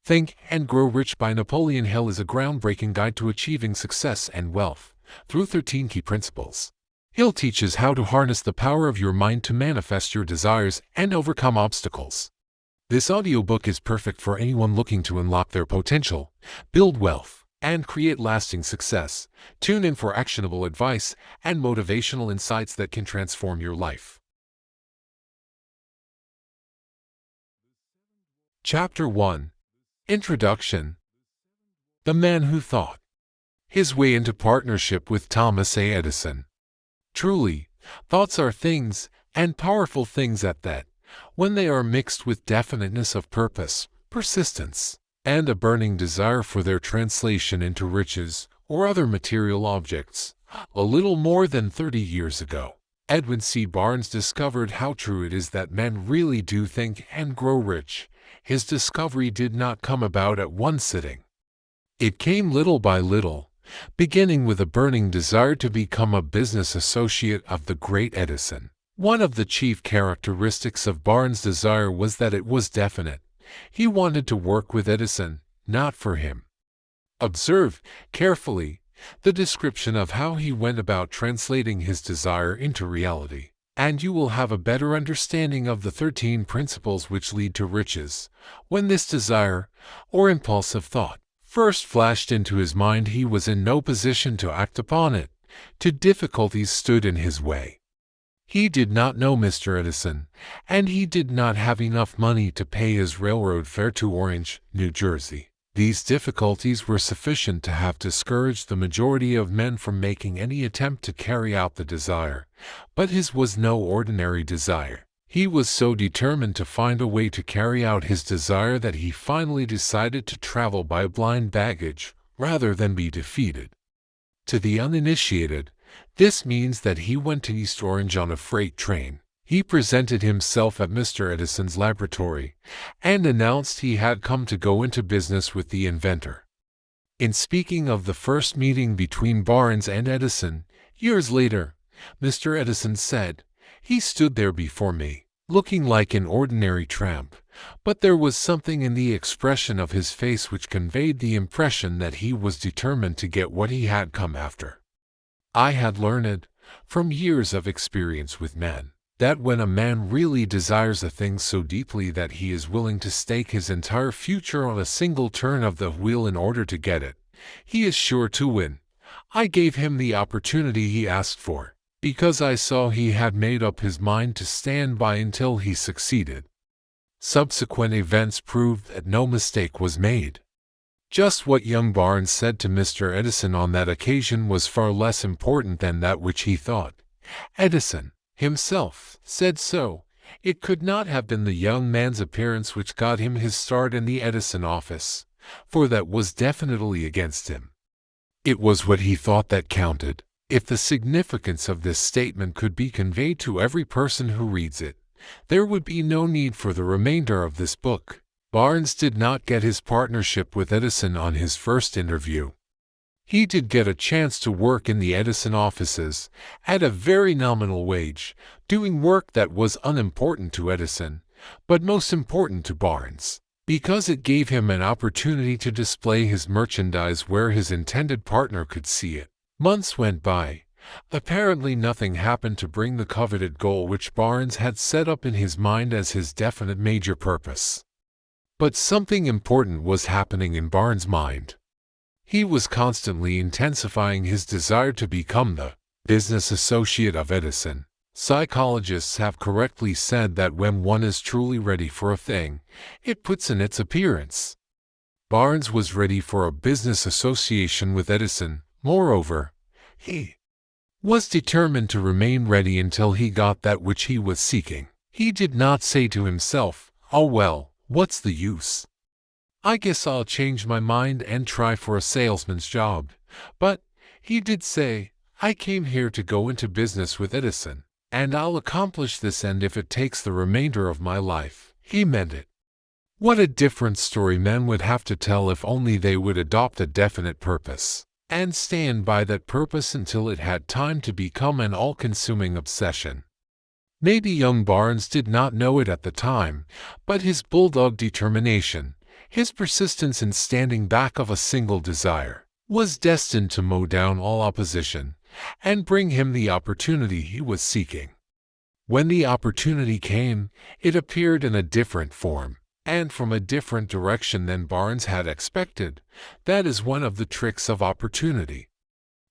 Think and Grow Rich by Napoleon Hill is a groundbreaking guide to achieving success and wealth through 13 key principles. Hill teaches how to harness the power of your mind to manifest your desires and overcome obstacles. This audiobook is perfect for anyone looking to unlock their potential, build wealth, and create lasting success. Tune in for actionable advice and motivational insights that can transform your life. Chapter 1. Introduction. The Man Who Thought. His way into partnership with Thomas A. Edison. Truly, thoughts are things, and powerful things at that, when they are mixed with definiteness of purpose, persistence, and a burning desire for their translation into riches or other material objects. A little more than 30 years ago, Edwin C. Barnes discovered how true it is that men really do think and grow rich. His discovery did not come about at one sitting. It came little by little, beginning with a burning desire to become a business associate of the great Edison. One of the chief characteristics of Barnes' desire was that it was definite. He wanted to work with Edison, not for him. Observe carefully the description of how he went about translating his desire into reality, and you will have a better understanding of the 13 principles which lead to riches. When this desire, or impulsive thought, first flashed into his mind, he was in no position to act upon it. Two difficulties stood in his way. He did not know Mr. Edison, and he did not have enough money to pay his railroad fare to Orange, New Jersey. These difficulties were sufficient to have discouraged the majority of men from making any attempt to carry out the desire. But his was no ordinary desire. He was so determined to find a way to carry out his desire that he finally decided to travel by blind baggage rather than be defeated. To the uninitiated, this means that he went to East Orange on a freight train. He presented himself at Mr. Edison's laboratory and announced he had come to go into business with the inventor. In speaking of the first meeting between Barnes and Edison, years later, Mr. Edison said, "He stood there before me, looking like an ordinary tramp, but there was something in the expression of his face which conveyed the impression that he was determined to get what he had come after." I had learned, from years of experience with men, that when a man really desires a thing so deeply that he is willing to stake his entire future on a single turn of the wheel in order to get it, he is sure to win. I gave him the opportunity he asked for, because I saw he had made up his mind to stand by until he succeeded. Subsequent events proved that no mistake was made. Just what young Barnes said to Mr. Edison on that occasion was far less important than that which he thought. Edison himself said so. It could not have been the young man's appearance which got him his start in the Edison office, for that was definitely against him. It was what he thought that counted. If the significance of this statement could be conveyed to every person who reads it, there would be no need for the remainder of this book. Barnes did not get his partnership with Edison on his first interview. He did get a chance to work in the Edison offices at a very nominal wage, doing work that was unimportant to Edison, but most important to Barnes, because it gave him an opportunity to display his merchandise where his intended partner could see it. Months went by. Apparently nothing happened to bring the coveted goal which Barnes had set up in his mind as his definite major purpose. But something important was happening in Barnes' mind. He was constantly intensifying his desire to become the business associate of Edison. Psychologists have correctly said that when one is truly ready for a thing, it puts in its appearance. Barnes was ready for a business association with Edison. Moreover, he was determined to remain ready until he got that which he was seeking. He did not say to himself, "Oh well, what's the use? I guess I'll change my mind and try for a salesman's job." But he did say, "I came here to go into business with Edison, and I'll accomplish this end if it takes the remainder of my life." He meant it. What a different story men would have to tell if only they would adopt a definite purpose and stand by that purpose until it had time to become an all-consuming obsession. Maybe young Barnes did not know it at the time, but his bulldog determination, His persistence in standing back of a single desire was destined to mow down all opposition and bring him the opportunity he was seeking. When the opportunity came, it appeared in a different form and from a different direction than Barnes had expected. That is one of the tricks of opportunity.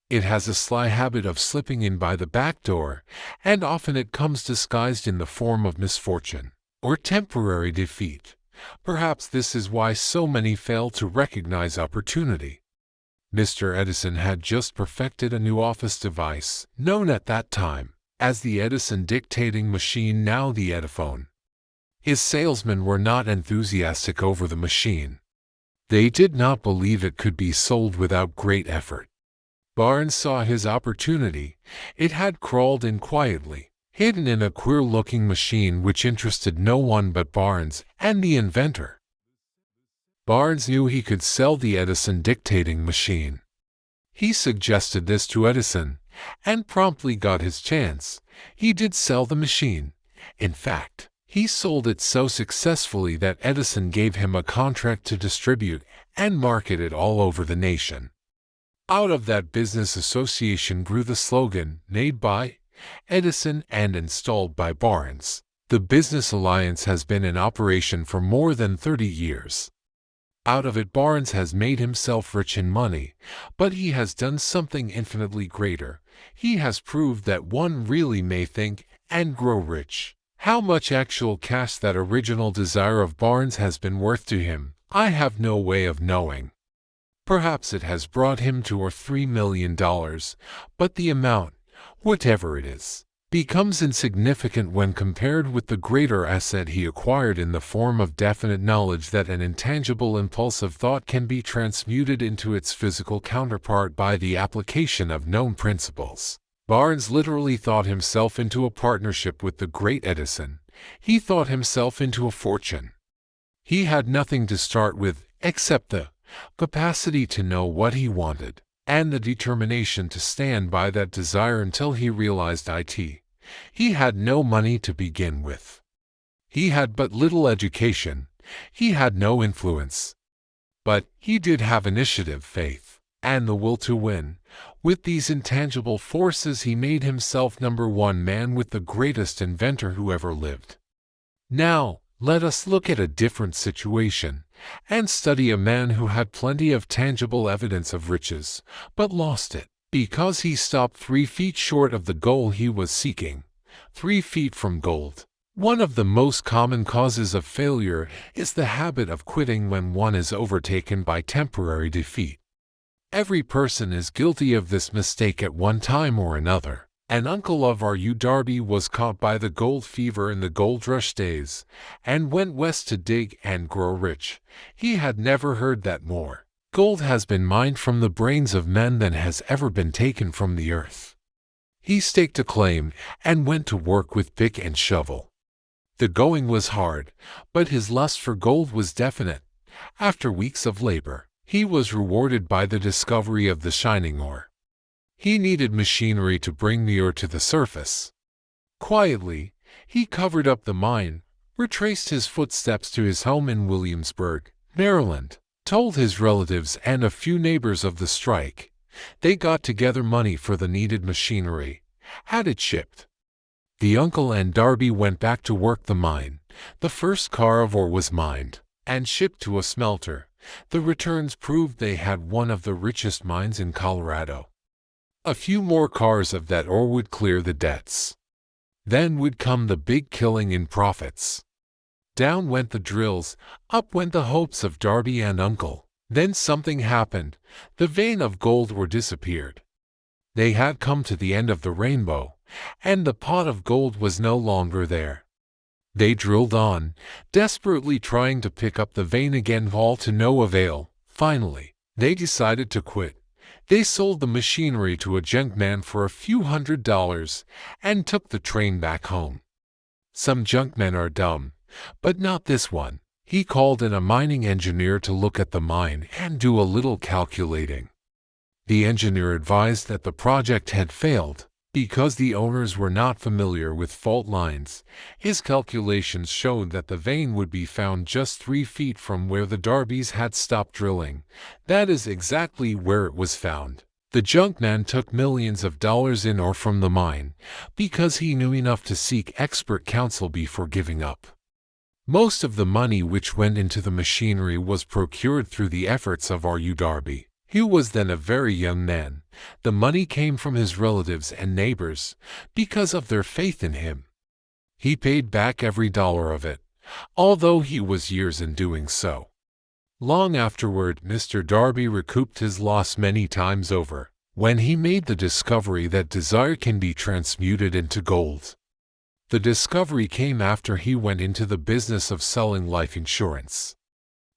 It has a sly habit of slipping in by the back door, and often it comes disguised in the form of misfortune or temporary defeat. Perhaps this is why so many fail to recognize opportunity. Mr. Edison had just perfected a new office device, known at that time as the Edison dictating machine, now the Ediphone. His salesmen were not enthusiastic over the machine. They did not believe it could be sold without great effort. Barnes saw his opportunity. It had crawled in quietly, hidden in a queer-looking machine which interested no one but Barnes and the inventor. Barnes knew he could sell the Edison dictating machine. He suggested this to Edison, and promptly got his chance. He did sell the machine. In fact, he sold it so successfully that Edison gave him a contract to distribute and market it all over the nation. Out of that business association grew the slogan, "Made by Edison and installed by Barnes." The business alliance has been in operation for more than 30 years. Out of it, Barnes has made himself rich in money, but he has done something infinitely greater. He has proved that one really may think and grow rich. How much actual cash that original desire of Barnes has been worth to him, I have no way of knowing. Perhaps it has brought him $2 or $3 million, but the amount, whatever it is, becomes insignificant when compared with the greater asset he acquired in the form of definite knowledge that an intangible impulsive thought can be transmuted into its physical counterpart by the application of known principles. Barnes literally thought himself into a partnership with the great Edison. He thought himself into a fortune. He had nothing to start with except the capacity to know what he wanted, and the determination to stand by that desire until he realized it. He had no money to begin with. He had but little education. He had no influence. But he did have initiative, faith, and the will to win. With these intangible forces he made himself #1 man with the greatest inventor who ever lived. Now, let us look at a different situation, and study a man who had plenty of tangible evidence of riches, but lost it, because he stopped 3 feet short of the goal he was seeking. 3 feet from gold. One of the most common causes of failure is the habit of quitting when one is overtaken by temporary defeat. Every person is guilty of this mistake at one time or another. An uncle of R.U. Darby was caught by the gold fever in the gold rush days, and went west to dig and grow rich. He had never heard that more gold has been mined from the brains of men than has ever been taken from the earth. He staked a claim and went to work with pick and shovel. The going was hard, but his lust for gold was definite. After weeks of labor, he was rewarded by the discovery of the shining ore. He needed machinery to bring the ore to the surface. Quietly, he covered up the mine, retraced his footsteps to his home in Williamsburg, Maryland, told his relatives and a few neighbors of the strike. They got together money for the needed machinery, had it shipped. The uncle and Darby went back to work the mine. The first car of ore was mined and shipped to a smelter. The returns proved they had one of the richest mines in Colorado. A few more cars of that ore would clear the debts. Then would come the big killing in profits. Down went the drills, up went the hopes of Darby and uncle. Then something happened. The vein of gold ore disappeared. They had come to the end of the rainbow, and the pot of gold was no longer there. They drilled on, desperately trying to pick up the vein again, all to no avail. Finally, they decided to quit. They sold the machinery to a junkman for a few $100s and took the train back home. Some junkmen are dumb, but not this one. He called in a mining engineer to look at the mine and do a little calculating. The engineer advised that the project had failed, Because the owners were not familiar with fault lines, his calculations showed that the vein would be found just 3 feet from where the Darbys had stopped drilling. That is exactly where it was found. The junkman took millions of dollars in ore from the mine, because he knew enough to seek expert counsel before giving up. Most of the money which went into the machinery was procured through the efforts of R.U. Darby. He was then a very young man. The money came from his relatives and neighbors, because of their faith in him. He paid back every dollar of it, although he was years in doing so. Long afterward, Mr. Darby recouped his loss many times over, when he made the discovery that desire can be transmuted into gold. The discovery came after he went into the business of selling life insurance.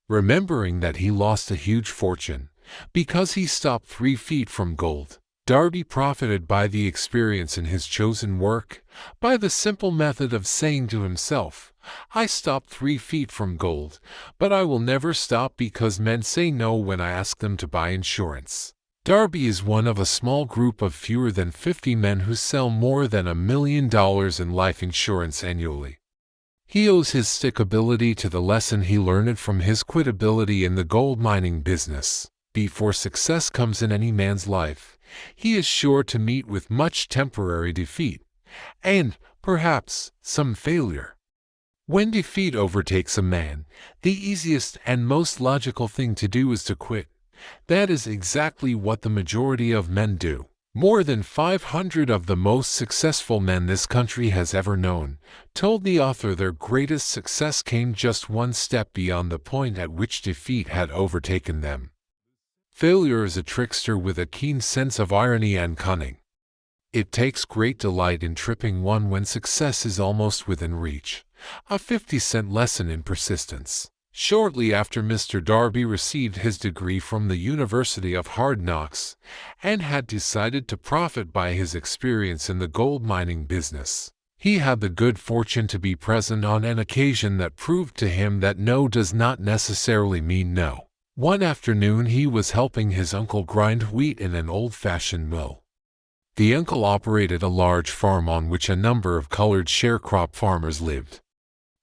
Remembering that he lost a huge fortune, because he stopped 3 feet from gold, Darby profited by the experience in his chosen work, by the simple method of saying to himself, "I stopped 3 feet from gold, but I will never stop because men say no when I ask them to buy insurance." Darby is one of a small group of fewer than 50 men who sell more than $1 million in life insurance annually. He owes his stickability to the lesson he learned from his quitability in the gold mining business. Before success comes in any man's life, he is sure to meet with much temporary defeat, and, perhaps, some failure. When defeat overtakes a man, the easiest and most logical thing to do is to quit. That is exactly what the majority of men do. More than 500 of the most successful men this country has ever known told the author their greatest success came just one step beyond the point at which defeat had overtaken them. Failure is a trickster with a keen sense of irony and cunning. It takes great delight in tripping one when success is almost within reach. A 50-cent lesson in persistence. Shortly after Mr. Darby received his degree from the University of Hard Knocks, and had decided to profit by his experience in the gold mining business, he had the good fortune to be present on an occasion that proved to him that no does not necessarily mean no. One afternoon he was helping his uncle grind wheat in an old-fashioned mill. The uncle operated a large farm on which a number of colored sharecrop farmers lived.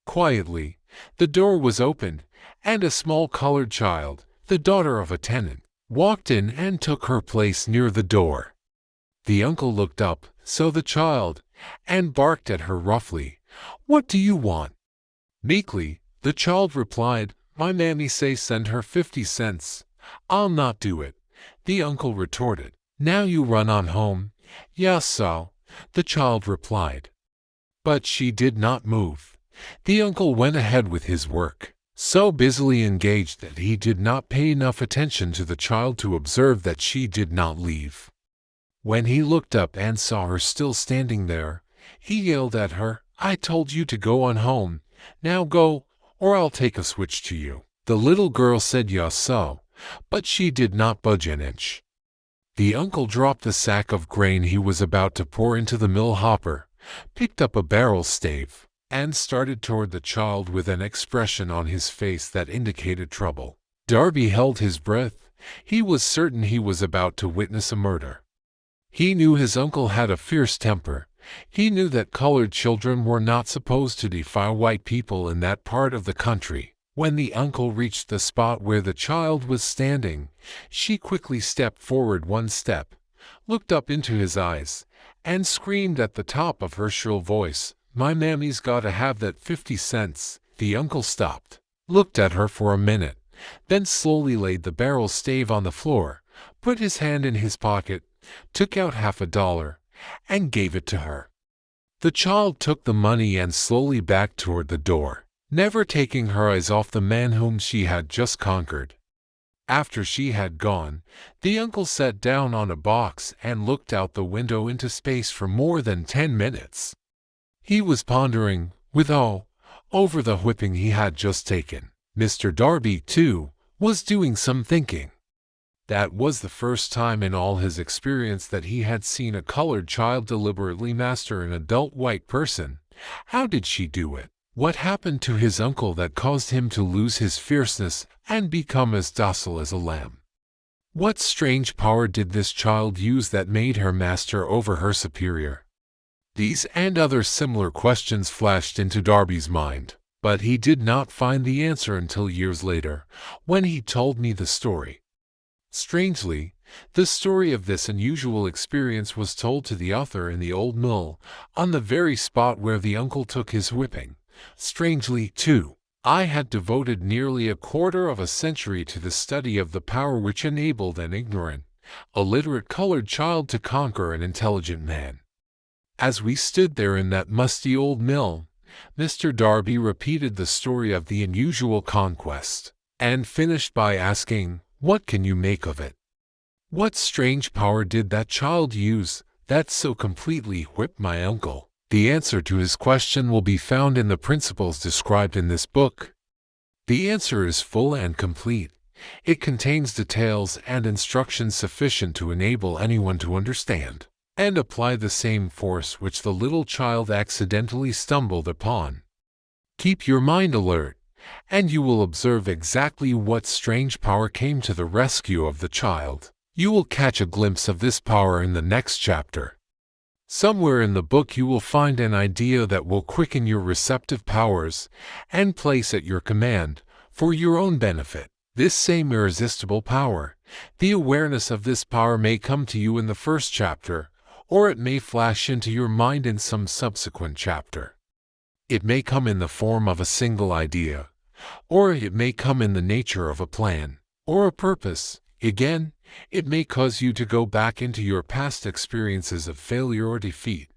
Quietly, the door was opened, and a small colored child, the daughter of a tenant, walked in and took her place near the door. The uncle looked up, saw the child, and barked at her roughly, "What do you want?" Meekly, the child replied, "My mammy say send her 50 cents. I'll not do it." The uncle retorted, "Now you run on home." "Yes, sir," the child replied. But she did not move. The uncle went ahead with his work, so busily engaged that he did not pay enough attention to the child to observe that she did not leave. When he looked up and saw her still standing there, he yelled at her, "I told you to go on home. Now go, or I'll take a switch to you." The little girl said yes, so, but she did not budge an inch. The uncle dropped the sack of grain he was about to pour into the mill hopper, picked up a barrel stave, and started toward the child with an expression on his face that indicated trouble. Darby held his breath. He was certain he was about to witness a murder. He knew his uncle had a fierce temper. He knew that colored children were not supposed to defy white people in that part of the country. When the uncle reached the spot where the child was standing, she quickly stepped forward 1 step, looked up into his eyes, and screamed at the top of her shrill voice, "My mammy's gotta have that 50 cents. The uncle stopped, looked at her for a minute, then slowly laid the barrel stave on the floor, put his hand in his pocket, took out $50, and gave it to her. The child took the money and slowly backed toward the door, never taking her eyes off the man whom she had just conquered. After she had gone, the uncle sat down on a box and looked out the window into space for more than 10 minutes. He was pondering, with awe, over the whipping he had just taken. Mr. Darby, too, was doing some thinking. That was the first time in all his experience that he had seen a colored child deliberately master an adult white person. How did she do it? What happened to his uncle that caused him to lose his fierceness and become as docile as a lamb? What strange power did this child use that made her master over her superior? These and other similar questions flashed into Darby's mind, but he did not find the answer until years later, when he told me the story. Strangely, the story of this unusual experience was told to the author in the old mill, on the very spot where the uncle took his whipping. Strangely, too, I had devoted nearly a quarter of a century to the study of the power which enabled an ignorant, illiterate colored child to conquer an intelligent man. As we stood there in that musty old mill, Mr. Darby repeated the story of the unusual conquest, and finished by asking, "What can you make of it? What strange power did that child use that so completely whipped my uncle?" The answer to his question will be found in the principles described in this book. The answer is full and complete. It contains details and instructions sufficient to enable anyone to understand and apply the same force which the little child accidentally stumbled upon. Keep your mind alert, and you will observe exactly what strange power came to the rescue of the child. You will catch a glimpse of this power in the next chapter. Somewhere in the book you will find an idea that will quicken your receptive powers and place at your command, for your own benefit, this same irresistible power. The awareness of this power may come to you in the first chapter, or it may flash into your mind in some subsequent chapter. It may come in the form of a single idea, or it may come in the nature of a plan or a purpose. Again, it may cause you to go back into your past experiences of failure or defeat,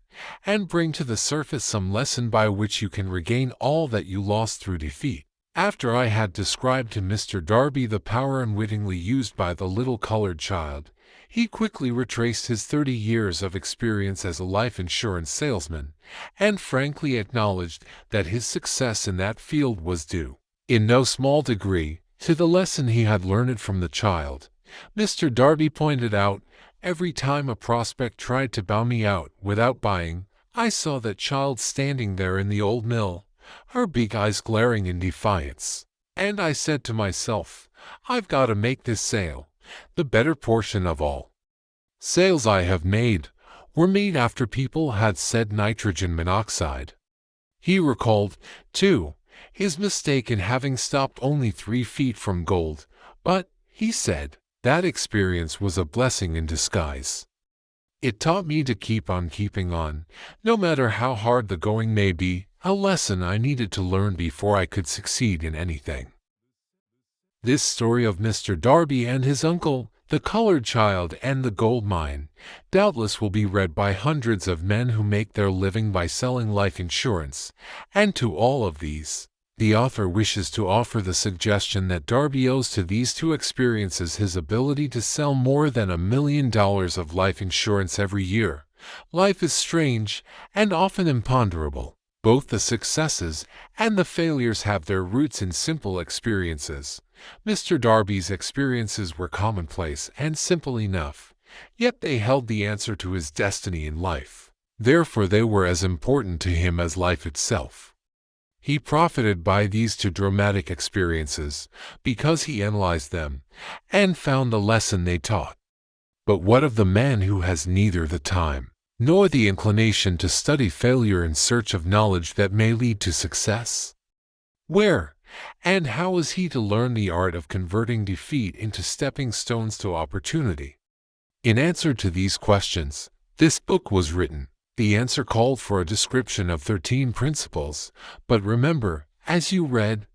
and bring to the surface some lesson by which you can regain all that you lost through defeat. After I had described to Mr. Darby the power unwittingly used by the little colored child, he quickly retraced his 30 years of experience as a life insurance salesman, and frankly acknowledged that his success in that field was due, in no small degree, to the lesson he had learned from the child. Mr. Darby pointed out, every time a prospect tried to bow me out without buying, I saw that child standing there in the old mill, her big eyes glaring in defiance. And I said to myself, I've got to make this sale. The better portion of all sales I have made were made after people had said nitrogen monoxide. He recalled, too, his mistake in having stopped only 3 feet from gold, but, he said, that experience was a blessing in disguise. It taught me to keep on keeping on, no matter how hard the going may be, a lesson I needed to learn before I could succeed in anything. This story of Mr. Darby and his uncle, the colored child and the gold mine, doubtless will be read by hundreds of men who make their living by selling life insurance, and to all of these, the author wishes to offer the suggestion that Darby owes to these 2 experiences his ability to sell more than $1 million of life insurance every year. Life is strange and often imponderable. Both the successes and the failures have their roots in simple experiences. Mr. Darby's experiences were commonplace and simple enough, yet they held the answer to his destiny in life. Therefore they were as important to him as life itself. He profited by these 2 dramatic experiences because he analyzed them and found the lesson they taught. But what of the man who has neither the time nor the inclination to study failure in search of knowledge that may lead to success? Where and how is he to learn the art of converting defeat into stepping stones to opportunity? In answer to these questions, this book was written. The answer called for a description of 13 principles, but remember, as you read,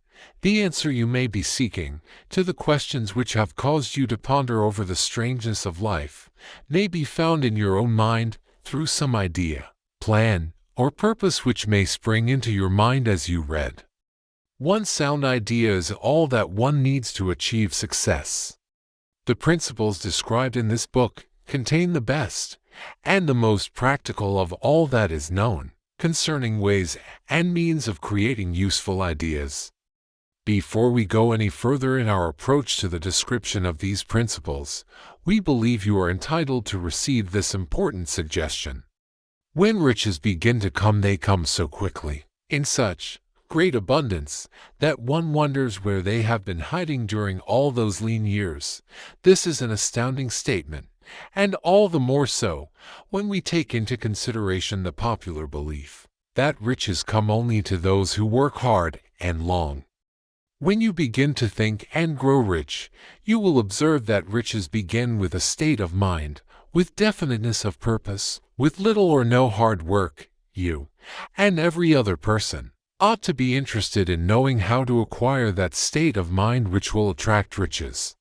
the answer you may be seeking to the questions which have caused you to ponder over the strangeness of life may be found in your own mind through some idea, plan, or purpose which may spring into your mind as you read. One sound idea is all that one needs to achieve success. The principles described in this book contain the best and the most practical of all that is known concerning ways and means of creating useful ideas. Before we go any further in our approach to the description of these principles, we believe you are entitled to receive this important suggestion. When riches begin to come, they come so quickly, in such great abundance that one wonders where they have been hiding during all those lean years. This is an astounding statement, and all the more so when we take into consideration the popular belief that riches come only to those who work hard and long. When you begin to think and grow rich, you will observe that riches begin with a state of mind, with definiteness of purpose, with little or no hard work. You, and every other person, ought to be interested in knowing how to acquire that state of mind which will attract riches.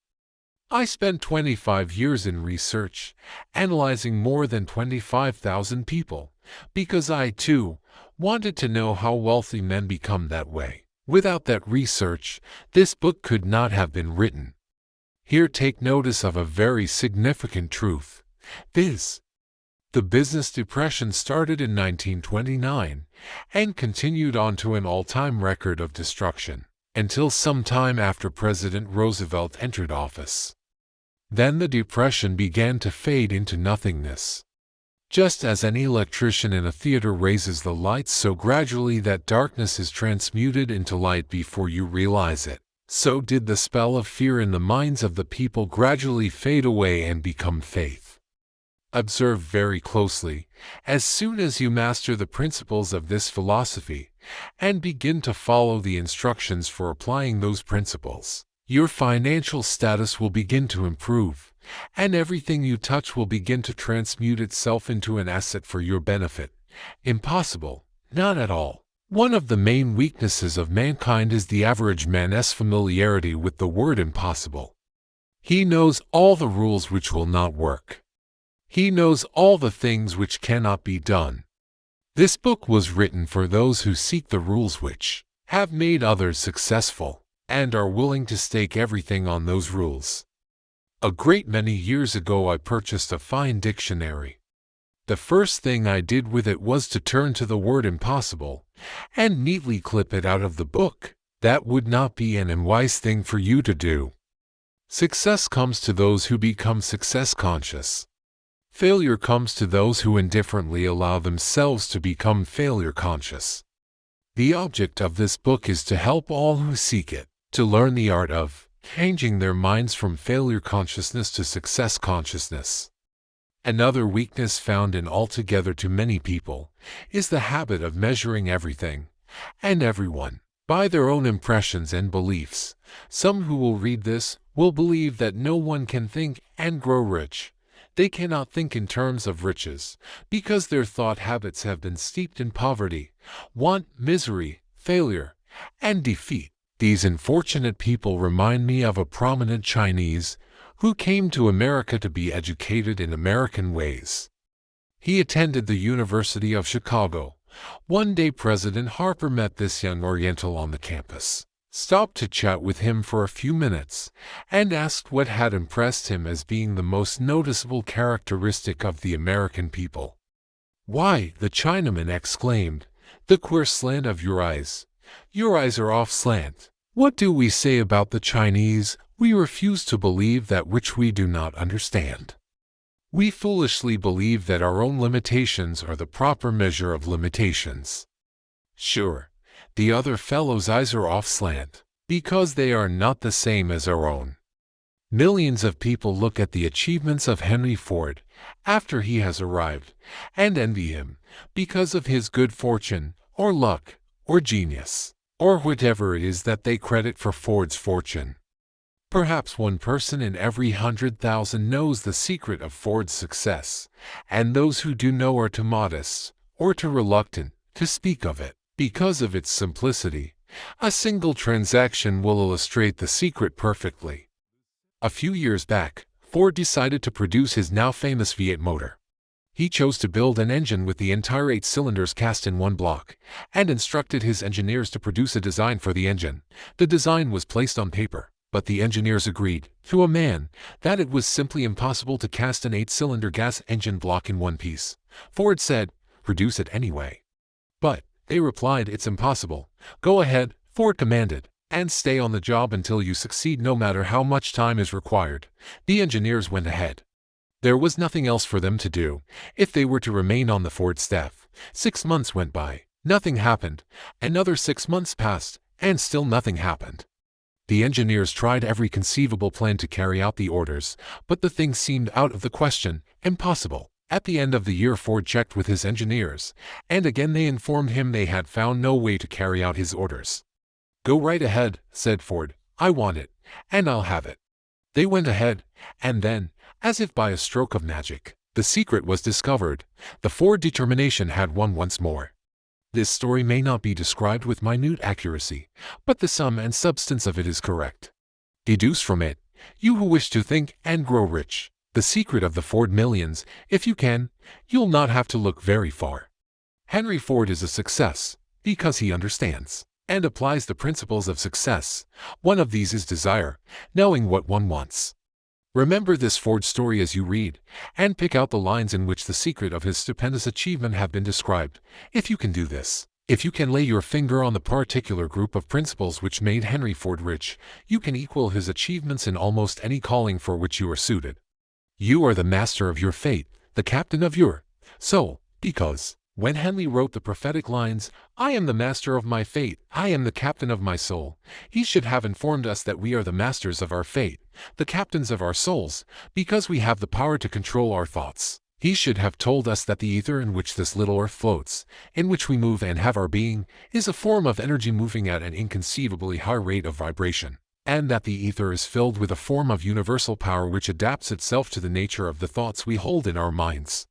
I spent 25 years in research, analyzing more than 25,000 people, because I, too, wanted to know how wealthy men become that way. Without that research, this book could not have been written. Here take notice of a very significant truth, viz. The business depression started in 1929 and continued on to an all-time record of destruction until some time after President Roosevelt entered office. Then the depression began to fade into nothingness. Just as any electrician in a theater raises the lights so gradually that darkness is transmuted into light before you realize it, so did the spell of fear in the minds of the people gradually fade away and become faith. Observe very closely, as soon as you master the principles of this philosophy and begin to follow the instructions for applying those principles, your financial status will begin to improve, and everything you touch will begin to transmute itself into an asset for your benefit. Impossible? Not at all. One of the main weaknesses of mankind is the average man's familiarity with the word impossible. He knows all the rules which will not work. He knows all the things which cannot be done. This book was written for those who seek the rules which have made others successful and are willing to stake everything on those rules. A great many years ago I purchased a fine dictionary. The first thing I did with it was to turn to the word impossible and neatly clip it out of the book. That would not be an unwise thing for you to do. Success comes to those who become success conscious. Failure comes to those who indifferently allow themselves to become failure conscious. The object of this book is to help all who seek it to learn the art of changing their minds from failure consciousness to success consciousness. Another weakness found in altogether too many people is the habit of measuring everything and everyone by their own impressions and beliefs. Some who will read this will believe that no one can think and grow rich. They cannot think in terms of riches because their thought habits have been steeped in poverty, want, misery, failure, and defeat. These unfortunate people remind me of a prominent Chinese who came to America to be educated in American ways. He attended the University of Chicago. One day President Harper met this young Oriental on the campus, stopped to chat with him for a few minutes, and asked what had impressed him as being the most noticeable characteristic of the American people. "Why," the Chinaman exclaimed, "the queer slant of your eyes. Your eyes are off slant. What do we say about the Chinese? We refuse to believe that which we do not understand. We foolishly believe that our own limitations are the proper measure of limitations. Sure, the other fellow's eyes are off slant, because they are not the same as our own. Millions of people look at the achievements of Henry Ford after he has arrived and envy him because of his good fortune, or luck, or genius, or whatever it is that they credit for Ford's fortune. Perhaps one person in every 100,000 knows the secret of Ford's success, and those who do know are too modest, or too reluctant, to speak of it, because of its simplicity. A single transaction will illustrate the secret perfectly. A few years back, Ford decided to produce his now famous V8 motor. He chose to build an engine with the entire 8 cylinders cast in one block, and instructed his engineers to produce a design for the engine. The design was placed on paper, but the engineers agreed, to a man, that it was simply impossible to cast an 8-cylinder gas engine block in one piece. Ford said, "Produce it anyway." But, they replied, "It's impossible." "Go ahead," Ford commanded, "and stay on the job until you succeed, no matter how much time is required." The engineers went ahead. There was nothing else for them to do if they were to remain on the Ford staff. 6 months went by, Nothing happened. Another 6 months passed, and still nothing happened. The engineers tried every conceivable plan to carry out the orders, but the thing seemed out of the question, impossible. At the end of the year, Ford checked with his engineers, and again they informed him they had found no way to carry out his orders. "Go right ahead," said Ford. "I want it, and I'll have it." They went ahead, and then, as if by a stroke of magic, the secret was discovered. The Ford determination had won once more. This story may not be described with minute accuracy, but the sum and substance of it is correct. Deduce from it, you who wish to think and grow rich, the secret of the Ford millions. If you can, you'll not have to look very far. Henry Ford is a success because he understands and applies the principles of success. One of these is desire, knowing what one wants. Remember this Ford story as you read, and pick out the lines in which the secret of his stupendous achievement have been described. If you can do this, if you can lay your finger on the particular group of principles which made Henry Ford rich, you can equal his achievements in almost any calling for which you are suited. You are the master of your fate, the captain of your soul, because when Henley wrote the prophetic lines, "I am the master of my fate, I am the captain of my soul," he should have informed us that we are the masters of our fate, the captains of our souls, because we have the power to control our thoughts. He should have told us that the ether in which this little earth floats, in which we move and have our being, is a form of energy moving at an inconceivably high rate of vibration, and that the ether is filled with a form of universal power which adapts itself to the nature of the thoughts we hold in our minds,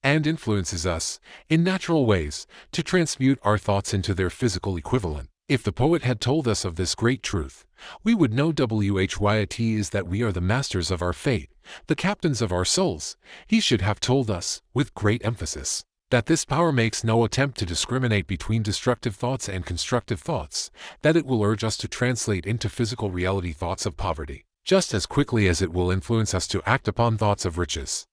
and influences us, in natural ways, to transmute our thoughts into their physical equivalent. If the poet had told us of this great truth, we would know what is that we are the masters of our fate, the captains of our souls. He should have told us, with great emphasis, that this power makes no attempt to discriminate between destructive thoughts and constructive thoughts, that it will urge us to translate into physical reality thoughts of poverty, just as quickly as it will influence us to act upon thoughts of riches.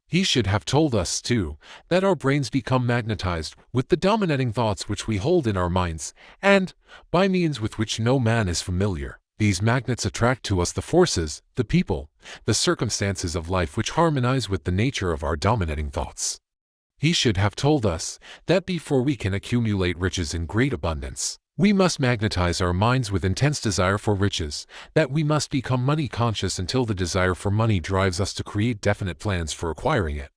He should have told us, too, that our brains become magnetized with the dominating thoughts which we hold in our minds, and, by means with which no man is familiar, these magnets attract to us the forces, the people, the circumstances of life which harmonize with the nature of our dominating thoughts. He should have told us that before we can accumulate riches in great abundance, we must magnetize our minds with intense desire for riches, that we must become money conscious until the desire for money drives us to create definite plans for acquiring it.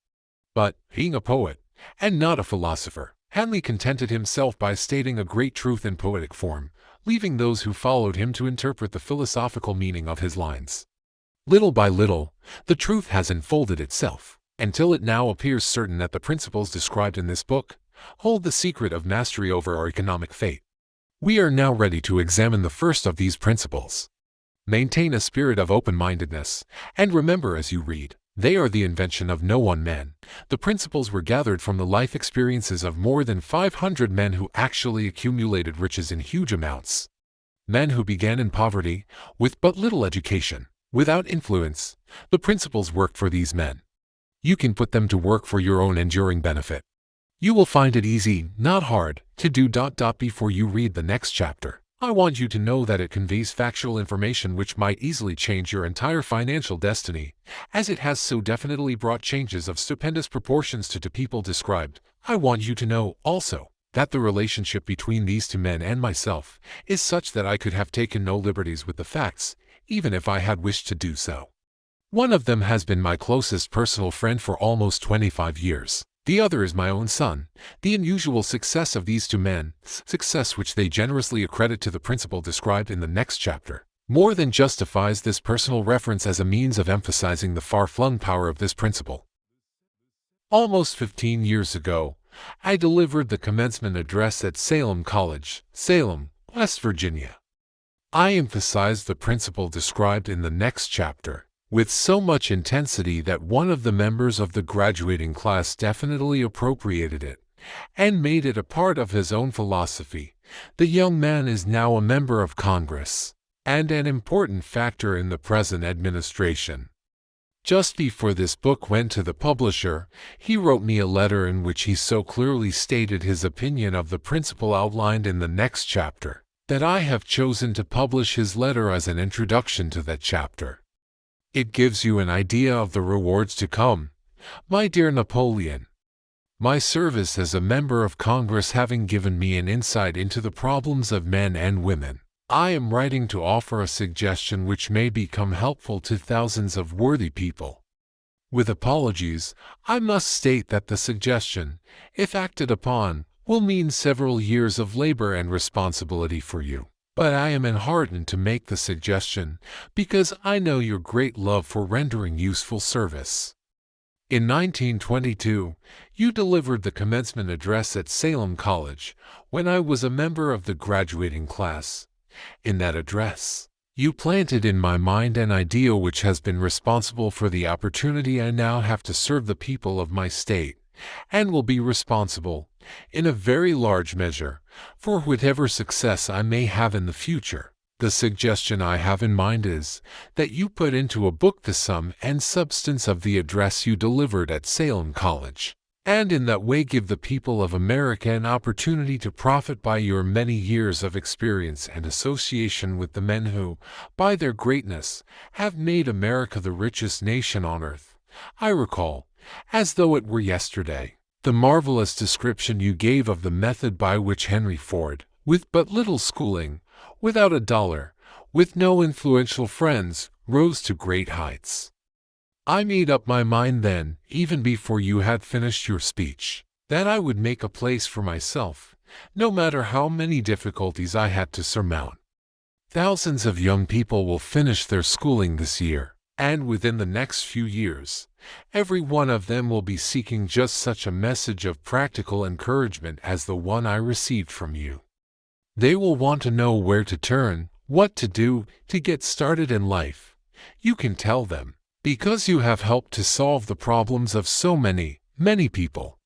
But, being a poet, and not a philosopher, Henley contented himself by stating a great truth in poetic form, leaving those who followed him to interpret the philosophical meaning of his lines. Little by little, the truth has unfolded itself, until it now appears certain that the principles described in this book hold the secret of mastery over our economic fate. We are now ready to examine the first of these principles. Maintain a spirit of open-mindedness, and remember as you read, they are the invention of no one man. The principles were gathered from the life experiences of more than 500 men who actually accumulated riches in huge amounts. Men who began in poverty, with but little education, without influence. The principles worked for these men. You can put them to work for your own enduring benefit. You will find it easy, not hard, to do. Before you read the next chapter, I want you to know that it conveys factual information which might easily change your entire financial destiny, as it has so definitely brought changes of stupendous proportions to the people described. I want you to know, also, that the relationship between these two men and myself is such that I could have taken no liberties with the facts, even if I had wished to do so. One of them has been my closest personal friend for almost 25 years. The other is my own son. The unusual success of these two men, success which they generously accredit to the principle described in the next chapter, more than justifies this personal reference as a means of emphasizing the far-flung power of this principle. Almost 15 years ago, I delivered the commencement address at Salem College, Salem, West Virginia. I emphasized the principle described in the next chapter with so much intensity that one of the members of the graduating class definitely appropriated it and made it a part of his own philosophy. The young man is now a member of Congress and an important factor in the present administration. Just before this book went to the publisher, he wrote me a letter in which he so clearly stated his opinion of the principle outlined in the next chapter that I have chosen to publish his letter as an introduction to that chapter. It gives you an idea of the rewards to come, my dear Napoleon. My service as a member of Congress having given me an insight into the problems of men and women, I am writing to offer a suggestion which may become helpful to thousands of worthy people. With apologies, I must state that the suggestion, if acted upon, will mean several years of labor and responsibility for you. But I am enheartened to make the suggestion because I know your great love for rendering useful service. In 1922, you delivered the commencement address at Salem College when I was a member of the graduating class. In that address, you planted in my mind an idea which has been responsible for the opportunity I now have to serve the people of my state, and will be responsible, in a very large measure, for whatever success I may have in the future. The suggestion I have in mind is that you put into a book the sum and substance of the address you delivered at Salem College, and in that way give the people of America an opportunity to profit by your many years of experience and association with the men who, by their greatness, have made America the richest nation on earth. I recall, as though it were yesterday, the marvelous description you gave of the method by which Henry Ford, with but little schooling, without a dollar, with no influential friends, rose to great heights. I made up my mind then, even before you had finished your speech, that I would make a place for myself, no matter how many difficulties I had to surmount. Thousands of young people will finish their schooling this year, and within the next few years, every one of them will be seeking just such a message of practical encouragement as the one I received from you. They will want to know where to turn, what to do, to get started in life. You can tell them, because you have helped to solve the problems of so many, many people.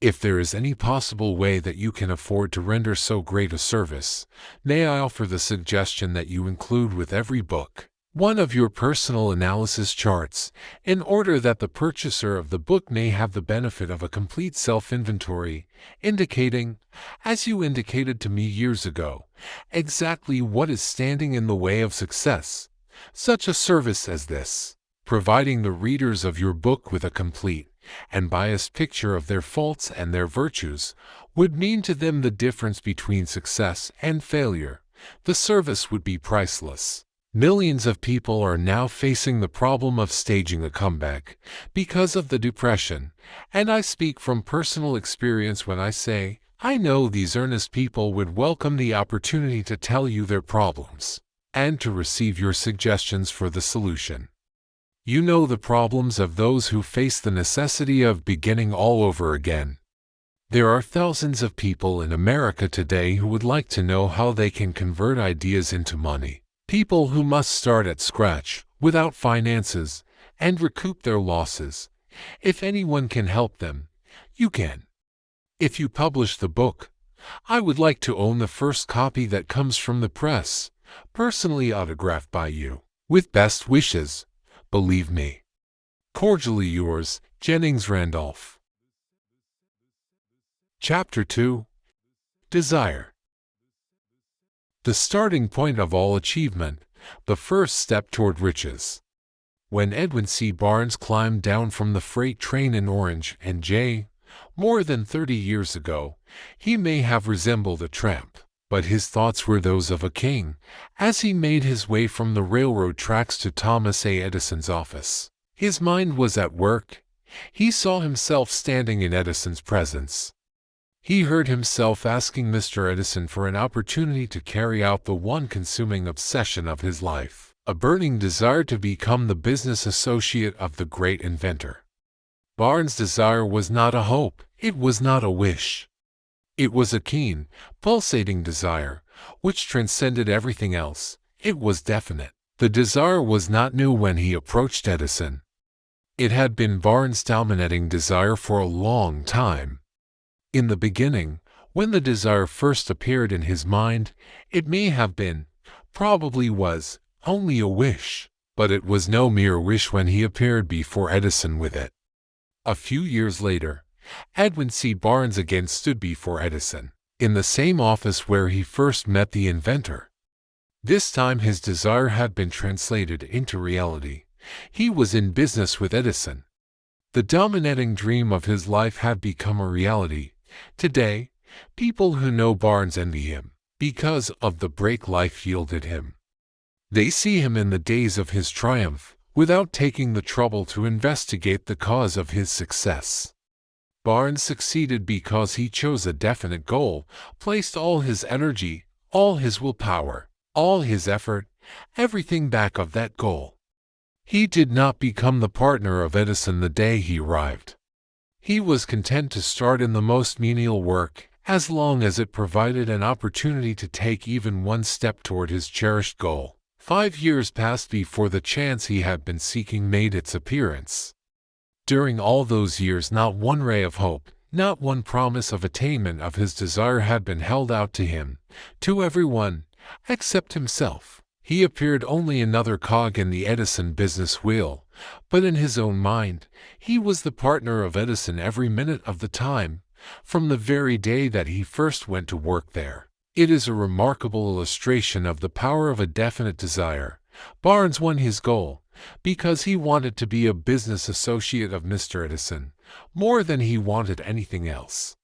If there is any possible way that you can afford to render so great a service, may I offer the suggestion that you include with every book one of your personal analysis charts, in order that the purchaser of the book may have the benefit of a complete self-inventory, indicating, as you indicated to me years ago, exactly what is standing in the way of success. Such a service as this, providing the readers of your book with a complete and biased picture of their faults and their virtues, would mean to them the difference between success and failure. The service would be priceless. Millions of people are now facing the problem of staging a comeback because of the Depression, and I speak from personal experience when I say, I know these earnest people would welcome the opportunity to tell you their problems, and to receive your suggestions for the solution. You know the problems of those who face the necessity of beginning all over again. There are thousands of people in America today who would like to know how they can convert ideas into money. People who must start at scratch, without finances, and recoup their losses. If anyone can help them, you can. If you publish the book, I would like to own the first copy that comes from the press, personally autographed by you. With best wishes, believe me. Cordially yours, Jennings Randolph. Chapter 2. Desire. The starting point of all achievement, the first step toward riches. When Edwin C. Barnes climbed down from the freight train in Orange and J, more than 30 years ago, he may have resembled a tramp, but his thoughts were those of a king, as he made his way from the railroad tracks to Thomas A. Edison's office. His mind was at work. He saw himself standing in Edison's presence. He heard himself asking Mr. Edison for an opportunity to carry out the one consuming obsession of his life, a burning desire to become the business associate of the great inventor. Barnes' desire was not a hope, it was not a wish. It was a keen, pulsating desire, which transcended everything else. It was definite. The desire was not new when he approached Edison. It had been Barnes' dominating desire for a long time. In the beginning, when the desire first appeared in his mind, it may have been, probably was, only a wish, but it was no mere wish when he appeared before Edison with it. A few years later, Edwin C. Barnes again stood before Edison, in the same office where he first met the inventor. This time his desire had been translated into reality. He was in business with Edison. The dominating dream of his life had become a reality. Today, people who know Barnes envy him because of the break life yielded him. They see him in the days of his triumph, without taking the trouble to investigate the cause of his success. Barnes succeeded because he chose a definite goal, placed all his energy, all his willpower, all his effort, everything back of that goal. He did not become the partner of Edison the day he arrived. He was content to start in the most menial work, as long as it provided an opportunity to take even one step toward his cherished goal. 5 years passed before the chance he had been seeking made its appearance. During all those years, not one ray of hope, not one promise of attainment of his desire had been held out to him, to everyone, except himself. He appeared only another cog in the Edison business wheel, but in his own mind, he was the partner of Edison every minute of the time, from the very day that he first went to work there. It is a remarkable illustration of the power of a definite desire. Barnes won his goal because he wanted to be a business associate of Mr. Edison, more than he wanted anything else.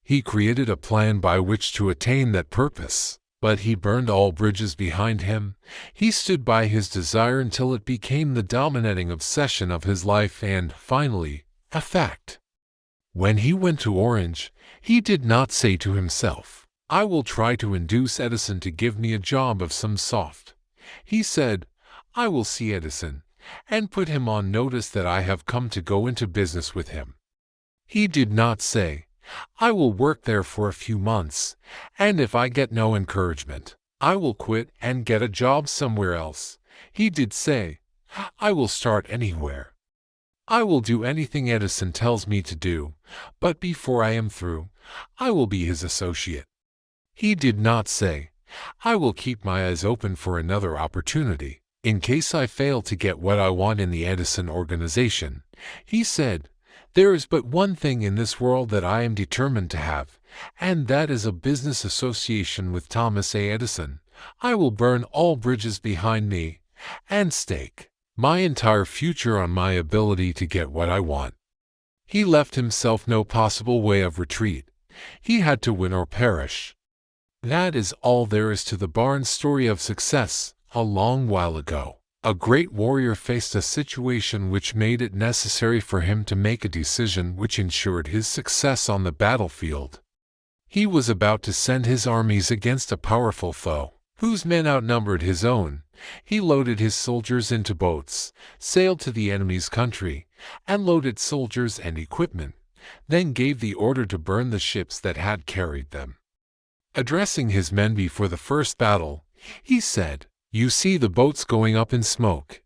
He created a plan by which to attain that purpose, but he burned all bridges behind him. He stood by his desire until it became the dominating obsession of his life and, finally, a fact. When he went to Orange, he did not say to himself, "I will try to induce Edison to give me a job of some sort." He said, "I will see Edison, and put him on notice that I have come to go into business with him." He did not say, "I will work there for a few months, and if I get no encouragement, I will quit and get a job somewhere else." He did say, "I will start anywhere. I will do anything Edison tells me to do, but before I am through, I will be his associate." He did not say, "I will keep my eyes open for another opportunity, in case I fail to get what I want in the Edison organization." He said, "There is but one thing in this world that I am determined to have, and that is a business association with Thomas A. Edison. I will burn all bridges behind me, and stake my entire future on my ability to get what I want." He left himself no possible way of retreat. He had to win or perish. That is all there is to the Barnes story of success. A long while ago, a great warrior faced a situation which made it necessary for him to make a decision which ensured his success on the battlefield. He was about to send his armies against a powerful foe, whose men outnumbered his own. He loaded his soldiers into boats, sailed to the enemy's country, and loaded soldiers and equipment, then gave the order to burn the ships that had carried them. Addressing his men before the first battle, he said, "You see the boats going up in smoke.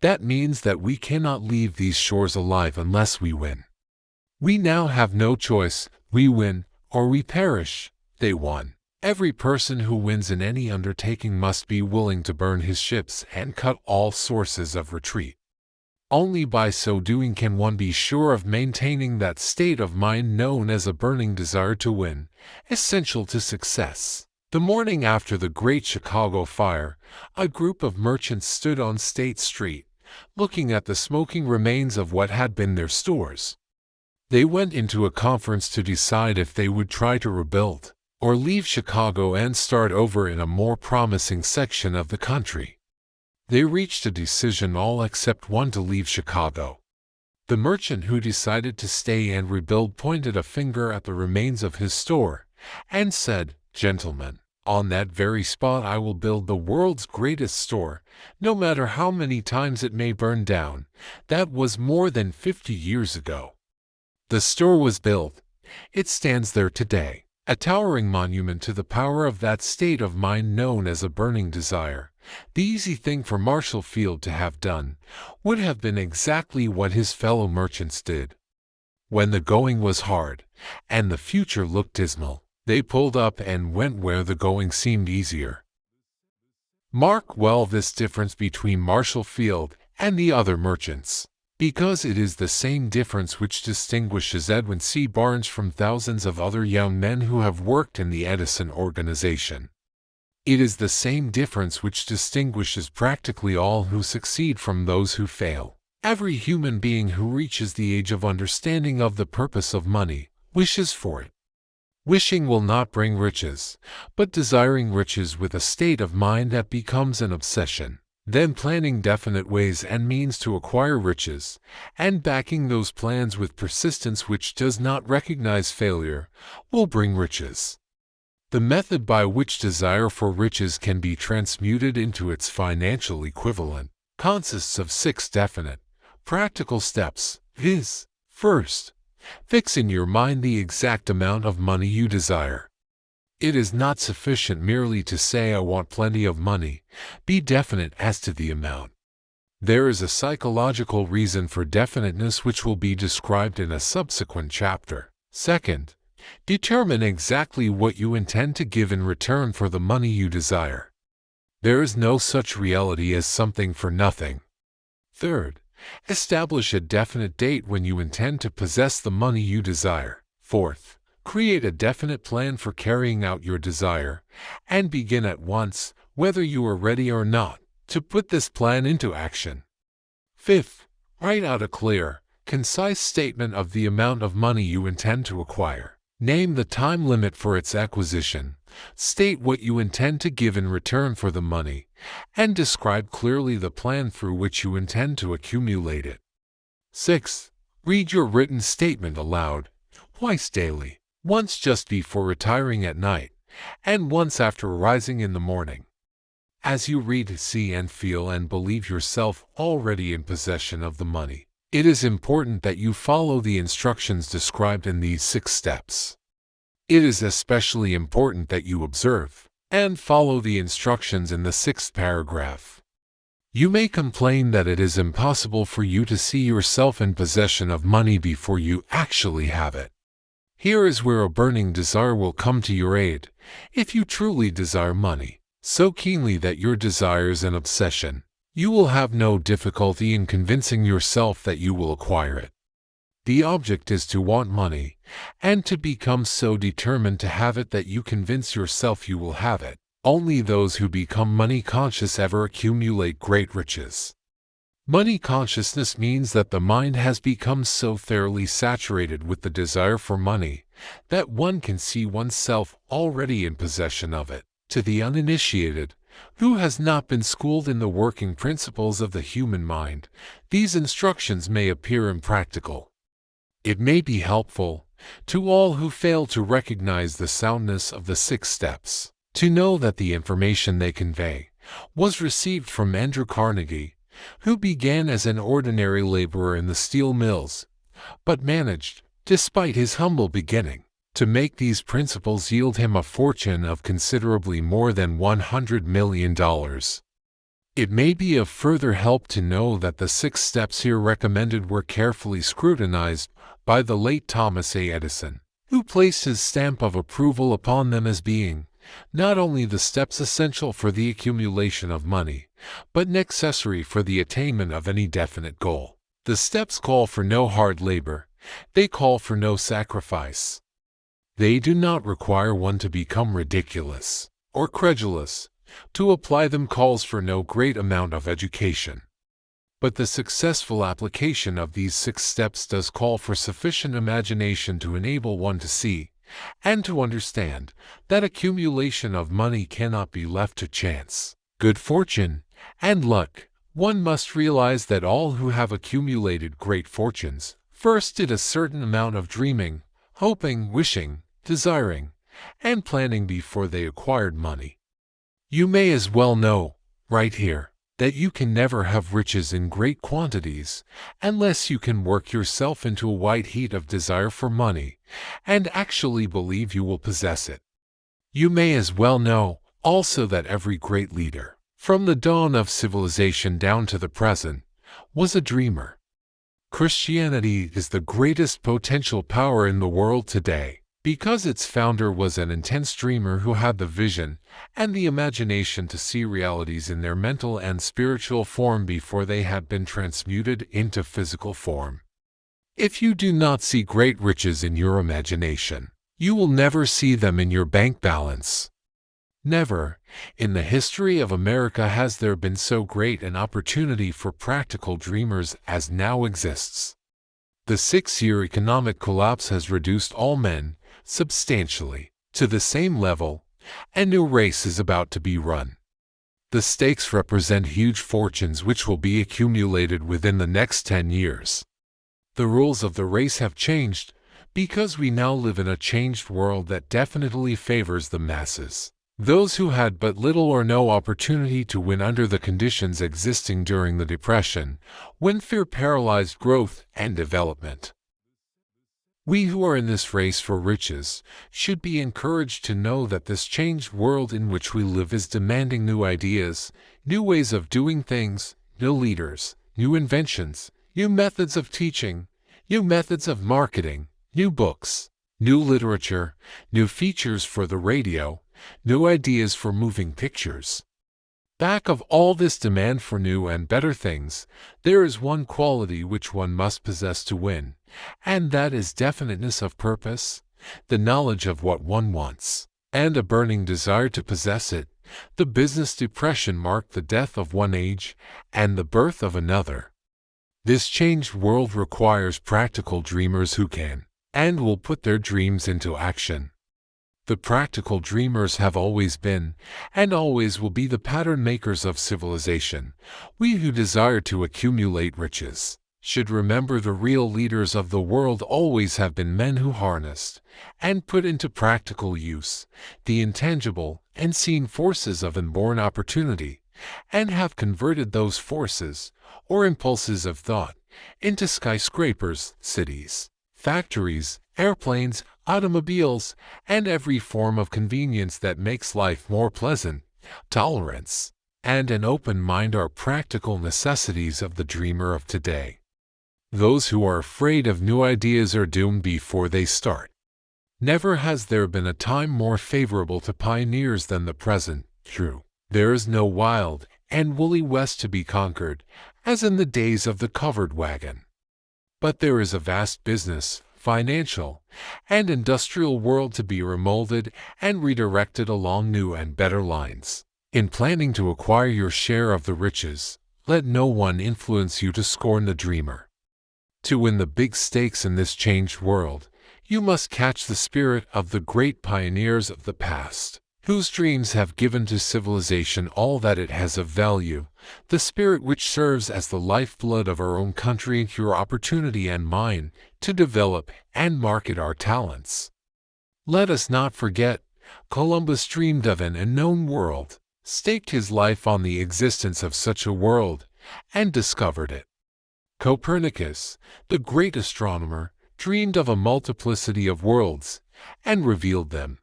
That means that we cannot leave these shores alive unless we win. We now have no choice. We win, or we perish." They won. Every person who wins in any undertaking must be willing to burn his ships and cut all sources of retreat. Only by so doing can one be sure of maintaining that state of mind known as a burning desire to win, essential to success. The morning after the Great Chicago Fire, a group of merchants stood on State Street, looking at the smoking remains of what had been their stores. They went into a conference to decide if they would try to rebuild, or leave Chicago and start over in a more promising section of the country. They reached a decision, all except one, to leave Chicago. The merchant who decided to stay and rebuild pointed a finger at the remains of his store and said, "Gentlemen, on that very spot I will build the world's greatest store, no matter how many times it may burn down." That was more than 50 years ago. The store was built. It stands there today, a towering monument to the power of that state of mind known as a burning desire. The easy thing for Marshall Field to have done would have been exactly what his fellow merchants did. When the going was hard and the future looked dismal, they pulled up and went where the going seemed easier. Mark well this difference between Marshall Field and the other merchants, because it is the same difference which distinguishes Edwin C. Barnes from thousands of other young men who have worked in the Edison organization. It is the same difference which distinguishes practically all who succeed from those who fail. Every human being who reaches the age of understanding of the purpose of money wishes for it. Wishing will not bring riches, but desiring riches with a state of mind that becomes an obsession, then planning definite ways and means to acquire riches, and backing those plans with persistence which does not recognize failure, will bring riches. The method by which desire for riches can be transmuted into its financial equivalent consists of 6 definite, practical steps, viz. First, fix in your mind the exact amount of money you desire. It is not sufficient merely to say I want plenty of money. Be definite as to the amount. There is a psychological reason for definiteness which will be described in a subsequent chapter. Second, determine exactly what you intend to give in return for the money you desire. There is no such reality as something for nothing. Third, establish a definite date when you intend to possess the money you desire. Fourth, create a definite plan for carrying out your desire, and begin at once, whether you are ready or not, to put this plan into action. Fifth, write out a clear, concise statement of the amount of money you intend to acquire. Name the time limit for its acquisition, state what you intend to give in return for the money, and describe clearly the plan through which you intend to accumulate it. 6. Read your written statement aloud, twice daily, once just before retiring at night, and once after rising in the morning. As you read, see and feel and believe yourself already in possession of the money, it is important that you follow the instructions described in these 6 steps. It is especially important that you observe and follow the instructions in the 6th paragraph. You may complain that it is impossible for you to see yourself in possession of money before you actually have it. Here is where a burning desire will come to your aid. If you truly desire money so keenly that your desire is an obsession, you will have no difficulty in convincing yourself that you will acquire it. The object is to want money, and to become so determined to have it that you convince yourself you will have it. Only those who become money conscious ever accumulate great riches. Money consciousness means that the mind has become so thoroughly saturated with the desire for money that one can see oneself already in possession of it. To the uninitiated, who has not been schooled in the working principles of the human mind, these instructions may appear impractical. It may be helpful, to all who fail to recognize the soundness of the 6 steps, to know that the information they convey was received from Andrew Carnegie, who began as an ordinary laborer in the steel mills, but managed, despite his humble beginning, to make these principles yield him a fortune of considerably more than $100 million. It may be of further help to know that the 6 steps here recommended were carefully scrutinized by the late Thomas A. Edison, who placed his stamp of approval upon them as being not only the steps essential for the accumulation of money, but necessary for the attainment of any definite goal. The steps call for no hard labor, they call for no sacrifice. They do not require one to become ridiculous or credulous. To apply them calls for no great amount of education. But the successful application of these 6 steps does call for sufficient imagination to enable one to see and to understand that accumulation of money cannot be left to chance, good fortune, and luck. One must realize that all who have accumulated great fortunes first did a certain amount of dreaming, hoping, wishing, desiring, and planning before they acquired money. You may as well know, right here, that you can never have riches in great quantities unless you can work yourself into a white heat of desire for money and actually believe you will possess it. You may as well know, also, that every great leader, from the dawn of civilization down to the present, was a dreamer. Christianity is the greatest potential power in the world today, because its founder was an intense dreamer who had the vision and the imagination to see realities in their mental and spiritual form before they had been transmuted into physical form. If you do not see great riches in your imagination, you will never see them in your bank balance. Never, in the history of America, has there been so great an opportunity for practical dreamers as now exists. The 6-year economic collapse has reduced all men, substantially, to the same level. A new race is about to be run. The stakes represent huge fortunes which will be accumulated within the next 10 years. The rules of the race have changed, because we now live in a changed world that definitely favors the masses. Those who had but little or no opportunity to win under the conditions existing during the Depression, when fear paralyzed growth and development. We who are in this race for riches should be encouraged to know that this changed world in which we live is demanding new ideas, new ways of doing things, new leaders, new inventions, new methods of teaching, new methods of marketing, new books, new literature, new features for the radio, new ideas for moving pictures. Back of all this demand for new and better things, there is one quality which one must possess to win, and that is definiteness of purpose, the knowledge of what one wants, and a burning desire to possess it. The business depression marked the death of one age and the birth of another. This changed world requires practical dreamers who can and will put their dreams into action. The practical dreamers have always been, and always will be, the pattern makers of civilization. We who desire to accumulate riches should remember the real leaders of the world always have been men who harnessed and put into practical use the intangible and seen forces of inborn opportunity, and have converted those forces, or impulses of thought, into skyscrapers, cities, factories, airplanes, automobiles, and every form of convenience that makes life more pleasant. Tolerance and an open mind are practical necessities of the dreamer of today. Those who are afraid of new ideas are doomed before they start. Never has there been a time more favorable to pioneers than the present. True, there is no wild and woolly West to be conquered, as in the days of the covered wagon. But there is a vast business, financial, and industrial world to be remolded and redirected along new and better lines. In planning to acquire your share of the riches, let no one influence you to scorn the dreamer. To win the big stakes in this changed world, you must catch the spirit of the great pioneers of the past, whose dreams have given to civilization all that it has of value, the spirit which serves as the lifeblood of our own country, your opportunity and mine, to develop and market our talents. Let us not forget, Columbus dreamed of an unknown world, staked his life on the existence of such a world, and discovered it. Copernicus, the great astronomer, dreamed of a multiplicity of worlds, and revealed them.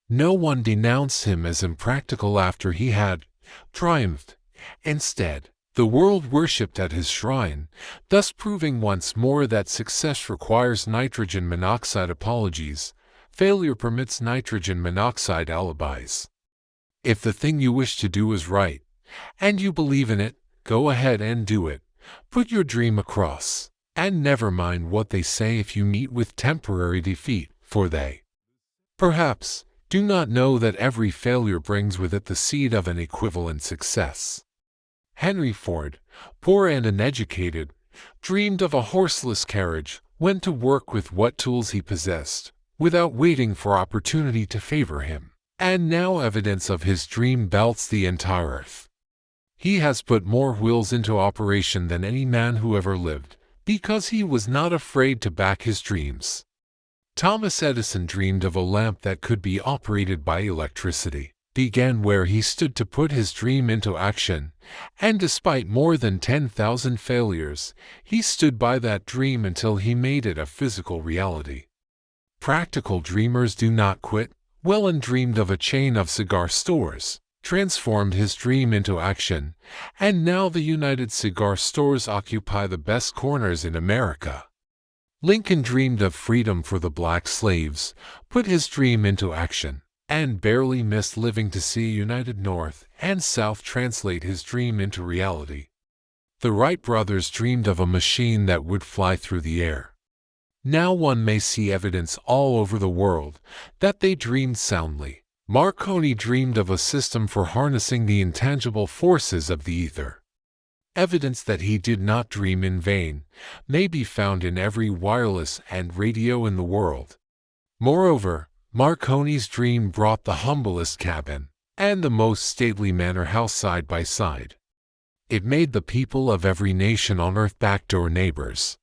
No one denounced him as impractical after he had triumphed. Instead, the world worshipped at his shrine, thus proving once more that success requires nitrogen monoxide apologies, failure permits nitrogen monoxide alibis. If the thing you wish to do is right, and you believe in it, go ahead and do it. Put your dream across, and never mind what they say if you meet with temporary defeat, for they, perhaps, do not know that every failure brings with it the seed of an equivalent success. Henry Ford, poor and uneducated, dreamed of a horseless carriage, went to work with what tools he possessed, without waiting for opportunity to favor him, and now evidence of his dream belts the entire earth. He has put more wheels into operation than any man who ever lived, because he was not afraid to back his dreams. Thomas Edison dreamed of a lamp that could be operated by electricity, began where he stood to put his dream into action, and despite more than 10,000 failures, he stood by that dream until he made it a physical reality. Practical dreamers do not quit. Whelan dreamed of a chain of cigar stores, transformed his dream into action, and now the United Cigar Stores occupy the best corners in America. Lincoln dreamed of freedom for the black slaves, put his dream into action, and barely missed living to see United North and South translate his dream into reality. The Wright brothers dreamed of a machine that would fly through the air. Now one may see evidence all over the world that they dreamed soundly, Marconi dreamed of a system for harnessing the intangible forces of the ether. Evidence that he did not dream in vain may be found in every wireless and radio in the world. Moreover, Marconi's dream brought the humblest cabin and the most stately manor house side by side. It made the people of every nation on earth backdoor neighbors.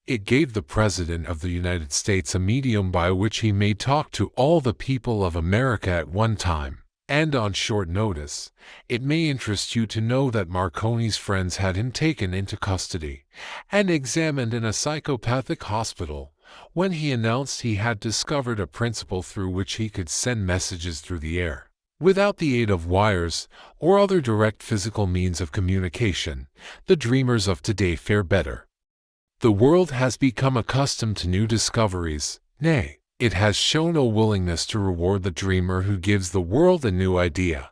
It gave the President of the United States a medium by which he may talk to all the people of America at one time. And on short notice, it may interest you to know that Marconi's friends had him taken into custody and examined in a psychopathic hospital when he announced he had discovered a principle through which he could send messages through the air. Without the aid of wires or other direct physical means of communication, the dreamers of today fare better. The world has become accustomed to new discoveries, nay, it has shown a willingness to reward the dreamer who gives the world a new idea.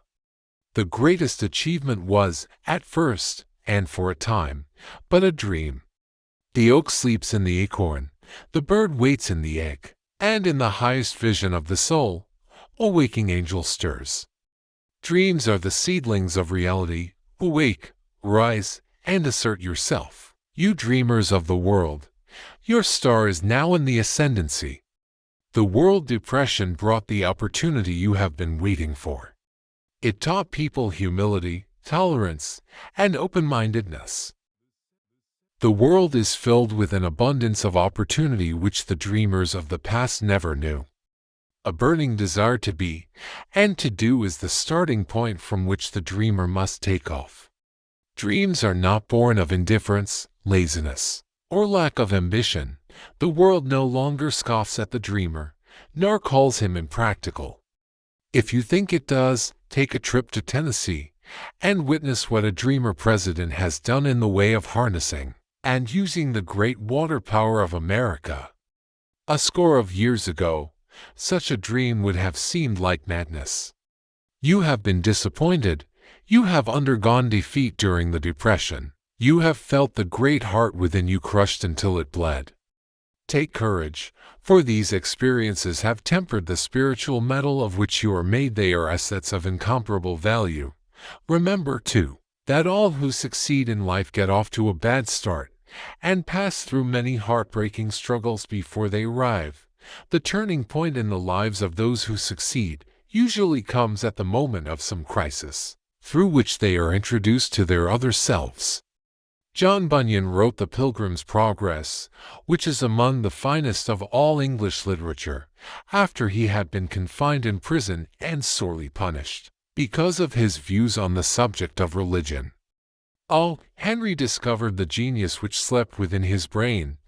The greatest achievement was, at first, and for a time, but a dream. The oak sleeps in the acorn, the bird waits in the egg, and in the highest vision of the soul, a waking angel stirs. Dreams are the seedlings of reality. Awake, rise, and assert yourself. You dreamers of the world, your star is now in the ascendancy. The World Depression brought the opportunity you have been waiting for. It taught people humility, tolerance, and open-mindedness. The world is filled with an abundance of opportunity which the dreamers of the past never knew. A burning desire to be and to do is the starting point from which the dreamer must take off. Dreams are not born of indifference, laziness, or lack of ambition. The world no longer scoffs at the dreamer, nor calls him impractical. If you think it does, take a trip to Tennessee and witness what a dreamer president has done in the way of harnessing and using the great water power of America. A score of years ago, such a dream would have seemed like madness. You have been disappointed. You have undergone defeat during the Depression. You have felt the great heart within you crushed until it bled. Take courage, for these experiences have tempered the spiritual metal of which you are made. They are assets of incomparable value. Remember, too, that all who succeed in life get off to a bad start and pass through many heartbreaking struggles before they arrive. The turning point in the lives of those who succeed usually comes at the moment of some crisis, through which they are introduced to their other selves. John Bunyan wrote The Pilgrim's Progress, which is among the finest of all English literature, after he had been confined in prison and sorely punished because of his views on the subject of religion. Henry discovered the genius which slept within his brain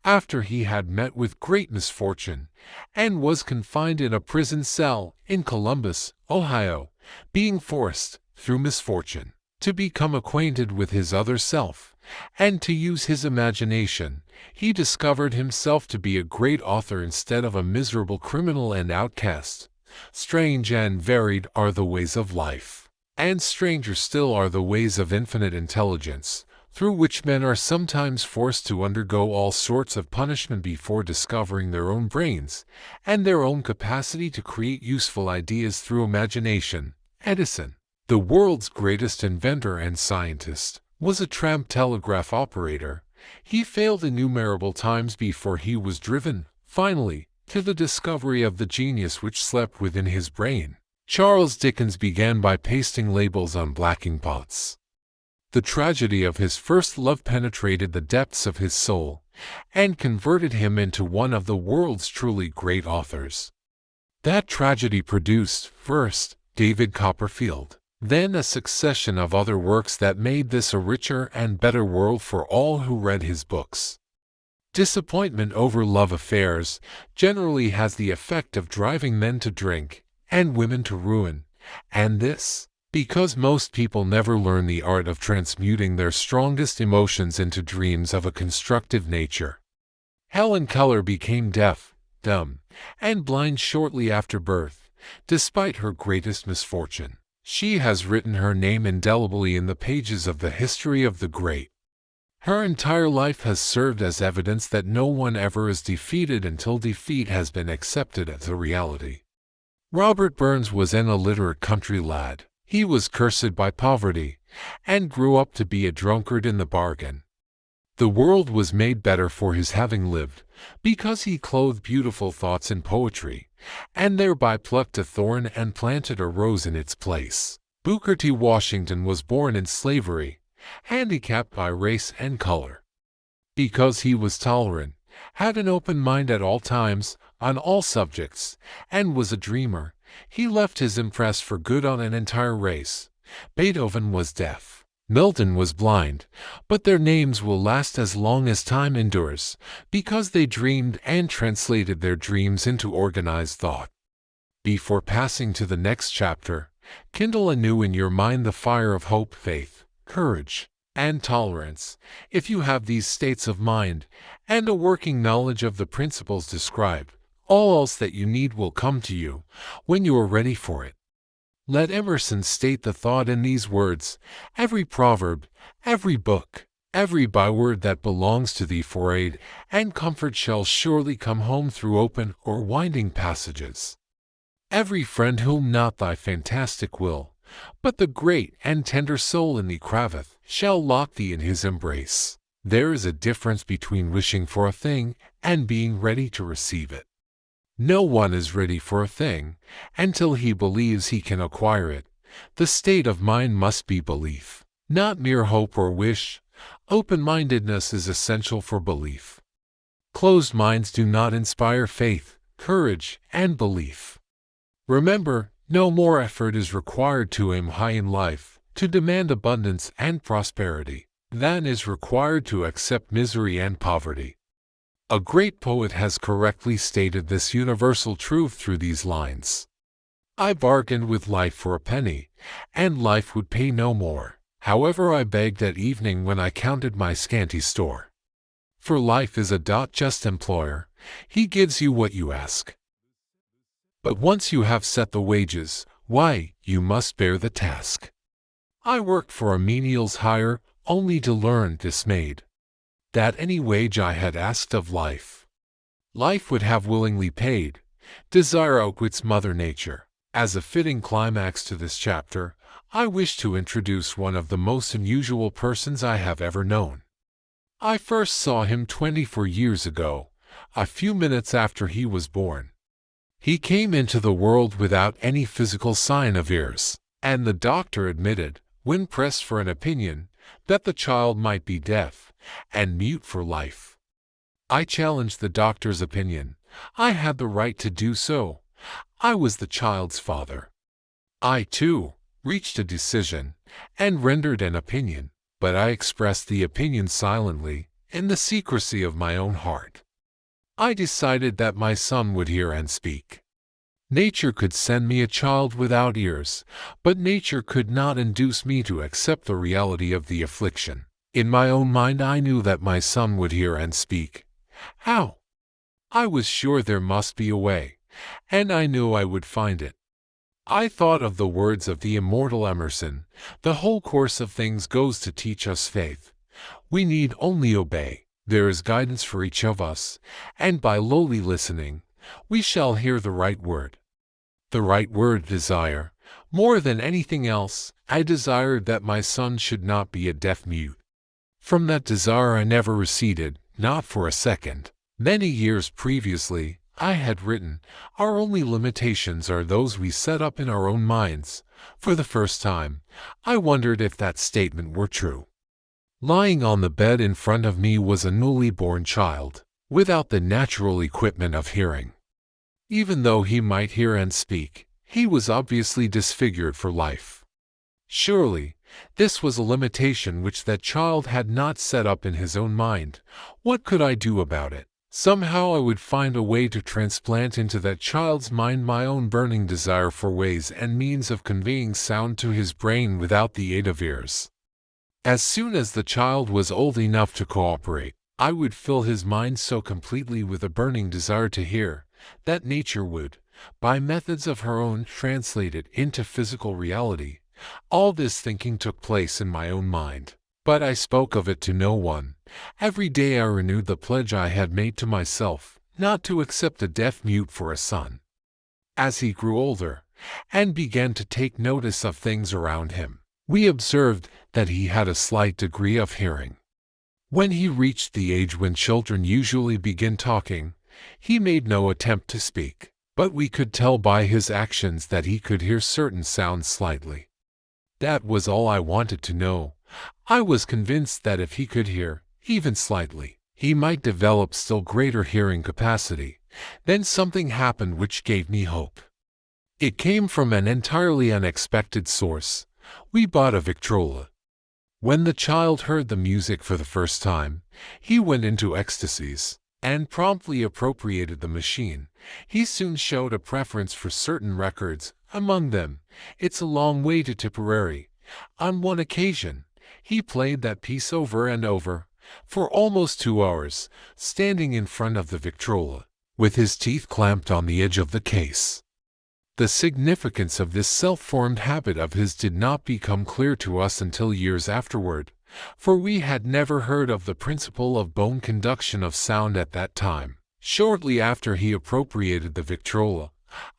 after he had met with great misfortune and was confined in a prison cell in Columbus, Ohio, being forced, through misfortune, to become acquainted with his other self and to use his imagination. He discovered himself to be a great author instead of a miserable criminal and outcast. Strange and varied are the ways of life, and stranger still are the ways of infinite intelligence, through which men are sometimes forced to undergo all sorts of punishment before discovering their own brains and their own capacity to create useful ideas through imagination. Edison, the world's greatest inventor and scientist, was a tramp telegraph operator. He failed innumerable times before he was driven, finally, to the discovery of the genius which slept within his brain. Charles Dickens began by pasting labels on blacking pots. The tragedy of his first love penetrated the depths of his soul and converted him into one of the world's truly great authors. That tragedy produced, first, David Copperfield, then a succession of other works that made this a richer and better world for all who read his books. Disappointment over love affairs generally has the effect of driving men to drink and women to ruin, and this, because most people never learn the art of transmuting their strongest emotions into dreams of a constructive nature. Helen Keller became deaf, dumb, and blind shortly after birth, despite her greatest misfortune. She has written her name indelibly in the pages of the history of the great. Her entire life has served as evidence that no one ever is defeated until defeat has been accepted as a reality. Robert Burns was an illiterate country lad. He was cursed by poverty, and grew up to be a drunkard in the bargain. The world was made better for his having lived, because he clothed beautiful thoughts in poetry, and thereby plucked a thorn and planted a rose in its place. Booker T. Washington was born in slavery, handicapped by race and color. Because he was tolerant, had an open mind at all times, on all subjects, and was a dreamer, he left his impress for good on an entire race. Beethoven was deaf. Milton was blind, but their names will last as long as time endures, because they dreamed and translated their dreams into organized thought. Before passing to the next chapter, kindle anew in your mind the fire of hope, faith, courage, and tolerance. If you have these states of mind, and a working knowledge of the principles described, all else that you need will come to you, when you are ready for it. Let Emerson state the thought in these words: every proverb, every book, every byword that belongs to thee for aid and comfort shall surely come home through open or winding passages. Every friend whom not thy fantastic will, but the great and tender soul in thee craveth, shall lock thee in his embrace. There is a difference between wishing for a thing and being ready to receive it. No one is ready for a thing until he believes he can acquire it. The state of mind must be belief, not mere hope or wish. Open-mindedness is essential for belief. Closed minds do not inspire faith, courage, and belief. Remember, no more effort is required to aim high in life, to demand abundance and prosperity, than is required to accept misery and poverty. A great poet has correctly stated this universal truth through these lines: I bargained with life for a penny, and life would pay no more. However, I begged at evening when I counted my scanty store. For life is a just employer, he gives you what you ask. But once you have set the wages, why, you must bear the task. I worked for a menial's hire, only to learn, dismayed, that any wage I had asked of life, life would have willingly paid. Desire outwits Mother Nature. As a fitting climax to this chapter, I wish to introduce one of the most unusual persons I have ever known. I first saw him 24 years ago, a few minutes after he was born. He came into the world without any physical sign of ears, and the doctor admitted, when pressed for an opinion, that the child might be deaf and mute for life. I challenged the doctor's opinion. I had the right to do so. I was the child's father. I, too, reached a decision and rendered an opinion, but I expressed the opinion silently, in the secrecy of my own heart. I decided that my son would hear and speak. Nature could send me a child without ears, but nature could not induce me to accept the reality of the affliction. In my own mind I knew that my son would hear and speak. How? I was sure there must be a way, and I knew I would find it. I thought of the words of the immortal Emerson: the whole course of things goes to teach us faith. We need only obey. There is guidance for each of us, and by lowly listening, we shall hear the right word. The right word, desire. More than anything else, I desired that my son should not be a deaf-mute. From that desire I never receded, not for a second. Many years previously, I had written, our only limitations are those we set up in our own minds. For the first time, I wondered if that statement were true. Lying on the bed in front of me was a newly born child, without the natural equipment of hearing. Even though he might hear and speak, he was obviously disfigured for life. Surely, this was a limitation which that child had not set up in his own mind. What could I do about it? Somehow I would find a way to transplant into that child's mind my own burning desire for ways and means of conveying sound to his brain without the aid of ears. As soon as the child was old enough to cooperate, I would fill his mind so completely with a burning desire to hear, that nature would, by methods of her own, translate it into physical reality. All this thinking took place in my own mind, but I spoke of it to no one. Every day I renewed the pledge I had made to myself, not to accept a deaf-mute for a son. As he grew older and began to take notice of things around him, we observed that he had a slight degree of hearing. When he reached the age when children usually begin talking, he made no attempt to speak, but we could tell by his actions that he could hear certain sounds slightly. That was all I wanted to know. I was convinced that if he could hear, even slightly, he might develop still greater hearing capacity. Then something happened which gave me hope. It came from an entirely unexpected source. We bought a Victrola. When the child heard the music for the first time, he went into ecstasies and promptly appropriated the machine. He soon showed a preference for certain records, among them, "It's a Long Way to Tipperary." On one occasion, he played that piece over and over, for almost 2 hours, standing in front of the Victrola, with his teeth clamped on the edge of the case. The significance of this self-formed habit of his did not become clear to us until years afterward, for we had never heard of the principle of bone conduction of sound at that time. Shortly after he appropriated the Victrola,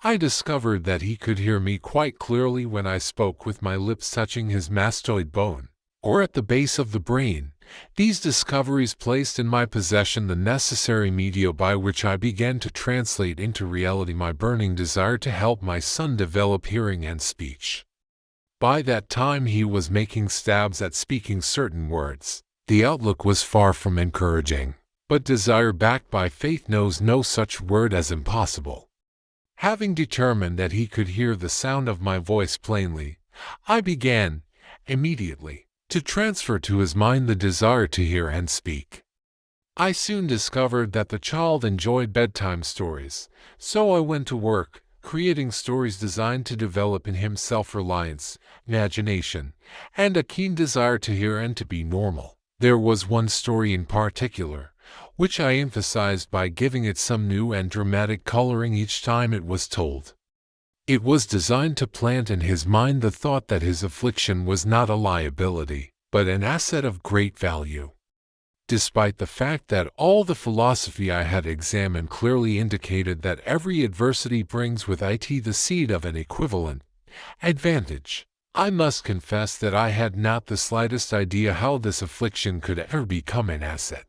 I discovered that he could hear me quite clearly when I spoke with my lips touching his mastoid bone, or at the base of the brain. These discoveries placed in my possession the necessary media by which I began to translate into reality my burning desire to help my son develop hearing and speech. By that time he was making stabs at speaking certain words. The outlook was far from encouraging, but desire backed by faith knows no such word as impossible. Having determined that he could hear the sound of my voice plainly, I began, immediately, to transfer to his mind the desire to hear and speak. I soon discovered that the child enjoyed bedtime stories, so I went to work, creating stories designed to develop in him self-reliance, imagination, and a keen desire to hear and to be normal. There was one story in particular, which I emphasized by giving it some new and dramatic coloring each time it was told. It was designed to plant in his mind the thought that his affliction was not a liability, but an asset of great value. Despite the fact that all the philosophy I had examined clearly indicated that every adversity brings with it the seed of an equivalent advantage, I must confess that I had not the slightest idea how this affliction could ever become an asset.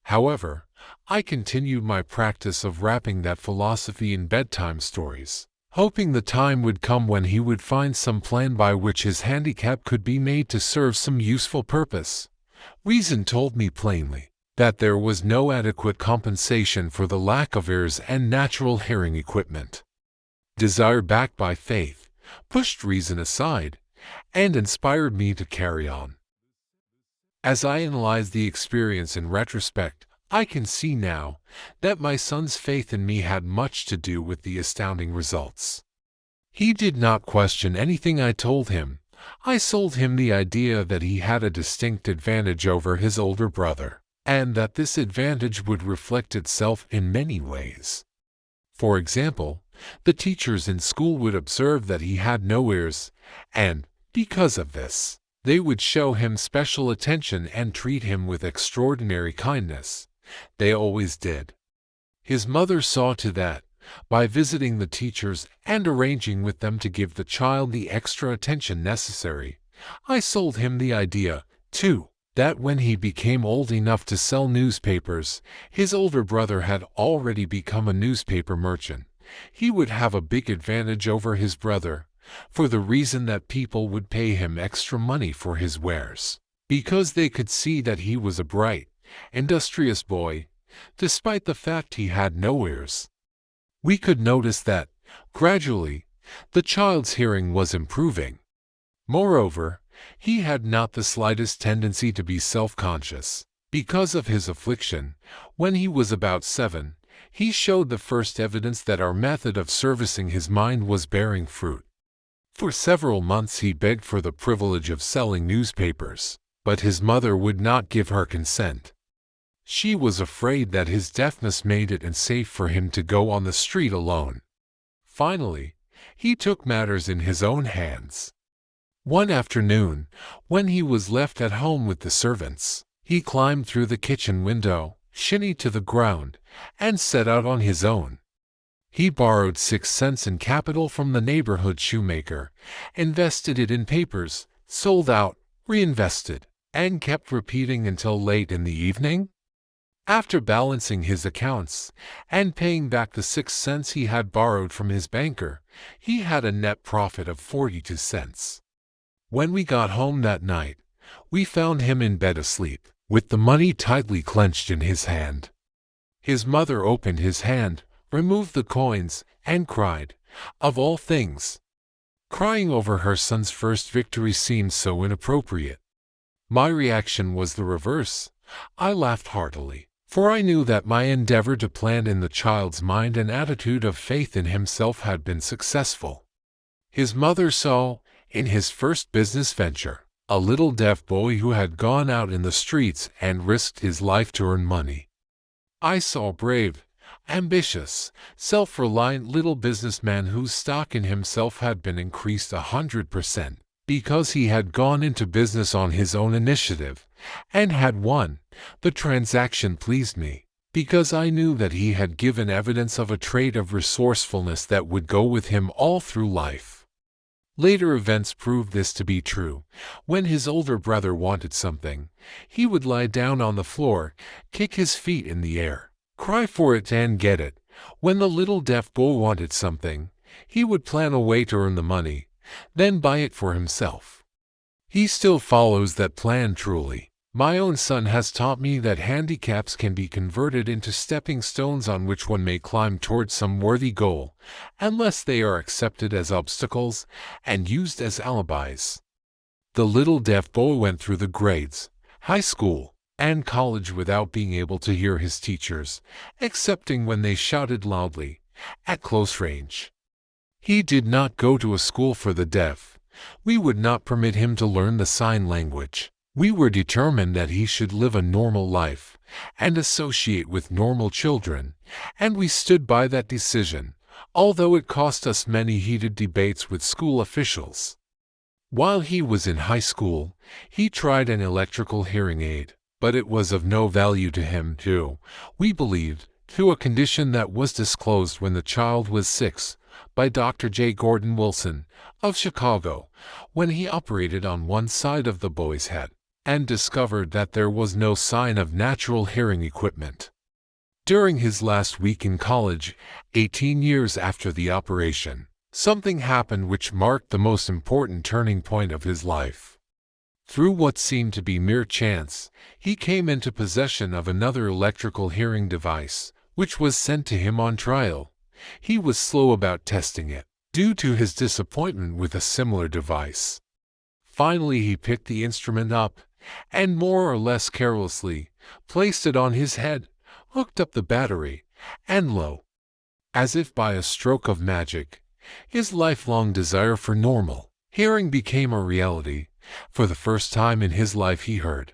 However, I continued my practice of wrapping that philosophy in bedtime stories, hoping the time would come when he would find some plan by which his handicap could be made to serve some useful purpose. Reason told me plainly that there was no adequate compensation for the lack of ears and natural hearing equipment. Desire backed by faith pushed reason aside and inspired me to carry on. As I analyze the experience in retrospect, I can see now that my son's faith in me had much to do with the astounding results. He did not question anything I told him. I sold him the idea that he had a distinct advantage over his older brother, and that this advantage would reflect itself in many ways. For example, the teachers in school would observe that he had no ears, and, because of this, they would show him special attention and treat him with extraordinary kindness. They always did. His mother saw to that, by visiting the teachers and arranging with them to give the child the extra attention necessary. I sold him the idea, too, that when he became old enough to sell newspapers, his older brother had already become a newspaper merchant. He would have a big advantage over his brother, for the reason that people would pay him extra money for his wares, because they could see that he was a bright, industrious boy, despite the fact he had no ears. We could notice that, gradually, the child's hearing was improving. Moreover, he had not the slightest tendency to be self-conscious. Because of his affliction, when he was about 7, he showed the first evidence that our method of servicing his mind was bearing fruit. For several months he begged for the privilege of selling newspapers, but his mother would not give her consent. She was afraid that his deafness made it unsafe for him to go on the street alone. Finally, he took matters in his own hands. One afternoon, when he was left at home with the servants, he climbed through the kitchen window, shinnied to the ground, and set out on his own. He borrowed 6 cents in capital from the neighborhood shoemaker, invested it in papers, sold out, reinvested, and kept repeating until late in the evening. After balancing his accounts and paying back the 6 cents he had borrowed from his banker, he had a net profit of 42 cents. When we got home that night, we found him in bed asleep, with the money tightly clenched in his hand. His mother opened his hand, removed the coins, and cried, of all things. Crying over her son's first victory seemed so inappropriate. My reaction was the reverse. I laughed heartily, for I knew that my endeavor to plant in the child's mind an attitude of faith in himself had been successful. His mother saw, in his first business venture, a little deaf boy who had gone out in the streets and risked his life to earn money. I saw a brave, ambitious, self-reliant little businessman whose stock in himself had been increased 100%, because he had gone into business on his own initiative, and had won. The transaction pleased me, because I knew that he had given evidence of a trait of resourcefulness that would go with him all through life. Later events proved this to be true. When his older brother wanted something, he would lie down on the floor, kick his feet in the air, cry for it and get it. When the little deaf boy wanted something, he would plan a way to earn the money, then buy it for himself. He still follows that plan truly. My own son has taught me that handicaps can be converted into stepping stones on which one may climb towards some worthy goal, unless they are accepted as obstacles and used as alibis. The little deaf boy went through the grades, high school, and college without being able to hear his teachers, excepting when they shouted loudly, at close range. He did not go to a school for the deaf. We would not permit him to learn the sign language. We were determined that he should live a normal life and associate with normal children, and we stood by that decision, although it cost us many heated debates with school officials. While he was in high school, he tried an electrical hearing aid, but it was of no value to him, too, we believed, to a condition that was disclosed when the child was 6 by Dr. J. Gordon Wilson of Chicago, when he operated on one side of the boy's head and discovered that there was no sign of natural hearing equipment. During his last week in college, 18 years after the operation, something happened which marked the most important turning point of his life. Through what seemed to be mere chance, he came into possession of another electrical hearing device, which was sent to him on trial. He was slow about testing it, due to his disappointment with a similar device. Finally, he picked the instrument up, and more or less carelessly, placed it on his head, hooked up the battery, and lo, as if by a stroke of magic, his lifelong desire for normal hearing became a reality. For the first time in his life he heard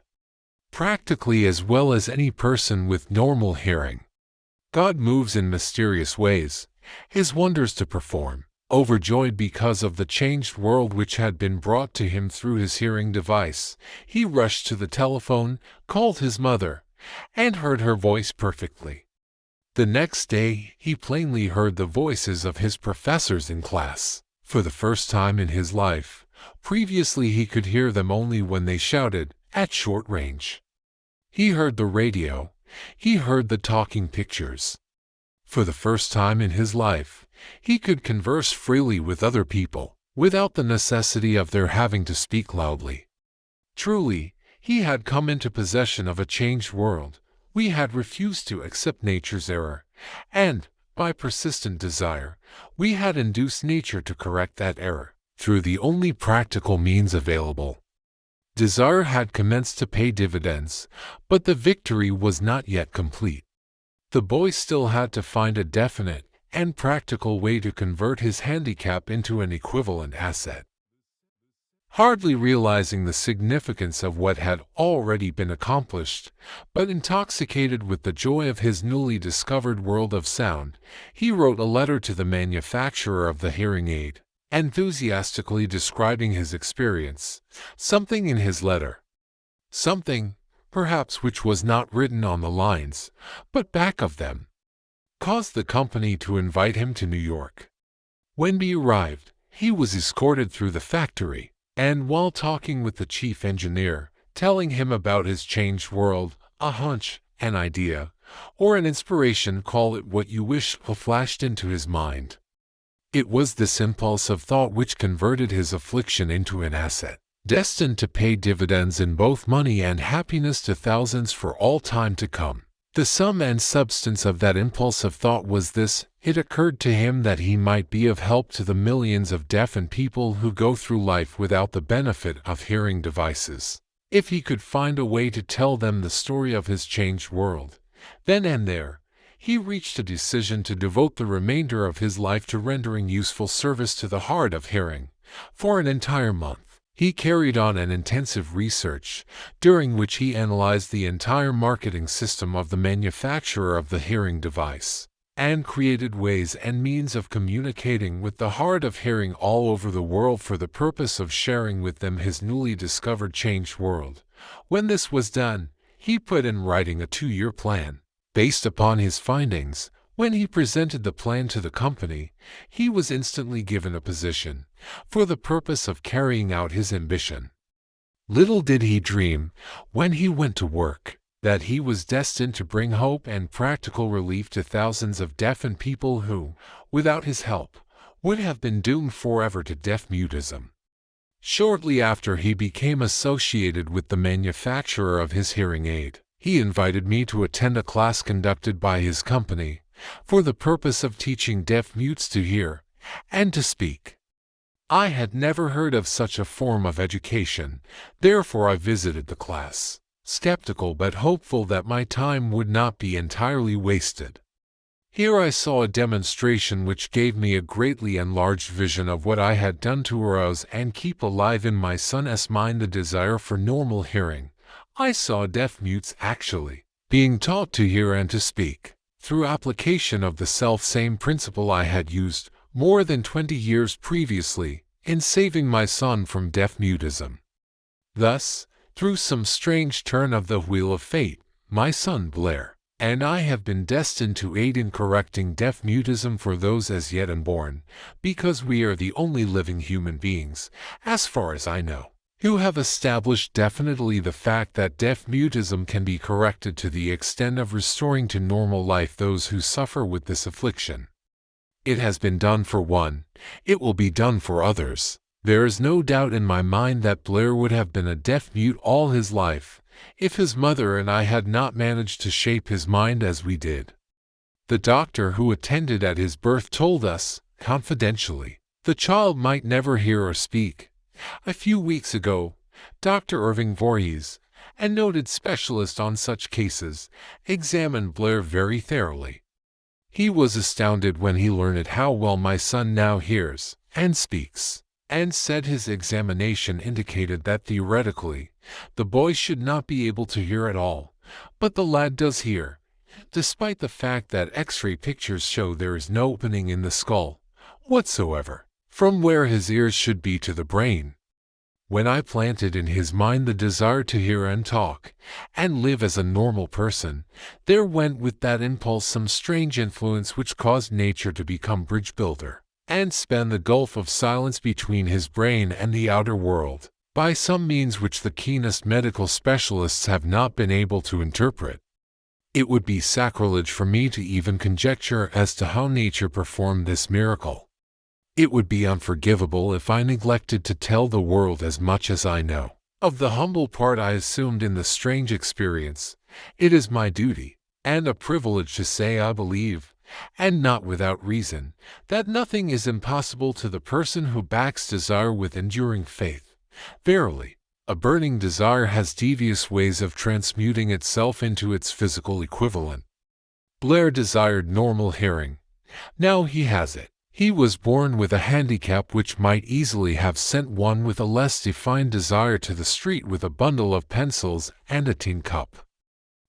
practically as well as any person with normal hearing. God moves in mysterious ways, his wonders to perform. Overjoyed because of the changed world which had been brought to him through his hearing device, he rushed to the telephone, called his mother, and heard her voice perfectly. The next day, he plainly heard the voices of his professors in class, for the first time in his life. Previously he could hear them only when they shouted, at short range. He heard the radio. He heard the talking pictures. For the first time in his life, he could converse freely with other people, without the necessity of their having to speak loudly. Truly, he had come into possession of a changed world. We had refused to accept nature's error, and, by persistent desire, we had induced nature to correct that error, through the only practical means available. Desire had commenced to pay dividends, but the victory was not yet complete. The boy still had to find a definite and practical way to convert his handicap into an equivalent asset. Hardly realizing the significance of what had already been accomplished, but intoxicated with the joy of his newly discovered world of sound, he wrote a letter to the manufacturer of the hearing aid, enthusiastically describing his experience. Something in his letter, something, perhaps, which was not written on the lines, but back of them, caused the company to invite him to New York. When he arrived, he was escorted through the factory, and while talking with the chief engineer, telling him about his changed world, a hunch, an idea, or an inspiration, call it what you wish, flashed into his mind. It was this impulse of thought which converted his affliction into an asset, destined to pay dividends in both money and happiness to thousands for all time to come. The sum and substance of that impulse of thought was this: it occurred to him that he might be of help to the millions of deafened people who go through life without the benefit of hearing devices. If he could find a way to tell them the story of his changed world, then and there, he reached a decision to devote the remainder of his life to rendering useful service to the hard of hearing. For an entire month, he carried on an intensive research, during which he analyzed the entire marketing system of the manufacturer of the hearing device, and created ways and means of communicating with the hard of hearing all over the world for the purpose of sharing with them his newly discovered changed world. When this was done, he put in writing a 2-year plan. Based upon his findings, when he presented the plan to the company, he was instantly given a position, for the purpose of carrying out his ambition. Little did he dream, when he went to work, that he was destined to bring hope and practical relief to thousands of deafened people who, without his help, would have been doomed forever to deaf-mutism. Shortly after he became associated with the manufacturer of his hearing aid, he invited me to attend a class conducted by his company, for the purpose of teaching deaf mutes to hear and to speak. I had never heard of such a form of education, therefore I visited the class, skeptical but hopeful that my time would not be entirely wasted. Here I saw a demonstration which gave me a greatly enlarged vision of what I had done to arouse and keep alive in my son's mind the desire for normal hearing. I saw deaf mutes actually being taught to hear and to speak, through application of the self-same principle I had used more than 20 years previously in saving my son from deaf-mutism. Thus, through some strange turn of the wheel of fate, my son Blair and I have been destined to aid in correcting deaf-mutism for those as yet unborn, because we are the only living human beings, as far as I know, who have established definitely the fact that deaf-mutism can be corrected to the extent of restoring to normal life those who suffer with this affliction. It has been done for one, it will be done for others. There is no doubt in my mind that Blair would have been a deaf-mute all his life, if his mother and I had not managed to shape his mind as we did. The doctor who attended at his birth told us, confidentially, the child might never hear or speak. A few weeks ago, Dr. Irving Voorhees, a noted specialist on such cases, examined Blair very thoroughly. He was astounded when he learned how well my son now hears and speaks, and said his examination indicated that theoretically, the boy should not be able to hear at all, but the lad does hear, despite the fact that X-ray pictures show there is no opening in the skull whatsoever, from where his ears should be to the brain. When I planted in his mind the desire to hear and talk, and live as a normal person, there went with that impulse some strange influence which caused nature to become bridge builder, and span the gulf of silence between his brain and the outer world, by some means which the keenest medical specialists have not been able to interpret. It would be sacrilege for me to even conjecture as to how nature performed this miracle. It would be unforgivable if I neglected to tell the world as much as I know of the humble part I assumed in the strange experience. It is my duty, and a privilege to say I believe, and not without reason, that nothing is impossible to the person who backs desire with enduring faith. Verily, a burning desire has devious ways of transmuting itself into its physical equivalent. Blair desired normal hearing. Now he has it. He was born with a handicap which might easily have sent one with a less defined desire to the street with a bundle of pencils and a tin cup.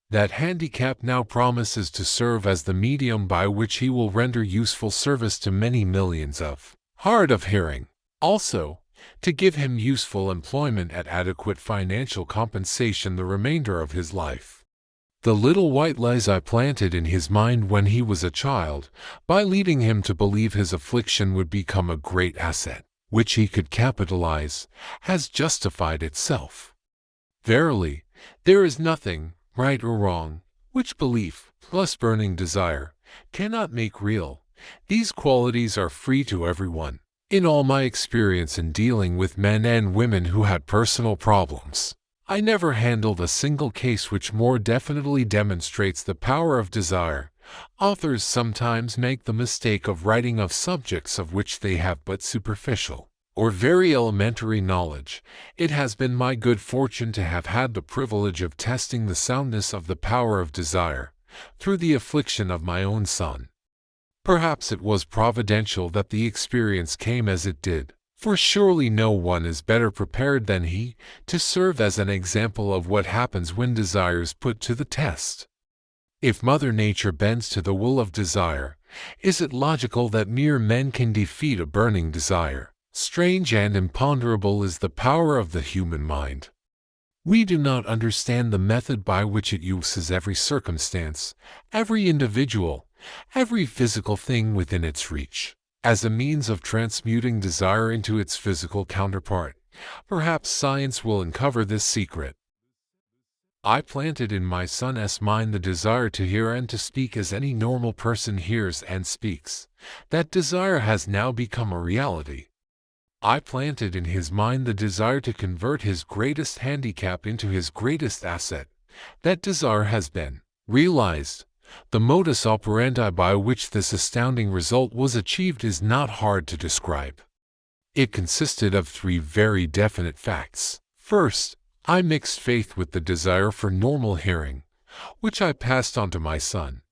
That handicap now promises to serve as the medium by which he will render useful service to many millions of hard of hearing. Also, to give him useful employment at adequate financial compensation the remainder of his life. The little white lies I planted in his mind when he was a child, by leading him to believe his affliction would become a great asset, which he could capitalize, has justified itself. Verily, there is nothing, right or wrong, which belief, plus burning desire, cannot make real. These qualities are free to everyone. In all my experience in dealing with men and women who had personal problems, I never handled a single case which more definitely demonstrates the power of desire. Authors sometimes make the mistake of writing of subjects of which they have but superficial or very elementary knowledge. It has been my good fortune to have had the privilege of testing the soundness of the power of desire through the affliction of my own son. Perhaps it was providential that the experience came as it did, for surely no one is better prepared than he to serve as an example of what happens when desire is put to the test. If Mother Nature bends to the will of desire, is it logical that mere men can defeat a burning desire? Strange and imponderable is the power of the human mind. We do not understand the method by which it uses every circumstance, every individual, every physical thing within its reach, as a means of transmuting desire into its physical counterpart. Perhaps science will uncover this secret. I planted in my son's mind the desire to hear and to speak as any normal person hears and speaks. That desire has now become a reality. I planted in his mind the desire to convert his greatest handicap into his greatest asset. That desire has been realized. The modus operandi by which this astounding result was achieved is not hard to describe. It consisted of three very definite facts. First, I mixed faith with the desire for normal hearing, which I passed on to my son.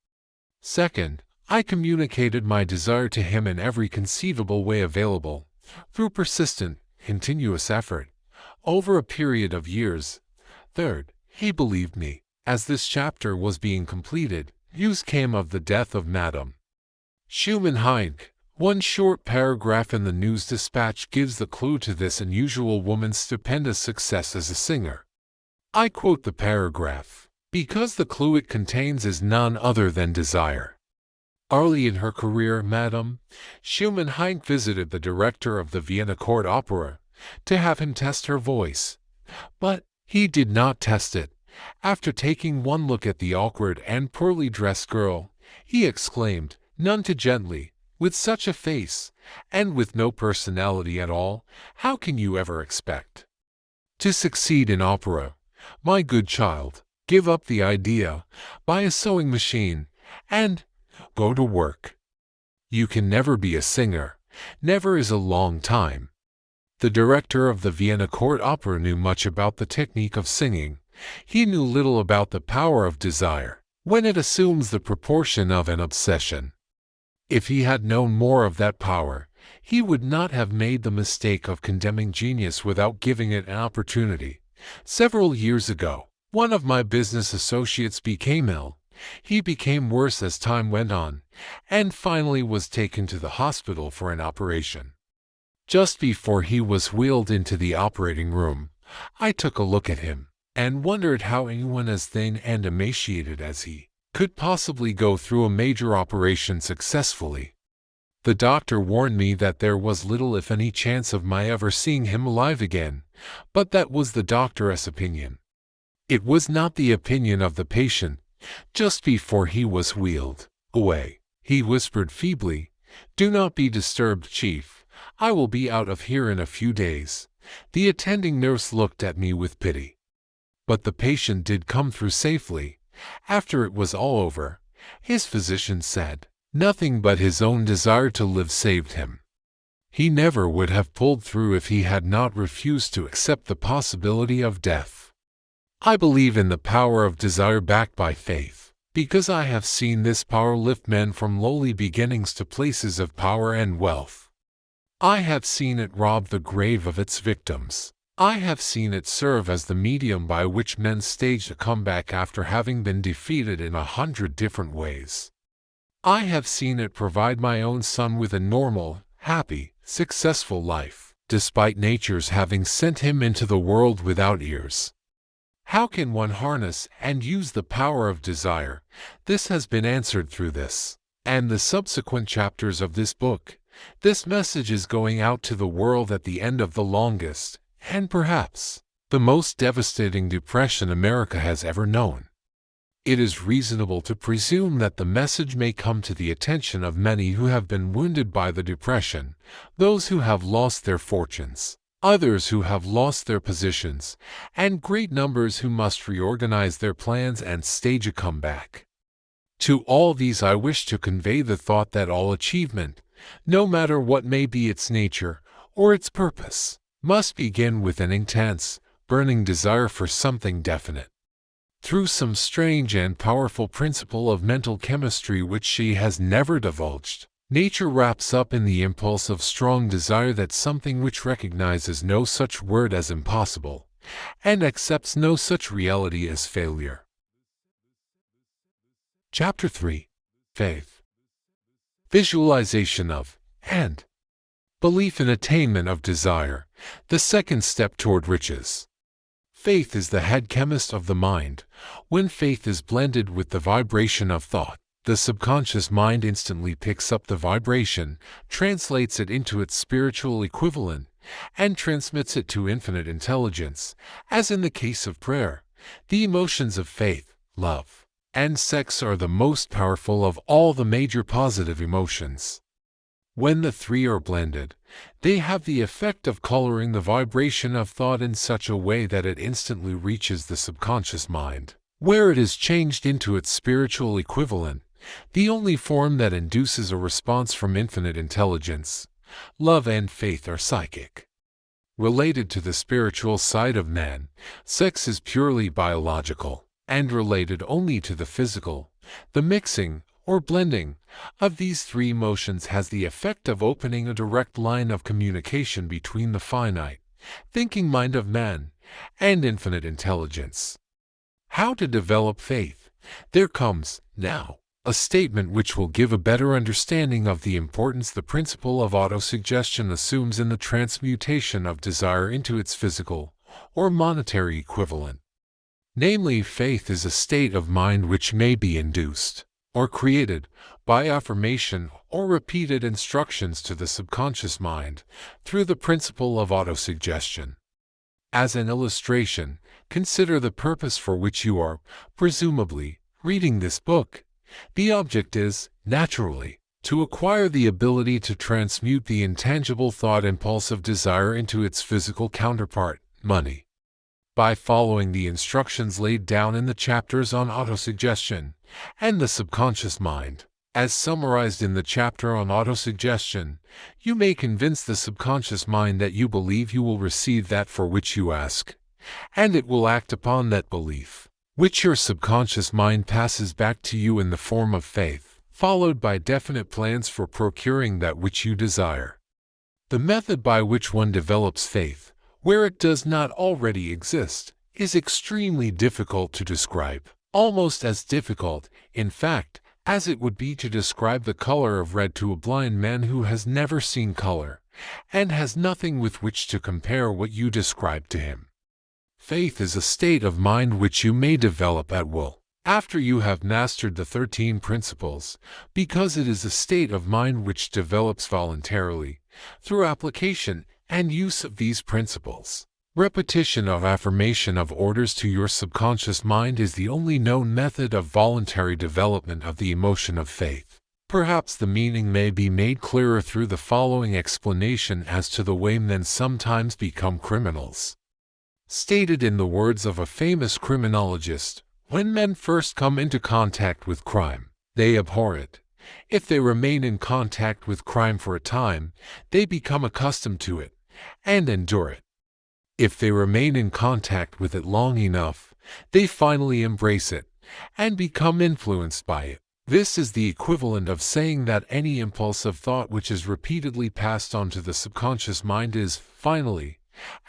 Second, I communicated my desire to him in every conceivable way available, through persistent, continuous effort, over a period of years. Third, he believed me. As this chapter was being completed, news came of the death of Madame Schumann Heink. One short paragraph in the news dispatch gives the clue to this unusual woman's stupendous success as a singer. I quote the paragraph, because the clue it contains is none other than desire. Early in her career, Madame Schumann Heink visited the director of the Vienna Court Opera to have him test her voice. But he did not test it. After taking one look at the awkward and poorly dressed girl, he exclaimed, none too gently, with such a face, and with no personality at all, how can you ever expect to succeed in opera? My good child, give up the idea, buy a sewing machine, and go to work. You can never be a singer. Never is a long time. The director of the Vienna Court Opera knew much about the technique of singing. He knew little about the power of desire, when it assumes the proportion of an obsession. If he had known more of that power, he would not have made the mistake of condemning genius without giving it an opportunity. Several years ago, one of my business associates became ill. He became worse as time went on, and finally was taken to the hospital for an operation. Just before he was wheeled into the operating room, I took a look at him, and wondered how anyone as thin and emaciated as he could possibly go through a major operation successfully. The doctor warned me that there was little if any chance of my ever seeing him alive again, but that was the doctor's opinion. It was not the opinion of the patient. Just before he was wheeled away, he whispered feebly, "Do not be disturbed, Chief. I will be out of here in a few days." The attending nurse looked at me with pity. But the patient did come through safely. After it was all over, his physician said, nothing but his own desire to live saved him. He never would have pulled through if he had not refused to accept the possibility of death. I believe in the power of desire backed by faith, because I have seen this power lift men from lowly beginnings to places of power and wealth. I have seen it rob the grave of its victims. I have seen it serve as the medium by which men stage a comeback after having been defeated in 100 different ways. I have seen it provide my own son with a normal, happy, successful life, despite nature's having sent him into the world without ears. How can one harness and use the power of desire? This has been answered through this and the subsequent chapters of this book. This message is going out to the world at the end of the longest, and perhaps the most devastating depression America has ever known. It is reasonable to presume that the message may come to the attention of many who have been wounded by the depression, those who have lost their fortunes, others who have lost their positions, and great numbers who must reorganize their plans and stage a comeback. To all these I wish to convey the thought that all achievement, no matter what may be its nature or its purpose, must begin with an intense, burning desire for something definite. Through some strange and powerful principle of mental chemistry which she has never divulged, nature wraps up in the impulse of strong desire that something which recognizes no such word as impossible, and accepts no such reality as failure. Chapter 3. Faith. Visualization of, and belief in attainment of desire, the second step toward riches. Faith is the head chemist of the mind. When faith is blended with the vibration of thought, the subconscious mind instantly picks up the vibration, translates it into its spiritual equivalent, and transmits it to infinite intelligence. As in the case of prayer, the emotions of faith, love, and sex are the most powerful of all the major positive emotions. When the three are blended, they have the effect of coloring the vibration of thought in such a way that it instantly reaches the subconscious mind, where it is changed into its spiritual equivalent, the only form that induces a response from infinite intelligence. Love and faith are psychic. Related to the spiritual side of man, sex is purely biological, and related only to the physical. The mixing, or blending, of these three emotions has the effect of opening a direct line of communication between the finite, thinking mind of man, and infinite intelligence. How to develop faith? There comes, now, a statement which will give a better understanding of the importance the principle of autosuggestion assumes in the transmutation of desire into its physical, or monetary equivalent. Namely, faith is a state of mind which may be induced, or created, by affirmation or repeated instructions to the subconscious mind, through the principle of autosuggestion. As an illustration, consider the purpose for which you are, presumably, reading this book. The object is, naturally, to acquire the ability to transmute the intangible thought impulse of desire into its physical counterpart, money. By following the instructions laid down in the chapters on autosuggestion and the subconscious mind, as summarized in the chapter on autosuggestion, you may convince the subconscious mind that you believe you will receive that for which you ask, and it will act upon that belief, which your subconscious mind passes back to you in the form of faith, followed by definite plans for procuring that which you desire. The method by which one develops faith, where it does not already exist, is extremely difficult to describe, almost as difficult, in fact, as it would be to describe the color of red to a blind man who has never seen color, and has nothing with which to compare what you describe to him. Faith is a state of mind which you may develop at will, after you have mastered the 13 principles, because it is a state of mind which develops voluntarily, through application and use of these principles. Repetition of affirmation of orders to your subconscious mind is the only known method of voluntary development of the emotion of faith. Perhaps the meaning may be made clearer through the following explanation as to the way men sometimes become criminals. Stated in the words of a famous criminologist, when men first come into contact with crime, they abhor it. If they remain in contact with crime for a time, they become accustomed to it and endure it. If they remain in contact with it long enough, they finally embrace it and become influenced by it. This is the equivalent of saying that any impulse of thought which is repeatedly passed on to the subconscious mind is, finally,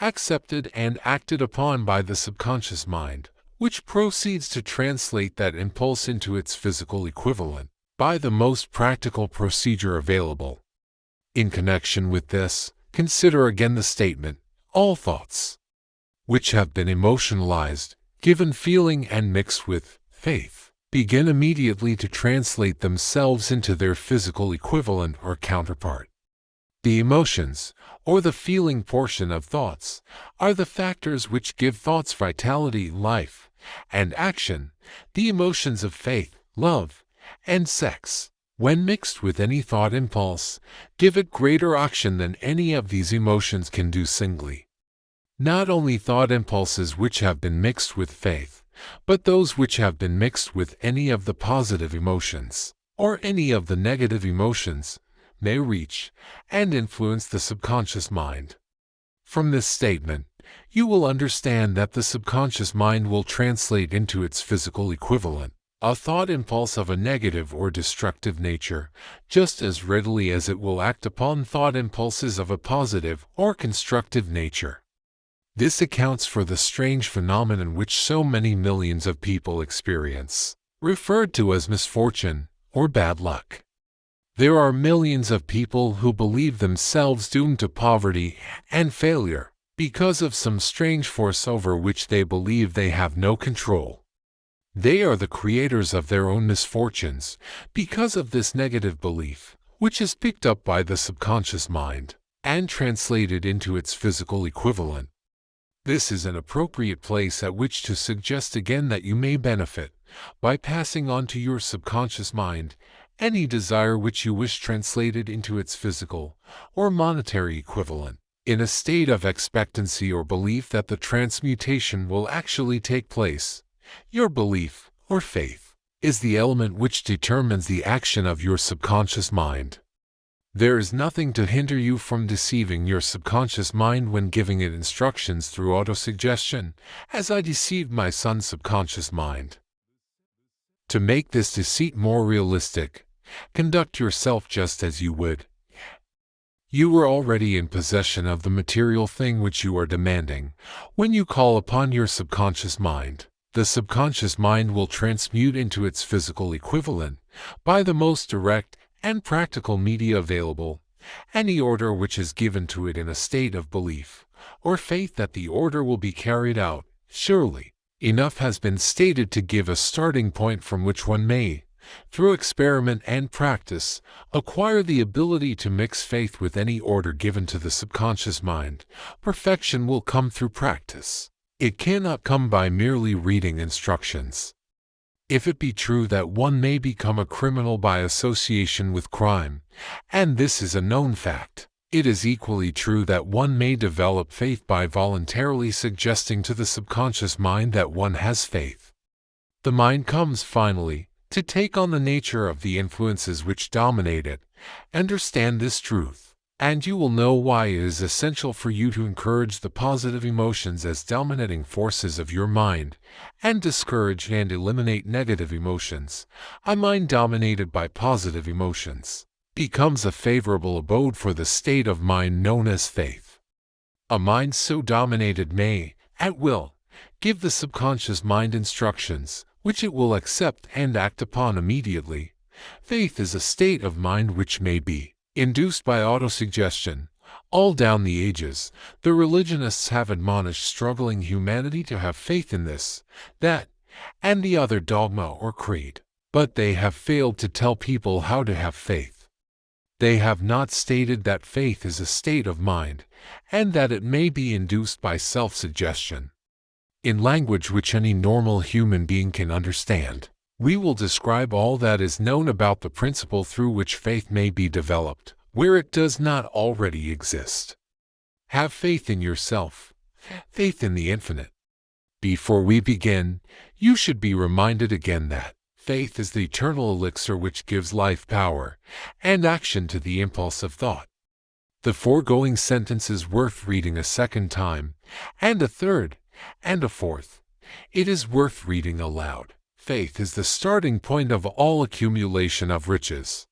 accepted and acted upon by the subconscious mind, which proceeds to translate that impulse into its physical equivalent by the most practical procedure available. In connection with this, consider again the statement, all thoughts which have been emotionalized given feeling and mixed with faith, begin immediately to translate themselves into their physical equivalent or counterpart. The emotions, or the feeling portion of thoughts, are the factors which give thoughts vitality, life, and action. The emotions of faith, love, and sex, when mixed with any thought impulse, give it greater action than any of these emotions can do singly. Not only thought impulses which have been mixed with faith, but those which have been mixed with any of the positive emotions, or any of the negative emotions, may reach and influence the subconscious mind. From this statement, you will understand that the subconscious mind will translate into its physical equivalent a thought impulse of a negative or destructive nature, just as readily as it will act upon thought impulses of a positive or constructive nature. This accounts for the strange phenomenon which so many millions of people experience, referred to as misfortune or bad luck. There are millions of people who believe themselves doomed to poverty and failure because of some strange force over which they believe they have no control. They are the creators of their own misfortunes because of this negative belief, which is picked up by the subconscious mind and translated into its physical equivalent. This is an appropriate place at which to suggest again that you may benefit by passing on to your subconscious mind any desire which you wish translated into its physical or monetary equivalent, in a state of expectancy or belief that the transmutation will actually take place. Your belief, or faith, is the element which determines the action of your subconscious mind. There is nothing to hinder you from deceiving your subconscious mind when giving it instructions through autosuggestion, as I deceived my son's subconscious mind. To make this deceit more realistic, conduct yourself just as you would. You were already in possession of the material thing which you are demanding when you call upon your subconscious mind. The subconscious mind will transmute into its physical equivalent, by the most direct and practical media available, any order which is given to it in a state of belief or faith that the order will be carried out. Surely, enough has been stated to give a starting point from which one may, through experiment and practice, acquire the ability to mix faith with any order given to the subconscious mind. Perfection will come through practice. It cannot come by merely reading instructions. If it be true that one may become a criminal by association with crime, and this is a known fact, it is equally true that one may develop faith by voluntarily suggesting to the subconscious mind that one has faith. The mind comes finally to take on the nature of the influences which dominate it. Understand this truth, and you will know why it is essential for you to encourage the positive emotions as dominating forces of your mind, and discourage and eliminate negative emotions. A mind dominated by positive emotions becomes a favorable abode for the state of mind known as faith. A mind so dominated may, at will, give the subconscious mind instructions, which it will accept and act upon immediately. Faith is a state of mind which may be induced by autosuggestion. All down the ages, the religionists have admonished struggling humanity to have faith in this, that, and the other dogma or creed, but they have failed to tell people how to have faith. They have not stated that faith is a state of mind, and that it may be induced by self-suggestion. In language which any normal human being can understand, we will describe all that is known about the principle through which faith may be developed, where it does not already exist. Have faith in yourself, faith in the infinite. Before we begin, you should be reminded again that faith is the eternal elixir which gives life power and action to the impulse of thought. The foregoing sentence is worth reading a second time, and a third, and a fourth. It is worth reading aloud. Faith is the starting point of all accumulation of riches.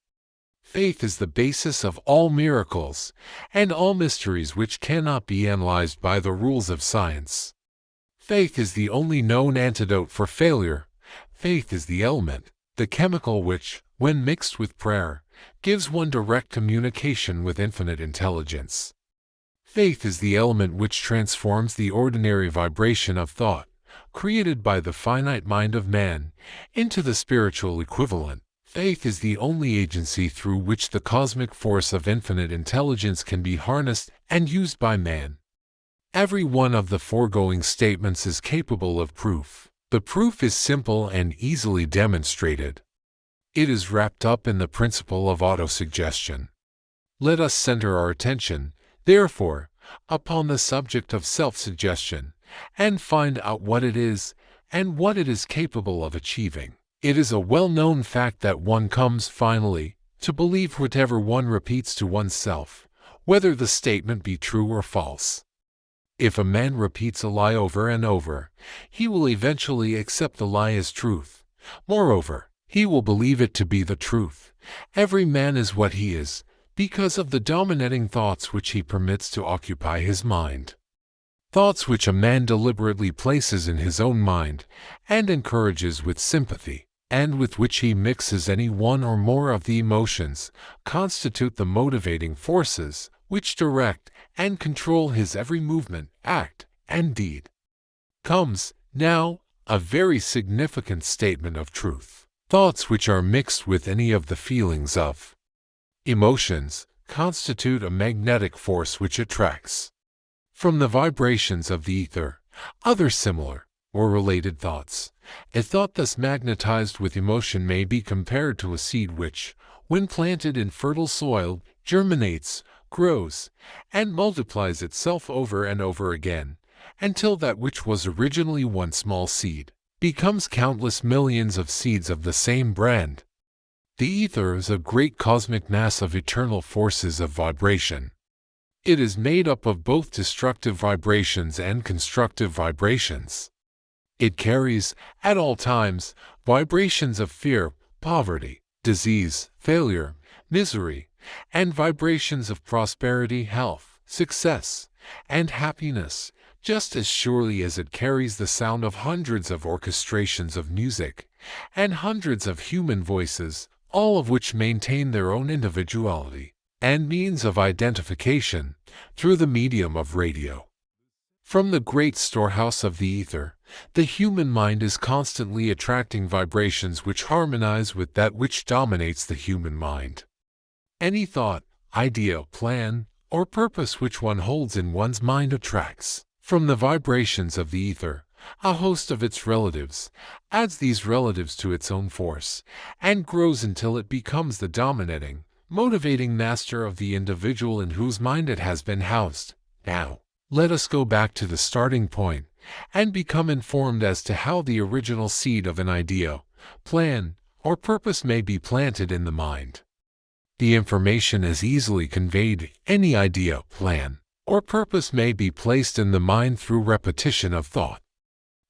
Faith is the basis of all miracles and all mysteries which cannot be analyzed by the rules of science. Faith is the only known antidote for failure. Faith is the element, the chemical which, when mixed with prayer, gives one direct communication with infinite intelligence. Faith is the element which transforms the ordinary vibration of thought, created by the finite mind of man, into the spiritual equivalent. Faith is the only agency through which the cosmic force of infinite intelligence can be harnessed and used by man. Every one of the foregoing statements is capable of proof. The proof is simple and easily demonstrated. It is wrapped up in the principle of autosuggestion. Let us center our attention, therefore, upon the subject of self-suggestion, and find out what it is and what it is capable of achieving. It is a well-known fact that one comes finally to believe whatever one repeats to oneself, whether the statement be true or false. If a man repeats a lie over and over, he will eventually accept the lie as truth. Moreover, he will believe it to be the truth. Every man is what he is, because of the dominating thoughts which he permits to occupy his mind. Thoughts which a man deliberately places in his own mind, and encourages with sympathy, and with which he mixes any one or more of the emotions, constitute the motivating forces which direct and control his every movement, act, and deed. Comes, now, a very significant statement of truth. Thoughts which are mixed with any of the feelings of emotions constitute a magnetic force which attracts from the vibrations of the ether other similar or related thoughts. A thought thus magnetized with emotion may be compared to a seed which, when planted in fertile soil, germinates, grows, and multiplies itself over and over again, until that which was originally one small seed becomes countless millions of seeds of the same brand. The ether is a great cosmic mass of eternal forces of vibration. It is made up of both destructive vibrations and constructive vibrations. It carries, at all times, vibrations of fear, poverty, disease, failure, misery, and vibrations of prosperity, health, success, and happiness, just as surely as it carries the sound of hundreds of orchestrations of music, and hundreds of human voices, all of which maintain their own individuality and means of identification through the medium of radio. From the great storehouse of the ether, the human mind is constantly attracting vibrations which harmonize with that which dominates the human mind. Any thought, idea, plan, or purpose which one holds in one's mind attracts, from the vibrations of the ether, a host of its relatives, adds these relatives to its own force, and grows until it becomes the dominating, motivating master of the individual in whose mind it has been housed. Now, let us go back to the starting point and become informed as to how the original seed of an idea, plan, or purpose may be planted in the mind. The information is easily conveyed. Any idea, plan, or purpose may be placed in the mind through repetition of thought.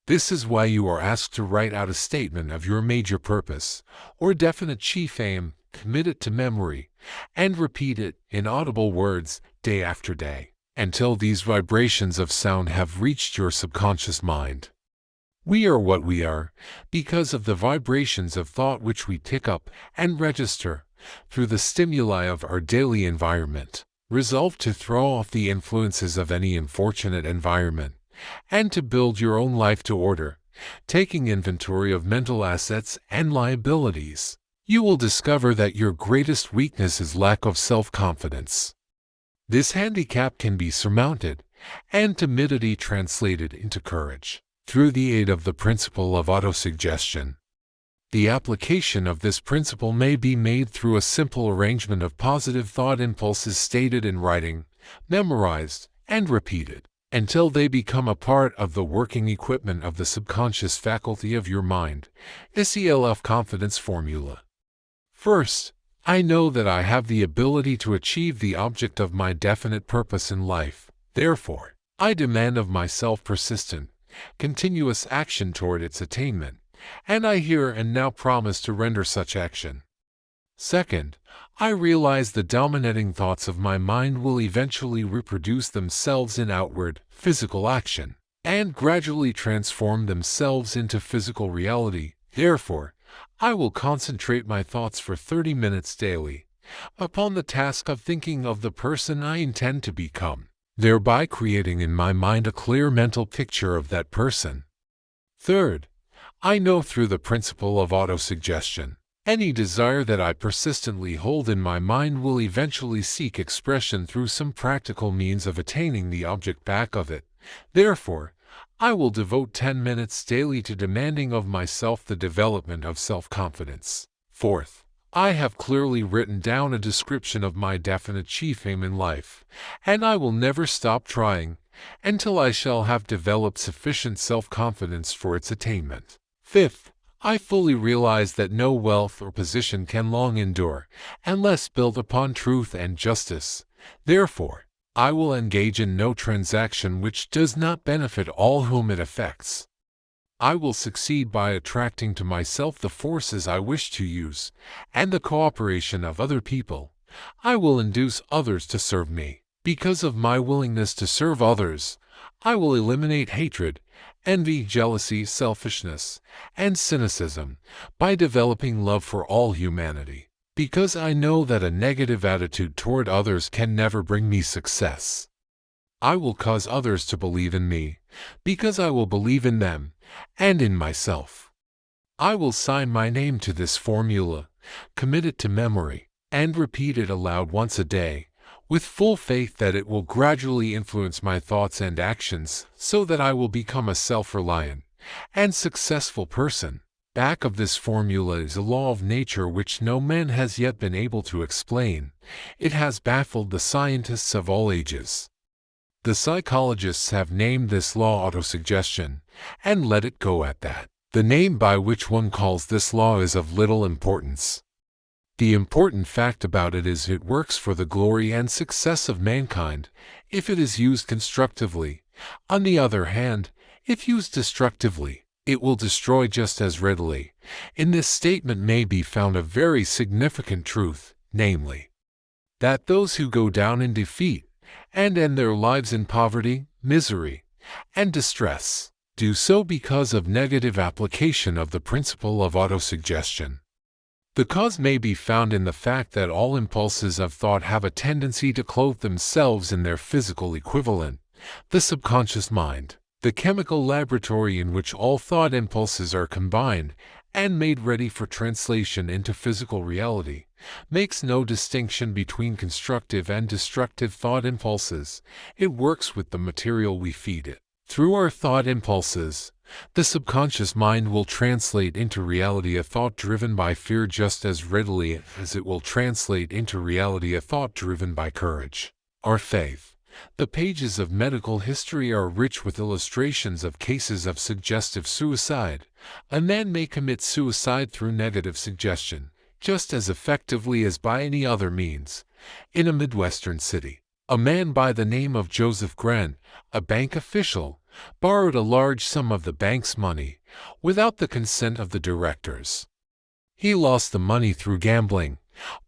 This is why you are asked to write out a statement of your major purpose, or definite chief aim, commit it to memory, and repeat it, in audible words, day after day, until these vibrations of sound have reached your subconscious mind. We are what we are, because of the vibrations of thought which we pick up and register through the stimuli of our daily environment. Resolve to throw off the influences of any unfortunate environment, and to build your own life to order, taking inventory of mental assets and liabilities. You will discover that your greatest weakness is lack of self-confidence. This handicap can be surmounted, and timidity translated into courage, through the aid of the principle of autosuggestion. The application of this principle may be made through a simple arrangement of positive thought impulses stated in writing, memorized, and repeated, until they become a part of the working equipment of the subconscious faculty of your mind. SELF Confidence Formula. First, I know that I have the ability to achieve the object of my definite purpose in life. Therefore, I demand of myself persistent, continuous action toward its attainment, and I here and now promise to render such action. Second, I realize the dominating thoughts of my mind will eventually reproduce themselves in outward, physical action, and gradually transform themselves into physical reality. Therefore, I will concentrate my thoughts for 30 minutes daily upon the task of thinking of the person I intend to become, thereby creating in my mind a clear mental picture of that person. Third, I know through the principle of autosuggestion, any desire that I persistently hold in my mind will eventually seek expression through some practical means of attaining the object back of it. Therefore, I will devote 10 minutes daily to demanding of myself the development of self-confidence. Fourth, I have clearly written down a description of my definite chief aim in life, and I will never stop trying until I shall have developed sufficient self-confidence for its attainment. Fifth, I fully realize that no wealth or position can long endure unless built upon truth and justice. Therefore, I will engage in no transaction which does not benefit all whom it affects. I will succeed by attracting to myself the forces I wish to use and the cooperation of other people. I will induce others to serve me. Because of my willingness to serve others, I will eliminate hatred, envy, jealousy, selfishness, and cynicism by developing love for all humanity. Because I know that a negative attitude toward others can never bring me success, I will cause others to believe in me, because I will believe in them and in myself. I will sign my name to this formula, commit it to memory, and repeat it aloud once a day, with full faith that it will gradually influence my thoughts and actions so that I will become a self-reliant and successful person. Back of this formula is a law of nature which no man has yet been able to explain. It has baffled the scientists of all ages. The psychologists have named this law autosuggestion, and let it go at that. The name by which one calls this law is of little importance. The important fact about it is it works for the glory and success of mankind if it is used constructively. On the other hand, if used destructively, it will destroy just as readily. In this statement may be found a very significant truth, namely, that those who go down in defeat and end their lives in poverty, misery, and distress do so because of negative application of the principle of autosuggestion. The cause may be found in the fact that all impulses of thought have a tendency to clothe themselves in their physical equivalent, the subconscious mind. The chemical laboratory in which all thought impulses are combined and made ready for translation into physical reality makes no distinction between constructive and destructive thought impulses. It works with the material we feed it. Through our thought impulses, the subconscious mind will translate into reality a thought driven by fear just as readily as it will translate into reality a thought driven by courage or faith. The pages of medical history are rich with illustrations of cases of suggestive suicide. A man may commit suicide through negative suggestion, just as effectively as by any other means. In a Midwestern city, a man by the name of Joseph Grant, a bank official, borrowed a large sum of the bank's money without the consent of the directors. He lost the money through gambling.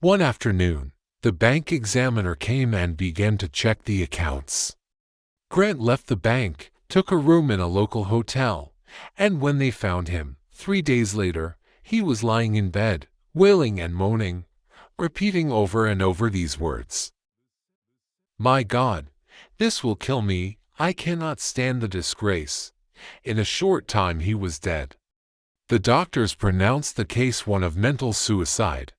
One afternoon, the bank examiner came and began to check the accounts. Grant left the bank, took a room in a local hotel, and when they found him, 3 days later, he was lying in bed, wailing and moaning, repeating over and over these words: "My God, this will kill me. I cannot stand the disgrace." In a short time he was dead. The doctors pronounced the case one of mental suicide.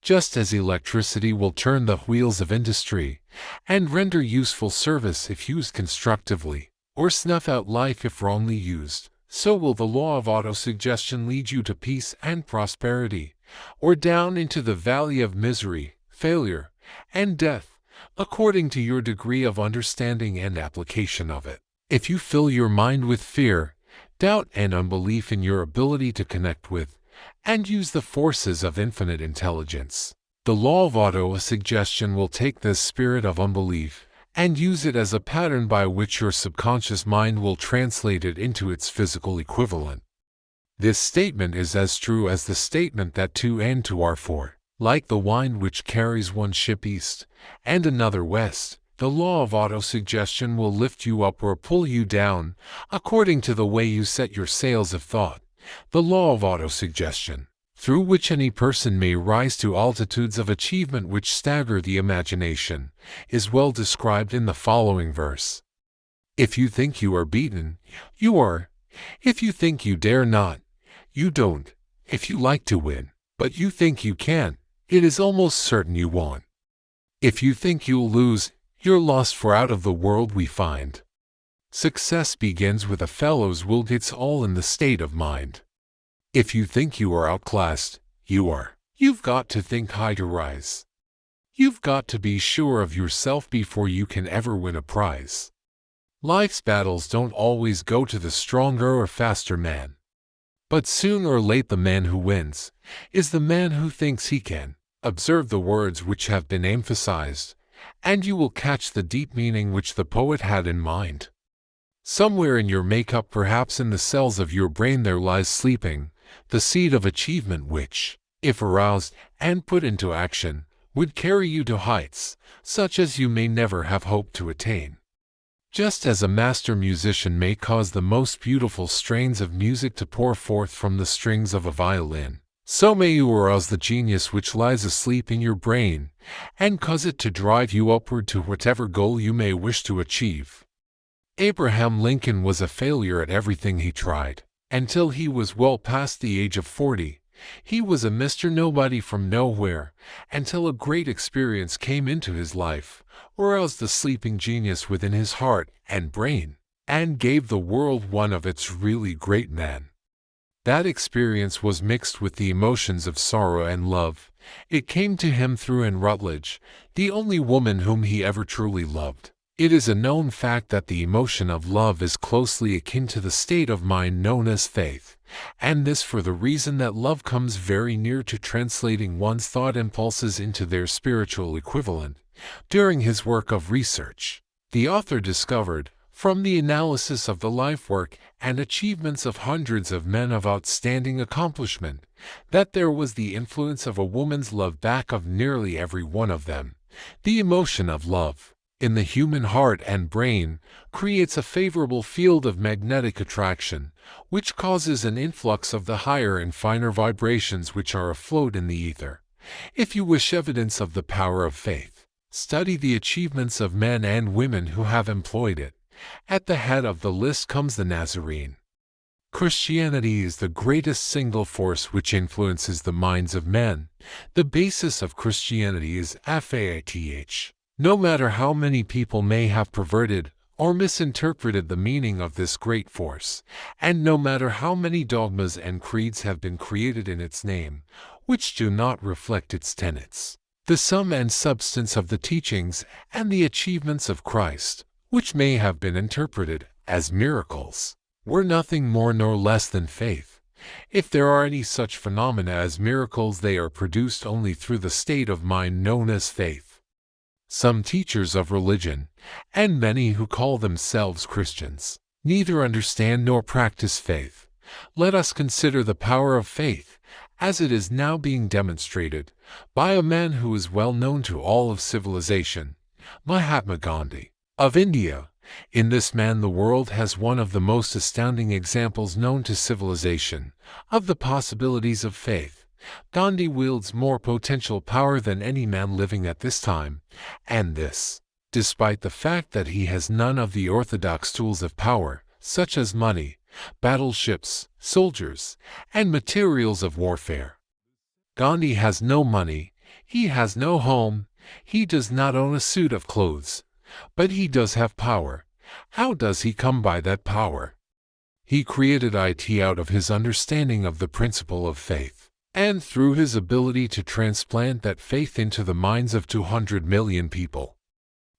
Just as electricity will turn the wheels of industry and render useful service if used constructively, or snuff out life if wrongly used, so will the law of autosuggestion lead you to peace and prosperity, or down into the valley of misery, failure, and death, according to your degree of understanding and application of it. If you fill your mind with fear, doubt, and unbelief in your ability to connect with and use the forces of infinite intelligence, the law of autosuggestion will take this spirit of unbelief and use it as a pattern by which your subconscious mind will translate it into its physical equivalent. This statement is as true as the statement that 2 and 2 are 4. Like the wind which carries one ship east and another west, the law of autosuggestion will lift you up or pull you down according to the way you set your sails of thought. The law of autosuggestion, through which any person may rise to altitudes of achievement which stagger the imagination, is well described in the following verse: "If you think you are beaten, you are. If you think you dare not, you don't. If you like to win, but you think you can, it is almost certain you won't. If you think you'll lose, you're lost, for out of the world we find. Success begins with a fellow's will, it's all in the state of mind. If you think you are outclassed, you are. You've got to think high to rise. You've got to be sure of yourself before you can ever win a prize. Life's battles don't always go to the stronger or faster man. But soon or late the man who wins is the man who thinks he can. Observe the words which have been emphasized, and you will catch the deep meaning which the poet had in mind. Somewhere in your makeup, perhaps in the cells of your brain, there lies sleeping the seed of achievement which, if aroused and put into action, would carry you to heights such as you may never have hoped to attain. Just as a master musician may cause the most beautiful strains of music to pour forth from the strings of a violin, so may you arouse the genius which lies asleep in your brain and cause it to drive you upward to whatever goal you may wish to achieve. Abraham Lincoln was a failure at everything he tried. Until he was well past the age of 40, he was a Mr. Nobody from nowhere, until a great experience came into his life, aroused the sleeping genius within his heart and brain, and gave the world one of its really great men. That experience was mixed with the emotions of sorrow and love. It came to him through Anne Rutledge, the only woman whom he ever truly loved. It is a known fact that the emotion of love is closely akin to the state of mind known as faith, and this for the reason that love comes very near to translating one's thought impulses into their spiritual equivalent. During his work of research, the author discovered, from the analysis of the life work and achievements of hundreds of men of outstanding accomplishment, that there was the influence of a woman's love back of nearly every one of them. The emotion of love, in the human heart and brain, creates a favorable field of magnetic attraction, which causes an influx of the higher and finer vibrations which are afloat in the ether. If you wish evidence of the power of faith, study the achievements of men and women who have employed it. At the head of the list comes the Nazarene. Christianity is the greatest single force which influences the minds of men. The basis of Christianity is faith. No matter how many people may have perverted or misinterpreted the meaning of this great force, and no matter how many dogmas and creeds have been created in its name, which do not reflect its tenets, the sum and substance of the teachings and the achievements of Christ, which may have been interpreted as miracles, were nothing more nor less than faith. If there are any such phenomena as miracles, they are produced only through the state of mind known as faith. Some teachers of religion, and many who call themselves Christians, neither understand nor practice faith. Let us consider the power of faith, as it is now being demonstrated by a man who is well known to all of civilization, Mahatma Gandhi, of India. In this man the world has one of the most astounding examples known to civilization of the possibilities of faith. Gandhi wields more potential power than any man living at this time, and this, despite the fact that he has none of the orthodox tools of power, such as money, battleships, soldiers, and materials of warfare. Gandhi has no money, he has no home, he does not own a suit of clothes, but he does have power. How does he come by that power? He created it out of his understanding of the principle of faith, and through his ability to transplant that faith into the minds of 200 million people.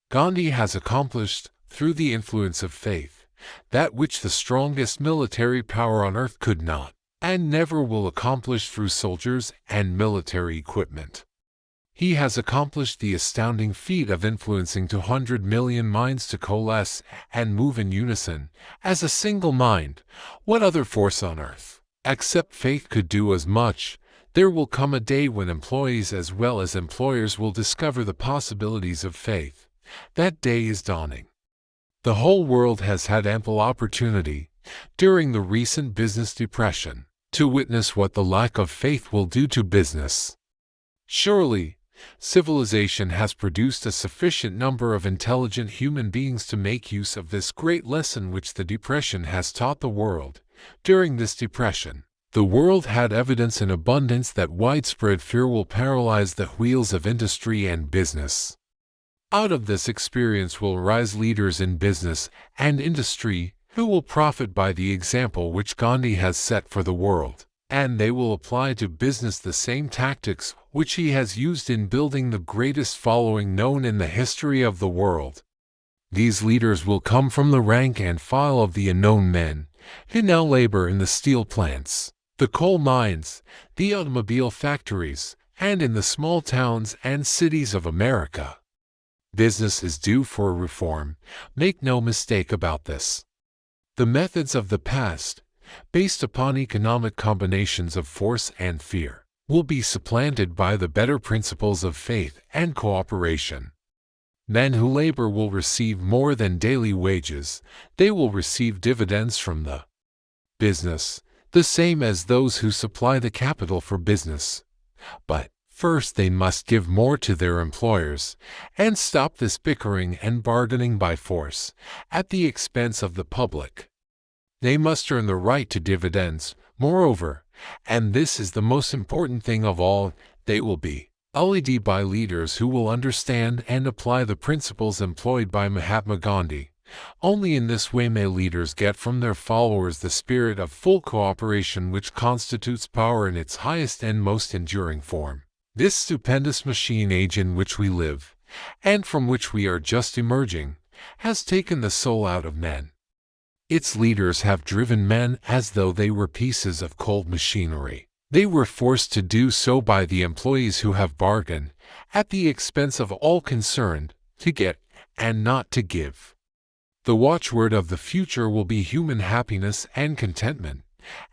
Gandhi has accomplished, through the influence of faith, that which the strongest military power on earth could not, and never will accomplish through soldiers and military equipment. He has accomplished the astounding feat of influencing 200 million minds to coalesce and move in unison, as a single mind. What other force on earth, except faith, could do as much? There will come a day when employees as well as employers will discover the possibilities of faith. That day is dawning. The whole world has had ample opportunity, during the recent business depression, to witness what the lack of faith will do to business. Surely, civilization has produced a sufficient number of intelligent human beings to make use of this great lesson which the depression has taught the world. During this depression, the world had evidence in abundance that widespread fear will paralyze the wheels of industry and business. Out of this experience will rise leaders in business and industry who will profit by the example which Gandhi has set for the world, and they will apply to business the same tactics which he has used in building the greatest following known in the history of the world. These leaders will come from the rank and file of the unknown men who now labor in the steel plants, the coal mines, the automobile factories, and in the small towns and cities of America. Business is due for reform, make no mistake about this. The methods of the past, based upon economic combinations of force and fear, will be supplanted by the better principles of faith and cooperation. Men who labor will receive more than daily wages, they will receive dividends from the business, the same as those who supply the capital for business. But first they must give more to their employers, and stop this bickering and bargaining by force, at the expense of the public. They must earn the right to dividends, moreover, and this is the most important thing of all, they will be led by leaders who will understand and apply the principles employed by Mahatma Gandhi. Only in this way may leaders get from their followers the spirit of full cooperation which constitutes power in its highest and most enduring form. This stupendous machine age in which we live, and from which we are just emerging, has taken the soul out of men. Its leaders have driven men as though they were pieces of cold machinery. They were forced to do so by the employees who have bargained, at the expense of all concerned, to get and not to give. The watchword of the future will be human happiness and contentment,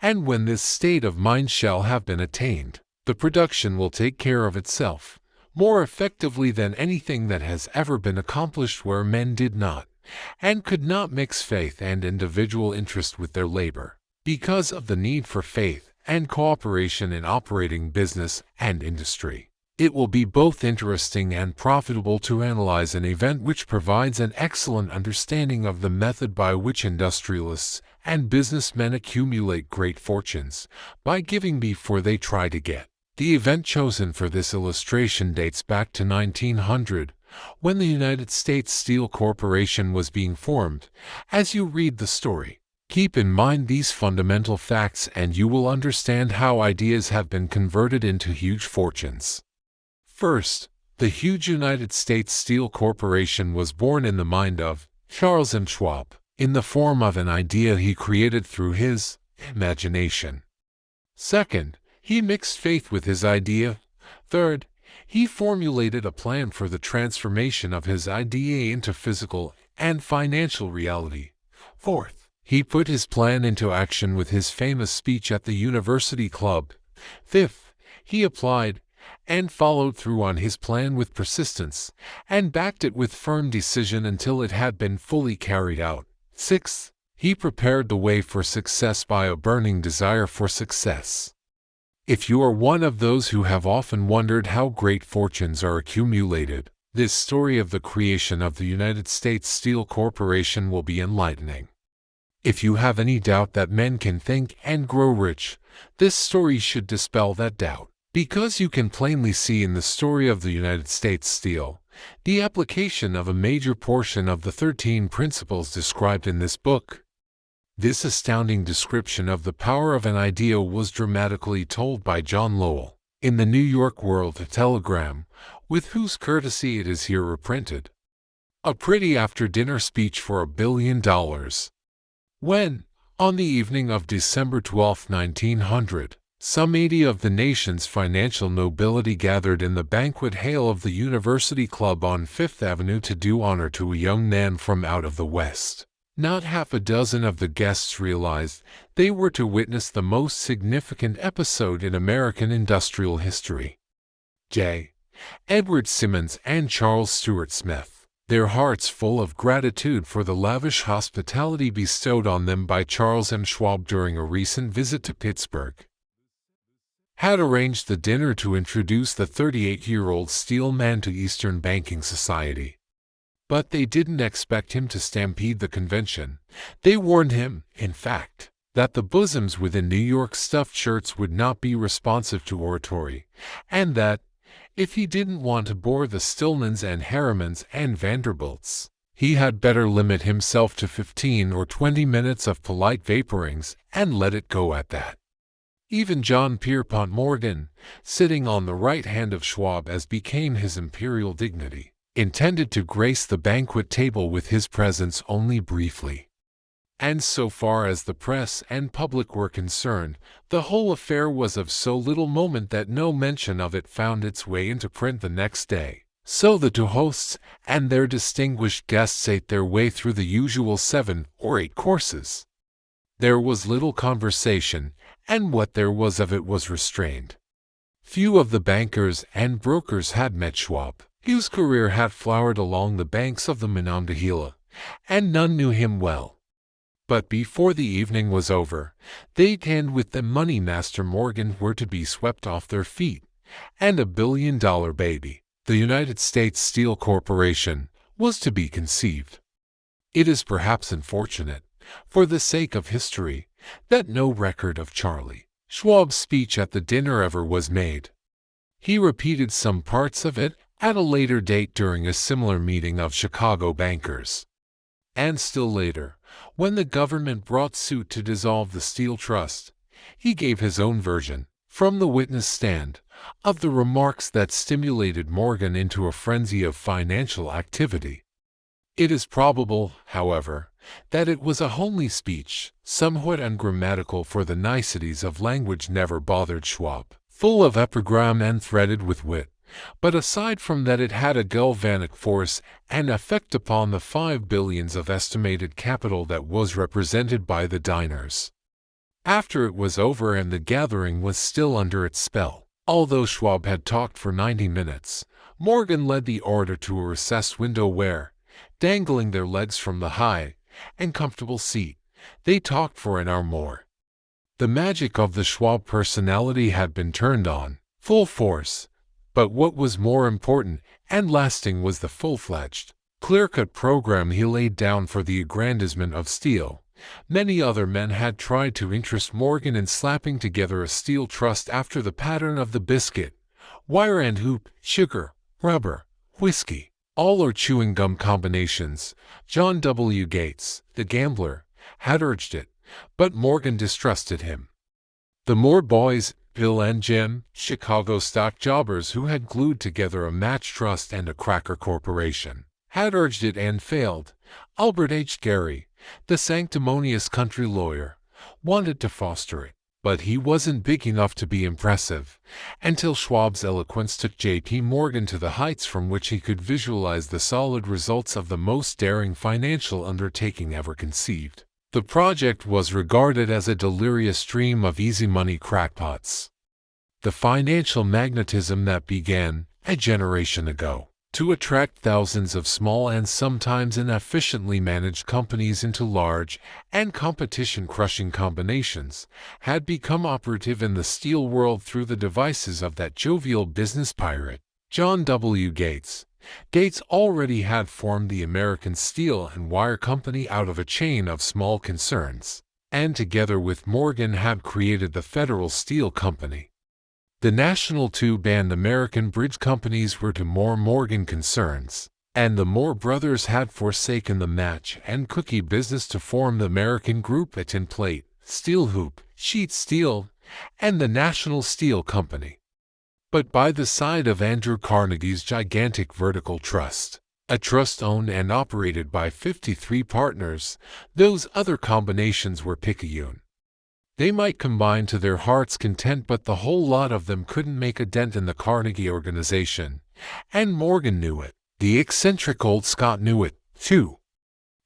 and when this state of mind shall have been attained, the production will take care of itself, more effectively than anything that has ever been accomplished where men did not, and could not mix faith and individual interest with their labor, because of the need for faith and cooperation in operating business and industry. It will be both interesting and profitable to analyze an event which provides an excellent understanding of the method by which industrialists and businessmen accumulate great fortunes, by giving before they try to get. The event chosen for this illustration dates back to 1900, when the United States Steel Corporation was being formed. As you read the story, keep in mind these fundamental facts and you will understand how ideas have been converted into huge fortunes. First, the huge United States Steel Corporation was born in the mind of Charles M. Schwab, in the form of an idea he created through his imagination. Second, he mixed faith with his idea. Third, he formulated a plan for the transformation of his idea into physical and financial reality. Fourth, he put his plan into action with his famous speech at the University Club. Fifth, he applied and followed through on his plan with persistence, and backed it with firm decision until it had been fully carried out. Sixth, he prepared the way for success by a burning desire for success. If you are one of those who have often wondered how great fortunes are accumulated, this story of the creation of the United States Steel Corporation will be enlightening. If you have any doubt that men can think and grow rich, this story should dispel that doubt, because you can plainly see in the story of the United States Steel the application of a major portion of the 13 principles described in this book. This astounding description of the power of an idea was dramatically told by John Lowell in the New York World Telegram, with whose courtesy it is here reprinted. A pretty after-dinner speech for $1 billion. When, on the evening of December 12, 1900, some 80 of the nation's financial nobility gathered in the banquet hall of the University Club on Fifth Avenue to do honor to a young man from out of the West, not half a dozen of the guests realized they were to witness the most significant episode in American industrial history. J. Edward Simmons and Charles Stuart Smith, their hearts full of gratitude for the lavish hospitality bestowed on them by Charles M. Schwab during a recent visit to Pittsburgh, had arranged the dinner to introduce the 38-year-old steel man to Eastern banking society. But they didn't expect him to stampede the convention. They warned him, in fact, that the bosoms within New York stuffed shirts would not be responsive to oratory, and that, if he didn't want to bore the Stillmans and Harrimans and Vanderbilts, he had better limit himself to 15 or 20 minutes of polite vaporings and let it go at that. Even John Pierpont Morgan, sitting on the right hand of Schwab as became his imperial dignity, intended to grace the banquet table with his presence only briefly. And so far as the press and public were concerned, the whole affair was of so little moment that no mention of it found its way into print the next day. So the two hosts and their distinguished guests ate their way through the usual 7 or 8 courses. There was little conversation, and what there was of it was restrained. Few of the bankers and brokers had met Schwab, whose career had flowered along the banks of the Monongahela, and none knew him well. But before the evening was over, they and with them Money Master Morgan were to be swept off their feet, and $1 billion baby, the United States Steel Corporation, was to be conceived. It is perhaps unfortunate, for the sake of history, that no record of Charlie Schwab's speech at the dinner ever was made. He repeated some parts of it at a later date during a similar meeting of Chicago bankers. And still later, when the government brought suit to dissolve the Steel Trust, he gave his own version, from the witness stand, of the remarks that stimulated Morgan into a frenzy of financial activity. It is probable, however, that it was a homely speech, somewhat ungrammatical, for the niceties of language never bothered Schwab, full of epigram and threaded with wit, but aside from that it had a galvanic force and effect upon the 5 billions of estimated capital that was represented by the diners. After it was over and the gathering was still under its spell, although Schwab had talked for 90 minutes, Morgan led the orator to a recessed window where, dangling their legs from the high and comfortable seat, they talked for an hour more. The magic of the Schwab personality had been turned on, full force, but what was more important and lasting was the full-fledged, clear-cut program he laid down for the aggrandizement of steel. Many other men had tried to interest Morgan in slapping together a steel trust after the pattern of the biscuit, wire and hoop, sugar, rubber, whiskey, all or chewing gum combinations. John W. Gates, the gambler, had urged it, but Morgan distrusted him. The Moore boys, Bill and Jim, Chicago stock jobbers who had glued together a match trust and a cracker corporation, had urged it and failed. Albert H. Gary, the sanctimonious country lawyer, wanted to foster it, but he wasn't big enough to be impressive, until Schwab's eloquence took J.P. Morgan to the heights from which he could visualize the solid results of the most daring financial undertaking ever conceived. The project was regarded as a delirious dream of easy money crackpots. The financial magnetism that began, a generation ago, to attract thousands of small and sometimes inefficiently managed companies into large and competition-crushing combinations, had become operative in the steel world through the devices of that jovial business pirate, John W. Gates. Gates already had formed the American Steel and Wire Company out of a chain of small concerns, and together with Morgan had created the Federal Steel Company. The national tube and American bridge companies were to Morgan concerns, and the Moore brothers had forsaken the match and cookie business to form the American Group at Tin Plate, Steel Hoop, Sheet Steel, and the National Steel Company. But by the side of Andrew Carnegie's gigantic vertical trust, a trust owned and operated by 53 partners, those other combinations were picayune. They might combine to their heart's content, but the whole lot of them couldn't make a dent in the Carnegie organization, and Morgan knew it. The eccentric old Scot knew it, too.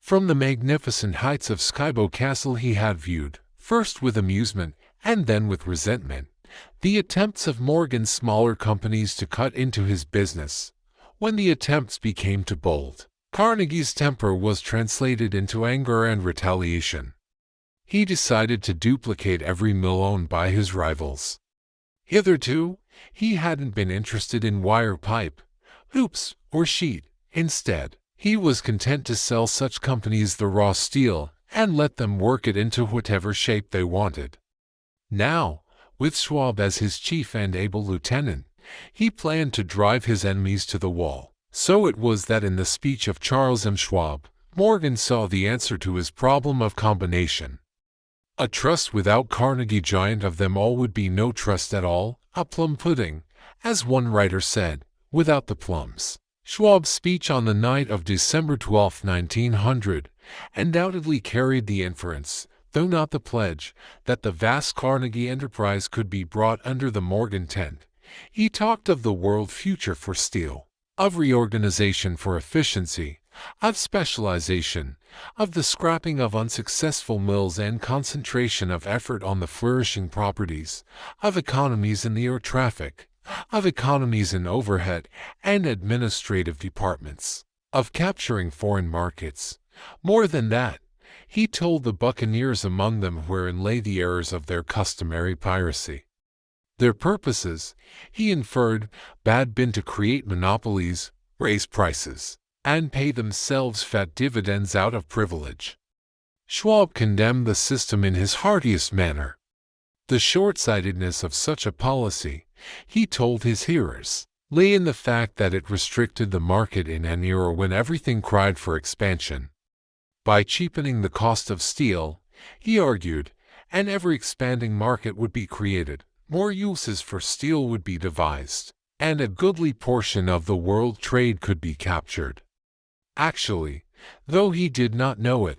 From the magnificent heights of Skibo Castle he had viewed, first with amusement and then with resentment, the attempts of Morgan's smaller companies to cut into his business. When the attempts became too bold, Carnegie's temper was translated into anger and retaliation. He decided to duplicate every mill owned by his rivals. Hitherto, he hadn't been interested in wire pipe, hoops, or sheet. Instead, he was content to sell such companies the raw steel and let them work it into whatever shape they wanted. Now, with Schwab as his chief and able lieutenant, he planned to drive his enemies to the wall. So it was that in the speech of Charles M. Schwab, Morgan saw the answer to his problem of combination. A trust without Carnegie, giant of them all, would be no trust at all, a plum pudding, as one writer said, without the plums. Schwab's speech on the night of December 12, 1900, undoubtedly carried the inference, though not the pledge, that the vast Carnegie enterprise could be brought under the Morgan tent. He talked of the world future for steel, of reorganization for efficiency, of specialization, of the scrapping of unsuccessful mills and concentration of effort on the flourishing properties, of economies in the air traffic, of economies in overhead and administrative departments, of capturing foreign markets. More than that, he told the buccaneers among them wherein lay the errors of their customary piracy. Their purposes, he inferred, had been to create monopolies, raise prices, and pay themselves fat dividends out of privilege. Schwab condemned the system in his heartiest manner. The short-sightedness of such a policy, he told his hearers, lay in the fact that it restricted the market in an era when everything cried for expansion. By cheapening the cost of steel, he argued, an ever-expanding market would be created, more uses for steel would be devised, and a goodly portion of the world trade could be captured. Actually, though he did not know it,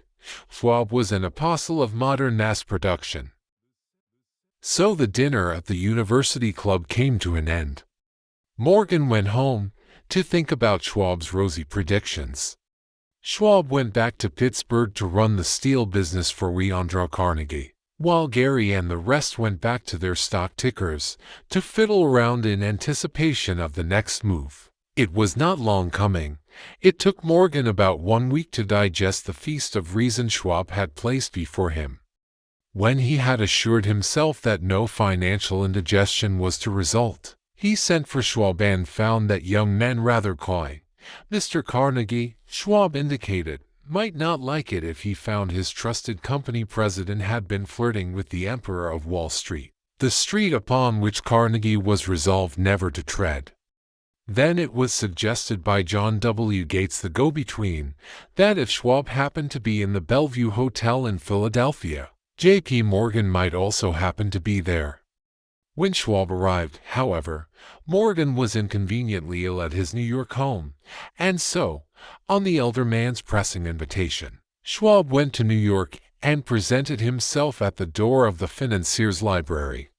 Schwab was an apostle of modern mass production. So the dinner at the University Club came to an end. Morgan went home to think about Schwab's rosy predictions. Schwab went back to Pittsburgh to run the steel business for Andrew Carnegie, while Gary and the rest went back to their stock tickers to fiddle around in anticipation of the next move. It was not long coming. It took Morgan about 1 week to digest the feast of reason Schwab had placed before him. When he had assured himself that no financial indigestion was to result, he sent for Schwab and found that young man rather coy. Mr. Carnegie, Schwab indicated, might not like it if he found his trusted company president had been flirting with the Emperor of Wall Street, the street upon which Carnegie was resolved never to tread. Then it was suggested by John W. Gates, the go-between, that if Schwab happened to be in the Bellevue Hotel in Philadelphia, J.P. Morgan might also happen to be there. When Schwab arrived, however, Morgan was inconveniently ill at his New York home, and so, on the elder man's pressing invitation, Schwab went to New York and presented himself at the door of the financier's library.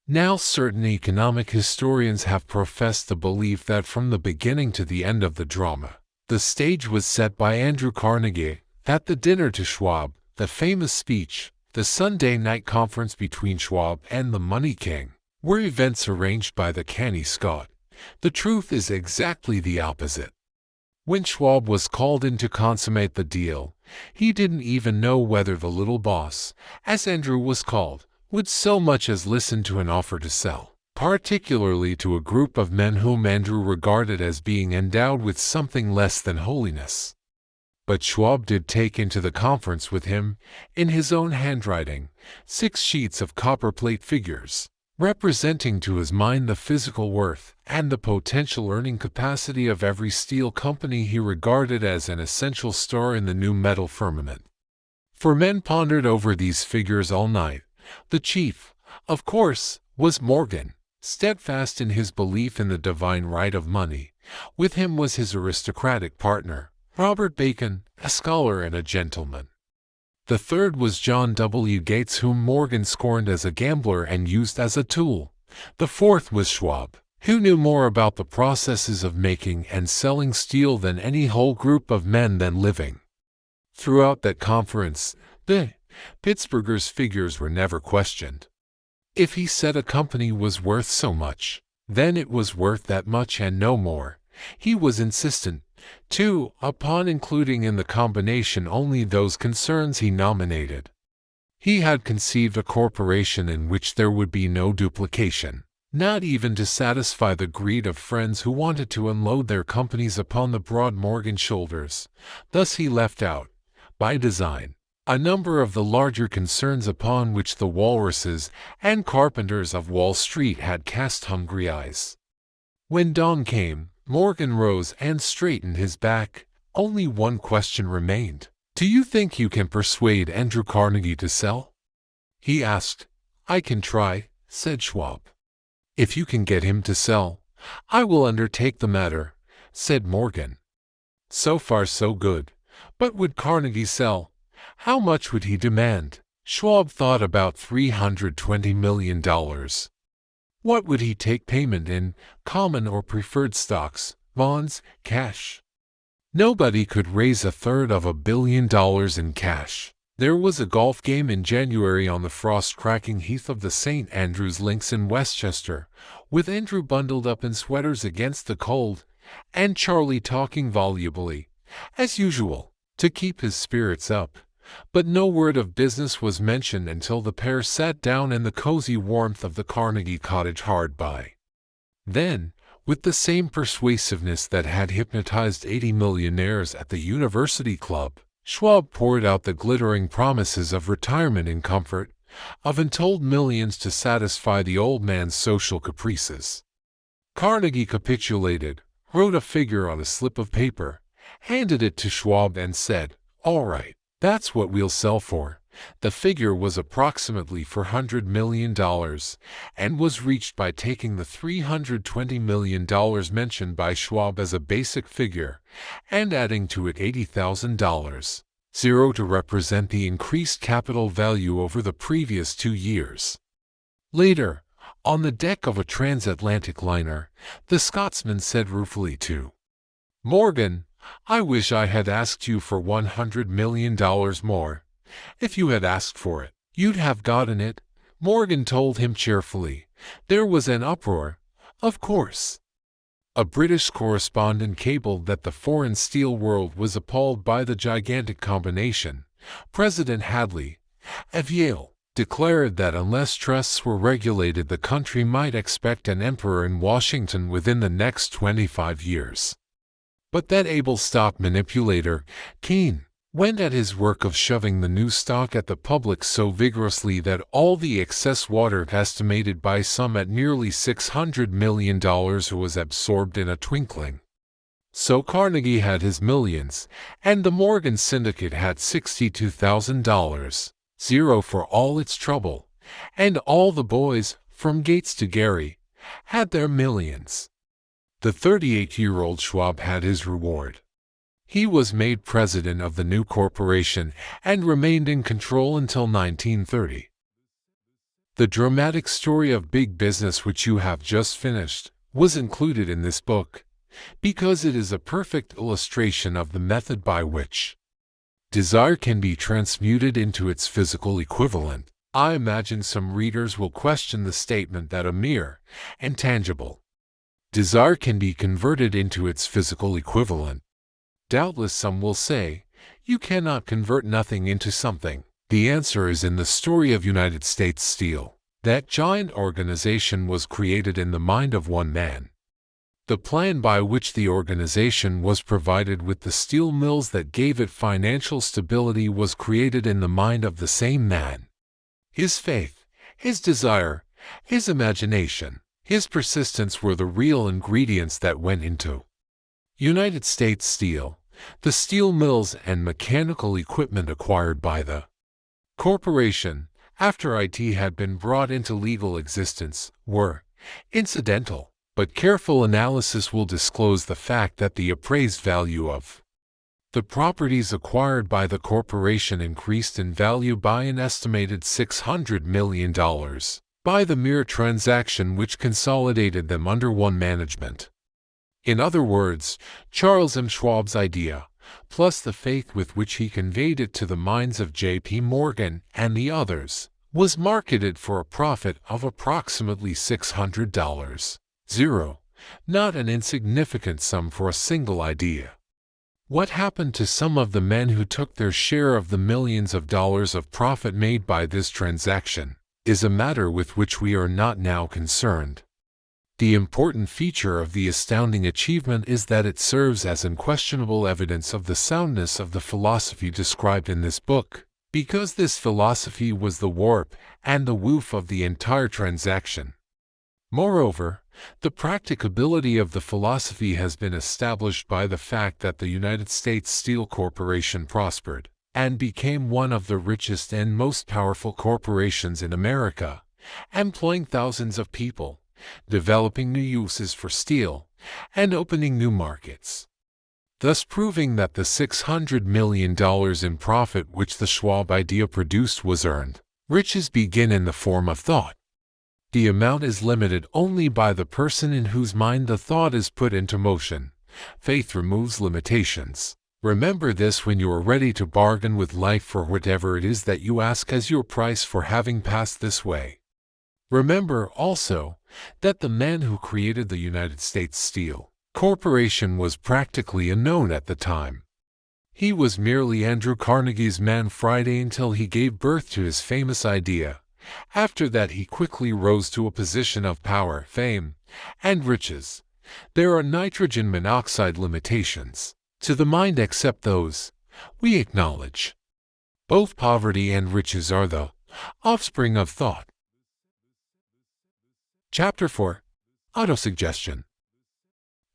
Now certain economic historians have professed the belief that from the beginning to the end of the drama, the stage was set by Andrew Carnegie, that the dinner to Schwab, the famous speech, the Sunday night conference between Schwab and the Money King, were events arranged by the canny Scot. The truth is exactly the opposite. When Schwab was called in to consummate the deal, he didn't even know whether the little boss, as Andrew was called, would so much as listen to an offer to sell, particularly to a group of men whom Andrew regarded as being endowed with something less than holiness. But Schwab did take into the conference with him, in his own handwriting, 6 sheets of copperplate figures, representing to his mind the physical worth and the potential earning capacity of every steel company he regarded as an essential star in the new metal firmament. For men pondered over these figures all night. The chief, of course, was Morgan, steadfast in his belief in the divine right of money. With him was his aristocratic partner, Robert Bacon, a scholar and a gentleman. The third was John W. Gates, whom Morgan scorned as a gambler and used as a tool. The fourth was Schwab, who knew more about the processes of making and selling steel than any whole group of men then living. Throughout that conference, the Pittsburghers' figures were never questioned. If he said a company was worth so much, then it was worth that much and no more. He was insistent, too, upon including in the combination only those concerns he nominated. He had conceived a corporation in which there would be no duplication, not even to satisfy the greed of friends who wanted to unload their companies upon the broad Morgan shoulders. Thus he left out, by design, A number of the larger concerns upon which the walruses and carpenters of Wall Street had cast hungry eyes. When dawn came, Morgan rose and straightened his back. Only one question remained. "Do you think you can persuade Andrew Carnegie to sell?" he asked. "I can try," said Schwab. "If you can get him to sell, I will undertake the matter," said Morgan. So far so good. But would Carnegie sell? How much would he demand? Schwab thought about $320 million. What would he take payment in, common or preferred stocks, bonds, cash? Nobody could raise $250 million in cash. There was a golf game in January on the frost-cracking heath of the St. Andrews Links in Westchester, with Andrew bundled up in sweaters against the cold, and Charlie talking volubly, as usual, to keep his spirits up. But no word of business was mentioned until the pair sat down in the cozy warmth of the Carnegie cottage hard by. Then, with the same persuasiveness that had hypnotized 80 millionaires at the University Club, Schwab poured out the glittering promises of retirement in comfort, of untold millions to satisfy the old man's social caprices. Carnegie capitulated, wrote a figure on a slip of paper, handed it to Schwab and said, "All right. That's what we'll sell for." The figure was approximately $400 million and was reached by taking the $320 million mentioned by Schwab as a basic figure and adding to it $80,000, zero to represent the increased capital value over the previous 2 years. Later, on the deck of a transatlantic liner, the Scotsman said ruefully to Morgan, "I wish I had asked you for $100 million more. If you had asked for it, you'd have gotten it," Morgan told him cheerfully. There was an uproar, of course. A British correspondent cabled that the foreign steel world was appalled by the gigantic combination. President Hadley, of Yale, declared that unless trusts were regulated, the country might expect an emperor in Washington within the next 25 years. But that able stock manipulator, Keene, went at his work of shoving the new stock at the public so vigorously that all the excess water, estimated by some at nearly $600 million, was absorbed in a twinkling. So Carnegie had his millions, and the Morgan Syndicate had $62,000, zero for all its trouble, and all the boys, from Gates to Gary, had their millions. The 38-year-old Schwab had his reward. He was made president of the new corporation and remained in control until 1930. The dramatic story of big business, which you have just finished, was included in this book, because it is a perfect illustration of the method by which desire can be transmuted into its physical equivalent. I imagine some readers will question the statement that a mere, intangible desire can be converted into its physical equivalent. Doubtless some will say, you cannot convert nothing into something. The answer is in the story of United States Steel. That giant organization was created in the mind of one man. The plan by which the organization was provided with the steel mills that gave it financial stability was created in the mind of the same man. His faith, his desire, his imagination, his persistence were the real ingredients that went into United States Steel, the steel mills and mechanical equipment acquired by the corporation, after IT had been brought into legal existence, were incidental, but careful analysis will disclose the fact that the appraised value of the properties acquired by the corporation increased in value by an estimated $600 million by the mere transaction which consolidated them under one management. In other words, Charles M. Schwab's idea, plus the faith with which he conveyed it to the minds of J.P. Morgan and the others, was marketed for a profit of approximately $600. Zero, not an insignificant sum for a single idea. What happened to some of the men who took their share of the millions of dollars of profit made by this transaction is a matter with which we are not now concerned. The important feature of the astounding achievement is that it serves as unquestionable evidence of the soundness of the philosophy described in this book, because this philosophy was the warp and the woof of the entire transaction. Moreover, the practicability of the philosophy has been established by the fact that the United States Steel Corporation prospered and became one of the richest and most powerful corporations in America, employing thousands of people, developing new uses for steel, and opening new markets, thus proving that the $600 million in profit which the Schwab idea produced was earned. Riches begin in the form of thought. The amount is limited only by the person in whose mind the thought is put into motion. Faith removes limitations. Remember this when you are ready to bargain with life for whatever it is that you ask as your price for having passed this way. Remember also that the man who created the United States Steel Corporation was practically unknown at the time. He was merely Andrew Carnegie's man Friday until he gave birth to his famous idea. After that he quickly rose to a position of power, fame, and riches. There are nitrogen monoxide limitations to the mind except those we acknowledge. Both poverty and riches are the offspring of thought. Chapter 4. Autosuggestion.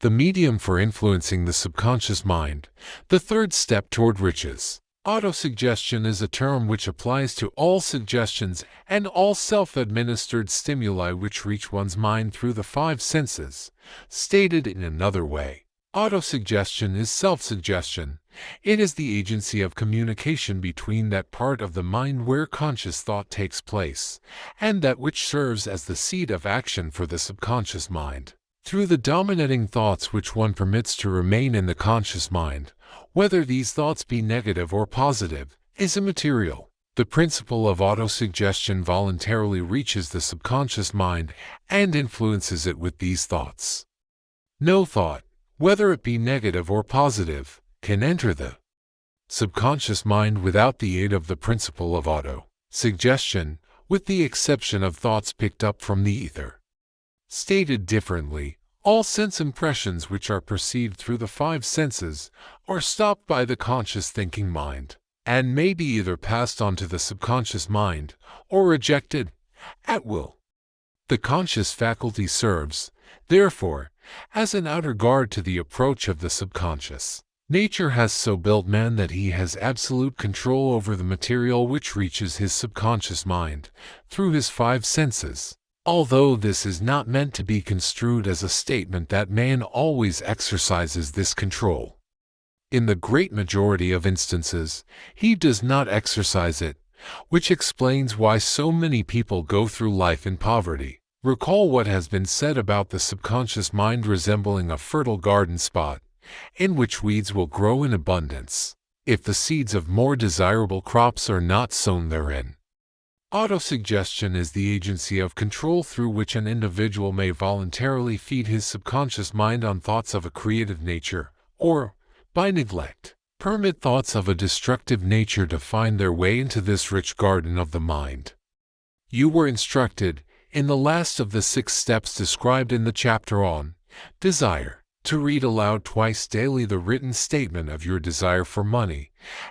The medium for influencing the subconscious mind, the third step toward riches. Autosuggestion is a term which applies to all suggestions and all self-administered stimuli which reach one's mind through the five senses. Stated in another way, autosuggestion is self-suggestion. It is the agency of communication between that part of the mind where conscious thought takes place, and that which serves as the seat of action for the subconscious mind. Through the dominating thoughts which one permits to remain in the conscious mind, whether these thoughts be negative or positive, is immaterial. The principle of autosuggestion voluntarily reaches the subconscious mind and influences it with these thoughts. No thought, whether it be negative or positive, can enter the subconscious mind without the aid of the principle of autosuggestion, with the exception of thoughts picked up from the ether. Stated differently, all sense impressions which are perceived through the five senses are stopped by the conscious thinking mind, and may be either passed on to the subconscious mind or rejected at will. The conscious faculty serves, therefore, as an outer guard to the approach of the subconscious. Nature has so built man that he has absolute control over the material which reaches his subconscious mind through his five senses. Although this is not meant to be construed as a statement that man always exercises this control. In the great majority of instances, he does not exercise it, which explains why so many people go through life in poverty. Recall what has been said about the subconscious mind resembling a fertile garden spot, in which weeds will grow in abundance, if the seeds of more desirable crops are not sown therein. Autosuggestion is the agency of control through which an individual may voluntarily feed his subconscious mind on thoughts of a creative nature, or, by neglect, permit thoughts of a destructive nature to find their way into this rich garden of the mind. You were instructed, in the last of the 6 steps described in the chapter on desire, to read aloud twice daily the written statement of your desire for money,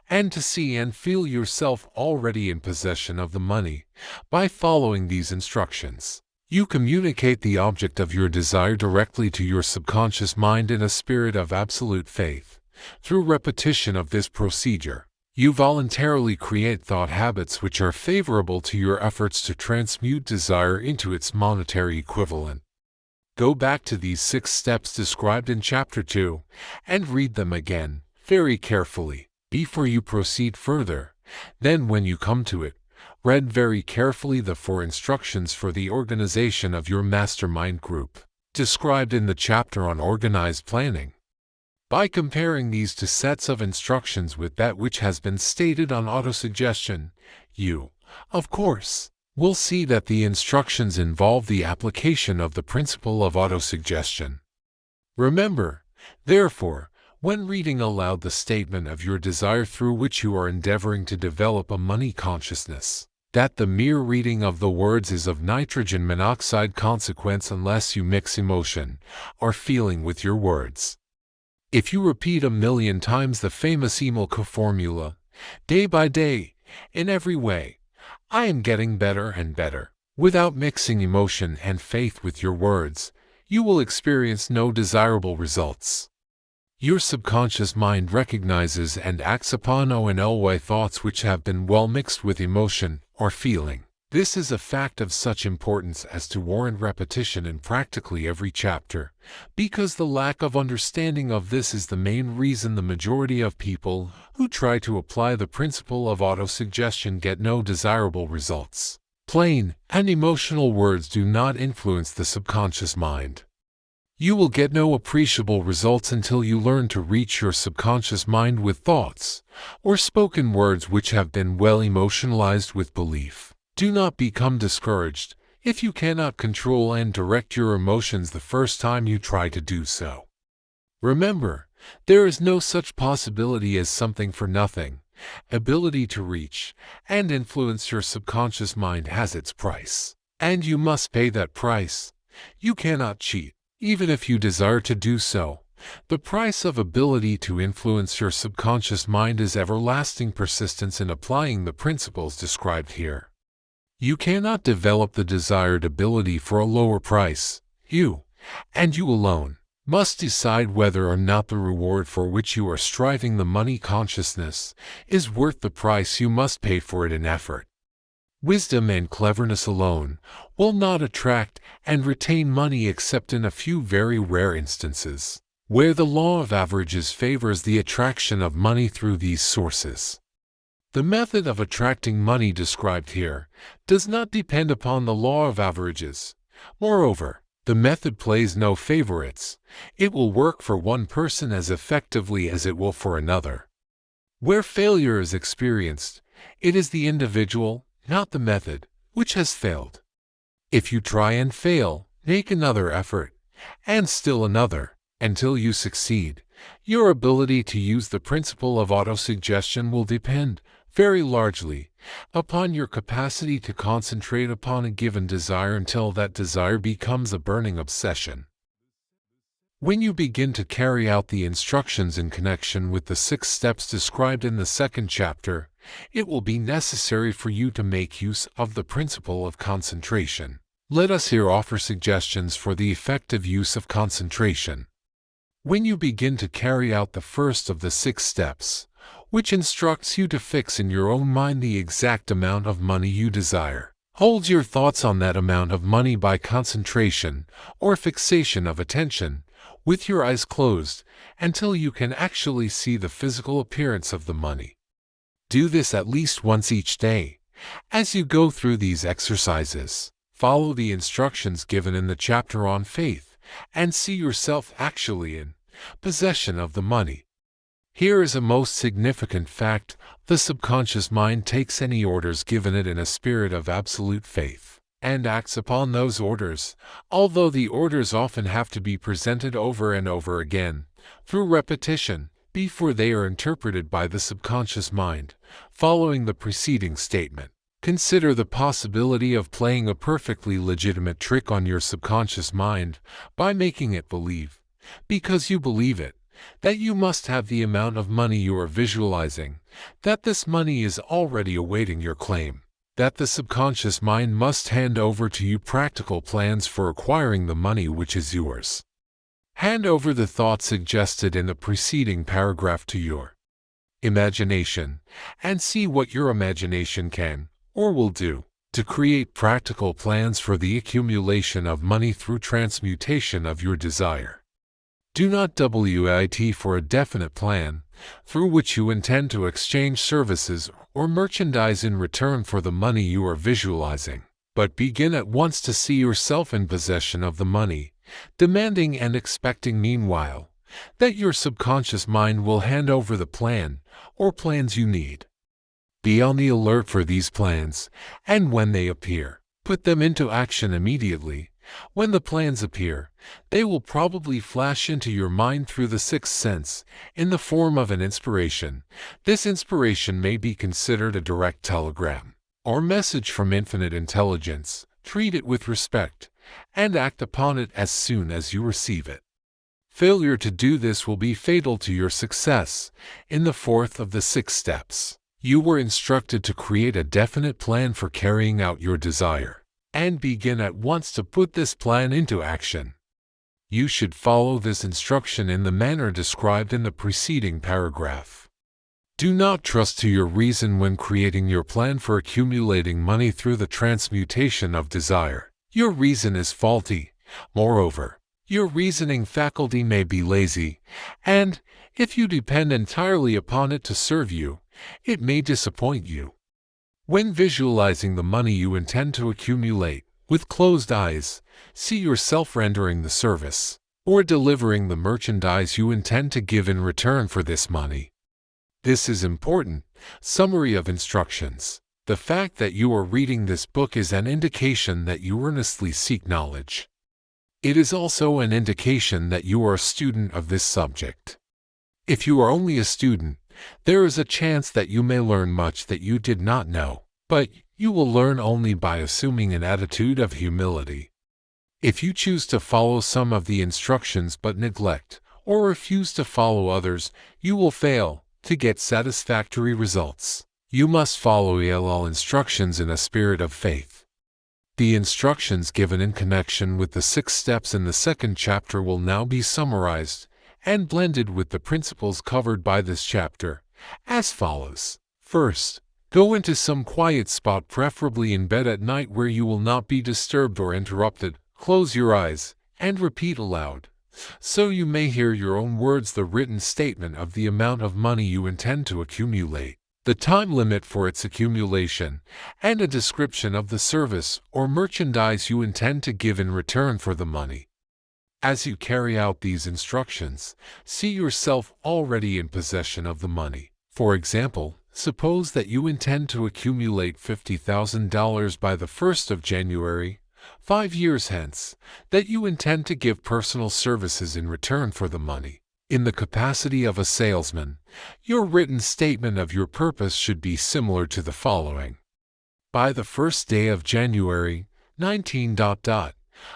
and to see and feel yourself already in possession of the money. By following these instructions, you communicate the object of your desire directly to your subconscious mind in a spirit of absolute faith. Through repetition of this procedure, you voluntarily create thought habits which are favorable to your efforts to transmute desire into its monetary equivalent. Go back to these 6 steps described in Chapter 2 and read them again, very carefully, before you proceed further. Then when you come to it, read very carefully the 4 instructions for the organization of your mastermind group, described in the chapter on organized planning. By comparing these 2 sets of instructions with that which has been stated on autosuggestion, you, of course, will see that the instructions involve the application of the principle of autosuggestion. Remember, therefore, when reading aloud the statement of your desire through which you are endeavoring to develop a money consciousness, that the mere reading of the words is of nitrogen monoxide consequence unless you mix emotion or feeling with your words. If you repeat 1,000,000 times the famous EMOCO formula, day by day, In every way, I am getting better and better. Without mixing emotion and faith with your words, you will experience no desirable results. Your subconscious mind recognizes and acts upon only thoughts which have been well mixed with emotion or feeling. This is a fact of such importance as to warrant repetition in practically every chapter, because the lack of understanding of this is the main reason the majority of people who try to apply the principle of autosuggestion get no desirable results. Plain and emotional words do not influence the subconscious mind. You will get no appreciable results until you learn to reach your subconscious mind with thoughts or spoken words which have been well emotionalized with belief. Do not become discouraged if you cannot control and direct your emotions the first time you try to do so. Remember, there is no such possibility as something for nothing. Ability to reach and influence your subconscious mind has its price, and you must pay that price. You cannot cheat, even if you desire to do so. The price of ability to influence your subconscious mind is everlasting persistence in applying the principles described here. You cannot develop the desired ability for a lower price. You, and you alone, must decide whether or not the reward for which you are striving, the money consciousness, is worth the price you must pay for it in effort. Wisdom and cleverness alone will not attract and retain money except in a few very rare instances, where the law of averages favors the attraction of money through these sources. The method of attracting money described here does not depend upon the law of averages. Moreover, the method plays no favorites. It will work for one person as effectively as it will for another. Where failure is experienced, it is the individual, not the method, which has failed. If you try and fail, make another effort, and still another, until you succeed. Your ability to use the principle of autosuggestion will depend, very largely, upon your capacity to concentrate upon a given desire until that desire becomes a burning obsession. When you begin to carry out the instructions in connection with the 6 steps described in the 2nd chapter, it will be necessary for you to make use of the principle of concentration. Let us here offer suggestions for the effective use of concentration. When you begin to carry out the first of the 6 steps, which instructs you to fix in your own mind the exact amount of money you desire, hold your thoughts on that amount of money by concentration or fixation of attention, with your eyes closed, until you can actually see the physical appearance of the money. Do this at least once each day. As you go through these exercises, follow the instructions given in the chapter on faith, and see yourself actually in possession of the money. Here is a most significant fact: the subconscious mind takes any orders given it in a spirit of absolute faith, and acts upon those orders, although the orders often have to be presented over and over again, through repetition, before they are interpreted by the subconscious mind. Following the preceding statement, consider the possibility of playing a perfectly legitimate trick on your subconscious mind by making it believe, because you believe it, that you must have the amount of money you are visualizing, that this money is already awaiting your claim, that the subconscious mind must hand over to you practical plans for acquiring the money which is yours. Hand over the thought suggested in the preceding paragraph to your imagination, and see what your imagination can, or will do, to create practical plans for the accumulation of money through transmutation of your desire. Do not wait for a definite plan, through which you intend to exchange services or merchandise in return for the money you are visualizing, but begin at once to see yourself in possession of the money, demanding and expecting meanwhile that your subconscious mind will hand over the plan or plans you need. Be on the alert for these plans, and when they appear, put them into action immediately. When the plans appear, they will probably flash into your mind through the 6th sense, in the form of an inspiration. This inspiration may be considered a direct telegram, or message from infinite intelligence. Treat it with respect, and act upon it as soon as you receive it. Failure to do this will be fatal to your success in the 4th of the 6 steps. You were instructed to create a definite plan for carrying out your desire, and begin at once to put this plan into action. You should follow this instruction in the manner described in the preceding paragraph. Do not trust to your reason when creating your plan for accumulating money through the transmutation of desire. Your reason is faulty. Moreover, your reasoning faculty may be lazy, and, if you depend entirely upon it to serve you, it may disappoint you. When visualizing the money you intend to accumulate, with closed eyes, see yourself rendering the service, or delivering the merchandise you intend to give in return for this money. This is important. Summary of instructions. The fact that you are reading this book is an indication that you earnestly seek knowledge. It is also an indication that you are a student of this subject. If you are only a student, there is a chance that you may learn much that you did not know, but you will learn only by assuming an attitude of humility. If you choose to follow some of the instructions but neglect or refuse to follow others, you will fail to get satisfactory results. You must follow all instructions in a spirit of faith. The instructions given in connection with the 6 steps in the 2nd chapter will now be summarized and blended with the principles covered by this chapter, as follows. First, go into some quiet spot, preferably in bed at night where you will not be disturbed or interrupted. Close your eyes and repeat aloud, so you may hear your own words, the written statement of the amount of money you intend to accumulate, the time limit for its accumulation, and a description of the service or merchandise you intend to give in return for the money. As you carry out these instructions, see yourself already in possession of the money. For example, suppose that you intend to accumulate $50,000 by the 1st of January, 5 years hence, that you intend to give personal services in return for the money. In the capacity of a salesman, your written statement of your purpose should be similar to the following. By the 1st day of January, 19...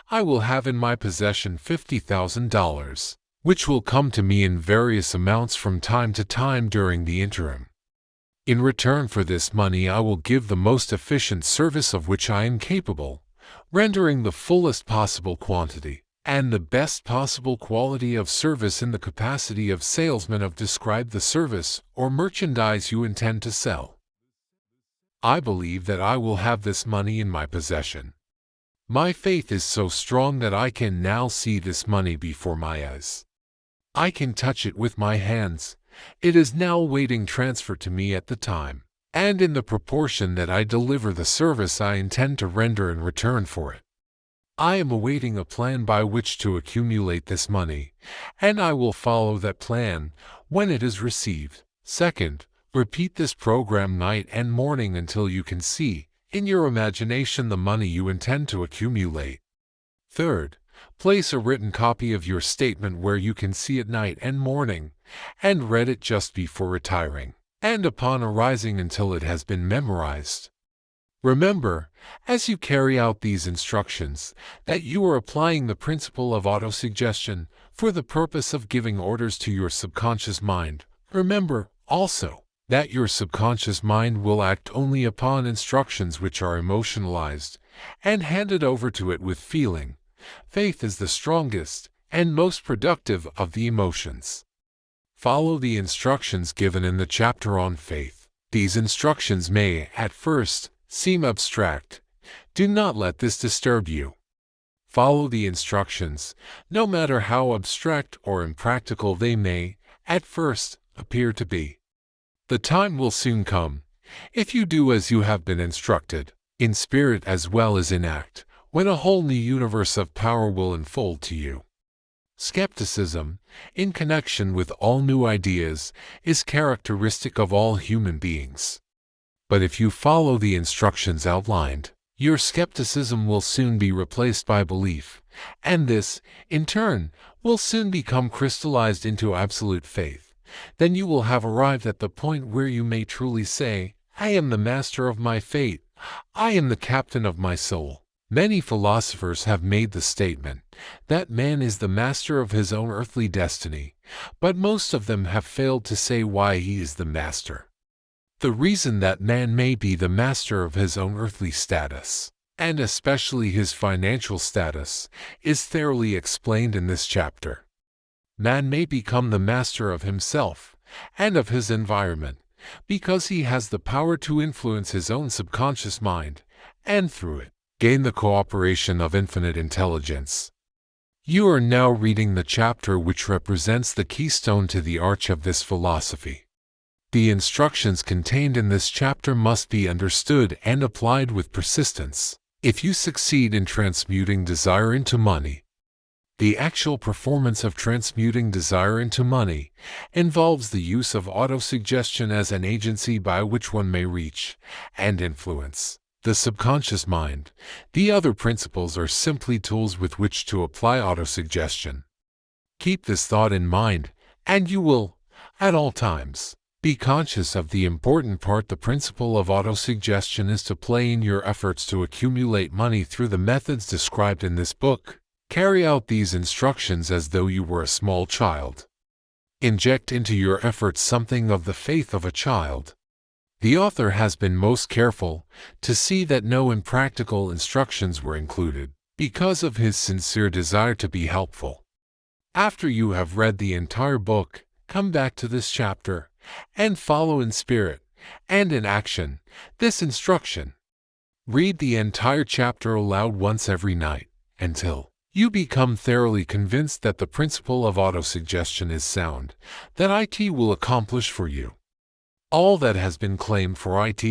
I will have in my possession $50,000, which will come to me in various amounts from time to time during the interim. In return for this money I will give the most efficient service of which I am capable, rendering the fullest possible quantity and the best possible quality of service in the capacity of salesman of describe the service or merchandise you intend to sell. I believe that I will have this money in my possession. My faith is so strong that I can now see this money before my eyes. I can touch it with my hands. It is now awaiting transfer to me at the time, and in the proportion that I deliver the service I intend to render in return for it. I am awaiting a plan by which to accumulate this money, and I will follow that plan when it is received. Second, repeat this program night and morning until you can see in your imagination the money you intend to accumulate. Third, place a written copy of your statement where you can see it night and morning, and read it just before retiring, and upon arising until it has been memorized. Remember, as you carry out these instructions, that you are applying the principle of autosuggestion for the purpose of giving orders to your subconscious mind. Remember, also, that your subconscious mind will act only upon instructions which are emotionalized and handed over to it with feeling. Faith is the strongest and most productive of the emotions. Follow the instructions given in the chapter on faith. These instructions may, at first, seem abstract. Do not let this disturb you. Follow the instructions, no matter how abstract or impractical they may, at first, appear to be. The time will soon come, if you do as you have been instructed, in spirit as well as in act, when a whole new universe of power will unfold to you. Skepticism, in connection with all new ideas, is characteristic of all human beings. But if you follow the instructions outlined, your skepticism will soon be replaced by belief, and this, in turn, will soon become crystallized into absolute faith. Then you will have arrived at the point where you may truly say, I am the master of my fate. I am the captain of my soul. Many philosophers have made the statement that man is the master of his own earthly destiny, but most of them have failed to say why he is the master. The reason that man may be the master of his own earthly status, and especially his financial status, is thoroughly explained in this chapter. Man may become the master of himself and of his environment because he has the power to influence his own subconscious mind and through it gain the cooperation of infinite intelligence. You are now reading the chapter which represents the keystone to the arch of this philosophy. The instructions contained in this chapter must be understood and applied with persistence if you succeed in transmuting desire into money. The actual performance of transmuting desire into money involves the use of autosuggestion as an agency by which one may reach and influence the subconscious mind. The other principles are simply tools with which to apply autosuggestion. Keep this thought in mind, and you will, at all times, be conscious of the important part the principle of autosuggestion is to play in your efforts to accumulate money through the methods described in this book. Carry out these instructions as though you were a small child. Inject into your efforts something of the faith of a child. The author has been most careful to see that no impractical instructions were included, because of his sincere desire to be helpful. After you have read the entire book, come back to this chapter and follow in spirit and in action this instruction. Read the entire chapter aloud once every night until you become thoroughly convinced that the principle of autosuggestion is sound, that IT will accomplish for you all that has been claimed for IT.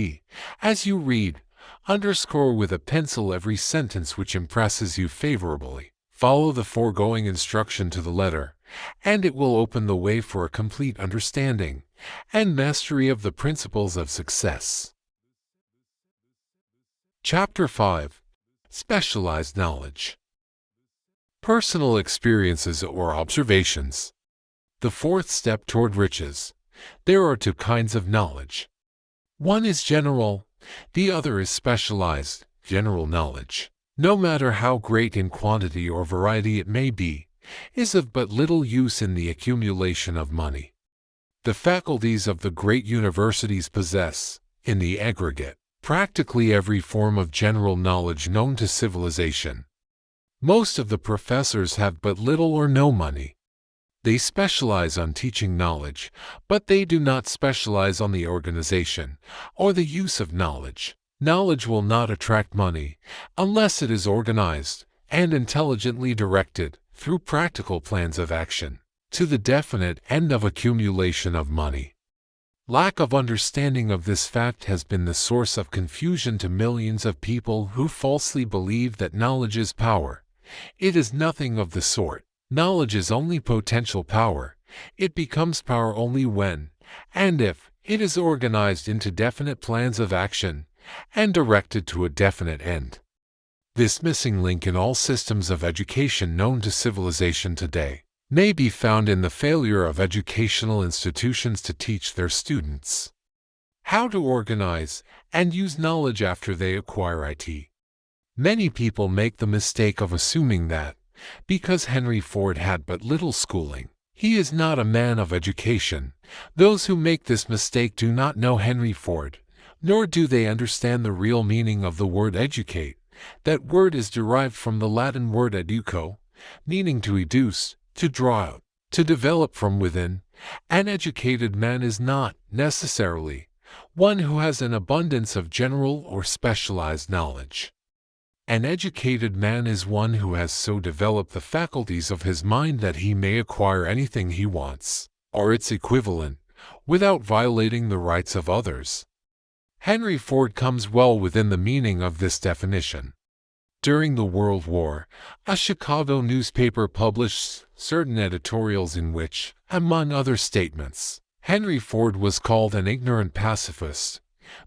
As you read, underscore with a pencil every sentence which impresses you favorably. Follow the foregoing instruction to the letter, and it will open the way for a complete understanding and mastery of the principles of success. Chapter 5. Specialized Knowledge. Personal experiences or observations. The fourth step toward riches. There are two kinds of knowledge. One is general, the other is specialized. General knowledge, no matter how great in quantity or variety it may be, is of but little use in the accumulation of money. The faculties of the great universities possess, in the aggregate, practically every form of general knowledge known to civilization. Most of the professors have but little or no money. They specialize on teaching knowledge, but they do not specialize on the organization or the use of knowledge. Knowledge will not attract money unless it is organized and intelligently directed through practical plans of action to the definite end of accumulation of money. Lack of understanding of this fact has been the source of confusion to millions of people who falsely believe that knowledge is power. It is nothing of the sort. Knowledge is only potential power. It becomes power only when, and if, it is organized into definite plans of action and directed to a definite end. This missing link in all systems of education known to civilization today may be found in the failure of educational institutions to teach their students how to organize and use knowledge after they acquire it. Many people make the mistake of assuming that, because Henry Ford had but little schooling, he is not a man of education. Those who make this mistake do not know Henry Ford, nor do they understand the real meaning of the word educate. That word is derived from the Latin word educo, meaning to educe, to draw out, to develop from within. An educated man is not, necessarily, one who has an abundance of general or specialized knowledge. An educated man is one who has so developed the faculties of his mind that he may acquire anything he wants, or its equivalent, without violating the rights of others. Henry Ford comes well within the meaning of this definition. During the World War, a Chicago newspaper published certain editorials in which, among other statements, Henry Ford was called an ignorant pacifist.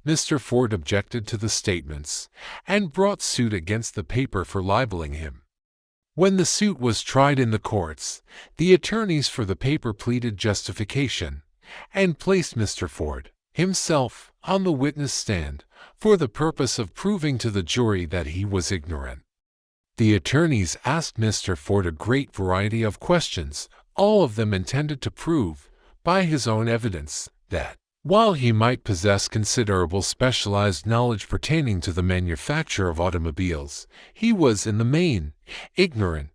Mr. Ford objected to the statements and brought suit against the paper for libeling him. When the suit was tried in the courts, the attorneys for the paper pleaded justification and placed Mr. Ford himself on the witness stand for the purpose of proving to the jury that he was ignorant. The attorneys asked Mr. Ford a great variety of questions, all of them intended to prove, by his own evidence, that While he might possess considerable specialized knowledge pertaining to the manufacture of automobiles, he was, in the main, ignorant.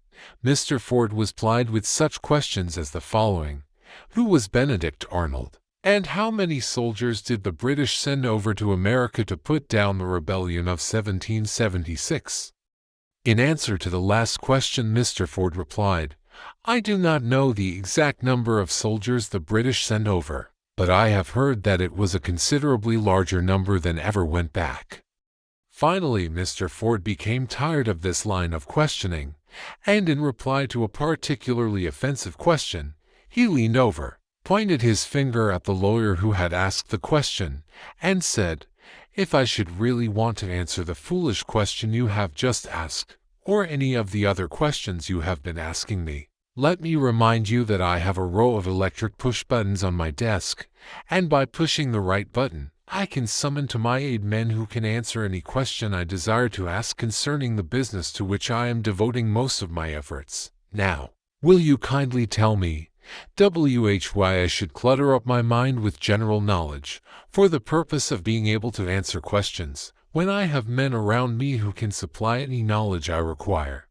Mr. Ford was plied with such questions as the following. Who was Benedict Arnold? And how many soldiers did the British send over to America to put down the rebellion of 1776? In answer to the last question, Mr. Ford replied, I do not know the exact number of soldiers the British sent over, but I have heard that it was a considerably larger number than ever went back. Finally, Mr. Ford became tired of this line of questioning, and in reply to a particularly offensive question, he leaned over, pointed his finger at the lawyer who had asked the question, and said, If I should really want to answer the foolish question you have just asked, or any of the other questions you have been asking me, let me remind you that I have a row of electric push buttons on my desk, and by pushing the right button, I can summon to my aid men who can answer any question I desire to ask concerning the business to which I am devoting most of my efforts. Now, will you kindly tell me, why I should clutter up my mind with general knowledge, for the purpose of being able to answer questions, when I have men around me who can supply any knowledge I require?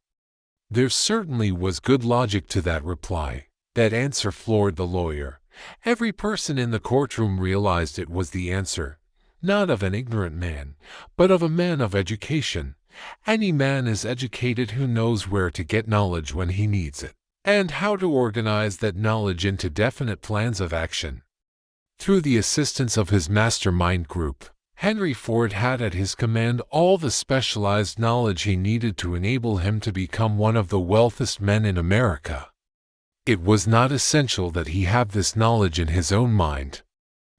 There certainly was good logic to that reply. That answer floored the lawyer. Every person in the courtroom realized it was the answer, not of an ignorant man, but of a man of education. Any man is educated who knows where to get knowledge when he needs it, and how to organize that knowledge into definite plans of action. Through the assistance of his mastermind group, Henry Ford had at his command all the specialized knowledge he needed to enable him to become one of the wealthiest men in America. It was not essential that he have this knowledge in his own mind.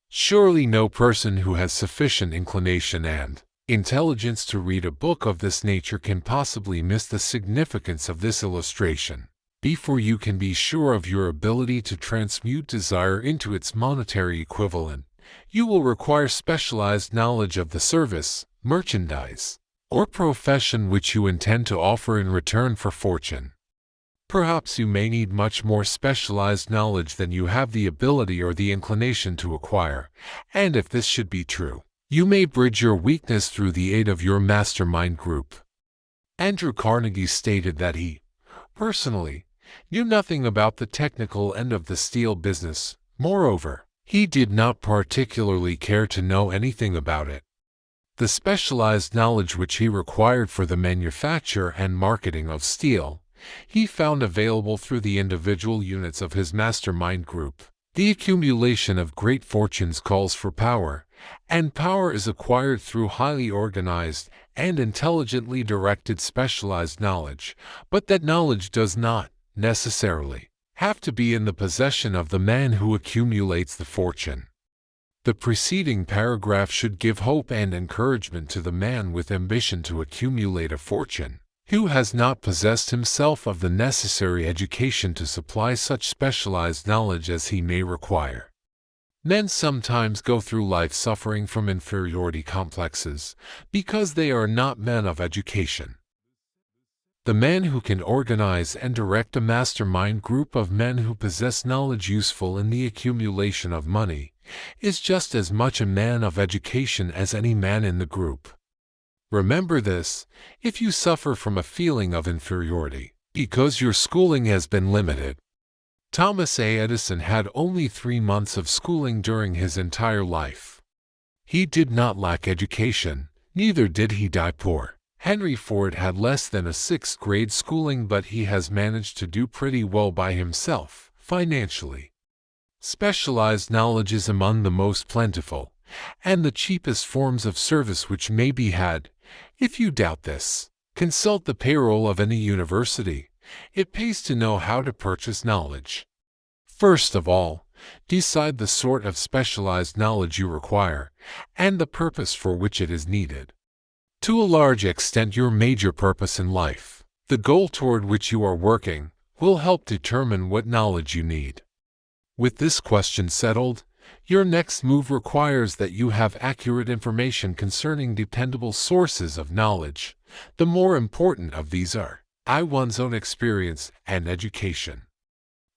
Surely no person who has sufficient inclination and intelligence to read a book of this nature can possibly miss the significance of this illustration. Before you can be sure of your ability to transmute desire into its monetary equivalent, you will require specialized knowledge of the service, merchandise, or profession which you intend to offer in return for fortune. Perhaps you may need much more specialized knowledge than you have the ability or the inclination to acquire, and if this should be true, you may bridge your weakness through the aid of your mastermind group. Andrew Carnegie stated that he, personally, knew nothing about the technical end of the steel business. Moreover, he did not particularly care to know anything about it. The specialized knowledge which he required for the manufacture and marketing of steel, he found available through the individual units of his mastermind group. The accumulation of great fortunes calls for power, and power is acquired through highly organized and intelligently directed specialized knowledge, but that knowledge does not, necessarily, have to be in the possession of the man who accumulates the fortune. The preceding paragraph should give hope and encouragement to the man with ambition to accumulate a fortune, who has not possessed himself of the necessary education to supply such specialized knowledge as he may require. Men sometimes go through life suffering from inferiority complexes because they are not men of education. The man who can organize and direct a mastermind group of men who possess knowledge useful in the accumulation of money is just as much a man of education as any man in the group. Remember this, if you suffer from a feeling of inferiority because your schooling has been limited. Thomas A. Edison had only 3 months of schooling during his entire life. He did not lack education, neither did he die poor. Henry Ford had less than a 6th grade schooling, but he has managed to do pretty well by himself, financially. Specialized knowledge is among the most plentiful and the cheapest forms of service which may be had. If you doubt this, consult the payroll of any university. It pays to know how to purchase knowledge. First of all, decide the sort of specialized knowledge you require and the purpose for which it is needed. To a large extent, your major purpose in life, the goal toward which you are working, will help determine what knowledge you need. With this question settled, your next move requires that you have accurate information concerning dependable sources of knowledge. The more important of these are one's own experience and education.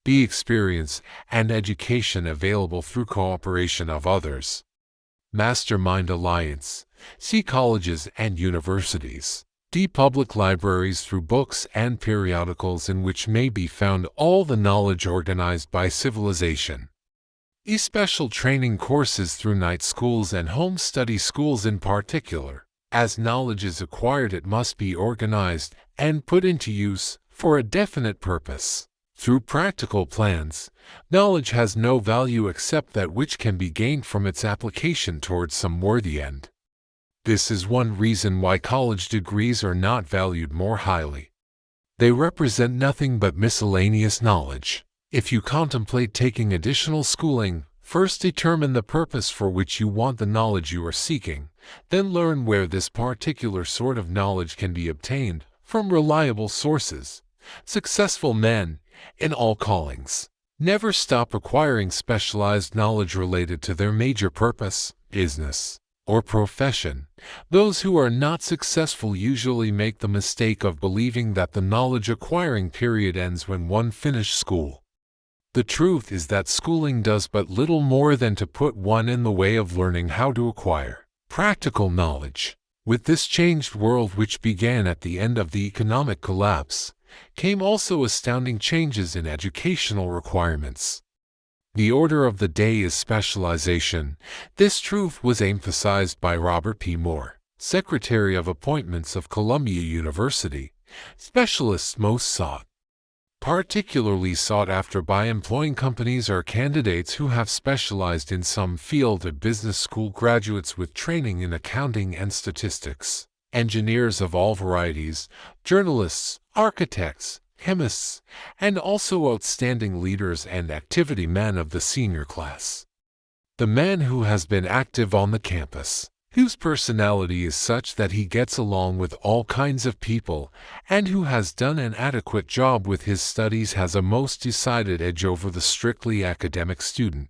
the experience and education available through cooperation of others. Mastermind Alliance. See colleges and universities. D. Public libraries through books and periodicals in which may be found all the knowledge organized by civilization. E. Special training courses through night schools and home study schools in particular. As knowledge is acquired, it must be organized and put into use for a definite purpose. Through practical plans, knowledge has no value except that which can be gained from its application towards some worthy end. This is one reason why college degrees are not valued more highly. They represent nothing but miscellaneous knowledge. If you contemplate taking additional schooling, first determine the purpose for which you want the knowledge you are seeking, then learn where this particular sort of knowledge can be obtained from reliable sources. Successful men, in all callings, never stop acquiring specialized knowledge related to their major purpose, business, or profession. Those who are not successful usually make the mistake of believing that the knowledge acquiring period ends when one finishes school. The truth is that schooling does but little more than to put one in the way of learning how to acquire practical knowledge. With this changed world, which began at the end of the economic collapse, came also astounding changes in educational requirements. The order of the day is specialization. This truth was emphasized by Robert P. Moore, Secretary of Appointments of Columbia University. Specialists most sought. Particularly sought after by employing companies are candidates who have specialized in some field of business school, graduates with training in accounting and statistics, engineers of all varieties, journalists, architects, chemists, and also outstanding leaders and activity men of the senior class. The man who has been active on the campus, whose personality is such that he gets along with all kinds of people, and who has done an adequate job with his studies, has a most decided edge over the strictly academic student.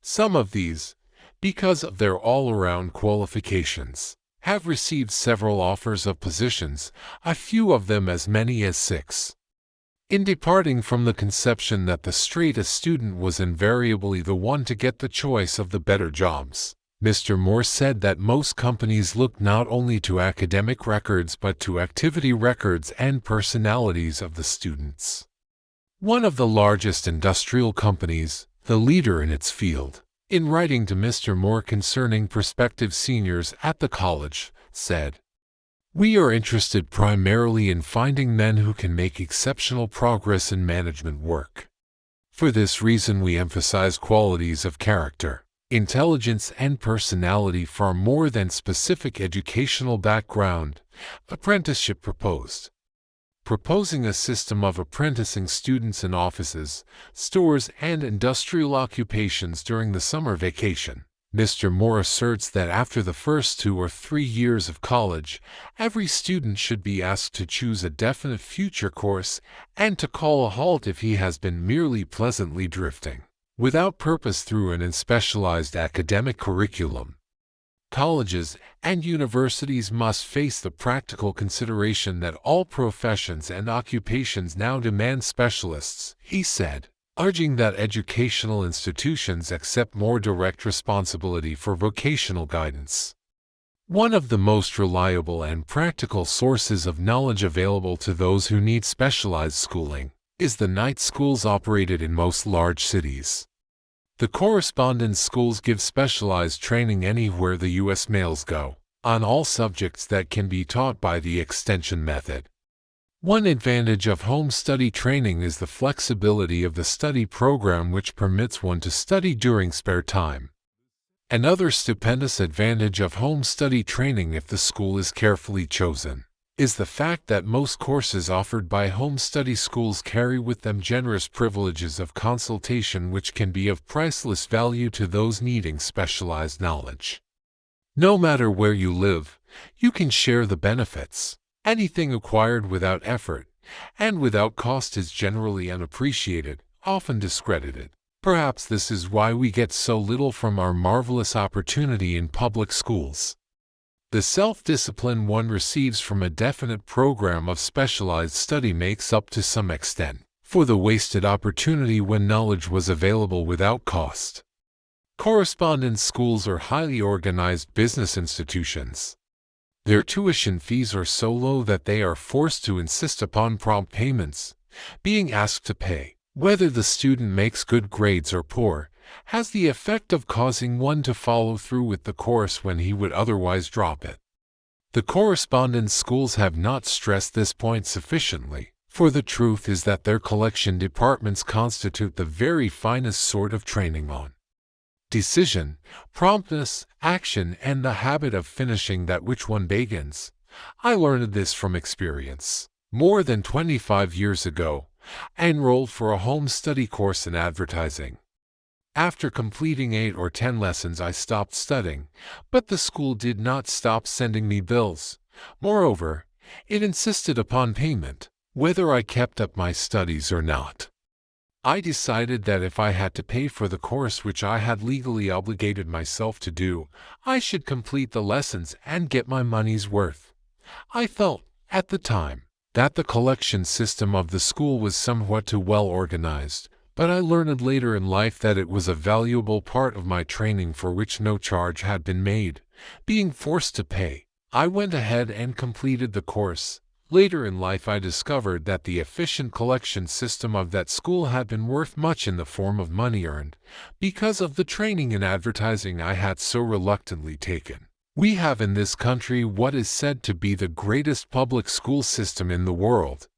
Some of these, because of their all-around qualifications, have received several offers of positions, a few of them as many as 6. In departing from the conception that the straight-A student was invariably the one to get the choice of the better jobs, Mr. Moore said that most companies look not only to academic records but to activity records and personalities of the students. One of the largest industrial companies, the leader in its field, in writing to Mr. Moore concerning prospective seniors at the college, said, "We are interested primarily in finding men who can make exceptional progress in management work. For this reason we emphasize qualities of character, intelligence and personality far more than specific educational background." Apprenticeship proposed. Proposing a system of apprenticing students in offices, stores, and industrial occupations during the summer vacation, Mr. Moore asserts that after the first 2 or 3 years of college, every student should be asked to choose a definite future course and to call a halt if he has been merely pleasantly drifting without purpose through an unspecialized academic curriculum. Colleges and universities must face the practical consideration that all professions and occupations now demand specialists, he said, urging that educational institutions accept more direct responsibility for vocational guidance. One of the most reliable and practical sources of knowledge available to those who need specialized schooling is the night schools operated in most large cities. The correspondence schools give specialized training anywhere the U.S. males go, on all subjects that can be taught by the extension method. One advantage of home study training is the flexibility of the study program, which permits one to study during spare time. Another stupendous advantage of home study training, if the school is carefully chosen, is the fact that most courses offered by home study schools carry with them generous privileges of consultation which can be of priceless value to those needing specialized knowledge. No matter where you live, you can share the benefits. Anything acquired without effort and without cost is generally unappreciated, often discredited. Perhaps this is why we get so little from our marvelous opportunity in public schools. The self-discipline one receives from a definite program of specialized study makes up to some extent for the wasted opportunity when knowledge was available without cost. Correspondence schools are highly organized business institutions. Their tuition fees are so low that they are forced to insist upon prompt payments. Being asked to pay, whether the student makes good grades or poor, has the effect of causing one to follow through with the course when he would otherwise drop it. The correspondence schools have not stressed this point sufficiently, for the truth is that their collection departments constitute the very finest sort of training on decision, promptness, action, and the habit of finishing that which one begins. I learned this from experience. More than 25 years ago, I enrolled for a home study course in advertising. After completing 8 or 10 lessons, I stopped studying, but the school did not stop sending me bills. Moreover, it insisted upon payment, whether I kept up my studies or not. I decided that if I had to pay for the course which I had legally obligated myself to do, I should complete the lessons and get my money's worth. I felt, at the time, that the collection system of the school was somewhat too well organized, but I learned later in life that it was a valuable part of my training for which no charge had been made. Being forced to pay, I went ahead and completed the course. Later in life I discovered that the efficient collection system of that school had been worth much in the form of money earned, because of the training in advertising I had so reluctantly taken. We have in this country what is said to be the greatest public school system in the world.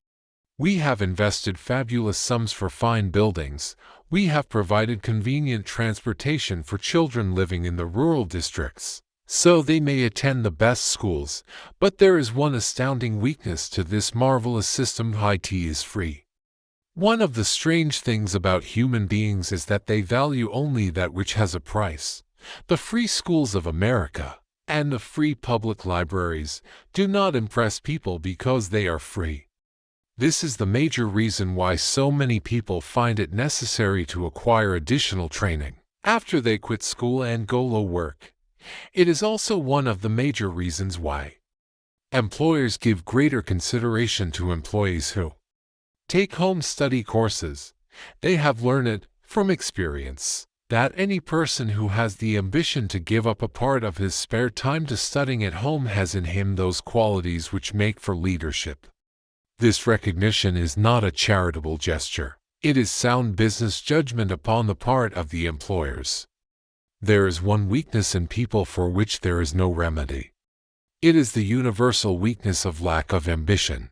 We have invested fabulous sums for fine buildings. We have provided convenient transportation for children living in the rural districts, so they may attend the best schools. But there is one astounding weakness to this marvelous system. IT is free. One of the strange things about human beings is that they value only that which has a price. The free schools of America and the free public libraries do not impress people because they are free. This is the major reason why so many people find it necessary to acquire additional training after they quit school and go to work. It is also one of the major reasons why employers give greater consideration to employees who take home study courses. They have learned, from experience, that any person who has the ambition to give up a part of his spare time to studying at home has in him those qualities which make for leadership. This recognition is not a charitable gesture. It is sound business judgment upon the part of the employers. There is one weakness in people for which there is no remedy. It is the universal weakness of lack of ambition.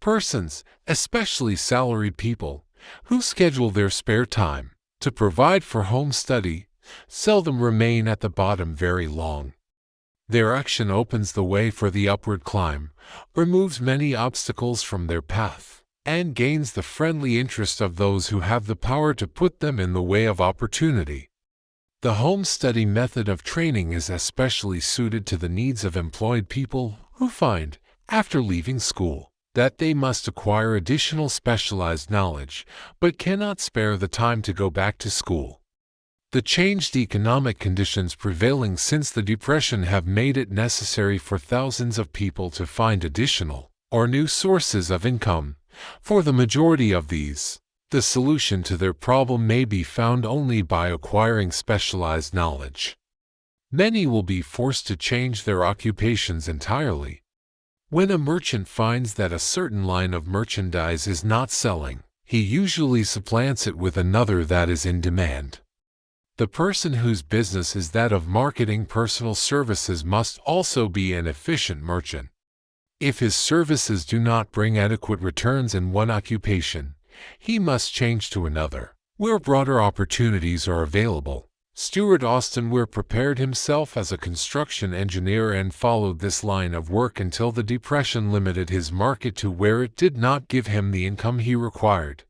Persons, especially salaried people, who schedule their spare time to provide for home study, seldom remain at the bottom very long. Their action opens the way for the upward climb, removes many obstacles from their path, and gains the friendly interest of those who have the power to put them in the way of opportunity. The home study method of training is especially suited to the needs of employed people who find, after leaving school, that they must acquire additional specialized knowledge, but cannot spare the time to go back to school. The changed economic conditions prevailing since the Depression have made it necessary for thousands of people to find additional or new sources of income. For the majority of these, the solution to their problem may be found only by acquiring specialized knowledge. Many will be forced to change their occupations entirely. When a merchant finds that a certain line of merchandise is not selling, he usually supplants it with another that is in demand. The person whose business is that of marketing personal services must also be an efficient merchant. If his services do not bring adequate returns in one occupation, he must change to another, where broader opportunities are available. Stuart Austin Weir prepared himself as a construction engineer and followed this line of work until the Depression limited his market to where it did not give him the income he required.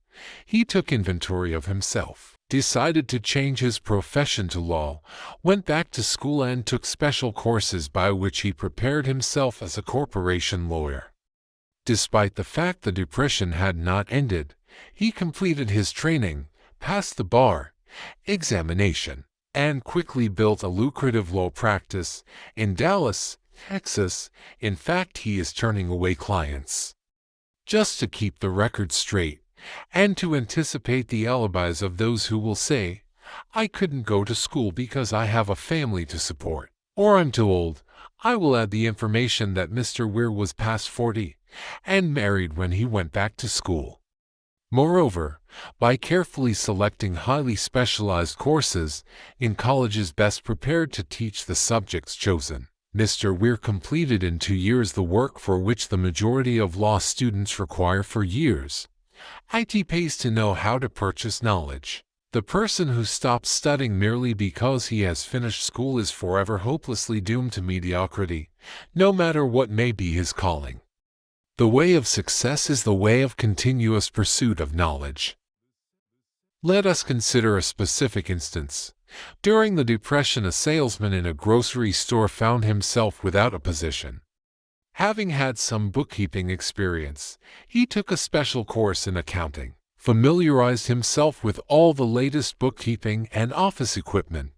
He took inventory of himself, decided to change his profession to law, went back to school and took special courses by which he prepared himself as a corporation lawyer. Despite the fact the Depression had not ended, he completed his training, passed the bar examination, and quickly built a lucrative law practice in Dallas, Texas. In fact, he is turning away clients just to keep the record straight. and to anticipate the alibis of those who will say, "I couldn't go to school because I have a family to support," or "I'm too old." I will add the information that Mr. Weir was past 40 and married when he went back to school. Moreover, by carefully selecting highly specialized courses in colleges best prepared to teach the subjects chosen, Mr. Weir completed in 2 years the work for which the majority of law students require for years. It pays to know how to purchase knowledge. The person who stops studying merely because he has finished school is forever hopelessly doomed to mediocrity, no matter what may be his calling. The way of success is the way of continuous pursuit of knowledge. Let us consider a specific instance. During the Depression, a salesman in a grocery store found himself without a position. Having had some bookkeeping experience, he took a special course in accounting, familiarized himself with all the latest bookkeeping and office equipment,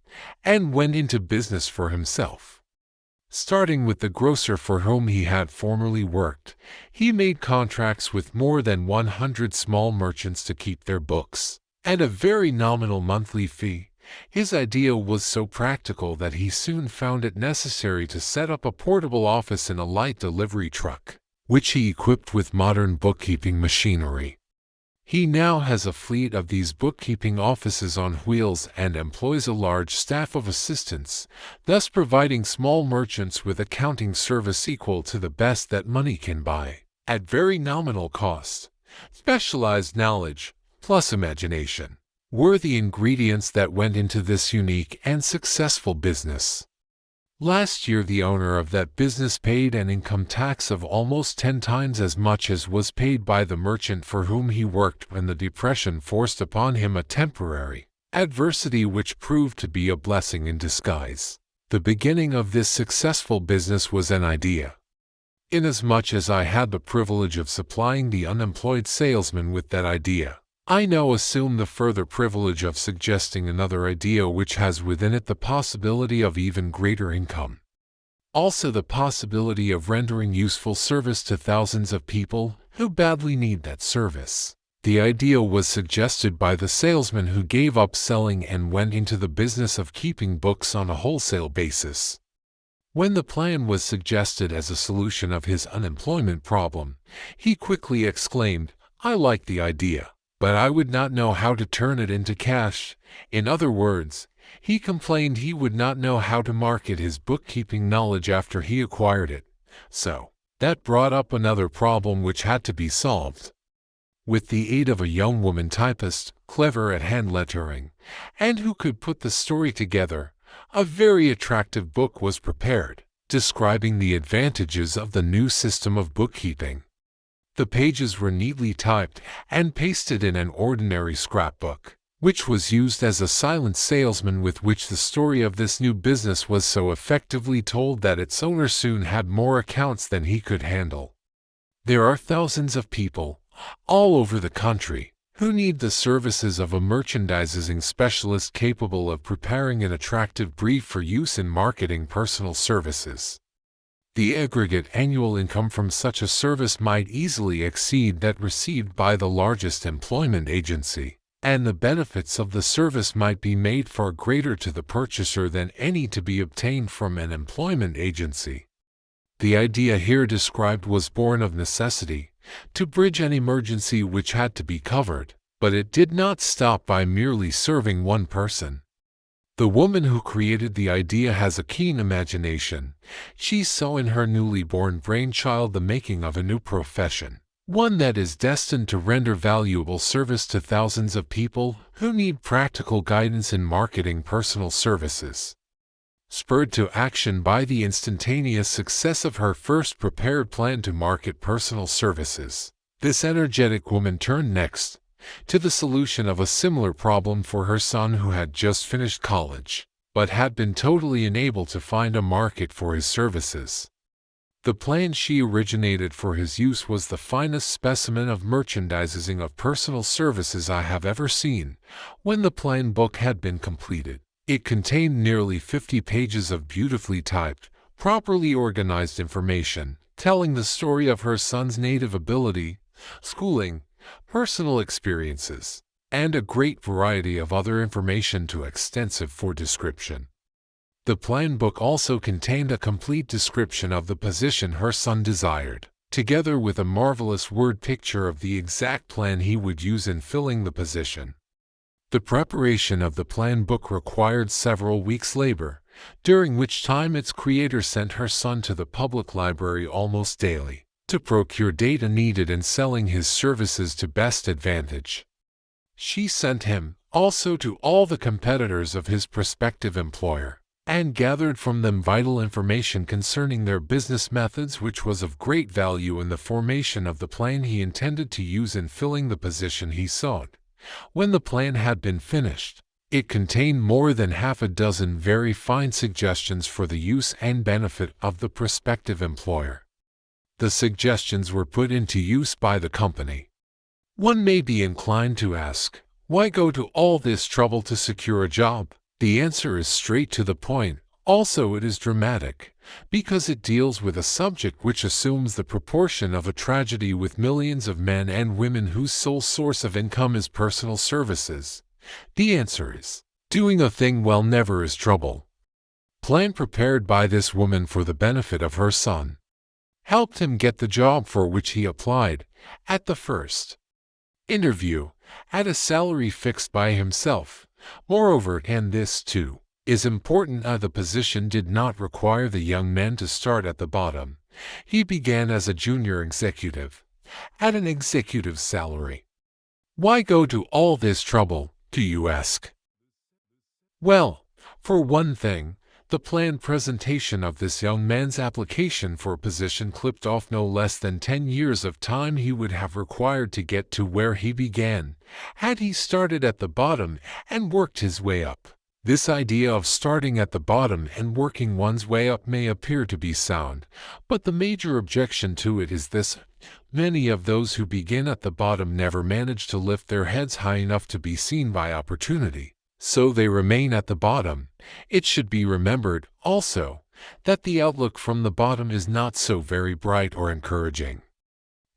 and went into business for himself. Starting with the grocer for whom he had formerly worked, he made contracts with more than 100 small merchants to keep their books, at a very nominal monthly fee. His idea was so practical that he soon found it necessary to set up a portable office in a light delivery truck, which he equipped with modern bookkeeping machinery. He now has a fleet of these bookkeeping offices on wheels and employs a large staff of assistants, thus providing small merchants with accounting service equal to the best that money can buy, at very nominal cost. Specialized knowledge, plus imagination, were the ingredients that went into this unique and successful business. Last year, the owner of that business paid an income tax of almost 10 times as much as was paid by the merchant for whom he worked when the Depression forced upon him a temporary adversity which proved to be a blessing in disguise. The beginning of this successful business was an idea. Inasmuch as I had the privilege of supplying the unemployed salesman with that idea, I now assume the further privilege of suggesting another idea which has within it the possibility of even greater income. Also the possibility of rendering useful service to thousands of people who badly need that service. The idea was suggested by the salesman who gave up selling and went into the business of keeping books on a wholesale basis. When the plan was suggested as a solution of his unemployment problem, he quickly exclaimed, "I like the idea, but I would not know how to turn it into cash." In other words, he complained he would not know how to market his bookkeeping knowledge after he acquired it. So, that brought up another problem which had to be solved. With the aid of a young woman typist, clever at hand lettering, and who could put the story together, a very attractive book was prepared, describing the advantages of the new system of bookkeeping. The pages were neatly typed and pasted in an ordinary scrapbook, which was used as a silent salesman with which the story of this new business was so effectively told that its owner soon had more accounts than he could handle. There are thousands of people, all over the country, who need the services of a merchandising specialist capable of preparing an attractive brief for use in marketing personal services. The aggregate annual income from such a service might easily exceed that received by the largest employment agency, and the benefits of the service might be made far greater to the purchaser than any to be obtained from an employment agency. The idea here described was born of necessity, to bridge an emergency which had to be covered, but it did not stop by merely serving one person. The woman who created the idea has a keen imagination. She saw in her newly born brainchild the making of a new profession, one that is destined to render valuable service to thousands of people who need practical guidance in marketing personal services. Spurred to action by the instantaneous success of her first prepared plan to market personal services, this energetic woman turned next to the solution of a similar problem for her son who had just finished college, but had been totally unable to find a market for his services. The plan she originated for his use was the finest specimen of merchandising of personal services I have ever seen. When the plan book had been completed, it contained nearly 50 pages of beautifully typed, properly organized information, telling the story of her son's native ability, schooling, personal experiences, and a great variety of other information too extensive for description. The plan book also contained a complete description of the position her son desired, together with a marvelous word picture of the exact plan he would use in filling the position. The preparation of the plan book required several weeks' labor, during which time its creator sent her son to the public library almost daily, to procure data needed in selling his services to best advantage. She sent him, also, to all the competitors of his prospective employer, and gathered from them vital information concerning their business methods, which was of great value in the formation of the plan he intended to use in filling the position he sought. When the plan had been finished, it contained more than half a dozen very fine suggestions for the use and benefit of the prospective employer. The suggestions were put into use by the company. One may be inclined to ask, why go to all this trouble to secure a job? The answer is straight to the point. Also, it is dramatic, because it deals with a subject which assumes the proportion of a tragedy with millions of men and women whose sole source of income is personal services. The answer is, doing a thing well never is trouble. Plan prepared by this woman for the benefit of her son helped him get the job for which he applied, at the first interview, at a salary fixed by himself. Moreover, and this too is important, the position did not require the young man to start at the bottom. He began as a junior executive, at an executive salary. Why go to all this trouble, do you ask? Well, for one thing, the planned presentation of this young man's application for a position clipped off no less than 10 years of time he would have required to get to where he began, had he started at the bottom and worked his way up. This idea of starting at the bottom and working one's way up may appear to be sound, but the major objection to it is this: many of those who begin at the bottom never manage to lift their heads high enough to be seen by opportunity, so they remain at the bottom. It should be remembered, also, that the outlook from the bottom is not so very bright or encouraging.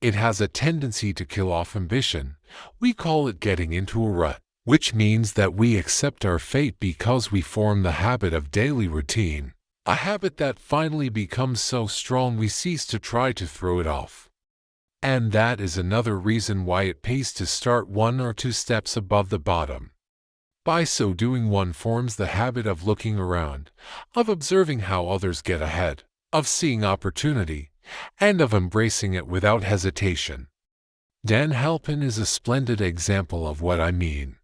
It has a tendency to kill off ambition. We call it getting into a rut, which means that we accept our fate because we form the habit of daily routine, a habit that finally becomes so strong we cease to try to throw it off. And that is another reason why it pays to start 1 or 2 steps above the bottom. By so doing, one forms the habit of looking around, of observing how others get ahead, of seeing opportunity, and of embracing it without hesitation. Dan Halpin is a splendid example of what I mean.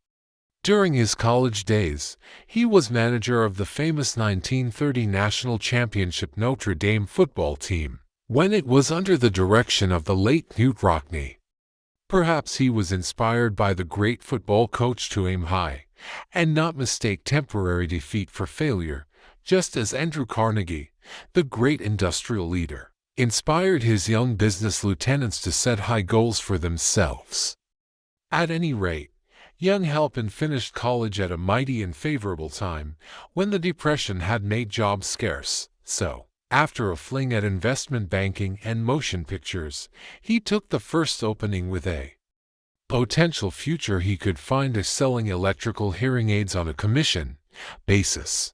During his college days, he was manager of the famous 1930 national championship Notre Dame football team, when it was under the direction of the late Knute Rockne. Perhaps he was inspired by the great football coach to aim high, and not mistake temporary defeat for failure, just as Andrew Carnegie, the great industrial leader, inspired his young business lieutenants to set high goals for themselves. At any rate, young Halpin finished college at a mighty and favorable time, when the Depression had made jobs scarce. So, after a fling at investment banking and motion pictures, he took the first opening with a potential future he could find as selling electrical hearing aids on a commission basis.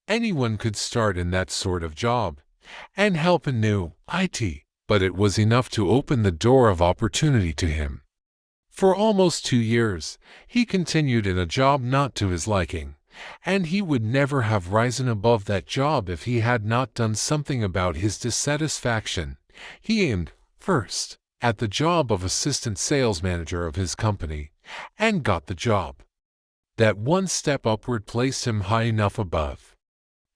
Anyone could start in that sort of job, and Halpin knew it, but it was enough to open the door of opportunity to him. For almost 2 years, he continued in a job not to his liking, and he would never have risen above that job if he had not done something about his dissatisfaction. He aimed, first, at the job of assistant sales manager of his company, and got the job. That one step upward placed him high enough above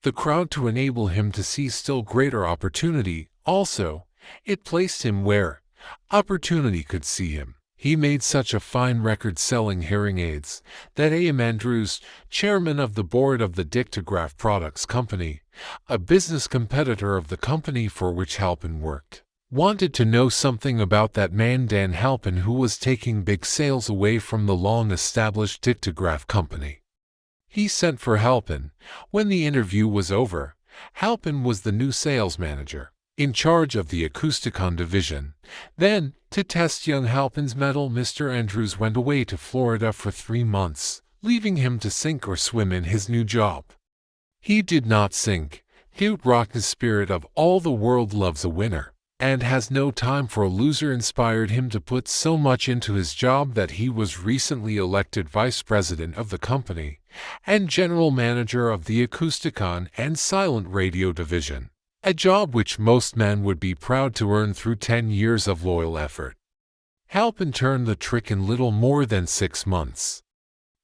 the crowd to enable him to see still greater opportunity. Also, it placed him where opportunity could see him. He made such a fine record selling hearing aids that A.M. Andrews, chairman of the board of the Dictograph Products Company, a business competitor of the company for which Halpin worked, wanted to know something about that man Dan Halpin, who was taking big sales away from the long-established Dictograph Company. He sent for Halpin. When the interview was over, Halpin was the new sales manager. in charge of the Acousticon division. Then, to test young Halpin's mettle, Mr. Andrews went away to Florida for 3 months, leaving him to sink or swim in his new job. He did not sink. Rock's spirit of all the world loves a winner, and has no time for a loser inspired him to put so much into his job that he was recently elected vice president of the company and general manager of the Acousticon and Silent Radio division, a job which most men would be proud to earn through 10 years of loyal effort. Halpin turned the trick in little more than 6 months.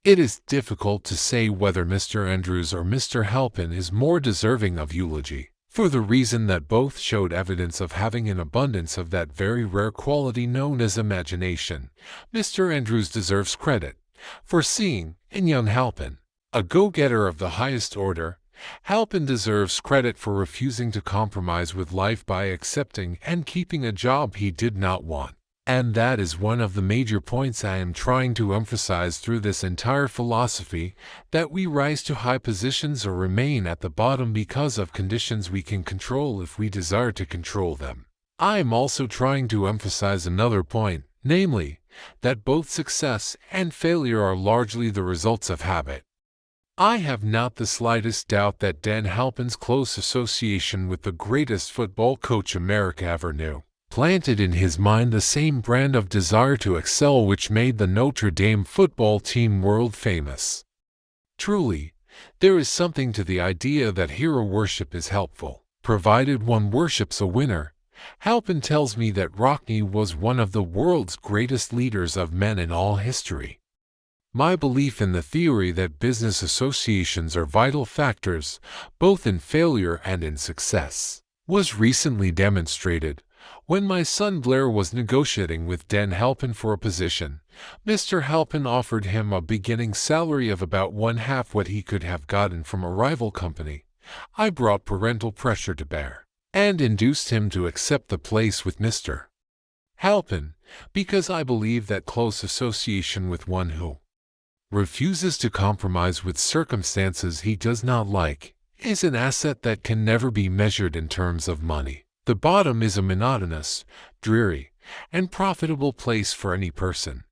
It is difficult to say whether Mr. Andrews or Mr. Halpin is more deserving of eulogy, for the reason that both showed evidence of having an abundance of that very rare quality known as imagination. Mr. Andrews deserves credit for seeing, in young Halpin, a go-getter of the highest order. Halpin deserves credit for refusing to compromise with life by accepting and keeping a job he did not want. And that is one of the major points I am trying to emphasize through this entire philosophy, that we rise to high positions or remain at the bottom because of conditions we can control if we desire to control them. I am also trying to emphasize another point, namely, that both success and failure are largely the results of habit. I have not the slightest doubt that Dan Halpin's close association with the greatest football coach America ever knew planted in his mind the same brand of desire to excel which made the Notre Dame football team world famous. Truly, there is something to the idea that hero worship is helpful, provided one worships a winner. Halpin tells me that Rockney was one of the world's greatest leaders of men in all history. My belief in the theory that business associations are vital factors, both in failure and in success, was recently demonstrated. When my son Blair was negotiating with Dan Halpin for a position, Mr. Halpin offered him a beginning salary of about 1/2 what he could have gotten from a rival company. I brought parental pressure to bear, and induced him to accept the place with Mr. Halpin, because I believe that close association with one who refuses to compromise with circumstances he does not like is an asset that can never be measured in terms of money. The bottom is a monotonous, dreary, and profitable place for any person.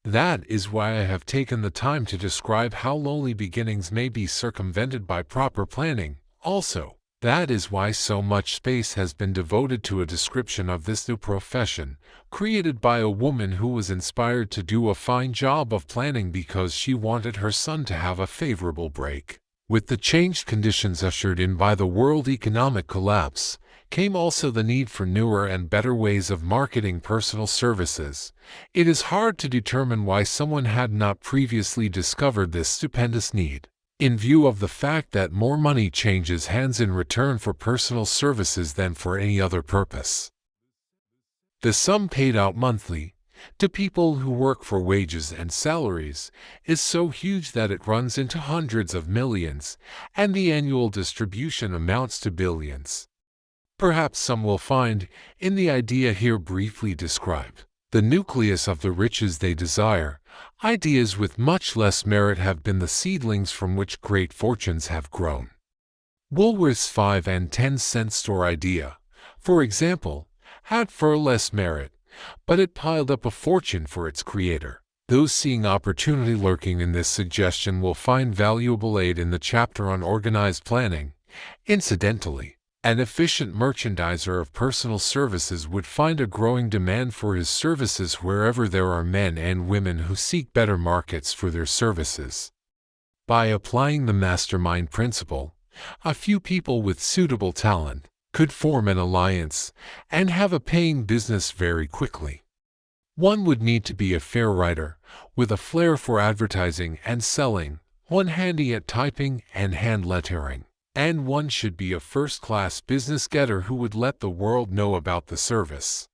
That is why I have taken the time to describe how lonely beginnings may be circumvented by proper planning. Also, that is why so much space has been devoted to a description of this new profession, created by a woman who was inspired to do a fine job of planning because she wanted her son to have a favorable break. With the changed conditions ushered in by the world economic collapse, came also the need for newer and better ways of marketing personal services. It is hard to determine why someone had not previously discovered this stupendous need, in view of the fact that more money changes hands in return for personal services than for any other purpose. The sum paid out monthly to people who work for wages and salaries is so huge that it runs into hundreds of millions, and the annual distribution amounts to billions. Perhaps some will find, in the idea here briefly described, the nucleus of the riches they desire. Ideas with much less merit have been the seedlings from which great fortunes have grown. Woolworth's 5 and 10-cent store idea, for example, had far less merit, but it piled up a fortune for its creator. Those seeing opportunity lurking in this suggestion will find valuable aid in the chapter on organized planning. Incidentally, an efficient merchandiser of personal services would find a growing demand for his services wherever there are men and women who seek better markets for their services. By applying the mastermind principle, a few people with suitable talent could form an alliance and have a paying business very quickly. One would need to be a fair writer, with a flair for advertising and selling, one handy at typing and hand lettering, and one should be a first-class business getter who would let the world know about the service.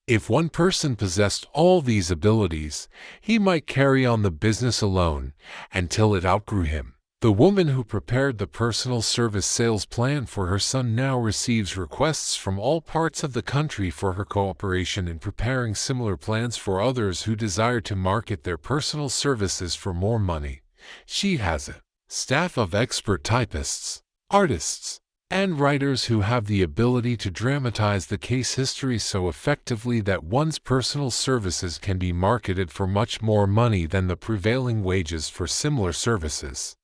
If one person possessed all these abilities, he might carry on the business alone until it outgrew him. The woman who prepared the personal service sales plan for her son now receives requests from all parts of the country for her cooperation in preparing similar plans for others who desire to market their personal services for more money. She has a staff of expert typists, artists, and writers who have the ability to dramatize the case history so effectively that one's personal services can be marketed for much more money than the prevailing wages for similar services.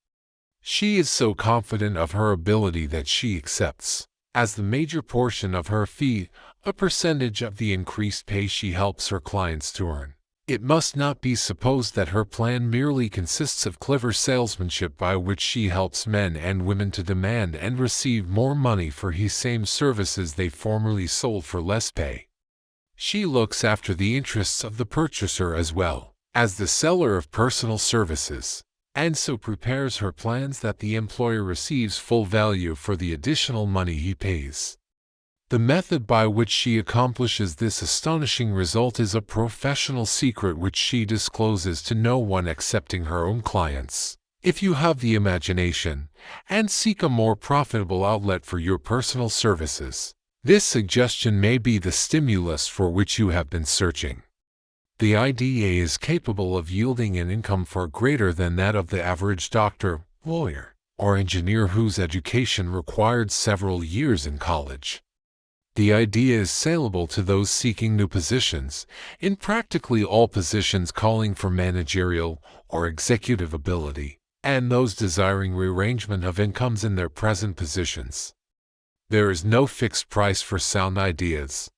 She is so confident of her ability that she accepts, as the major portion of her fee, a percentage of the increased pay she helps her clients to earn. It must not be supposed that her plan merely consists of clever salesmanship by which she helps men and women to demand and receive more money for the same services they formerly sold for less pay. She looks after the interests of the purchaser as well as the seller of personal services, and so prepares her plans that the employer receives full value for the additional money he pays. The method by which she accomplishes this astonishing result is a professional secret which she discloses to no one excepting her own clients. If you have the imagination and seek a more profitable outlet for your personal services, this suggestion may be the stimulus for which you have been searching. The idea is capable of yielding an income far greater than that of the average doctor, lawyer, or engineer whose education required several years in college. The idea is saleable to those seeking new positions, in practically all positions calling for managerial or executive ability, and those desiring rearrangement of incomes in their present positions. There is no fixed price for sound ideas.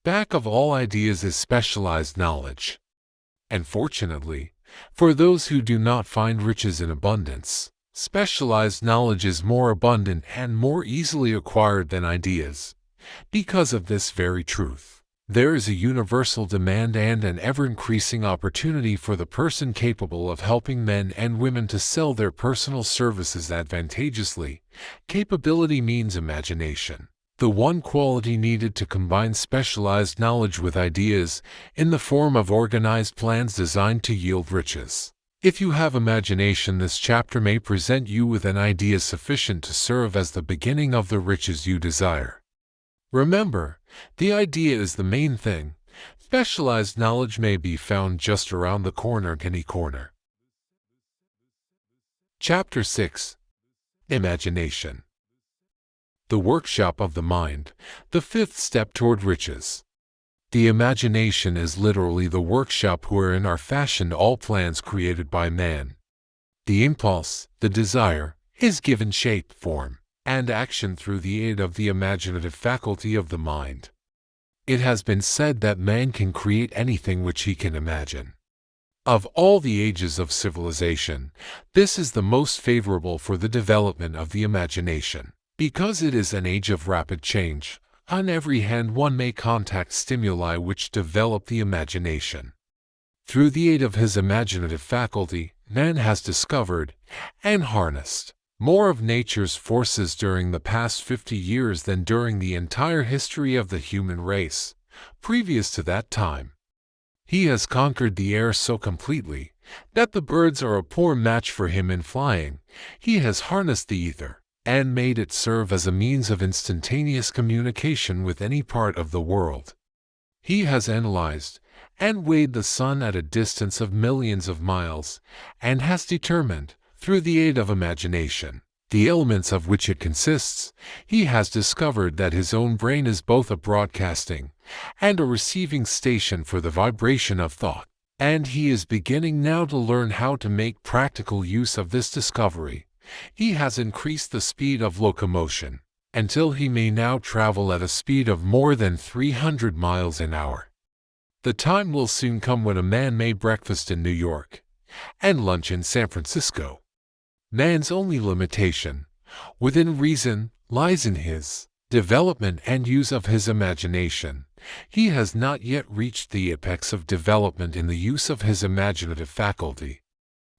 Back of all ideas is specialized knowledge. And fortunately, for those who do not find riches in abundance, specialized knowledge is more abundant and more easily acquired than ideas. Because of this very truth, there is a universal demand and an ever-increasing opportunity for the person capable of helping men and women to sell their personal services advantageously. Capability means imagination, the one quality needed to combine specialized knowledge with ideas in the form of organized plans designed to yield riches. If you have imagination, this chapter may present you with an idea sufficient to serve as the beginning of the riches you desire. Remember, the idea is the main thing. Specialized knowledge may be found just around the corner, any corner. Chapter 6. Imagination. The workshop of the mind, the fifth step toward riches. The imagination is literally the workshop wherein are fashioned all plans created by man. The impulse, the desire, is given shape, form, and action through the aid of the imaginative faculty of the mind. It has been said that man can create anything which he can imagine. Of all the ages of civilization, this is the most favorable for the development of the imagination, because it is an age of rapid change. On every hand one may contact stimuli which develop the imagination. Through the aid of his imaginative faculty, man has discovered and harnessed more of nature's forces during the past 50 years than during the entire history of the human race, previous to that time. He has conquered the air so completely that the birds are a poor match for him in flying. He has harnessed the ether and made it serve as a means of instantaneous communication with any part of the world. He has analyzed and weighed the sun at a distance of millions of miles, and has determined, through the aid of imagination, the elements of which it consists. He has discovered that his own brain is both a broadcasting and a receiving station for the vibration of thought, and he is beginning now to learn how to make practical use of this discovery. He has increased the speed of locomotion until he may now travel at a speed of more than 300 miles an hour. The time will soon come when a man may breakfast in New York and lunch in San Francisco. Man's only limitation, within reason, lies in his development and use of his imagination. He has not yet reached the apex of development in the use of his imaginative faculty.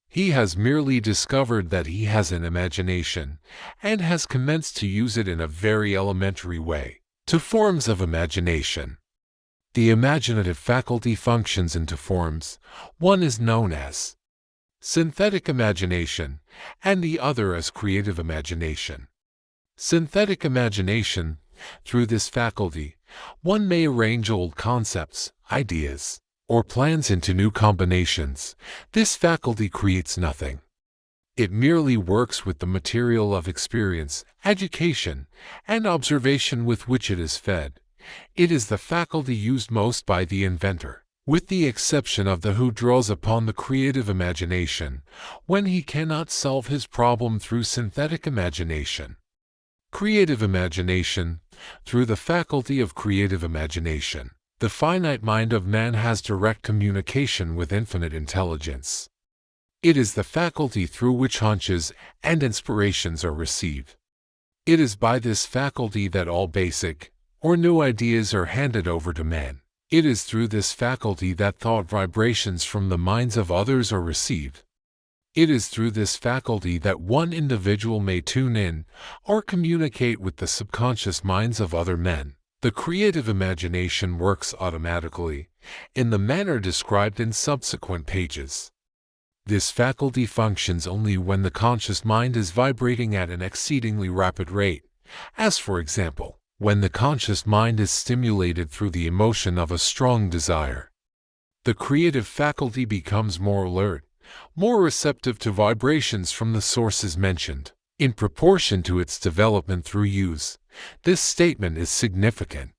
He has merely discovered that he has an imagination, and has commenced to use it in a very elementary way. Two forms of imagination. The imaginative faculty functions into forms. One is known as synthetic imagination, and the other as creative imagination. Synthetic imagination. Through this faculty, one may arrange old concepts, ideas, or plans into new combinations. This faculty creates nothing. It merely works with the material of experience, education, and observation with which it is fed. It is the faculty used most by the inventor, with the exception of the who draws upon the creative imagination when he cannot solve his problem through synthetic imagination. Creative imagination. Through the faculty of creative imagination, the finite mind of man has direct communication with infinite intelligence. It is the faculty through which hunches and inspirations are received. It is by this faculty that all basic or new ideas are handed over to man. It is through this faculty that thought vibrations from the minds of others are received. It is through this faculty that one individual may tune in or communicate with the subconscious minds of other men. The creative imagination works automatically, in the manner described in subsequent pages. This faculty functions only when the conscious mind is vibrating at an exceedingly rapid rate, as for example, when the conscious mind is stimulated through the emotion of a strong desire. The creative faculty becomes more alert, more receptive to vibrations from the sources mentioned, in proportion to its development through use. This statement is significant.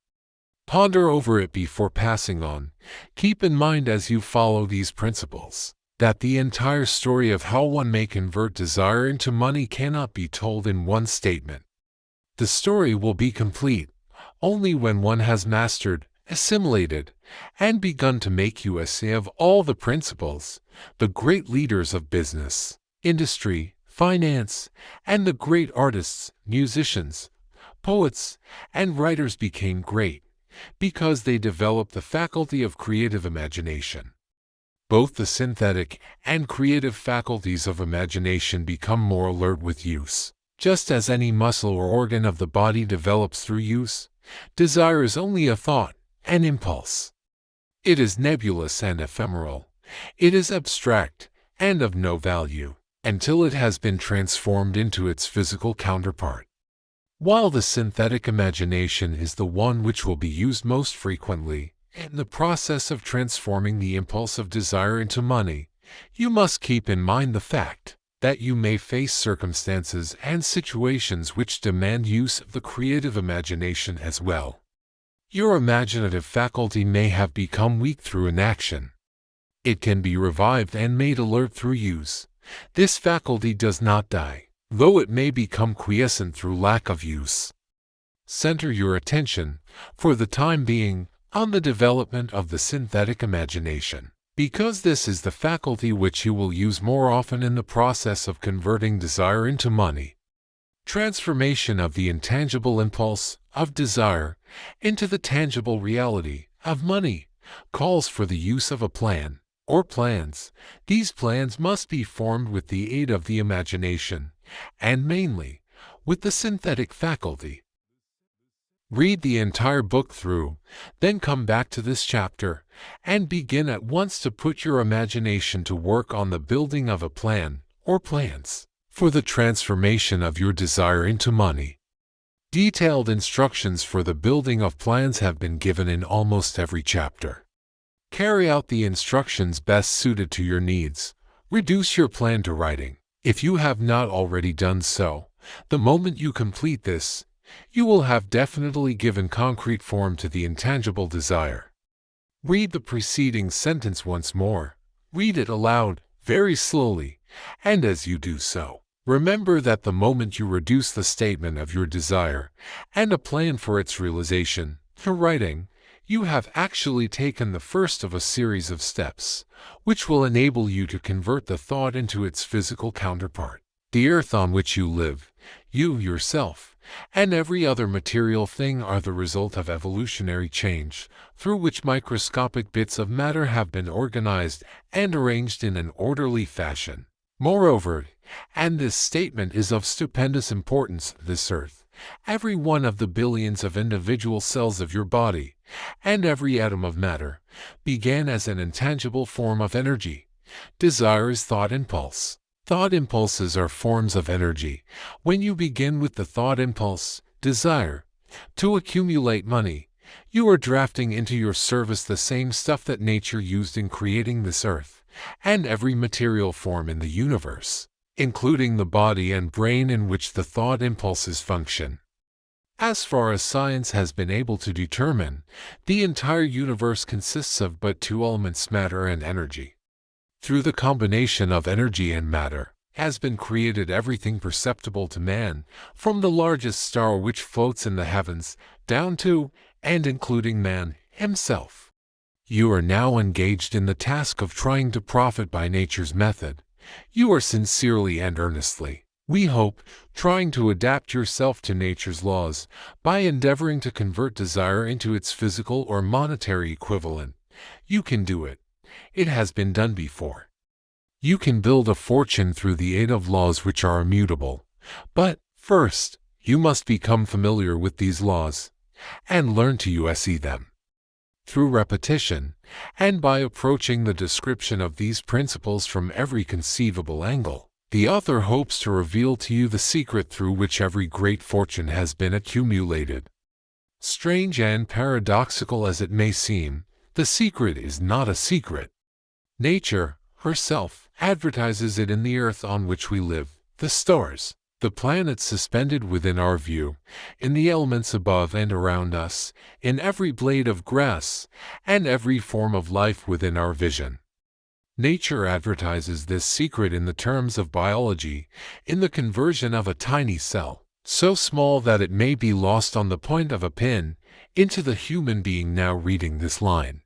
Ponder over it before passing on. Keep in mind as you follow these principles that the entire story of how one may convert desire into money cannot be told in one statement. The story will be complete only when one has mastered, assimilated, and begun to make use of all the principles. The great leaders of business, industry, finance, and the great artists, musicians, poets, and writers became great because they developed the faculty of creative imagination. Both the synthetic and creative faculties of imagination become more alert with use. Just as any muscle or organ of the body develops through use, desire is only a thought, an impulse. It is nebulous and ephemeral. It is abstract and of no value until it has been transformed into its physical counterpart. While the synthetic imagination is the one which will be used most frequently in the process of transforming the impulse of desire into money, you must keep in mind the fact that you may face circumstances and situations which demand use of the creative imagination as well. Your imaginative faculty may have become weak through inaction. It can be revived and made alert through use. This faculty does not die, though it may become quiescent through lack of use. Center your attention, for the time being, on the development of the synthetic imagination, because this is the faculty which you will use more often in the process of converting desire into money. Transformation of the intangible impulse of desire into the tangible reality of money calls for the use of a plan or plans. These plans must be formed with the aid of the imagination, and mainly with the synthetic faculty. Read the entire book through, then come back to this chapter, and begin at once to put your imagination to work on the building of a plan, or plans, for the transformation of your desire into money. Detailed instructions for the building of plans have been given in almost every chapter. Carry out the instructions best suited to your needs. Reduce your plan to writing. If you have not already done so, the moment you complete this, you will have definitely given concrete form to the intangible desire. Read the preceding sentence once more. Read it aloud, very slowly, and as you do so, remember that the moment you reduce the statement of your desire and a plan for its realization to writing, you have actually taken the first of a series of steps, which will enable you to convert the thought into its physical counterpart. The earth on which you live, you yourself, and every other material thing are the result of evolutionary change, through which microscopic bits of matter have been organized and arranged in an orderly fashion. Moreover, and this statement is of stupendous importance, this earth, every one of the billions of individual cells of your body, and every atom of matter, began as an intangible form of energy. Desire is thought impulse. Thought impulses are forms of energy. When you begin with the thought impulse, desire, to accumulate money, you are drafting into your service the same stuff that nature used in creating this earth, and every material form in the universe. including the body and brain in which the thought impulses function. As far as science has been able to determine, the entire universe consists of but two elements, matter and energy. Through the combination of energy and matter has been created everything perceptible to man, from the largest star which floats in the heavens, down to, and including man himself. You are now engaged in the task of trying to profit by nature's method. You are sincerely and earnestly, we hope, trying to adapt yourself to nature's laws by endeavoring to convert desire into its physical or monetary equivalent. You can do it. It has been done before. You can build a fortune through the aid of laws which are immutable. But, first, you must become familiar with these laws and learn to use them. Through repetition, and by approaching the description of these principles from every conceivable angle, the author hopes to reveal to you the secret through which every great fortune has been accumulated. Strange and paradoxical as it may seem, the secret is not a secret. Nature, herself, advertises it in the earth on which we live, the stars, the planets suspended within our view, in the elements above and around us, in every blade of grass, and every form of life within our vision. Nature advertises this secret in the terms of biology, in the conversion of a tiny cell, so small that it may be lost on the point of a pin, into the human being now reading this line.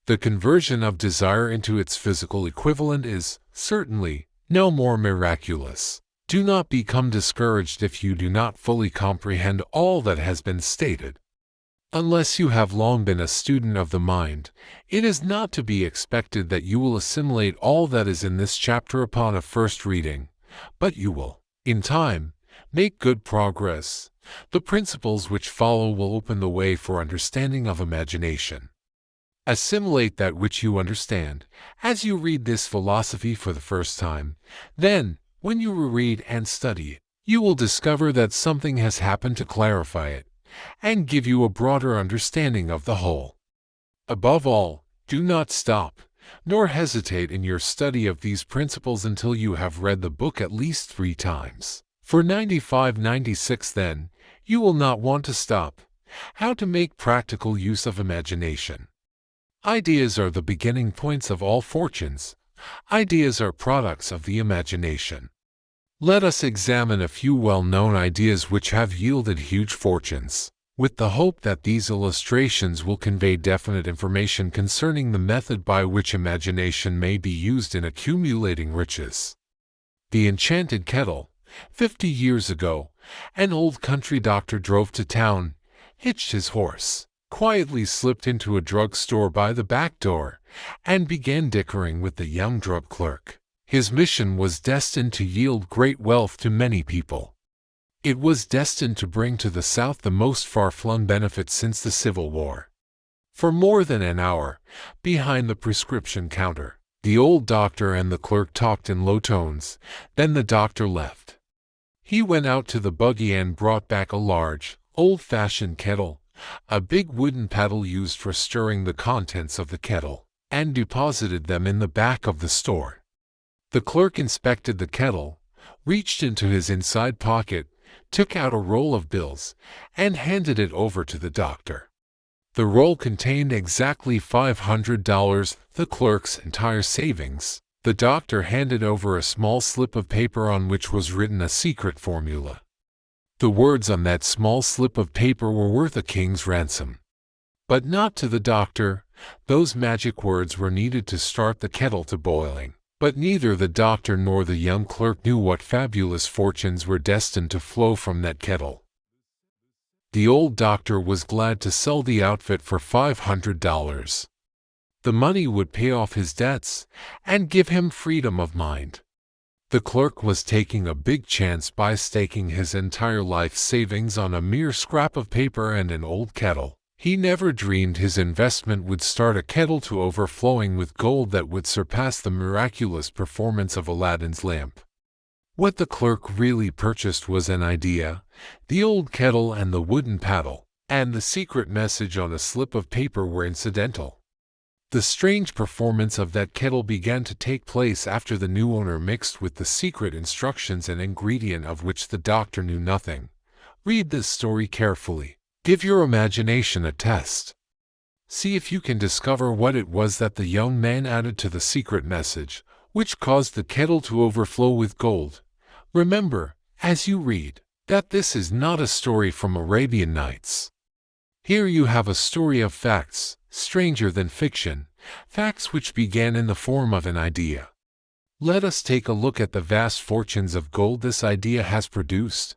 The conversion of desire into its physical equivalent is, certainly, no more miraculous. Do not become discouraged if you do not fully comprehend all that has been stated. Unless you have long been a student of the mind, it is not to be expected that you will assimilate all that is in this chapter upon a first reading, but you will, in time, make good progress. The principles which follow will open the way for understanding of imagination. Assimilate that which you understand, as you read this philosophy for the first time. Then, when you reread and study it, you will discover that something has happened to clarify it, and give you a broader understanding of the whole. Above all, do not stop, nor hesitate in your study of these principles until you have read the book at least 3 times. For 95-96 then, you will not want to stop. How to make practical use of imagination. Ideas are the beginning points of all fortunes. Ideas are products of the imagination. Let us examine a few well-known ideas which have yielded huge fortunes, with the hope that these illustrations will convey definite information concerning the method by which imagination may be used in accumulating riches. The enchanted kettle. 50 years ago, an old country doctor drove to town, hitched his horse, quietly slipped into a drugstore by the back door, and began dickering with the young drug clerk. His mission was destined to yield great wealth to many people. It was destined to bring to the South the most far-flung benefits since the Civil War. For more than an hour, behind the prescription counter, the old doctor and the clerk talked in low tones. Then the doctor left. He went out to the buggy and brought back a large, old-fashioned kettle, a big wooden paddle used for stirring the contents of the kettle, and deposited them in the back of the store. The clerk inspected the kettle, reached into his inside pocket, took out a roll of bills, and handed it over to the doctor. The roll contained exactly $500, the clerk's entire savings. The doctor handed over a small slip of paper on which was written a secret formula. The words on that small slip of paper were worth a king's ransom. But not to the doctor. Those magic words were needed to start the kettle to boiling. But neither the doctor nor the young clerk knew what fabulous fortunes were destined to flow from that kettle. The old doctor was glad to sell the outfit for $500. The money would pay off his debts and give him freedom of mind. The clerk was taking a big chance by staking his entire life savings on a mere scrap of paper and an old kettle. He never dreamed his investment would start a kettle to overflowing with gold that would surpass the miraculous performance of Aladdin's lamp. What the clerk really purchased was an idea. The old kettle and the wooden paddle, and the secret message on a slip of paper were incidental. The strange performance of that kettle began to take place after the new owner mixed with the secret instructions an ingredient of which the doctor knew nothing. Read this story carefully. Give your imagination a test. See if you can discover what it was that the young man added to the secret message, which caused the kettle to overflow with gold. Remember, as you read, that this is not a story from Arabian Nights. Here you have a story of facts, stranger than fiction, facts which began in the form of an idea. Let us take a look at the vast fortunes of gold this idea has produced.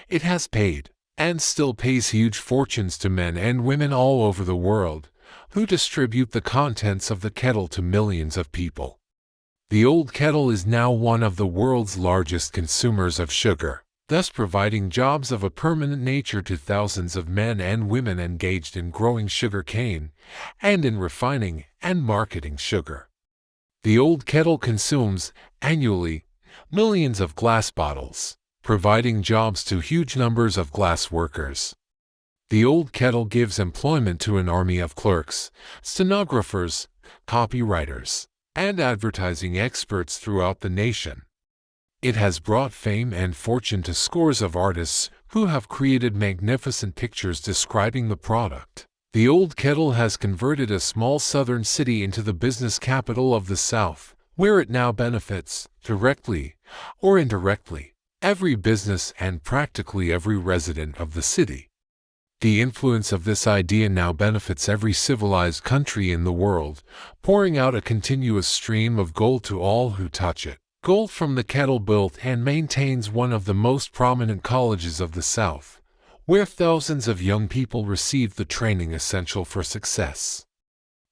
It has paid, and still pays huge fortunes to men and women all over the world, who distribute the contents of the kettle to millions of people. The old kettle is now one of the world's largest consumers of sugar, thus providing jobs of a permanent nature to thousands of men and women engaged in growing sugar cane and in refining and marketing sugar. The old kettle consumes, annually, millions of glass bottles, providing jobs to huge numbers of glass workers. The old kettle gives employment to an army of clerks, stenographers, copywriters, and advertising experts throughout the nation. It has brought fame and fortune to scores of artists who have created magnificent pictures describing the product. The old kettle has converted a small southern city into the business capital of the South, where it now benefits, directly or indirectly, every business and practically every resident of the city. The influence of this idea now benefits every civilized country in the world, pouring out a continuous stream of gold to all who touch it. Gold from the kettle built and maintains one of the most prominent colleges of the South, where thousands of young people receive the training essential for success.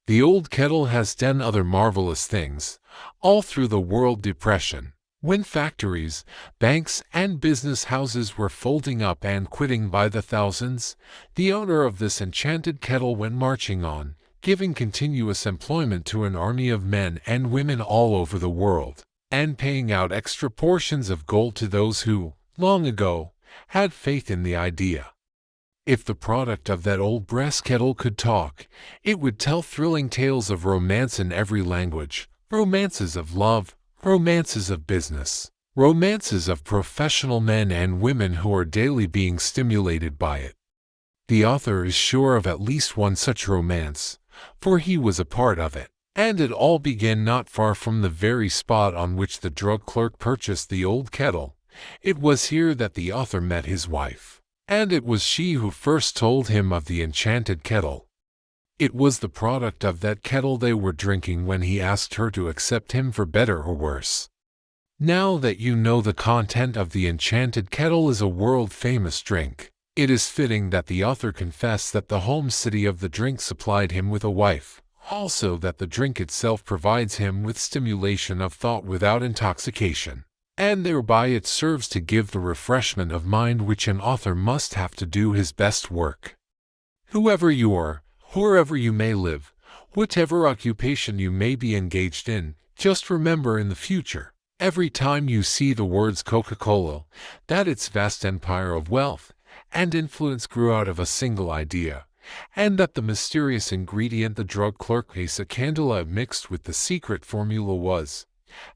The old kettle has done other marvelous things, all through the World Depression, when factories, banks, and business houses were folding up and quitting by the thousands. The owner of this enchanted kettle went marching on, giving continuous employment to an army of men and women all over the world, and paying out extra portions of gold to those who, long ago, had faith in the idea. If the product of that old brass kettle could talk, it would tell thrilling tales of romance in every language, romances of love, romances of business, romances of professional men and women who are daily being stimulated by it. The author is sure of at least one such romance, for he was a part of it. And it all began not far from the very spot on which the drug clerk purchased the old kettle. It was here that the author met his wife, and it was she who first told him of the enchanted kettle. It was the product of that kettle they were drinking when he asked her to accept him for better or worse. Now that you know the content of the enchanted kettle is a world-famous drink, it is fitting that the author confess that the home city of the drink supplied him with a wife. Also that the drink itself provides him with stimulation of thought without intoxication, and thereby it serves to give the refreshment of mind which an author must have to do his best work. Whoever you are, wherever you may live, whatever occupation you may be engaged in, just remember in the future, every time you see the words Coca-Cola, that its vast empire of wealth and influence grew out of a single idea, and that the mysterious ingredient the drug clerk Asa Candela mixed with the secret formula was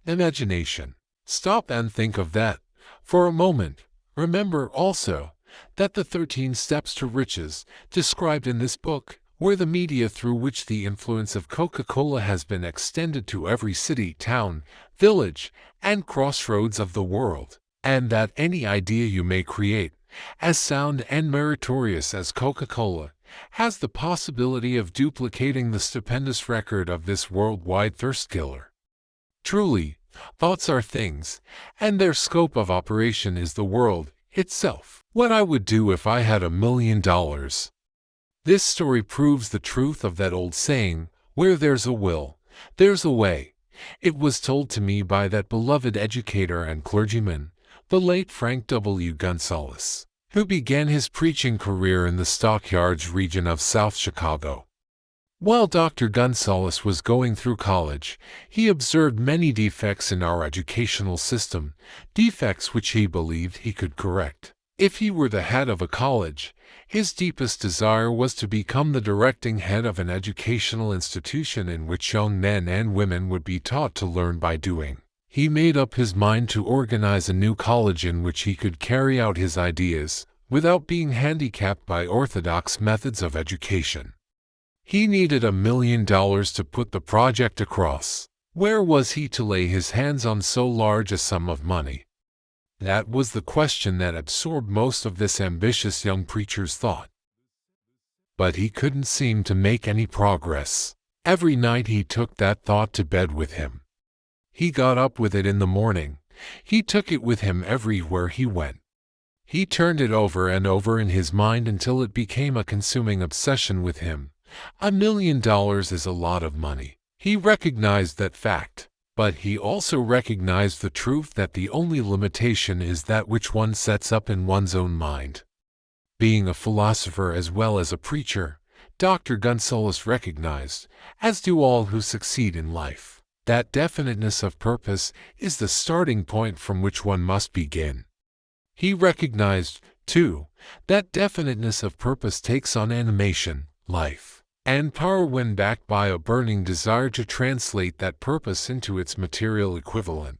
imagination. Stop and think of that for a moment. Remember also that the 13 steps to riches described in this book were the media through which the influence of Coca-Cola has been extended to every city, town, village, and crossroads of the world, and that any idea you may create, as sound and meritorious as Coca-Cola, has the possibility of duplicating the stupendous record of this worldwide thirst killer. Truly, thoughts are things, and their scope of operation is the world itself. What I would do if I had $1 million. This story proves the truth of that old saying, where there's a will, there's a way. It was told to me by that beloved educator and clergyman, the late Frank W. Gonzalez, who began his preaching career in the Stockyards region of South Chicago. While Dr. Gonzalez was going through college, he observed many defects in our educational system, defects which he believed he could correct. If he were the head of a college, his deepest desire was to become the directing head of an educational institution in which young men and women would be taught to learn by doing. He made up his mind to organize a new college in which he could carry out his ideas without being handicapped by orthodox methods of education. He needed $1 million to put the project across. Where was he to lay his hands on so large a sum of money? That was the question that absorbed most of this ambitious young preacher's thought. But he couldn't seem to make any progress. Every night he took that thought to bed with him. He got up with it in the morning. He took it with him everywhere he went. He turned it over and over in his mind until it became a consuming obsession with him. $1 million is a lot of money. He recognized that fact, but he also recognized the truth that the only limitation is that which one sets up in one's own mind. Being a philosopher as well as a preacher, Dr. Gunsaulus recognized, as do all who succeed in life, that definiteness of purpose is the starting point from which one must begin. He recognized, too, that definiteness of purpose takes on animation, life, and power when backed by a burning desire to translate that purpose into its material equivalent.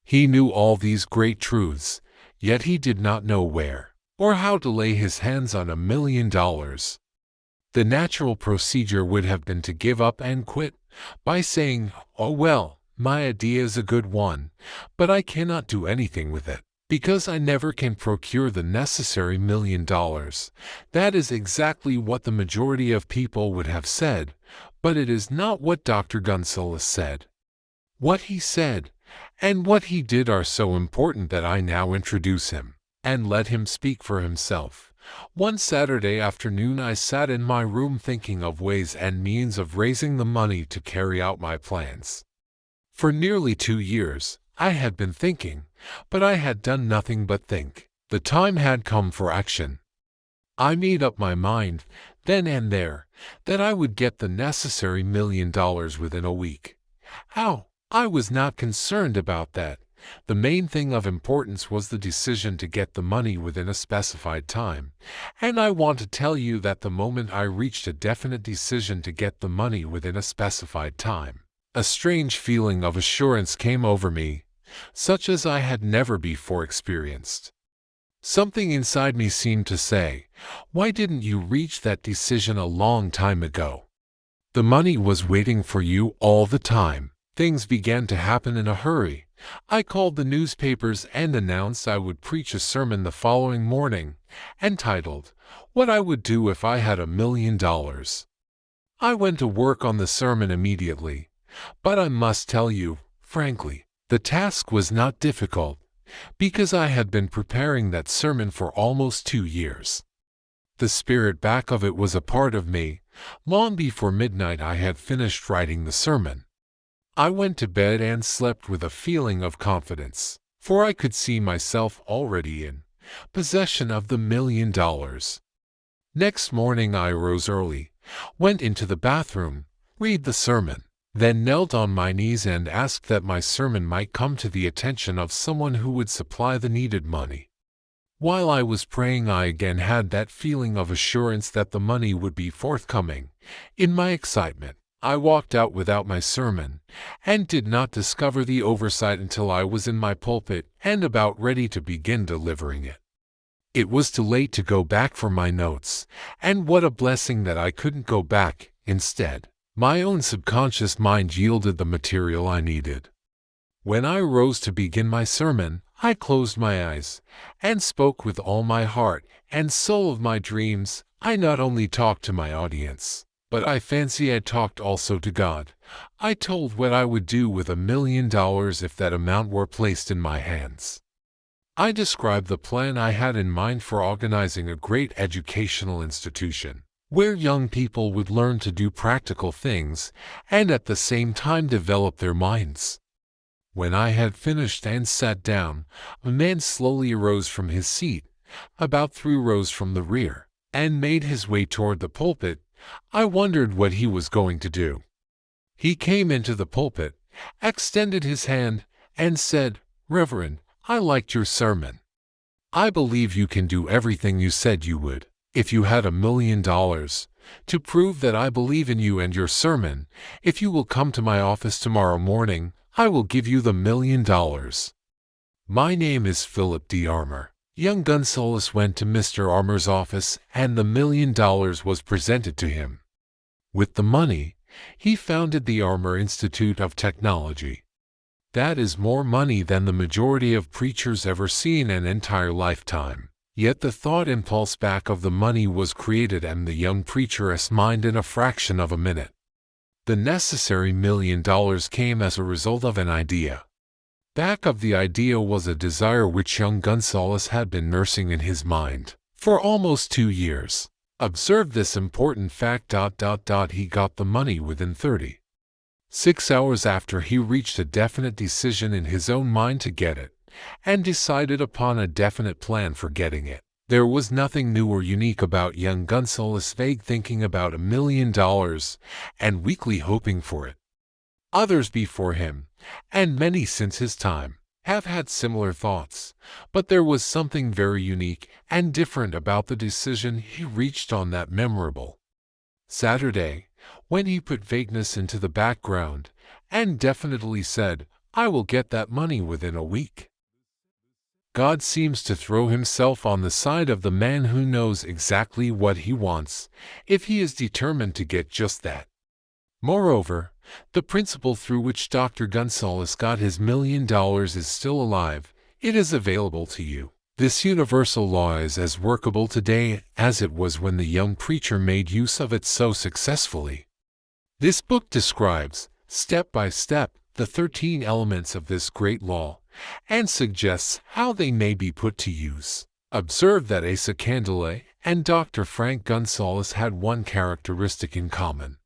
He knew all these great truths, yet he did not know where or how to lay his hands on $1 million. The natural procedure would have been to give up and quit by saying, "Oh well, my idea is a good one, but I cannot do anything with it, because I never can procure the necessary $1 million." That is exactly what the majority of people would have said, but it is not what Dr. Gunsaulus said. What he said and what he did are so important that I now introduce him, and let him speak for himself. One Saturday afternoon I sat in my room thinking of ways and means of raising the money to carry out my plans. For nearly 2 years, I had been thinking, but I had done nothing but think. The time had come for action. I made up my mind, then and there, that I would get the necessary $1 million within a week. How? I was not concerned about that. The main thing of importance was the decision to get the money within a specified time, and I want to tell you that the moment I reached a definite decision to get the money within a specified time, a strange feeling of assurance came over me, such as I had never before experienced. Something inside me seemed to say, "Why didn't you reach that decision a long time ago?" The money was waiting for you all the time. Things began to happen in a hurry. I called the newspapers and announced I would preach a sermon the following morning, entitled, "What I Would Do If I Had $1 Million." I went to work on the sermon immediately, but I must tell you, frankly, the task was not difficult, because I had been preparing that sermon for almost 2 years. The spirit back of it was a part of me. Long before midnight I had finished writing the sermon. I went to bed and slept with a feeling of confidence, for I could see myself already in possession of the $1 million. Next morning I rose early, went into the bathroom, read the sermon, then knelt on my knees and asked that my sermon might come to the attention of someone who would supply the needed money. While I was praying I again had that feeling of assurance that the money would be forthcoming. In my excitement, I walked out without my sermon, and did not discover the oversight until I was in my pulpit and about ready to begin delivering it. It was too late to go back for my notes, and what a blessing that I couldn't go back. Instead, my own subconscious mind yielded the material I needed. When I rose to begin my sermon, I closed my eyes and spoke with all my heart and soul of my dreams. I not only talked to my audience, but I fancy I talked also to God. I told what I would do with $1 million if that amount were placed in my hands. I described the plan I had in mind for organizing a great educational institution, where young people would learn to do practical things and at the same time develop their minds. When I had finished and sat down, a man slowly arose from his seat, about 3 rows from the rear, and made his way toward the pulpit. I wondered what he was going to do. He came into the pulpit, extended his hand, and said, "Reverend, I liked your sermon. I believe you can do everything you said you would. If you had $1,000,000, to prove that I believe in you and your sermon, if you will come to my office tomorrow morning, I will give you the $1,000,000. My name is Philip D. Armour. Young Gonzalez went to Mr. Armour's office and the $1,000,000 was presented to him. With the money, he founded the Armour Institute of Technology. That is more money than the majority of preachers ever see in an entire lifetime. Yet the thought impulse back of the money was created in the young preacher's mind in a fraction of a minute. The necessary $1,000,000 came as a result of an idea. Back of the idea was a desire which young Gonzalez had been nursing in his mind for almost 2 years. Observe this important fact. He got the money within 36 hours after he reached a definite decision in his own mind to get it, and decided upon a definite plan for getting it. There was nothing new or unique about young Gonzalez's vague thinking about $1,000,000 and weakly hoping for it. Others before him, and many since his time, have had similar thoughts, but there was something very unique and different about the decision he reached on that memorable Saturday, when he put vagueness into the background and definitely said, "I will get that money within a week." God seems to throw himself on the side of the man who knows exactly what he wants, if he is determined to get just that. Moreover, the principle through which Dr. Gonzalez got his $1,000,000 is still alive. It is available to you. This universal law is as workable today as it was when the young preacher made use of it so successfully. This book describes, step by step, the 13 elements of this great law, and suggests how they may be put to use. Observe that Asa Candela and Dr. Frank Gonzalez had one characteristic in common.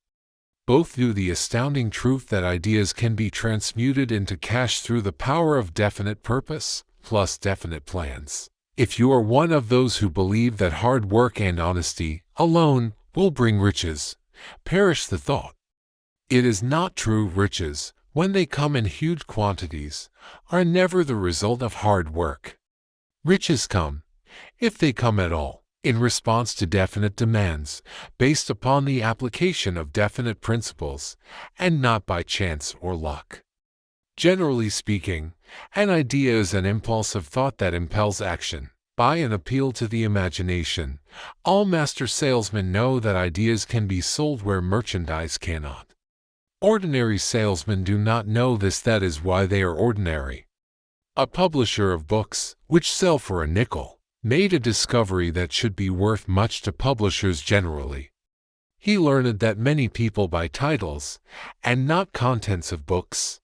Both knew the astounding truth that ideas can be transmuted into cash through the power of definite purpose plus definite plans. If you are one of those who believe that hard work and honesty alone will bring riches, perish the thought. It is not true. Riches, when they come in huge quantities, are never the result of hard work. Riches come, if they come at all, in response to definite demands, based upon the application of definite principles, and not by chance or luck. Generally speaking, an idea is an impulse of thought that impels action. By an appeal to the imagination, all master salesmen know that ideas can be sold where merchandise cannot. Ordinary salesmen do not know this. That is why they are ordinary. A publisher of books, which sell for a nickel, made a discovery that should be worth much to publishers generally. He learned that many people buy titles, and not contents of books.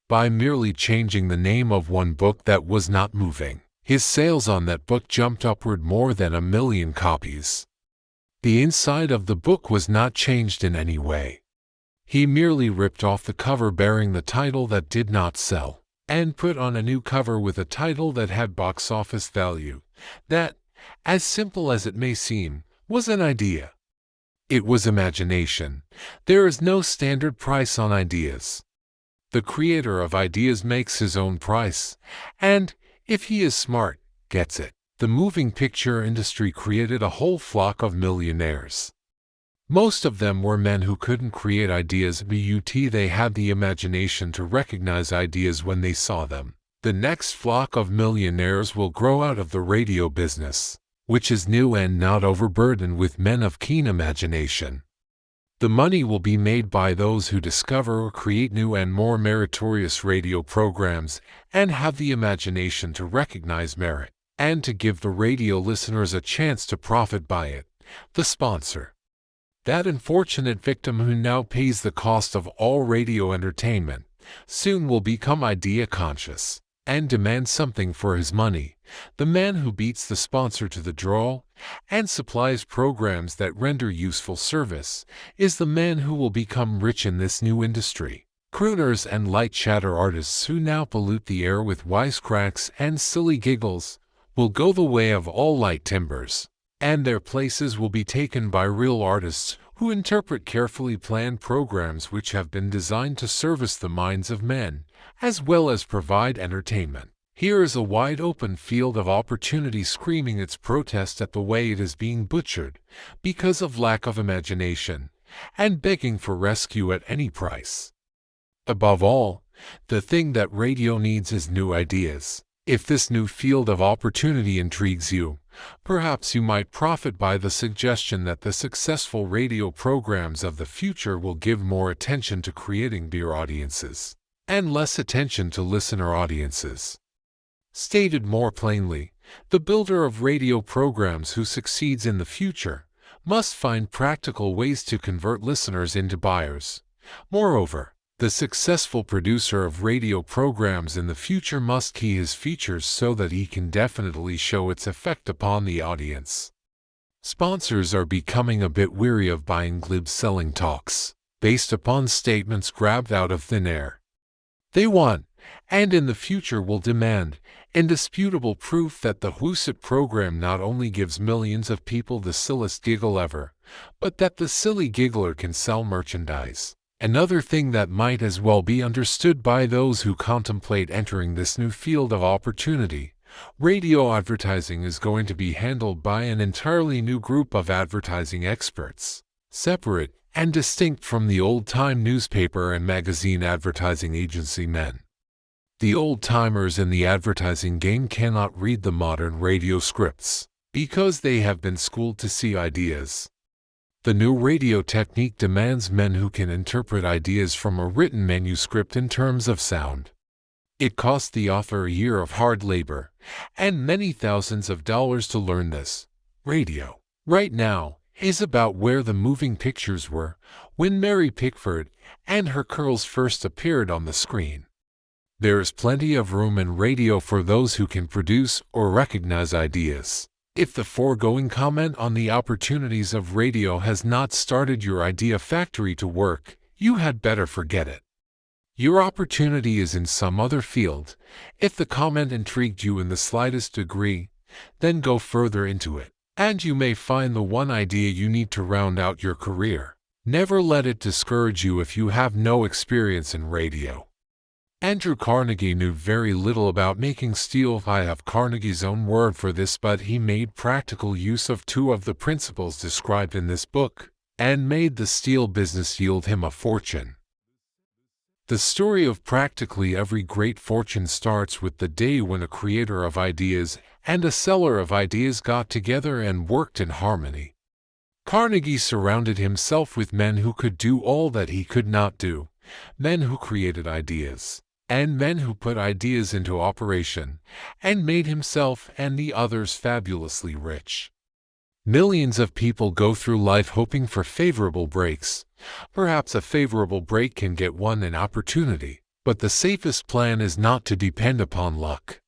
By merely changing the name of one book that was not moving, his sales on that book jumped upward more than 1,000,000 copies. The inside of the book was not changed in any way. He merely ripped off the cover bearing the title that did not sell, and put on a new cover with a title that had box office value. That, as simple as it may seem, was an idea. It was imagination. There is no standard price on ideas. The creator of ideas makes his own price, and, if he is smart, gets it. The moving picture industry created a whole flock of millionaires. Most of them were men who couldn't create ideas, but they had the imagination to recognize ideas when they saw them. The next flock of millionaires will grow out of the radio business, which is new and not overburdened with men of keen imagination. The money will be made by those who discover or create new and more meritorious radio programs and have the imagination to recognize merit, and to give the radio listeners a chance to profit by it. The sponsor. That unfortunate victim who now pays the cost of all radio entertainment, soon will become idea conscious and demand something for his money. The man who beats the sponsor to the draw and supplies programs that render useful service is the man who will become rich in this new industry. Crooners and light chatter artists who now pollute the air with wisecracks and silly giggles will go the way of all light timbers, and their places will be taken by real artists who interpret carefully planned programs which have been designed to service the minds of men, as well as provide entertainment. Here is a wide-open field of opportunity screaming its protest at the way it is being butchered because of lack of imagination, and begging for rescue at any price. Above all, the thing that radio needs is new ideas. If this new field of opportunity intrigues you, perhaps you might profit by the suggestion that the successful radio programs of the future will give more attention to creating beer audiences, and less attention to listener audiences. Stated more plainly, the builder of radio programs who succeeds in the future must find practical ways to convert listeners into buyers. Moreover, the successful producer of radio programs in the future must key his features so that he can definitely show its effect upon the audience. Sponsors are becoming a bit weary of buying glib selling talks, based upon statements grabbed out of thin air. They want, and in the future will demand, indisputable proof that the WHOSIT program not only gives millions of people the sillest giggle ever, but that the silly giggler can sell merchandise. Another thing that might as well be understood by those who contemplate entering this new field of opportunity: radio advertising is going to be handled by an entirely new group of advertising experts, separate and distinct from the old-time newspaper and magazine advertising agency men. The old-timers in the advertising game cannot read the modern radio scripts, because they have been schooled to see ideas. The new radio technique demands men who can interpret ideas from a written manuscript in terms of sound. It costs the author a year of hard labor, and many thousands of dollars to learn this. Radio, right now, is about where the moving pictures were when Mary Pickford and her curls first appeared on the screen. There is plenty of room in radio for those who can produce or recognize ideas. If the foregoing comment on the opportunities of radio has not started your idea factory to work, you had better forget it. Your opportunity is in some other field. If the comment intrigued you in the slightest degree, then go further into it, and you may find the one idea you need to round out your career. Never let it discourage you if you have no experience in radio. Andrew Carnegie knew very little about making steel. I have Carnegie's own word for this, but he made practical use of two of the principles described in this book, and made the steel business yield him a fortune. The story of practically every great fortune starts with the day when a creator of ideas and a seller of ideas got together and worked in harmony. Carnegie surrounded himself with men who could do all that he could not do, men who created ideas, and men who put ideas into operation, and made himself and the others fabulously rich. Millions of people go through life hoping for favorable breaks. Perhaps a favorable break can get one an opportunity, but the safest plan is not to depend upon luck.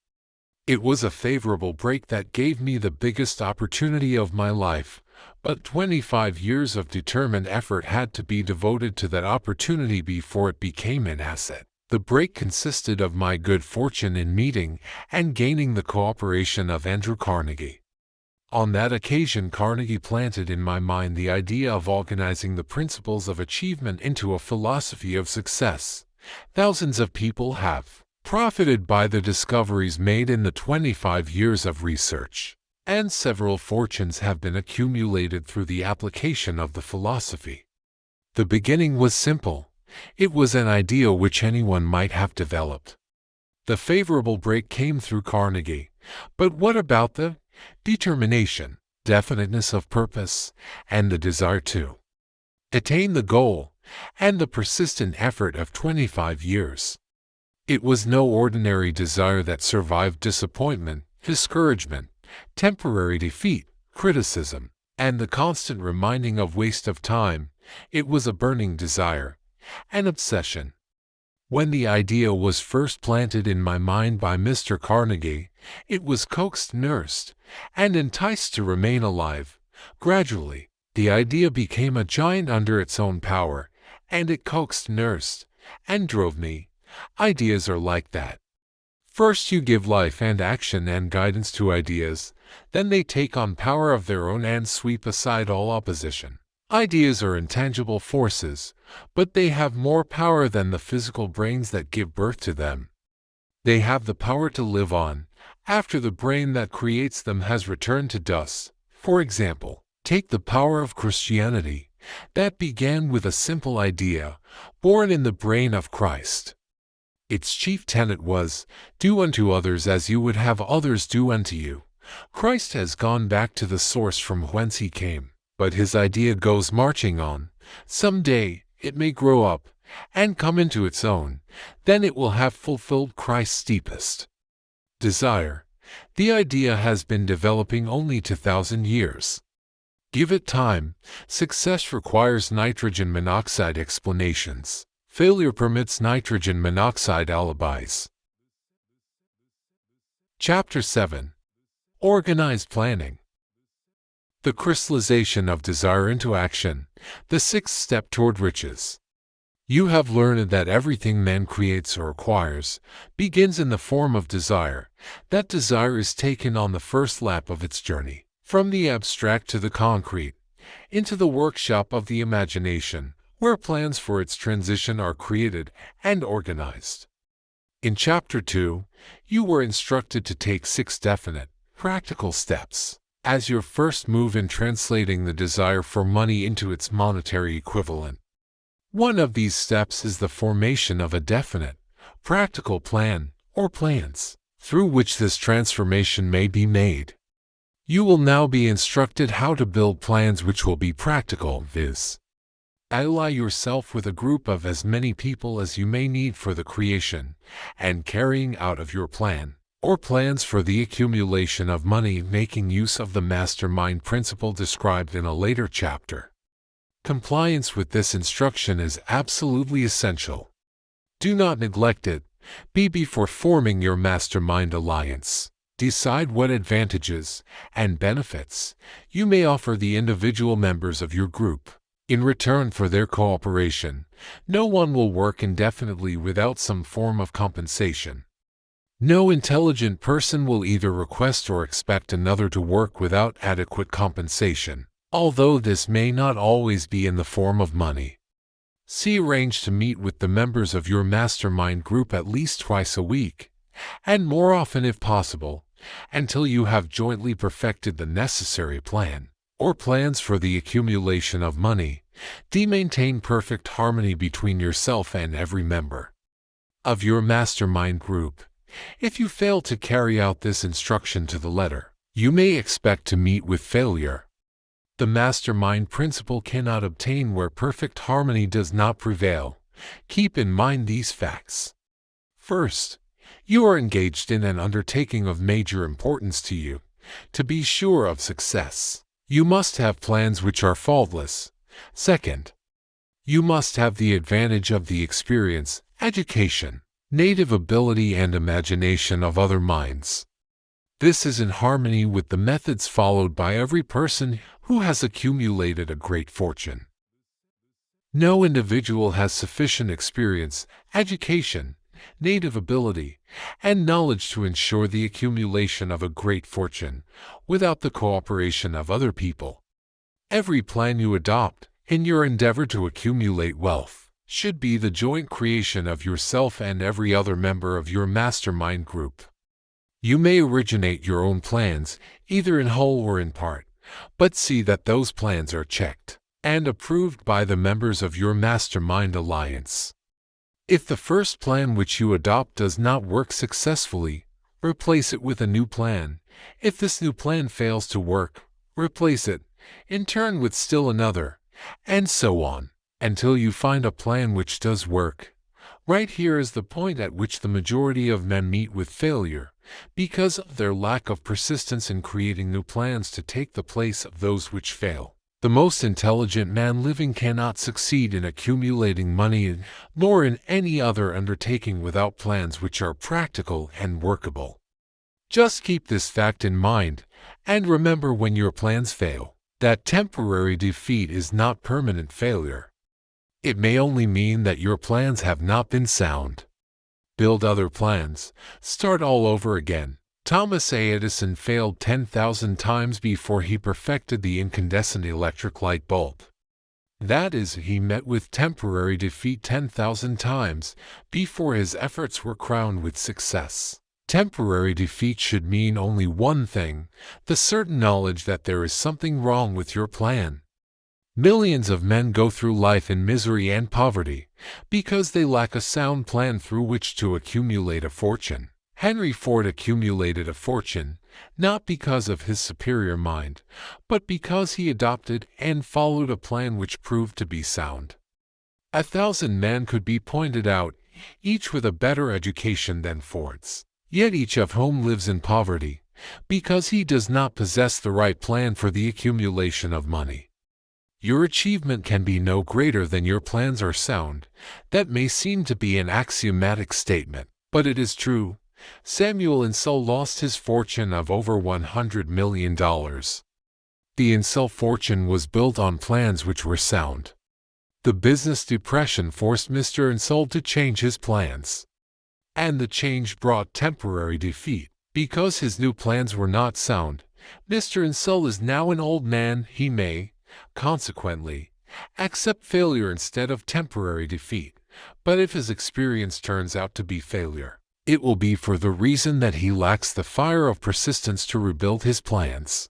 It was a favorable break that gave me the biggest opportunity of my life, but 25 years of determined effort had to be devoted to that opportunity before it became an asset. The break consisted of my good fortune in meeting and gaining the cooperation of Andrew Carnegie. On that occasion, Carnegie planted in my mind the idea of organizing the principles of achievement into a philosophy of success. Thousands of people have profited by the discoveries made in the 25 years of research, and several fortunes have been accumulated through the application of the philosophy. The beginning was simple. It was an idea which anyone might have developed. The favorable break came through Carnegie, but what about the determination, definiteness of purpose, and the desire to attain the goal, and the persistent effort of 25 years? It was no ordinary desire that survived disappointment, discouragement, temporary defeat, criticism, and the constant reminding of waste of time. It was a burning desire, an obsession. When the idea was first planted in my mind by Mr. Carnegie, it was coaxed, nursed, and enticed to remain alive. Gradually, the idea became a giant under its own power, and it coaxed, nursed, and drove me. Ideas are like that. First you give life and action and guidance to ideas, then they take on power of their own and sweep aside all opposition. Ideas are intangible forces, but they have more power than the physical brains that give birth to them. They have the power to live on after the brain that creates them has returned to dust. For example, take the power of Christianity that began with a simple idea born in the brain of Christ. Its chief tenet was, "Do unto others as you would have others do unto you." Christ has gone back to the source from whence he came, but his idea goes marching on. Someday, it may grow up and come into its own. Then it will have fulfilled Christ's deepest desire. The idea has been developing only 2,000 years. Give it time. Success requires nitrogen monoxide explanations. Failure permits nitrogen monoxide alibis. Chapter 7. Organized Planning. The crystallization of desire into action, the sixth step toward riches. You have learned that everything man creates or acquires begins in the form of desire. That desire is taken on the first lap of its journey, from the abstract to the concrete, into the workshop of the imagination, where plans for its transition are created and organized. In Chapter 2, you were instructed to take 6 definite, practical steps as your first move in translating the desire for money into its monetary equivalent. One of these steps is the formation of a definite, practical plan, or plans, through which this transformation may be made. You will now be instructed how to build plans which will be practical, viz. Ally yourself with a group of as many people as you may need for the creation and carrying out of your plan, or plans for the accumulation of money, making use of the mastermind principle described in a later chapter. Compliance with this instruction is absolutely essential. Do not neglect it. Before forming your mastermind alliance, decide what advantages and benefits you may offer the individual members of your group. In return for their cooperation, no one will work indefinitely without some form of compensation. No intelligent person will either request or expect another to work without adequate compensation, although this may not always be in the form of money. Arrange to meet with the members of your mastermind group at least twice a week, and more often if possible, until you have jointly perfected the necessary plan, or plans for the accumulation of money. Maintain perfect harmony between yourself and every member of your mastermind group. If you fail to carry out this instruction to the letter, you may expect to meet with failure. The mastermind principle cannot obtain where perfect harmony does not prevail. Keep in mind these facts. First, you are engaged in an undertaking of major importance to you. To be sure of success, you must have plans which are faultless. Second, you must have the advantage of the experience, education, native ability, and imagination of other minds. This is in harmony with the methods followed by every person who has accumulated a great fortune. No individual has sufficient experience, education, native ability, and knowledge to ensure the accumulation of a great fortune without the cooperation of other people. Every plan you adopt in your endeavor to accumulate wealth should be the joint creation of yourself and every other member of your mastermind group. You may originate your own plans, either in whole or in part, but see that those plans are checked and approved by the members of your mastermind alliance. If the first plan which you adopt does not work successfully, replace it with a new plan. If this new plan fails to work, replace it, in turn, with still another, and so on, until you find a plan which does work. Right here is the point at which the majority of men meet with failure, because of their lack of persistence in creating new plans to take the place of those which fail. The most intelligent man living cannot succeed in accumulating money, nor in any other undertaking without plans which are practical and workable. Just keep this fact in mind, and remember, when your plans fail, that temporary defeat is not permanent failure. It may only mean that your plans have not been sound. Build other plans. Start all over again. Thomas A. Edison failed 10,000 times before he perfected the incandescent electric light bulb. That is, he met with temporary defeat 10,000 times before his efforts were crowned with success. Temporary defeat should mean only one thing: the certain knowledge that there is something wrong with your plan. Millions of men go through life in misery and poverty because they lack a sound plan through which to accumulate a fortune. Henry Ford accumulated a fortune not because of his superior mind, but because he adopted and followed a plan which proved to be sound. 1,000 men could be pointed out, each with a better education than Ford's, yet each of whom lives in poverty because he does not possess the right plan for the accumulation of money. Your achievement can be no greater than your plans are sound. That may seem to be an axiomatic statement, but it is true. Samuel Insull lost his fortune of over $100 million. The Insull fortune was built on plans which were sound. The business depression forced Mr. Insull to change his plans, and the change brought temporary defeat. Because his new plans were not sound, Mr. Insull is now an old man. He may, consequently, accept failure instead of temporary defeat, but if his experience turns out to be failure, it will be for the reason that he lacks the fire of persistence to rebuild his plans.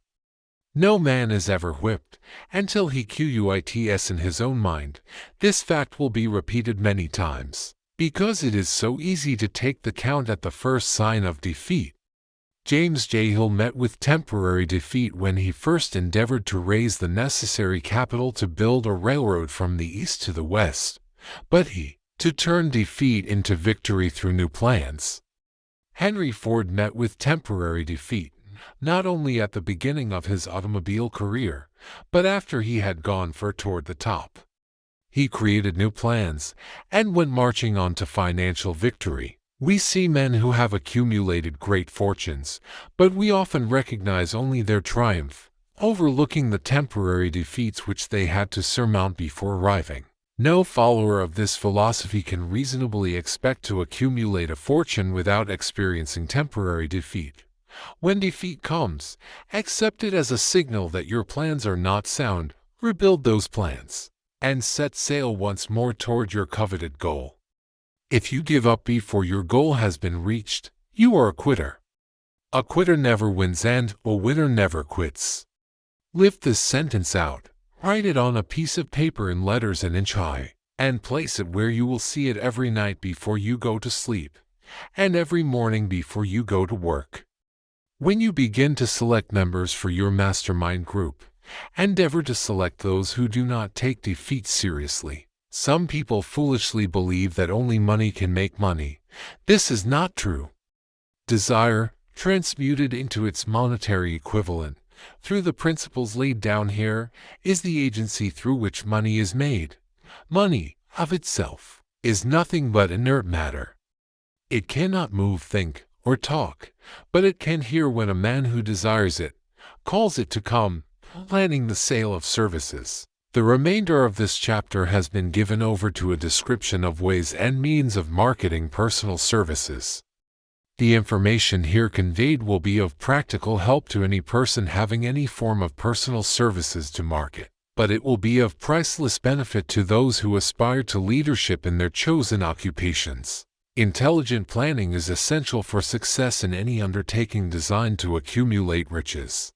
No man is ever whipped until he quits in his own mind. This fact will be repeated many times, because it is so easy to take the count at the first sign of defeat. James J. Hill met with temporary defeat when he first endeavored to raise the necessary capital to build a railroad from the east to the west, but to turn defeat into victory through new plans. Henry Ford met with temporary defeat, not only at the beginning of his automobile career, but after he had gone far toward the top. He created new plans and went marching on to financial victory. We see men who have accumulated great fortunes, but we often recognize only their triumph, overlooking the temporary defeats which they had to surmount before arriving. No follower of this philosophy can reasonably expect to accumulate a fortune without experiencing temporary defeat. When defeat comes, accept it as a signal that your plans are not sound. Rebuild those plans, and set sail once more toward your coveted goal. If you give up before your goal has been reached, you are a quitter. A quitter never wins and a winner never quits. Lift this sentence out. Write it on a piece of paper in letters an inch high, and place it where you will see it every night before you go to sleep, and every morning before you go to work. When you begin to select members for your mastermind group, endeavor to select those who do not take defeat seriously. Some people foolishly believe that only money can make money. This is not true. Desire, transmuted into its monetary equivalent, through the principles laid down here, is the agency through which money is made. Money, of itself, is nothing but inert matter. It cannot move, think, or talk, but it can hear when a man who desires it calls it to come, planning the sale of services. The remainder of this chapter has been given over to a description of ways and means of marketing personal services. The information here conveyed will be of practical help to any person having any form of personal services to market, but it will be of priceless benefit to those who aspire to leadership in their chosen occupations. Intelligent planning is essential for success in any undertaking designed to accumulate riches.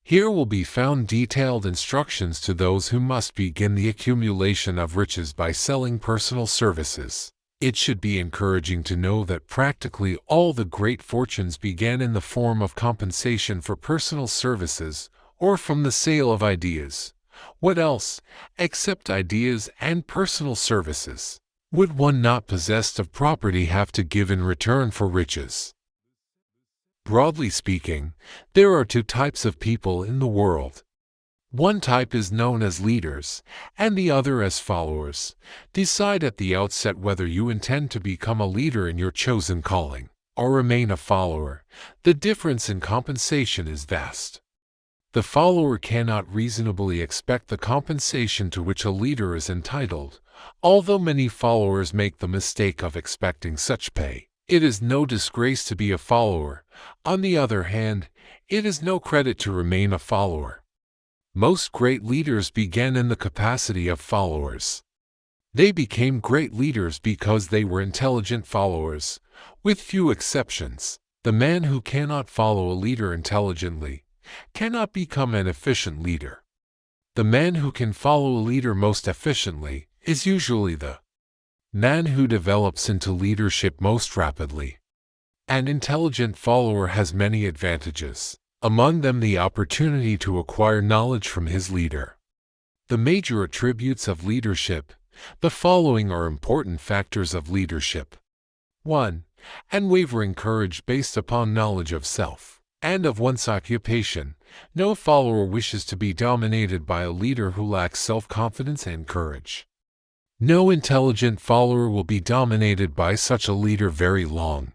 Here will be found detailed instructions to those who must begin the accumulation of riches by selling personal services. It should be encouraging to know that practically all the great fortunes began in the form of compensation for personal services or from the sale of ideas. What else, except ideas and personal services, would one not possessed of property have to give in return for riches? Broadly speaking, there are two types of people in the world. One type is known as leaders, and the other as followers. Decide at the outset whether you intend to become a leader in your chosen calling, or remain a follower. The difference in compensation is vast. The follower cannot reasonably expect the compensation to which a leader is entitled, although many followers make the mistake of expecting such pay. It is no disgrace to be a follower. On the other hand, it is no credit to remain a follower. Most great leaders began in the capacity of followers. They became great leaders because they were intelligent followers, with few exceptions. The man who cannot follow a leader intelligently cannot become an efficient leader. The man who can follow a leader most efficiently is usually the man who develops into leadership most rapidly. An intelligent follower has many advantages, among them the opportunity to acquire knowledge from his leader. The major attributes of leadership. The following are important factors of leadership. 1. Unwavering courage based upon knowledge of self and of one's occupation. No follower wishes to be dominated by a leader who lacks self-confidence and courage. No intelligent follower will be dominated by such a leader very long.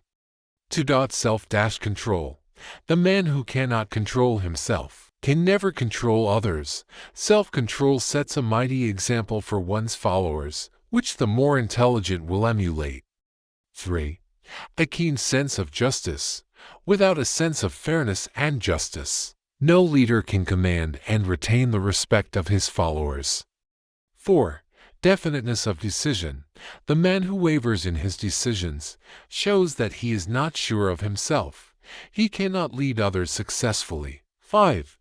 2. Self-control. The man who cannot control himself can never control others. Self-control sets a mighty example for one's followers, which the more intelligent will emulate. 3. A keen sense of justice. Without a sense of fairness and justice, no leader can command and retain the respect of his followers. 4. Definiteness of decision. The man who wavers in his decisions shows that he is not sure of himself. He cannot lead others successfully. 5.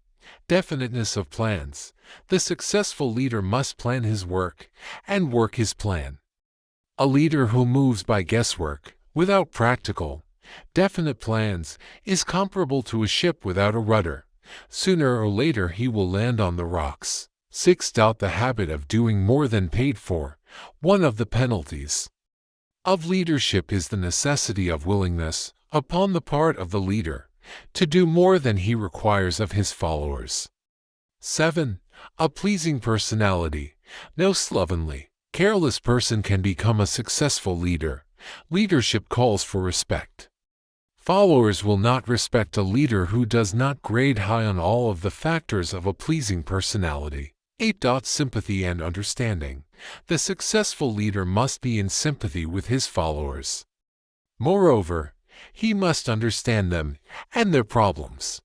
Definiteness of plans. The successful leader must plan his work and work his plan. A leader who moves by guesswork, without practical, definite plans, is comparable to a ship without a rudder. Sooner or later he will land on the rocks. 6. The habit of doing more than paid for. One of the penalties of leadership is the necessity of willingness, upon the part of the leader, to do more than he requires of his followers. 7. A pleasing personality. No slovenly, careless person can become a successful leader. Leadership calls for respect. Followers will not respect a leader who does not grade high on all of the factors of a pleasing personality. 8. Sympathy and understanding. The successful leader must be in sympathy with his followers. Moreover, he must understand them and their problems.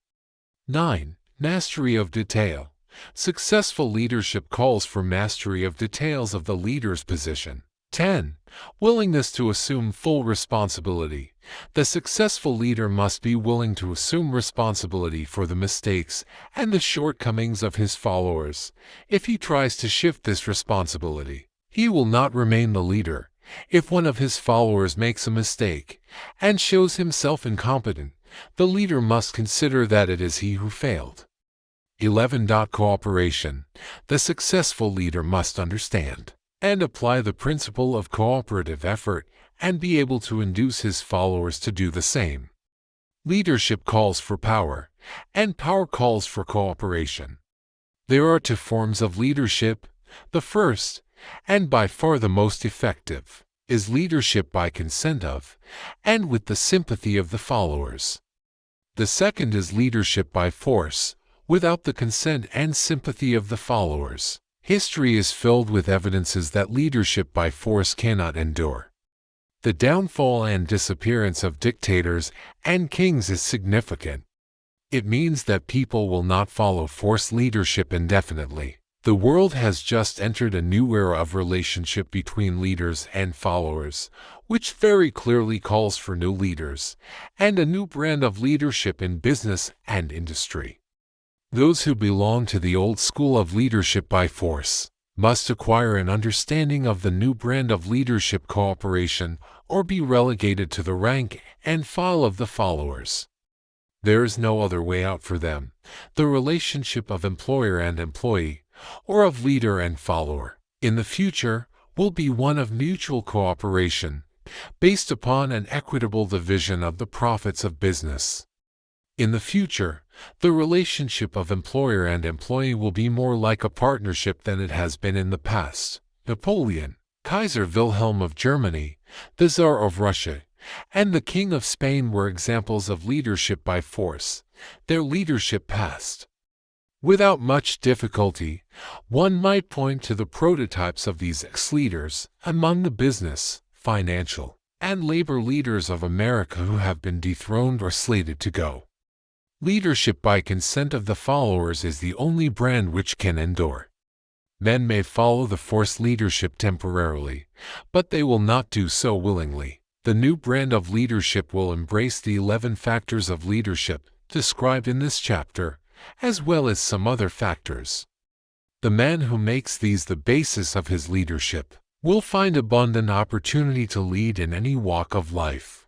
9. Mastery of detail. Successful leadership calls for mastery of details of the leader's position. 10. Willingness to assume full responsibility. The successful leader must be willing to assume responsibility for the mistakes and the shortcomings of his followers. If he tries to shift this responsibility, he will not remain the leader. If one of his followers makes a mistake and shows himself incompetent, the leader must consider that it is he who failed. 11. Cooperation. The successful leader must understand and apply the principle of cooperative effort and be able to induce his followers to do the same. Leadership calls for power, and power calls for cooperation. There are two forms of leadership. The first, and by far the most effective, is leadership by consent of, and with the sympathy of the followers. The second is leadership by force, without the consent and sympathy of the followers. History is filled with evidences that leadership by force cannot endure. The downfall and disappearance of dictators and kings is significant. It means that people will not follow forced leadership indefinitely. The world has just entered a new era of relationship between leaders and followers, which very clearly calls for new leaders and a new brand of leadership in business and industry. Those who belong to the old school of leadership by force must acquire an understanding of the new brand of leadership cooperation or be relegated to the rank and file of the followers. There is no other way out for them. The relationship of employer and employee, or of leader and follower, in the future will be one of mutual cooperation, based upon an equitable division of the profits of business. In the future, the relationship of employer and employee will be more like a partnership than it has been in the past. Napoleon, Kaiser Wilhelm of Germany, the Tsar of Russia, and the King of Spain were examples of leadership by force. Their leadership passed. Without much difficulty, one might point to the prototypes of these ex-leaders among the business, financial, and labor leaders of America who have been dethroned or slated to go. Leadership by consent of the followers is the only brand which can endure. Men may follow the forced leadership temporarily, but they will not do so willingly. The new brand of leadership will embrace the 11 factors of leadership described in this chapter, as well as some other factors. The man who makes these the basis of his leadership will find abundant opportunity to lead in any walk of life.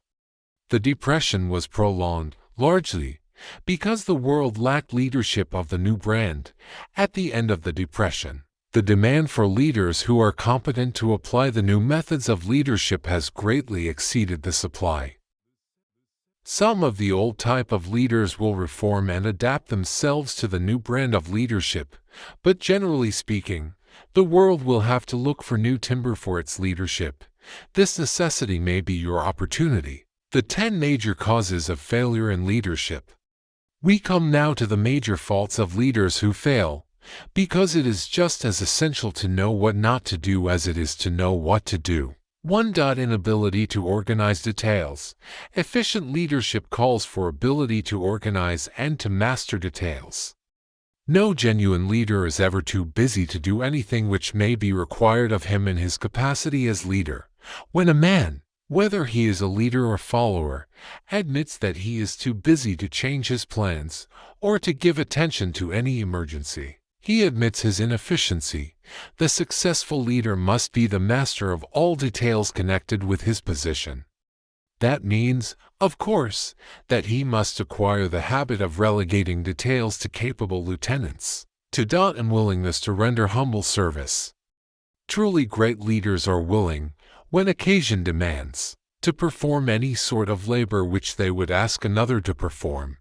The Depression was prolonged, largely, because the world lacked leadership of the new brand. At the end of the Depression, the demand for leaders who are competent to apply the new methods of leadership has greatly exceeded the supply. Some of the old type of leaders will reform and adapt themselves to the new brand of leadership, but generally speaking, the world will have to look for new timber for its leadership. This necessity may be your opportunity. The 10 major causes of failure in leadership. We come now to the major faults of leaders who fail, because it is just as essential to know what not to do as it is to know what to do. 1. Inability to organize details. Efficient leadership calls for ability to organize and to master details. No genuine leader is ever too busy to do anything which may be required of him in his capacity as leader. When a man, whether he is a leader or follower, admits that he is too busy to change his plans or to give attention to any emergency, he admits his inefficiency. The successful leader must be the master of all details connected with his position. That means, of course, that he must acquire the habit of relegating details to capable lieutenants. 2. Unwillingness to render humble service. Truly great leaders are willing, when occasion demands, to perform any sort of labor which they would ask another to perform.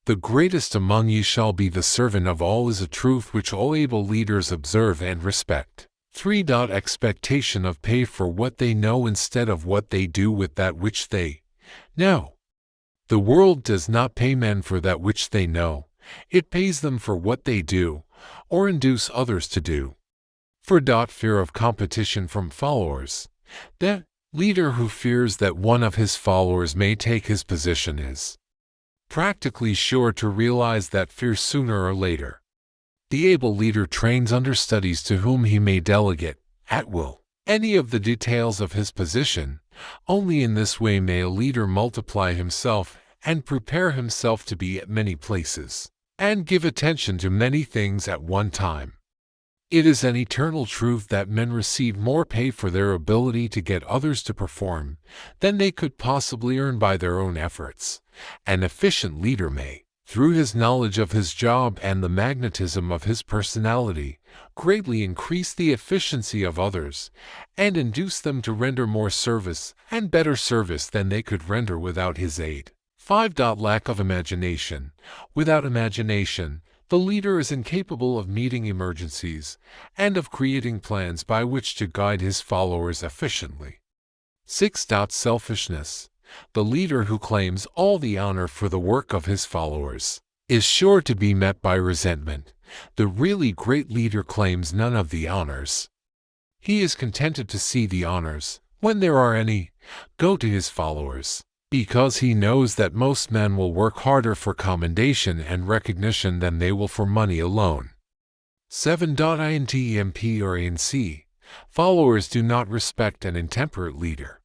The greatest among you shall be the servant of all is a truth which all able leaders observe and respect. 3. Expectation of pay for what they know instead of what they do with that which they know. The world does not pay men for that which they know, it pays them for what they do, or induce others to do. 4. Fear of competition from followers. The leader who fears that one of his followers may take his position is practically sure to realize that fear sooner or later. The able leader trains understudies to whom he may delegate, at will, any of the details of his position. Only in this way may a leader multiply himself and prepare himself to be at many places, and give attention to many things at one time. It is an eternal truth that men receive more pay for their ability to get others to perform than they could possibly earn by their own efforts. An efficient leader may, through his knowledge of his job and the magnetism of his personality, greatly increase the efficiency of others and induce them to render more service and better service than they could render without his aid. 5. Lack of imagination. Without imagination, the leader is incapable of meeting emergencies and of creating plans by which to guide his followers efficiently. 6. Selfishness. The leader who claims all the honor for the work of his followers is sure to be met by resentment. The really great leader claims none of the honors. He is contented to see the honors, when there are any, go to his followers, because he knows that most men will work harder for commendation and recognition than they will for money alone. 7. Intmp or ANC. Followers do not respect an intemperate leader.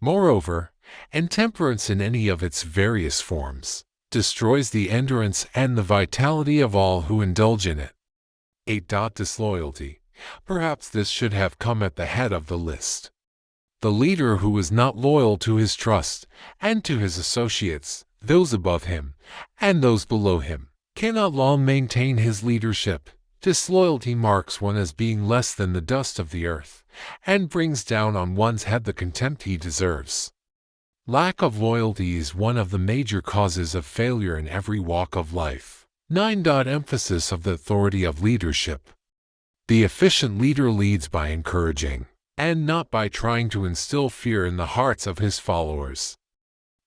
Moreover, intemperance in any of its various forms destroys the endurance and the vitality of all who indulge in it. 8. Disloyalty. Perhaps this should have come at the head of the list. The leader who is not loyal to his trust and to his associates, those above him and those below him, cannot long maintain his leadership. Disloyalty marks one as being less than the dust of the earth and brings down on one's head the contempt he deserves. Lack of loyalty is one of the major causes of failure in every walk of life. 9. Emphasis of the authority of leadership. The efficient leader leads by encouraging, and not by trying to instill fear in the hearts of his followers.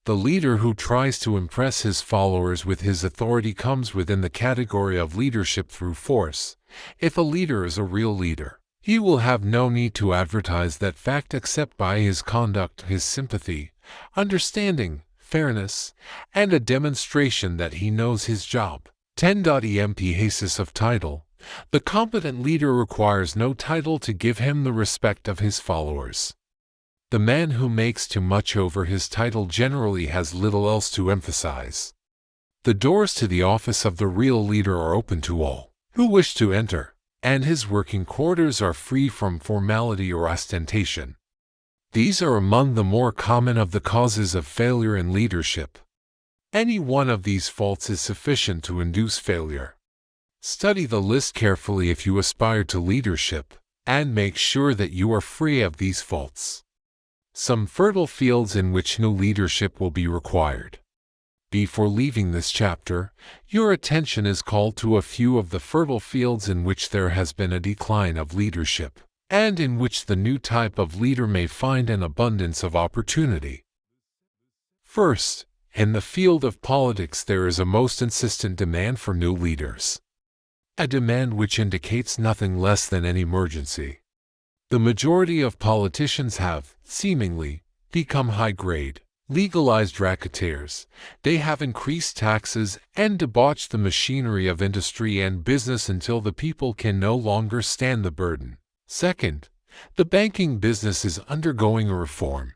The leader who tries to impress his followers with his authority comes within the category of leadership through force. If a leader is a real leader, he will have no need to advertise that fact except by his conduct, his sympathy, understanding, fairness, and a demonstration that he knows his job. 10. Emphasis of title. The competent leader requires no title to give him the respect of his followers. The man who makes too much over his title generally has little else to emphasize. The doors to the office of the real leader are open to all who wish to enter, and his working quarters are free from formality or ostentation. These are among the more common of the causes of failure in leadership. Any one of these faults is sufficient to induce failure. Study the list carefully if you aspire to leadership, and make sure that you are free of these faults. Some fertile fields in which new leadership will be required. Before leaving this chapter, your attention is called to a few of the fertile fields in which there has been a decline of leadership, and in which the new type of leader may find an abundance of opportunity. First, in the field of politics there is a most insistent demand for new leaders. A demand which indicates nothing less than an emergency. The majority of politicians have, seemingly, become high-grade, legalized racketeers. They have increased taxes and debauched the machinery of industry and business until the people can no longer stand the burden. Second, the banking business is undergoing a reform.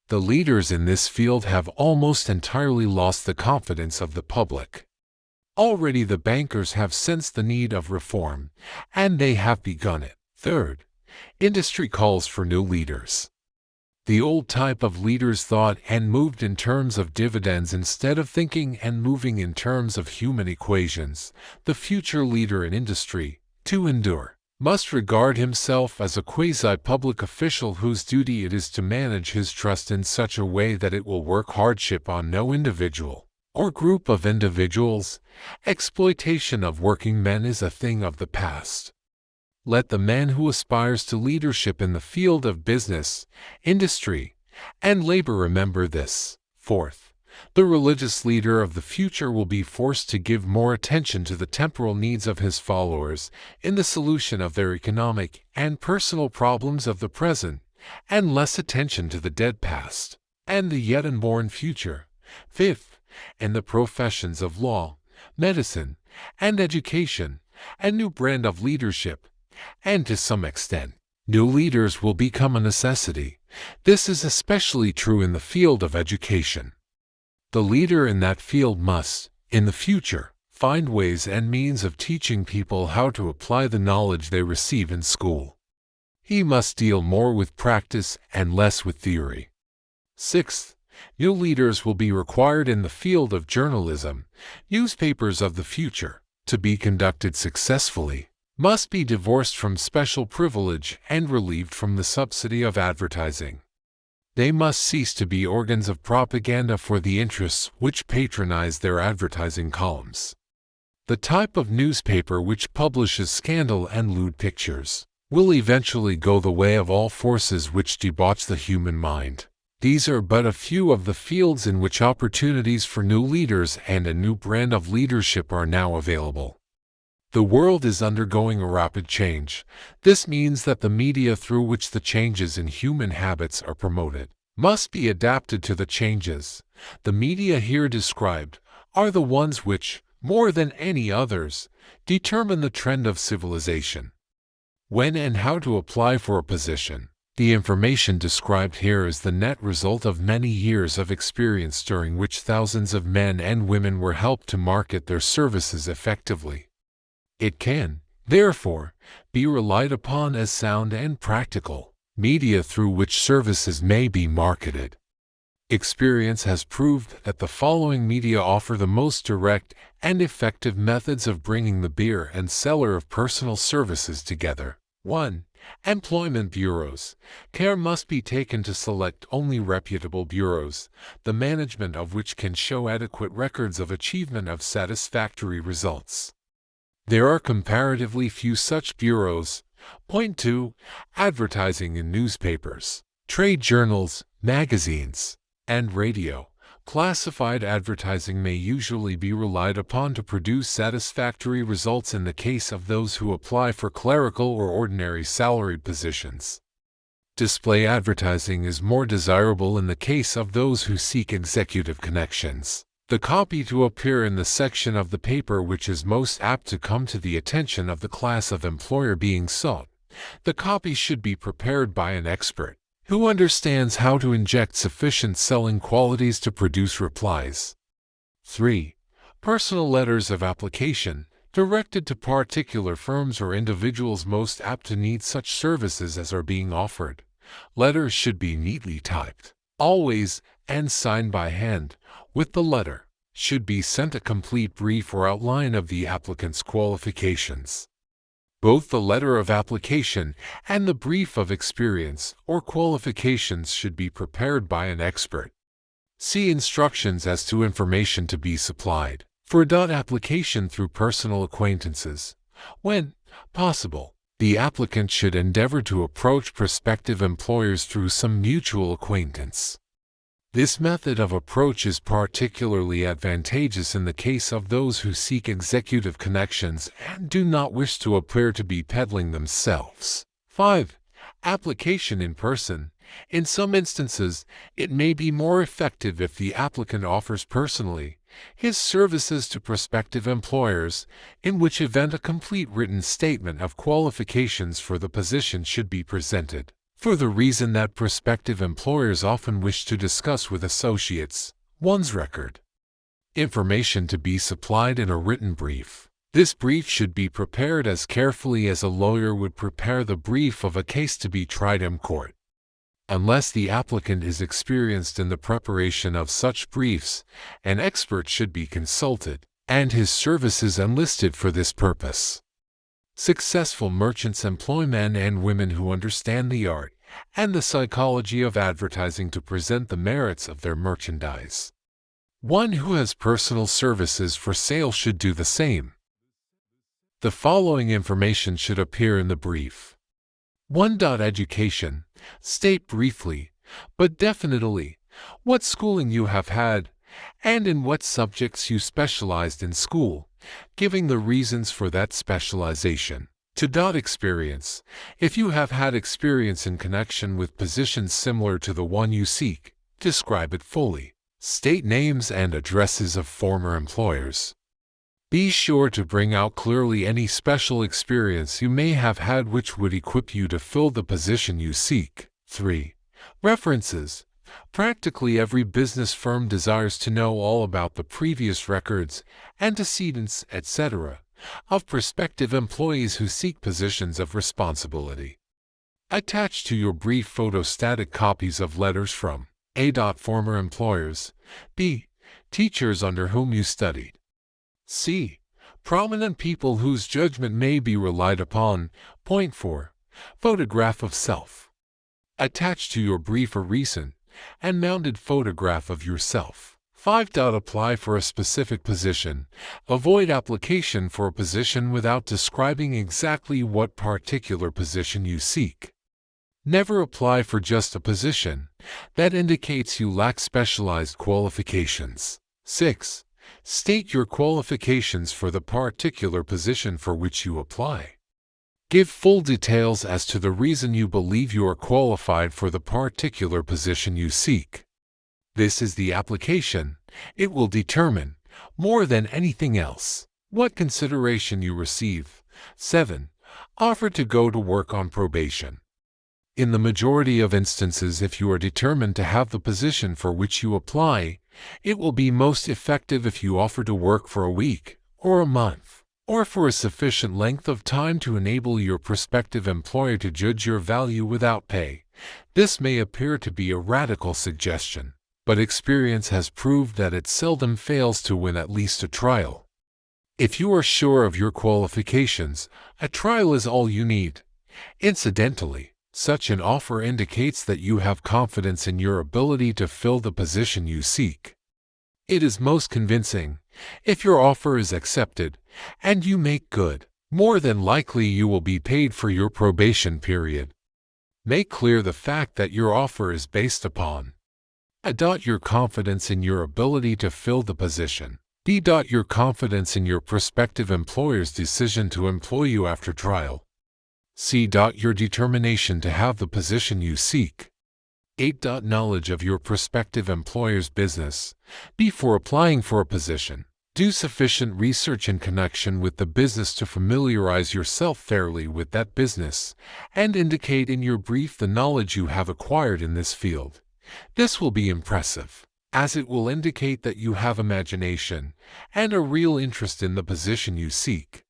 The leaders in this field have almost entirely lost the confidence of the public. Already the bankers have sensed the need of reform, and they have begun it. Third, industry calls for new leaders. The old type of leaders thought and moved in terms of dividends instead of thinking and moving in terms of human equations. The future leader in industry, to endure, must regard himself as a quasi-public official whose duty it is to manage his trust in such a way that it will work hardship on no individual or group of individuals. Exploitation of working men is a thing of the past. Let the man who aspires to leadership in the field of business, industry, and labor remember this. Fourth, the religious leader of the future will be forced to give more attention to the temporal needs of his followers in the solution of their economic and personal problems of the present, and less attention to the dead past and the yet unborn future. Fifth, in the professions of law, medicine, and education, a new brand of leadership, and to some extent, new leaders will become a necessity. This is especially true in the field of education. The leader in that field must, in the future, find ways and means of teaching people how to apply the knowledge they receive in school. He must deal more with practice and less with theory. Sixth, new leaders will be required in the field of journalism. Newspapers of the future, to be conducted successfully, must be divorced from special privilege and relieved from the subsidy of advertising. They must cease to be organs of propaganda for the interests which patronize their advertising columns. The type of newspaper which publishes scandal and lewd pictures will eventually go the way of all forces which debauch the human mind. These are but a few of the fields in which opportunities for new leaders and a new brand of leadership are now available. The world is undergoing a rapid change. This means that the media through which the changes in human habits are promoted must be adapted to the changes. The media here described are the ones which, more than any others, determine the trend of civilization. When and how to apply for a position. The information described here is the net result of many years of experience during which thousands of men and women were helped to market their services effectively. It can, therefore, be relied upon as sound and practical media through which services may be marketed. Experience has proved that the following media offer the most direct and effective methods of bringing the buyer and seller of personal services together. 1. Employment bureaus. Care must be taken to select only reputable bureaus, the management of which can show adequate records of achievement of satisfactory results. There are comparatively few such bureaus. Point 2. Advertising in newspapers, trade journals, magazines, and radio. Classified advertising may usually be relied upon to produce satisfactory results in the case of those who apply for clerical or ordinary salaried positions. Display advertising is more desirable in the case of those who seek executive connections. The copy to appear in the section of the paper which is most apt to come to the attention of the class of employer being sought. The copy should be prepared by an expert who understands how to inject sufficient selling qualities to produce replies. 3. Personal letters of application, directed to particular firms or individuals most apt to need such services as are being offered. Letters should be neatly typed, always, and signed by hand. With the letter, should be sent a complete brief or outline of the applicant's qualifications. Both the letter of application and the brief of experience or qualifications should be prepared by an expert. See instructions as to information to be supplied for application through personal acquaintances. When possible, the applicant should endeavor to approach prospective employers through some mutual acquaintance. This method of approach is particularly advantageous in the case of those who seek executive connections and do not wish to appear to be peddling themselves. 5. Application in person. In some instances, it may be more effective if the applicant offers personally his services to prospective employers, in which event a complete written statement of qualifications for the position should be presented, for the reason that prospective employers often wish to discuss with associates one's record. Information to be supplied in a written brief. This brief should be prepared as carefully as a lawyer would prepare the brief of a case to be tried in court. Unless the applicant is experienced in the preparation of such briefs, an expert should be consulted, and his services enlisted for this purpose. Successful merchants employ men and women who understand the art and the psychology of advertising to present the merits of their merchandise. One who has personal services for sale should do the same. The following information should appear in the brief. 1. Education. State briefly, but definitely, what schooling you have had, and in what subjects you specialized in school, giving the reasons for that specialization. 2. Experience. If you have had experience in connection with positions similar to the one you seek, describe it fully. State names and addresses of former employers. Be sure to bring out clearly any special experience you may have had which would equip you to fill the position you seek. 3. References. Practically every business firm desires to know all about the previous records, antecedents, etc., of prospective employees who seek positions of responsibility. Attach to your brief photostatic copies of letters from A. Former employers, B. Teachers under whom you studied, C. Prominent people whose judgment may be relied upon. Point 4. Photograph of self. Attach to your brief a recent and mounted photograph of yourself. 5. Apply for a specific position. Avoid application for a position without describing exactly what particular position you seek. Never apply for just a position. That indicates you lack specialized qualifications. 6. State your qualifications for the particular position for which you apply. Give full details as to the reason you believe you are qualified for the particular position you seek. This is the application. It will determine, more than anything else, what consideration you receive. 7. Offer to go to work on probation. In the majority of instances, if you are determined to have the position for which you apply, it will be most effective if you offer to work for a week, or a month, or for a sufficient length of time to enable your prospective employer to judge your value without pay. This may appear to be a radical suggestion, but experience has proved that it seldom fails to win at least a trial. If you are sure of your qualifications, a trial is all you need. Incidentally, such an offer indicates that you have confidence in your ability to fill the position you seek. It is most convincing if your offer is accepted and you make good. More than likely you will be paid for your probation period. Make clear the fact that your offer is based upon A. Your confidence in your ability to fill the position. B. Your confidence in your prospective employer's decision to employ you after trial. C. Your determination to have the position you seek. 8. Knowledge of your prospective employer's business. Before applying for a position, do sufficient research in connection with the business to familiarize yourself fairly with that business, and indicate in your brief the knowledge you have acquired in this field. This will be impressive, as it will indicate that you have imagination and a real interest in the position you seek.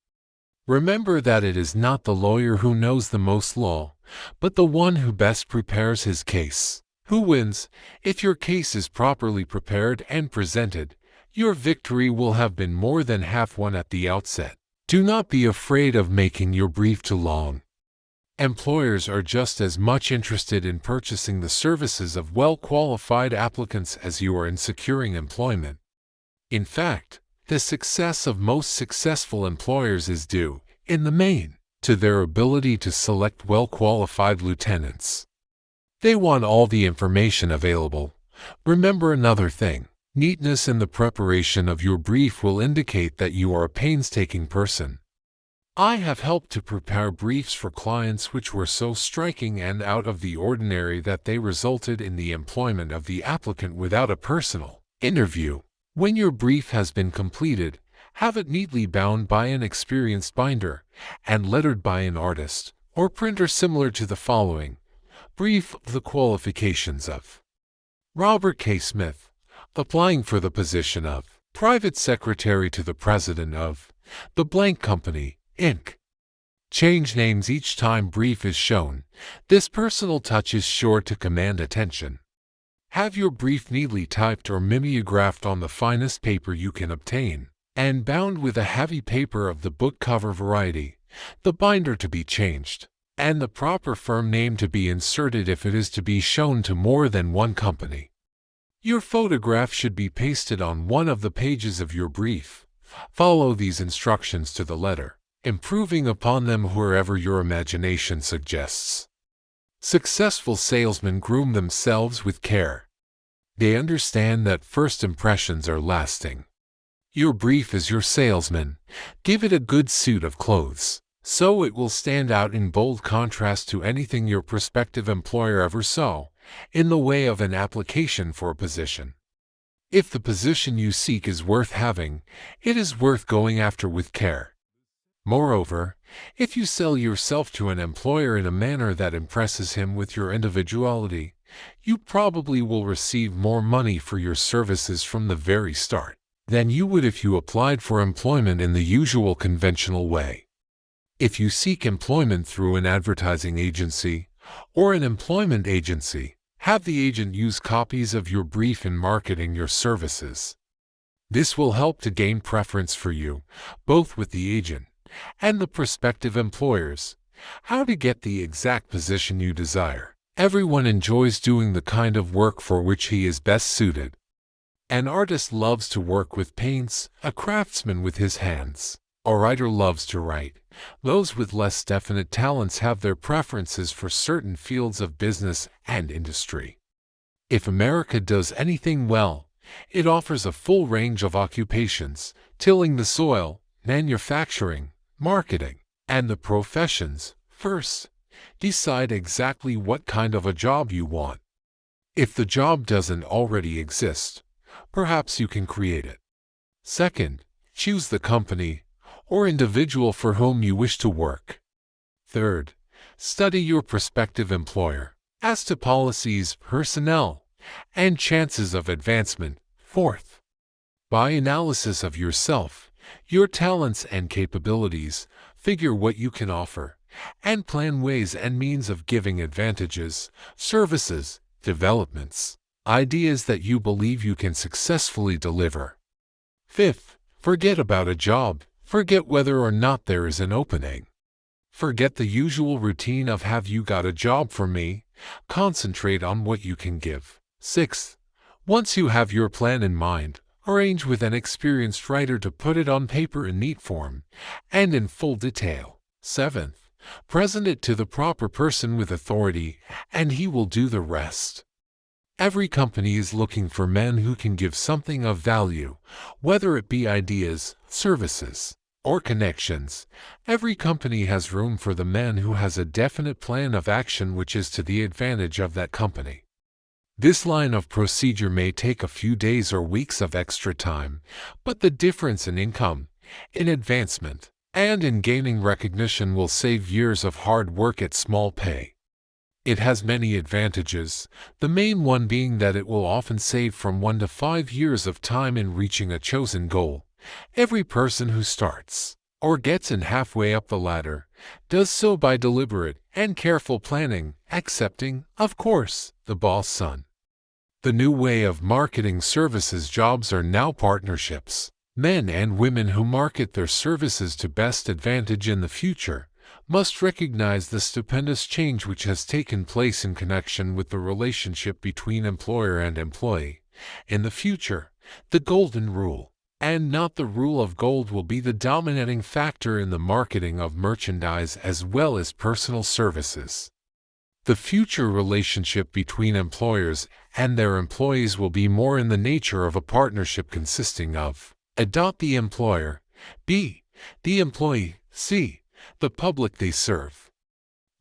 Remember that it is not the lawyer who knows the most law, but the one who best prepares his case, who wins. If your case is properly prepared and presented, your victory will have been more than half won at the outset. Do not be afraid of making your brief too long. Employers are just as much interested in purchasing the services of well-qualified applicants as you are in securing employment. In fact, the success of most successful employers is due, in the main, to their ability to select well-qualified lieutenants. They want all the information available. Remember another thing: neatness in the preparation of your brief will indicate that you are a painstaking person. I have helped to prepare briefs for clients which were so striking and out of the ordinary that they resulted in the employment of the applicant without a personal interview. When your brief has been completed, have it neatly bound by an experienced binder and lettered by an artist or printer similar to the following. Brief of the qualifications of Robert K. Smith, applying for the position of Private Secretary to the President of the Blank Company, Inc. Change names each time brief is shown. This personal touch is sure to command attention. Have your brief neatly typed or mimeographed on the finest paper you can obtain, and bound with a heavy paper of the book cover variety, the binder to be changed, and the proper firm name to be inserted if it is to be shown to more than one company. Your photograph should be pasted on one of the pages of your brief. Follow these instructions to the letter, improving upon them wherever your imagination suggests. Successful salesmen groom themselves with care. They understand that first impressions are lasting. Your brief is your salesman. Give it a good suit of clothes, so it will stand out in bold contrast to anything your prospective employer ever saw, in the way of an application for a position. If the position you seek is worth having, it is worth going after with care. Moreover, if you sell yourself to an employer in a manner that impresses him with your individuality, you probably will receive more money for your services from the very start than you would if you applied for employment in the usual conventional way. If you seek employment through an advertising agency or an employment agency, have the agent use copies of your brief in marketing your services. This will help to gain preference for you, both with the agent and the prospective employers. How to get the exact position you desire. Everyone enjoys doing the kind of work for which he is best suited. An artist loves to work with paints, a craftsman with his hands. A writer loves to write. Those with less definite talents have their preferences for certain fields of business and industry. If America does anything well, it offers a full range of occupations: tilling the soil, manufacturing, marketing, and the professions. First, decide exactly what kind of a job you want. If the job doesn't already exist, perhaps you can create it. Second, choose the company or individual for whom you wish to work. Third, study your prospective employer as to policies, personnel, and chances of advancement. Fourth, by analysis of yourself, your talents and capabilities, figure what you can offer, and plan ways and means of giving advantages, services, developments, ideas that you believe you can successfully deliver. Fifth, forget about a job. Forget whether or not there is an opening. Forget the usual routine of "have you got a job for me?" Concentrate on what you can give. Sixth, once you have your plan in mind, arrange with an experienced writer to put it on paper in neat form and in full detail. Seventh, present it to the proper person with authority, and he will do the rest. Every company is looking for men who can give something of value, whether it be ideas, services, or connections. Every company has room for the man who has a definite plan of action which is to the advantage of that company. This line of procedure may take a few days or weeks of extra time, but the difference in income, in advancement, and in gaining recognition will save years of hard work at small pay. It has many advantages, the main one being that it will often save from 1 to 5 years of time in reaching a chosen goal. Every person who starts, or gets in halfway up the ladder, does so by deliberate and careful planning, accepting, of course, the boss son. The new way of marketing services jobs are now partnerships. Men and women who market their services to best advantage in the future must recognize the stupendous change which has taken place in connection with the relationship between employer and employee. In the future, the golden rule, and not the rule of gold, will be the dominating factor in the marketing of merchandise as well as personal services. The future relationship between employers and their employees will be more in the nature of a partnership consisting of the employer, B, the employee, C, the public they serve.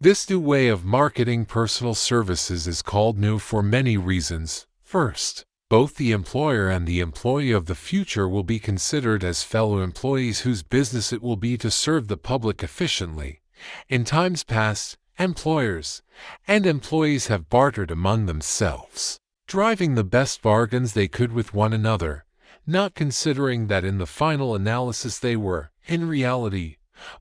This new way of marketing personal services is called new for many reasons. First, both the employer and the employee of the future will be considered as fellow employees whose business it will be to serve the public efficiently. In times past, employers and employees have bartered among themselves, driving the best bargains they could with one another, not considering that in the final analysis they were, in reality,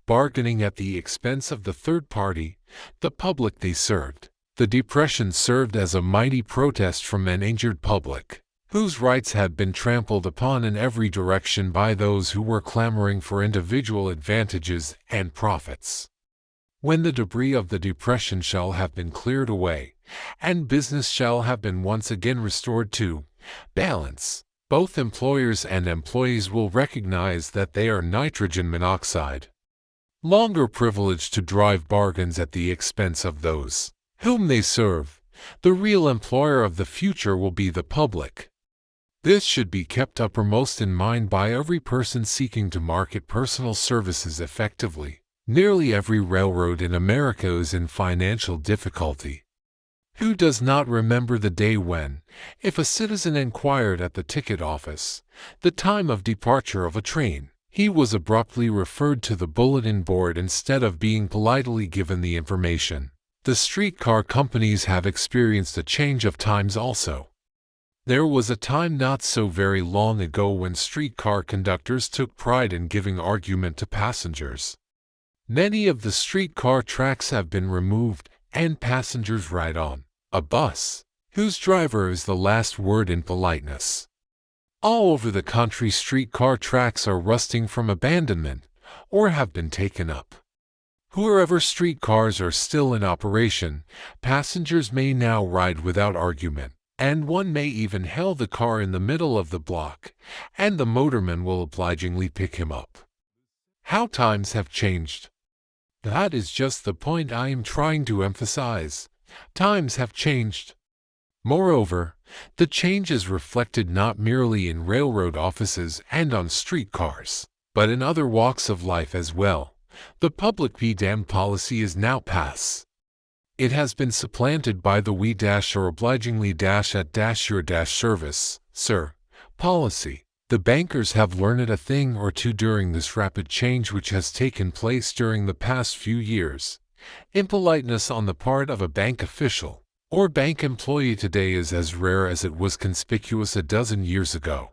bargaining at the expense of the third party, the public they served. The Depression served as a mighty protest from an injured public, whose rights had been trampled upon in every direction by those who were clamoring for individual advantages and profits. When the debris of the Depression shall have been cleared away, and business shall have been once again restored to balance, both employers and employees will recognize that they are nitrogen monoxide, longer privileged to drive bargains at the expense of those whom they serve. The real employer of the future will be the public. This should be kept uppermost in mind by every person seeking to market personal services effectively. Nearly every railroad in America is in financial difficulty. Who does not remember the day when, if a citizen inquired at the ticket office the time of departure of a train, he was abruptly referred to the bulletin board instead of being politely given the information? The streetcar companies have experienced a change of times also. There was a time not so very long ago when streetcar conductors took pride in giving argument to passengers. Many of the streetcar tracks have been removed, and passengers ride on a bus whose driver is the last word in politeness. All over the country, streetcar tracks are rusting from abandonment or have been taken up. Wherever streetcars are still in operation, passengers may now ride without argument, and one may even hail the car in the middle of the block, and the motorman will obligingly pick him up. How times have changed! That is just the point I am trying to emphasize. Times have changed. Moreover, the change is reflected not merely in railroad offices and on streetcars, but in other walks of life as well. The public be damned policy is now passe. It has been supplanted by the we or obligingly at your service, sir, policy. The bankers have learned a thing or two during this rapid change which has taken place during the past few years. Impoliteness on the part of a bank official or bank employee today is as rare as it was conspicuous a dozen years ago.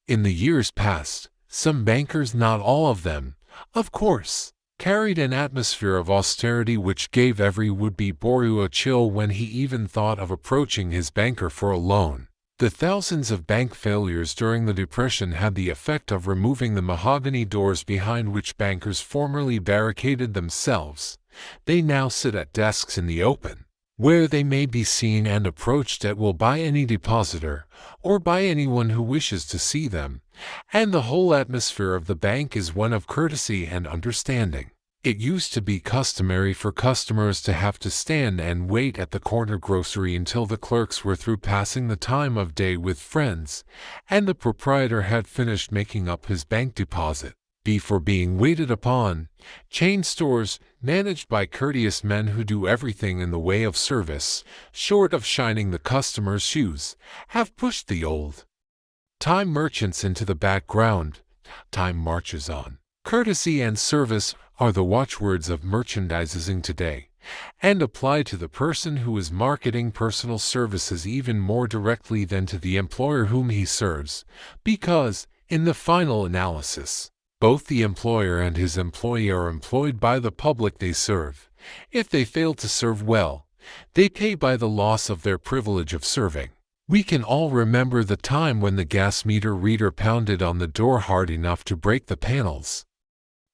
In the years past, some bankers, not all of them, of course, carried an atmosphere of austerity which gave every would-be borrower a chill when he even thought of approaching his banker for a loan. The thousands of bank failures during the Depression had the effect of removing the mahogany doors behind which bankers formerly barricaded themselves. They now sit at desks in the open, where they may be seen and approached at will by any depositor, or by anyone who wishes to see them, and the whole atmosphere of the bank is one of courtesy and understanding. It used to be customary for customers to have to stand and wait at the corner grocery until the clerks were through passing the time of day with friends, and the proprietor had finished making up his bank deposit. B for being waited upon. Chain stores, managed by courteous men who do everything in the way of service, short of shining the customer's shoes, have pushed the old-time merchants into the background. Time marches on. Courtesy and service are the watchwords of merchandising today, and apply to the person who is marketing personal services even more directly than to the employer whom he serves, because, in the final analysis, both the employer and his employee are employed by the public they serve. If they fail to serve well, they pay by the loss of their privilege of serving. We can all remember the time when the gas meter reader pounded on the door hard enough to break the panels.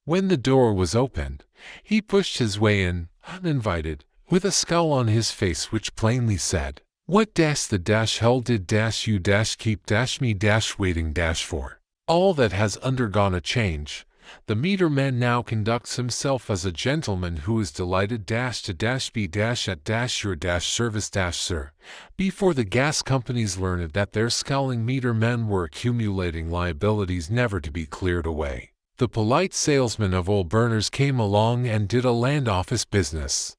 When the door was opened, he pushed his way in, uninvited, with a scowl on his face which plainly said, "What the hell did you keep me waiting for?" All that has undergone a change. The meter man now conducts himself as a gentleman who is delighted to be at your service sir. Before the gas companies learned that their scowling meter men were accumulating liabilities never to be cleared away, the polite salesman of old burners came along and did a land office business.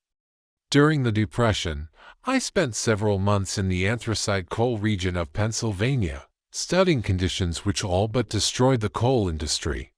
During the Depression, I spent several months in the anthracite coal region of Pennsylvania, studying conditions which all but destroyed the coal industry.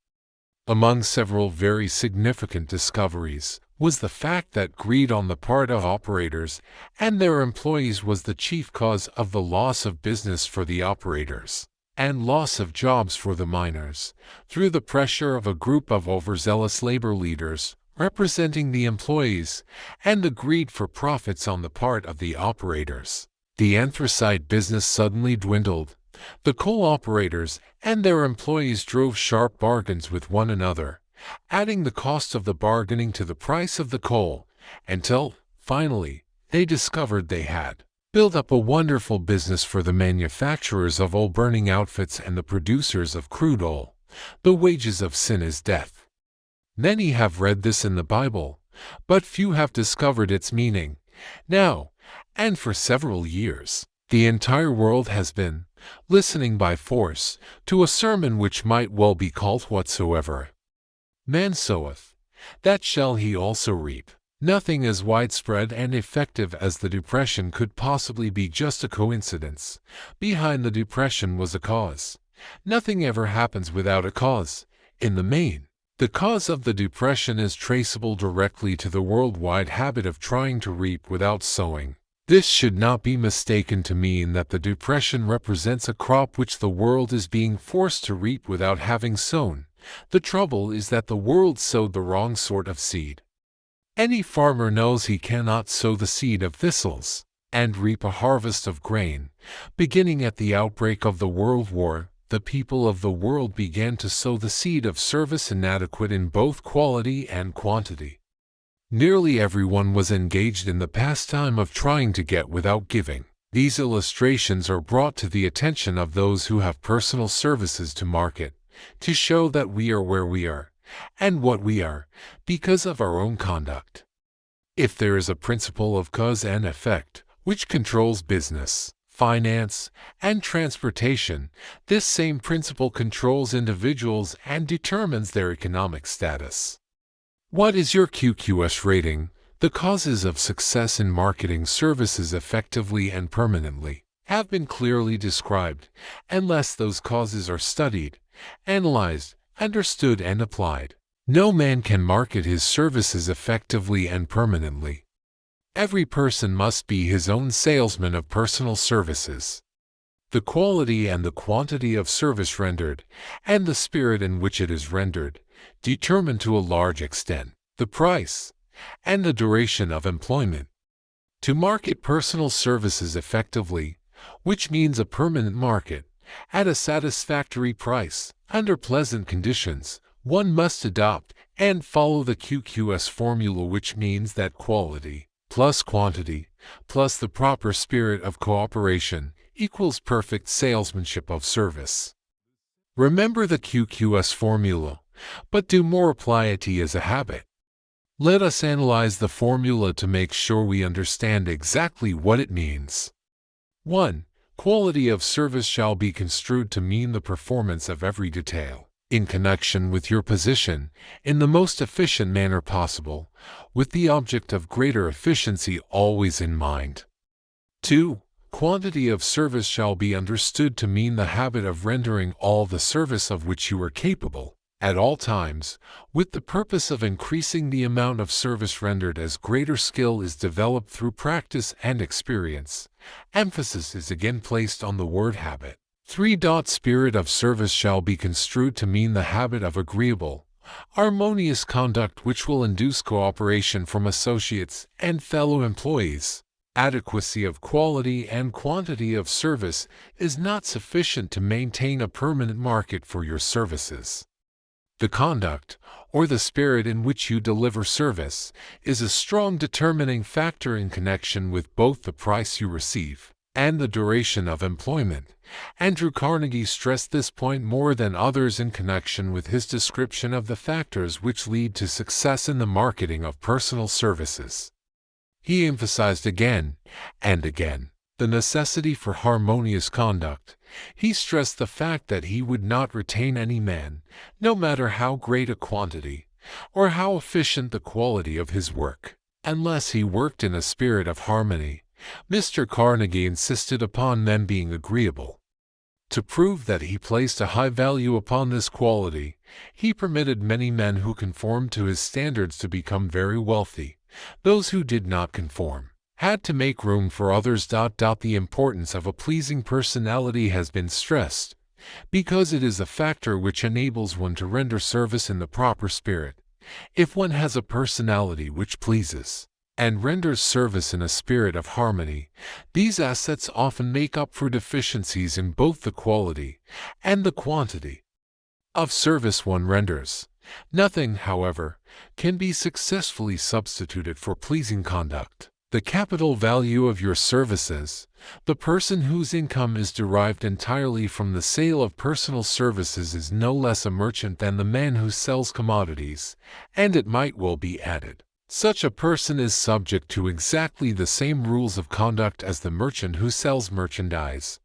Among several very significant discoveries was the fact that greed on the part of operators and their employees was the chief cause of the loss of business for the operators and loss of jobs for the miners, through the pressure of a group of overzealous labor leaders representing the employees and the greed for profits on the part of the operators. The anthracite business suddenly dwindled. The coal operators and their employees drove sharp bargains with one another, adding the cost of the bargaining to the price of the coal, until, finally, they discovered they had built up a wonderful business for the manufacturers of oil-burning outfits and the producers of crude oil. The wages of sin is death. Many have read this in the Bible, but few have discovered its meaning. Now, and for several years, the entire world has been listening by force to a sermon which might well be called "Whatsoever man soweth, that shall he also reap." Nothing as widespread and effective as the Depression could possibly be just a coincidence. Behind the Depression was a cause. Nothing ever happens without a cause. In the main, the cause of the Depression is traceable directly to the worldwide habit of trying to reap without sowing. This should not be mistaken to mean that the Depression represents a crop which the world is being forced to reap without having sown. The trouble is that the world sowed the wrong sort of seed. Any farmer knows he cannot sow the seed of thistles and reap a harvest of grain. Beginning at the outbreak of the World War, the people of the world began to sow the seed of service inadequate in both quality and quantity. Nearly everyone was engaged in the pastime of trying to get without giving. These illustrations are brought to the attention of those who have personal services to market, to show that we are where we are, and what we are, because of our own conduct. If there is a principle of cause and effect, which controls business, finance, and transportation, this same principle controls individuals and determines their economic status. What is your QQS rating? The causes of success in marketing services effectively and permanently have been clearly described, unless those causes are studied, analyzed, understood, and applied. No man can market his services effectively and permanently. Every person must be his own salesman of personal services. The quality and the quantity of service rendered, and the spirit in which it is rendered, determine to a large extent the price and the duration of employment. To market personal services effectively, which means a permanent market, at a satisfactory price, under pleasant conditions, one must adopt and follow the QQS formula, which means that quality plus quantity plus the proper spirit of cooperation equals perfect salesmanship of service. Remember the QQS formula, but do more apply it as a habit. Let us analyze the formula to make sure we understand exactly what it means. 1. Quality of service shall be construed to mean the performance of every detail. in connection with your position, in the most efficient manner possible, with the object of greater efficiency always in mind. 2. Quantity of service shall be understood to mean the habit of rendering all the service of which you are capable, at all times, with the purpose of increasing the amount of service rendered as greater skill is developed through practice and experience. Emphasis is again placed on the word habit. 3. Spirit of service shall be construed to mean the habit of agreeable, harmonious conduct which will induce cooperation from associates and fellow employees. Adequacy of quality and quantity of service is not sufficient to maintain a permanent market for your services. The conduct, or the spirit in which you deliver service, is a strong determining factor in connection with both the price you receive and the duration of employment. Andrew Carnegie stressed this point more than others in connection with his description of the factors which lead to success in the marketing of personal services. He emphasized again and again the necessity for harmonious conduct. He stressed the fact that he would not retain any man, no matter how great a quantity, or how efficient the quality of his work, unless he worked in a spirit of harmony. Mr. Carnegie insisted upon them being agreeable. To prove that he placed a high value upon this quality, he permitted many men who conformed to his standards to become very wealthy. Those who did not conform had to make room for others. The importance of a pleasing personality has been stressed, because it is a factor which enables one to render service in the proper spirit. If one has a personality which pleases and renders service in a spirit of harmony, these assets often make up for deficiencies in both the quality and the quantity of service one renders. Nothing, however, can be successfully substituted for pleasing conduct. The capital value of your services. The person whose income is derived entirely from the sale of personal services is no less a merchant than the man who sells commodities, and it might well be added, such a person is subject to exactly the same rules of conduct as the merchant who sells merchandise.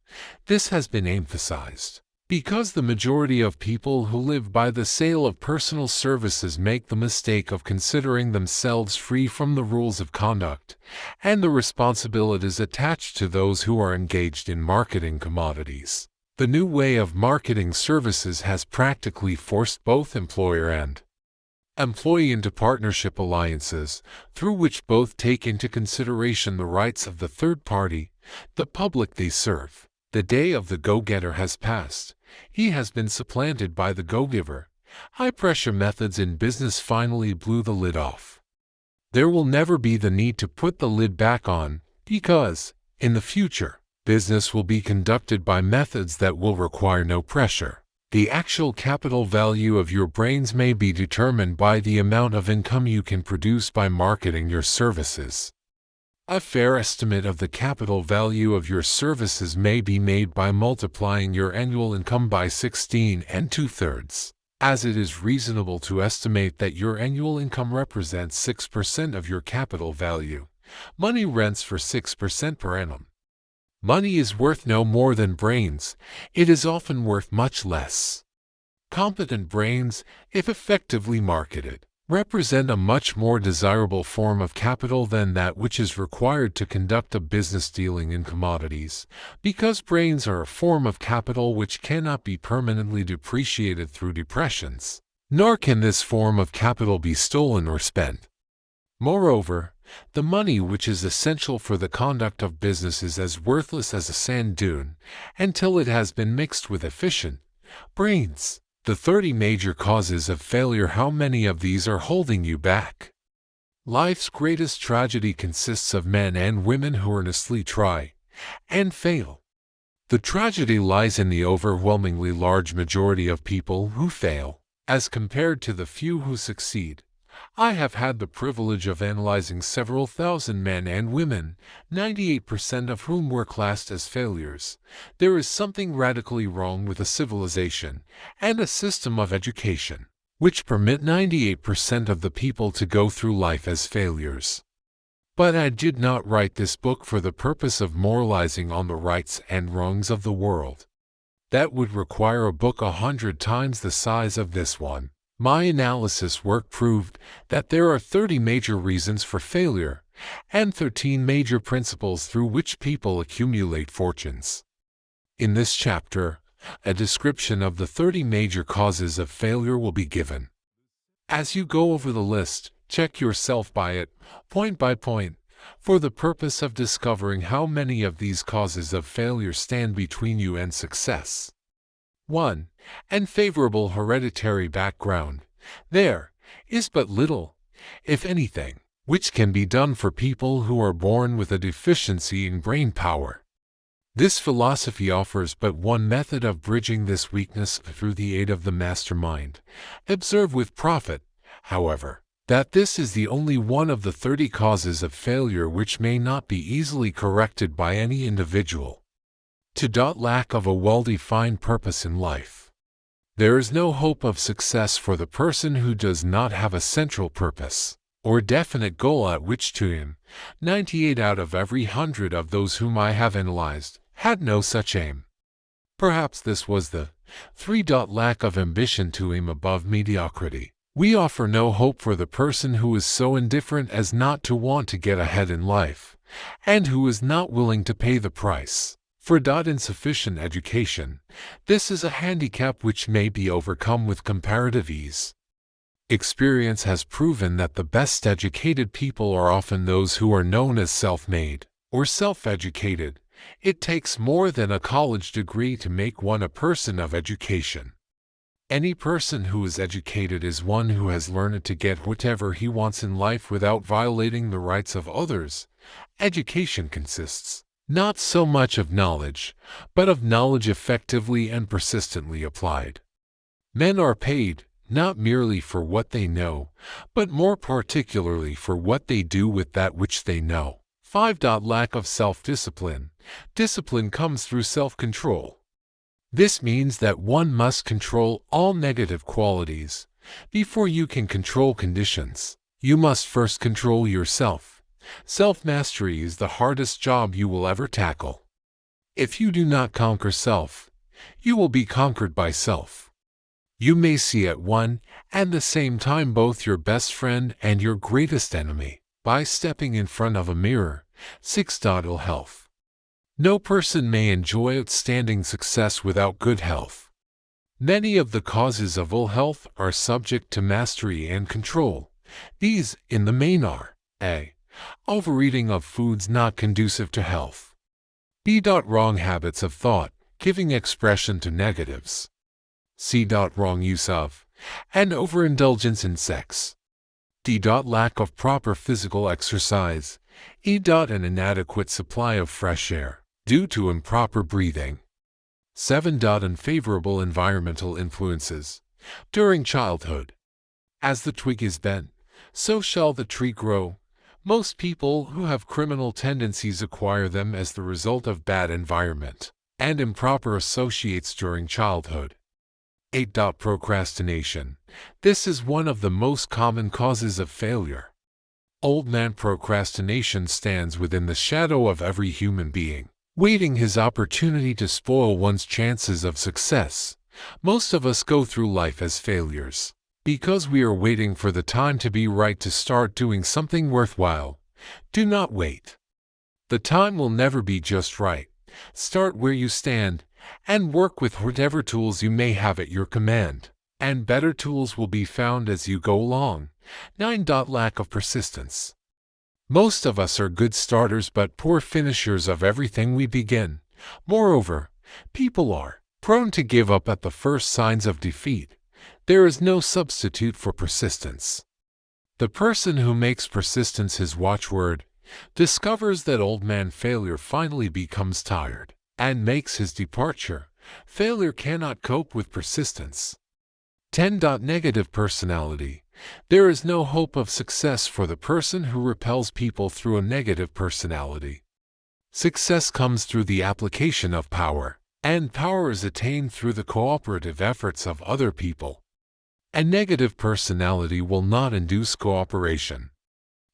This has been emphasized because the majority of people who live by the sale of personal services make the mistake of considering themselves free from the rules of conduct and the responsibilities attached to those who are engaged in marketing commodities. The new way of marketing services has practically forced both employer and employee into partnership alliances, through which both take into consideration the rights of the third party, the public they serve. The day of the go-getter has passed. He has been supplanted by the go-giver. High-pressure methods in business finally blew the lid off. There will never be the need to put the lid back on, because, in the future, business will be conducted by methods that will require no pressure. The actual capital value of your brains may be determined by the amount of income you can produce by marketing your services. A fair estimate of the capital value of your services may be made by multiplying your annual income by 16 2/3, as it is reasonable to estimate that your annual income represents 6% of your capital value. Money rents for 6% per annum. Money is worth no more than brains. It is often worth much less. Competent brains, if effectively marketed, represent a much more desirable form of capital than that which is required to conduct a business dealing in commodities, because brains are a form of capital which cannot be permanently depreciated through depressions, nor can this form of capital be stolen or spent. Moreover, the money which is essential for the conduct of business is as worthless as a sand dune until it has been mixed with efficient brains. The 30 major causes of failure. How many of these are holding you back? Life's greatest tragedy consists of men and women who earnestly try and fail. The tragedy lies in the overwhelmingly large majority of people who fail, as compared to the few who succeed. I have had the privilege of analyzing several thousand men and women, 98% of whom were classed as failures. There is something radically wrong with a civilization and a system of education which permit 98% of the people to go through life as failures. But I did not write this book for the purpose of moralizing on the rights and wrongs of the world. That would require a book 100 times the size of this one. My analysis work proved that there are 30 major reasons for failure and 13 major principles through which people accumulate fortunes. In this chapter, a description of the 30 major causes of failure will be given. As you go over the list, check yourself by it, point by point, for the purpose of discovering how many of these causes of failure stand between you and success. 1. Unfavorable hereditary background. There is but little, if anything, which can be done for people who are born with a deficiency in brain power. This philosophy offers but one method of bridging this weakness through the aid of the mastermind. Observe with profit, however, that this is the only one of the 30 causes of failure which may not be easily corrected by any individual. 2. Lack of a well-defined purpose in life. There is no hope of success for the person who does not have a central purpose or definite goal at which to aim. 98 out of every 100 of those whom I have analyzed had no such aim. Perhaps this was the 3. Lack of ambition to aim above mediocrity. We offer no hope for the person who is so indifferent as not to want to get ahead in life, and who is not willing to pay the price for insufficient education. This is a handicap which may be overcome with comparative ease. Experience has proven that the best educated people are often those who are known as self-made or self-educated. It takes more than a college degree to make one a person of education. Any person who is educated is one who has learned to get whatever he wants in life without violating the rights of others. Education consists not so much of knowledge, but of knowledge effectively and persistently applied. Men are paid not merely for what they know, but more particularly for what they do with that which they know. 5. Lack of self-discipline. Discipline comes through self-control. This means that one must control all negative qualities. Before you can control conditions, you must first control yourself. Self-mastery is the hardest job you will ever tackle. If you do not conquer self, you will be conquered by self. You may see at one and the same time both your best friend and your greatest enemy by stepping in front of a mirror. 6. Ill health. No person may enjoy outstanding success without good health. Many of the causes of ill health are subject to mastery and control. These, in the main, are a. Overeating of foods not conducive to health. b. Wrong habits of thought, giving expression to negatives. c. Wrong use of and overindulgence in sex. d. Lack of proper physical exercise. e. An inadequate supply of fresh air due to improper breathing. 7. Unfavorable environmental influences. During childhood, as the twig is bent, so shall the tree grow. Most people who have criminal tendencies acquire them as the result of bad environment and improper associates during childhood. 8. Procrastination. This is one of the most common causes of failure. Old man procrastination stands within the shadow of every human being, waiting his opportunity to spoil one's chances of success. Most of us go through life as failures because we are waiting for the time to be right to start doing something worthwhile. Do not wait. The time will never be just right. Start where you stand and work with whatever tools you may have at your command, and better tools will be found as you go along. 9. Lack of persistence. Most of us are good starters but poor finishers of everything we begin. Moreover, people are prone to give up at the first signs of defeat. There is no substitute for persistence. The person who makes persistence his watchword discovers that old man failure finally becomes tired and makes his departure. Failure cannot cope with persistence. 10. Negative personality. There is no hope of success for the person who repels people through a negative personality. Success comes through the application of power, and power is attained through the cooperative efforts of other people. A negative personality will not induce cooperation.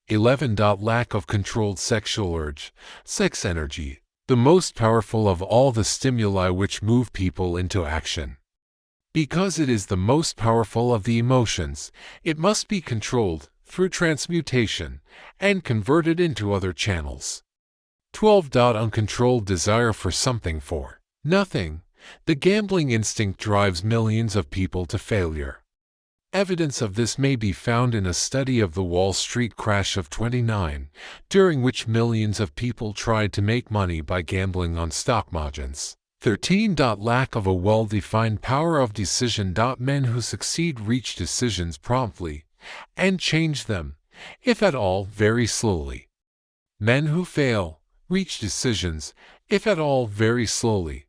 11. Lack of controlled sexual urge, sex energy. the most powerful of all the stimuli which move people into action. Because it is the most powerful of the emotions, it must be controlled through transmutation and converted into other channels. 12. Uncontrolled desire for something for nothing. The gambling instinct drives millions of people to failure. Evidence of this may be found in a study of the Wall Street crash of '29, during which millions of people tried to make money by gambling on stock margins. 13. Lack of a well-defined power of decision. Men who succeed reach decisions promptly and change them, if at all, very slowly. Men who fail reach decisions, if at all, very slowly,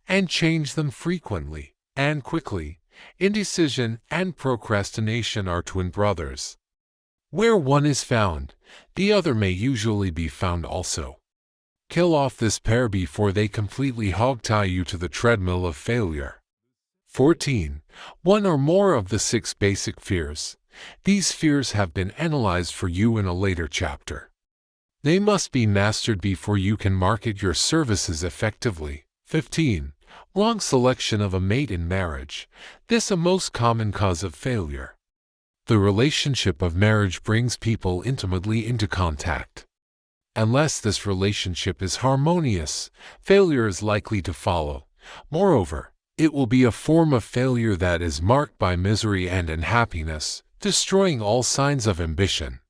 and change them frequently and quickly. Indecision and procrastination are twin brothers. Where one is found, the other may usually be found also. Kill off this pair before they completely hogtie you to the treadmill of failure. 14. One or more of the 6 basic fears. These fears have been analyzed for you in a later chapter. They must be mastered before you can market your services effectively. 15. Wrong selection of a mate in marriage. This a most common cause of failure. The relationship of marriage brings people intimately into contact. Unless this relationship is harmonious, failure is likely to follow. Moreover, it will be a form of failure that is marked by misery and unhappiness, destroying all signs of ambition.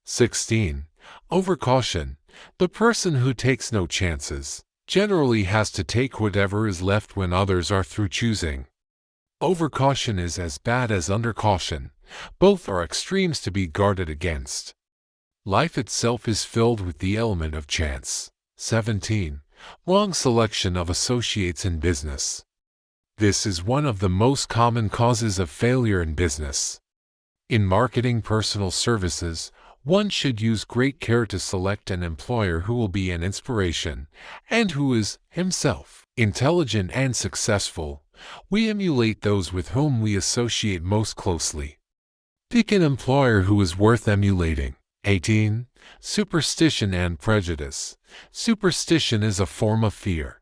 16. Overcaution. The person who takes no chances generally has to take whatever is left when others are through choosing. Overcaution is as bad as undercaution. Both are extremes to be guarded against. Life itself is filled with the element of chance. 17. Wrong selection of associates in business. This is one of the most common causes of failure in business. In marketing personal services, one should use great care to select an employer who will be an inspiration, and who is, himself, intelligent and successful. We emulate those with whom we associate most closely. Pick an employer who is worth emulating. 18. Superstition and prejudice. Superstition is a form of fear.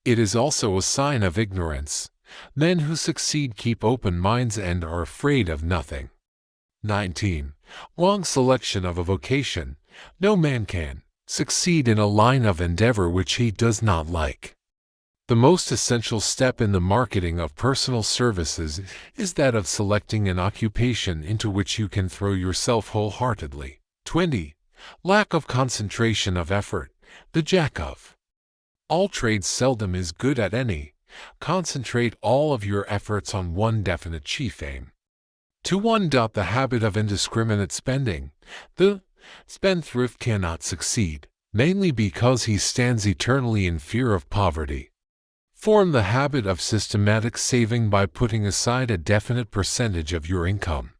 It is also a sign of ignorance. Men who succeed keep open minds and are afraid of nothing. 19. Wrong selection of a vocation. No man can succeed in a line of endeavor which he does not like. The most essential step in the marketing of personal services is that of selecting an occupation into which you can throw yourself wholeheartedly. 20. Lack of concentration of effort. The jack of all trades seldom is good at any. Concentrate all of your efforts on one definite chief aim. 21. The habit of indiscriminate spending. The spendthrift cannot succeed, mainly because he stands eternally in fear of poverty. Form the habit of systematic saving by putting aside a definite percentage of your income.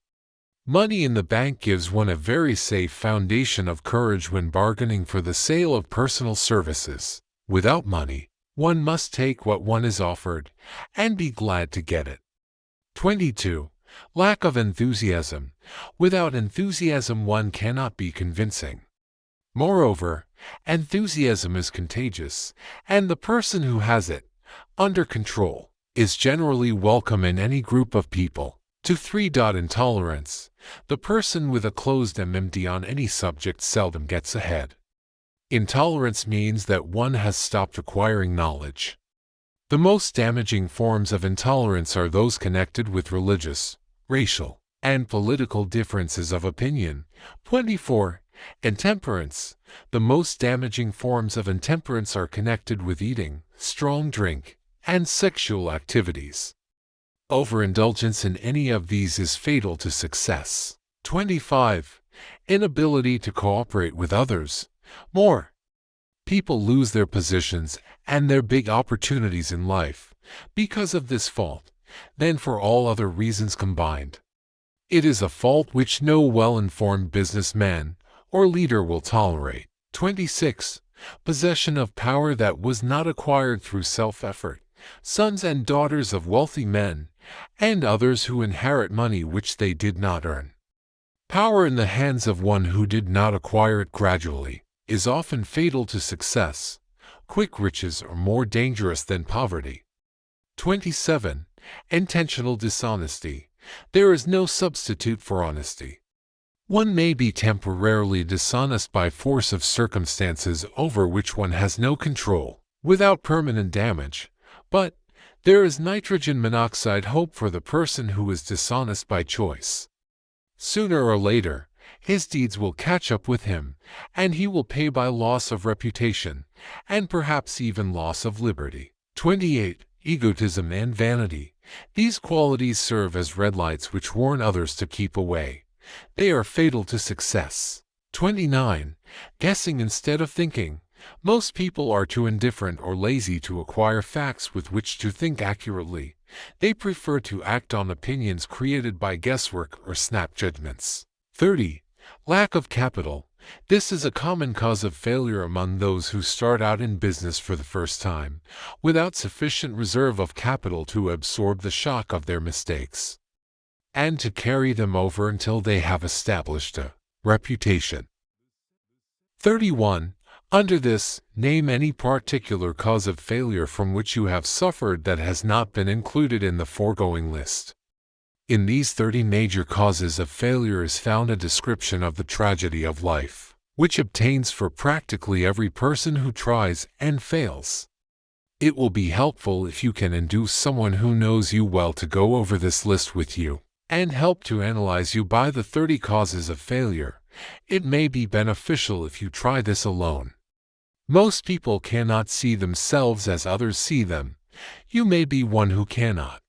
Money in the bank gives one a very safe foundation of courage when bargaining for the sale of personal services. Without money, one must take what one is offered and be glad to get it. 22. Lack of enthusiasm. Without enthusiasm one cannot be convincing. Moreover, enthusiasm is contagious, and the person who has it under control is generally welcome in any group of people. 3. Intolerance. The person with a closed MMD on any subject seldom gets ahead. Intolerance means that one has stopped acquiring knowledge. The most damaging forms of intolerance are those connected with religious, racial, and political differences of opinion. 24. Intemperance. The most damaging forms of intemperance are connected with eating, strong drink, and sexual activities. Overindulgence in any of these is fatal to success. 25. Inability to cooperate with others. More people lose their positions and their big opportunities in life because of this fault than for all other reasons combined. It is a fault which no well-informed businessman or leader will tolerate. 26. Possession of power that was not acquired through self-effort. Sons and daughters of wealthy men and others who inherit money which they did not earn. Power in the hands of one who did not acquire it gradually is often fatal to success. Quick riches are more dangerous than poverty. 27. Intentional dishonesty. There is no substitute for honesty. One may be temporarily dishonest by force of circumstances over which one has no control, without permanent damage, but there is nitrogen monoxide hope for the person who is dishonest by choice. Sooner or later, his deeds will catch up with him, and he will pay by loss of reputation, and perhaps even loss of liberty. 28. Egotism and vanity. These qualities serve as red lights which warn others to keep away. They are fatal to success. 29. Guessing instead of thinking. Most people are too indifferent or lazy to acquire facts with which to think accurately. They prefer to act on opinions created by guesswork or snap judgments. 30. Lack of capital. This is a common cause of failure among those who start out in business for the first time, without sufficient reserve of capital to absorb the shock of their mistakes, and to carry them over until they have established a reputation. 31. Under this, name any particular cause of failure from which you have suffered that has not been included in the foregoing list. In these 30 major causes of failure is found a description of the tragedy of life, which obtains for practically every person who tries and fails. It will be helpful if you can induce someone who knows you well to go over this list with you, and help to analyze you by the 30 causes of failure. It may be beneficial if you try this alone. Most people cannot see themselves as others see them. You may be one who cannot.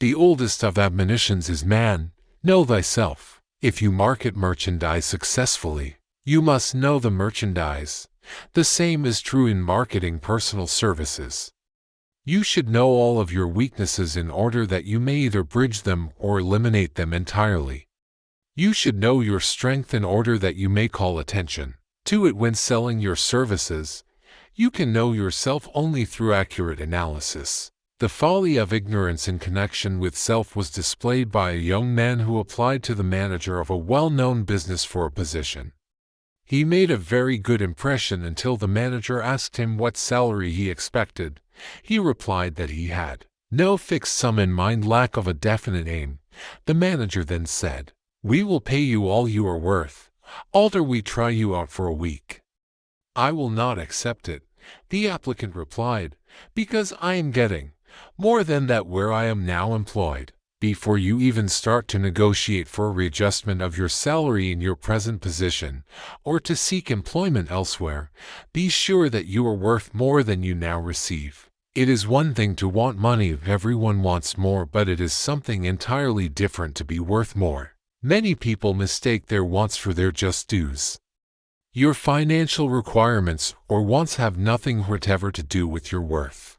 The oldest of admonitions is man, know thyself. If you market merchandise successfully, you must know the merchandise. The same is true in marketing personal services. You should know all of your weaknesses in order that you may either bridge them or eliminate them entirely. You should know your strength in order that you may call attention to it when selling your services. You can know yourself only through accurate analysis. The folly of ignorance in connection with self was displayed by a young man who applied to the manager of a well-known business for a position. He made a very good impression until the manager asked him what salary he expected. He replied that he had no fixed sum in mind, lack of a definite aim. The manager then said, "We will pay you all you are worth, although we try you out for a week." "I will not accept it," the applicant replied, "because I am getting more than that where I am now employed." Before you even start to negotiate for a readjustment of your salary in your present position, or to seek employment elsewhere, be sure that you are worth more than you now receive. It is one thing to want money, everyone wants more, but it is something entirely different to be worth more. Many people mistake their wants for their just dues. Your financial requirements or wants have nothing whatever to do with your worth.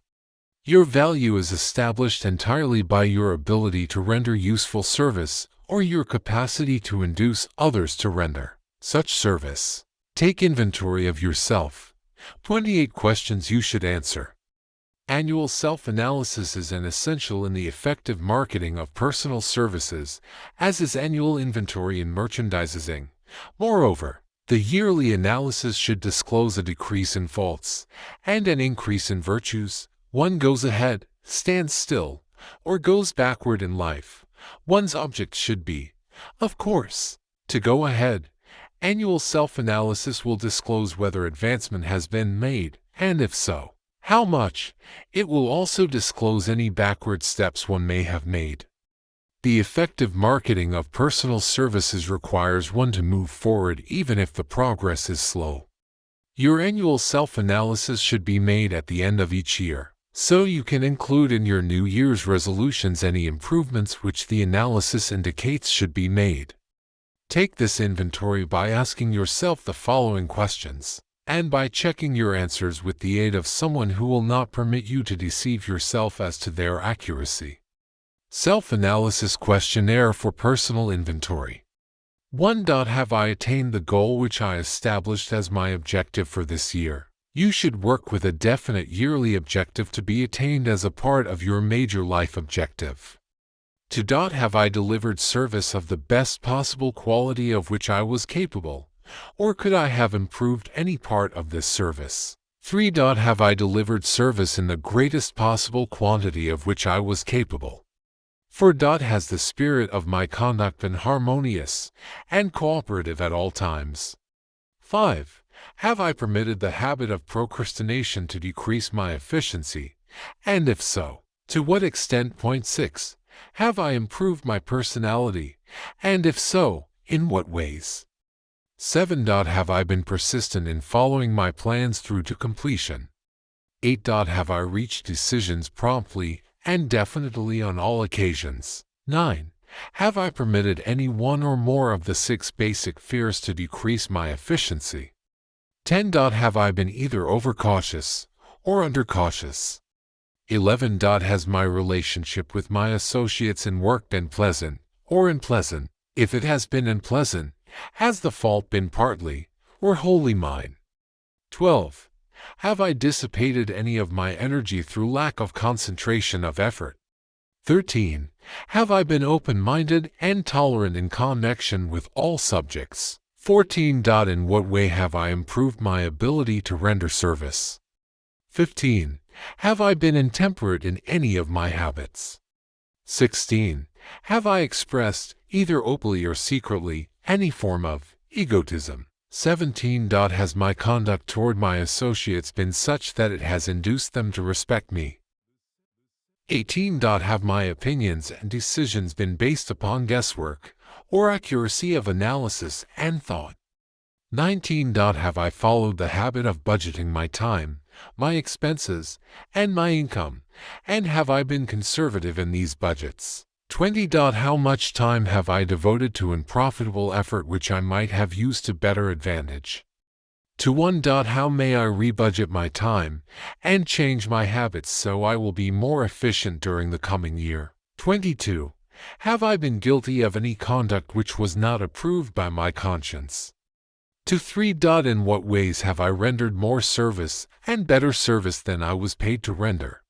Your value is established entirely by your ability to render useful service or your capacity to induce others to render such service. Take inventory of yourself. 28 questions you should answer. Annual self-analysis is an essential in the effective marketing of personal services, as is annual inventory in merchandising. Moreover, the yearly analysis should disclose a decrease in faults and an increase in virtues. One goes ahead, stands still, or goes backward in life. One's object should be, of course, to go ahead. Annual self-analysis will disclose whether advancement has been made, and if so, how much. It will also disclose any backward steps one may have made. The effective marketing of personal services requires one to move forward even if the progress is slow. Your annual self-analysis should be made at the end of each year, so you can include in your New Year's resolutions any improvements which the analysis indicates should be made. Take this inventory by asking yourself the following questions, and by checking your answers with the aid of someone who will not permit you to deceive yourself as to their accuracy. Self-analysis questionnaire for personal inventory. 1. Have I attained the goal which I established as my objective for this year? You should work with a definite yearly objective to be attained as a part of your major life objective. 2. Have I delivered service of the best possible quality of which I was capable, or could I have improved any part of this service? 3. Have I delivered service in the greatest possible quantity of which I was capable? 4. Has the spirit of my conduct been harmonious and cooperative at all times? 5. Have I permitted the habit of procrastination to decrease my efficiency, and if so, to what extent? 6. Have I improved my personality, and if so, in what ways? 7. Have I been persistent in following my plans through to completion? 8. Have I reached decisions promptly and definitely on all occasions? 9. Have I permitted any one or more of the 6 basic fears to decrease my efficiency? 10. Have I been either overcautious or undercautious? 11. Has my relationship with my associates in work been pleasant or unpleasant? If it has been unpleasant, has the fault been partly or wholly mine? 12. Have I dissipated any of my energy through lack of concentration of effort? 13. Have I been open-minded and tolerant in connection with all subjects? 14. In what way have I improved my ability to render service? 15. Have I been intemperate in any of my habits? 16. Have I expressed, either openly or secretly, any form of egotism? 17. Has my conduct toward my associates been such that it has induced them to respect me? 18. Have my opinions and decisions been based upon guesswork or accuracy of analysis and thought? 19. Have I followed the habit of budgeting my time, my expenses, and my income, and have I been conservative in these budgets? 20. How much time have I devoted to unprofitable effort which I might have used to better advantage? 1. How may I rebudget my time and change my habits so I will be more efficient during the coming year? 22. Have I been guilty of any conduct which was not approved by my conscience? 3. In what ways have I rendered more service and better service than I was paid to render?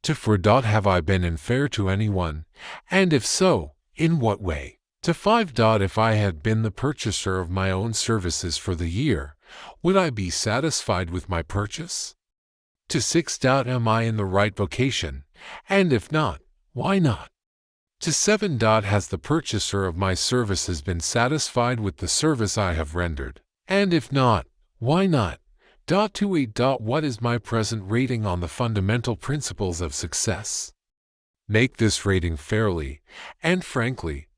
4. Have I been unfair to anyone, and if so, in what way? 5. If I had been the purchaser of my own services for the year, would I be satisfied with my purchase? 6. Am I in the right vocation, and if not, why not? 7. Has the purchaser of my services been satisfied with the service I have rendered, and if not, why not? 8. What is my present rating on the fundamental principles of success? Make this rating fairly and frankly,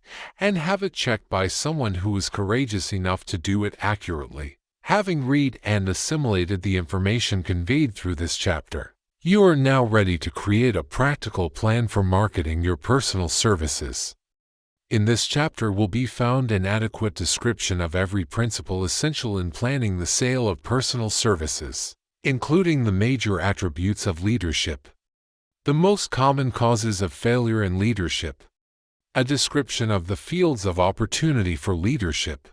and have it checked by someone who is courageous enough to do it accurately. Having read and assimilated the information conveyed through this chapter, you are now ready to create a practical plan for marketing your personal services. In this chapter will be found an adequate description of every principle essential in planning the sale of personal services, including the major attributes of leadership, the most common causes of failure in leadership, a description of the fields of opportunity for leadership,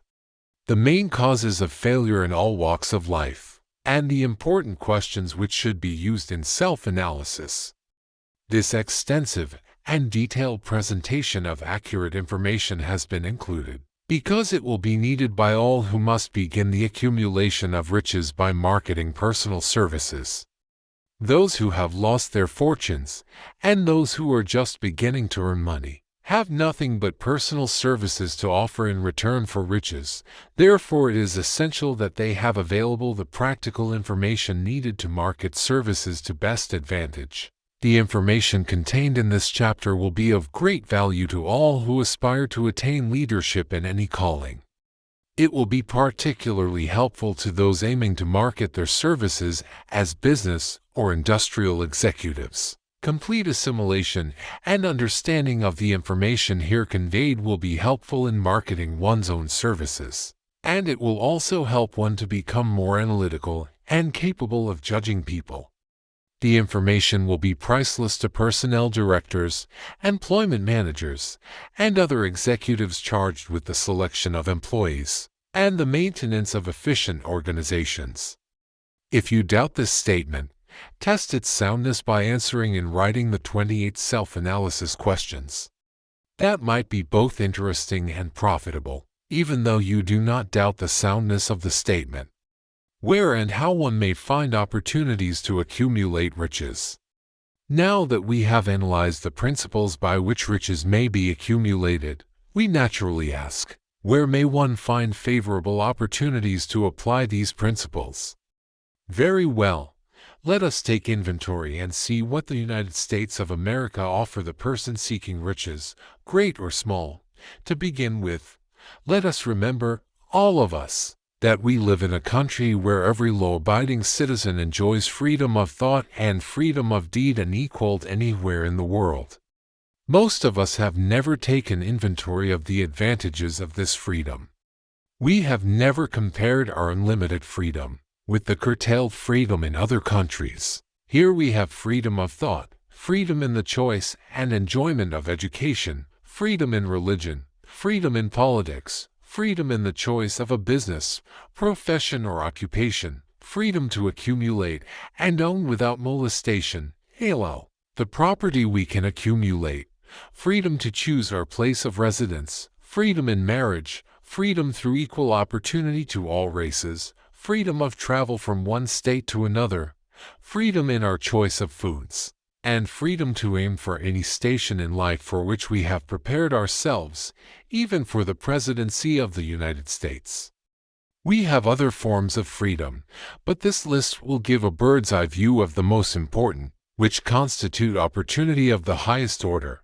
the main causes of failure in all walks of life, and the important questions which should be used in self-analysis. This extensive and detailed presentation of accurate information has been included because it will be needed by all who must begin the accumulation of riches by marketing personal services. Those who have lost their fortunes and those who are just beginning to earn money have nothing but personal services to offer in return for riches. Therefore, it is essential that they have available the practical information needed to market services to best advantage. The information contained in this chapter will be of great value to all who aspire to attain leadership in any calling. It will be particularly helpful to those aiming to market their services as business or industrial executives. Complete assimilation and understanding of the information here conveyed will be helpful in marketing one's own services, and it will also help one to become more analytical and capable of judging people. The information will be priceless to personnel directors, employment managers, and other executives charged with the selection of employees and the maintenance of efficient organizations. If you doubt this statement, test its soundness by answering in writing the 28 self-analysis questions. That might be both interesting and profitable, even though you do not doubt the soundness of the statement. where and how one may find opportunities to accumulate riches. Now that we have analyzed the principles by which riches may be accumulated, we naturally ask, where may one find favorable opportunities to apply these principles? Very well. Let us take inventory and see what the United States of America offer the person seeking riches, great or small. To begin with, let us remember, all of us, that we live in a country where every law-abiding citizen enjoys freedom of thought and freedom of deed unequaled anywhere in the world. Most of us have never taken inventory of the advantages of this freedom. We have never compared our unlimited freedom with the curtailed freedom in other countries. Here we have freedom of thought, freedom in the choice and enjoyment of education, freedom in religion, freedom in politics, freedom in the choice of a business, profession or occupation, freedom to accumulate and own without molestation, the property we can accumulate, freedom to choose our place of residence, freedom in marriage, freedom through equal opportunity to all races, freedom of travel from one state to another, freedom in our choice of foods, and freedom to aim for any station in life for which we have prepared ourselves, even for the presidency of the United States. We have other forms of freedom, but this list will give a bird's-eye view of the most important, which constitute opportunity of the highest order.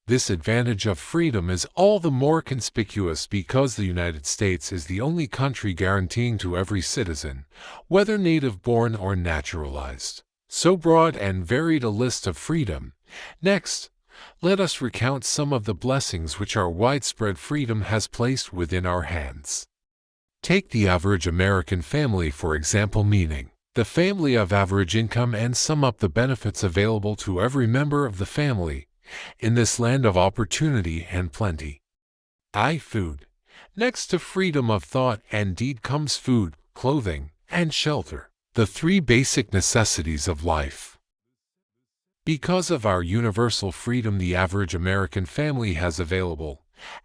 This advantage of freedom is all the more conspicuous because the United States is the only country guaranteeing to every citizen, whether native-born or naturalized, so broad and varied a list of freedom. Next, let us recount some of the blessings which our widespread freedom has placed within our hands. Take the average American family for example, meaning the family of average income, and sum up the benefits available to every member of the family in this land of opportunity and plenty. Food. Next to freedom of thought and deed comes food, clothing, and shelter, the three basic necessities of life. Because of our universal freedom, the average American family has available,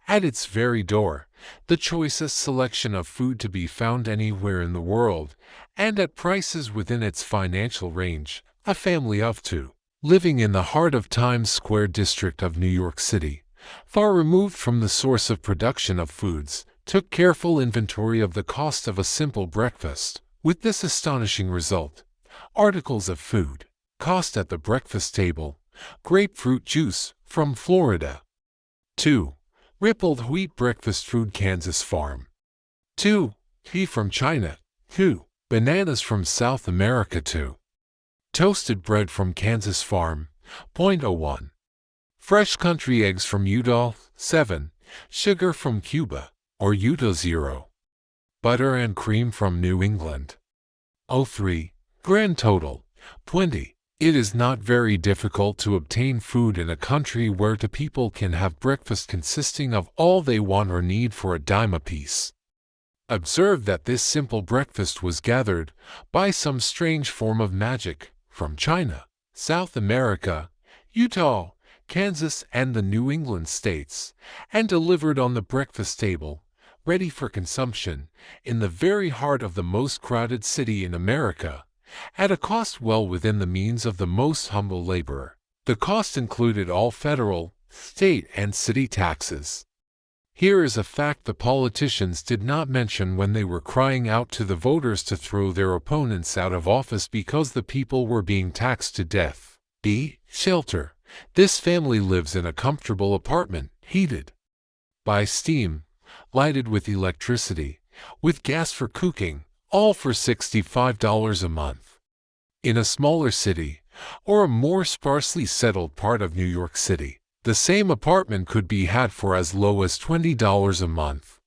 at its very door, the choicest selection of food to be found anywhere in the world, and at prices within its financial range. A family of two, living in the heart of Times Square district of New York City, far removed from the source of production of foods, took careful inventory of the cost of a simple breakfast, with this astonishing result. Articles of food. Cost at the breakfast table. Grapefruit juice, from Florida. 2. Rippled wheat breakfast food, Kansas farm. 2. Tea from China. 2. Bananas from South America. 2. Toasted bread from Kansas farm. 0.01. Fresh country eggs from Utah. 7. Sugar from Cuba, or Utah 0. Butter and cream from New England. 03. Grand total, 20. It is not very difficult to obtain food in a country where the people can have breakfast consisting of all they want or need for a dime apiece. Observe that this simple breakfast was gathered, by some strange form of magic, from China, South America, Utah, Kansas, and the New England states, and delivered on the breakfast table, ready for consumption, in the very heart of the most crowded city in America, at a cost well within the means of the most humble laborer. The cost included all federal, state, and city taxes. Here is a fact the politicians did not mention when they were crying out to the voters to throw their opponents out of office because the people were being taxed to death. Shelter. This family lives in a comfortable apartment, heated by steam, lighted with electricity, with gas for cooking, all for $65 a month. In a smaller city, or a more sparsely settled part of New York City, the same apartment could be had for as low as $20 a month.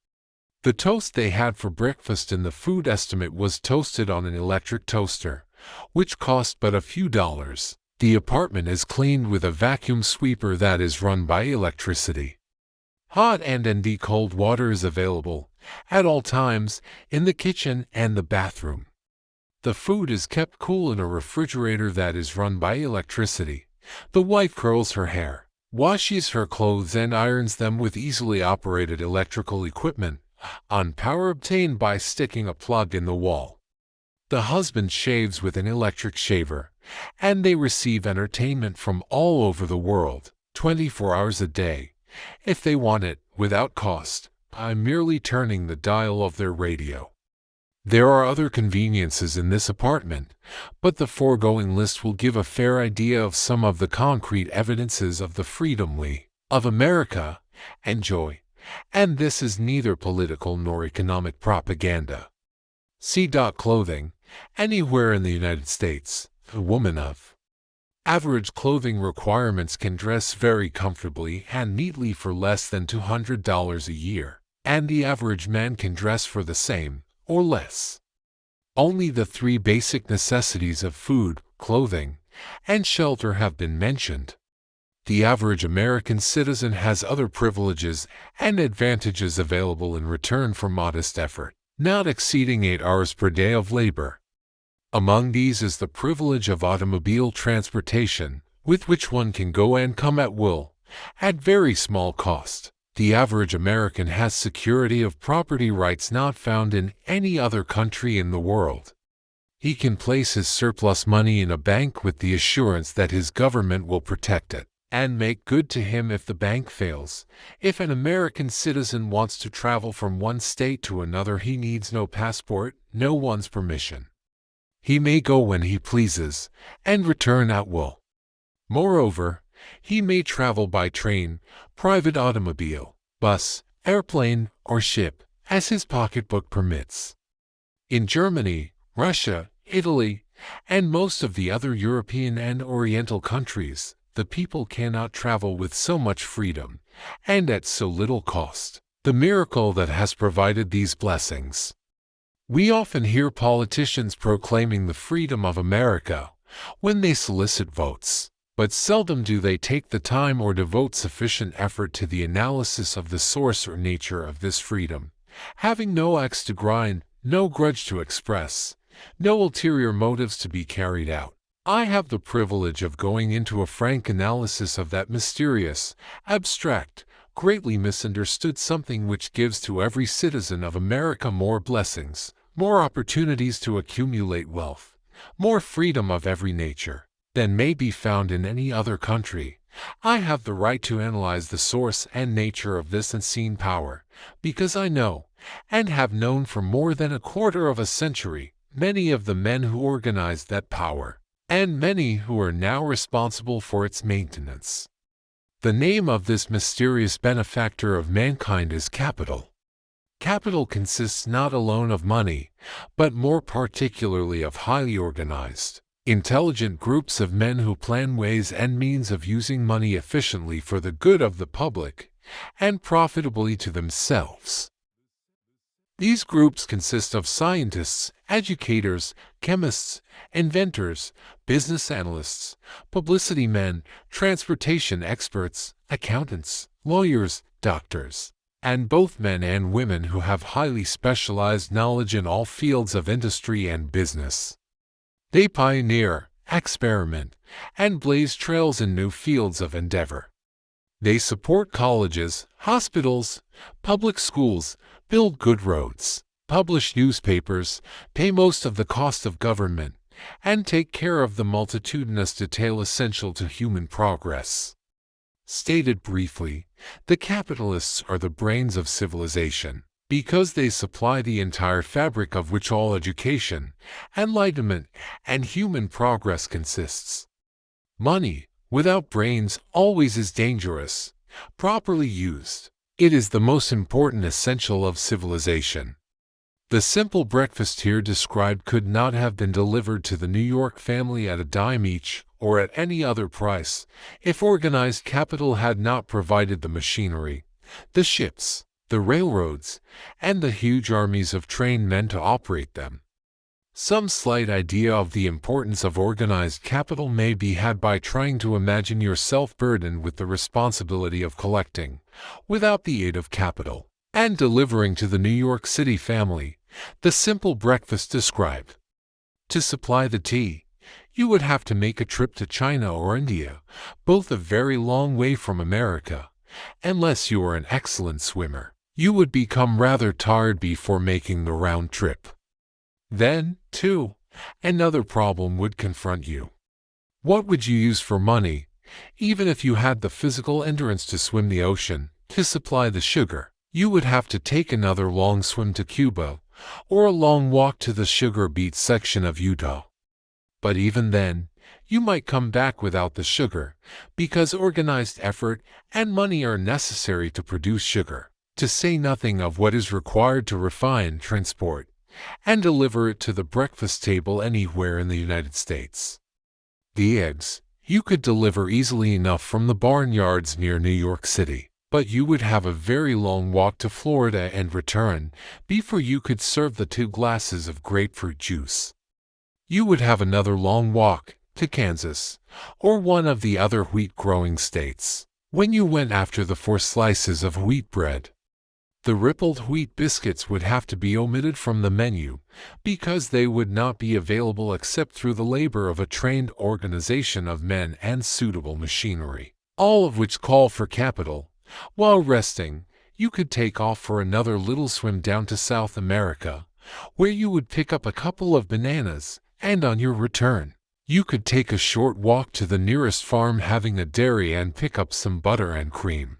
The toast they had for breakfast in the food estimate was toasted on an electric toaster, which cost but a few dollars. The apartment is cleaned with a vacuum sweeper that is run by electricity. Hot and cold water is available, at all times, in the kitchen and the bathroom. The food is kept cool in a refrigerator that is run by electricity. The wife curls her hair, washes her clothes, and irons them with easily operated electrical equipment, on power obtained by sticking a plug in the wall. The husband shaves with an electric shaver, and they receive entertainment from all over the world, 24 hours a day, if they want it, without cost, by merely turning the dial of their radio. There are other conveniences in this apartment, but the foregoing list will give a fair idea of some of the concrete evidences of the freedom we, of America, enjoy, and this is neither political nor economic propaganda. See. Clothing. Anywhere in the United States, a woman of average clothing requirements can dress very comfortably and neatly for less than $200 a year, and the average man can dress for the same, or less. Only the three basic necessities of food, clothing, and shelter have been mentioned. The average American citizen has other privileges and advantages available in return for modest effort, not exceeding 8 hours per day of labor. Among these is the privilege of automobile transportation, with which one can go and come at will, at very small cost. The average American has security of property rights not found in any other country in the world. He can place his surplus money in a bank with the assurance that his government will protect it and make good to him if the bank fails. If an American citizen wants to travel from one state to another, he needs no passport, no one's permission. He may go when he pleases and return at will. Moreover, he may travel by train, private automobile, bus, airplane, or ship, as his pocketbook permits. In Germany, Russia, Italy, and most of the other European and Oriental countries, the people cannot travel with so much freedom, and at so little cost. The miracle that has provided these blessings. We often hear politicians proclaiming the freedom of America when they solicit votes, but seldom do they take the time or devote sufficient effort to the analysis of the source or nature of this freedom, having no axe to grind, no grudge to express, no ulterior motives to be carried out. I have the privilege of going into a frank analysis of that mysterious, abstract, greatly misunderstood something which gives to every citizen of America more blessings, more opportunities to accumulate wealth, more freedom of every nature than may be found in any other country. I have the right to analyze the source and nature of this unseen power, because I know, and have known for more than a quarter of a century, many of the men who organized that power, and many who are now responsible for its maintenance. The name of this mysterious benefactor of mankind is capital. Capital consists not alone of money, but more particularly of highly organized, intelligent groups of men who plan ways and means of using money efficiently for the good of the public, and profitably to themselves. These groups consist of scientists, educators, chemists, inventors, business analysts, publicity men, transportation experts, accountants, lawyers, doctors, and both men and women who have highly specialized knowledge in all fields of industry and business. They pioneer, experiment, and blaze trails in new fields of endeavor. They support colleges, hospitals, public schools, build good roads, publish newspapers, pay most of the cost of government, and take care of the multitudinous detail essential to human progress. Stated briefly, the capitalists are the brains of civilization, because they supply the entire fabric of which all education, enlightenment, and human progress consists. Money, without brains, always is dangerous. Properly used, it is the most important essential of civilization. The simple breakfast here described could not have been delivered to the New York family at a dime each, or at any other price, if organized capital had not provided the machinery, the ships, the railroads, and the huge armies of trained men to operate them. Some slight idea of the importance of organized capital may be had by trying to imagine yourself burdened with the responsibility of collecting, without the aid of capital, and delivering to the New York City family, the simple breakfast described. To supply the tea, you would have to make a trip to China or India, both a very long way from America. Unless you are an excellent swimmer, you would become rather tired before making the round trip. Then, too, another problem would confront you. What would you use for money, even if you had the physical endurance to swim the ocean, to supply the sugar? You would have to take another long swim to Cuba, or a long walk to the sugar beet section of Utah. But even then, you might come back without the sugar, because organized effort and money are necessary to produce sugar, to say nothing of what is required to refine, transport, and deliver it to the breakfast table anywhere in the United States. The eggs you could deliver easily enough from the barnyards near New York City, but you would have a very long walk to Florida and return before you could serve the 2 glasses of grapefruit juice. You would have another long walk to Kansas, or one of the other wheat-growing states, when you went after the 4 slices of wheat bread. The rippled wheat biscuits would have to be omitted from the menu, because they would not be available except through the labor of a trained organization of men and suitable machinery, all of which call for capital. While resting, you could take off for another little swim down to South America, where you would pick up a couple of bananas, and on your return, you could take a short walk to the nearest farm having a dairy and pick up some butter and cream.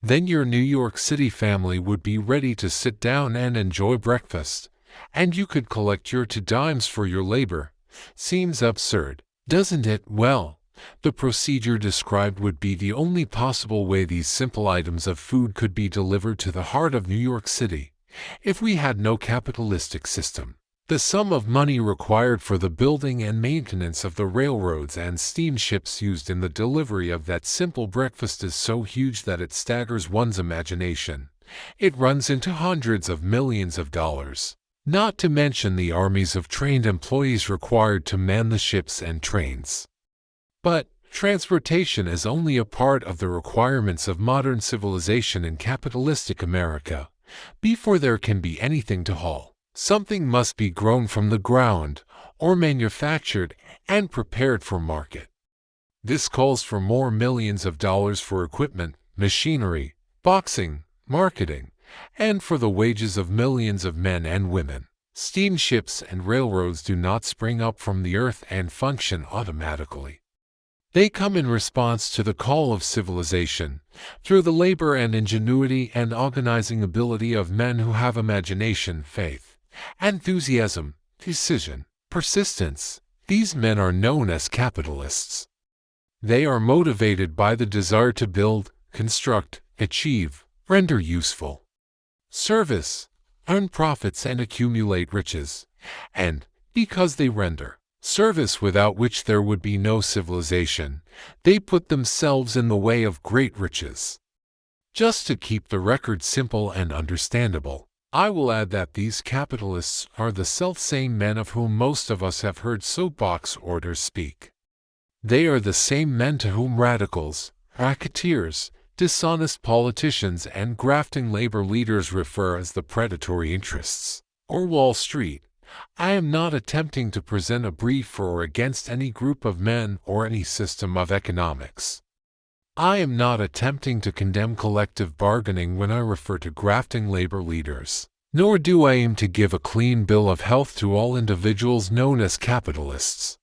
Then your New York City family would be ready to sit down and enjoy breakfast, and you could collect your 2 dimes for your labor. Seems absurd, doesn't it? Well, the procedure described would be the only possible way these simple items of food could be delivered to the heart of New York City, if we had no capitalistic system. The sum of money required for the building and maintenance of the railroads and steamships used in the delivery of that simple breakfast is so huge that it staggers one's imagination. It runs into hundreds of millions of dollars, not to mention the armies of trained employees required to man the ships and trains. But transportation is only a part of the requirements of modern civilization in capitalistic America. Before there can be anything to haul, something must be grown from the ground, or manufactured and prepared for market. This calls for more millions of dollars for equipment, machinery, boxing, marketing, and for the wages of millions of men and women. Steamships and railroads do not spring up from the earth and function automatically. They come in response to the call of civilization, through the labor and ingenuity and organizing ability of men who have imagination, faith, enthusiasm, decision, persistence. These men are known as capitalists. They are motivated by the desire to build, construct, achieve, render useful service, earn profits and accumulate riches, and, because they render service without which there would be no civilization, they put themselves in the way of great riches. Just to keep the record simple and understandable, I will add that these capitalists are the self-same men of whom most of us have heard soapbox orators speak. They are the same men to whom radicals, racketeers, dishonest politicians and grafting labor leaders refer as the predatory interests, or Wall Street. I am not attempting to present a brief for or against any group of men or any system of economics. I am not attempting to condemn collective bargaining when I refer to grafting labor leaders, nor do I aim to give a clean bill of health to all individuals known as capitalists.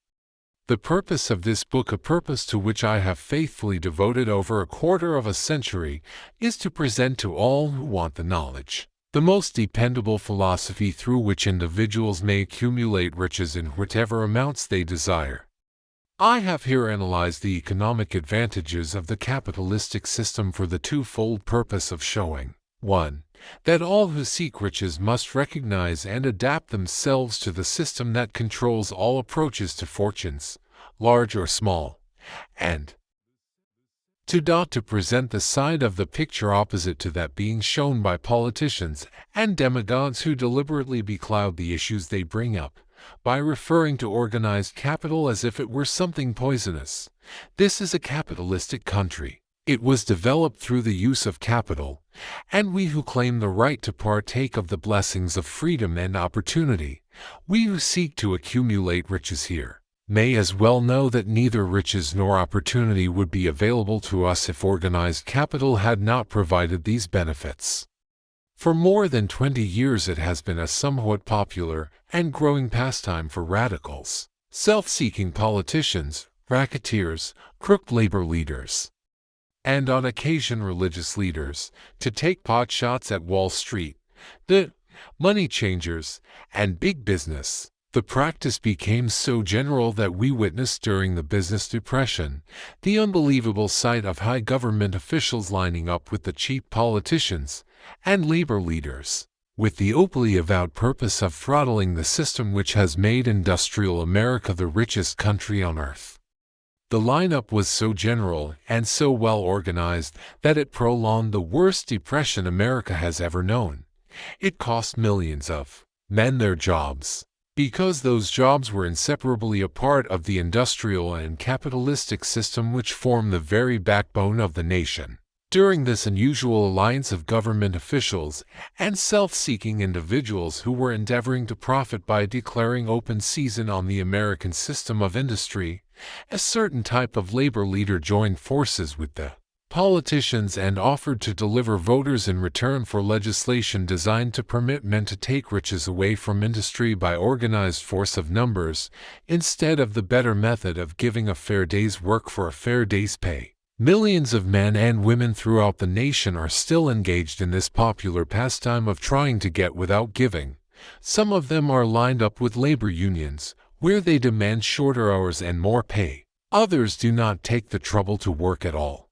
The purpose of this book, a purpose to which I have faithfully devoted over a quarter of a century, is to present to all who want the knowledge the most dependable philosophy through which individuals may accumulate riches in whatever amounts they desire. I have here analyzed the economic advantages of the capitalistic system for the twofold purpose of showing, 1. That all who seek riches must recognize and adapt themselves to the system that controls all approaches to fortunes, large or small, and 2. To present the side of the picture opposite to that being shown by politicians and demagogues who deliberately becloud the issues they bring up, by referring to organized capital as if it were something poisonous. This is a capitalistic country. It was developed through the use of capital, and we who claim the right to partake of the blessings of freedom and opportunity, we who seek to accumulate riches here, may as well know that neither riches nor opportunity would be available to us if organized capital had not provided these benefits. For more than 20 years it has been a somewhat popular and growing pastime for radicals, self-seeking politicians, racketeers, crooked labor leaders, and on occasion religious leaders, to take pot shots at Wall Street, the money changers, and big business. The practice became so general that we witnessed during the business depression the unbelievable sight of high government officials lining up with the cheap politicians and labor leaders, with the openly avowed purpose of throttling the system which has made industrial America the richest country on earth. The lineup was so general and so well organized that it prolonged the worst depression America has ever known. It cost millions of men their jobs, because those jobs were inseparably a part of the industrial and capitalistic system which formed the very backbone of the nation. During this unusual alliance of government officials and self-seeking individuals who were endeavoring to profit by declaring open season on the American system of industry, a certain type of labor leader joined forces with the politicians and offered to deliver voters in return for legislation designed to permit men to take riches away from industry by organized force of numbers, instead of the better method of giving a fair day's work for a fair day's pay. Millions of men and women throughout the nation are still engaged in this popular pastime of trying to get without giving. Some of them are lined up with labor unions, where they demand shorter hours and more pay. Others do not take the trouble to work at all.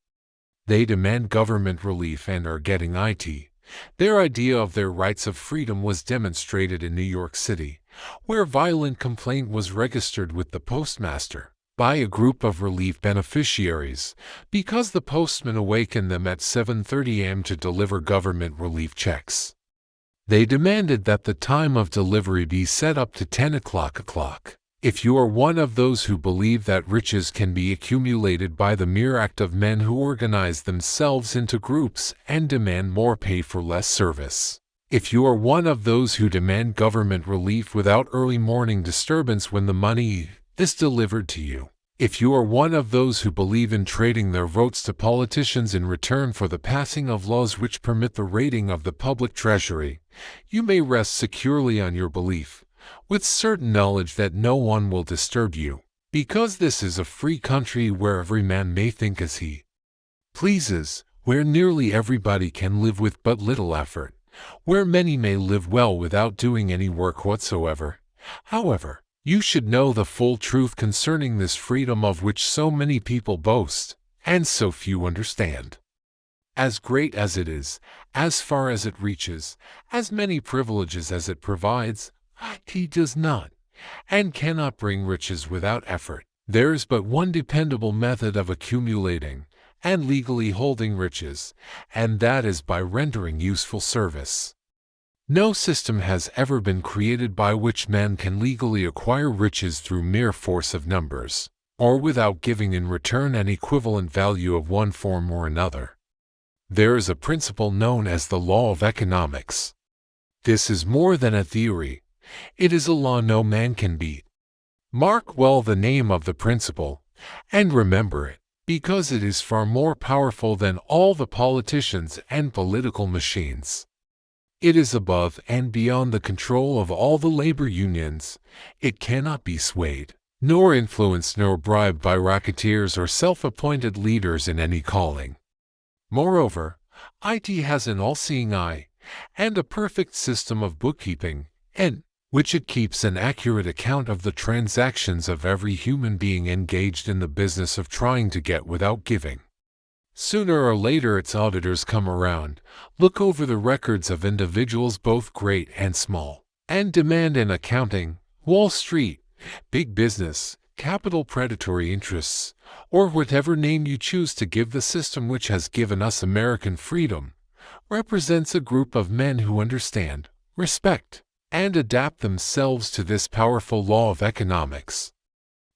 They demand government relief and are getting it. Their idea of their rights of freedom was demonstrated in New York City, where violent complaint was registered with the postmaster by a group of relief beneficiaries, because the postman awakened them at 7:30 a.m. to deliver government relief checks. They demanded that the time of delivery be set up to 10 o'clock. If you are one of those who believe that riches can be accumulated by the mere act of men who organize themselves into groups and demand more pay for less service, if you are one of those who demand government relief without early morning disturbance when the money is delivered to you, if you are one of those who believe in trading their votes to politicians in return for the passing of laws which permit the raiding of the public treasury, you may rest securely on your belief, with certain knowledge that no one will disturb you, because this is a free country where every man may think as he pleases, where nearly everybody can live with but little effort, where many may live well without doing any work whatsoever. However, you should know the full truth concerning this freedom of which so many people boast, and so few understand. As great as it is, as far as it reaches, as many privileges as it provides, it does not, and cannot bring riches without effort. There is but one dependable method of accumulating and legally holding riches, and that is by rendering useful service. No system has ever been created by which man can legally acquire riches through mere force of numbers, or without giving in return an equivalent value of one form or another. There is a principle known as the law of economics. This is more than a theory. It is a law no man can beat. Mark well the name of the principle, and remember it, because it is far more powerful than all the politicians and political machines. It is above and beyond the control of all the labor unions. It cannot be swayed, nor influenced nor bribed by racketeers or self-appointed leaders in any calling. Moreover, it has an all-seeing eye, and a perfect system of bookkeeping, in which it keeps an accurate account of the transactions of every human being engaged in the business of trying to get without giving. Sooner or later its auditors come around, look over the records of individuals both great and small, and demand an accounting. Wall Street, big business, capital predatory interests, or whatever name you choose to give the system which has given us American freedom, represents a group of men who understand, respect, and adapt themselves to this powerful law of economics.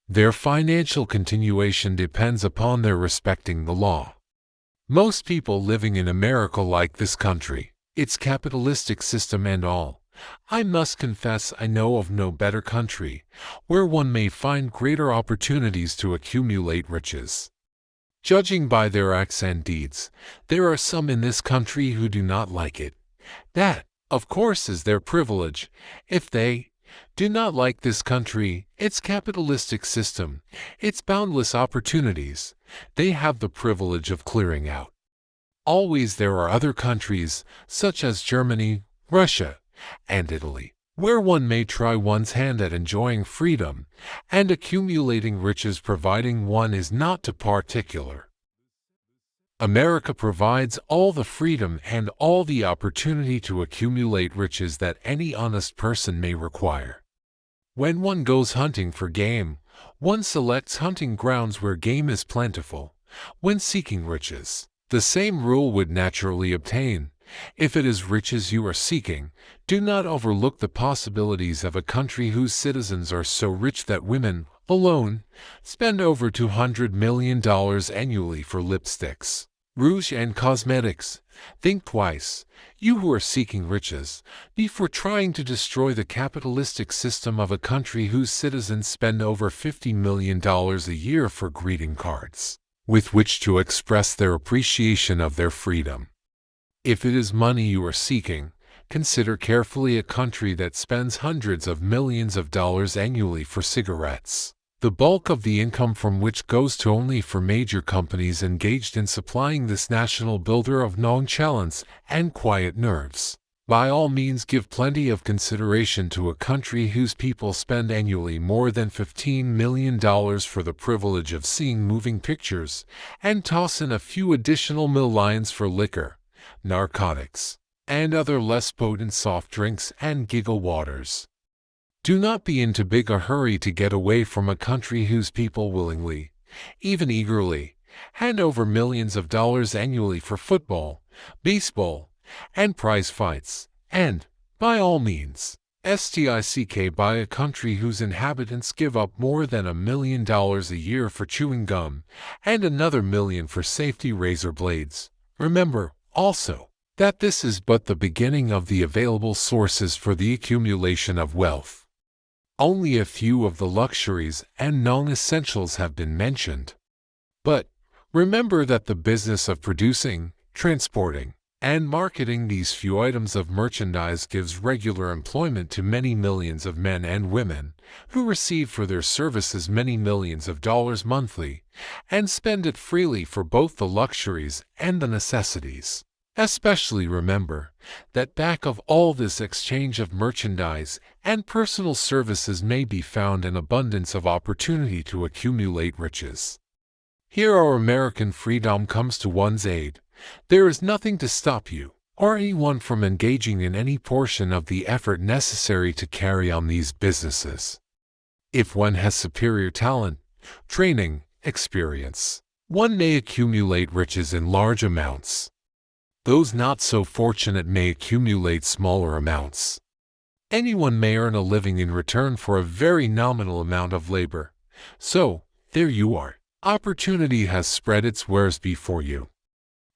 Their financial continuation depends upon their respecting the law. Most people living in America like this country, its capitalistic system and all. I must confess I know of no better country, where one may find greater opportunities to accumulate riches. Judging by their acts and deeds, there are some in this country who do not like it, That, of course, is their privilege. If they do not like this country, its capitalistic system, its boundless opportunities, they have the privilege of clearing out. Always there are other countries, such as Germany, Russia, and Italy, where one may try one's hand at enjoying freedom and accumulating riches providing one is not too particular. America provides all the freedom and all the opportunity to accumulate riches that any honest person may require. When one goes hunting for game, one selects hunting grounds where game is plentiful. When seeking riches, the same rule would naturally obtain. If it is riches you are seeking, do not overlook the possibilities of a country whose citizens are so rich that women, alone, spend over $200 million annually for lipsticks, rouge and cosmetics. Think twice, you who are seeking riches, before trying to destroy the capitalistic system of a country whose citizens spend over $50 million a year for greeting cards, with which to express their appreciation of their freedom. If it is money you are seeking, consider carefully a country that spends hundreds of millions of dollars annually for cigarettes, the bulk of the income from which goes to only for major companies engaged in supplying this national builder of nonchalance and quiet nerves. By all means give plenty of consideration to a country whose people spend annually more than $15 million for the privilege of seeing moving pictures, and toss in a few additional millions for liquor, narcotics, and other less potent soft drinks and giggle waters. Do not be in too big a hurry to get away from a country whose people willingly, even eagerly, hand over millions of dollars annually for football, baseball, and prize fights, and, by all means, stick by a country whose inhabitants give up more than $1 million a year for chewing gum, and another million for safety razor blades. Remember, also, that this is but the beginning of the available sources for the accumulation of wealth. Only a few of the luxuries and non-essentials have been mentioned. But remember that the business of producing, transporting, and marketing these few items of merchandise gives regular employment to many millions of men and women, who receive for their services many millions of dollars monthly, and spend it freely for both the luxuries and the necessities. Especially remember that back of all this exchange of merchandise and personal services may be found an abundance of opportunity to accumulate riches. Here our American freedom comes to one's aid. There is nothing to stop you or anyone from engaging in any portion of the effort necessary to carry on these businesses. If one has superior talent, training, experience, one may accumulate riches in large amounts. Those not so fortunate may accumulate smaller amounts. Anyone may earn a living in return for a very nominal amount of labor. So, there you are. Opportunity has spread its wares before you.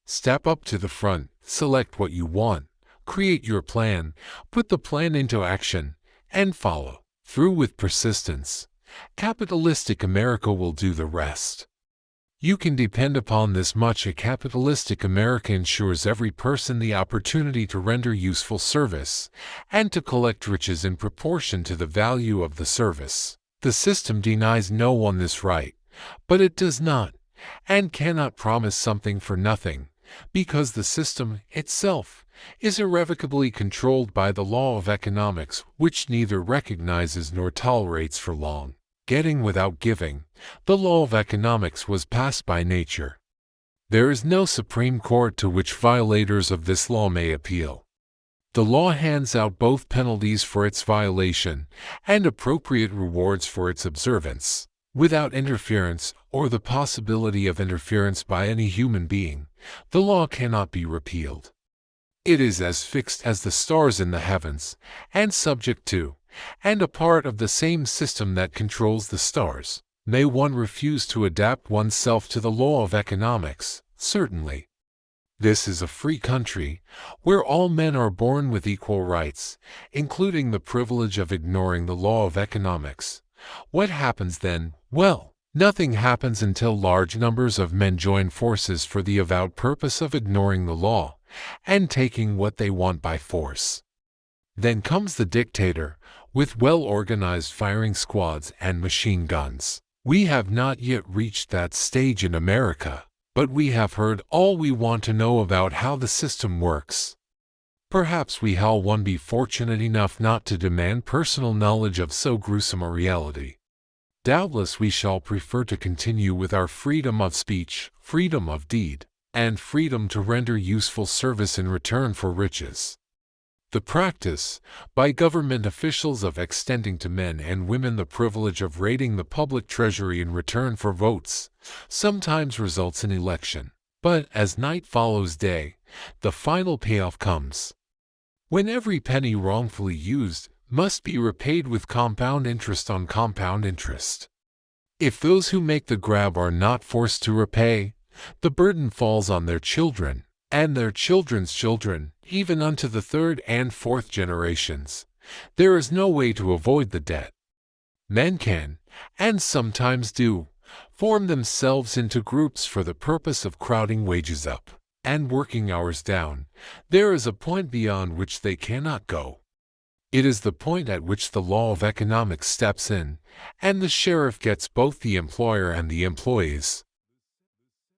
Step up to the front, select what you want, create your plan, put the plan into action, and follow through with persistence. Capitalistic America will do the rest. You can depend upon this much. A capitalistic America ensures every person the opportunity to render useful service and to collect riches in proportion to the value of the service. The system denies no one this right, but it does not and cannot promise something for nothing, because the system itself is irrevocably controlled by the law of economics, which neither recognizes nor tolerates for long getting without giving. The law of economics was passed by nature. There is no Supreme Court to which violators of this law may appeal. The law hands out both penalties for its violation and appropriate rewards for its observance. Without interference or the possibility of interference by any human being, the law cannot be repealed. It is as fixed as the stars in the heavens, and subject to, and a part of the same system that controls the stars. May one refuse to adapt oneself to the law of economics? Certainly. This is a free country, where all men are born with equal rights, including the privilege of ignoring the law of economics. What happens then? Well, nothing happens until large numbers of men join forces for the avowed purpose of ignoring the law, and taking what they want by force. Then comes the dictator, with well-organized firing squads and machine guns. We have not yet reached that stage in America, but we have heard all we want to know about how the system works. Perhaps we shall one be fortunate enough not to demand personal knowledge of so gruesome a reality. Doubtless we shall prefer to continue with our freedom of speech, freedom of deed, and freedom to render useful service in return for riches. The practice, by government officials, of extending to men and women the privilege of raiding the public treasury in return for votes, sometimes results in election. But as night follows day, the final payoff comes, when every penny wrongfully used must be repaid with compound interest on compound interest. If those who make the grab are not forced to repay, the burden falls on their children, and their children's children, even unto the third and fourth generations. There is no way to avoid the debt. Men can, and sometimes do, form themselves into groups for the purpose of crowding wages up and working hours down. There is a point beyond which they cannot go. It is the point at which the law of economics steps in, and the sheriff gets both the employer and the employees.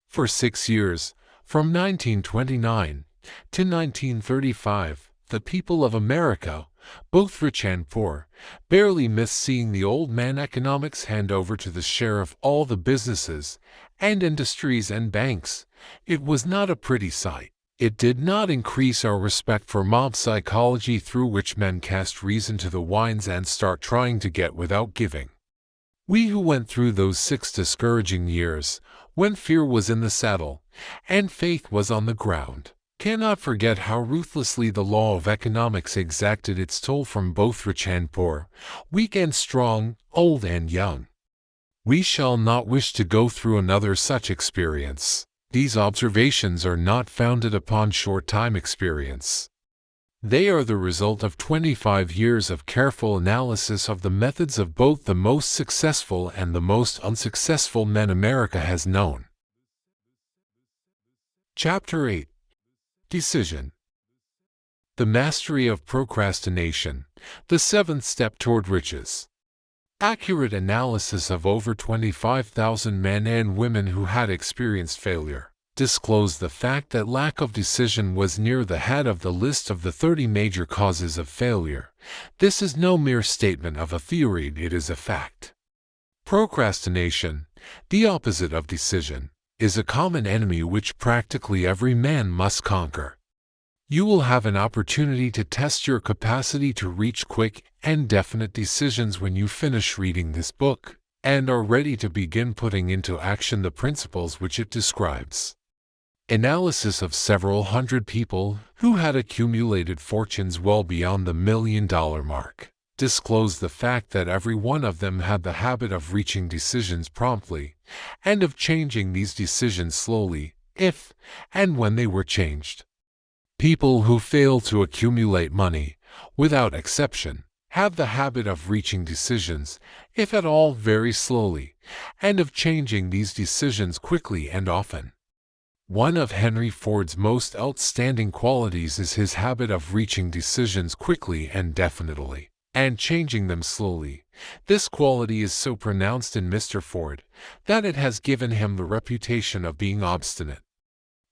For 6 years, from 1929 to 1935, the people of America, both rich and poor, barely missed seeing the old man economics hand over to the sheriff all the businesses and industries and banks. It was not a pretty sight. It did not increase our respect for mob psychology, through which men cast reason to the winds and start trying to get without giving. We who went through those 6 discouraging years, when fear was in the saddle and faith was on the ground, cannot forget how ruthlessly the law of economics exacted its toll from both rich and poor, weak and strong, old and young. We shall not wish to go through another such experience. These observations are not founded upon short-time experience. They are the result of 25 years of careful analysis of the methods of both the most successful and the most unsuccessful men America has known. Chapter 8. Decision. The mastery of procrastination, the 7th step toward riches. Accurate analysis of over 25,000 men and women who had experienced failure disclosed the fact that lack of decision was near the head of the list of the 30 major causes of failure. This is no mere statement of a theory, it is a fact. Procrastination, the opposite of decision, is a common enemy which practically every man must conquer. You will have an opportunity to test your capacity to reach quick and definite decisions when you finish reading this book and are ready to begin putting into action the principles which it describes. Analysis of several hundred people who had accumulated fortunes well beyond the $1 million mark disclosed the fact that every one of them had the habit of reaching decisions promptly and of changing these decisions slowly, if and when they were changed. People who fail to accumulate money, without exception, have the habit of reaching decisions, if at all very slowly, and of changing these decisions quickly and often. One of Henry Ford's most outstanding qualities is his habit of reaching decisions quickly and definitely, and changing them slowly. This quality is so pronounced in Mr. Ford that it has given him the reputation of being obstinate.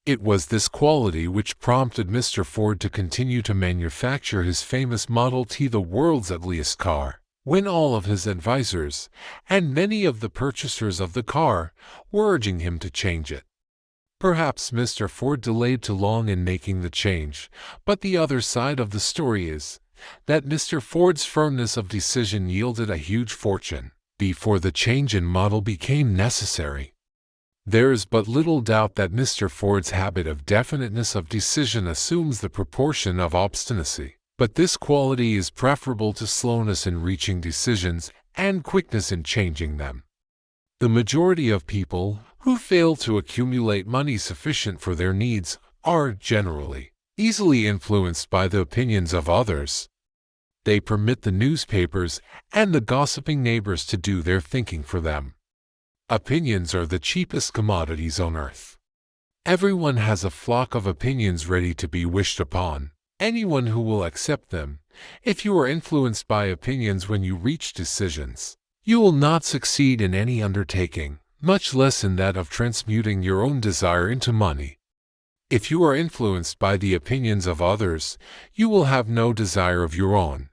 It was this quality which prompted Mr. Ford to continue to manufacture his famous Model T, the world's ugliest car, when all of his advisors and many of the purchasers of the car were urging him to change it. Perhaps Mr. Ford delayed too long in making the change, but the other side of the story is that Mr. Ford's firmness of decision yielded a huge fortune before the change in model became necessary. There is but little doubt that Mr. Ford's habit of definiteness of decision assumes the proportion of obstinacy, but this quality is preferable to slowness in reaching decisions and quickness in changing them. The majority of people who fail to accumulate money sufficient for their needs are generally easily influenced by the opinions of others. They permit the newspapers and the gossiping neighbors to do their thinking for them. Opinions are the cheapest commodities on earth. Everyone has a flock of opinions ready to be wished upon. Anyone who will accept them. If you are influenced by opinions when you reach decisions, you will not succeed in any undertaking, much less in that of transmuting your own desire into money. If you are influenced by the opinions of others, you will have no desire of your own.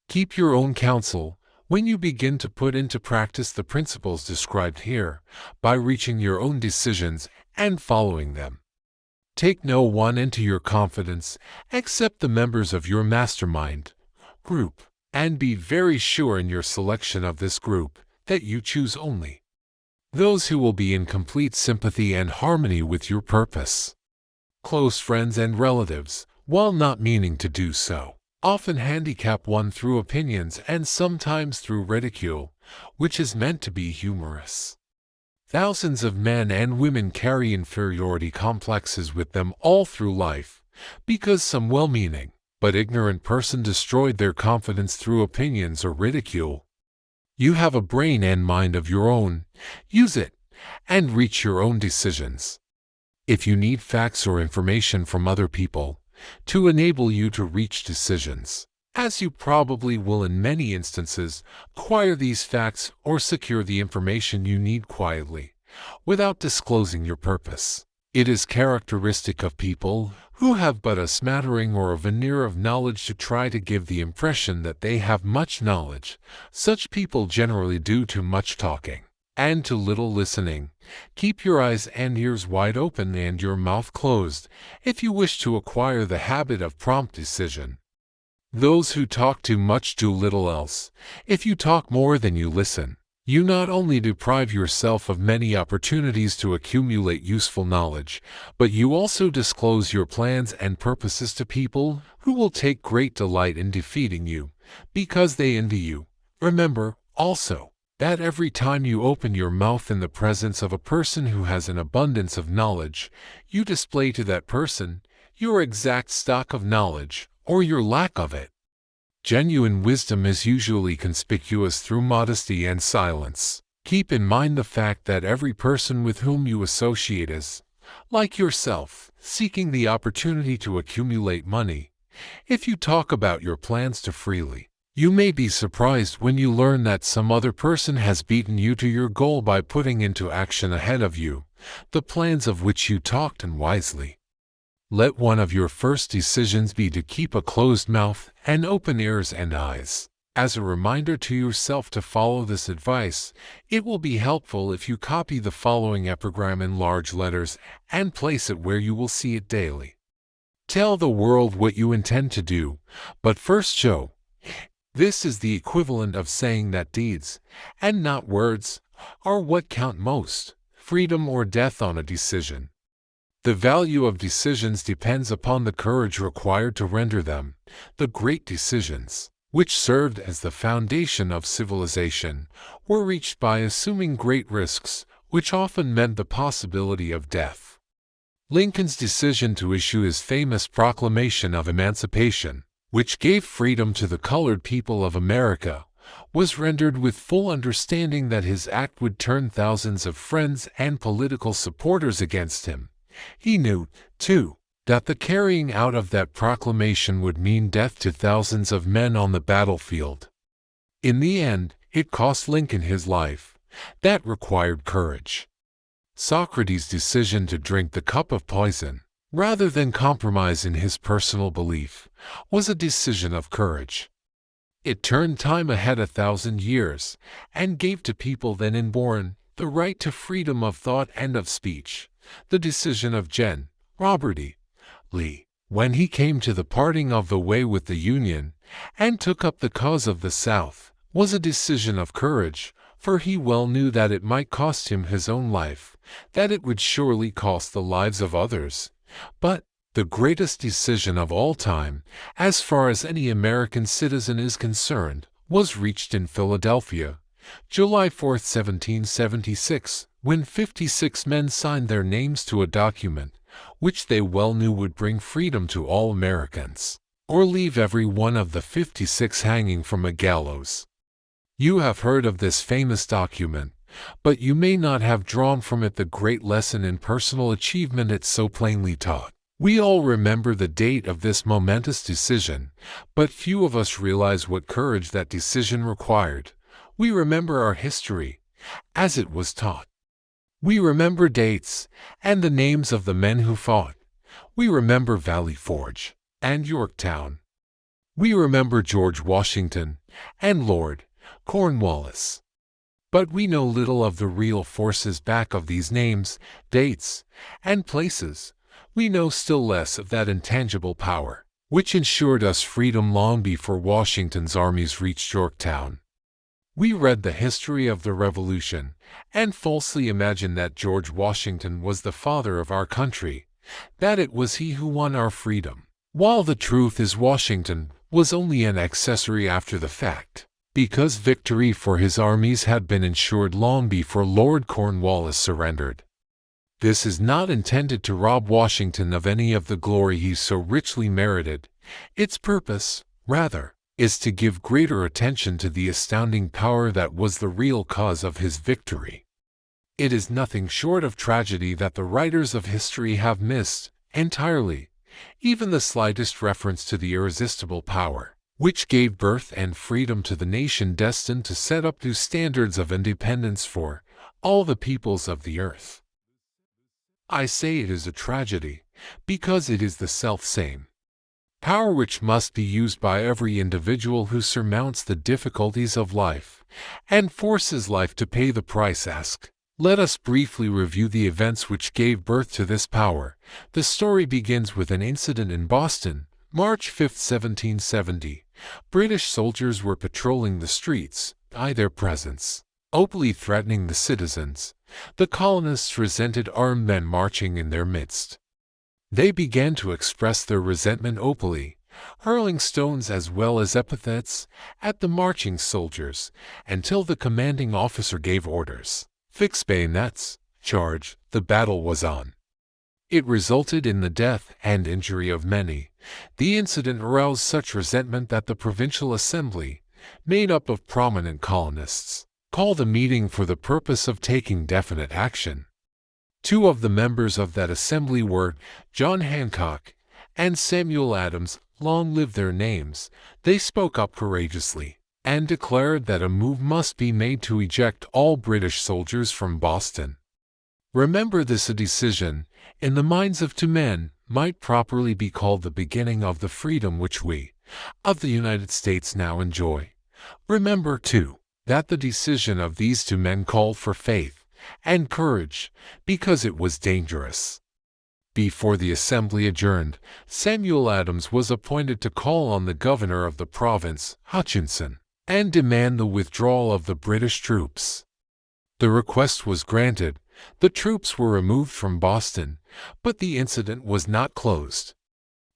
Keep your own counsel when you begin to put into practice the principles described here, by reaching your own decisions and following them. Take no one into your confidence except the members of your mastermind group, and be very sure in your selection of this group that you choose only those who will be in complete sympathy and harmony with your purpose. Close friends and relatives, while not meaning to do so, often handicap one through opinions and sometimes through ridicule, which is meant to be humorous. Thousands of men and women carry inferiority complexes with them all through life, because some well-meaning but ignorant person destroyed their confidence through opinions or ridicule. You have a brain and mind of your own. Use it, and reach your own decisions. If you need facts or information from other people to enable you to reach decisions, as you probably will in many instances, acquire these facts or secure the information you need quietly, without disclosing your purpose. It is characteristic of people who have but a smattering or a veneer of knowledge to try to give the impression that they have much knowledge. Such people generally do too much talking and too little listening. Keep your eyes and ears wide open and your mouth closed if you wish to acquire the habit of prompt decision. Those who talk too much do little else. If you talk more than you listen, you not only deprive yourself of many opportunities to accumulate useful knowledge, but you also disclose your plans and purposes to people who will take great delight in defeating you, because they envy you. Remember, also, that every time you open your mouth in the presence of a person who has an abundance of knowledge, you display to that person your exact stock of knowledge, or your lack of it. Genuine wisdom is usually conspicuous through modesty and silence. Keep in mind the fact that every person with whom you associate is, like yourself, seeking the opportunity to accumulate money. If you talk about your plans too freely, you may be surprised when you learn that some other person has beaten you to your goal by putting into action ahead of you the plans of which you talked unwisely. Let one of your first decisions be to keep a closed mouth and open ears and eyes. As a reminder to yourself to follow this advice, it will be helpful if you copy the following epigram in large letters and place it where you will see it daily. Tell the world what you intend to do, but first show. This is the equivalent of saying that deeds, and not words, are what count most. Freedom or death on a decision. The value of decisions depends upon the courage required to render them. The great decisions, which served as the foundation of civilization, were reached by assuming great risks, which often meant the possibility of death. Lincoln's decision to issue his famous Proclamation of Emancipation, which gave freedom to the colored people of America, was rendered with full understanding that his act would turn thousands of friends and political supporters against him. He knew, too, that the carrying out of that proclamation would mean death to thousands of men on the battlefield. In the end, it cost Lincoln his life. That required courage. Socrates' decision to drink the cup of poison, rather than compromise in his personal belief, was a decision of courage. It turned time ahead 1,000 years, and gave to people then inborn the right to freedom of thought and of speech. The decision of Gen. Robert E. Lee, when he came to the parting of the way with the Union, and took up the cause of the South, was a decision of courage, for he well knew that it might cost him his own life, that it would surely cost the lives of others. But the greatest decision of all time, as far as any American citizen is concerned, was reached in Philadelphia, July 4, 1776, when 56 men signed their names to a document which they well knew would bring freedom to all Americans, or leave every one of the 56 hanging from a gallows. You have heard of this famous document. but you may not have drawn from it the great lesson in personal achievement it so plainly taught. We all remember the date of this momentous decision, but few of us realize what courage that decision required. We remember our history, as it was taught. We remember dates, and the names of the men who fought. We remember Valley Forge, and Yorktown. We remember George Washington, and Lord Cornwallis. But we know little of the real forces back of these names, dates, and places. We know still less of that intangible power, which ensured us freedom long before Washington's armies reached Yorktown. We read the history of the Revolution, and falsely imagined that George Washington was the father of our country, that it was he who won our freedom, while the truth is Washington was only an accessory after the fact, because victory for his armies had been ensured long before Lord Cornwallis surrendered. This is not intended to rob Washington of any of the glory he so richly merited. Its purpose, rather, is to give greater attention to the astounding power that was the real cause of his victory. It is nothing short of tragedy that the writers of history have missed, entirely, even the slightest reference to the irresistible power, which gave birth and freedom to the nation destined to set up new standards of independence for all the peoples of the earth. I say it is a tragedy, because it is the self-same power which must be used by every individual who surmounts the difficulties of life, and forces life to pay the price asked. Let us briefly review the events which gave birth to this power. The story begins with an incident in Boston, March 5, 1770. British soldiers were patrolling the streets, by their presence openly threatening the citizens. The colonists resented armed men marching in their midst. They began to express their resentment openly, hurling stones as well as epithets at the marching soldiers, until the commanding officer gave orders. Fix bayonets, charge, the battle was on. It resulted in the death and injury of many. The incident aroused such resentment that the Provincial Assembly, made up of prominent colonists, called a meeting for the purpose of taking definite action. Two of the members of that assembly were John Hancock and Samuel Adams. Long live their names. They spoke up courageously and declared that a move must be made to eject all British soldiers from Boston. Remember this: a decision, in the minds of two men, might properly be called the beginning of the freedom which we, of the United States, now enjoy. Remember, too, that the decision of these two men called for faith and courage, because it was dangerous. Before the assembly adjourned, Samuel Adams was appointed to call on the governor of the province, Hutchinson, and demand the withdrawal of the British troops. The request was granted. The troops were removed from Boston, but the incident was not closed.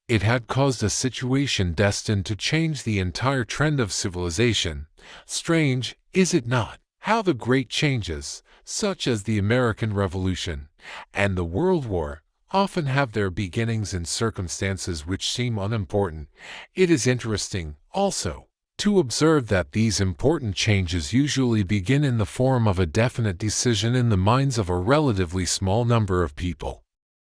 It had caused a situation destined to change the entire trend of civilization. Strange, is it not, how the great changes, such as the American Revolution and the World War, often have their beginnings in circumstances which seem unimportant. It is interesting, also, to observe that these important changes usually begin in the form of a definite decision in the minds of a relatively small number of people.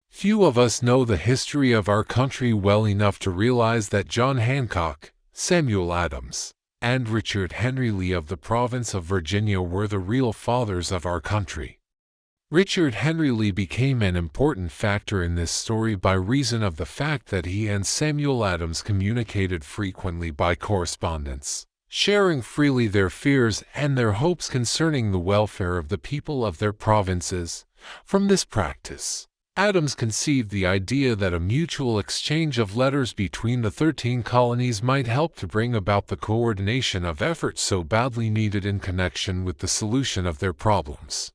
Few of us know the history of our country well enough to realize that John Hancock, Samuel Adams, and Richard Henry Lee of the province of Virginia were the real fathers of our country. Richard Henry Lee became an important factor in this story by reason of the fact that he and Samuel Adams communicated frequently by correspondence, sharing freely their fears and their hopes concerning the welfare of the people of their provinces. From this practice, Adams conceived the idea that a mutual exchange of letters between the 13 colonies might help to bring about the coordination of efforts so badly needed in connection with the solution of their problems.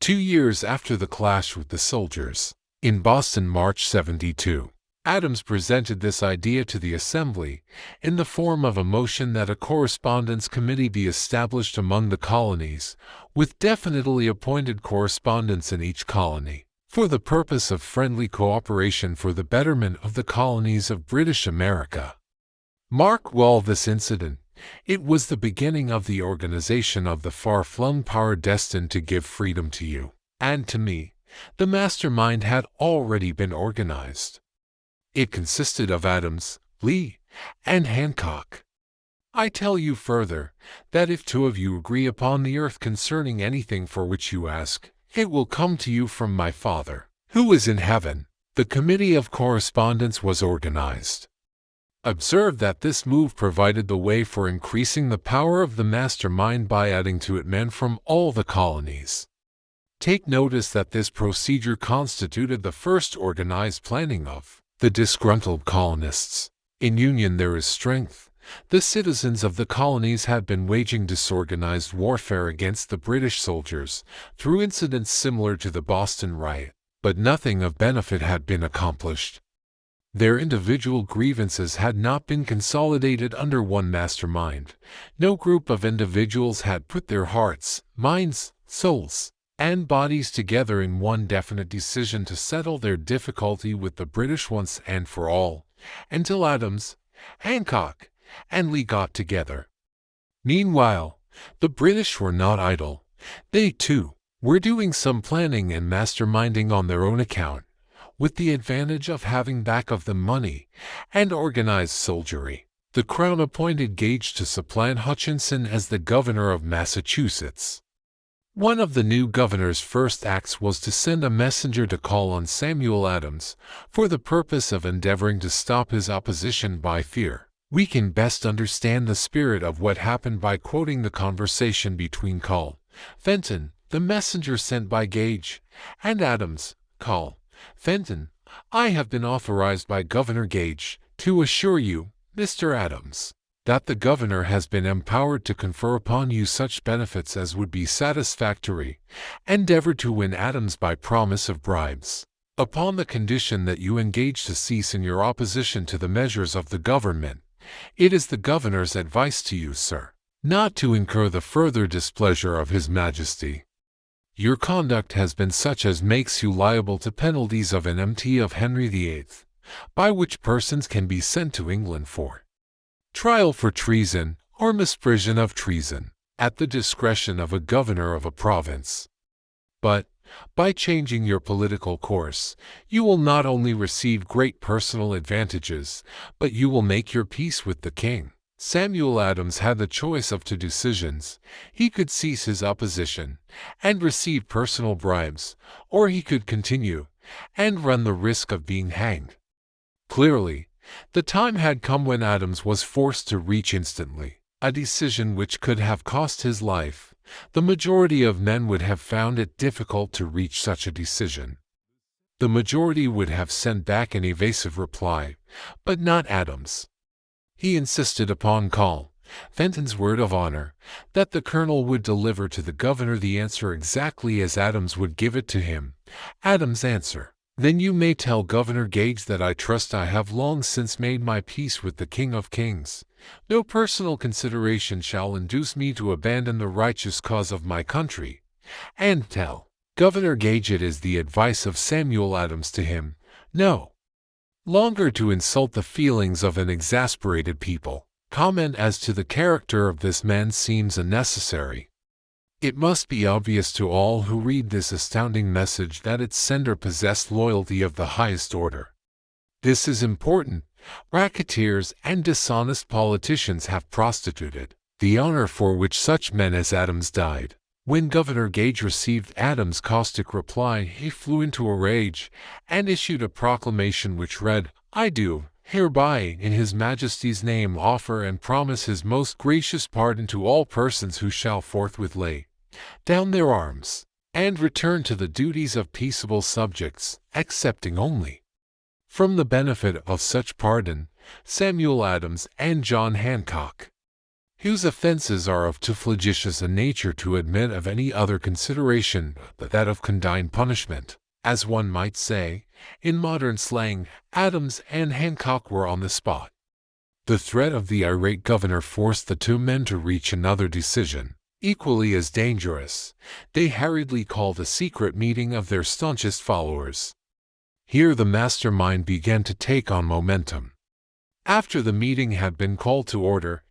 2 years after the clash with the soldiers, in Boston, March 72, Adams presented this idea to the Assembly in the form of a motion that a correspondence committee be established among the colonies, with definitely appointed correspondents in each colony, for the purpose of friendly cooperation for the betterment of the colonies of British America. Mark well this incident. It was the beginning of the organization of the far-flung power destined to give freedom to you and to me. The mastermind had already been organized. It consisted of Adams, Lee, and Hancock. I tell you further, that if two of you agree upon the earth concerning anything for which you ask, it will come to you from my Father, who is in heaven. The Committee of Correspondence was organized. Observe that this move provided the way for increasing the power of the mastermind by adding to it men from all the colonies. Take notice that this procedure constituted the first organized planning of the disgruntled colonists. In union there is strength. The citizens of the colonies had been waging disorganized warfare against the British soldiers through incidents similar to the Boston riot, but nothing of benefit had been accomplished. Their individual grievances had not been consolidated under one mastermind. No group of individuals had put their hearts, minds, souls, and bodies together in one definite decision to settle their difficulty with the British once and for all, until Adams, Hancock, and Lee got together. Meanwhile, the British were not idle. They, too, were doing some planning and masterminding on their own account, with the advantage of having back of them money and organized soldiery. The Crown appointed Gage to supplant Hutchinson as the governor of Massachusetts. One of the new governor's first acts was to send a messenger to call on Samuel Adams for the purpose of endeavoring to stop his opposition by fear. We can best understand the spirit of what happened by quoting the conversation between Call, Fenton, the messenger sent by Gage, and Adams. Call, Fenton, I have been authorized by Governor Gage to assure you, Mr. Adams, that the governor has been empowered to confer upon you such benefits as would be satisfactory. Endeavor to win Adams by promise of bribes, upon the condition that you engage to cease in your opposition to the measures of the government. It is the governor's advice to you, sir, not to incur the further displeasure of His Majesty. Your conduct has been such as makes you liable to penalties of an MT of Henry VIII, by which persons can be sent to England for trial for treason or misprision of treason, at the discretion of a governor of a province. But, by changing your political course, you will not only receive great personal advantages, but you will make your peace with the king. Samuel Adams had the choice of two decisions. He could cease his opposition and receive personal bribes, or he could continue and run the risk of being hanged. Clearly, the time had come when Adams was forced to reach instantly a decision which could have cost his life. The majority of men would have found it difficult to reach such a decision. The majority would have sent back an evasive reply, but not Adams. He insisted upon Call, Fenton's word of honor, that the colonel would deliver to the governor the answer exactly as Adams would give it to him. Adams' answer: Then you may tell Governor Gage that I trust I have long since made my peace with the King of Kings. No personal consideration shall induce me to abandon the righteous cause of my country. And tell Governor Gage it is the advice of Samuel Adams to him, no longer to insult the feelings of an exasperated people. Comment as to the character of this man seems unnecessary. It must be obvious to all who read this astounding message that its sender possessed loyalty of the highest order. This is important. Racketeers and dishonest politicians have prostituted the honor for which such men as Adams died. When Governor Gage received Adams' caustic reply, he flew into a rage and issued a proclamation which read, I do hereby, in His Majesty's name, offer and promise His most gracious pardon to all persons who shall forthwith lay down their arms and return to the duties of peaceable subjects, excepting only from the benefit of such pardon, Samuel Adams and John Hancock, whose offenses are of too flagitious a nature to admit of any other consideration but that of condign punishment. As one might say, in modern slang, Adams and Hancock were on the spot. The threat of the irate governor forced the two men to reach another decision, equally as dangerous. They hurriedly called a secret meeting of their staunchest followers. Here the mastermind began to take on momentum. After the meeting had been called to order,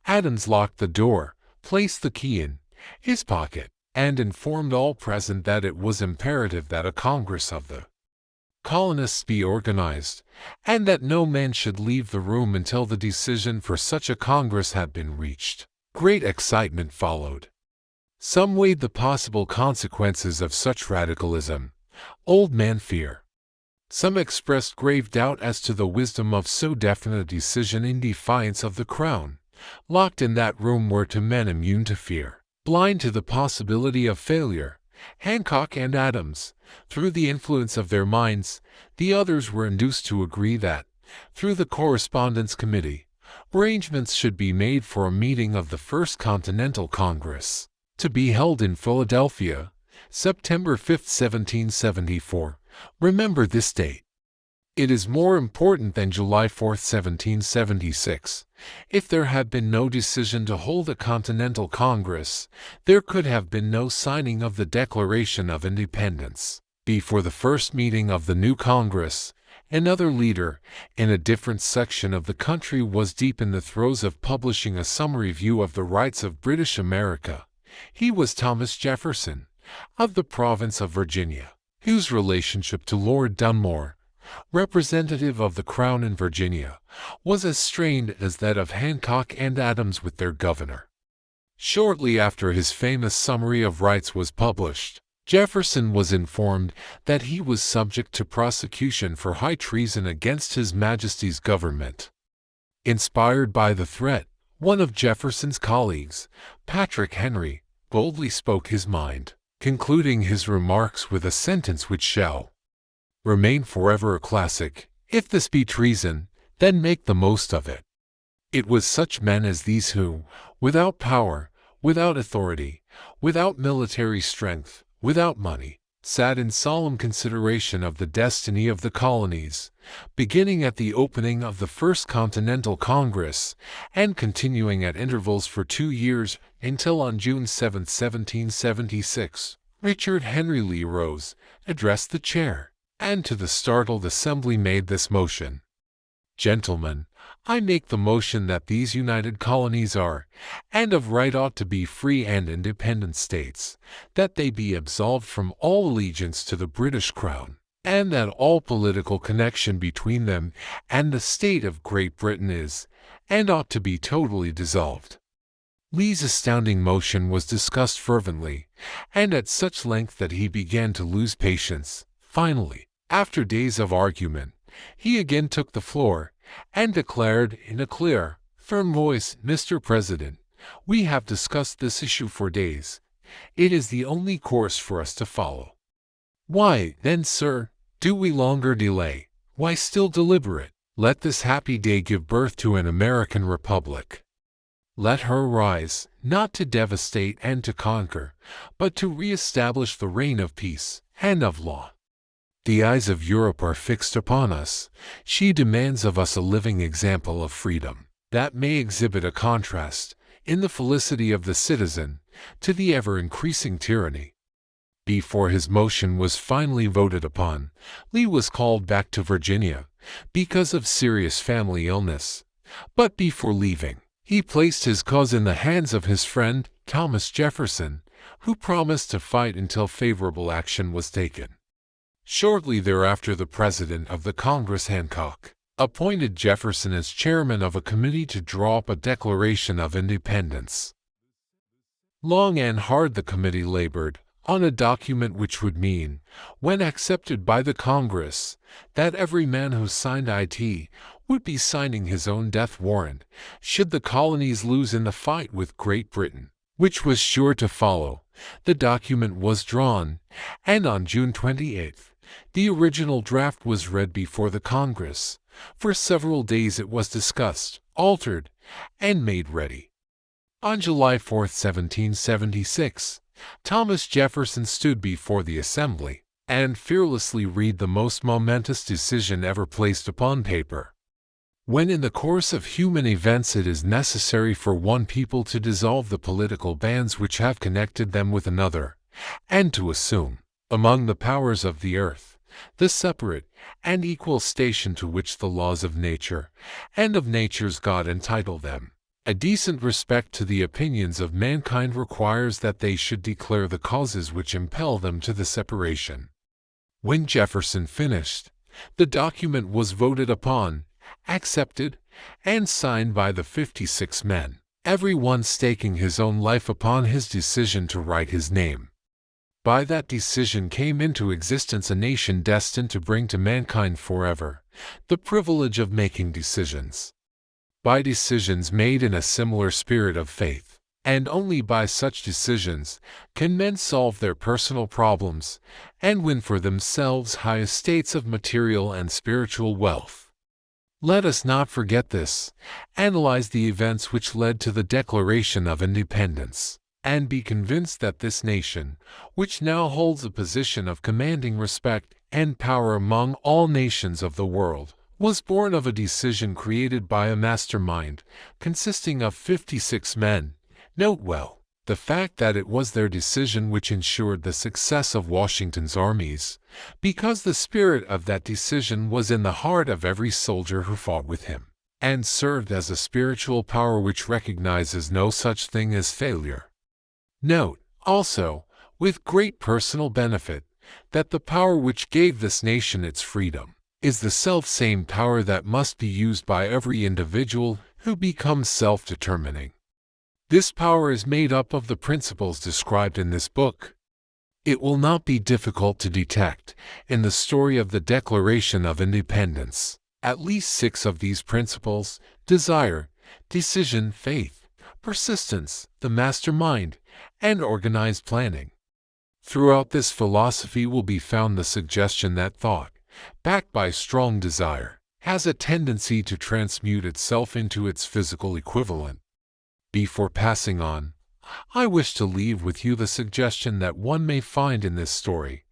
Adams locked the door, placed the key in his pocket, and informed all present that it was imperative that a Congress of the colonists be organized, and that no man should leave the room until the decision for such a Congress had been reached. Great excitement followed. Some weighed the possible consequences of such radicalism. Old man fear. Some expressed grave doubt as to the wisdom of so definite a decision in defiance of the Crown. Locked in that room were two men immune to fear, blind to the possibility of failure, Hancock and Adams. Through the influence of their minds, the others were induced to agree that, through the Correspondence Committee, arrangements should be made for a meeting of the First Continental Congress, to be held in Philadelphia, September 5, 1774. Remember this date. It is more important than July 4, 1776. If there had been no decision to hold a Continental Congress, there could have been no signing of the Declaration of Independence. Before the first meeting of the new Congress, another leader, in a different section of the country, was deep in the throes of publishing a summary view of the rights of British America. He was Thomas Jefferson, of the province of Virginia, whose relationship to Lord Dunmore, representative of the Crown in Virginia, was as strained as that of Hancock and Adams with their governor. Shortly after his famous Summary of Rights was published, Jefferson was informed that he was subject to prosecution for high treason against His Majesty's government. Inspired by the threat, one of Jefferson's colleagues, Patrick Henry, boldly spoke his mind, concluding his remarks with a sentence which shall remain forever a classic: "If this be treason, then make the most of it." It was such men as these who, without power, without authority, without military strength, without money, sat in solemn consideration of the destiny of the colonies, beginning at the opening of the First Continental Congress, and continuing at intervals for 2 years, until on June 7, 1776, Richard Henry Lee rose, addressed the chair, and to the startled assembly made this motion: "Gentlemen, I make the motion that these united colonies are, and of right ought to be, free and independent states, that they be absolved from all allegiance to the British Crown, and that all political connection between them and the state of Great Britain is, and ought to be totally dissolved." Lee's astounding motion was discussed fervently, and at such length that he began to lose patience. Finally, after days of argument, he again took the floor, and declared in a clear, firm voice, "Mr. President, we have discussed this issue for days. It is the only course for us to follow. Why, then, sir, do we longer delay? Why still deliberate? Let this happy day give birth to an American Republic. Let her rise, not to devastate and to conquer, but to re-establish the reign of peace and of law. The eyes of Europe are fixed upon us. She demands of us a living example of freedom, that may exhibit a contrast, in the felicity of the citizen, to the ever-increasing tyranny." Before his motion was finally voted upon, Lee was called back to Virginia, because of serious family illness. But before leaving, he placed his cause in the hands of his friend, Thomas Jefferson, who promised to fight until favorable action was taken. Shortly thereafter, the President of the Congress, Hancock, appointed Jefferson as chairman of a committee to draw up a Declaration of Independence. Long and hard the committee labored on a document which would mean, when accepted by the Congress, that every man who signed it would be signing his own death warrant, should the colonies lose in the fight with Great Britain, which was sure to follow. The document was drawn, and on June 28th, the original draft was read before the Congress. For several days it was discussed, altered, and made ready. On July 4, 1776, Thomas Jefferson stood before the Assembly, and fearlessly read the most momentous decision ever placed upon paper. When in the course of human events it is necessary for one people to dissolve the political bands which have connected them with another, and to assume, among the powers of the earth, the separate and equal station to which the laws of nature and of nature's God entitle them, A decent respect to the opinions of mankind requires that they should declare the causes which impel them to the separation. When Jefferson finished, the document was voted upon, accepted, and signed by the 56 men, every one staking his own life upon his decision to write his name. By that decision came into existence a nation destined to bring to mankind forever the privilege of making decisions. By decisions made in a similar spirit of faith, and only by such decisions, can men solve their personal problems and win for themselves high estates of material and spiritual wealth. Let us not forget this, analyze the events which led to the Declaration of Independence, and be convinced that this nation, which now holds a position of commanding respect and power among all nations of the world, was born of a decision created by a mastermind consisting of 56 men. Note well the fact that it was their decision which ensured the success of Washington's armies, because the spirit of that decision was in the heart of every soldier who fought with him, and served as a spiritual power which recognizes no such thing as failure. Note, also, with great personal benefit, that the power which gave this nation its freedom is the self-same power that must be used by every individual who becomes self-determining. This power is made up of the principles described in this book. It will not be difficult to detect, in the story of the Declaration of Independence, at least 6 of these principles: desire, decision, faith, persistence, the mastermind, and organized planning. Throughout this philosophy will be found the suggestion that thought, backed by strong desire, has a tendency to transmute itself into its physical equivalent. Before passing on, I wish to leave with you the suggestion that one may find in this story,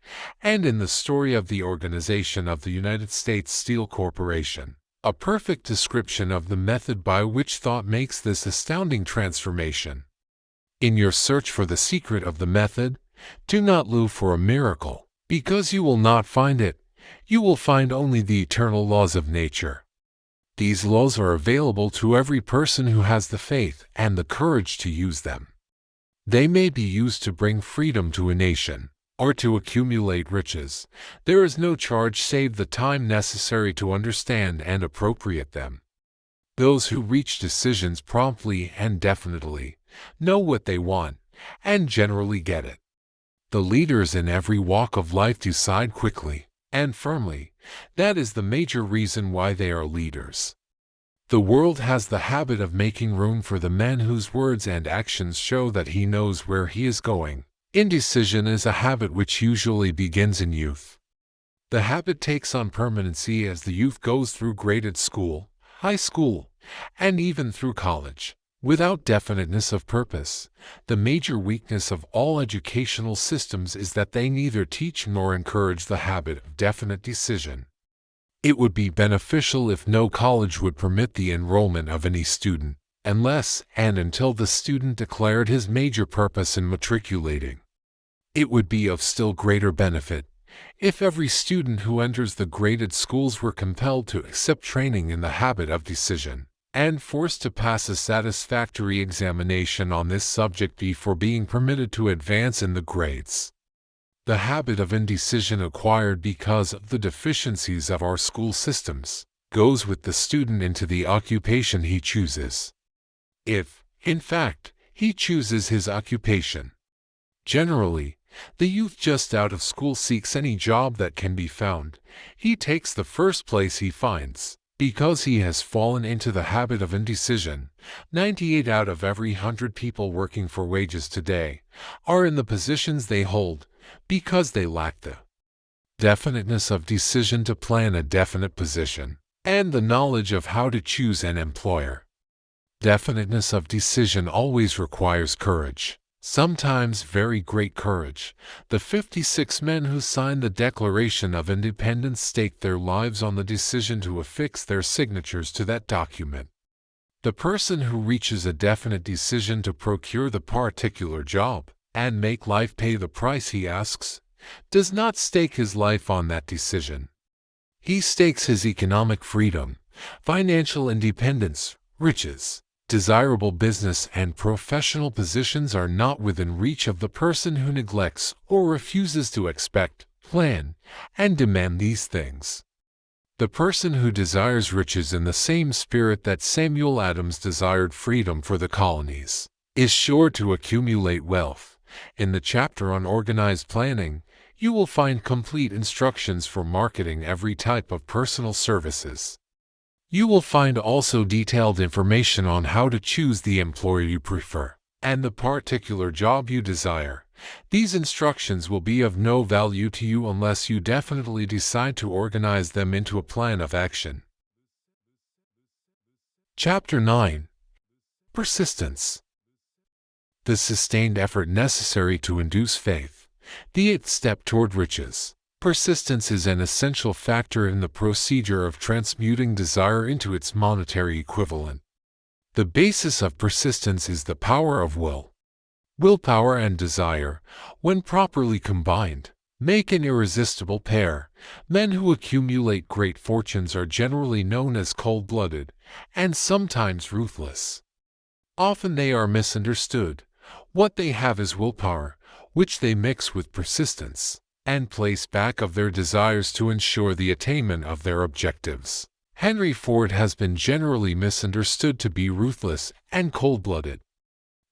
and in the story of the organization of the United States Steel Corporation, a perfect description of the method by which thought makes this astounding transformation. In your search for the secret of the method, do not look for a miracle, because you will not find it. You will find only the eternal laws of nature. These laws are available to every person who has the faith and the courage to use them. They may be used to bring freedom to a nation, or to accumulate riches. There is no charge save the time necessary to understand and appropriate them. Those who reach decisions promptly and definitely know what they want, and generally get it. The leaders in every walk of life decide quickly and firmly. That is the major reason why they are leaders. The world has the habit of making room for the man whose words and actions show that he knows where he is going. Indecision is a habit which usually begins in youth. The habit takes on permanency as the youth goes through graded school, high school, and even through college. Without definiteness of purpose, the major weakness of all educational systems is that they neither teach nor encourage the habit of definite decision. It would be beneficial if no college would permit the enrollment of any student, unless and until the student declared his major purpose in matriculating. It would be of still greater benefit if every student who enters the graded schools were compelled to accept training in the habit of decision, and forced to pass a satisfactory examination on this subject before being permitted to advance in the grades. The habit of indecision acquired because of the deficiencies of our school systems goes with the student into the occupation he chooses. If, in fact, he chooses his occupation. Generally, the youth just out of school seeks any job that can be found. He takes the first place he finds. Because he has fallen into the habit of indecision, 98 out of every 100 people working for wages today are in the positions they hold because they lack the definiteness of decision to plan a definite position, and the knowledge of how to choose an employer. Definiteness of decision always requires courage. Sometimes very great courage. The 56 men who signed the Declaration of Independence staked their lives on the decision to affix their signatures to that document. The person who reaches a definite decision to procure the particular job and make life pay the price he asks does not stake his life on that decision. He stakes his economic freedom, financial independence, riches, Desirable business and professional positions are not within reach of the person who neglects or refuses to expect, plan, and demand these things. The person who desires riches in the same spirit that Samuel Adams desired freedom for the colonies is sure to accumulate wealth. In the chapter on organized planning, you will find complete instructions for marketing every type of personal services. You will find also detailed information on how to choose the employer you prefer and the particular job you desire. These instructions will be of no value to you unless you definitely decide to organize them into a plan of action. Chapter 9. Persistence. The sustained effort necessary to induce faith. The eighth step toward riches. Persistence is an essential factor in the procedure of transmuting desire into its monetary equivalent. The basis of persistence is the power of will. Willpower and desire, when properly combined, make an irresistible pair. Men who accumulate great fortunes are generally known as cold-blooded, and sometimes ruthless. Often they are misunderstood. What they have is willpower, which they mix with persistence, and place back of their desires to ensure the attainment of their objectives. Henry Ford has been generally misunderstood to be ruthless and cold-blooded.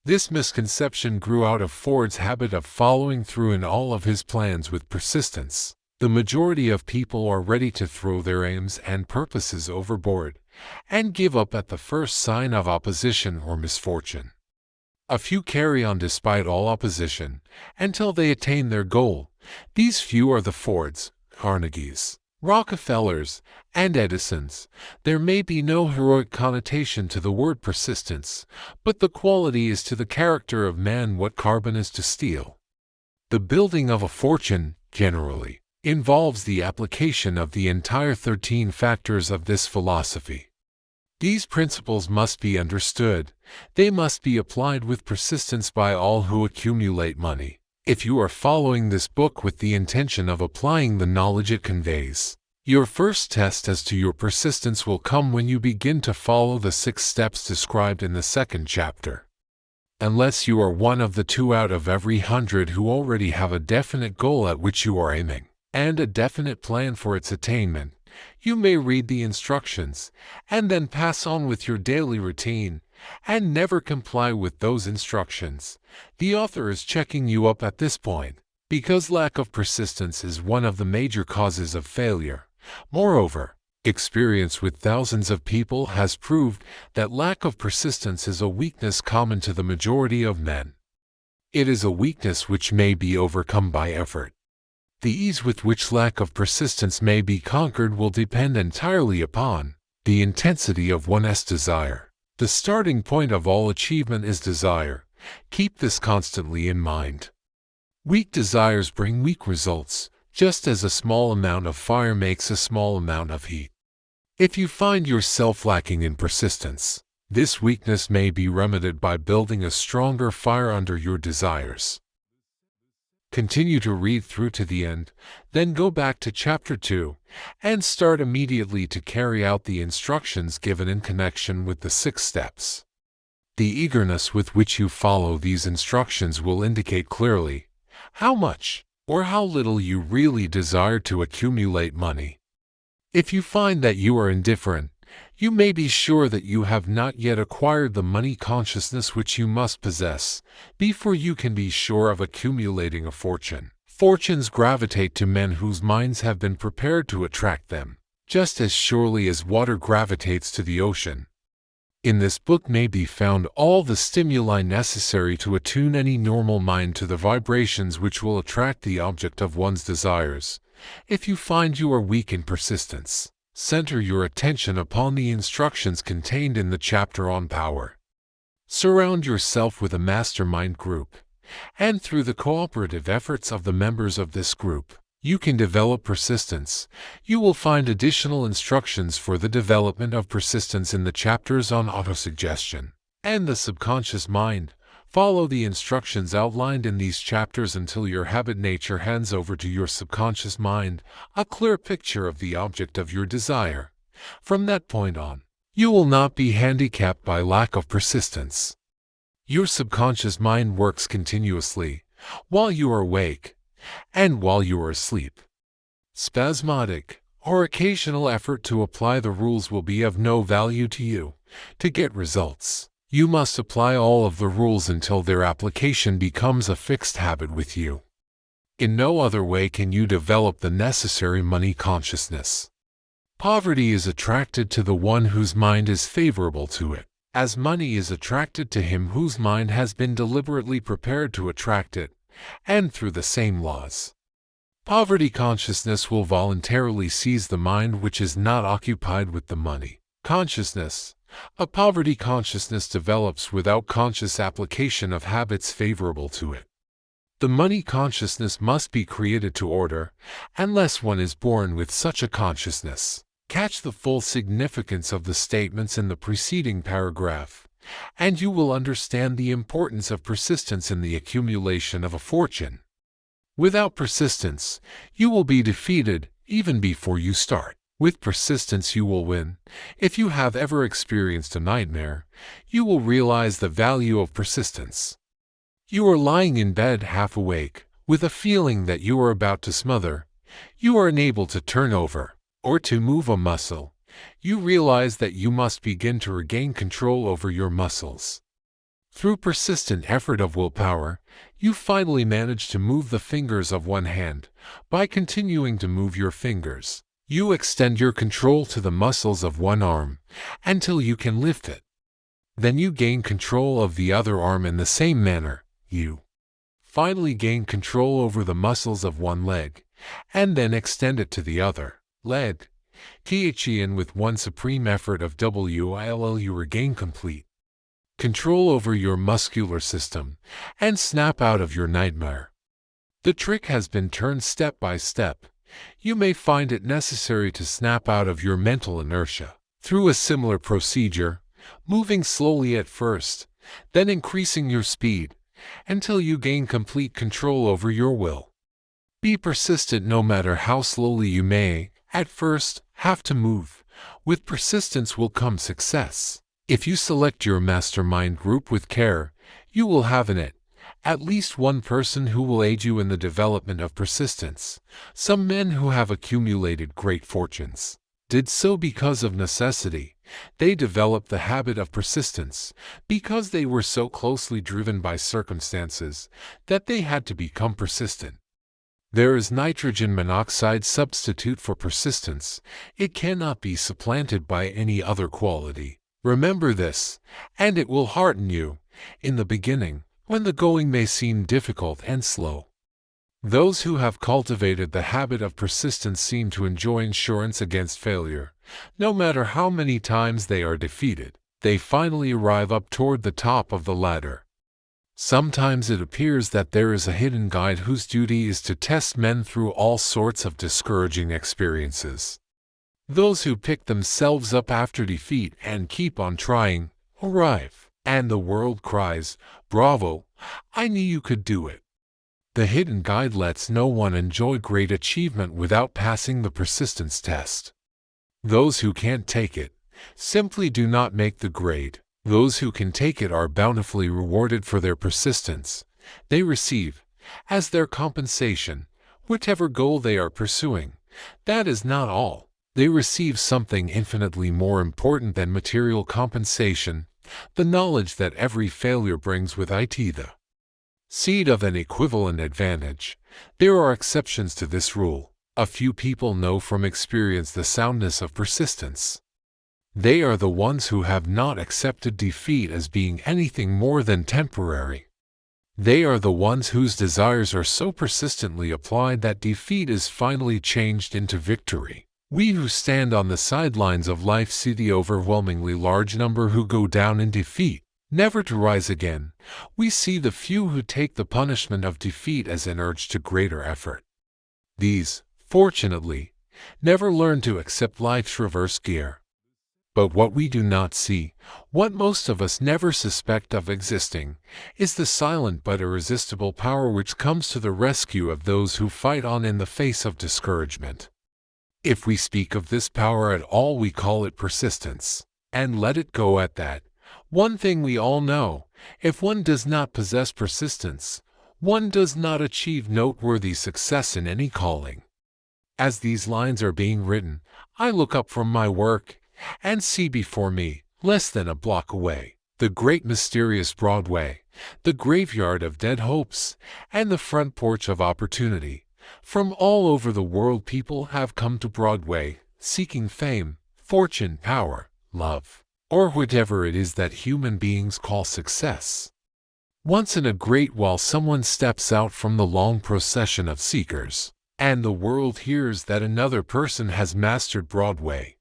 This misconception grew out of Ford's habit of following through in all of his plans with persistence. The majority of people are ready to throw their aims and purposes overboard and give up at the first sign of opposition or misfortune. A few carry on despite all opposition until they attain their goal. These few are the Fords, Carnegies, Rockefellers, and Edisons. There may be no heroic connotation to the word persistence, but the quality is to the character of man what carbon is to steel. The building of a fortune, generally, involves the application of the entire 13 factors of this philosophy. These principles must be understood. They must be applied with persistence by all who accumulate money. If you are following this book with the intention of applying the knowledge it conveys, your first test as to your persistence will come when you begin to follow the 6 steps described in the 2nd chapter. Unless you are one of the 2 out of every 100 who already have a definite goal at which you are aiming, and a definite plan for its attainment, you may read the instructions, and then pass on with your daily routine, and never comply with those instructions. The author is checking you up at this point, because lack of persistence is one of the major causes of failure. Moreover, experience with thousands of people has proved that lack of persistence is a weakness common to the majority of men. It is a weakness which may be overcome by effort. The ease with which lack of persistence may be conquered will depend entirely upon the intensity of one's desire. The starting point of all achievement is desire. Keep this constantly in mind. Weak desires bring weak results, just as a small amount of fire makes a small amount of heat. If you find yourself lacking in persistence, this weakness may be remedied by building a stronger fire under your desires. Continue to read through to the end, then go back to Chapter 2, and start immediately to carry out the instructions given in connection with the 6 steps. The eagerness with which you follow these instructions will indicate clearly how much or how little you really desire to accumulate money. If you find that you are indifferent, you may be sure that you have not yet acquired the money consciousness which you must possess before you can be sure of accumulating a fortune. Fortunes gravitate to men whose minds have been prepared to attract them, just as surely as water gravitates to the ocean. In this book may be found all the stimuli necessary to attune any normal mind to the vibrations which will attract the object of one's desires. If you find you are weak in persistence, center your attention upon the instructions contained in the chapter on power. Surround yourself with a mastermind group, and through the cooperative efforts of the members of this group, you can develop persistence. You will find additional instructions for the development of persistence in the chapters on autosuggestion and the subconscious mind. Follow the instructions outlined in these chapters until your habit nature hands over to your subconscious mind a clear picture of the object of your desire. From that point on, You will not be handicapped by lack of persistence. Your subconscious mind works continuously, while you are awake, and while you are asleep. Spasmodic or occasional effort to apply the rules will be of no value to you. To get results, you must apply all of the rules until their application becomes a fixed habit with you. In no other way can you develop the necessary money consciousness. Poverty is attracted to the one whose mind is favorable to it, as money is attracted to him whose mind has been deliberately prepared to attract it, and through the same laws. Poverty consciousness will voluntarily seize the mind which is not occupied with the money consciousness. A poverty consciousness develops without conscious application of habits favorable to it. The money consciousness must be created to order, unless one is born with such a consciousness. Catch the full significance of the statements in the preceding paragraph, and you will understand the importance of persistence in the accumulation of a fortune. Without persistence, you will be defeated even before you start. With persistence you will win. If you have ever experienced a nightmare, you will realize the value of persistence. You are lying in bed half awake, with a feeling that you are about to smother. You are unable to turn over, or to move a muscle. You realize that you must begin to regain control over your muscles. Through persistent effort of willpower, you finally manage to move the fingers of one hand. By continuing to move your fingers, you extend your control to the muscles of one arm, until you can lift it. Then you gain control of the other arm in the same manner. You finally gain control over the muscles of one leg, and then extend it to the other leg. And with one supreme effort of will you regain complete control over your muscular system, and snap out of your nightmare. The trick has been turned step by step. You may find it necessary to snap out of your mental inertia through a similar procedure, moving slowly at first, then increasing your speed, until you gain complete control over your will. Be persistent no matter how slowly you may, at first, have to move. With persistence will come success. If you select your mastermind group with care, you will have in it at least one person who will aid you in the development of persistence. Some men who have accumulated great fortunes did so because of necessity. They developed the habit of persistence because they were so closely driven by circumstances that they had to become persistent. There is nitrogen monoxide substitute for persistence. It cannot be supplanted by any other quality. Remember this, and it will hearten you in the beginning, when the going may seem difficult and slow. Those who have cultivated the habit of persistence seem to enjoy insurance against failure. No matter how many times they are defeated, they finally arrive up toward the top of the ladder. Sometimes it appears that there is a hidden guide whose duty is to test men through all sorts of discouraging experiences. Those who pick themselves up after defeat and keep on trying arrive, and the world cries, "Bravo! I knew you could do it." The hidden guide lets no one enjoy great achievement without passing the persistence test. Those who can't take it simply do not make the grade. Those who can take it are bountifully rewarded for their persistence. They receive, as their compensation, whatever goal they are pursuing. That is not all. They receive something infinitely more important than material compensation, the knowledge that every failure brings with it the seed of an equivalent advantage. There are exceptions to this rule. A few people know from experience the soundness of persistence. They are the ones who have not accepted defeat as being anything more than temporary. They are the ones whose desires are so persistently applied that defeat is finally changed into victory. We who stand on the sidelines of life see the overwhelmingly large number who go down in defeat, never to rise again. We see the few who take the punishment of defeat as an urge to greater effort. These, fortunately, never learn to accept life's reverse gear. But what we do not see, what most of us never suspect of existing, is the silent but irresistible power which comes to the rescue of those who fight on in the face of discouragement. If we speak of this power at all, we call it persistence. and let it go at that. One thing we all know, if one does not possess persistence, one does not achieve noteworthy success in any calling. As these lines are being written, I look up from my work and see before me, less than a block away, the great mysterious Broadway, the graveyard of dead hopes, and the front porch of opportunity. From all over the world people have come to Broadway, seeking fame, fortune, power, love, or whatever it is that human beings call success. Once in a great while someone steps out from the long procession of seekers, and the world hears that another person has mastered Broadway.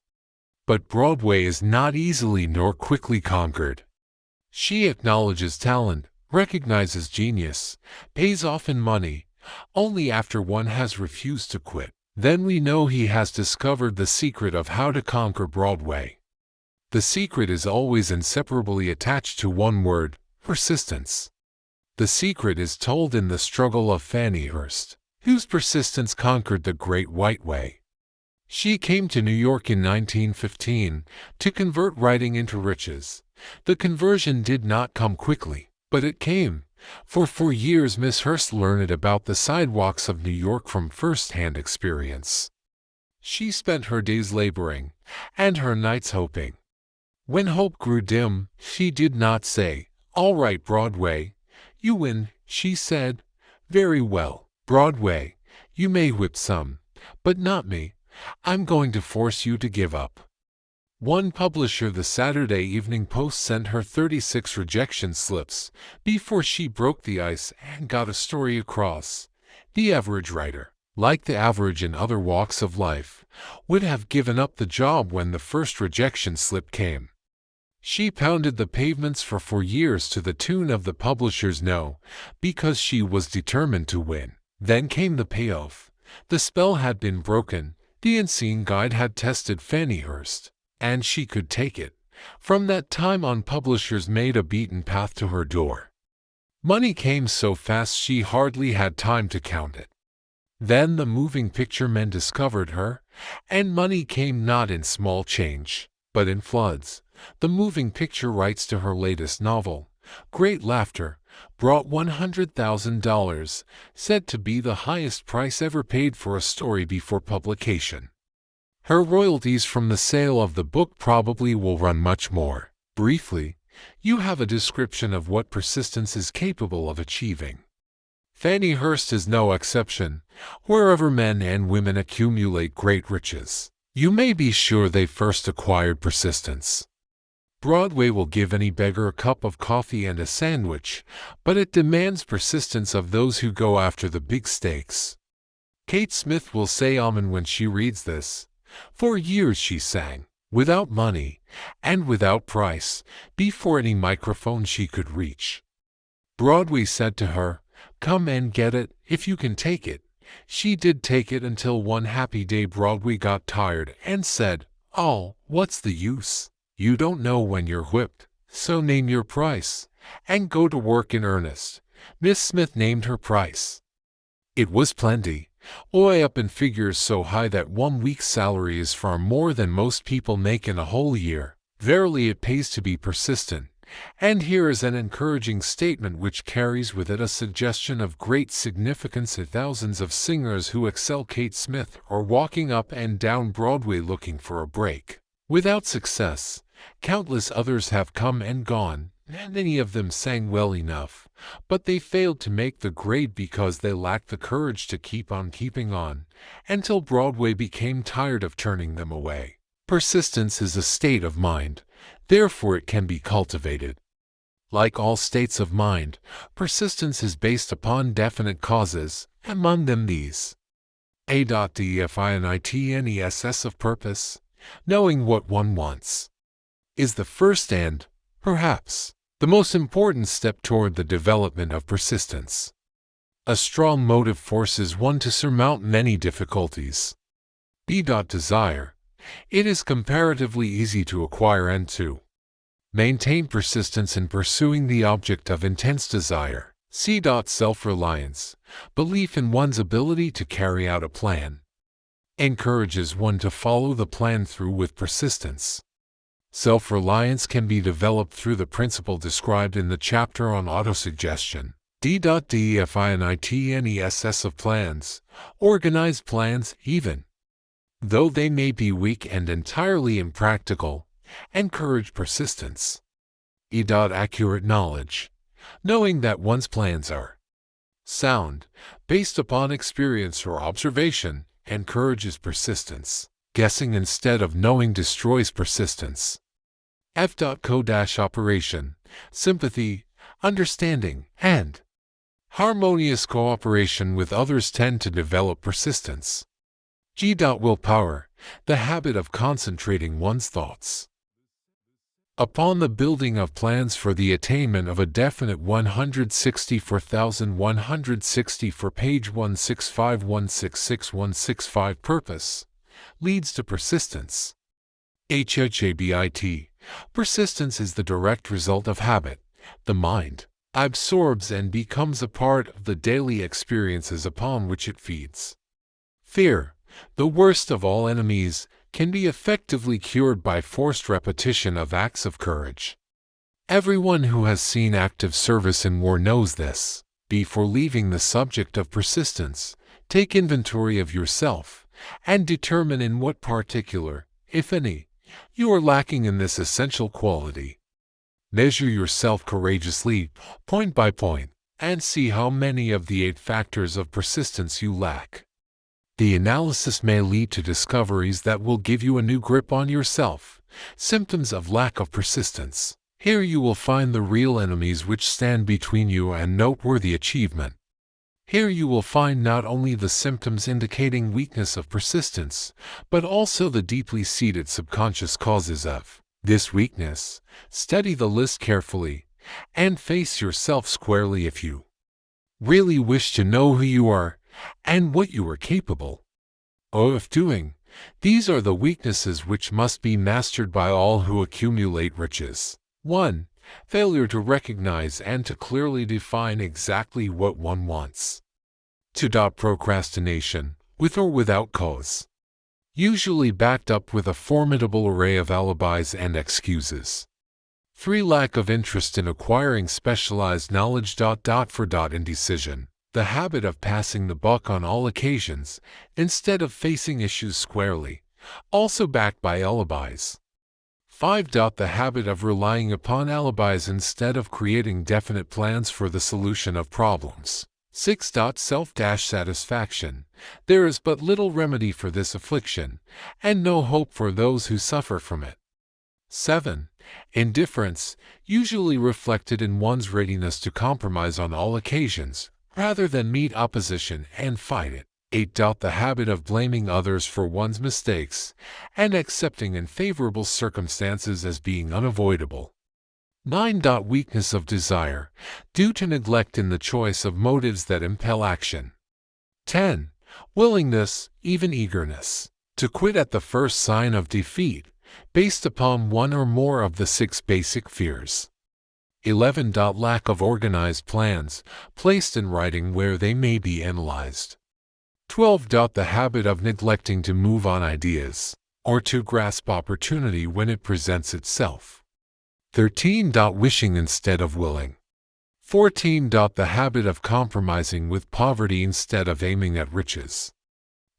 But Broadway is not easily nor quickly conquered. She acknowledges talent, recognizes genius, pays off in money, only after one has refused to quit. Then we know he has discovered the secret of how to conquer Broadway. The secret is always inseparably attached to one word: persistence. The secret is told in the struggle of Fanny Hurst, whose persistence conquered the Great White Way. She came to New York in 1915 to convert writing into riches. The conversion did not come quickly, but it came, for years Miss Hurst learned about the sidewalks of New York from first-hand experience. She spent her days laboring, and her nights hoping. When hope grew dim, she did not say, "All right, Broadway, you win," she said, "Very well, Broadway, you may whip some, but not me. I'm going to force you to give up." One publisher, the Saturday Evening Post, sent her 36 rejection slips before she broke the ice and got a story across. The average writer, like the average in other walks of life, would have given up the job when the first rejection slip came. She pounded the pavements for 4 years to the tune of the publisher's no, because she was determined to win. Then came the payoff. The spell had been broken. The unseen guide had tested Fanny Hurst, and she could take it. From that time on, publishers made a beaten path to her door. Money came so fast she hardly had time to count it. Then the moving picture men discovered her, and money came not in small change, but in floods. The moving picture rights to her latest novel, Great Laughter, brought $100,000, said to be the highest price ever paid for a story before publication. Her royalties from the sale of the book probably will run much more. Briefly, you have a description of what persistence is capable of achieving. Fanny Hurst is no exception. Wherever men and women accumulate great riches, you may be sure they first acquired persistence. Broadway will give any beggar a cup of coffee and a sandwich, but it demands persistence of those who go after the big stakes. Kate Smith will say amen when she reads this. For years she sang, without money and without price, before any microphone she could reach. Broadway said to her, "Come and get it, if you can take it." She did take it until one happy day Broadway got tired and said, "Oh, what's the use? You don't know when you're whipped, so name your price, and go to work in earnest." Miss Smith named her price. It was plenty, way up in figures so high that 1 week's salary is far more than most people make in a whole year. Verily it pays to be persistent. And here is an encouraging statement which carries with it a suggestion of great significance. Thousands of singers who excel Kate Smith are walking up and down Broadway looking for a break, without success. Countless others have come and gone, and many of them sang well enough, but they failed to make the grade because they lacked the courage to keep on keeping on, until Broadway became tired of turning them away. Persistence is a state of mind, therefore it can be cultivated. Like all states of mind, persistence is based upon definite causes, among them these: definiteness of purpose, knowing what one wants, is the first and, perhaps, the most important step toward the development of persistence. A strong motive forces one to surmount many difficulties. Desire. It is comparatively easy to acquire and to maintain persistence in pursuing the object of intense desire. Self-reliance. Belief in one's ability to carry out a plan encourages one to follow the plan through with persistence. Self-reliance can be developed through the principle described in the chapter on autosuggestion. D.definitions of plans, organized plans even, though they may be weak and entirely impractical, encourage persistence. Accurate knowledge, knowing that one's plans are sound, based upon experience or observation, encourages persistence. Guessing instead of knowing destroys persistence. F.co-operation, sympathy, understanding, and harmonious cooperation with others tend to develop persistence. G.willpower, the habit of concentrating one's thoughts upon the building of plans for the attainment of a definite 164,160 for page 165-166-165 purpose, leads to persistence. HHABIT. Persistence is the direct result of habit. The mind absorbs and becomes a part of the daily experiences upon which it feeds. Fear, the worst of all enemies, can be effectively cured by forced repetition of acts of courage. Everyone who has seen active service in war knows this. Before leaving the subject of persistence, take inventory of yourself and determine in what particular, if any, you are lacking in this essential quality. Measure yourself courageously, point by point, and see how many of the 8 factors of persistence you lack. The analysis may lead to discoveries that will give you a new grip on yourself. Symptoms of lack of persistence. Here you will find the real enemies which stand between you and noteworthy achievement. Here you will find not only the symptoms indicating weakness of persistence, but also the deeply seated subconscious causes of this weakness. Study the list carefully, and face yourself squarely if you really wish to know who you are and what you are capable of doing. These are the weaknesses which must be mastered by all who accumulate riches. 1. Failure to recognize and to clearly define exactly what one wants. 2. Procrastination, with or without cause, usually backed up with a formidable array of alibis and excuses. 3. Lack of interest in acquiring specialized knowledge. For indecision, the habit of passing the buck on all occasions, instead of facing issues squarely, also backed by alibis. 5. The habit of relying upon alibis instead of creating definite plans for the solution of problems. 6. Self-satisfaction. There is but little remedy for this affliction, and no hope for those who suffer from it. 7. Indifference, usually reflected in one's readiness to compromise on all occasions, rather than meet opposition and fight it. 8. The habit of blaming others for one's mistakes, and accepting unfavorable circumstances as being unavoidable. 9. Weakness of desire, due to neglect in the choice of motives that impel action. 10. Willingness, even eagerness, to quit at the first sign of defeat, based upon one or more of the 6 basic fears. 11. Lack of organized plans, placed in writing where they may be analyzed. 12. The habit of neglecting to move on ideas, or to grasp opportunity when it presents itself. 13. Wishing instead of willing. 14. The habit of compromising with poverty instead of aiming at riches.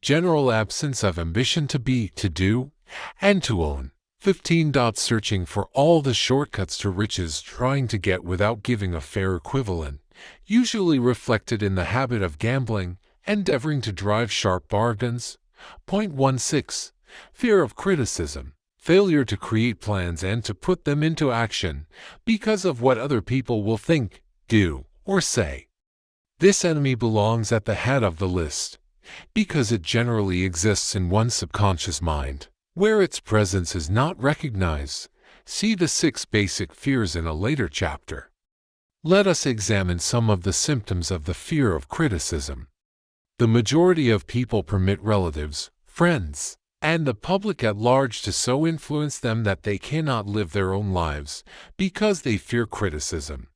General absence of ambition to be, to do, and to own. 15. Searching for all the shortcuts to riches, trying to get without giving a fair equivalent, usually reflected in the habit of gambling, endeavoring to drive sharp bargains. 16. Fear of criticism. Failure to create plans and to put them into action because of what other people will think, do, or say. This enemy belongs at the head of the list, because it generally exists in one's subconscious mind, where its presence is not recognized. See the 6 basic fears in a later chapter. Let us examine some of the symptoms of the fear of criticism. The majority of people permit relatives, friends, and the public at large to so influence them that they cannot live their own lives because they fear criticism.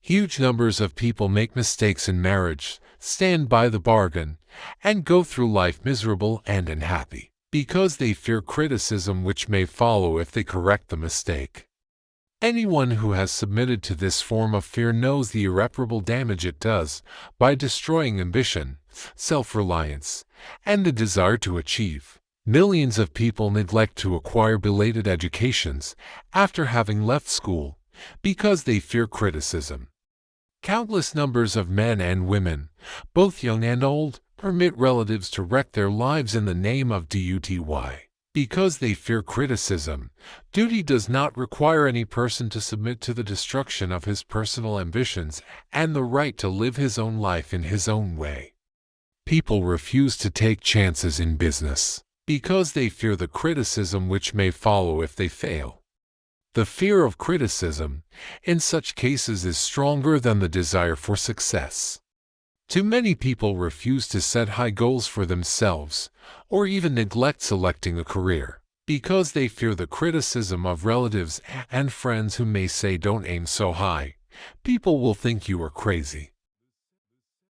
Huge numbers of people make mistakes in marriage, stand by the bargain, and go through life miserable and unhappy. because they fear criticism which may follow if they correct the mistake. Anyone who has submitted to this form of fear knows the irreparable damage it does by destroying ambition, self-reliance, and the desire to achieve. Millions of people neglect to acquire belated educations after having left school because they fear criticism. Countless numbers of men and women, both young and old, permit relatives to wreck their lives in the name of duty because they fear criticism. Duty does not require any person to submit to the destruction of his personal ambitions and the right to live his own life in his own way. People refuse to take chances in business because they fear the criticism which may follow if they fail. The fear of criticism, in such cases, is stronger than the desire for success. Too many people refuse to set high goals for themselves, or even neglect selecting a career, because they fear the criticism of relatives and friends who may say, "Don't aim so high. People will think you are crazy."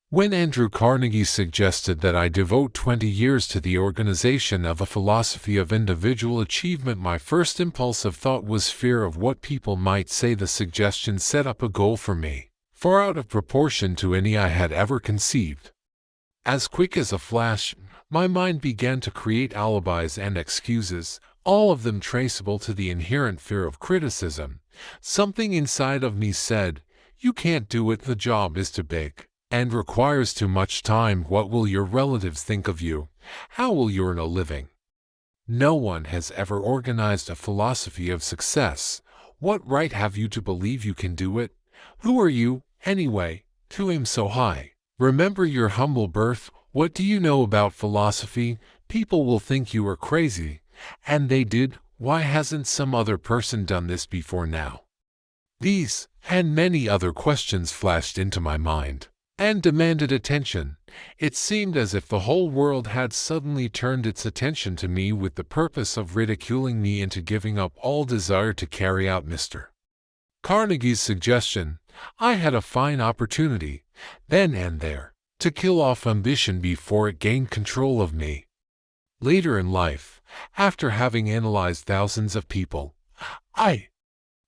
When Andrew Carnegie suggested that I devote 20 years to the organization of a philosophy of individual achievement, my first impulsive thought was fear of what people might say. The suggestion set up a goal for me, far out of proportion to any I had ever conceived. As quick as a flash, my mind began to create alibis and excuses, all of them traceable to the inherent fear of criticism. Something inside of me said, "You can't do it, the job is too big and requires too much time. What will your relatives think of you? How will you earn a living? No one has ever organized a philosophy of success. What right have you to believe you can do it? Who are you, anyway, to aim so high? Remember your humble birth. What do you know about philosophy? People will think you are crazy." And they did. Why hasn't some other person done this before now? These, and many other questions flashed into my mind and demanded attention. It seemed as if the whole world had suddenly turned its attention to me with the purpose of ridiculing me into giving up all desire to carry out Mr. Carnegie's suggestion. I had a fine opportunity, then and there, to kill off ambition before it gained control of me. Later in life, after having analyzed thousands of people, I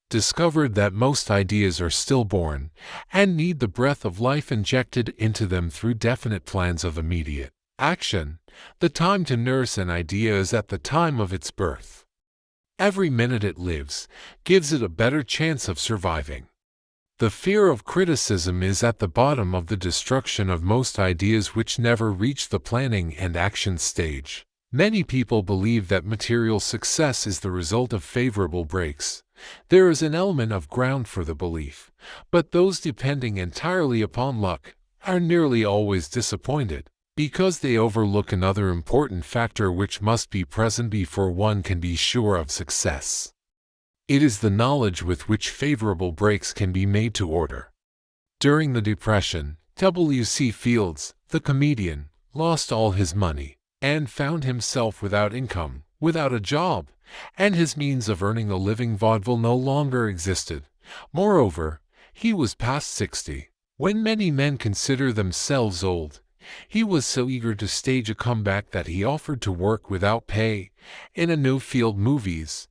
discovered that most ideas are stillborn and need the breath of life injected into them through definite plans of immediate action. The time to nurse an idea is at the time of its birth. Every minute it lives gives it a better chance of surviving. The fear of criticism is at the bottom of the destruction of most ideas which never reach the planning and action stage. Many people believe that material success is the result of favorable breaks. There is an element of ground for the belief, but those depending entirely upon luck are nearly always disappointed, because they overlook another important factor which must be present before one can be sure of success. It is the knowledge with which favorable breaks can be made to order. During the Depression, W.C. Fields, the comedian, lost all his money and found himself without income, without a job, and his means of earning a living vaudeville no longer existed. Moreover, he was past 60. When many men consider themselves old, he was so eager to stage a comeback that he offered to work without pay in a new field, movies.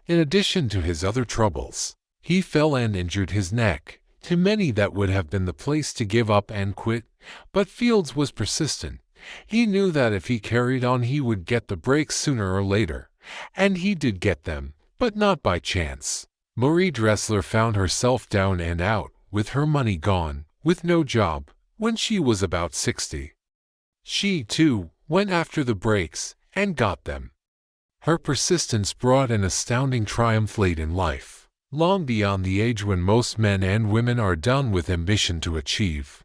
In addition to his other troubles, he fell and injured his neck. To many that would have been the place to give up and quit, but Fields was persistent. He knew that if he carried on he would get the breaks sooner or later, and he did get them, but not by chance. Marie Dressler found herself down and out, with her money gone, with no job, when she was about 60. She, too, went after the breaks, and got them. Her persistence brought an astounding triumph late in life, long beyond the age when most men and women are done with ambition to achieve.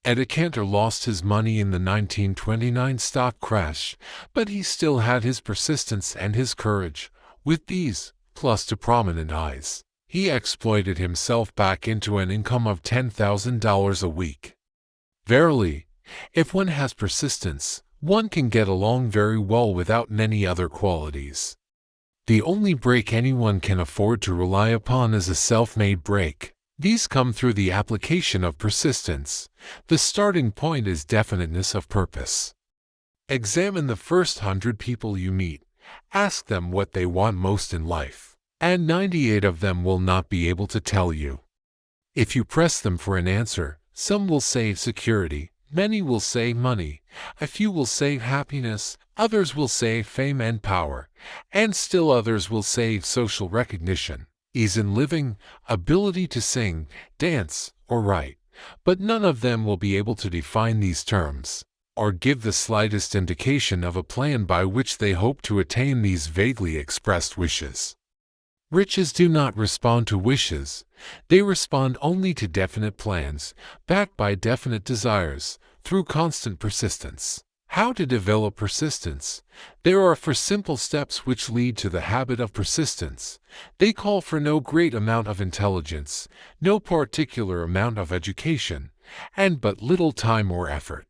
Ed Cantor lost his money in the 1929 stock crash, but he still had his persistence and his courage. With these, plus two prominent eyes, he exploited himself back into an income of $10,000 a week. Verily, if one has persistence, one can get along very well without many other qualities. The only break anyone can afford to rely upon is a self-made break. These come through the application of persistence. The starting point is definiteness of purpose. Examine the first 100 people you meet. Ask them what they want most in life, and 98 of them will not be able to tell you. If you press them for an answer, some will say security, many will say money, a few will say happiness, others will say fame and power, and still others will say social recognition, ease in living, ability to sing, dance, or write. But none of them will be able to define these terms, or give the slightest indication of a plan by which they hope to attain these vaguely expressed wishes. Riches do not respond to wishes. They respond only to definite plans, backed by definite desires, through constant persistence. How to develop persistence? There are 4 simple steps which lead to the habit of persistence. They call for no great amount of intelligence, no particular amount of education, and but little time or effort.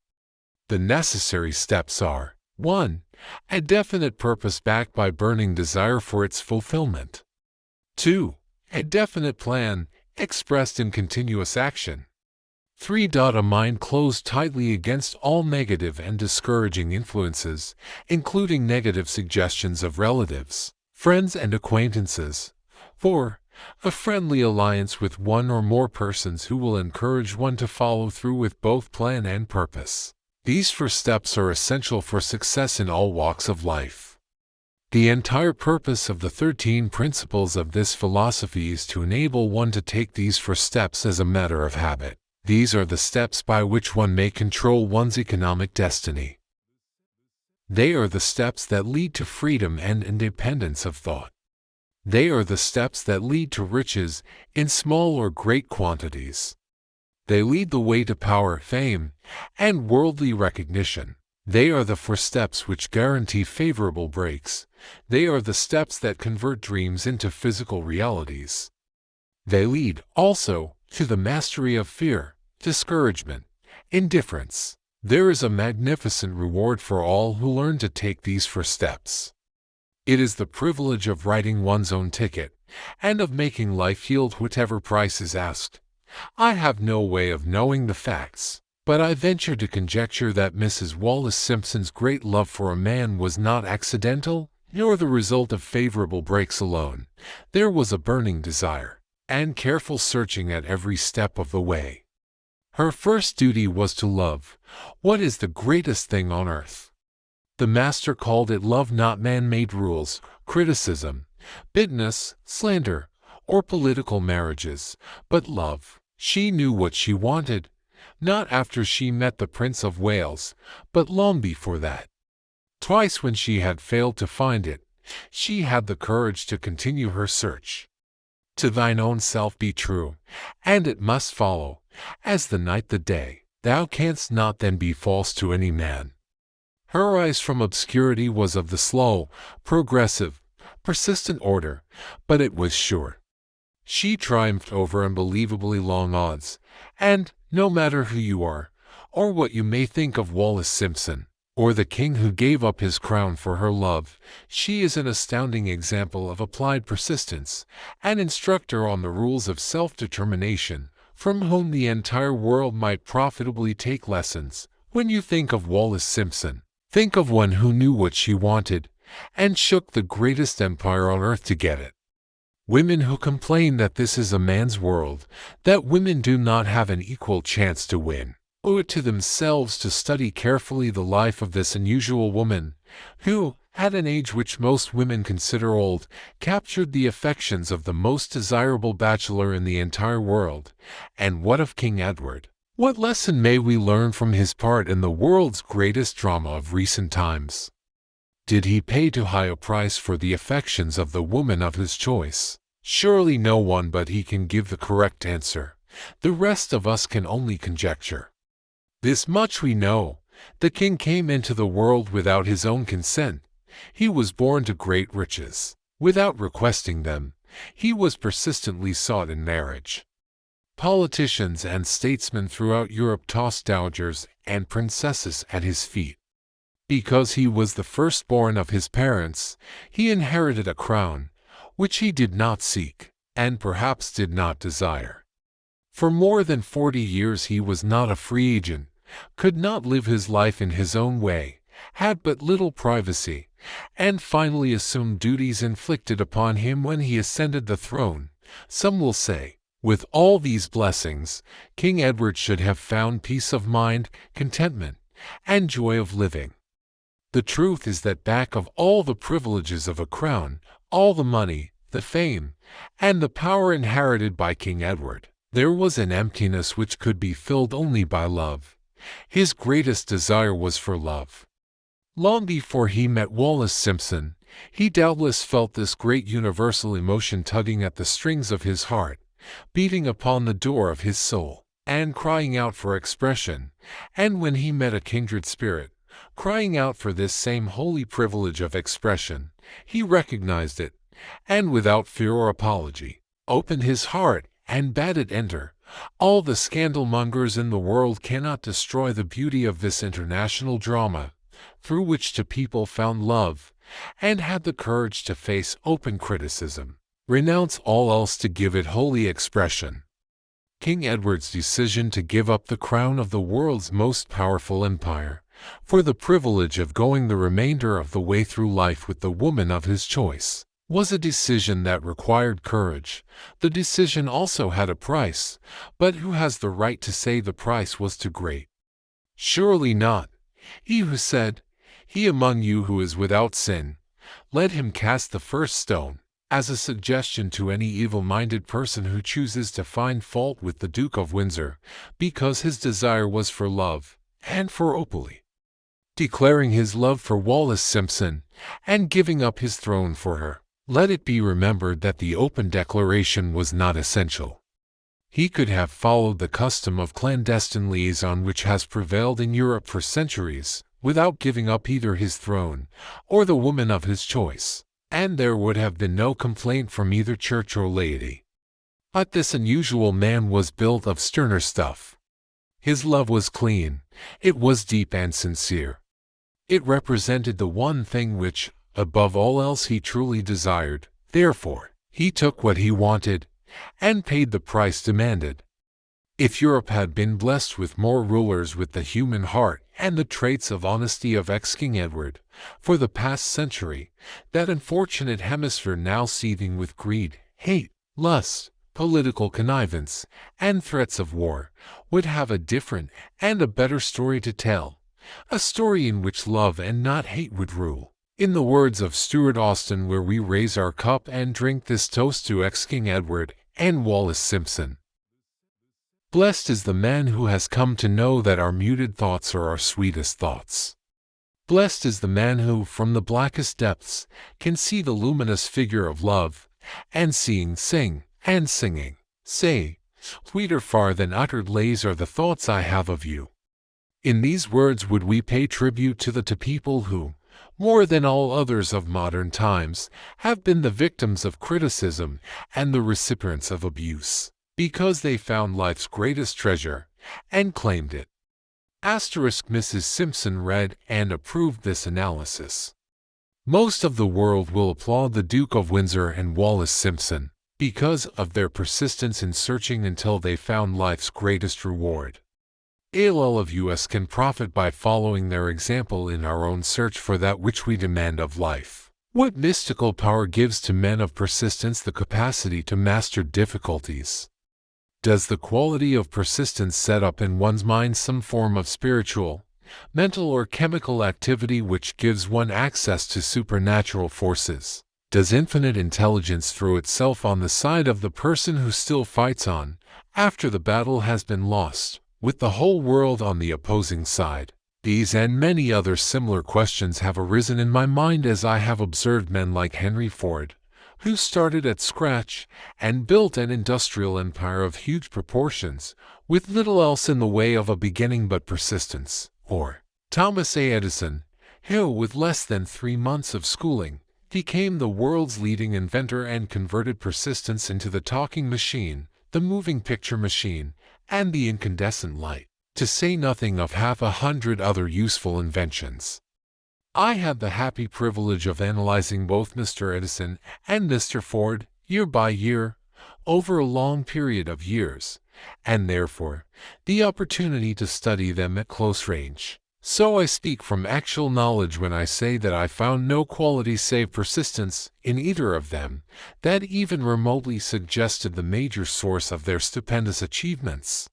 The necessary steps are: 1. A definite purpose backed by burning desire for its fulfillment. 2. A definite plan, expressed in continuous action. 3. A mind closed tightly against all negative and discouraging influences, including negative suggestions of relatives, friends, and acquaintances. 4. A friendly alliance with one or more persons who will encourage one to follow through with both plan and purpose. These 4 steps are essential for success in all walks of life. The entire purpose of the 13 principles of this philosophy is to enable one to take these 4 steps as a matter of habit. These are the steps by which one may control one's economic destiny. They are the steps that lead to freedom and independence of thought. They are the steps that lead to riches in small or great quantities. They lead the way to power, fame, and worldly recognition. They are the 4 steps which guarantee favorable breaks. They are the steps that convert dreams into physical realities. They lead, also, to the mastery of fear, discouragement, indifference. There is a magnificent reward for all who learn to take these 4 steps. It is the privilege of writing one's own ticket, and of making life yield whatever price is asked. I have no way of knowing the facts, but I venture to conjecture that Mrs. Wallace Simpson's great love for a man was not accidental, nor the result of favorable breaks alone. There was a burning desire, and careful searching at every step of the way. Her first duty was to love. What is the greatest thing on earth? The master called it love, not man-made rules, criticism, bitterness, slander, or political marriages, but love. She knew what she wanted, not after she met the Prince of Wales, but long before that. Twice when she had failed to find it, she had the courage to continue her search. To thine own self be true, and it must follow, as the night the day. Thou canst not then be false to any man. Her rise from obscurity was of the slow, progressive, persistent order, but it was sure. She triumphed over unbelievably long odds, and, no matter who you are, or what you may think of Wallace Simpson, or the king who gave up his crown for her love, she is an astounding example of applied persistence, an instructor on the rules of self-determination, from whom the entire world might profitably take lessons. When you think of Wallace Simpson, think of one who knew what she wanted, and shook the greatest empire on earth to get it. Women who complain that this is a man's world, that women do not have an equal chance to win, owe it to themselves to study carefully the life of this unusual woman, who, at an age which most women consider old, captured the affections of the most desirable bachelor in the entire world. And what of King Edward? What lesson may we learn from his part in the world's greatest drama of recent times? Did he pay too high a price for the affections of the woman of his choice? Surely no one but he can give the correct answer. The rest of us can only conjecture. This much we know: the king came into the world without his own consent. He was born to great riches. Without requesting them, he was persistently sought in marriage. Politicians and statesmen throughout Europe tossed dowagers and princesses at his feet. Because he was the firstborn of his parents, he inherited a crown, which he did not seek, and perhaps did not desire. For more than 40 years he was not a free agent, could not live his life in his own way, had but little privacy, and finally assumed duties inflicted upon him when he ascended the throne. Some will say, with all these blessings, King Edward should have found peace of mind, contentment, and joy of living. The truth is that back of all the privileges of a crown, all the money, the fame, and the power inherited by King Edward, there was an emptiness which could be filled only by love. His greatest desire was for love. Long before he met Wallis Simpson, he doubtless felt this great universal emotion tugging at the strings of his heart, beating upon the door of his soul, and crying out for expression, and when he met a kindred spirit, crying out for this same holy privilege of expression, he recognized it, and without fear or apology, opened his heart and bade it enter. All the scandalmongers in the world cannot destroy the beauty of this international drama, through which two people found love, and had the courage to face open criticism, renounce all else to give it holy expression. King Edward's decision to give up the crown of the world's most powerful empire, for the privilege of going the remainder of the way through life with the woman of his choice, was a decision that required courage. The decision also had a price, but who has the right to say the price was too great? Surely not. He who said, "He among you who is without sin, let him cast the first stone," as a suggestion to any evil-minded person who chooses to find fault with the Duke of Windsor, because his desire was for love, and for openly declaring his love for Wallis Simpson, and giving up his throne for her. Let it be remembered that the open declaration was not essential. He could have followed the custom of clandestine liaison which has prevailed in Europe for centuries, without giving up either his throne or the woman of his choice, and there would have been no complaint from either church or laity. But this unusual man was built of sterner stuff. His love was clean, it was deep and sincere. It represented the one thing which, above all else, he truly desired. Therefore, he took what he wanted, and paid the price demanded. If Europe had been blessed with more rulers with the human heart and the traits of honesty of ex-King Edward, for the past century, that unfortunate hemisphere now seething with greed, hate, lust, political connivance, and threats of war, would have a different and a better story to tell, a story in which love and not hate would rule. In the words of Stuart Austin, where we raise our cup and drink this toast to ex-King Edward and Wallis Simpson. Blessed is the man who has come to know that our muted thoughts are our sweetest thoughts. Blessed is the man who, from the blackest depths, can see the luminous figure of love, and seeing sing, and singing, say, "Sweeter far than uttered lays are the thoughts I have of you." In these words would we pay tribute to the two people who, more than all others of modern times, have been the victims of criticism and the recipients of abuse, because they found life's greatest treasure and claimed it. Mrs. Simpson read and approved this analysis. Most of the world will applaud the Duke of Windsor and Wallis Simpson because of their persistence in searching until they found life's greatest reward. All of us can profit by following their example in our own search for that which we demand of life. What mystical power gives to men of persistence the capacity to master difficulties? Does the quality of persistence set up in one's mind some form of spiritual, mental or chemical activity which gives one access to supernatural forces? Does infinite intelligence throw itself on the side of the person who still fights on, after the battle has been lost, with the whole world on the opposing side? These and many other similar questions have arisen in my mind as I have observed men like Henry Ford, who started at scratch and built an industrial empire of huge proportions, with little else in the way of a beginning but persistence, or Thomas A. Edison, who, with less than 3 months of schooling, became the world's leading inventor and converted persistence into the talking machine, the moving picture machine, and the incandescent light, to say nothing of 100 other useful inventions. I had the happy privilege of analyzing both Mr. Edison and Mr. Ford, year by year, over a long period of years, and therefore the opportunity to study them at close range. So I speak from actual knowledge when I say that I found no quality save persistence in either of them that even remotely suggested the major source of their stupendous achievements.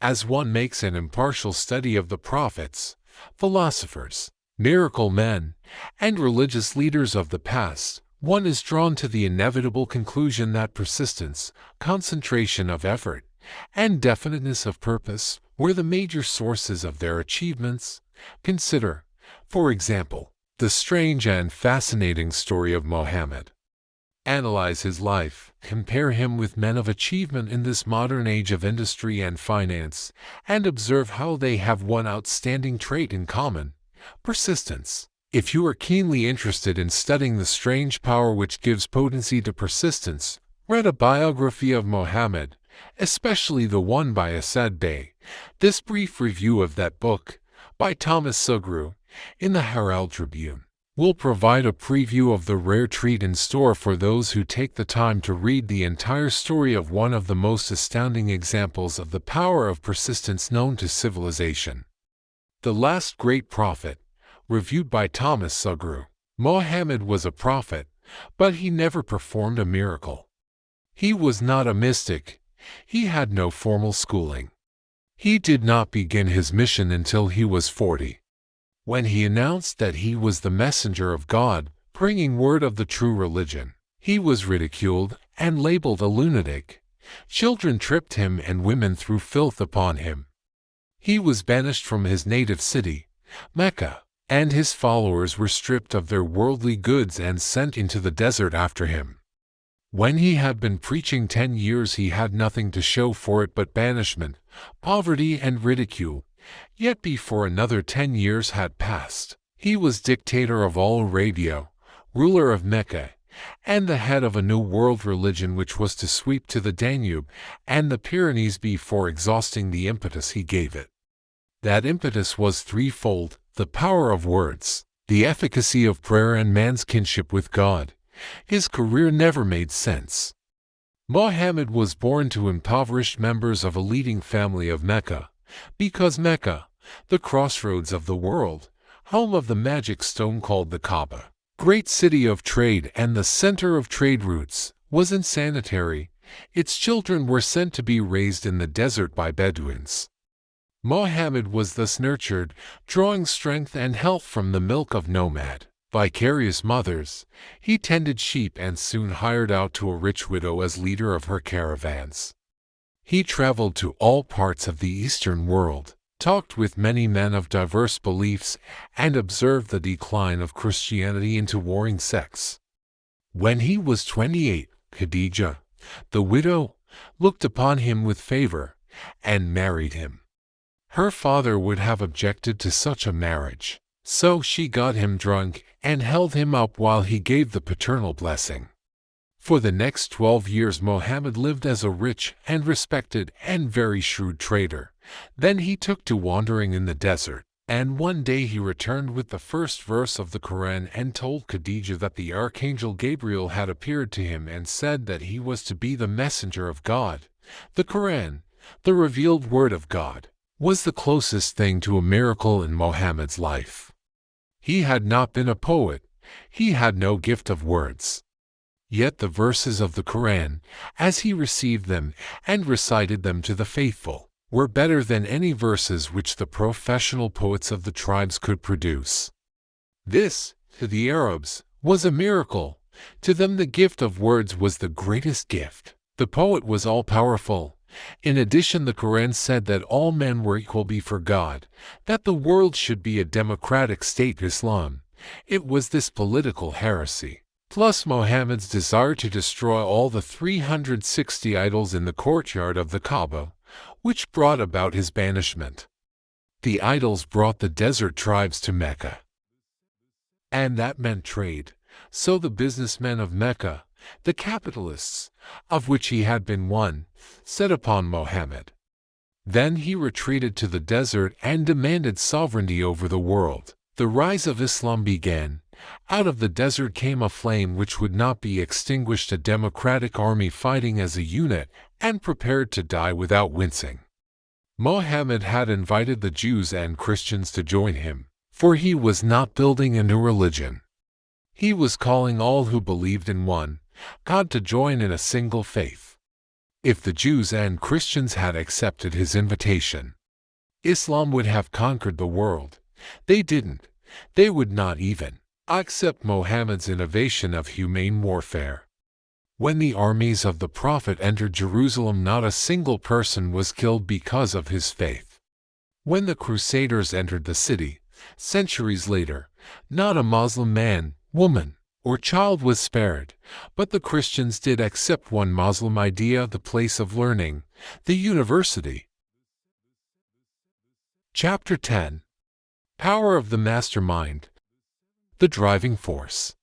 As one makes an impartial study of the prophets, philosophers, miracle men, and religious leaders of the past, one is drawn to the inevitable conclusion that persistence, concentration of effort, and definiteness of purpose were the major sources of their achievements. Consider, for example, the strange and fascinating story of Mohammed. Analyze his life, compare him with men of achievement in this modern age of industry and finance, and observe how they have one outstanding trait in common: persistence. If you are keenly interested in studying the strange power which gives potency to persistence, read a biography of Mohammed, especially the one by Asad Bey. This brief review of that book, by Thomas Sugru, in the Herald Tribune, will provide a preview of the rare treat in store for those who take the time to read the entire story of one of the most astounding examples of the power of persistence known to civilization. The Last Great Prophet, reviewed by Thomas Sugru. Mohammed was a prophet, but he never performed a miracle. He was not a mystic. He had no formal schooling. He did not begin his mission until he was 40. When he announced that he was the messenger of God, bringing word of the true religion, he was ridiculed and labeled a lunatic. Children tripped him and women threw filth upon him. He was banished from his native city, Mecca, and his followers were stripped of their worldly goods and sent into the desert after him. When he had been preaching 10 years, he had nothing to show for it but banishment, poverty, and ridicule. Yet before another 10 years had passed, he was dictator of all Arabia, ruler of Mecca, and the head of a new world religion which was to sweep to the Danube and the Pyrenees before exhausting the impetus he gave it. That impetus was threefold: the power of words, the efficacy of prayer, and man's kinship with God. His career never made sense. Mohammed was born to impoverished members of a leading family of Mecca, because Mecca, the crossroads of the world, home of the magic stone called the Kaaba, great city of trade and the center of trade routes, was insanitary. Its children were sent to be raised in the desert by Bedouins. Mohammed was thus nurtured, drawing strength and health from the milk of nomad, vicarious mothers. He tended sheep and soon hired out to a rich widow as leader of her caravans. He traveled to all parts of the Eastern world, talked with many men of diverse beliefs, and observed the decline of Christianity into warring sects. When he was 28, Khadijah, the widow, looked upon him with favor and married him. Her father would have objected to such a marriage, so she got him drunk and held him up while he gave the paternal blessing. For the next 12 years Mohammed lived as a rich and respected and very shrewd trader. Then he took to wandering in the desert, and one day he returned with the first verse of the Quran and told Khadijah that the archangel Gabriel had appeared to him and said that he was to be the messenger of God. The Quran, the revealed word of God, was the closest thing to a miracle in Mohammed's life. He had not been a poet. He had no gift of words. Yet the verses of the Quran, as he received them and recited them to the faithful, were better than any verses which the professional poets of the tribes could produce. This, to the Arabs, was a miracle. To them the gift of words was the greatest gift. The poet was all-powerful. In addition, the Quran said that all men were equal before God, that the world should be a democratic state, Islam. It was this political heresy, plus Mohammed's desire to destroy all the 360 idols in the courtyard of the Kaaba, which brought about his banishment. The idols brought the desert tribes to Mecca, and that meant trade. So the businessmen of Mecca, the capitalists, of which he had been one, set upon Mohammed. Then he retreated to the desert and demanded sovereignty over the world. The rise of Islam began. Out of the desert came a flame which would not be extinguished, a democratic army fighting as a unit and prepared to die without wincing. Mohammed had invited the Jews and Christians to join him, for he was not building a new religion. He was calling all who believed in one God to join in a single faith. If the Jews and Christians had accepted his invitation, Islam would have conquered the world. They didn't. They would not even accept Mohammed's innovation of humane warfare. When the armies of the Prophet entered Jerusalem, not a single person was killed because of his faith. When the Crusaders entered the city, centuries later, not a Muslim man, woman, or child was spared, but the Christians did accept one Muslim idea, the place of learning, the university. Chapter 10. Power of the Mastermind. The driving force.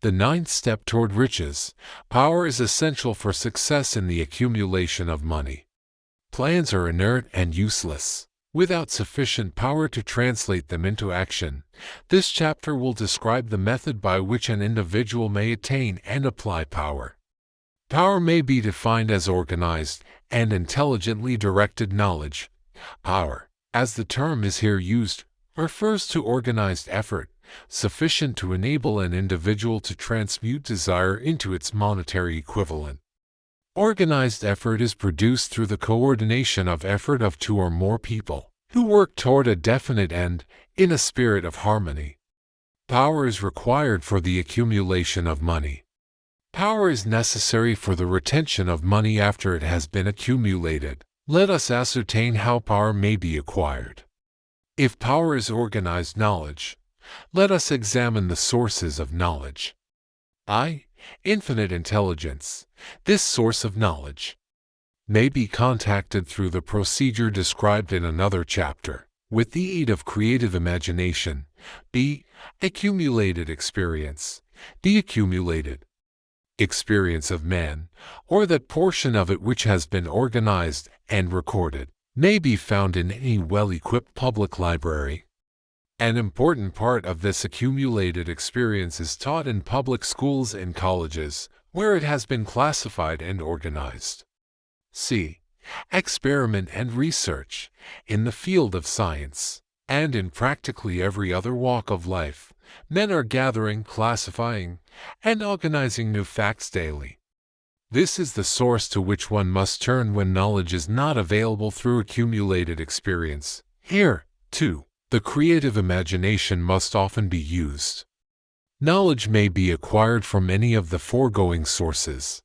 The ninth step toward riches. Power is essential for success in the accumulation of money. Plans are inert and useless without sufficient power to translate them into action. This chapter will describe the method by which an individual may attain and apply power. Power may be defined as organized and intelligently directed knowledge. Power, as the term is here used, refers to organized effort, sufficient to enable an individual to transmute desire into its monetary equivalent. Organized effort is produced through the coordination of effort of two or more people who work toward a definite end in a spirit of harmony. Power is required for the accumulation of money. Power is necessary for the retention of money after it has been accumulated. Let us ascertain how power may be acquired. If power is organized knowledge, let us examine the sources of knowledge. Infinite intelligence. This source of knowledge may be contacted through the procedure described in another chapter, with the aid of creative imagination. Accumulated experience. The accumulated experience of man, or that portion of it which has been organized and recorded, may be found in any well-equipped public library. An important part of this accumulated experience is taught in public schools and colleges, where it has been classified and organized. Experiment and research. In the field of science, and in practically every other walk of life, men are gathering, classifying, and organizing new facts daily. This is the source to which one must turn when knowledge is not available through accumulated experience. Here, too, the creative imagination must often be used. Knowledge may be acquired from any of the foregoing sources.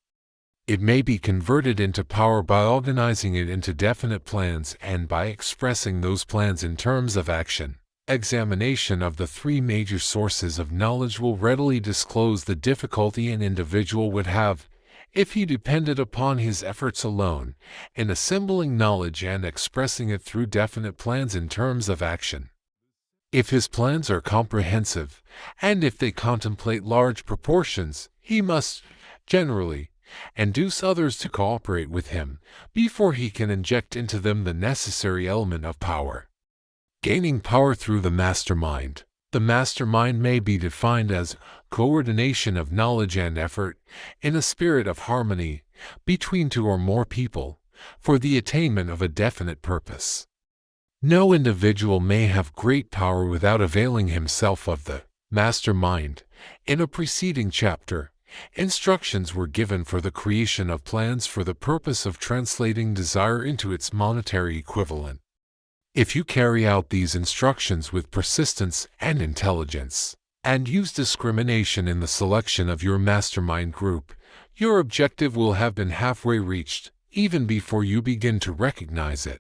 It may be converted into power by organizing it into definite plans and by expressing those plans in terms of action. Examination of the three major sources of knowledge will readily disclose the difficulty an individual would have if he depended upon his efforts alone in assembling knowledge and expressing it through definite plans in terms of action. If his plans are comprehensive, and if they contemplate large proportions, he must, generally, induce others to cooperate with him before he can inject into them the necessary element of power. Gaining power through the mastermind. The mastermind may be defined as coordination of knowledge and effort in a spirit of harmony between two or more people for the attainment of a definite purpose. No individual may have great power without availing himself of the mastermind. In a preceding chapter, instructions were given for the creation of plans for the purpose of translating desire into its monetary equivalent. If you carry out these instructions with persistence and intelligence, and use discrimination in the selection of your mastermind group, your objective will have been halfway reached, even before you begin to recognize it.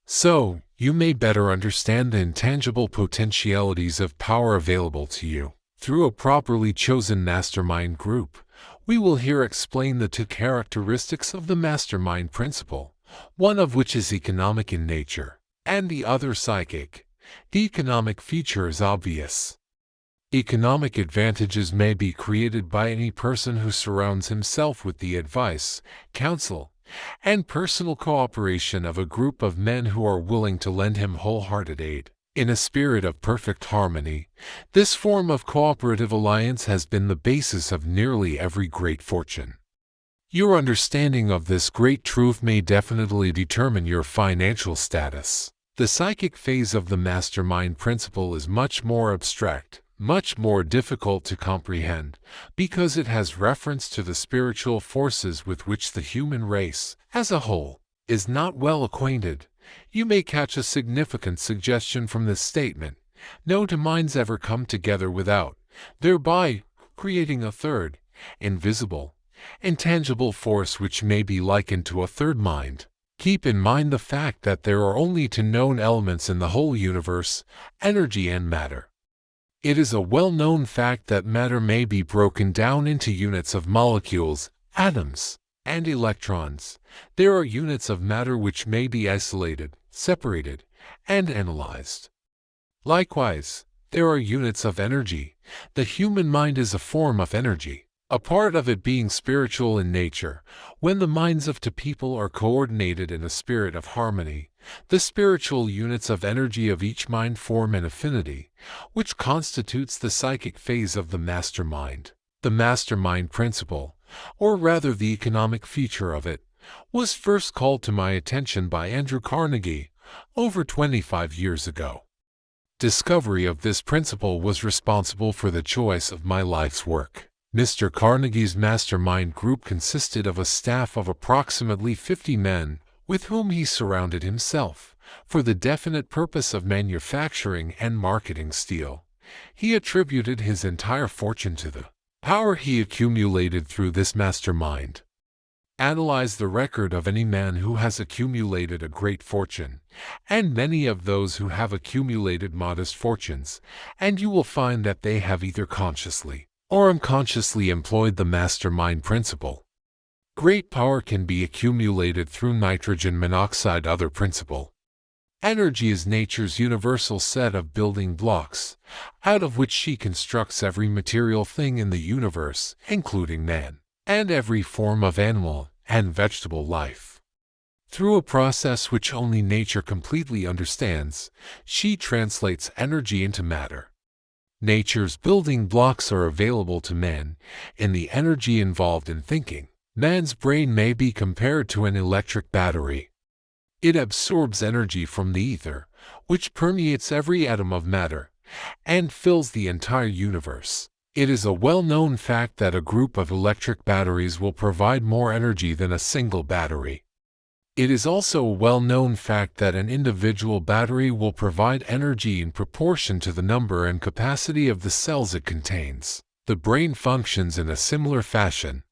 So, you may better understand the intangible potentialities of power available to you through a properly chosen mastermind group. We will here explain the two characteristics of the mastermind principle, one of which is economic in nature, and the other psychic. The economic feature is obvious. Economic advantages may be created by any person who surrounds himself with the advice, counsel, and personal cooperation of a group of men who are willing to lend him wholehearted aid. In a spirit of perfect harmony, this form of cooperative alliance has been the basis of nearly every great fortune. Your understanding of this great truth may definitely determine your financial status. The psychic phase of the mastermind principle is much more abstract, much more difficult to comprehend, because it has reference to the spiritual forces with which the human race, as a whole, is not well acquainted. You may catch a significant suggestion from this statement: no two minds ever come together without, thereby creating a third, invisible, intangible force which may be likened to a third mind. Keep in mind the fact that there are only two known elements in the whole universe: energy and matter. It is a well-known fact that matter may be broken down into units of molecules, atoms, and electrons. There are units of matter which may be isolated, separated, and analyzed. Likewise, there are units of energy. The human mind is a form of energy, a part of it being spiritual in nature. When the minds of two people are coordinated in a spirit of harmony, the spiritual units of energy of each mind form an affinity, which constitutes the psychic phase of the mastermind. The mastermind principle, or rather the economic feature of it, was first called to my attention by Andrew Carnegie over 25 years ago. Discovery of this principle was responsible for the choice of my life's work. Mr. Carnegie's mastermind group consisted of a staff of approximately 50 men, with whom he surrounded himself, for the definite purpose of manufacturing and marketing steel. He attributed his entire fortune to the power he accumulated through this mastermind. Analyze the record of any man who has accumulated a great fortune, and many of those who have accumulated modest fortunes, and you will find that they have either consciously or unconsciously employed the mastermind principle. Great power can be accumulated through nitrogen monoxide other principle. Energy is nature's universal set of building blocks, out of which she constructs every material thing in the universe, including man, and every form of animal and vegetable life. Through a process which only nature completely understands, she translates energy into matter. Nature's building blocks are available to man in the energy involved in thinking. Man's brain may be compared to an electric battery. It absorbs energy from the ether, which permeates every atom of matter, and fills the entire universe. It is a well-known fact that a group of electric batteries will provide more energy than a single battery. It is also a well-known fact that an individual battery will provide energy in proportion to the number and capacity of the cells it contains. The brain functions in a similar fashion.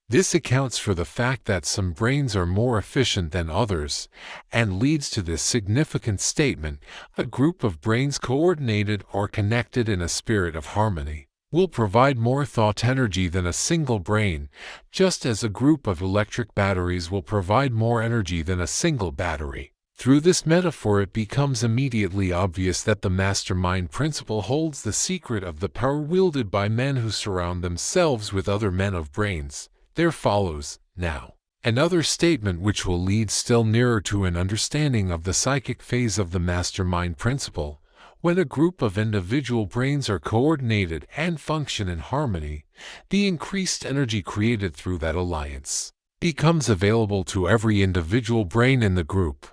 This accounts for the fact that some brains are more efficient than others, and leads to this significant statement: a group of brains coordinated or connected in a spirit of harmony will provide more thought energy than a single brain, just as a group of electric batteries will provide more energy than a single battery. Through this metaphor, it becomes immediately obvious that the mastermind principle holds the secret of the power wielded by men who surround themselves with other men of brains. There follows, now, another statement which will lead still nearer to an understanding of the psychic phase of the mastermind principle. When a group of individual brains are coordinated and function in harmony, the increased energy created through that alliance becomes available to every individual brain in the group.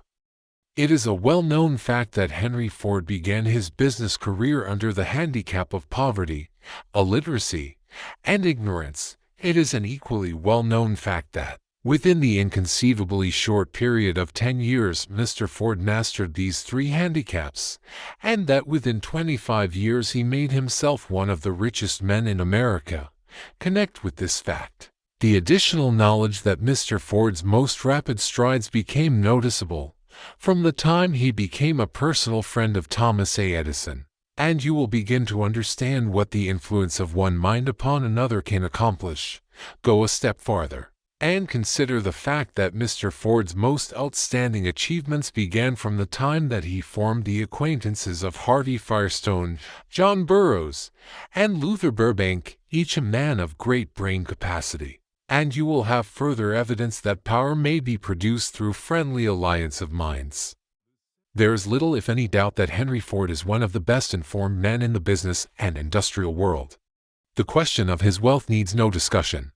It is a well-known fact that Henry Ford began his business career under the handicap of poverty, illiteracy, and ignorance. It is an equally well-known fact that, within the inconceivably short period of 10 years, Mr. Ford mastered these three handicaps, and that within 25 years he made himself one of the richest men in America. Connect with this fact the additional knowledge that Mr. Ford's most rapid strides became noticeable from the time he became a personal friend of Thomas A. Edison, and you will begin to understand what the influence of one mind upon another can accomplish. Go a step farther and consider the fact that Mr. Ford's most outstanding achievements began from the time that he formed the acquaintances of Harvey Firestone, John Burroughs, and Luther Burbank, each a man of great brain capacity. And you will have further evidence that power may be produced through friendly alliance of minds. There is little if any doubt that Henry Ford is one of the best informed men in the business and industrial world. The question of his wealth needs no discussion.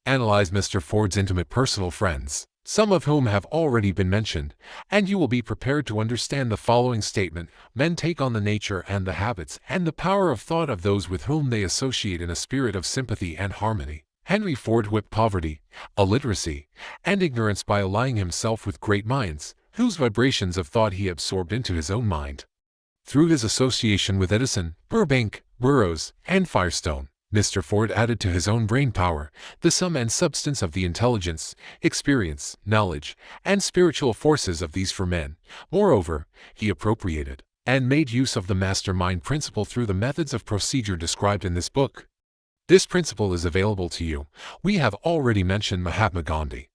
Analyze Mr. Ford's intimate personal friends, some of whom have already been mentioned, and you will be prepared to understand the following statement: men take on the nature and the habits and the power of thought of those with whom they associate in a spirit of sympathy and harmony. Henry Ford whipped poverty, illiteracy, and ignorance by allying himself with great minds, whose vibrations of thought he absorbed into his own mind. Through his association with Edison, Burbank, Burroughs, and Firestone, Mr. Ford added to his own brain power the sum and substance of the intelligence, experience, knowledge, and spiritual forces of these 4 men. Moreover, he appropriated and made use of the mastermind principle through the methods of procedure described in this book. This principle is available to you. We have already mentioned Mahatma Gandhi.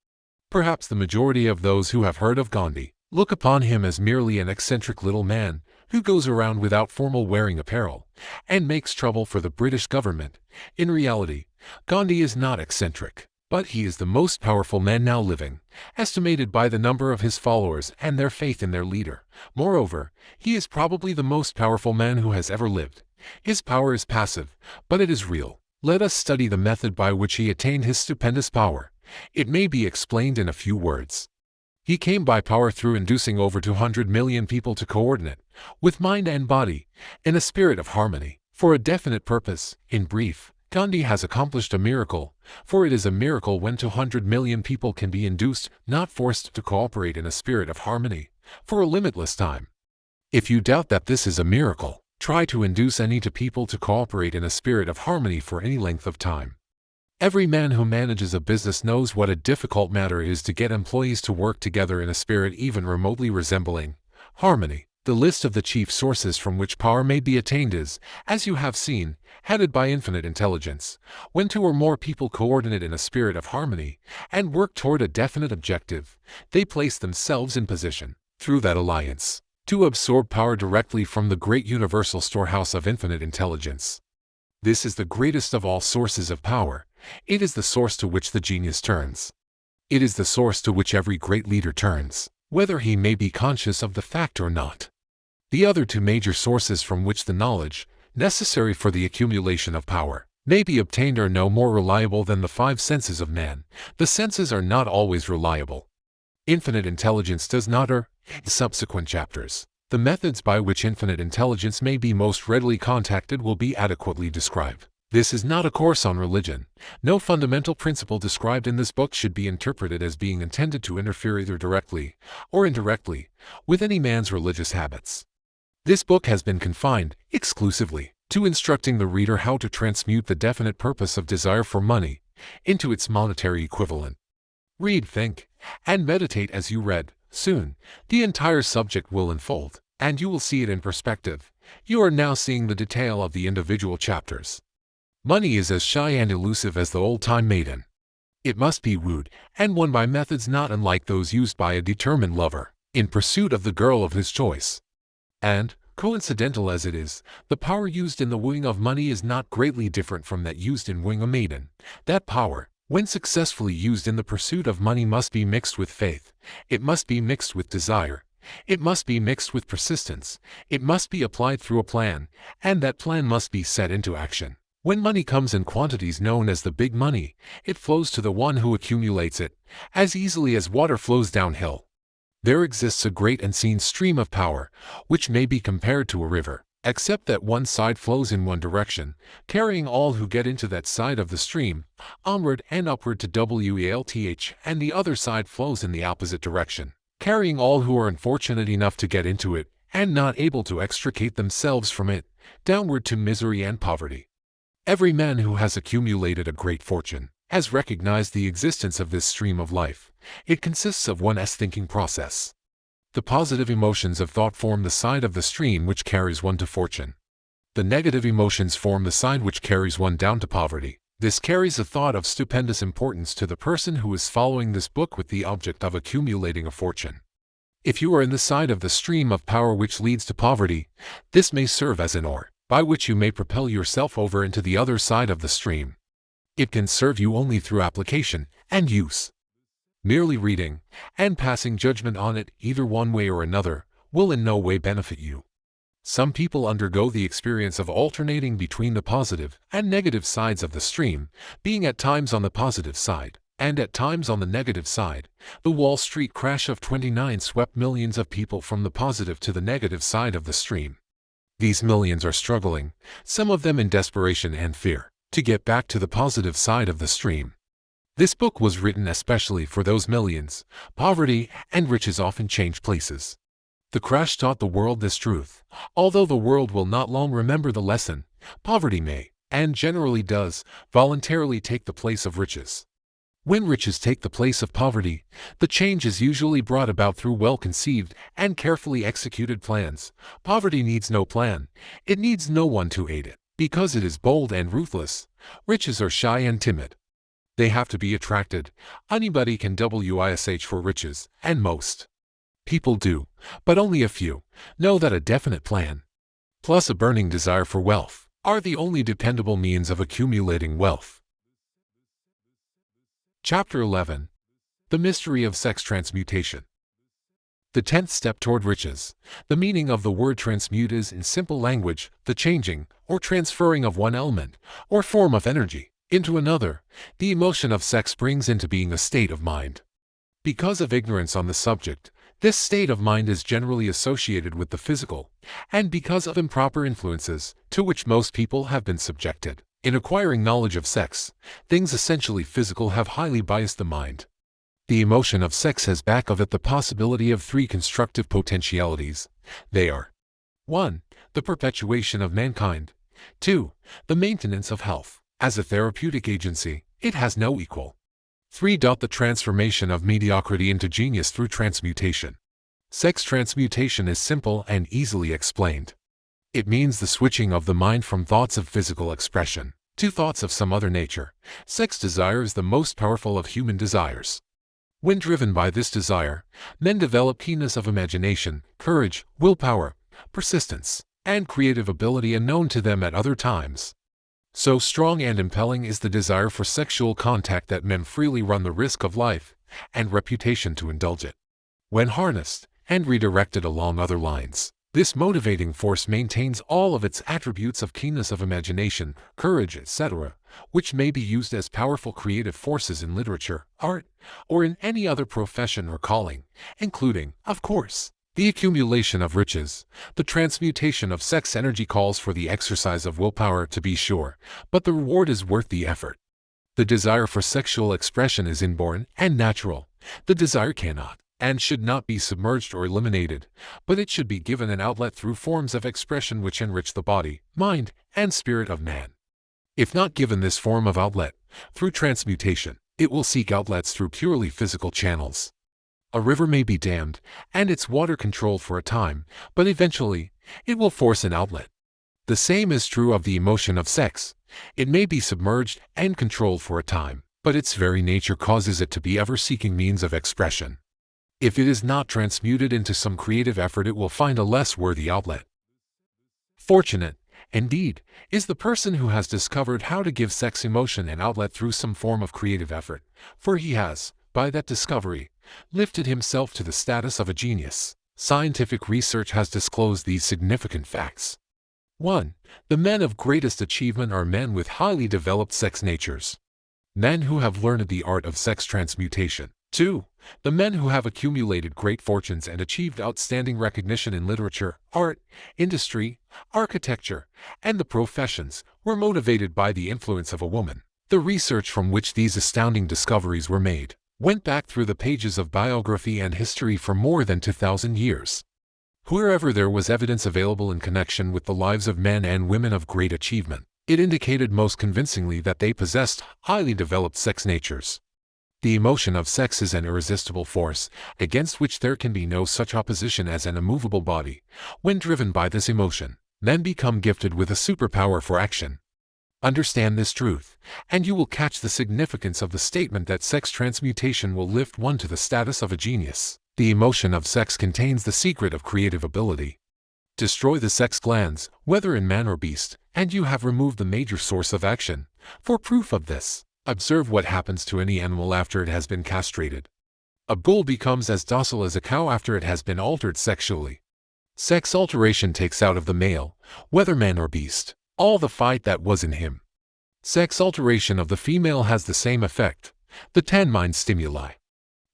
Perhaps the majority of those who have heard of Gandhi look upon him as merely an eccentric little man who goes around without formal wearing apparel and makes trouble for the British government. In reality, Gandhi is not eccentric, but he is the most powerful man now living, estimated by the number of his followers and their faith in their leader. Moreover, he is probably the most powerful man who has ever lived. His power is passive, but it is real. Let us study the method by which he attained his stupendous power. It may be explained in a few words. He came by power through inducing over 200 million people to coordinate, with mind and body, in a spirit of harmony, for a definite purpose. In brief, Gandhi has accomplished a miracle, for it is a miracle when 200 million people can be induced, not forced, to cooperate in a spirit of harmony, for a limitless time. If you doubt that this is a miracle, try to induce any 2 people to cooperate in a spirit of harmony for any length of time. Every man who manages a business knows what a difficult matter it is to get employees to work together in a spirit even remotely resembling harmony. The list of the chief sources from which power may be attained is, as you have seen, headed by infinite intelligence. When 2 or more people coordinate in a spirit of harmony and work toward a definite objective, they place themselves in position, through that alliance, to absorb power directly from the great universal storehouse of infinite intelligence. This is the greatest of all sources of power. It is the source to which the genius turns. It is the source to which every great leader turns, whether he may be conscious of the fact or not. The other 2 major sources from which the knowledge, necessary for the accumulation of power, may be obtained are no more reliable than the 5 senses of man. The senses are not always reliable. Infinite intelligence does not err. In subsequent chapters, the methods by which infinite intelligence may be most readily contacted will be adequately described. This is not a course on religion. No fundamental principle described in this book should be interpreted as being intended to interfere either directly or indirectly with any man's religious habits. This book has been confined exclusively to instructing the reader how to transmute the definite purpose of desire for money into its monetary equivalent. Read, think, and meditate as you read. Soon, the entire subject will unfold, and you will see it in perspective. You are now seeing the detail of the individual chapters. Money is as shy and elusive as the old-time maiden. It must be wooed and won by methods not unlike those used by a determined lover in pursuit of the girl of his choice. And, coincidental as it is, the power used in the wooing of money is not greatly different from that used in wooing a maiden. That power, when successfully used in the pursuit of money, must be mixed with faith. It must be mixed with desire. It must be mixed with persistence. It must be applied through a plan, and that plan must be set into action. When money comes in quantities known as the big money, it flows to the one who accumulates it, as easily as water flows downhill. There exists a great unseen stream of power, which may be compared to a river, except that one side flows in one direction, carrying all who get into that side of the stream, onward and upward to WELTH, and the other side flows in the opposite direction, carrying all who are unfortunate enough to get into it, and not able to extricate themselves from it, downward to misery and poverty. Every man who has accumulated a great fortune has recognized the existence of this stream of life. It consists of one thinking process. The positive emotions of thought form the side of the stream which carries one to fortune. The negative emotions form the side which carries one down to poverty. This carries a thought of stupendous importance to the person who is following this book with the object of accumulating a fortune. If you are in the side of the stream of power which leads to poverty, this may serve as an oar by which you may propel yourself over into the other side of the stream. It can serve you only through application and use. Merely reading and passing judgment on it, either one way or another, will in no way benefit you. Some people undergo the experience of alternating between the positive and negative sides of the stream, being at times on the positive side and at times on the negative side. The Wall Street crash of '29 swept millions of people from the positive to the negative side of the stream. These millions are struggling, some of them in desperation and fear, to get back to the positive side of the stream. This book was written especially for those millions. Poverty and riches often change places. The crash taught the world this truth. Although the world will not long remember the lesson, poverty may, and generally does, voluntarily take the place of riches. When riches take the place of poverty, the change is usually brought about through well-conceived and carefully executed plans. Poverty needs no plan. It needs no one to aid it, because it is bold and ruthless. Riches are shy and timid. They have to be attracted. Anybody can wish for riches, and most people do, but only a few know that a definite plan, plus a burning desire for wealth, are the only dependable means of accumulating wealth. Chapter 11. The Mystery of Sex Transmutation. The 10th step toward riches. The meaning of the word transmute is, in simple language, the changing or transferring of one element or form of energy into another. The emotion of sex brings into being a state of mind. Because of ignorance on the subject, this state of mind is generally associated with the physical, and because of improper influences to which most people have been subjected in acquiring knowledge of sex, things essentially physical have highly biased the mind. The emotion of sex has back of it the possibility of 3 constructive potentialities. They are: 1. The perpetuation of mankind. 2. The maintenance of health. As a therapeutic agency, it has no equal. 3. The transformation of mediocrity into genius through transmutation. Sex transmutation is simple and easily explained. It means the switching of the mind from thoughts of physical expression to thoughts of some other nature. Sex desire is the most powerful of human desires. When driven by this desire, men develop keenness of imagination, courage, willpower, persistence, and creative ability unknown to them at other times. So strong and impelling is the desire for sexual contact that men freely run the risk of life and reputation to indulge it. When harnessed and redirected along other lines, this motivating force maintains all of its attributes of keenness of imagination, courage, etc., which may be used as powerful creative forces in literature, art, or in any other profession or calling, including, of course, the accumulation of riches. The transmutation of sex energy calls for the exercise of willpower, to be sure, but the reward is worth the effort. The desire for sexual expression is inborn and natural. The desire cannot and should not be submerged or eliminated, but it should be given an outlet through forms of expression which enrich the body, mind, and spirit of man. If not given this form of outlet, through transmutation, it will seek outlets through purely physical channels. A river may be dammed, and its water controlled for a time, but eventually, it will force an outlet. The same is true of the emotion of sex. It may be submerged and controlled for a time, but its very nature causes it to be ever seeking means of expression. If it is not transmuted into some creative effort, it will find a less worthy outlet. Fortunate, indeed, is the person who has discovered how to give sex emotion an outlet through some form of creative effort, for he has, by that discovery, lifted himself to the status of a genius. Scientific research has disclosed these significant facts. 1. The men of greatest achievement are men with highly developed sex natures. Men who have learned the art of sex transmutation. 2. The men who have accumulated great fortunes and achieved outstanding recognition in literature, art, industry, architecture, and the professions were motivated by the influence of a woman. The research from which these astounding discoveries were made went back through the pages of biography and history for more than 2,000 years. Wherever there was evidence available in connection with the lives of men and women of great achievement, it indicated most convincingly that they possessed highly developed sex natures. The emotion of sex is an irresistible force, against which there can be no such opposition as an immovable body. When driven by this emotion, men become gifted with a superpower for action. Understand this truth, and you will catch the significance of the statement that sex transmutation will lift one to the status of a genius. The emotion of sex contains the secret of creative ability. Destroy the sex glands, whether in man or beast, and you have removed the major source of action. For proof of this, observe what happens to any animal after it has been castrated. A bull becomes as docile as a cow after it has been altered sexually. Sex alteration takes out of the male, whether man or beast, all the fight that was in him. Sex alteration of the female has the same effect, the 10 mind stimuli.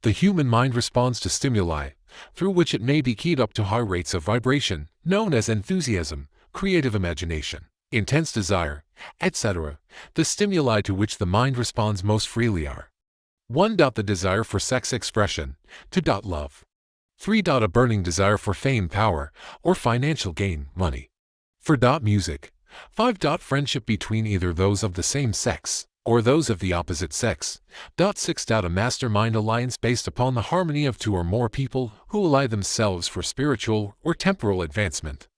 The human mind responds to stimuli, through which it may be keyed up to high rates of vibration, known as enthusiasm, creative imagination, intense desire, etc. The stimuli to which the mind responds most freely are 1. The desire for sex expression, 2. Love, 3. A burning desire for fame, power, or financial gain, money, 4. Music, 5. Friendship between either those of the same sex or those of the opposite sex, 6. A mastermind alliance based upon the harmony of 2 or more people who ally themselves for spiritual or temporal advancement,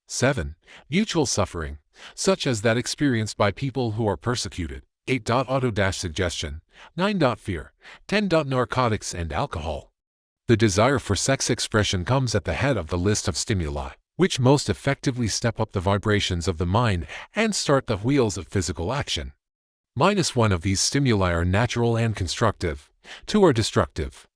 7. Mutual suffering, such as that experienced by people who are persecuted, 8. Auto-suggestion, 9. Fear, 10. Narcotics and alcohol. The desire for sex expression comes at the head of the list of stimuli, which most effectively step up the vibrations of the mind and start the wheels of physical action. -1 of these stimuli are natural and constructive, 2 are destructive.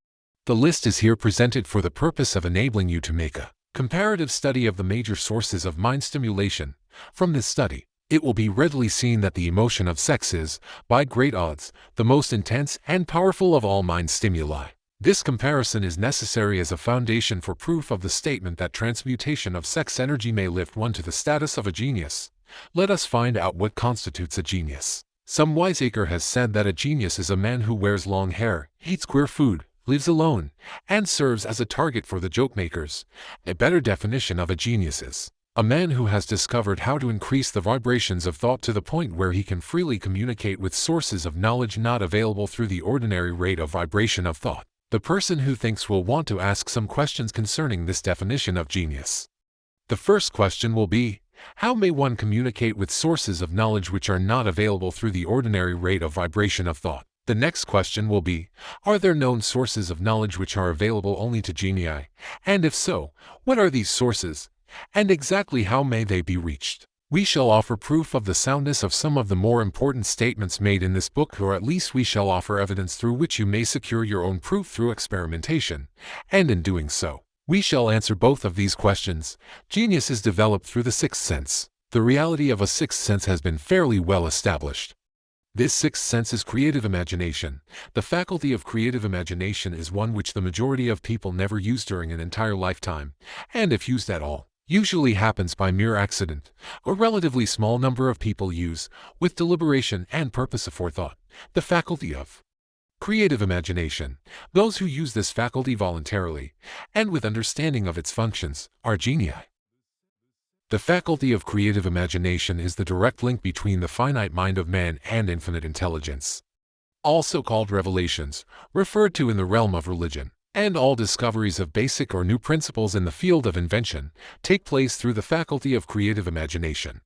The list is here presented for the purpose of enabling you to make a comparative study of the major sources of mind stimulation. From this study, it will be readily seen that the emotion of sex is, by great odds, the most intense and powerful of all mind stimuli. This comparison is necessary as a foundation for proof of the statement that transmutation of sex energy may lift one to the status of a genius. Let us find out what constitutes a genius. Some wiseacre has said that a genius is a man who wears long hair, eats queer food, lives alone, and serves as a target for the joke-makers. A better definition of a genius is a man who has discovered how to increase the vibrations of thought to the point where he can freely communicate with sources of knowledge not available through the ordinary rate of vibration of thought. The person who thinks will want to ask some questions concerning this definition of genius. The first question will be, how may one communicate with sources of knowledge which are not available through the ordinary rate of vibration of thought? The next question will be, are there known sources of knowledge which are available only to genii? And if so, what are these sources? And exactly how may they be reached? We shall offer proof of the soundness of some of the more important statements made in this book, or at least we shall offer evidence through which you may secure your own proof through experimentation. And in doing so, we shall answer both of these questions. Genius is developed through the sixth sense. The reality of a sixth sense has been fairly well established. This sixth sense is creative imagination. The faculty of creative imagination is one which the majority of people never use during an entire lifetime, and if used at all, usually happens by mere accident. A relatively small number of people use, with deliberation and purpose aforethought, the faculty of creative imagination. Those who use this faculty voluntarily, and with understanding of its functions, are genii. The faculty of creative imagination is the direct link between the finite mind of man and infinite intelligence. Also called revelations, referred to in the realm of religion, and all discoveries of basic or new principles in the field of invention, take place through the faculty of creative imagination.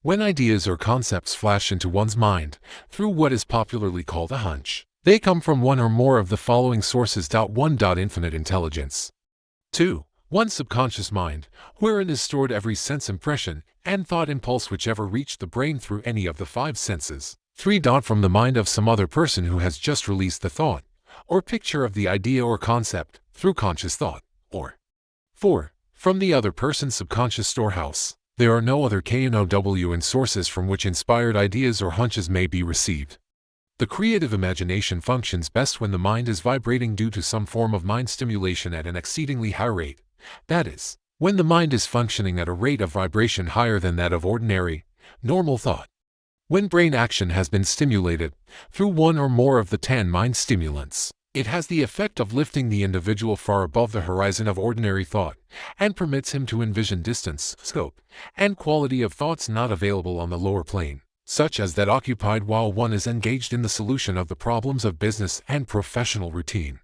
When ideas or concepts flash into one's mind, through what is popularly called a hunch, they come from one or more of the following sources. 1. Infinite intelligence. 2. One subconscious mind, wherein is stored every sense impression and thought impulse which ever reached the brain through any of the 5 senses. 3. From the mind of some other person who has just released the thought, or picture of the idea or concept, through conscious thought. Or 4. From the other person's subconscious storehouse. There are no other KNOW sources from which inspired ideas or hunches may be received. The creative imagination functions best when the mind is vibrating due to some form of mind stimulation at an exceedingly high rate. That is, when the mind is functioning at a rate of vibration higher than that of ordinary, normal thought. When brain action has been stimulated through one or more of the 10 mind stimulants, it has the effect of lifting the individual far above the horizon of ordinary thought and permits him to envision distance, scope, and quality of thoughts not available on the lower plane, such as that occupied while one is engaged in the solution of the problems of business and professional routine.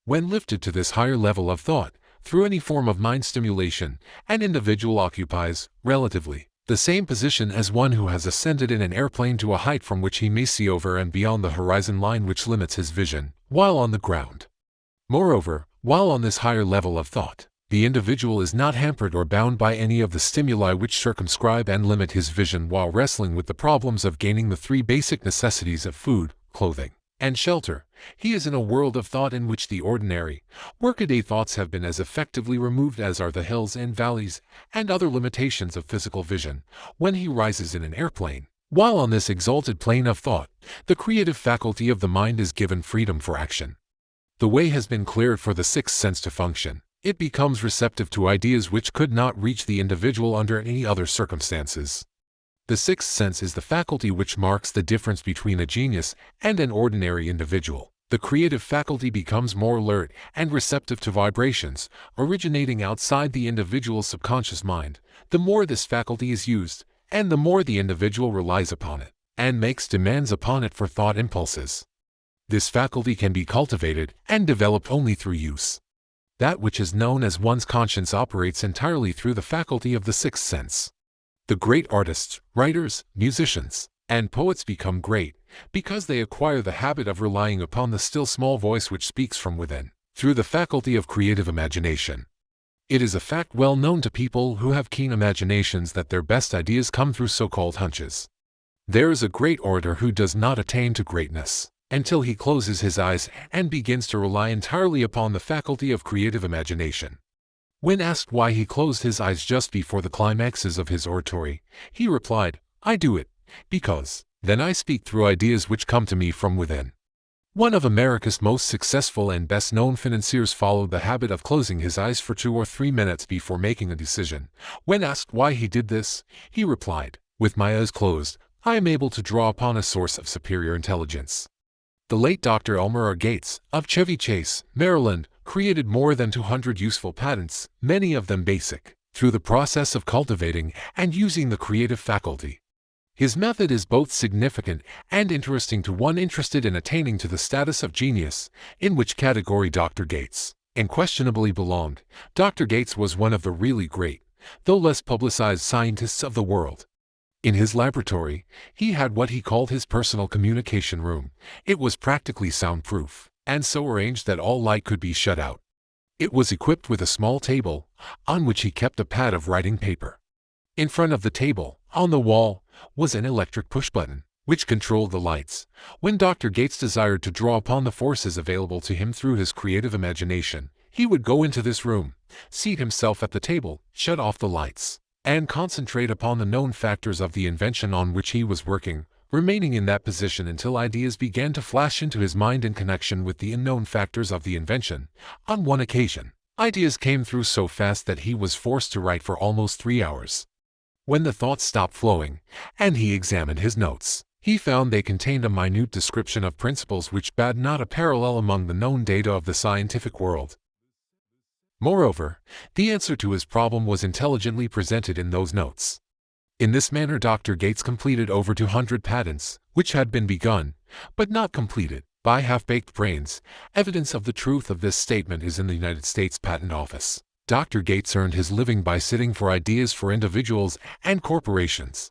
When lifted to this higher level of thought, through any form of mind stimulation, an individual occupies, relatively, the same position as one who has ascended in an airplane to a height from which he may see over and beyond the horizon line which limits his vision, while on the ground. Moreover, while on this higher level of thought, the individual is not hampered or bound by any of the stimuli which circumscribe and limit his vision while wrestling with the problems of gaining the 3 basic necessities of food, clothing, and shelter. He is in a world of thought in which the ordinary, workaday thoughts have been as effectively removed as are the hills and valleys and other limitations of physical vision when he rises in an airplane. While on this exalted plane of thought, the creative faculty of the mind is given freedom for action. The way has been cleared for the sixth sense to function. It becomes receptive to ideas which could not reach the individual under any other circumstances. The sixth sense is the faculty which marks the difference between a genius and an ordinary individual. The creative faculty becomes more alert and receptive to vibrations originating outside the individual's subconscious mind. The more this faculty is used, and the more the individual relies upon it, and makes demands upon it for thought impulses. This faculty can be cultivated and developed only through use. That which is known as one's conscience operates entirely through the faculty of the sixth sense. The great artists, writers, musicians, and poets become great because they acquire the habit of relying upon the still small voice which speaks from within, through the faculty of creative imagination. It is a fact well known to people who have keen imaginations that their best ideas come through so-called hunches. There is a great orator who does not attain to greatness until he closes his eyes and begins to rely entirely upon the faculty of creative imagination. When asked why he closed his eyes just before the climaxes of his oratory, he replied, "I do it because then I speak through ideas which come to me from within." One of America's most successful and best-known financiers followed the habit of closing his eyes for 2 or 3 minutes before making a decision. When asked why he did this, he replied, "With my eyes closed, I am able to draw upon a source of superior intelligence." The late Dr. Elmer R. Gates, of Chevy Chase, Maryland, created more than 200 useful patents, many of them basic, through the process of cultivating and using the creative faculty. His method is both significant and interesting to one interested in attaining to the status of genius, in which category Dr. Gates unquestionably belonged. Dr. Gates was one of the really great, though less publicized scientists of the world. In his laboratory, he had what he called his personal communication room. It was practically soundproof, and so arranged that all light could be shut out. It was equipped with a small table, on which he kept a pad of writing paper. In front of the table, on the wall, was an electric push-button, which controlled the lights. When Dr. Gates desired to draw upon the forces available to him through his creative imagination, he would go into this room, seat himself at the table, shut off the lights, and concentrate upon the known factors of the invention on which he was working, remaining in that position until ideas began to flash into his mind in connection with the unknown factors of the invention. On one occasion, ideas came through so fast that he was forced to write for almost 3 hours. When the thoughts stopped flowing, and he examined his notes, he found they contained a minute description of principles which bade not a parallel among the known data of the scientific world. Moreover, the answer to his problem was intelligently presented in those notes. In this manner Dr. Gates completed over 200 patents, which had been begun, but not completed, by half-baked brains. Evidence of the truth of this statement is in the United States Patent Office. Dr. Gates earned his living by sitting for ideas for individuals and corporations.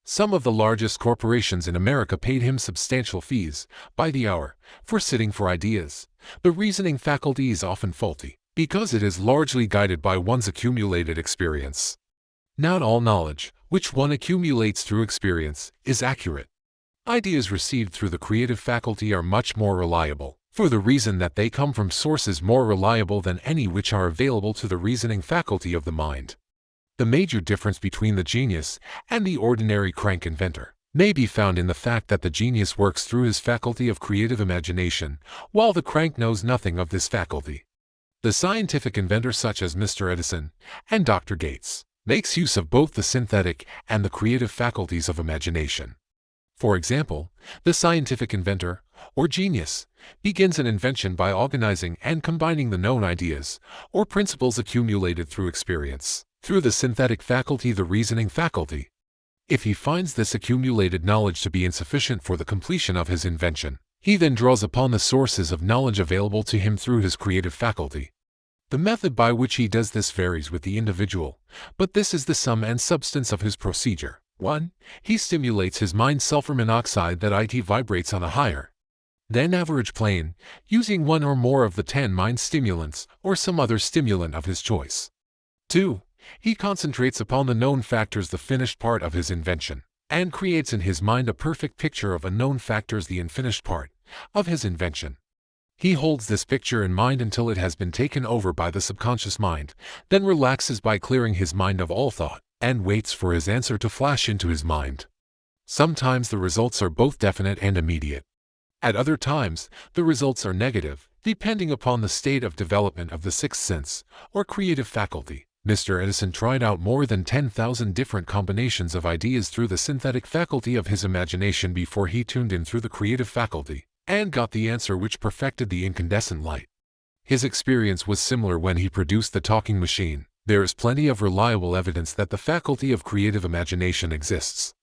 Some of the largest corporations in America paid him substantial fees, by the hour, for sitting for ideas. The reasoning faculty is often faulty, because it is largely guided by one's accumulated experience. Not all knowledge, which one accumulates through experience, is accurate. Ideas received through the creative faculty are much more reliable, for the reason that they come from sources more reliable than any which are available to the reasoning faculty of the mind. The major difference between the genius and the ordinary crank inventor may be found in the fact that the genius works through his faculty of creative imagination, while the crank knows nothing of this faculty. The scientific inventor such as Mr. Edison and Dr. Gates makes use of both the synthetic and the creative faculties of imagination. For example, the scientific inventor, or genius, begins an invention by organizing and combining the known ideas, or principles accumulated through experience, through the synthetic faculty, the reasoning faculty. If he finds this accumulated knowledge to be insufficient for the completion of his invention, he then draws upon the sources of knowledge available to him through his creative faculty. The method by which he does this varies with the individual, but this is the sum and substance of his procedure. 1. He stimulates his mind's sulfur monoxide that it vibrates on a higher than average plane, using one or more of the 10 mind stimulants or some other stimulant of his choice. 2. He concentrates upon the known factors, the finished part of his invention, and creates in his mind a perfect picture of unknown factors, the unfinished part. of his invention. He holds this picture in mind until it has been taken over by the subconscious mind, then relaxes by clearing his mind of all thought, and waits for his answer to flash into his mind. Sometimes the results are both definite and immediate. At other times, the results are negative, depending upon the state of development of the sixth sense, or creative faculty. Mr. Edison tried out more than 10,000 different combinations of ideas through the synthetic faculty of his imagination before he tuned in through the creative faculty, and got the answer which perfected the incandescent light. His experience was similar when he produced the talking machine. There is plenty of reliable evidence that the faculty of creative imagination exists.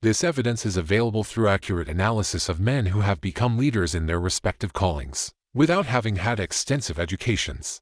This evidence is available through accurate analysis of men who have become leaders in their respective callings, without having had extensive educations.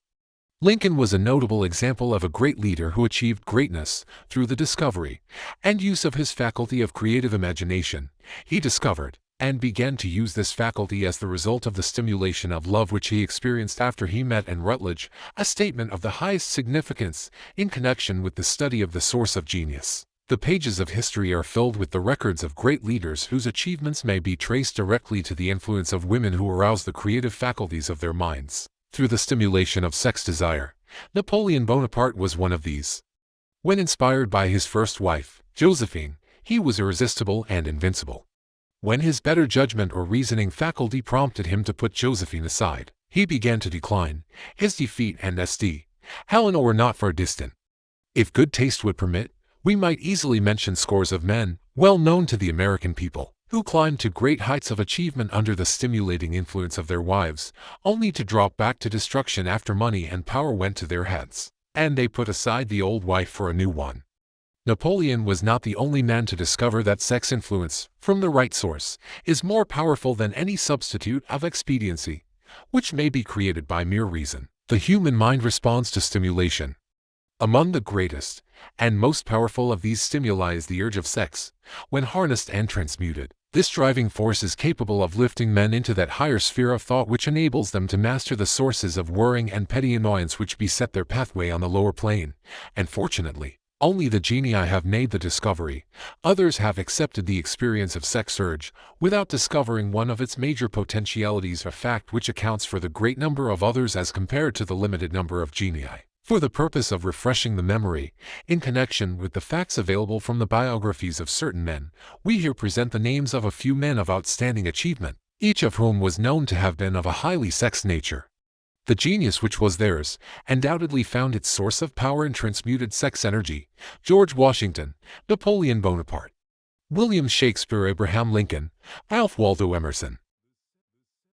Lincoln was a notable example of a great leader who achieved greatness through the discovery and use of his faculty of creative imagination. He discovered and began to use this faculty as the result of the stimulation of love which he experienced after he met Anne Rutledge, a statement of the highest significance in connection with the study of the source of genius. The pages of history are filled with the records of great leaders whose achievements may be traced directly to the influence of women who aroused the creative faculties of their minds through the stimulation of sex desire. Napoleon Bonaparte was one of these. When inspired by his first wife, Josephine, he was irresistible and invincible. When his better judgment or reasoning faculty prompted him to put Josephine aside, he began to decline. His defeat and St. Helena were not far distant. If good taste would permit, we might easily mention scores of men, well known to the American people, who climbed to great heights of achievement under the stimulating influence of their wives, only to drop back to destruction after money and power went to their heads, and they put aside the old wife for a new one. Napoleon was not the only man to discover that sex influence, from the right source, is more powerful than any substitute of expediency, which may be created by mere reason. The human mind responds to stimulation. Among the greatest and most powerful of these stimuli is the urge of sex. When harnessed and transmuted, this driving force is capable of lifting men into that higher sphere of thought which enables them to master the sources of worrying and petty annoyance which beset their pathway on the lower plane. And fortunately, only the genii have made the discovery. Others have accepted the experience of sex urge without discovering one of its major potentialities, a fact which accounts for the great number of others as compared to the limited number of genii. For the purpose of refreshing the memory, in connection with the facts available from the biographies of certain men, we here present the names of a few men of outstanding achievement, each of whom was known to have been of a highly sexed nature. The genius which was theirs undoubtedly found its source of power in transmuted sex energy. George Washington, Napoleon Bonaparte, William Shakespeare, Abraham Lincoln, Ralph Waldo Emerson,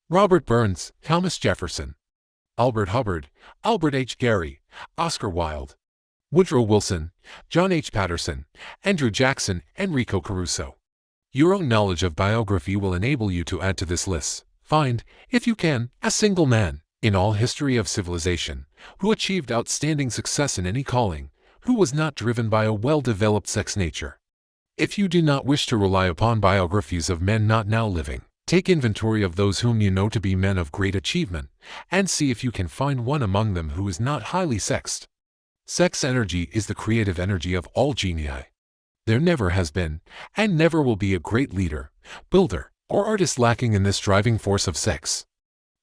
Robert Burns, Thomas Jefferson, Albert Hubbard, Albert H. Gary, Oscar Wilde, Woodrow Wilson, John H. Patterson, Andrew Jackson, Enrico Caruso. Your own knowledge of biography will enable you to add to this list. Find, if you can, a single man, in all history of civilization, who achieved outstanding success in any calling, who was not driven by a well-developed sex nature. If you do not wish to rely upon biographies of men not now living, take inventory of those whom you know to be men of great achievement, and see if you can find one among them who is not highly sexed. Sex energy is the creative energy of all genii. There never has been, and never will be, a great leader, builder, or artist lacking in this driving force of sex.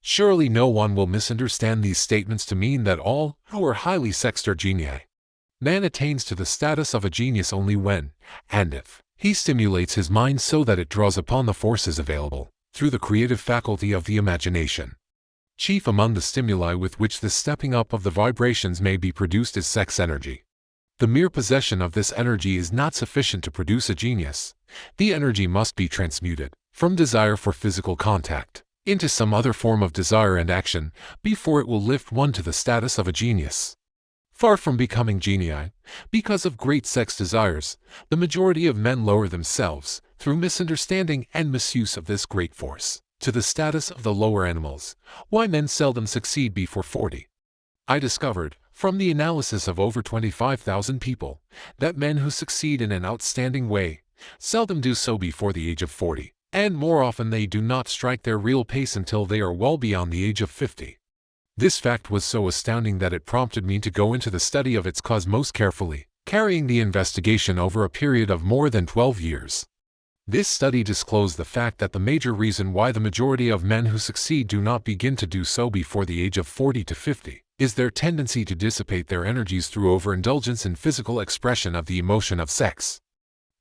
Surely no one will misunderstand these statements to mean that all who are highly sexed are genii. Man attains to the status of a genius only when, and if, he stimulates his mind so that it draws upon the forces available through the creative faculty of the imagination. Chief among the stimuli with which this stepping up of the vibrations may be produced is sex energy. The mere possession of this energy is not sufficient to produce a genius. The energy must be transmuted from desire for physical contact into some other form of desire and action before it will lift one to the status of a genius. Far from becoming genii, because of great sex desires, the majority of men lower themselves, through misunderstanding and misuse of this great force, to the status of the lower animals. Why men seldom succeed before 40. I discovered, from the analysis of over 25,000 people, that men who succeed in an outstanding way seldom do so before the age of 40, and more often they do not strike their real pace until they are well beyond the age of 50. This fact was so astounding that it prompted me to go into the study of its cause most carefully, carrying the investigation over a period of more than 12 years. This study disclosed the fact that the major reason why the majority of men who succeed do not begin to do so before the age of 40 to 50 is their tendency to dissipate their energies through overindulgence in physical expression of the emotion of sex.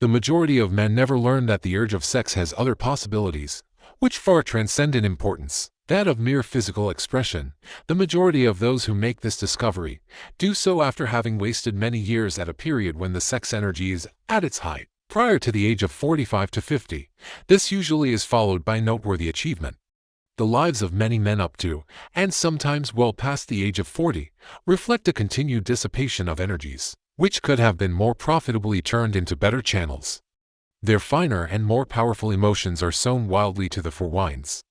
The majority of men never learn that the urge of sex has other possibilities, which far transcend in importance that of mere physical expression. The majority of those who make this discovery do so after having wasted many years at a period when the sex energy is at its height, prior to the age of 45 to 50. This usually is followed by noteworthy achievement. The lives of many men up to, and sometimes well past the age of 40, reflect a continued dissipation of energies, which could have been more profitably turned into better channels. Their finer and more powerful emotions are sown wildly to the four winds.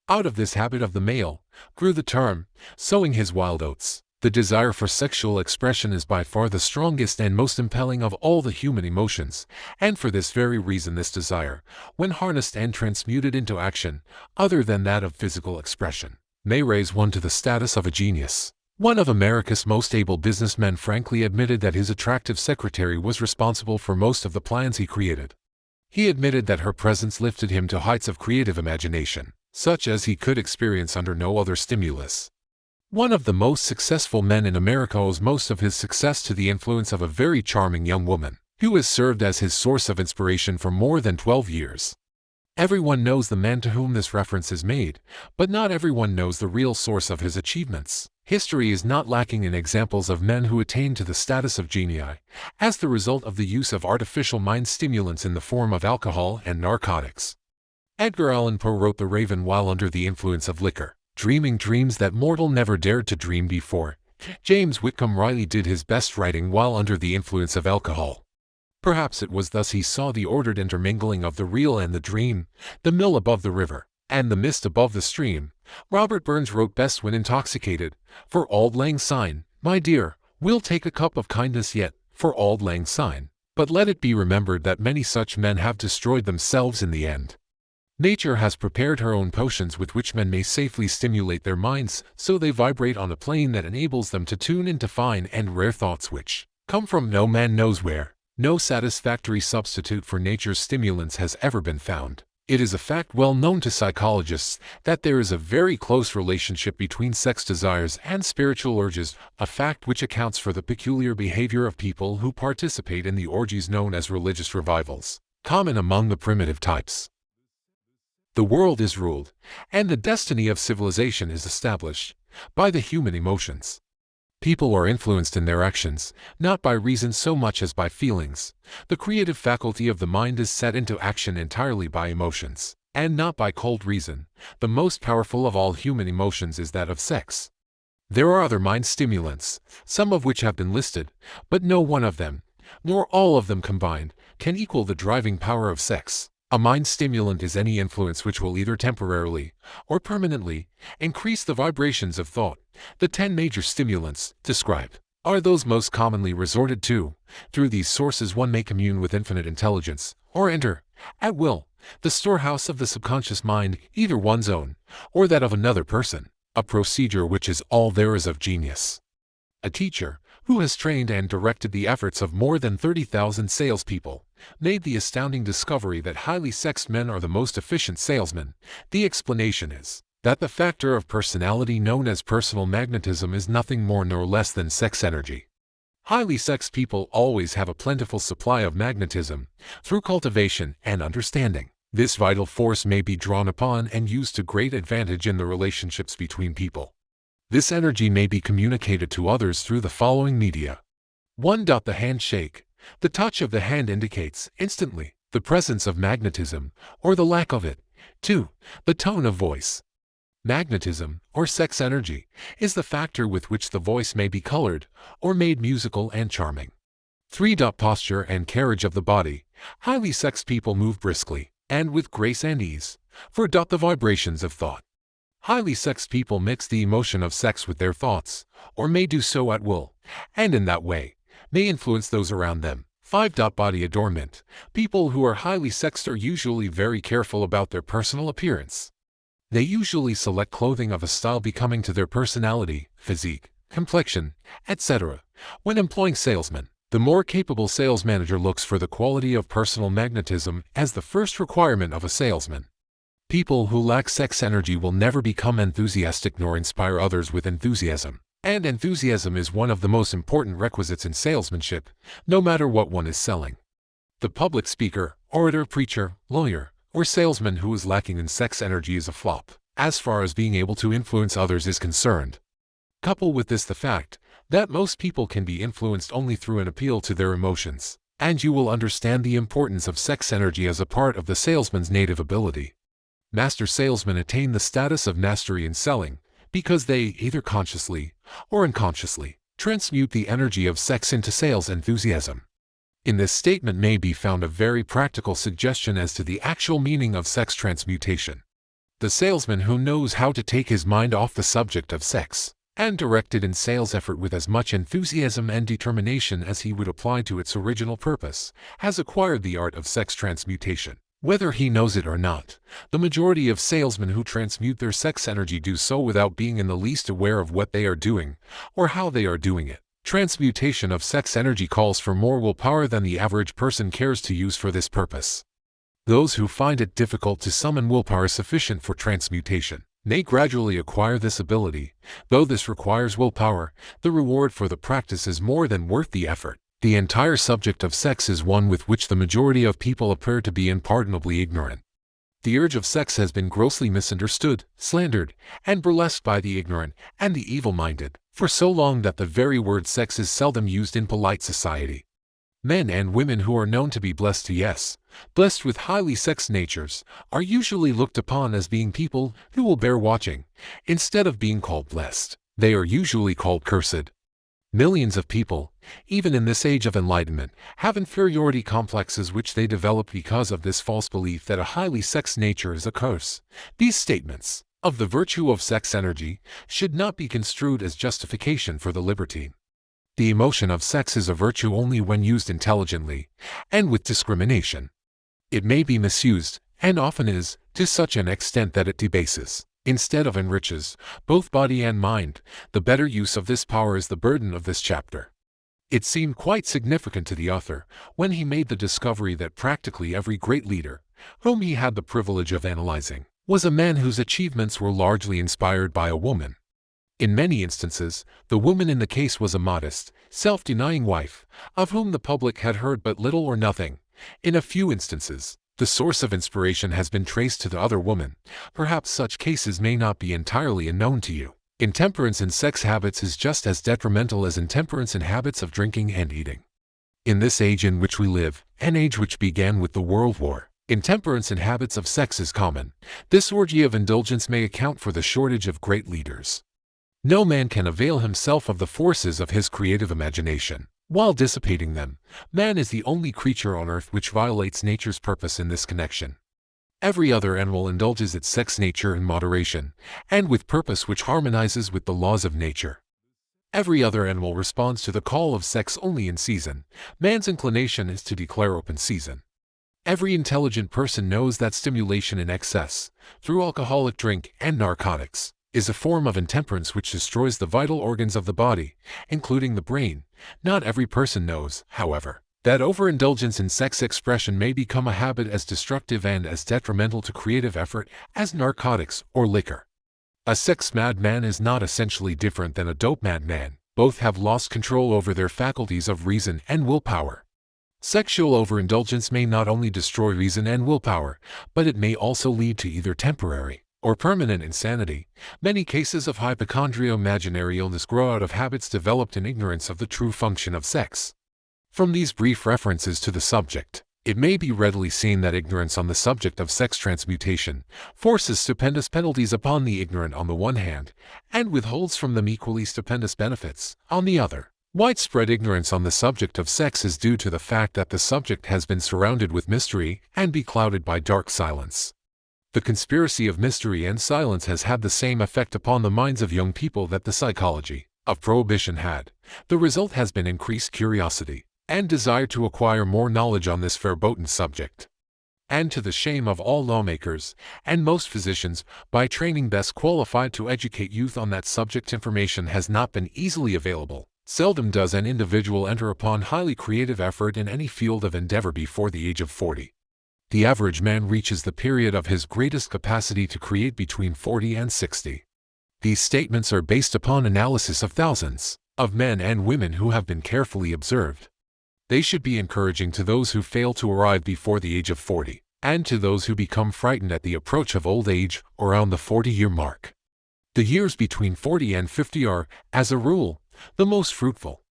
Out of this habit of the male grew the term, sowing his wild oats. The desire for sexual expression is by far the strongest and most impelling of all the human emotions, and for this very reason this desire, when harnessed and transmuted into action, other than that of physical expression, may raise one to the status of a genius. One of America's most able businessmen frankly admitted that his attractive secretary was responsible for most of the plans he created. He admitted that her presence lifted him to heights of creative imagination, such as he could experience under no other stimulus. One of the most successful men in America owes most of his success to the influence of a very charming young woman, who has served as his source of inspiration for more than 12 years. Everyone knows the man to whom this reference is made, but not everyone knows the real source of his achievements. History is not lacking in examples of men who attained to the status of genii as the result of the use of artificial mind stimulants in the form of alcohol and narcotics. Edgar Allan Poe wrote The Raven while under the influence of liquor, dreaming dreams that mortal never dared to dream before. James Whitcomb Riley did his best writing while under the influence of alcohol. Perhaps it was thus he saw the ordered intermingling of the real and the dream, the mill above the river, and the mist above the stream. Robert Burns wrote best when intoxicated. For auld lang syne, my dear, we'll take a cup of kindness yet, for auld lang syne. But let it be remembered that many such men have destroyed themselves in the end. Nature has prepared her own potions with which men may safely stimulate their minds, so they vibrate on a plane that enables them to tune into fine and rare thoughts which come from no man knows where. No satisfactory substitute for nature's stimulants has ever been found. It is a fact well known to psychologists that there is a very close relationship between sex desires and spiritual urges, a fact which accounts for the peculiar behavior of people who participate in the orgies known as religious revivals, common among the primitive types. The world is ruled, and the destiny of civilization is established, by the human emotions. People are influenced in their actions, not by reason so much as by feelings. The creative faculty of the mind is set into action entirely by emotions, and not by cold reason. The most powerful of all human emotions is that of sex. There are other mind stimulants, some of which have been listed, but no one of them, nor all of them combined, can equal the driving power of sex. A mind stimulant is any influence which will either temporarily or permanently increase the vibrations of thought. The 10 major stimulants described are those most commonly resorted to. Through these sources one may commune with infinite intelligence, or enter, at will, the storehouse of the subconscious mind, either one's own or that of another person, a procedure which is all there is of genius. A teacher, who has trained and directed the efforts of more than 30,000 salespeople, made the astounding discovery that highly sexed men are the most efficient salesmen. The explanation is that the factor of personality known as personal magnetism is nothing more nor less than sex energy. Highly sexed people always have a plentiful supply of magnetism. Through cultivation and understanding, this vital force may be drawn upon and used to great advantage in the relationships between people. This energy may be communicated to others through the following media. 1. The handshake. The touch of the hand indicates, instantly, the presence of magnetism, or the lack of it. 2. The tone of voice. Magnetism, or sex energy, is the factor with which the voice may be colored, or made musical and charming. 3. Posture and carriage of the body. Highly sexed people move briskly, and with grace and ease. 4. The vibrations of thought. Highly sexed people mix the emotion of sex with their thoughts, or may do so at will, and in that way, may influence those around them. 5. Body adornment. People who are highly sexed are usually very careful about their personal appearance. They usually select clothing of a style becoming to their personality, physique, complexion, etc. When employing salesmen, The more capable sales manager looks for the quality of personal magnetism as the first requirement of a salesman. People who lack sex energy will never become enthusiastic nor inspire others with enthusiasm. And enthusiasm is one of the most important requisites in salesmanship, no matter what one is selling. The public speaker, orator, preacher, lawyer, or salesman who is lacking in sex energy is a flop, as far as being able to influence others is concerned. Couple with this the fact that most people can be influenced only through an appeal to their emotions, and you will understand the importance of sex energy as a part of the salesman's native ability. Master salesmen attain the status of mastery in selling because they, either consciously or unconsciously, transmute the energy of sex into sales enthusiasm. In this statement may be found a very practical suggestion as to the actual meaning of sex transmutation. The salesman who knows how to take his mind off the subject of sex and direct it in sales effort with as much enthusiasm and determination as he would apply to its original purpose, has acquired the art of sex transmutation. Whether he knows it or not, the majority of salesmen who transmute their sex energy do so without being in the least aware of what they are doing or how they are doing it. Transmutation of sex energy calls for more willpower than the average person cares to use for this purpose. Those who find it difficult to summon willpower sufficient for transmutation may gradually acquire this ability. Though this requires willpower, the reward for the practice is more than worth the effort. The entire subject of sex is one with which the majority of people appear to be unpardonably ignorant. The urge of sex has been grossly misunderstood, slandered, and burlesqued by the ignorant and the evil-minded for so long that the very word sex is seldom used in polite society. Men and women who are known to be blessed with highly sexed natures, are usually looked upon as being people who will bear watching. Instead of being called blessed, they are usually called cursed. Millions of people, even in this age of enlightenment, have inferiority complexes which they develop because of this false belief that a highly sexed nature is a curse. These statements of the virtue of sex energy should not be construed as justification for the libertine. The emotion of sex is a virtue only when used intelligently and with discrimination. It may be misused, and often is, to such an extent that it debases, instead of enriches, both body and mind. The better use of this power is the burden of this chapter. It seemed quite significant to the author when he made the discovery that practically every great leader, whom he had the privilege of analyzing, was a man whose achievements were largely inspired by a woman. In many instances, the woman in the case was a modest, self-denying wife, of whom the public had heard but little or nothing. In a few instances, the source of inspiration has been traced to the other woman. Perhaps such cases may not be entirely unknown to you. Intemperance in sex habits is just as detrimental as intemperance in habits of drinking and eating. In this age in which we live, an age which began with the World War, intemperance in habits of sex is common. This orgy of indulgence may account for the shortage of great leaders. No man can avail himself of the forces of his creative imagination while dissipating them. Man is the only creature on earth which violates nature's purpose in this connection. Every other animal indulges its sex nature in moderation, and with purpose which harmonizes with the laws of nature. Every other animal responds to the call of sex only in season. Man's inclination is to declare open season. Every intelligent person knows that stimulation in excess, through alcoholic drink and narcotics, is a form of intemperance which destroys the vital organs of the body, including the brain. Not every person knows, however, that overindulgence in sex expression may become a habit as destructive and as detrimental to creative effort as narcotics or liquor. A sex-mad man is not essentially different than a dope-mad man. Both have lost control over their faculties of reason and willpower. Sexual overindulgence may not only destroy reason and willpower, but it may also lead to either temporary or permanent insanity. Many cases of hypochondria imaginary illness grow out of habits developed in ignorance of the true function of sex. From these brief references to the subject, it may be readily seen that ignorance on the subject of sex transmutation forces stupendous penalties upon the ignorant on the one hand, and withholds from them equally stupendous benefits on the other. Widespread ignorance on the subject of sex is due to the fact that the subject has been surrounded with mystery and beclouded by dark silence. The conspiracy of mystery and silence has had the same effect upon the minds of young people that the psychology of prohibition had. The result has been increased curiosity and desire to acquire more knowledge on this verboten subject. And to the shame of all lawmakers and most physicians, by training best qualified to educate youth on that subject, information has not been easily available. Seldom does an individual enter upon highly creative effort in any field of endeavor before the age of 40. The average man reaches the period of his greatest capacity to create between 40 and 60. These statements are based upon analysis of thousands of men and women who have been carefully observed. They should be encouraging to those who fail to arrive before the age of 40, and to those who become frightened at the approach of old age around the 40-year mark. The years between 40 and 50 are, as a rule, the most fruitful.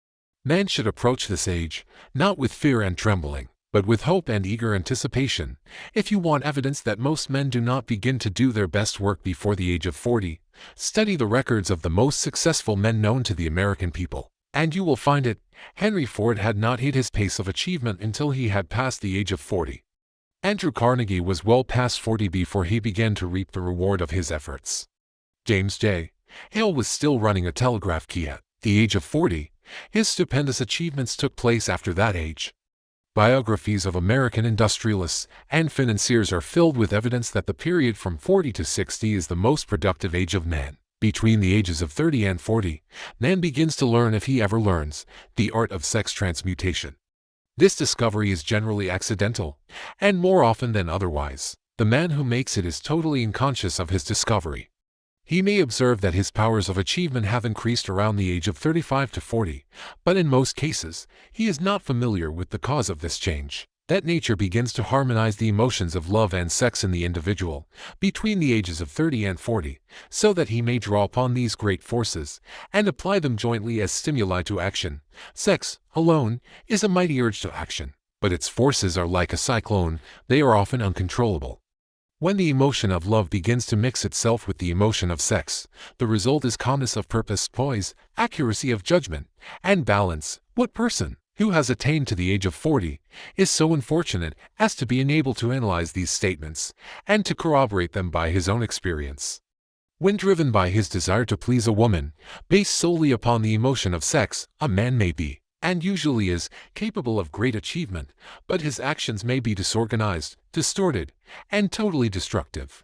Man should approach this age, not with fear and trembling, but with hope and eager anticipation. If you want evidence that most men do not begin to do their best work before the age of 40, study the records of the most successful men known to the American people, and you will find it. Henry Ford had not hit his pace of achievement until he had passed the age of 40. Andrew Carnegie was well past 40 before he began to reap the reward of his efforts. James J. Hale was still running a telegraph key at the age of 40. His stupendous achievements took place after that age. Biographies of American industrialists and financiers are filled with evidence that the period from 40 to 60 is the most productive age of man. Between the ages of 30 and 40, man begins to learn, if he ever learns, the art of sex transmutation. This discovery is generally accidental, and more often than otherwise, the man who makes it is totally unconscious of his discovery. He may observe that his powers of achievement have increased around the age of 35 to 40, but in most cases, he is not familiar with the cause of this change. That nature begins to harmonize the emotions of love and sex in the individual between the ages of 30 and 40, so that he may draw upon these great forces and apply them jointly as stimuli to action. Sex, alone, is a mighty urge to action, but its forces are like a cyclone. They are often uncontrollable. When the emotion of love begins to mix itself with the emotion of sex, the result is calmness of purpose, poise, accuracy of judgment, and balance. What person who has attained to the age of 40 is so unfortunate as to be unable to analyze these statements and to corroborate them by his own experience? When driven by his desire to please a woman, based solely upon the emotion of sex, a man may be, and usually is, capable of great achievement, but his actions may be disorganized, distorted, and totally destructive.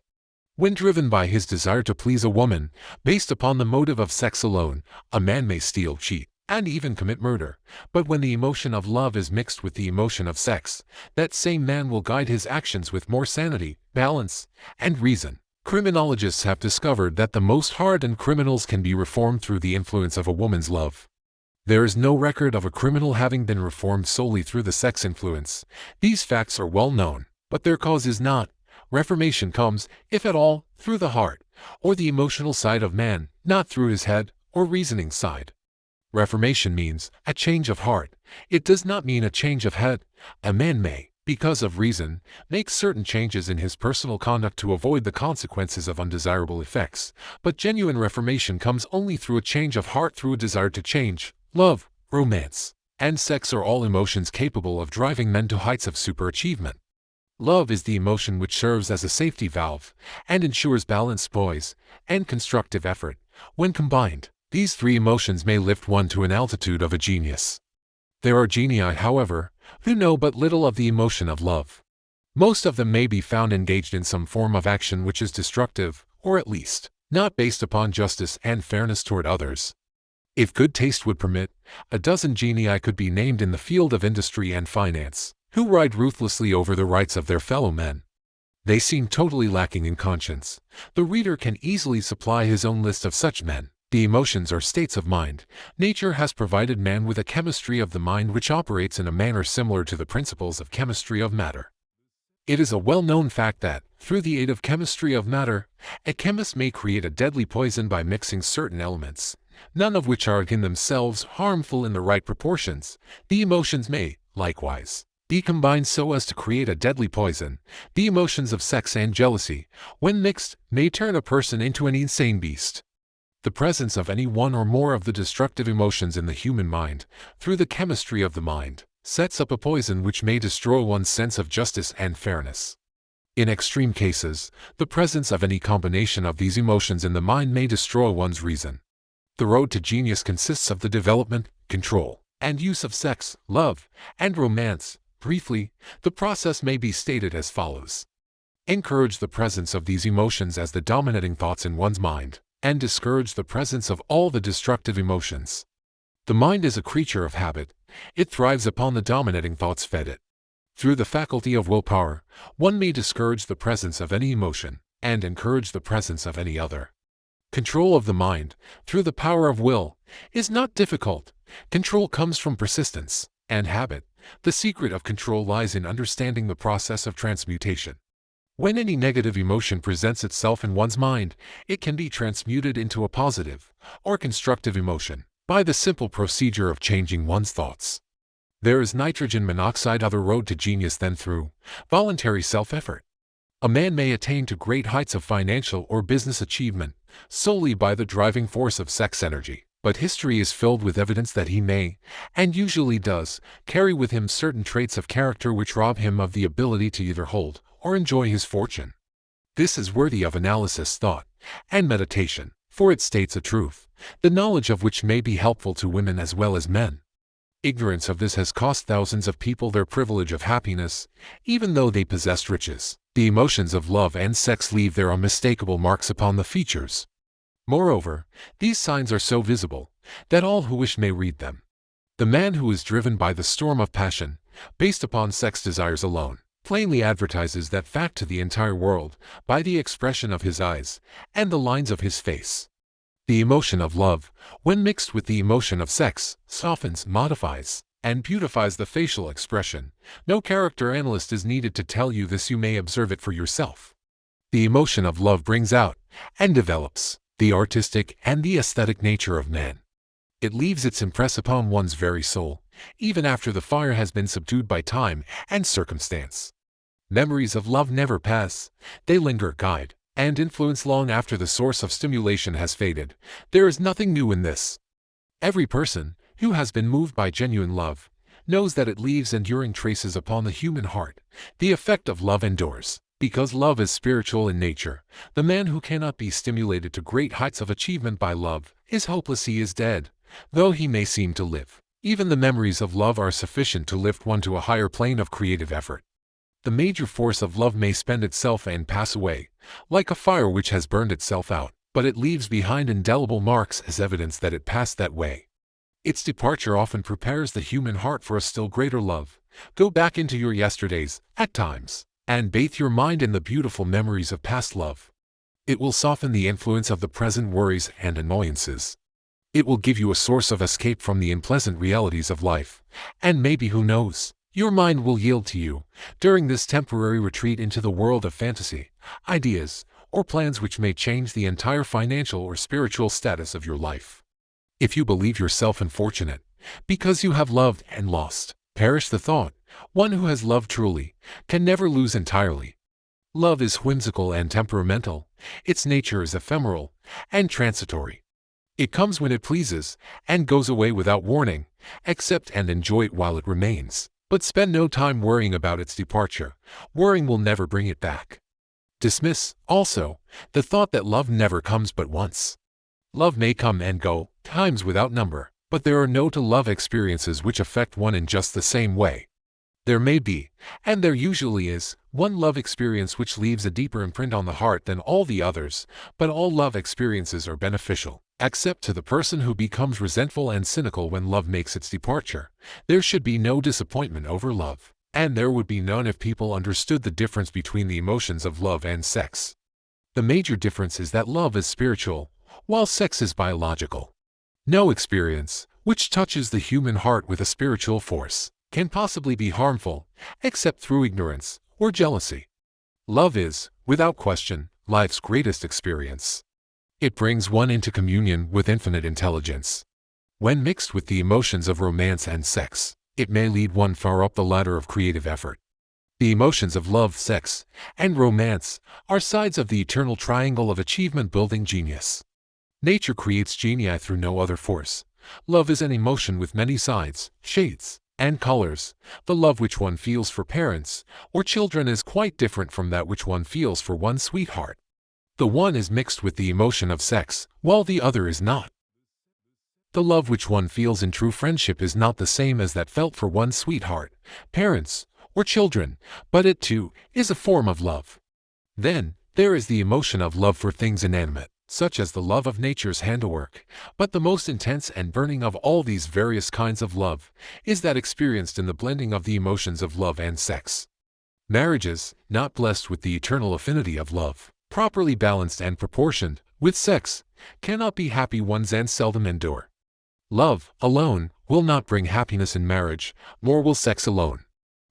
When driven by his desire to please a woman, based upon the motive of sex alone, a man may steal, cheat, and even commit murder. But when the emotion of love is mixed with the emotion of sex, that same man will guide his actions with more sanity, balance, and reason. Criminologists have discovered that the most hardened criminals can be reformed through the influence of a woman's love. There is no record of a criminal having been reformed solely through the sex influence. These facts are well known, but their cause is not. Reformation comes, if at all, through the heart, or the emotional side of man, not through his head, or reasoning side. Reformation means a change of heart. It does not mean a change of head. A man may, because of reason, make certain changes in his personal conduct to avoid the consequences of undesirable effects, but genuine reformation comes only through a change of heart, through a desire to change. Love, romance, and sex are all emotions capable of driving men to heights of superachievement. Love is the emotion which serves as a safety valve and ensures balance, poise, and constructive effort. When combined, these three emotions may lift one to an altitude of a genius. There are genii, however, who know but little of the emotion of love. Most of them may be found engaged in some form of action which is destructive, or at least, not based upon justice and fairness toward others. If good taste would permit, a dozen genii could be named in the field of industry and finance, who ride ruthlessly over the rights of their fellow men. They seem totally lacking in conscience. The reader can easily supply his own list of such men. The emotions are states of mind. Nature has provided man with a chemistry of the mind which operates in a manner similar to the principles of chemistry of matter. It is a well-known fact that, through the aid of chemistry of matter, a chemist may create a deadly poison by mixing certain elements, none of which are in themselves harmful in the right proportions. The emotions may, likewise, be combined so as to create a deadly poison. The emotions of sex and jealousy, when mixed, may turn a person into an insane beast. The presence of any one or more of the destructive emotions in the human mind, through the chemistry of the mind, sets up a poison which may destroy one's sense of justice and fairness. In extreme cases, the presence of any combination of these emotions in the mind may destroy one's reason. The road to genius consists of the development, control, and use of sex, love, and romance. Briefly, the process may be stated as follows. Encourage the presence of these emotions as the dominating thoughts in one's mind, and discourage the presence of all the destructive emotions. The mind is a creature of habit. It thrives upon the dominating thoughts fed it. Through the faculty of willpower, one may discourage the presence of any emotion and encourage the presence of any other. Control of the mind, through the power of will, is not difficult. Control comes from persistence and habit. The secret of control lies in understanding the process of transmutation. When any negative emotion presents itself in one's mind, it can be transmuted into a positive or constructive emotion by the simple procedure of changing one's thoughts. There is nitrogen monoxide other road to genius than through voluntary self-effort. A man may attain to great heights of financial or business achievement solely by the driving force of sex energy, but history is filled with evidence that he may, and usually does, carry with him certain traits of character which rob him of the ability to either hold or enjoy his fortune. This is worthy of analysis, thought, and meditation, for it states a truth, the knowledge of which may be helpful to women as well as men. Ignorance of this has cost thousands of people their privilege of happiness, even though they possessed riches. The emotions of love and sex leave their unmistakable marks upon the features. Moreover, these signs are so visible that all who wish may read them. The man who is driven by the storm of passion, based upon sex desires alone, plainly advertises that fact to the entire world by the expression of his eyes and the lines of his face. The emotion of love, when mixed with the emotion of sex, softens, modifies, and beautifies the facial expression. No character analyst is needed to tell you this, you may observe it for yourself. The emotion of love brings out and develops the artistic and the aesthetic nature of man. It leaves its impress upon one's very soul, even after the fire has been subdued by time and circumstance. Memories of love never pass, they linger, guide, and influence long after the source of stimulation has faded. There is nothing new in this. Every person who has been moved by genuine love knows that it leaves enduring traces upon the human heart. The effect of love endures, because love is spiritual in nature. The man who cannot be stimulated to great heights of achievement by love is hopeless, he is dead, though he may seem to live. Even the memories of love are sufficient to lift one to a higher plane of creative effort. The major force of love may spend itself and pass away, like a fire which has burned itself out, but it leaves behind indelible marks as evidence that it passed that way. Its departure often prepares the human heart for a still greater love. Go back into your yesterdays, at times, and bathe your mind in the beautiful memories of past love. It will soften the influence of the present worries and annoyances. It will give you a source of escape from the unpleasant realities of life, and maybe, who knows, your mind will yield to you, during this temporary retreat into the world of fantasy, ideas, or plans which may change the entire financial or spiritual status of your life. If you believe yourself unfortunate, because you have loved and lost, perish the thought. One who has loved truly can never lose entirely. Love is whimsical and temperamental. Its nature is ephemeral and transitory. It comes when it pleases and goes away without warning. Accept and enjoy it while it remains, but spend no time worrying about its departure. Worrying will never bring it back. Dismiss, also, the thought that love never comes but once. Love may come and go, times without number, but there are no to love experiences which affect one in just the same way. There may be, and there usually is, one love experience which leaves a deeper imprint on the heart than all the others, but all love experiences are beneficial, except to the person who becomes resentful and cynical when love makes its departure. There should be no disappointment over love, and there would be none if people understood the difference between the emotions of love and sex. The major difference is that love is spiritual, while sex is biological. No experience, which touches the human heart with a spiritual force, can possibly be harmful, except through ignorance or jealousy. Love is, without question, life's greatest experience. It brings one into communion with infinite intelligence. When mixed with the emotions of romance and sex, it may lead one far up the ladder of creative effort. The emotions of love, sex, and romance are sides of the eternal triangle of achievement-building genius. Nature creates genii through no other force. Love is an emotion with many sides, shades, and colors. The love which one feels for parents or children is quite different from that which one feels for one's sweetheart. The one is mixed with the emotion of sex, while the other is not. The love which one feels in true friendship is not the same as that felt for one's sweetheart, parents, or children, but it too is a form of love. Then, there is the emotion of love for things inanimate. such as the love of nature's handiwork, but the most intense and burning of all these various kinds of love is that experienced in the blending of the emotions of love and sex. Marriages, not blessed with the eternal affinity of love, properly balanced and proportioned with sex, cannot be happy ones and seldom endure. Love alone will not bring happiness in marriage, nor will sex alone.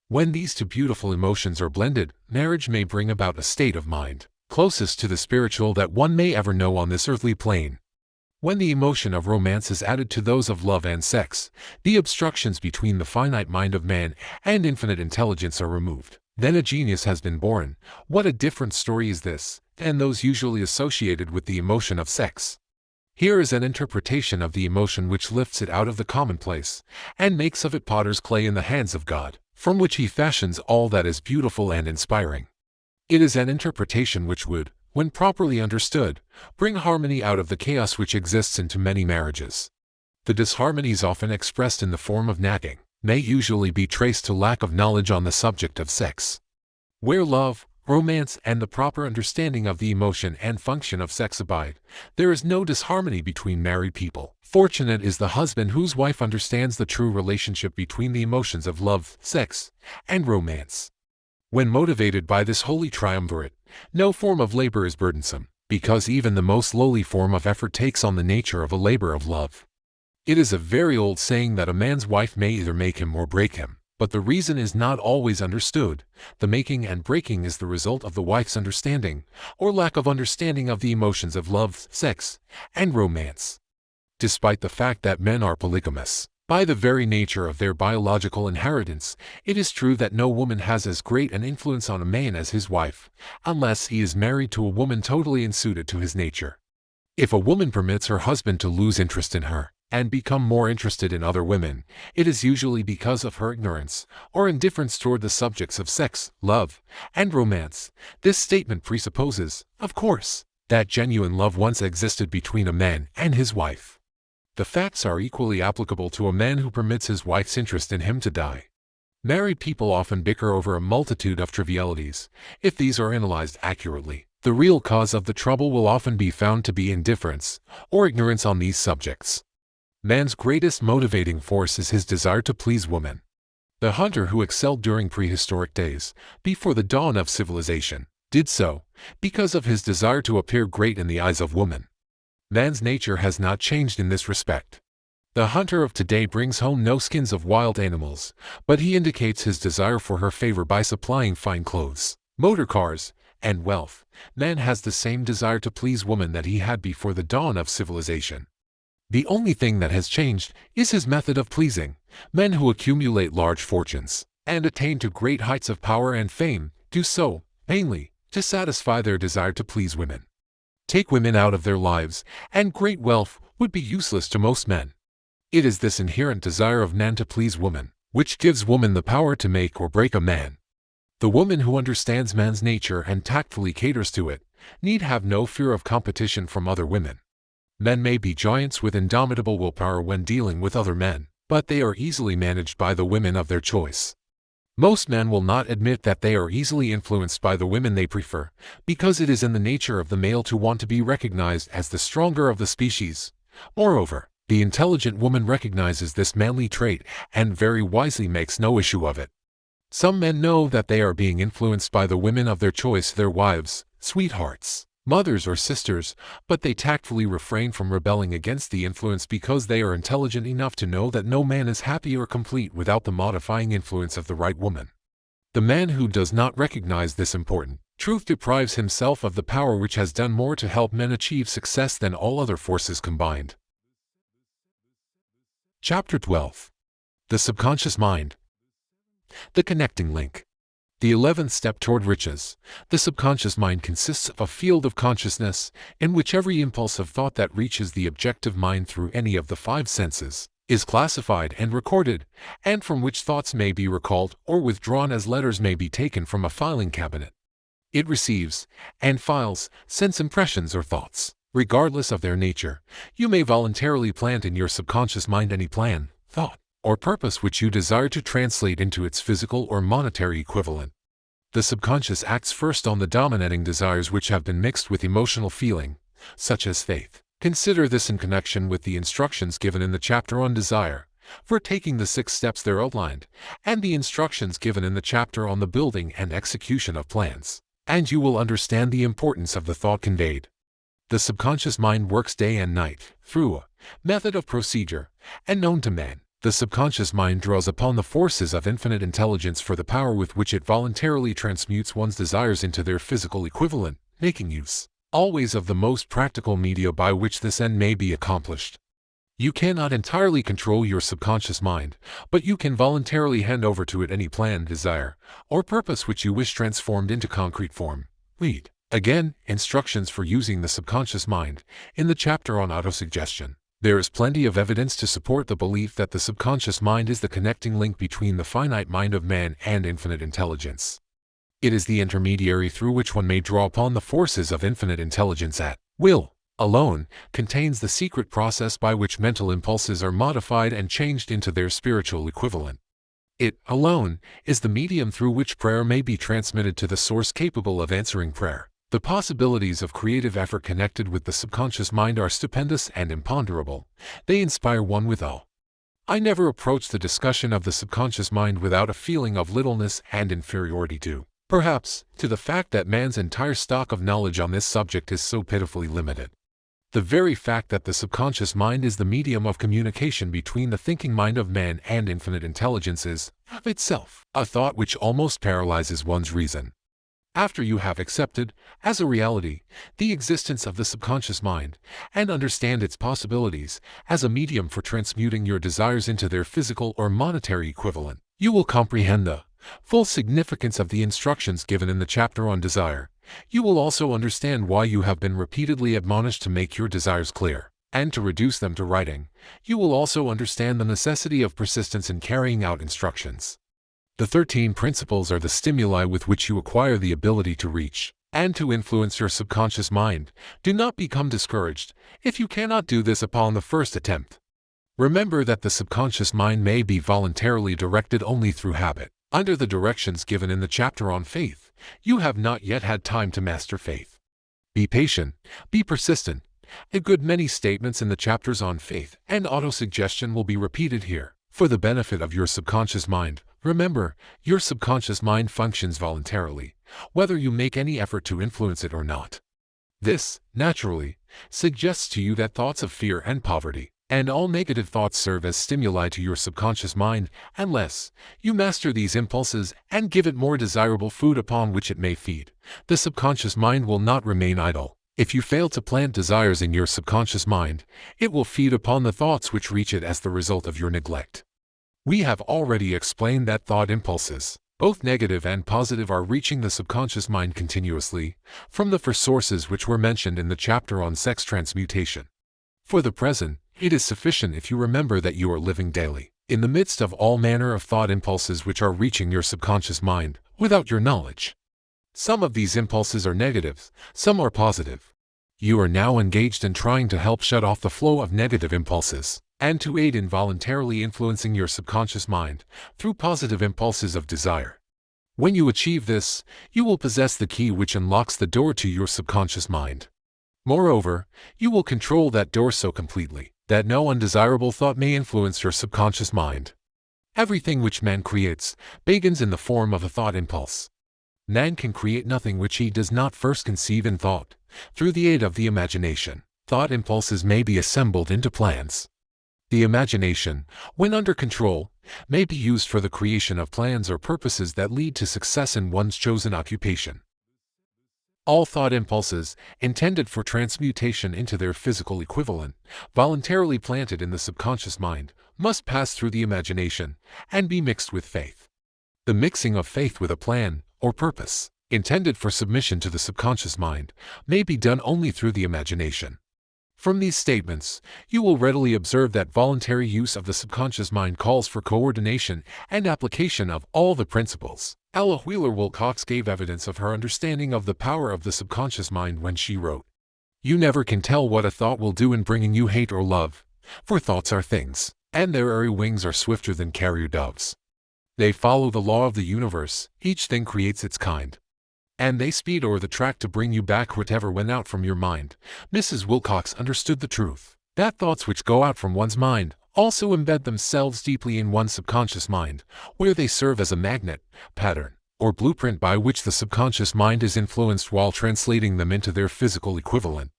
When these two beautiful emotions are blended, marriage may bring about a state of mind closest to the spiritual that one may ever know on this earthly plane. When the emotion of romance is added to those of love and sex, the obstructions between the finite mind of man and infinite intelligence are removed. Then a genius has been born. What a different story is this than those usually associated with the emotion of sex. Here is an interpretation of the emotion which lifts it out of the commonplace and makes of it potter's clay in the hands of God, from which he fashions all that is beautiful and inspiring. It is an interpretation which would, when properly understood, bring harmony out of the chaos which exists into many marriages. The disharmonies often expressed in the form of nagging may usually be traced to lack of knowledge on the subject of sex. Where love, romance, and the proper understanding of the emotion and function of sex abide, there is no disharmony between married people. Fortunate is the husband whose wife understands the true relationship between the emotions of love, sex, and romance. When motivated by this holy triumvirate, no form of labor is burdensome, because even the most lowly form of effort takes on the nature of a labor of love. It is a very old saying that a man's wife may either make him or break him, but the reason is not always understood. The making and breaking is the result of the wife's understanding, or lack of understanding of the emotions of love, sex, and romance. Despite the fact that men are polygamous, by the very nature of their biological inheritance, it is true that no woman has as great an influence on a man as his wife, unless he is married to a woman totally unsuited to his nature. If a woman permits her husband to lose interest in her, and become more interested in other women, it is usually because of her ignorance or indifference toward the subjects of sex, love, and romance. This statement presupposes, of course, that genuine love once existed between a man and his wife. The facts are equally applicable to a man who permits his wife's interest in him to die. Married people often bicker over a multitude of trivialities. If these are analyzed accurately, the real cause of the trouble will often be found to be indifference or ignorance on these subjects. Man's greatest motivating force is his desire to please woman. The hunter who excelled during prehistoric days, before the dawn of civilization, did so because of his desire to appear great in the eyes of woman. Man's nature has not changed in this respect. The hunter of today brings home no skins of wild animals, but he indicates his desire for her favor by supplying fine clothes, motor cars, and wealth. Man has the same desire to please woman that he had before the dawn of civilization. The only thing that has changed is his method of pleasing. Men who accumulate large fortunes and attain to great heights of power and fame do so, mainly, to satisfy their desire to please women. Take women out of their lives, and great wealth would be useless to most men. It is this inherent desire of man to please woman, which gives woman the power to make or break a man. The woman who understands man's nature and tactfully caters to it, need have no fear of competition from other women. Men may be giants with indomitable willpower when dealing with other men, but they are easily managed by the women of their choice. Most men will not admit that they are easily influenced by the women they prefer, because it is in the nature of the male to want to be recognized as the stronger of the species. Moreover, the intelligent woman recognizes this manly trait and very wisely makes no issue of it. Some men know that they are being influenced by the women of their choice, their wives, sweethearts, mothers or sisters, but they tactfully refrain from rebelling against the influence because they are intelligent enough to know that no man is happy or complete without the modifying influence of the right woman. The man who does not recognize this important truth deprives himself of the power which has done more to help men achieve success than all other forces combined. Chapter 12. The Subconscious Mind. The Connecting Link. The 11th step toward riches. The subconscious mind consists of a field of consciousness in which every impulse of thought that reaches the objective mind through any of the 5 senses is classified and recorded, and from which thoughts may be recalled or withdrawn as letters may be taken from a filing cabinet. It receives and files sense impressions or thoughts, regardless of their nature. You may voluntarily plant in your subconscious mind any plan, thought, or purpose which you desire to translate into its physical or monetary equivalent. The subconscious acts first on the dominating desires which have been mixed with emotional feeling, such as faith. Consider this in connection with the instructions given in the chapter on desire, for taking the 6 steps there outlined, and the instructions given in the chapter on the building and execution of plans, and you will understand the importance of the thought conveyed. The subconscious mind works day and night, through a method of procedure, and known to man. The subconscious mind draws upon the forces of infinite intelligence for the power with which it voluntarily transmutes one's desires into their physical equivalent, making use always of the most practical media by which this end may be accomplished. You cannot entirely control your subconscious mind, but you can voluntarily hand over to it any plan, desire, or purpose which you wish transformed into concrete form. Read, again, instructions for using the subconscious mind in the chapter on autosuggestion. There is plenty of evidence to support the belief that the subconscious mind is the connecting link between the finite mind of man and infinite intelligence. It is the intermediary through which one may draw upon the forces of infinite intelligence at will. Alone contains the secret process by which mental impulses are modified and changed into their spiritual equivalent. It, alone, is the medium through which prayer may be transmitted to the source capable of answering prayer. The possibilities of creative effort connected with the subconscious mind are stupendous and imponderable. They inspire one with awe. I never approach the discussion of the subconscious mind without a feeling of littleness and inferiority due, perhaps, to the fact that man's entire stock of knowledge on this subject is so pitifully limited. The very fact that the subconscious mind is the medium of communication between the thinking mind of man and infinite intelligence is, of itself, a thought which almost paralyzes one's reason. After you have accepted, as a reality, the existence of the subconscious mind, and understand its possibilities as a medium for transmuting your desires into their physical or monetary equivalent, you will comprehend the full significance of the instructions given in the chapter on desire. You will also understand why you have been repeatedly admonished to make your desires clear, and to reduce them to writing. You will also understand the necessity of persistence in carrying out instructions. The 13 principles are the stimuli with which you acquire the ability to reach and to influence your subconscious mind. Do not become discouraged if you cannot do this upon the first attempt. Remember that the subconscious mind may be voluntarily directed only through habit. Under the directions given in the chapter on faith, you have not yet had time to master faith. Be patient, be persistent. A good many statements in the chapters on faith and autosuggestion will be repeated here, for the benefit of your subconscious mind. Remember, your subconscious mind functions voluntarily, whether you make any effort to influence it or not. This, naturally, suggests to you that thoughts of fear and poverty, and all negative thoughts serve as stimuli to your subconscious mind. Unless you master these impulses and give it more desirable food upon which it may feed, the subconscious mind will not remain idle. If you fail to plant desires in your subconscious mind, it will feed upon the thoughts which reach it as the result of your neglect. We have already explained that thought impulses, both negative and positive, are reaching the subconscious mind continuously, from the 4 sources which were mentioned in the chapter on sex transmutation. For the present, it is sufficient if you remember that you are living daily in the midst of all manner of thought impulses which are reaching your subconscious mind without your knowledge. Some of these impulses are negative, some are positive. You are now engaged in trying to help shut off the flow of negative impulses, and to aid in voluntarily influencing your subconscious mind through positive impulses of desire. When you achieve this, you will possess the key which unlocks the door to your subconscious mind. Moreover, you will control that door so completely that no undesirable thought may influence your subconscious mind. Everything which man creates begins in the form of a thought impulse. Man can create nothing which he does not first conceive in thought. Through the aid of the imagination, thought impulses may be assembled into plans. The imagination, when under control, may be used for the creation of plans or purposes that lead to success in one's chosen occupation. All thought impulses, intended for transmutation into their physical equivalent, voluntarily planted in the subconscious mind, must pass through the imagination and be mixed with faith. The mixing of faith with a plan, or purpose, intended for submission to the subconscious mind, may be done only through the imagination. From these statements, you will readily observe that voluntary use of the subconscious mind calls for coordination and application of all the principles. Ella Wheeler Wilcox gave evidence of her understanding of the power of the subconscious mind when she wrote, "You never can tell what a thought will do in bringing you hate or love, for thoughts are things, and their airy wings are swifter than carrier doves. They follow the law of the universe, each thing creates its kind. and they speed o'er the track to bring you back whatever went out from your mind. Mrs. Wilcox understood the truth, that thoughts which go out from one's mind also embed themselves deeply in one's subconscious mind, where they serve as a magnet, pattern, or blueprint by which the subconscious mind is influenced while translating them into their physical equivalent.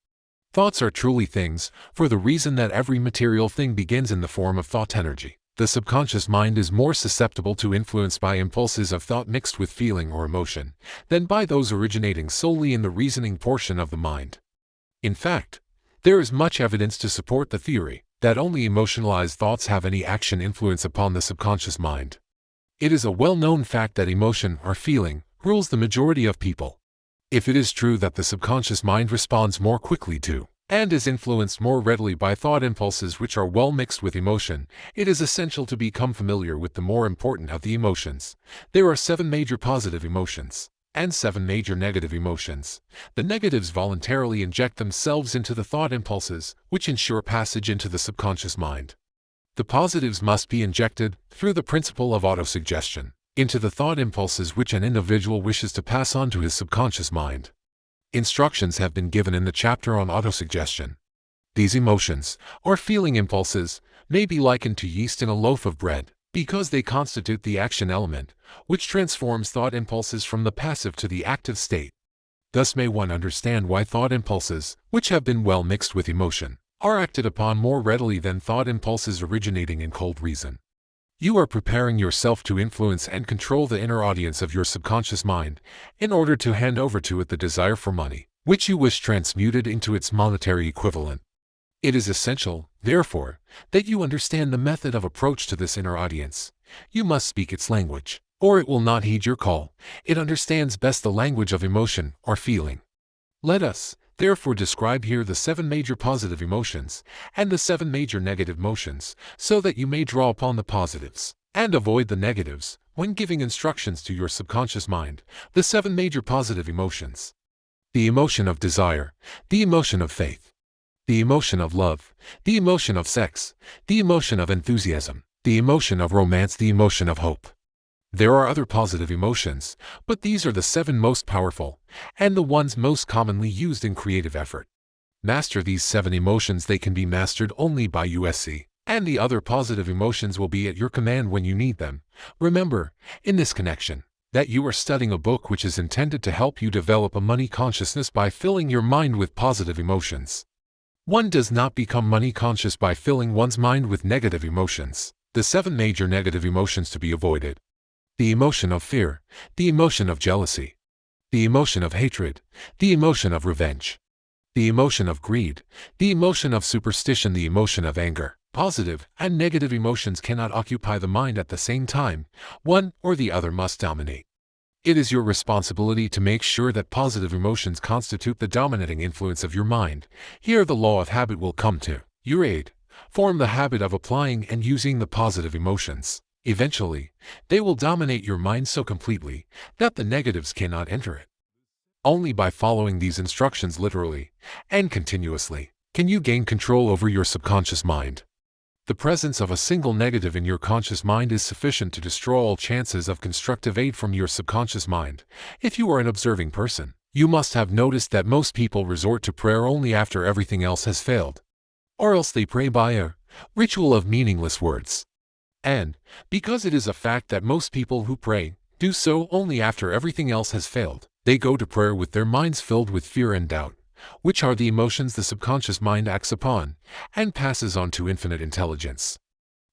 Thoughts are truly things, for the reason that every material thing begins in the form of thought energy. The subconscious mind is more susceptible to influence by impulses of thought mixed with feeling or emotion, than by those originating solely in the reasoning portion of the mind. In fact, there is much evidence to support the theory that only emotionalized thoughts have any action influence upon the subconscious mind. It is a well-known fact that emotion, or feeling, rules the majority of people. If it is true that the subconscious mind responds more quickly to, and is influenced more readily by thought impulses which are well mixed with emotion, it is essential to become familiar with the more important of the emotions. There are 7 major positive emotions, and 7 major negative emotions. The negatives voluntarily inject themselves into the thought impulses, which ensure passage into the subconscious mind. The positives must be injected, through the principle of autosuggestion, into the thought impulses which an individual wishes to pass on to his subconscious mind. Instructions have been given in the chapter on autosuggestion. These emotions, or feeling impulses, may be likened to yeast in a loaf of bread, because they constitute the action element, which transforms thought impulses from the passive to the active state. Thus may one understand why thought impulses, which have been well mixed with emotion, are acted upon more readily than thought impulses originating in cold reason. You are preparing yourself to influence and control the inner audience of your subconscious mind, in order to hand over to it the desire for money, which you wish transmuted into its monetary equivalent. It is essential, therefore, that you understand the method of approach to this inner audience. You must speak its language, or it will not heed your call. It understands best the language of emotion, or feeling. Let us, therefore, describe here the 7 major positive emotions, and the 7 major negative emotions, so that you may draw upon the positives, and avoid the negatives, when giving instructions to your subconscious mind. The 7 major positive emotions. The emotion of desire, the emotion of faith, the emotion of love, the emotion of sex, the emotion of enthusiasm, the emotion of romance, the emotion of hope. There are other positive emotions, but these are the 7 most powerful, and the ones most commonly used in creative effort. Master these 7 emotions. They can be mastered only by USC, and the other positive emotions will be at your command when you need them. Remember, in this connection, that you are studying a book which is intended to help you develop a money consciousness by filling your mind with positive emotions. One does not become money conscious by filling one's mind with negative emotions. The 7 major negative emotions to be avoided. The emotion of fear, the emotion of jealousy, the emotion of hatred, the emotion of revenge, the emotion of greed, the emotion of superstition, the emotion of anger. Positive and negative emotions cannot occupy the mind at the same time. One or the other must dominate. It is your responsibility to make sure that positive emotions constitute the dominating influence of your mind. Here the law of habit will come to your aid. Form the habit of applying and using the positive emotions. Eventually, they will dominate your mind so completely that the negatives cannot enter it. Only by following these instructions literally and continuously can you gain control over your subconscious mind. The presence of a single negative in your conscious mind is sufficient to destroy all chances of constructive aid from your subconscious mind. If you are an observing person, you must have noticed that most people resort to prayer only after everything else has failed. Or else they pray by a ritual of meaningless words. And, because it is a fact that most people who pray do so only after everything else has failed, they go to prayer with their minds filled with fear and doubt, which are the emotions the subconscious mind acts upon and passes on to infinite intelligence.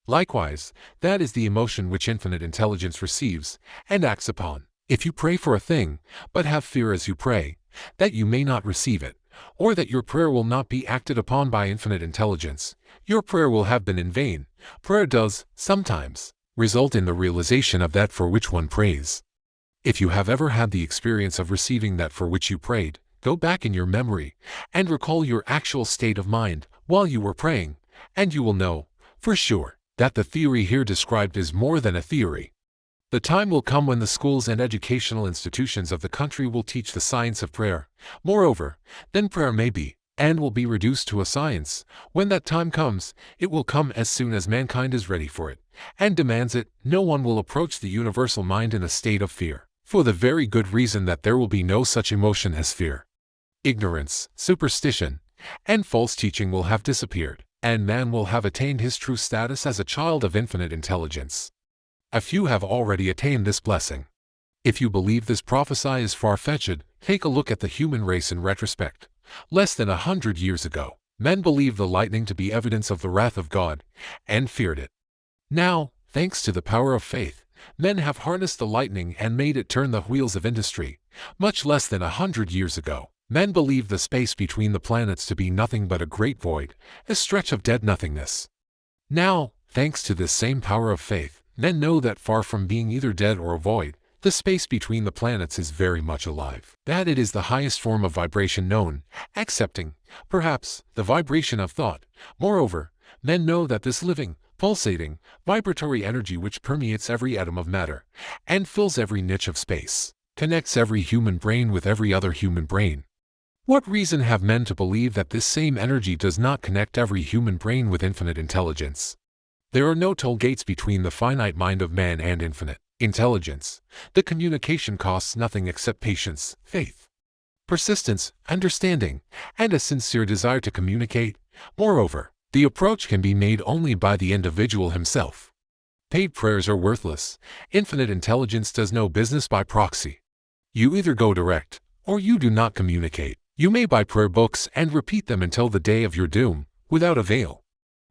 Likewise, that is the emotion which infinite intelligence receives and acts upon. If you pray for a thing, but have fear as you pray, that you may not receive it, or that your prayer will not be acted upon by infinite intelligence, your prayer will have been in vain. Prayer does, sometimes, result in the realization of that for which one prays. If you have ever had the experience of receiving that for which you prayed, go back in your memory and recall your actual state of mind while you were praying, and you will know, for sure, that the theory here described is more than a theory. The time will come when the schools and educational institutions of the country will teach the science of prayer. Moreover, then prayer may be, and will be reduced to a science. When that time comes, it will come as soon as mankind is ready for it, and demands it. No one will approach the universal mind in a state of fear, for the very good reason that there will be no such emotion as fear. Ignorance, superstition, and false teaching will have disappeared, and man will have attained his true status as a child of infinite intelligence. A few have already attained this blessing. If you believe this prophecy is far-fetched, take a look at the human race in retrospect. Less than 100 years ago, men believed the lightning to be evidence of the wrath of God, and feared it. Now, thanks to the power of faith, men have harnessed the lightning and made it turn the wheels of industry. Much less than 100 years ago, men believed the space between the planets to be nothing but a great void, a stretch of dead nothingness. Now, thanks to this same power of faith, men know that far from being either dead or a void, the space between the planets is very much alive, that it is the highest form of vibration known, excepting, perhaps, the vibration of thought. Moreover, men know that this living, pulsating, vibratory energy which permeates every atom of matter, and fills every niche of space, connects every human brain with every other human brain. What reason have men to believe that this same energy does not connect every human brain with infinite intelligence? There are no toll gates between the finite mind of man and infinite intelligence. The communication costs nothing except patience, faith, persistence, understanding, and a sincere desire to communicate. Moreover, the approach can be made only by the individual himself. Paid prayers are worthless. Infinite intelligence does no business by proxy. You either go direct, or you do not communicate. You may buy prayer books and repeat them until the day of your doom, without avail.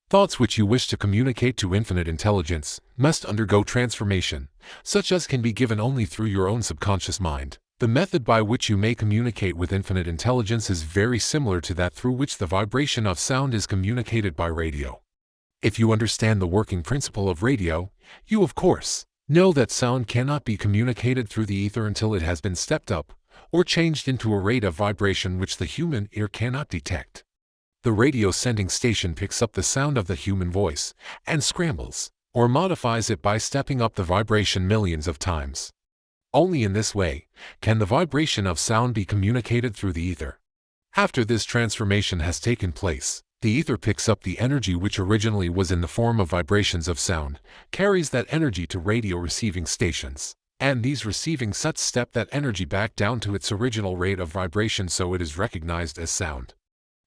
Thoughts which you wish to communicate to infinite intelligence must undergo transformation, such as can be given only through your own subconscious mind. The method by which you may communicate with infinite intelligence is very similar to that through which the vibration of sound is communicated by radio. If you understand the working principle of radio, you of course know that sound cannot be communicated through the ether until it has been stepped up or changed into a rate of vibration which the human ear cannot detect. The radio sending station picks up the sound of the human voice and scrambles or modifies it by stepping up the vibration millions of times. Only in this way can the vibration of sound be communicated through the ether. After this transformation has taken place, the ether picks up the energy which originally was in the form of vibrations of sound, carries that energy to radio receiving stations, and these receiving sets step that energy back down to its original rate of vibration so it is recognized as sound.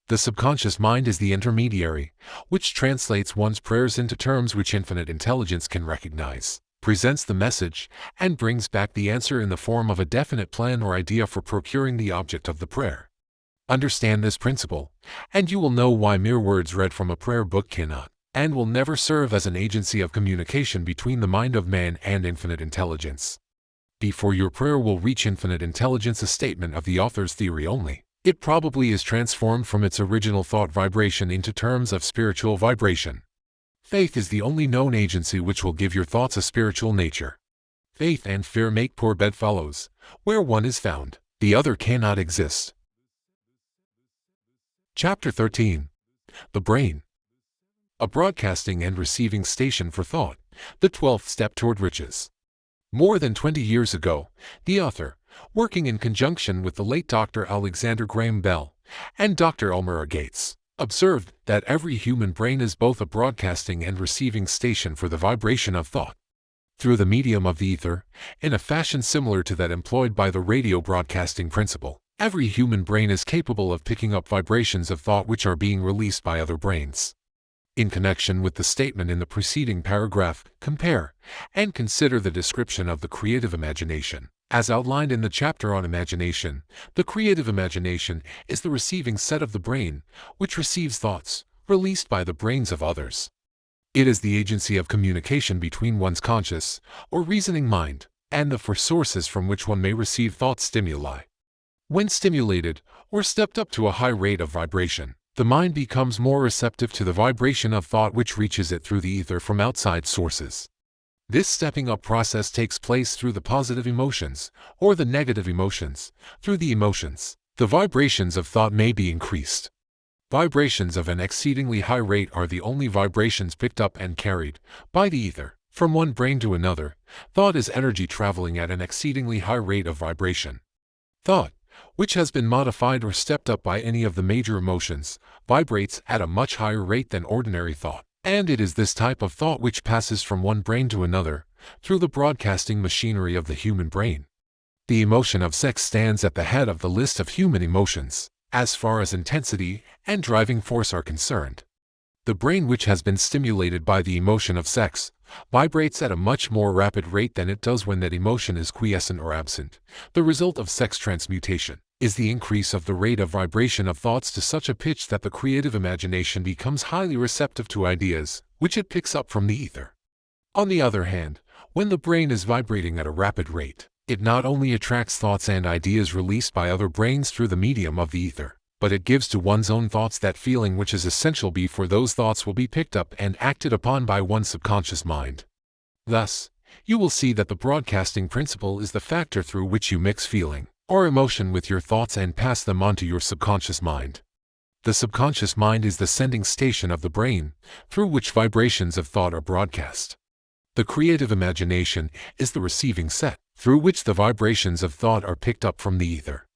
The subconscious mind is the intermediary, which translates one's prayers into terms which infinite intelligence can recognize, presents the message, and brings back the answer in the form of a definite plan or idea for procuring the object of the prayer. Understand this principle, and you will know why mere words read from a prayer book cannot, and will never serve as an agency of communication between the mind of man and infinite intelligence. Before your prayer will reach infinite intelligence, a statement of the author's theory only. It probably is transformed from its original thought vibration into terms of spiritual vibration. Faith is the only known agency which will give your thoughts a spiritual nature. Faith and fear make poor bedfellows. Where one is found, the other cannot exist. Chapter 13. The Brain. A broadcasting and receiving station for thought, the 12th step toward riches. More than 20 years ago, the author, working in conjunction with the late Dr. Alexander Graham Bell and Dr. Elmira Gates, observed that every human brain is both a broadcasting and receiving station for the vibration of thought. Through the medium of the ether, in a fashion similar to that employed by the radio broadcasting principle, every human brain is capable of picking up vibrations of thought which are being released by other brains. In connection with the statement in the preceding paragraph, compare and consider the description of the creative imagination. As outlined in the chapter on imagination, the creative imagination is the receiving set of the brain, which receives thoughts released by the brains of others. It is the agency of communication between one's conscious or reasoning mind and the four sources from which one may receive thought stimuli. When stimulated or stepped up to a high rate of vibration, the mind becomes more receptive to the vibration of thought which reaches it through the ether from outside sources. This stepping up process takes place through the positive emotions, or the negative emotions. Through the emotions, the vibrations of thought may be increased. Vibrations of an exceedingly high rate are the only vibrations picked up and carried by the ether from one brain to another. Thought is energy traveling at an exceedingly high rate of vibration. Thought, which has been modified or stepped up by any of the major emotions, vibrates at a much higher rate than ordinary thought. And it is this type of thought which passes from one brain to another, through the broadcasting machinery of the human brain. The emotion of sex stands at the head of the list of human emotions, as far as intensity and driving force are concerned. The brain, which has been stimulated by the emotion of sex, vibrates at a much more rapid rate than it does when that emotion is quiescent or absent. The result of sex transmutation is the increase of the rate of vibration of thoughts to such a pitch that the creative imagination becomes highly receptive to ideas, which it picks up from the ether. On the other hand, when the brain is vibrating at a rapid rate, it not only attracts thoughts and ideas released by other brains through the medium of the ether, but it gives to one's own thoughts that feeling which is essential before those thoughts will be picked up and acted upon by one's subconscious mind. Thus, you will see that the broadcasting principle is the factor through which you mix feeling or emotion with your thoughts and pass them on to your subconscious mind. The subconscious mind is the sending station of the brain, through which vibrations of thought are broadcast. The creative imagination is the receiving set, through which the vibrations of thought are picked up from the ether.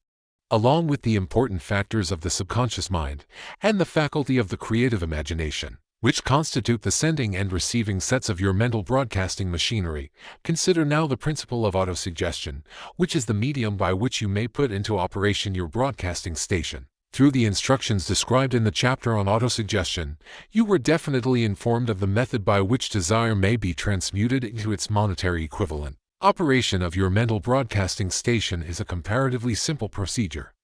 Along with the important factors of the subconscious mind and the faculty of the creative imagination, which constitute the sending and receiving sets of your mental broadcasting machinery, consider now the principle of autosuggestion, which is the medium by which you may put into operation your broadcasting station. Through the instructions described in the chapter on autosuggestion, you were definitely informed of the method by which desire may be transmuted into its monetary equivalent. Operation of your mental broadcasting station is a comparatively simple procedure.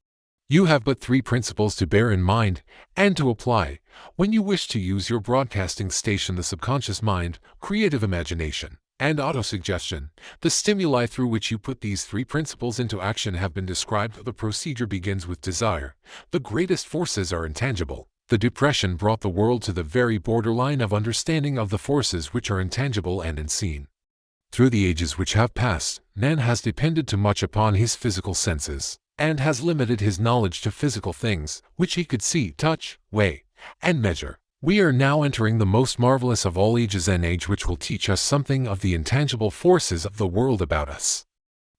You have but 3 principles to bear in mind and to apply when you wish to use your broadcasting station: the subconscious mind, creative imagination, and autosuggestion. The stimuli through which you put these 3 principles into action have been described. The procedure begins with desire. The greatest forces are intangible. The Depression brought the world to the very borderline of understanding of the forces which are intangible and unseen. Through the ages which have passed, man has depended too much upon his physical senses, and has limited his knowledge to physical things, which he could see, touch, weigh, and measure. We are now entering the most marvelous of all ages, an age which will teach us something of the intangible forces of the world about us.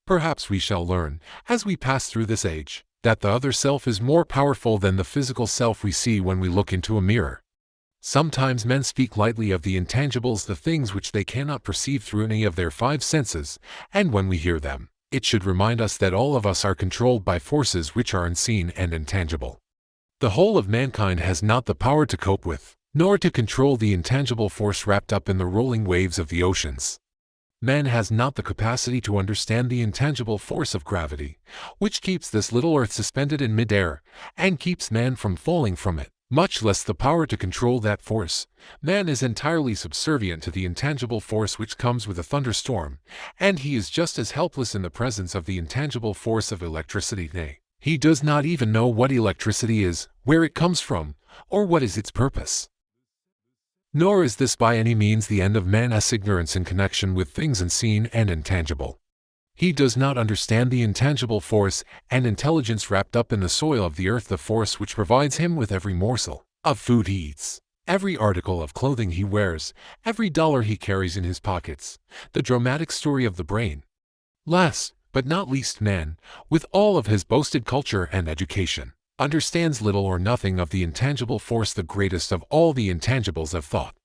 Perhaps we shall learn, as we pass through this age, that the other self is more powerful than the physical self we see when we look into a mirror. Sometimes men speak lightly of the intangibles, the things which they cannot perceive through any of their 5 senses, and when we hear them, it should remind us that all of us are controlled by forces which are unseen and intangible. The whole of mankind has not the power to cope with, nor to control the intangible force wrapped up in the rolling waves of the oceans. Man has not the capacity to understand the intangible force of gravity, which keeps this little earth suspended in mid-air, and keeps man from falling from it, much less the power to control that force. Man is entirely subservient to the intangible force which comes with a thunderstorm, and he is just as helpless in the presence of the intangible force of electricity. Nay, he does not even know what electricity is, where it comes from, or what is its purpose. Nor is this by any means the end of man's ignorance in connection with things unseen and intangible. He does not understand the intangible force and intelligence wrapped up in the soil of the earth, the force which provides him with every morsel of food he eats, every article of clothing he wears, every dollar he carries in his pockets, the dramatic story of the brain. Last, but not least, man, with all of his boasted culture and education, understands little or nothing of the intangible force, the greatest of all the intangibles of thought.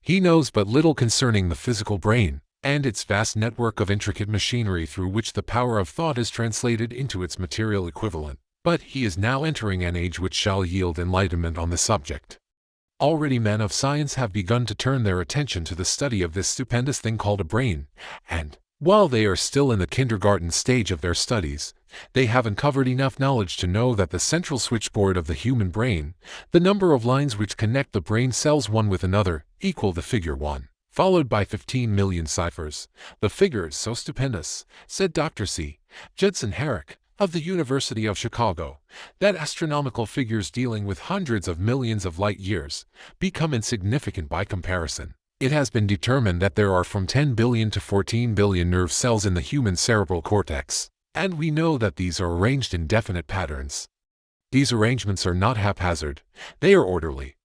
He knows but little concerning the physical brain and its vast network of intricate machinery through which the power of thought is translated into its material equivalent. But he is now entering an age which shall yield enlightenment on the subject. Already men of science have begun to turn their attention to the study of this stupendous thing called a brain, and, while they are still in the kindergarten stage of their studies, they have uncovered enough knowledge to know that the central switchboard of the human brain, the number of lines which connect the brain cells one with another, equal the figure 1, followed by 15 million ciphers. The figure is so stupendous, said Dr. C. Judson Herrick, of the University of Chicago, that astronomical figures dealing with hundreds of millions of light years become insignificant by comparison. It has been determined that there are from 10 billion to 14 billion nerve cells in the human cerebral cortex, and we know that these are arranged in definite patterns. These arrangements are not haphazard, they are orderly.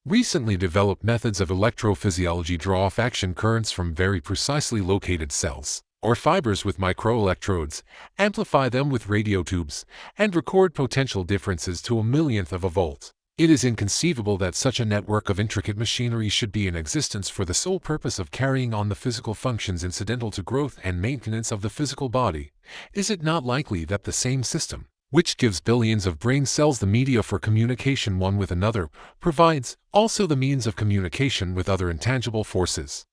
Recently developed methods of electrophysiology draw off action currents from very precisely located cells, or fibers with microelectrodes, amplify them with radio tubes, and record potential differences to a millionth of a volt. It is inconceivable that such a network of intricate machinery should be in existence for the sole purpose of carrying on the physical functions incidental to growth and maintenance of the physical body. Is it not likely that the same system, which gives billions of brain cells the media for communication one with another, provides also the means of communication with other intangible forces?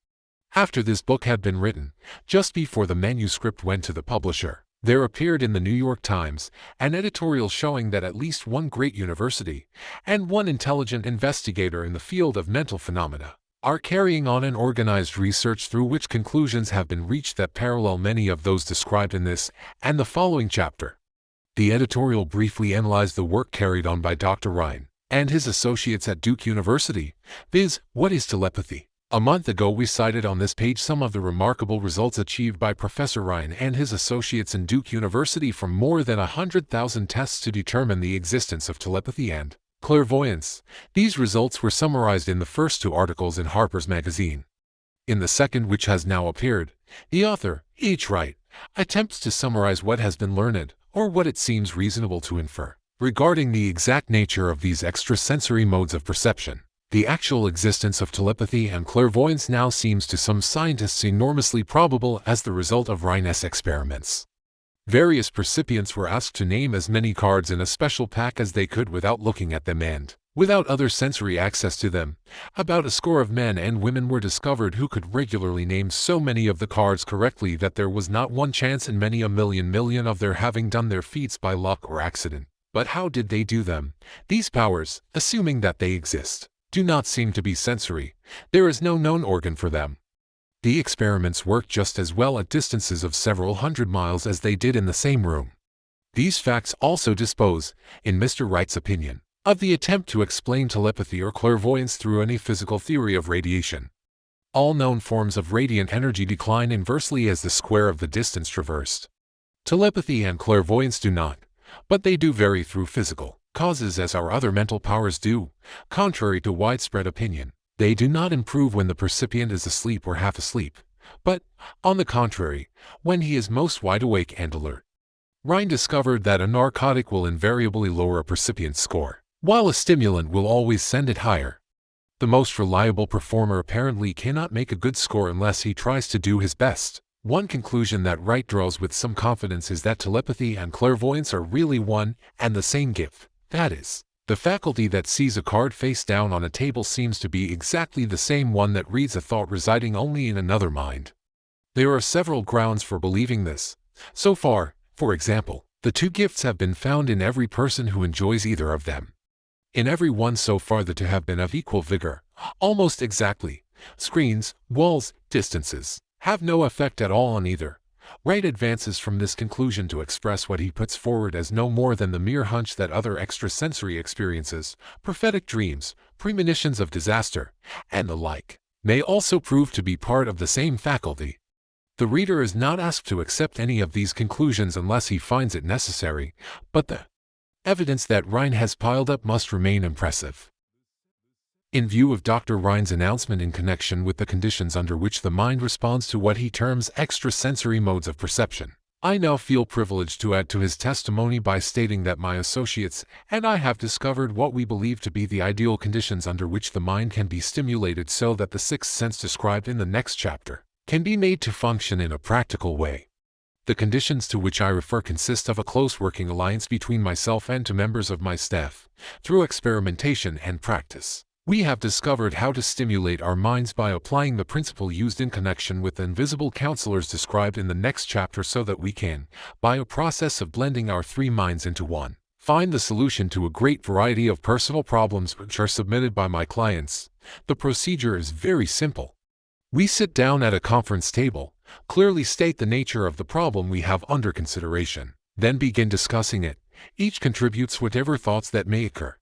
After this book had been written, just before the manuscript went to the publisher, there appeared in the New York Times an editorial showing that at least one great university and one intelligent investigator in the field of mental phenomena are carrying on an organized research through which conclusions have been reached that parallel many of those described in this and the following chapter. The editorial briefly analyzed the work carried on by Dr. Rhine and his associates at Duke University, viz., what is telepathy? A month ago we cited on this page some of the remarkable results achieved by Professor Rhine and his associates in Duke University from more than 100,000 tests to determine the existence of telepathy and clairvoyance. These results were summarized in the first two articles in Harper's Magazine. In the second, which has now appeared, the author, H. Wright, attempts to summarize what has been learned, or what it seems reasonable to infer, regarding the exact nature of these extrasensory modes of perception. The actual existence of telepathy and clairvoyance now seems to some scientists enormously probable as the result of Rhine's experiments. Various recipients were asked to name as many cards in a special pack as they could without looking at them and, without other sensory access to them. About a score of men and women were discovered who could regularly name so many of the cards correctly that there was not one chance in many a million of their having done their feats by luck or accident. But how did they do them? These powers, assuming that they exist, do not seem to be sensory. There is no known organ for them. The experiments work just as well at distances of several hundred miles as they did in the same room. These facts also dispose, in Mr. Wright's opinion, of the attempt to explain telepathy or clairvoyance through any physical theory of radiation. All known forms of radiant energy decline inversely as the square of the distance traversed. Telepathy and clairvoyance do not, but they do vary through physical causes as our other mental powers do. Contrary to widespread opinion, they do not improve when the percipient is asleep or half asleep, but, on the contrary, when he is most wide awake and alert. Rhine discovered that a narcotic will invariably lower a percipient's score, while a stimulant will always send it higher. The most reliable performer apparently cannot make a good score unless he tries to do his best. One conclusion that Wright draws with some confidence is that telepathy and clairvoyance are really one and the same gift. That is, the faculty that sees a card face down on a table seems to be exactly the same one that reads a thought residing only in another mind. There are several grounds for believing this. So far, for example, the two gifts have been found in every person who enjoys either of them. In every one so far the two have been of equal vigor, almost exactly. Screens, walls, distances have no effect at all on either. Wright advances from this conclusion to express what he puts forward as no more than the mere hunch that other extrasensory experiences, prophetic dreams, premonitions of disaster, and the like, may also prove to be part of the same faculty. The reader is not asked to accept any of these conclusions unless he finds it necessary, but the evidence that Rhine has piled up must remain impressive. In view of Dr. Rhine's announcement in connection with the conditions under which the mind responds to what he terms extrasensory modes of perception, I now feel privileged to add to his testimony by stating that my associates and I have discovered what we believe to be the ideal conditions under which the mind can be stimulated so that the sixth sense described in the next chapter can be made to function in a practical way. The conditions to which I refer consist of a close working alliance between myself and two members of my staff. Through experimentation and practice, we have discovered how to stimulate our minds by applying the principle used in connection with the invisible counselors described in the next chapter so that we can, by a process of blending our three minds into one, find the solution to a great variety of personal problems which are submitted by my clients. The procedure is very simple. We sit down at a conference table, clearly state the nature of the problem we have under consideration, then begin discussing it. Each contributes whatever thoughts that may occur.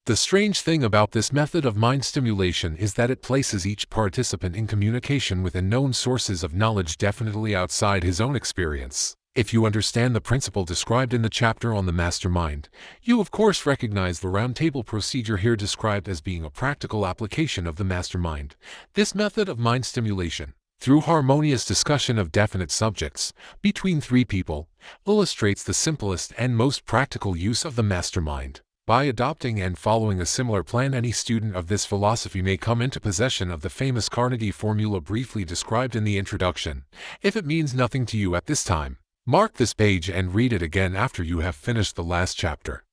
The strange thing about this method of mind stimulation is that it places each participant in communication with unknown sources of knowledge definitely outside his own experience. If you understand the principle described in the chapter on the mastermind, you of course recognize the roundtable procedure here described as being a practical application of the mastermind. This method of mind stimulation, through harmonious discussion of definite subjects between three people, illustrates the simplest and most practical use of the mastermind. By adopting and following a similar plan, any student of this philosophy may come into possession of the famous Carnegie formula briefly described in the introduction. If it means nothing to you at this time, mark this page and read it again after you have finished the last chapter.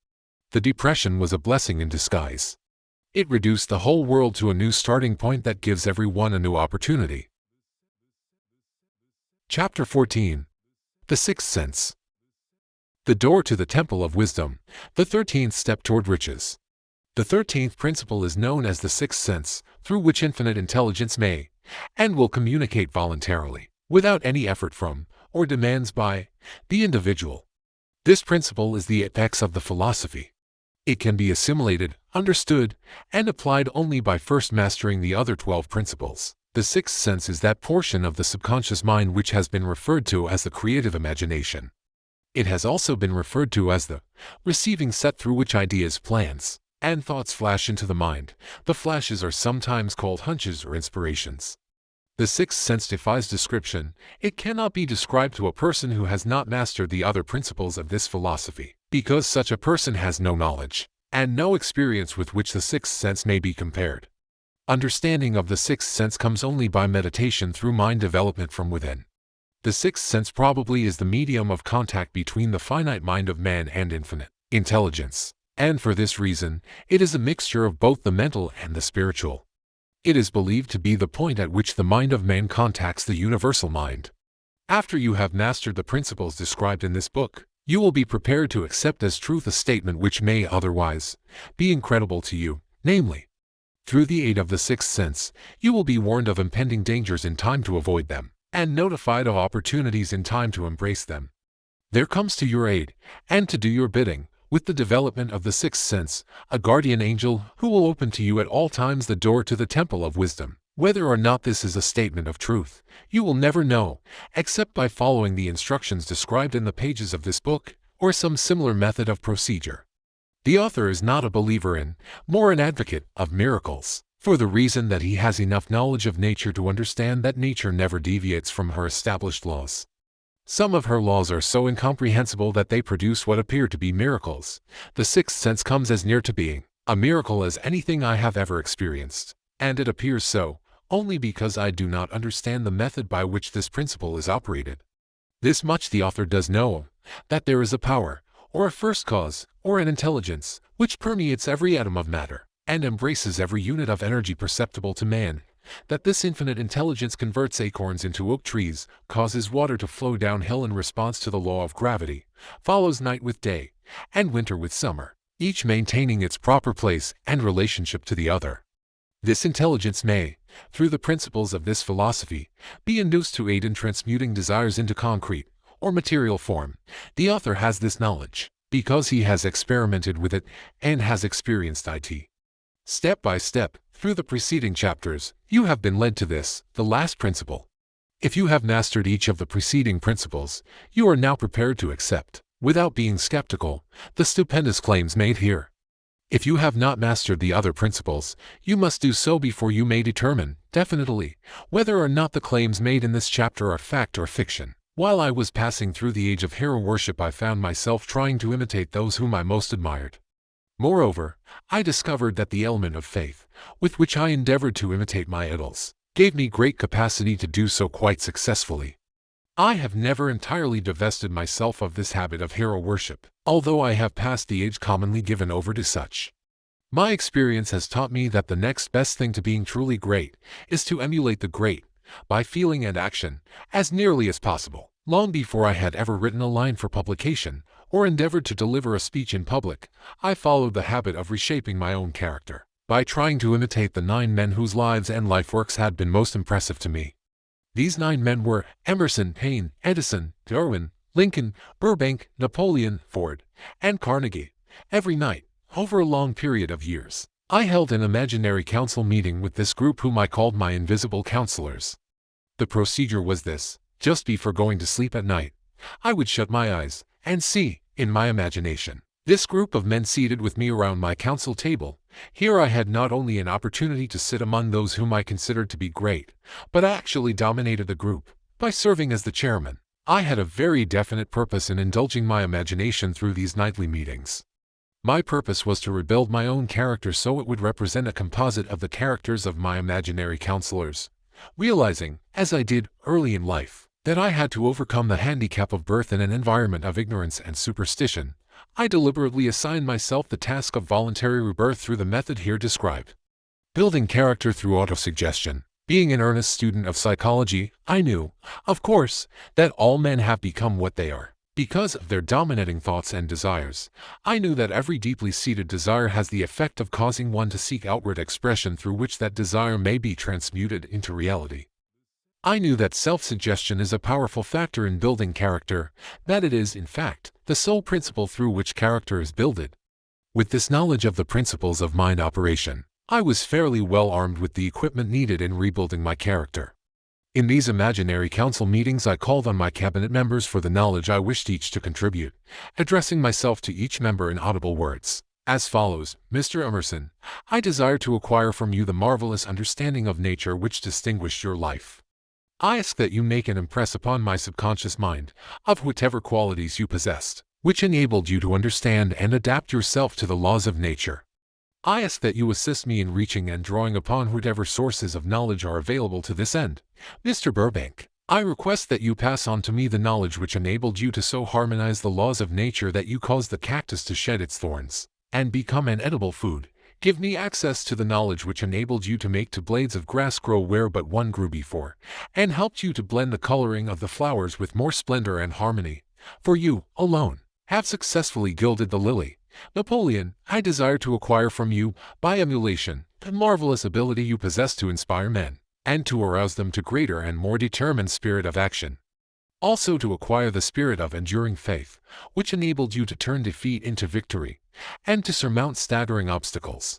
The depression was a blessing in disguise. It reduced the whole world to a new starting point that gives everyone a new opportunity. Chapter 14. The Sixth Sense. The door to the Temple of Wisdom, the 13th step toward riches. The 13th principle is known as the Sixth Sense, through which infinite intelligence may and will communicate voluntarily, without any effort from, or demands by, the individual. This principle is the apex of the philosophy. It can be assimilated, understood, and applied only by first mastering the other 12 principles. The sixth sense is that portion of the subconscious mind which has been referred to as the creative imagination. It has also been referred to as the receiving set through which ideas, plans, and thoughts flash into the mind. The flashes are sometimes called hunches or inspirations. The sixth sense defies description. It cannot be described to a person who has not mastered the other principles of this philosophy, because such a person has no knowledge and no experience with which the sixth sense may be compared. Understanding of the sixth sense comes only by meditation through mind development from within. The sixth sense probably is the medium of contact between the finite mind of man and infinite intelligence, and for this reason, it is a mixture of both the mental and the spiritual. It is believed to be the point at which the mind of man contacts the universal mind. After you have mastered the principles described in this book, you will be prepared to accept as truth a statement which may otherwise be incredible to you, namely, through the aid of the sixth sense, you will be warned of impending dangers in time to avoid them, and notified of opportunities in time to embrace them. There comes to your aid, and to do your bidding, with the development of the sixth sense, a guardian angel who will open to you at all times the door to the temple of wisdom. Whether or not this is a statement of truth, you will never know, except by following the instructions described in the pages of this book, or some similar method of procedure. The author is not a believer in, more an advocate of miracles, for the reason that he has enough knowledge of nature to understand that nature never deviates from her established laws. Some of her laws are so incomprehensible that they produce what appear to be miracles. The sixth sense comes as near to being a miracle as anything I have ever experienced, and it appears so only because I do not understand the method by which this principle is operated. This much the author does know, that there is a power, or a first cause, or an intelligence, which permeates every atom of matter, and embraces every unit of energy perceptible to man, that this infinite intelligence converts acorns into oak trees, causes water to flow downhill in response to the law of gravity, follows night with day, and winter with summer, each maintaining its proper place and relationship to the other. This intelligence may, through the principles of this philosophy, be induced to aid in transmuting desires into concrete, or material form. The author has this knowledge, because he has experimented with it, and has experienced it. Step by step, through the preceding chapters, you have been led to this, the last principle. If you have mastered each of the preceding principles, you are now prepared to accept, without being skeptical, the stupendous claims made here. If you have not mastered the other principles, you must do so before you may determine, definitely, whether or not the claims made in this chapter are fact or fiction. While I was passing through the age of hero worship, I found myself trying to imitate those whom I most admired. Moreover, I discovered that the element of faith, with which I endeavored to imitate my idols, gave me great capacity to do so quite successfully. I have never entirely divested myself of this habit of hero worship, although I have passed the age commonly given over to such. My experience has taught me that the next best thing to being truly great is to emulate the great, by feeling and action, as nearly as possible. Long before I had ever written a line for publication, or endeavored to deliver a speech in public, I followed the habit of reshaping my own character, by trying to imitate the 9 men whose lives and life works had been most impressive to me. These 9 men were Emerson, Paine, Edison, Darwin, Lincoln, Burbank, Napoleon, Ford, and Carnegie. Every night, over a long period of years, I held an imaginary council meeting with this group whom I called my invisible counselors. The procedure was this: just before going to sleep at night, I would shut my eyes and see, in my imagination, this group of men seated with me around my council table. Here I had not only an opportunity to sit among those whom I considered to be great, but I actually dominated the group, by serving as the chairman. I had a very definite purpose in indulging my imagination through these nightly meetings. My purpose was to rebuild my own character so it would represent a composite of the characters of my imaginary counselors. Realizing, as I did early in life, that I had to overcome the handicap of birth in an environment of ignorance and superstition, I deliberately assigned myself the task of voluntary rebirth through the method here described. Building character through autosuggestion. Being an earnest student of psychology, I knew, of course, that all men have become what they are because of their dominating thoughts and desires. I knew that every deeply seated desire has the effect of causing one to seek outward expression through which that desire may be transmuted into reality. I knew that self-suggestion is a powerful factor in building character, that it is, in fact, the sole principle through which character is builded. With this knowledge of the principles of mind operation, I was fairly well armed with the equipment needed in rebuilding my character. In these imaginary council meetings I called on my cabinet members for the knowledge I wished each to contribute, addressing myself to each member in audible words, as follows: Mr. Emerson, I desire to acquire from you the marvelous understanding of nature which distinguished your life. I ask that you make an impress upon my subconscious mind of whatever qualities you possessed, which enabled you to understand and adapt yourself to the laws of nature. I ask that you assist me in reaching and drawing upon whatever sources of knowledge are available to this end. Mr. Burbank, I request that you pass on to me the knowledge which enabled you to so harmonize the laws of nature that you caused the cactus to shed its thorns and become an edible food. Give me access to the knowledge which enabled you to make two blades of grass grow where but one grew before, and helped you to blend the coloring of the flowers with more splendor and harmony. For you, alone, have successfully gilded the lily. Napoleon, I desire to acquire from you, by emulation, the marvelous ability you possess to inspire men, and to arouse them to greater and more determined spirit of action. Also to acquire the spirit of enduring faith, which enabled you to turn defeat into victory, and to surmount staggering obstacles.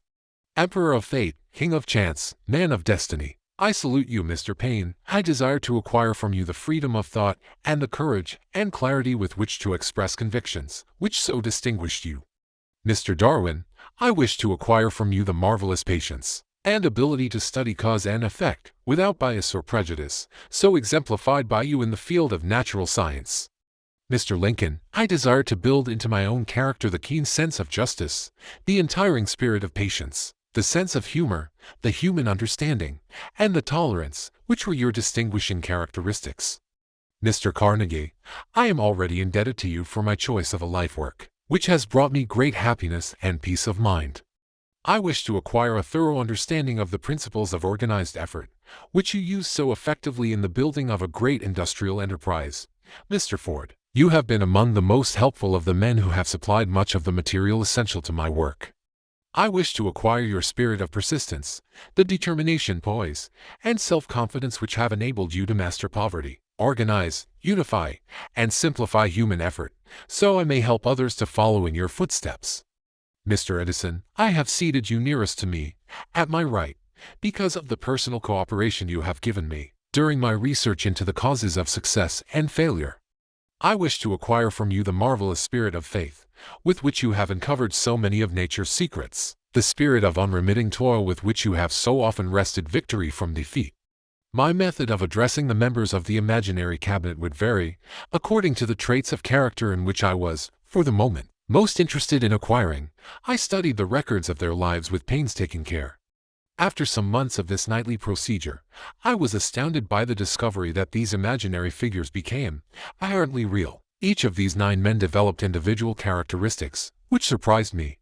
Emperor of fate, king of chance, man of destiny, I salute you, Mr. Paine. I desire to acquire from you the freedom of thought and the courage and clarity with which to express convictions, which so distinguished you. Mr. Darwin, I wish to acquire from you the marvelous patience and ability to study cause and effect, without bias or prejudice, so exemplified by you in the field of natural science. Mr. Lincoln, I desire to build into my own character the keen sense of justice, the untiring spirit of patience, the sense of humor, the human understanding, and the tolerance, which were your distinguishing characteristics. Mr. Carnegie, I am already indebted to you for my choice of a life work, which has brought me great happiness and peace of mind. I wish to acquire a thorough understanding of the principles of organized effort, which you use so effectively in the building of a great industrial enterprise. Mr. Ford, you have been among the most helpful of the men who have supplied much of the material essential to my work. I wish to acquire your spirit of persistence, the determination, poise, and self-confidence which have enabled you to master poverty, organize, unify, and simplify human effort, so I may help others to follow in your footsteps. Mr. Edison, I have seated you nearest to me, at my right, because of the personal cooperation you have given me during my research into the causes of success and failure. I wish to acquire from you the marvelous spirit of faith, with which you have uncovered so many of nature's secrets, the spirit of unremitting toil with which you have so often wrested victory from defeat. My method of addressing the members of the imaginary cabinet would vary, according to the traits of character in which I was, for the moment, most interested in acquiring. I studied the records of their lives with painstaking care. After some months of this nightly procedure, I was astounded by the discovery that these imaginary figures became apparently real. Each of these 9 men developed individual characteristics, which surprised me.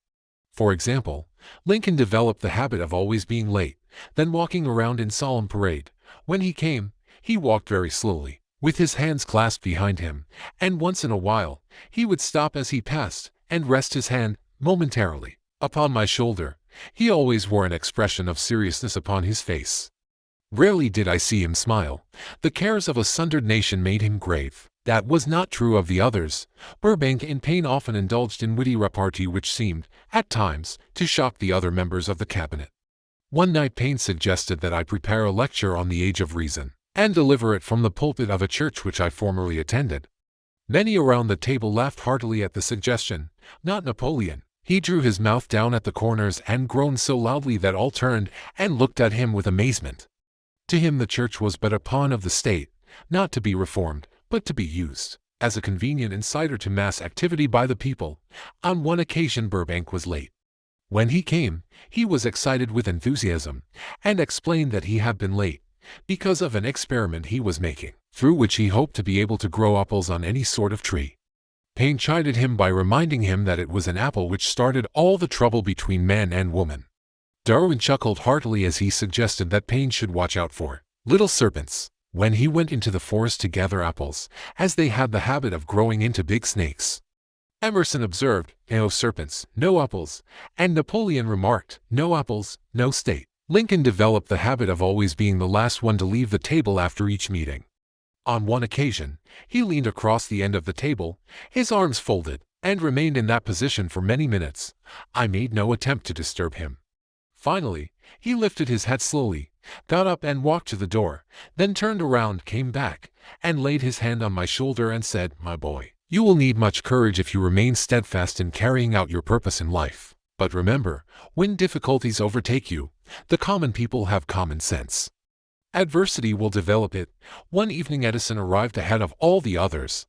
For example, Lincoln developed the habit of always being late, then walking around in solemn parade. When he came, he walked very slowly, with his hands clasped behind him, and once in a while, he would stop as he passed and rest his hand, momentarily, upon my shoulder. He always wore an expression of seriousness upon his face. Rarely did I see him smile. The cares of a sundered nation made him grave. That was not true of the others. Burbank and Paine often indulged in witty repartee which seemed, at times, to shock the other members of the cabinet. One night Paine suggested that I prepare a lecture on the age of reason, and deliver it from the pulpit of a church which I formerly attended. Many around the table laughed heartily at the suggestion. Not Napoleon. He drew his mouth down at the corners and groaned so loudly that all turned and looked at him with amazement. To him the church was but a pawn of the state, not to be reformed, but to be used. as a convenient insider to mass activity by the people. On one occasion Burbank was late. When he came, he was excited with enthusiasm, and explained that he had been late because of an experiment he was making, through which he hoped to be able to grow apples on any sort of tree. Paine chided him by reminding him that it was an apple which started all the trouble between man and woman. Darwin chuckled heartily as he suggested that Paine should watch out for little serpents when he went into the forest to gather apples, as they had the habit of growing into big snakes. Emerson observed, "No serpents, no apples," and Napoleon remarked, "No apples, no state." Lincoln developed the habit of always being the last one to leave the table after each meeting. On one occasion, he leaned across the end of the table, his arms folded, and remained in that position for many minutes. I made no attempt to disturb him. Finally, he lifted his head slowly, got up and walked to the door, then turned around, came back, and laid his hand on my shoulder and said, "My boy, you will need much courage if you remain steadfast in carrying out your purpose in life. But remember, when difficulties overtake you, the common people have common sense. Adversity will develop it." One evening Edison arrived ahead of all the others.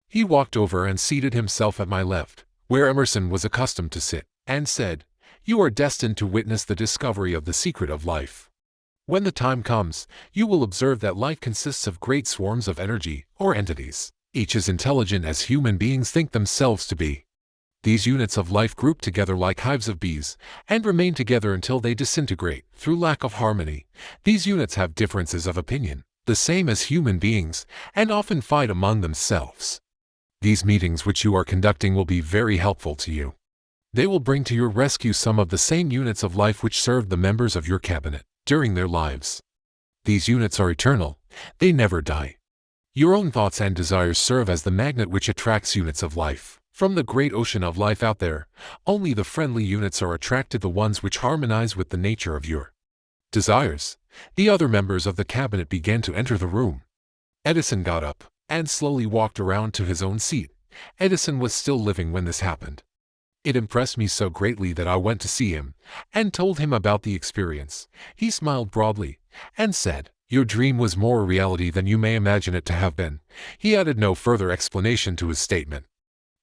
He walked over and seated himself at my left, where Emerson was accustomed to sit, and said, "You are destined to witness the discovery of the secret of life. When the time comes, you will observe that life consists of great swarms of energy, or entities, each as intelligent as human beings think themselves to be. These units of life group together like hives of bees, and remain together until they disintegrate, through lack of harmony. These units have differences of opinion, the same as human beings, and often fight among themselves. These meetings which you are conducting will be very helpful to you. They will bring to your rescue some of the same units of life which served the members of your cabinet during their lives. These units are eternal, they never die. Your own thoughts and desires serve as the magnet which attracts units of life. From the great ocean of life out there, only the friendly units are attracted, the ones which harmonize with the nature of your desires." The other members of the cabinet began to enter the room. Edison got up and slowly walked around to his own seat. Edison was still living when this happened. It impressed me so greatly that I went to see him and told him about the experience. He smiled broadly and said, "Your dream was more a reality than you may imagine it to have been." He added no further explanation to his statement.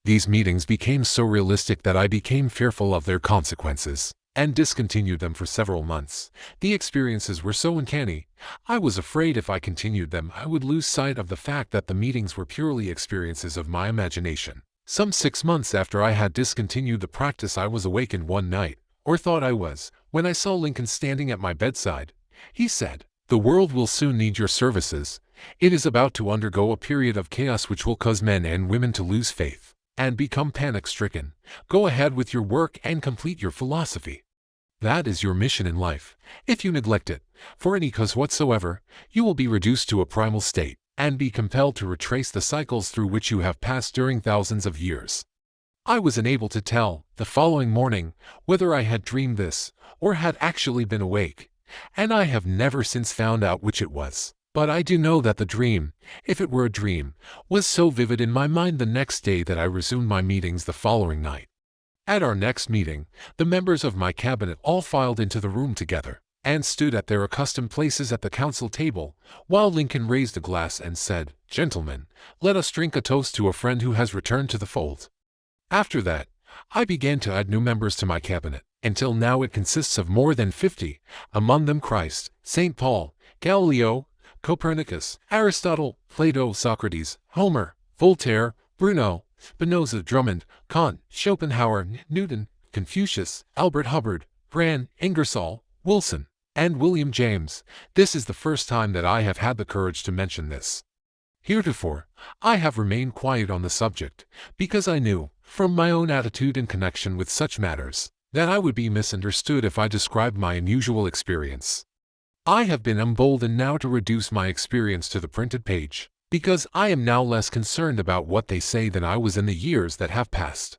These meetings became so realistic that I became fearful of their consequences, and discontinued them for several months. The experiences were so uncanny, I was afraid if I continued them I would lose sight of the fact that the meetings were purely experiences of my imagination. Some 6 months after I had discontinued the practice, I was awakened one night, or thought I was, when I saw Lincoln standing at my bedside. He said, "The world will soon need your services. It is about to undergo a period of chaos which will cause men and women to lose faith and become panic-stricken. Go ahead with your work and complete your philosophy. That is your mission in life. If you neglect it, for any cause whatsoever, you will be reduced to a primal state, and be compelled to retrace the cycles through which you have passed during thousands of years." I was unable to tell, the following morning, whether I had dreamed this, or had actually been awake, and I have never since found out which it was. But I do know that the dream, if it were a dream, was so vivid in my mind the next day that I resumed my meetings the following night. At our next meeting, the members of my cabinet all filed into the room together, and stood at their accustomed places at the council table, while Lincoln raised a glass and said, "Gentlemen, let us drink a toast to a friend who has returned to the fold." After that, I began to add new members to my cabinet, until now it consists of more than 50, among them Christ, St. Paul, Galileo, Copernicus, Aristotle, Plato, Socrates, Homer, Voltaire, Bruno, Spinoza, Drummond, Kant, Schopenhauer, Newton, Confucius, Albert Hubbard, Brand, Ingersoll, Wilson, and William James. This is the first time that I have had the courage to mention this. Heretofore, I have remained quiet on the subject, because I knew, from my own attitude in connection with such matters, that I would be misunderstood if I described my unusual experience. I have been emboldened now to reduce my experience to the printed page, because I am now less concerned about what they say than I was in the years that have passed.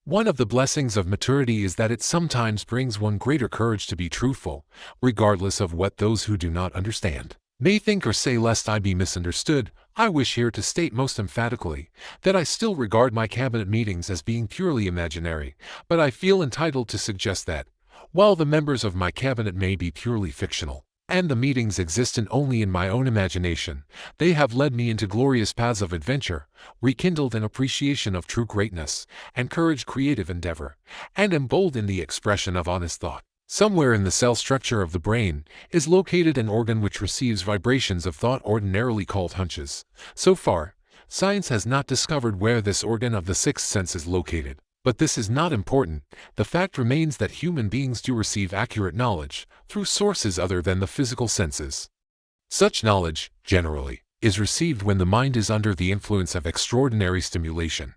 One of the blessings of maturity is that it sometimes brings one greater courage to be truthful, regardless of what those who do not understand may think or say. Lest I be misunderstood, I wish here to state most emphatically that I still regard my cabinet meetings as being purely imaginary, but I feel entitled to suggest that, while the members of my cabinet may be purely fictional, and the meetings existent only in my own imagination, they have led me into glorious paths of adventure, rekindled an appreciation of true greatness, encouraged creative endeavor, and emboldened the expression of honest thought. Somewhere in the cell structure of the brain is located an organ which receives vibrations of thought ordinarily called hunches. So far, science has not discovered where this organ of the sixth sense is located. But this is not important. The fact remains that human beings do receive accurate knowledge through sources other than the physical senses. Such knowledge, generally, is received when the mind is under the influence of extraordinary stimulation.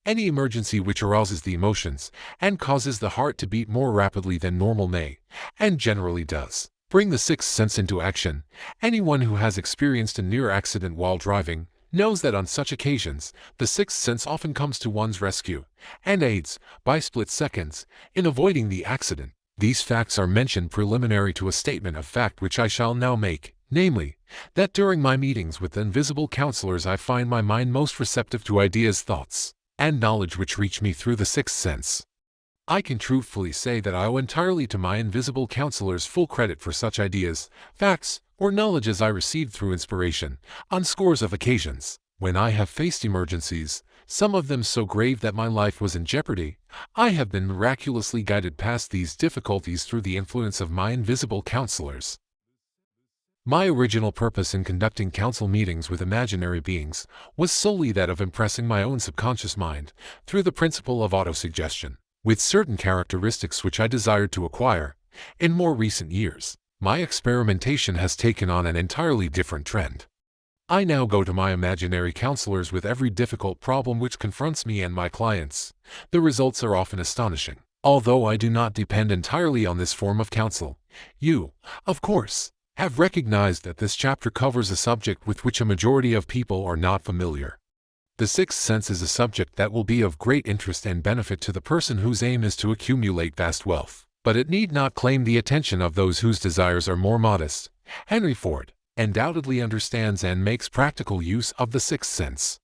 Any emergency which arouses the emotions and causes the heart to beat more rapidly than normal may, and generally does, bring the sixth sense into action. Anyone who has experienced a near accident while driving knows that on such occasions, the sixth sense often comes to one's rescue and aids, by split seconds, in avoiding the accident. These facts are mentioned preliminary to a statement of fact which I shall now make, namely, that during my meetings with the invisible counselors I find my mind most receptive to ideas, thoughts, and knowledge which reach me through the sixth sense. I can truthfully say that I owe entirely to my invisible counselors full credit for such ideas, facts, or knowledge as I received through inspiration, on scores of occasions. When I have faced emergencies, some of them so grave that my life was in jeopardy, I have been miraculously guided past these difficulties through the influence of my invisible counselors. My original purpose in conducting council meetings with imaginary beings was solely that of impressing my own subconscious mind through the principle of autosuggestion, with certain characteristics which I desired to acquire. In more recent years, my experimentation has taken on an entirely different trend. I now go to my imaginary counselors with every difficult problem which confronts me and my clients. The results are often astonishing. Although I do not depend entirely on this form of counsel, you, of course, have recognized that this chapter covers a subject with which a majority of people are not familiar. The sixth sense is a subject that will be of great interest and benefit to the person whose aim is to accumulate vast wealth. But it need not claim the attention of those whose desires are more modest. Henry Ford undoubtedly understands and makes practical use of the sixth sense.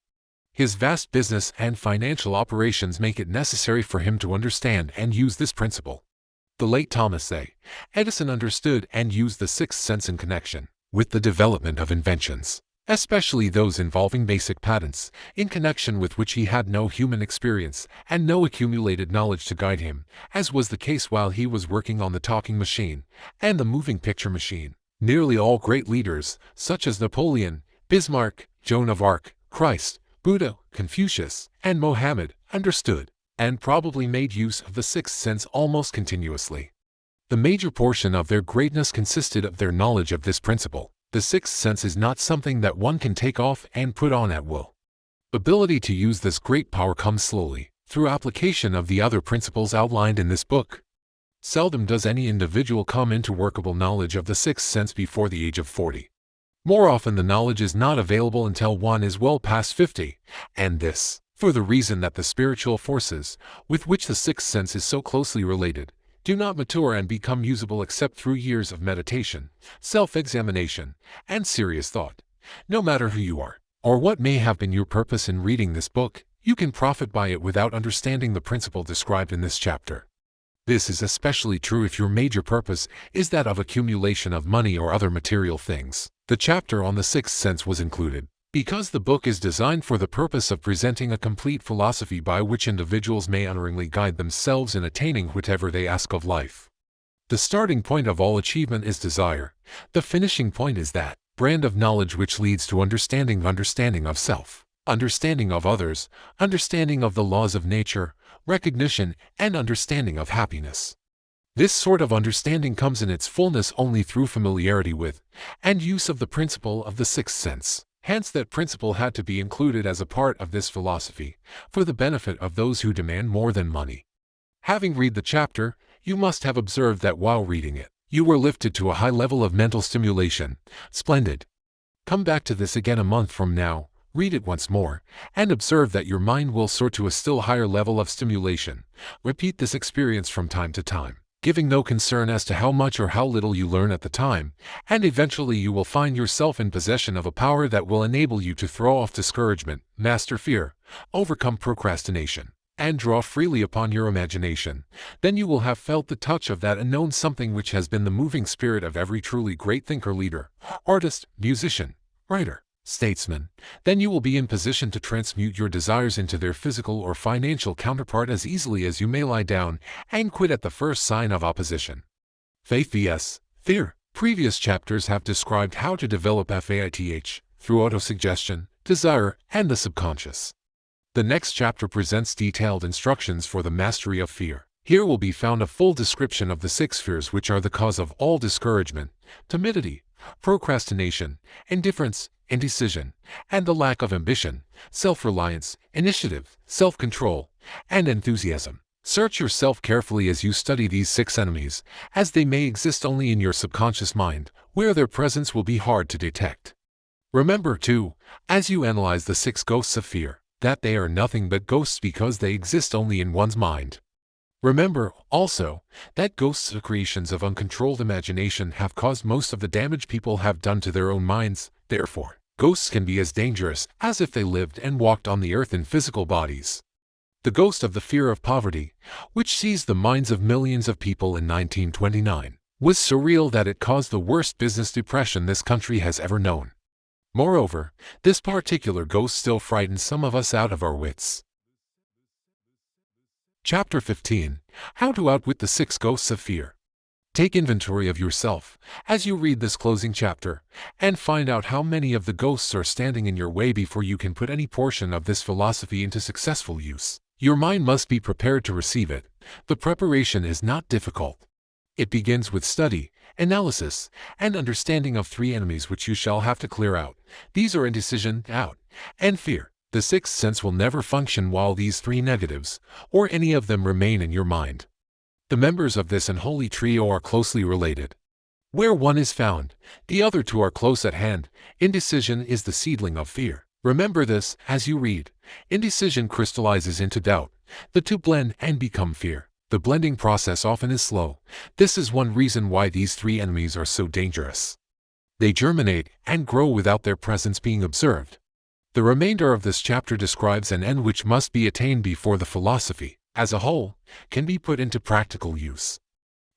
His vast business and financial operations make it necessary for him to understand and use this principle. The late Thomas A. Edison understood and used the sixth sense in connection with the development of inventions, especially those involving basic patents, in connection with which he had no human experience and no accumulated knowledge to guide him, as was the case while he was working on the talking machine and the moving picture machine. Nearly all great leaders, such as Napoleon, Bismarck, Joan of Arc, Christ, Buddha, Confucius, and Mohammed, understood and probably made use of the sixth sense almost continuously. The major portion of their greatness consisted of their knowledge of this principle. The sixth sense is not something that one can take off and put on at will. Ability to use this great power comes slowly, through application of the other principles outlined in this book. Seldom does any individual come into workable knowledge of the sixth sense before the age of 40. More often the knowledge is not available until one is well past 50, and this, for the reason that the spiritual forces, with which the sixth sense is so closely related, do not mature and become usable except through years of meditation, self-examination, and serious thought. No matter who you are, or what may have been your purpose in reading this book, you can profit by it without understanding the principle described in this chapter. This is especially true if your major purpose is that of accumulation of money or other material things. The chapter on the sixth sense was included because the book is designed for the purpose of presenting a complete philosophy by which individuals may unerringly guide themselves in attaining whatever they ask of life. The starting point of all achievement is desire. The finishing point is that brand of knowledge which leads to understanding of self, understanding of others, understanding of the laws of nature, recognition, and understanding of happiness. This sort of understanding comes in its fullness only through familiarity with and use of the principle of the sixth sense. Hence that principle had to be included as a part of this philosophy, for the benefit of those who demand more than money. Having read the chapter, you must have observed that while reading it, you were lifted to a high level of mental stimulation. Splendid. Come back to this again a month from now, read it once more, and observe that your mind will soar to a still higher level of stimulation. Repeat this experience from time to time, giving no concern as to how much or how little you learn at the time, and eventually you will find yourself in possession of a power that will enable you to throw off discouragement, master fear, overcome procrastination, and draw freely upon your imagination, then you will have felt the touch of that unknown something which has been the moving spirit of every truly great thinker, leader, artist, musician, writer, statesman. Then you will be in position to transmute your desires into their physical or financial counterpart as easily as you may lie down and quit at the first sign of opposition. Faith vs. Fear. Previous chapters have described how to develop faith through autosuggestion, desire, and the subconscious. The next chapter presents detailed instructions for the mastery of fear. Here will be found a full description of the 6 fears which are the cause of all discouragement, timidity, procrastination, indifference, indecision, and the lack of ambition, self-reliance, initiative, self-control, and enthusiasm. Search yourself carefully as you study these 6 enemies, as they may exist only in your subconscious mind, where their presence will be hard to detect. Remember, too, as you analyze the 6 ghosts of fear, that they are nothing but ghosts because they exist only in one's mind. Remember, also, that ghosts are creations of uncontrolled imagination have caused most of the damage people have done to their own minds. Therefore, ghosts can be as dangerous as if they lived and walked on the earth in physical bodies. The ghost of the fear of poverty, which seized the minds of millions of people in 1929, was so real that it caused the worst business depression this country has ever known. Moreover, this particular ghost still frightens some of us out of our wits. Chapter 15. How to outwit the 6 ghosts of fear. Take inventory of yourself as you read this closing chapter, and find out how many of the ghosts are standing in your way before you can put any portion of this philosophy into successful use. Your mind must be prepared to receive it. The preparation is not difficult. It begins with study, analysis, and understanding of 3 enemies which you shall have to clear out. These are indecision, doubt, and fear. The 6th sense will never function while these 3 negatives, or any of them, remain in your mind. The members of this unholy trio are closely related. Where one is found, the other 2 are close at hand. Indecision is the seedling of fear. Remember this as you read. Indecision crystallizes into doubt. The 2 blend and become fear. The blending process often is slow. This is one reason why these 3 enemies are so dangerous. They germinate and grow without their presence being observed. The remainder of this chapter describes an end which must be attained before the philosophy, as a whole, can be put into practical use.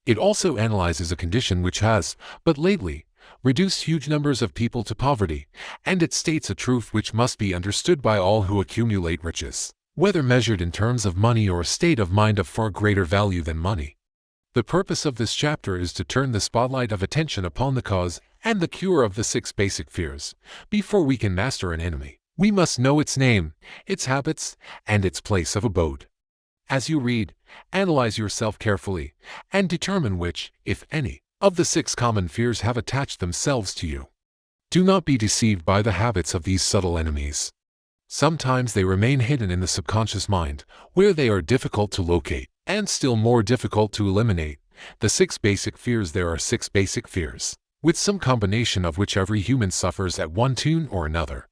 It also analyzes a condition which has, but lately, reduced huge numbers of people to poverty, and it states a truth which must be understood by all who accumulate riches, whether measured in terms of money or a state of mind of far greater value than money. The purpose of this chapter is to turn the spotlight of attention upon the cause and the cure of the 6 basic fears. Before we can master an enemy, we must know its name, its habits, and its place of abode. As you read, analyze yourself carefully, and determine which, if any, of the 6 common fears have attached themselves to you. Do not be deceived by the habits of these subtle enemies. Sometimes they remain hidden in the subconscious mind, where they are difficult to locate, and still more difficult to eliminate. The 6 basic fears. There are 6 basic fears, with some combination of which every human suffers at one tune or another.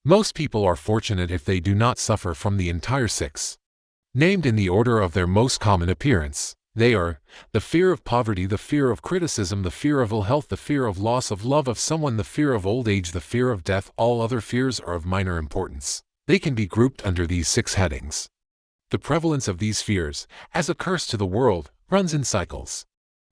Most people are fortunate if they do not suffer from the entire 6. Named in the order of their most common appearance, they are the fear of poverty, the fear of criticism, the fear of ill health, the fear of loss of love of someone, the fear of old age, the fear of death. All other fears are of minor importance. They can be grouped under these 6 headings. The prevalence of these fears, as a curse to the world, runs in cycles.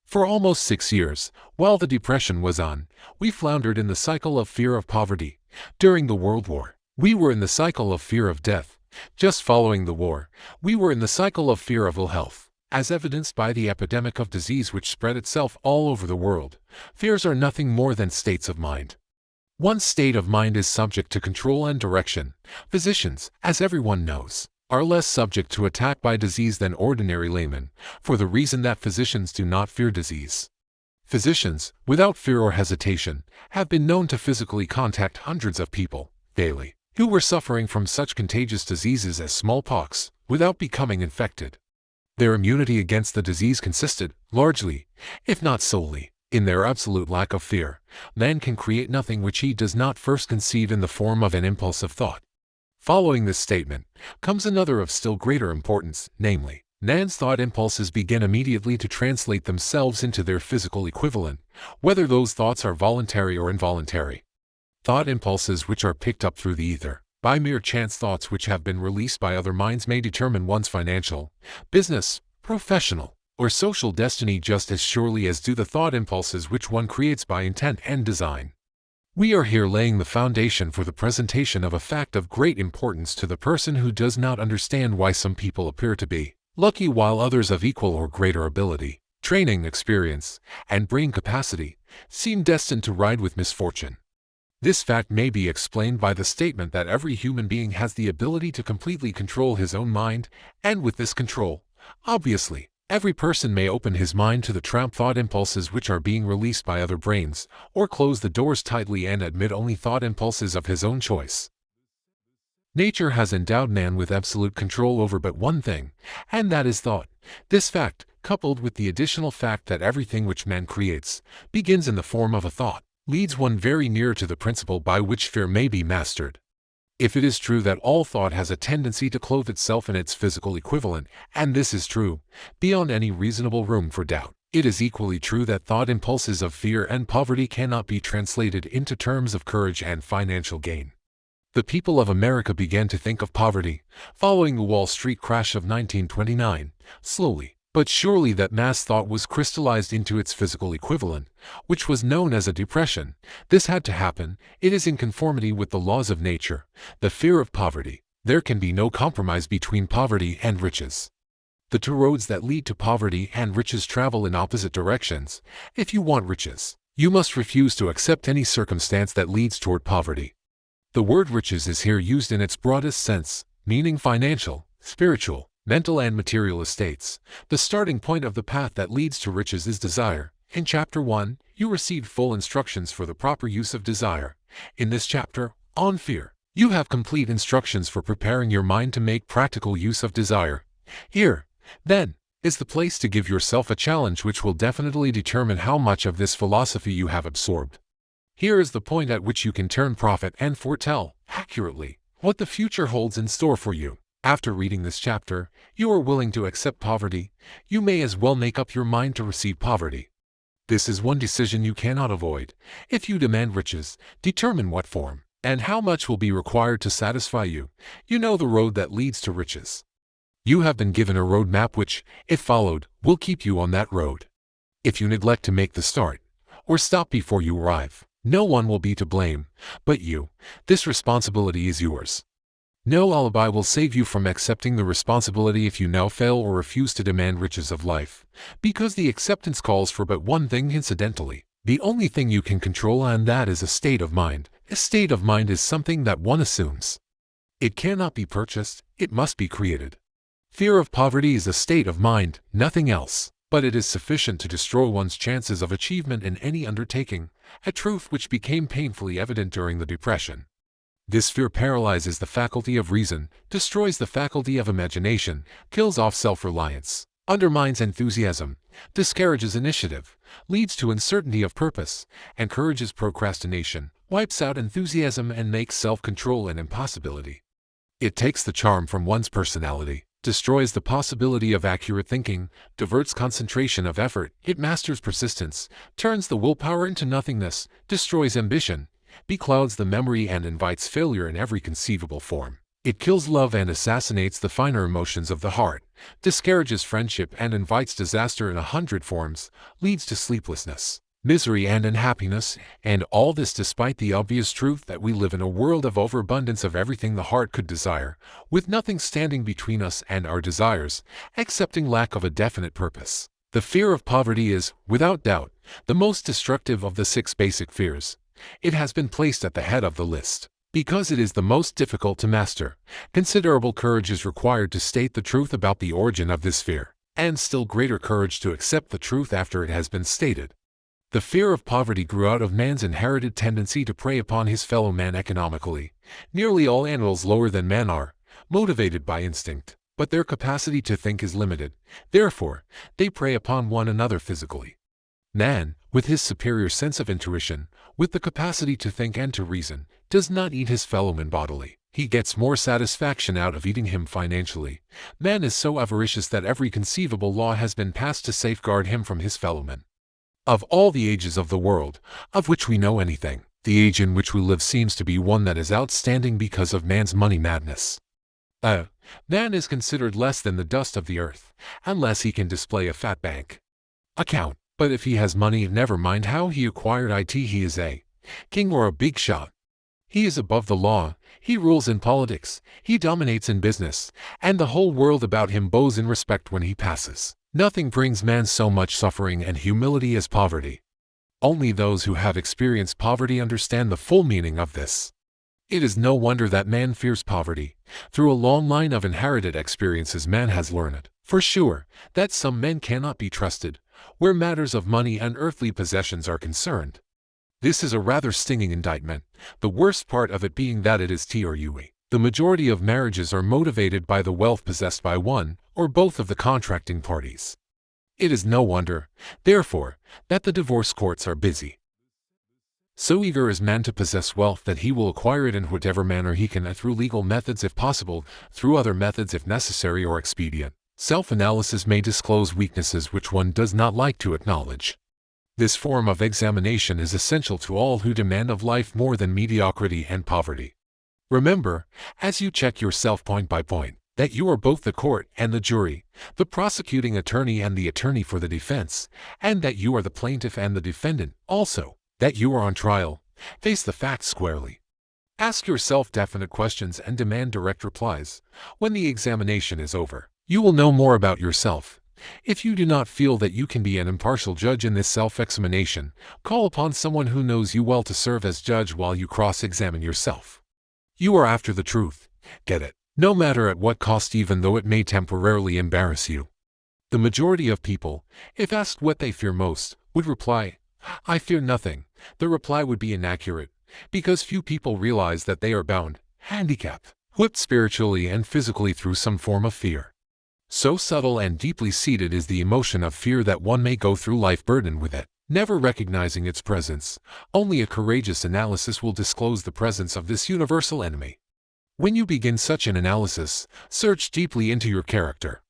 For almost 6 years, while the Depression was on, we floundered in the cycle of fear of poverty. During the World War, we were in the cycle of fear of death. Just following the war, we were in the cycle of fear of ill health, as evidenced by the epidemic of disease which spread itself all over the world. Fears are nothing more than states of mind. One state of mind is subject to control and direction. Physicians, as everyone knows, are less subject to attack by disease than ordinary laymen, for the reason that physicians do not fear disease. Physicians, without fear or hesitation, have been known to physically contact hundreds of people, daily, who were suffering from such contagious diseases as smallpox, without becoming infected. Their immunity against the disease consisted, largely, if not solely, in their absolute lack of fear. Man can create nothing which he does not first conceive in the form of an impulse of thought. Following this statement, comes another of still greater importance, namely, man's thought impulses begin immediately to translate themselves into their physical equivalent, whether those thoughts are voluntary or involuntary. Thought impulses which are picked up through the ether, by mere chance. Thoughts which have been released by other minds may determine one's financial, business, professional, or social destiny just as surely as do the thought impulses which one creates by intent and design. We are here laying the foundation for the presentation of a fact of great importance to the person who does not understand why some people appear to be lucky while others of equal or greater ability, training, experience, and brain capacity seem destined to ride with misfortune. This fact may be explained by the statement that every human being has the ability to completely control his own mind, and with this control, obviously, every person may open his mind to the thought impulses which are being released by other brains, or close the doors tightly and admit only thought impulses of his own choice. Nature has endowed man with absolute control over but one thing, and that is thought. This fact, coupled with the additional fact that everything which man creates begins in the form of a thought, leads one very near to the principle by which fear may be mastered. If it is true that all thought has a tendency to clothe itself in its physical equivalent, and this is true, beyond any reasonable room for doubt, it is equally true that thought impulses of fear and poverty cannot be translated into terms of courage and financial gain. The people of America began to think of poverty, following the Wall Street crash of 1929, slowly. But surely that mass thought was crystallized into its physical equivalent, which was known as a depression. This had to happen. It is in conformity with the laws of nature, the fear of poverty. There can be no compromise between poverty and riches. The two roads that lead to poverty and riches travel in opposite directions. If you want riches, you must refuse to accept any circumstance that leads toward poverty. The word riches is here used in its broadest sense, meaning financial, spiritual, mental and material estates. The starting point of the path that leads to riches is desire. In Chapter 1, you received full instructions for the proper use of desire. In this chapter, on fear, you have complete instructions for preparing your mind to make practical use of desire. Here, then, is the place to give yourself a challenge which will definitely determine how much of this philosophy you have absorbed. Here is the point at which you can turn prophet and foretell, accurately, what the future holds in store for you. After reading this chapter, you are willing to accept poverty. You may as well make up your mind to receive poverty. This is one decision you cannot avoid. If you demand riches, determine what form and how much will be required to satisfy you. You know the road that leads to riches. You have been given a road map which, if followed, will keep you on that road. If you neglect to make the start, or stop before you arrive, no one will be to blame but you. This responsibility is yours. No alibi will save you from accepting the responsibility if you now fail or refuse to demand riches of life, because the acceptance calls for but one thing incidentally, the only thing you can control, and that is a state of mind. A state of mind is something that one assumes. It cannot be purchased, it must be created. Fear of poverty is a state of mind, nothing else, but it is sufficient to destroy one's chances of achievement in any undertaking, a truth which became painfully evident during the Depression. This fear paralyzes the faculty of reason, destroys the faculty of imagination, kills off self-reliance, undermines enthusiasm, discourages initiative, leads to uncertainty of purpose, encourages procrastination, wipes out enthusiasm and makes self-control an impossibility. It takes the charm from one's personality, destroys the possibility of accurate thinking, diverts concentration of effort, it masters persistence, turns the willpower into nothingness, destroys ambition, beclouds the memory and invites failure in every conceivable form. It kills love and assassinates the finer emotions of the heart, discourages friendship and invites disaster in 100 forms, leads to sleeplessness, misery and unhappiness, and all this despite the obvious truth that we live in a world of overabundance of everything the heart could desire, with nothing standing between us and our desires, excepting lack of a definite purpose. The fear of poverty is, without doubt, the most destructive of the 6 basic fears. It has been placed at the head of the list because it is the most difficult to master. Considerable courage is required to state the truth about the origin of this fear, and still greater courage to accept the truth after it has been stated. The fear of poverty grew out of man's inherited tendency to prey upon his fellow man economically. Nearly all animals lower than man are motivated by instinct, but their capacity to think is limited. Therefore, they prey upon one another physically. Man, with his superior sense of intuition, with the capacity to think and to reason, does not eat his fellowman bodily. He gets more satisfaction out of eating him financially. Man is so avaricious that every conceivable law has been passed to safeguard him from his fellowman. Of all the ages of the world, of which we know anything, The age in which we live seems to be one that is outstanding because of man's money madness. Man is considered less than the dust of the earth, unless he can display a fat bank account. But if he has money, never mind how he acquired it, he is a king or a big shot. He is above the law, he rules in politics, he dominates in business, and the whole world about him bows in respect when he passes. Nothing brings man so much suffering and humility as poverty. Only those who have experienced poverty understand the full meaning of this. It is no wonder that man fears poverty. Through a long line of inherited experiences, man has learned, for sure, that some men cannot be trusted, where matters of money and earthly possessions are concerned. This is a rather stinging indictment, the worst part of it being that it is true. The majority of marriages are motivated by the wealth possessed by one or both of the contracting parties. It is no wonder, therefore, that the divorce courts are busy. So eager is man to possess wealth that he will acquire it in whatever manner he can, through legal methods if possible, through other methods if necessary or expedient. Self-analysis may disclose weaknesses which one does not like to acknowledge. This form of examination is essential to all who demand of life more than mediocrity and poverty. Remember, as you check yourself point by point, that you are both the court and the jury, the prosecuting attorney and the attorney for the defense, and that you are the plaintiff and the defendant, also, that you are on trial. Face the facts squarely. Ask yourself definite questions and demand direct replies. When the examination is over, you will know more about yourself. If you do not feel that you can be an impartial judge in this self-examination, call upon someone who knows you well to serve as judge while you cross-examine yourself. You are after the truth. Get it, no matter at what cost, even though it may temporarily embarrass you. The majority of people, if asked what they fear most, would reply, "I fear nothing." The reply would be inaccurate, because few people realize that they are bound, handicapped, whipped spiritually and physically through some form of fear. So subtle and deeply seated is the emotion of fear that one may go through life burdened with it, never recognizing its presence. Only a courageous analysis will disclose the presence of this universal enemy. When you begin such an analysis, search deeply into your character.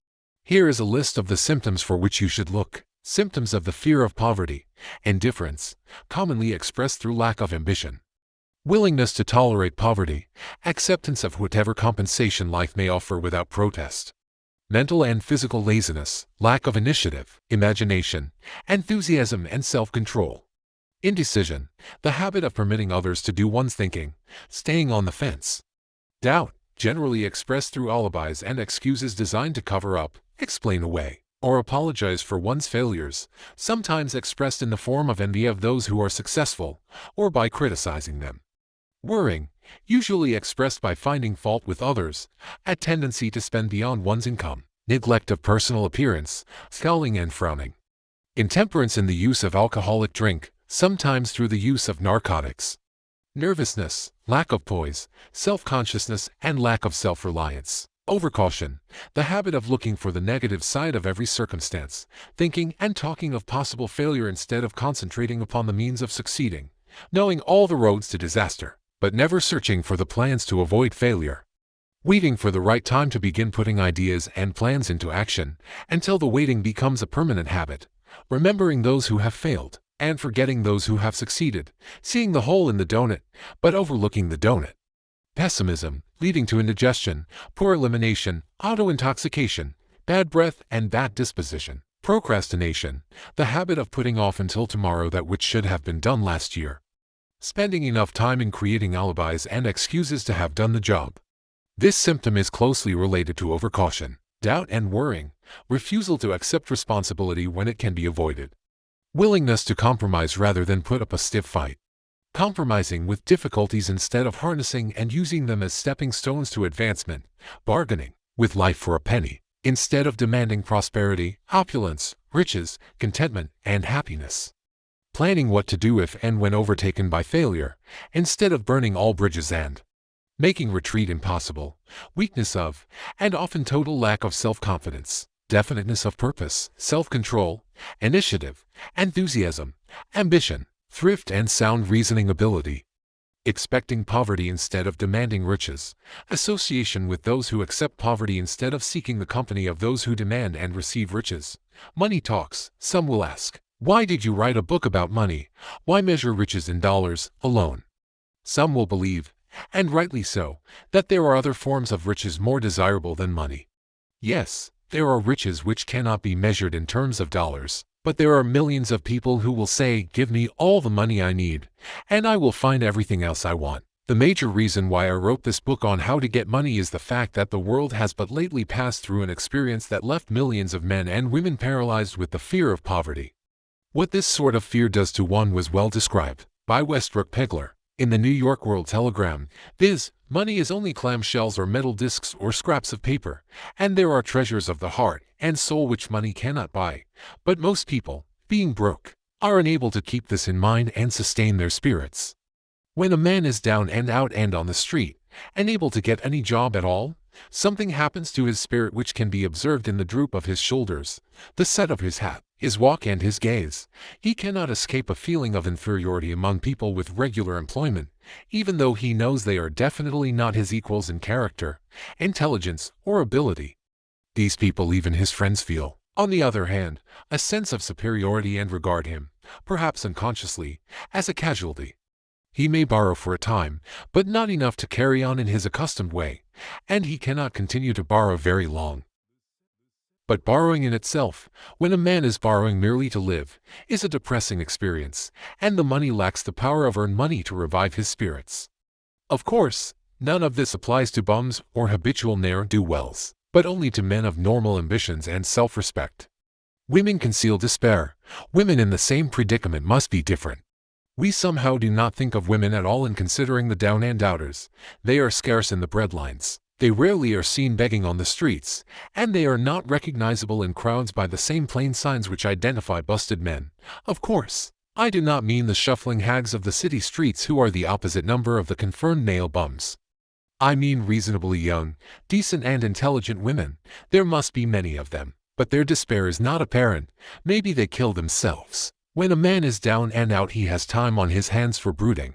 Here is a list of the symptoms for which you should look. Symptoms of the fear of poverty: indifference, commonly expressed through lack of ambition. Willingness to tolerate poverty, acceptance of whatever compensation life may offer without protest. Mental and physical laziness, lack of initiative, imagination, enthusiasm and self-control. Indecision, the habit of permitting others to do one's thinking, staying on the fence. Doubt, generally expressed through alibis and excuses designed to cover up, explain away, or apologize for one's failures, sometimes expressed in the form of envy of those who are successful, or by criticizing them. Worrying, usually expressed by finding fault with others, a tendency to spend beyond one's income. Neglect of personal appearance, scowling and frowning. Intemperance in the use of alcoholic drink, sometimes through the use of narcotics. Nervousness, lack of poise, self-consciousness and lack of self-reliance. Overcaution, the habit of looking for the negative side of every circumstance, thinking and talking of possible failure instead of concentrating upon the means of succeeding, knowing all the roads to disaster, but never searching for the plans to avoid failure. Waiting for the right time to begin putting ideas and plans into action, until the waiting becomes a permanent habit, remembering those who have failed, and forgetting those who have succeeded, seeing the hole in the donut, but overlooking the donut. Pessimism, leading to indigestion, poor elimination, auto-intoxication, bad breath and bad disposition. Procrastination, the habit of putting off until tomorrow that which should have been done last year. Spending enough time in creating alibis and excuses to have done the job. This symptom is closely related to overcaution, doubt and worrying, refusal to accept responsibility when it can be avoided. Willingness to compromise rather than put up a stiff fight. Compromising with difficulties instead of harnessing and using them as stepping stones to advancement. Bargaining with life for a penny, instead of demanding prosperity, opulence, riches, contentment, and happiness. Planning what to do if and when overtaken by failure, instead of burning all bridges and making retreat impossible. Weakness of, and often total lack of self-confidence, definiteness of purpose, self-control, initiative, enthusiasm, ambition, thrift and sound reasoning ability. Expecting poverty instead of demanding riches, association with those who accept poverty instead of seeking the company of those who demand and receive riches. Money talks, some will ask. Why did you write a book about money? Why measure riches in dollars alone? Some will believe, and rightly so, that there are other forms of riches more desirable than money. Yes, there are riches which cannot be measured in terms of dollars, but there are millions of people who will say, "Give me all the money I need, and I will find everything else I want." The major reason why I wrote this book on how to get money is the fact that the world has but lately passed through an experience that left millions of men and women paralyzed with the fear of poverty. What this sort of fear does to one was well described by Westbrook Pegler in the New York World Telegram, viz., money is only clamshells or metal discs or scraps of paper, and there are treasures of the heart and soul which money cannot buy. But most people, being broke, are unable to keep this in mind and sustain their spirits. When a man is down and out and on the street, unable to get any job at all, something happens to his spirit which can be observed in the droop of his shoulders, the set of his hat, his walk and his gaze. He cannot escape a feeling of inferiority among people with regular employment, even though he knows they are definitely not his equals in character, intelligence, or ability. These people even his friends feel, on the other hand, a sense of superiority and regard him, perhaps unconsciously, as a casualty. He may borrow for a time, but not enough to carry on in his accustomed way, and he cannot continue to borrow very long. But borrowing in itself, when a man is borrowing merely to live, is a depressing experience, and the money lacks the power of earned money to revive his spirits. Of course, none of this applies to bums or habitual ne'er-do-wells, but only to men of normal ambitions and self-respect. Women conceal despair. Women in the same predicament must be different. We somehow do not think of women at all in considering the down and outers. They are scarce in the breadlines. They rarely are seen begging on the streets, and they are not recognizable in crowds by the same plain signs which identify busted men. Of course, I do not mean the shuffling hags of the city streets who are the opposite number of the confirmed nail bums. I mean reasonably young, decent and intelligent women. There must be many of them, but their despair is not apparent. Maybe they kill themselves. When a man is down and out, he has time on his hands for brooding.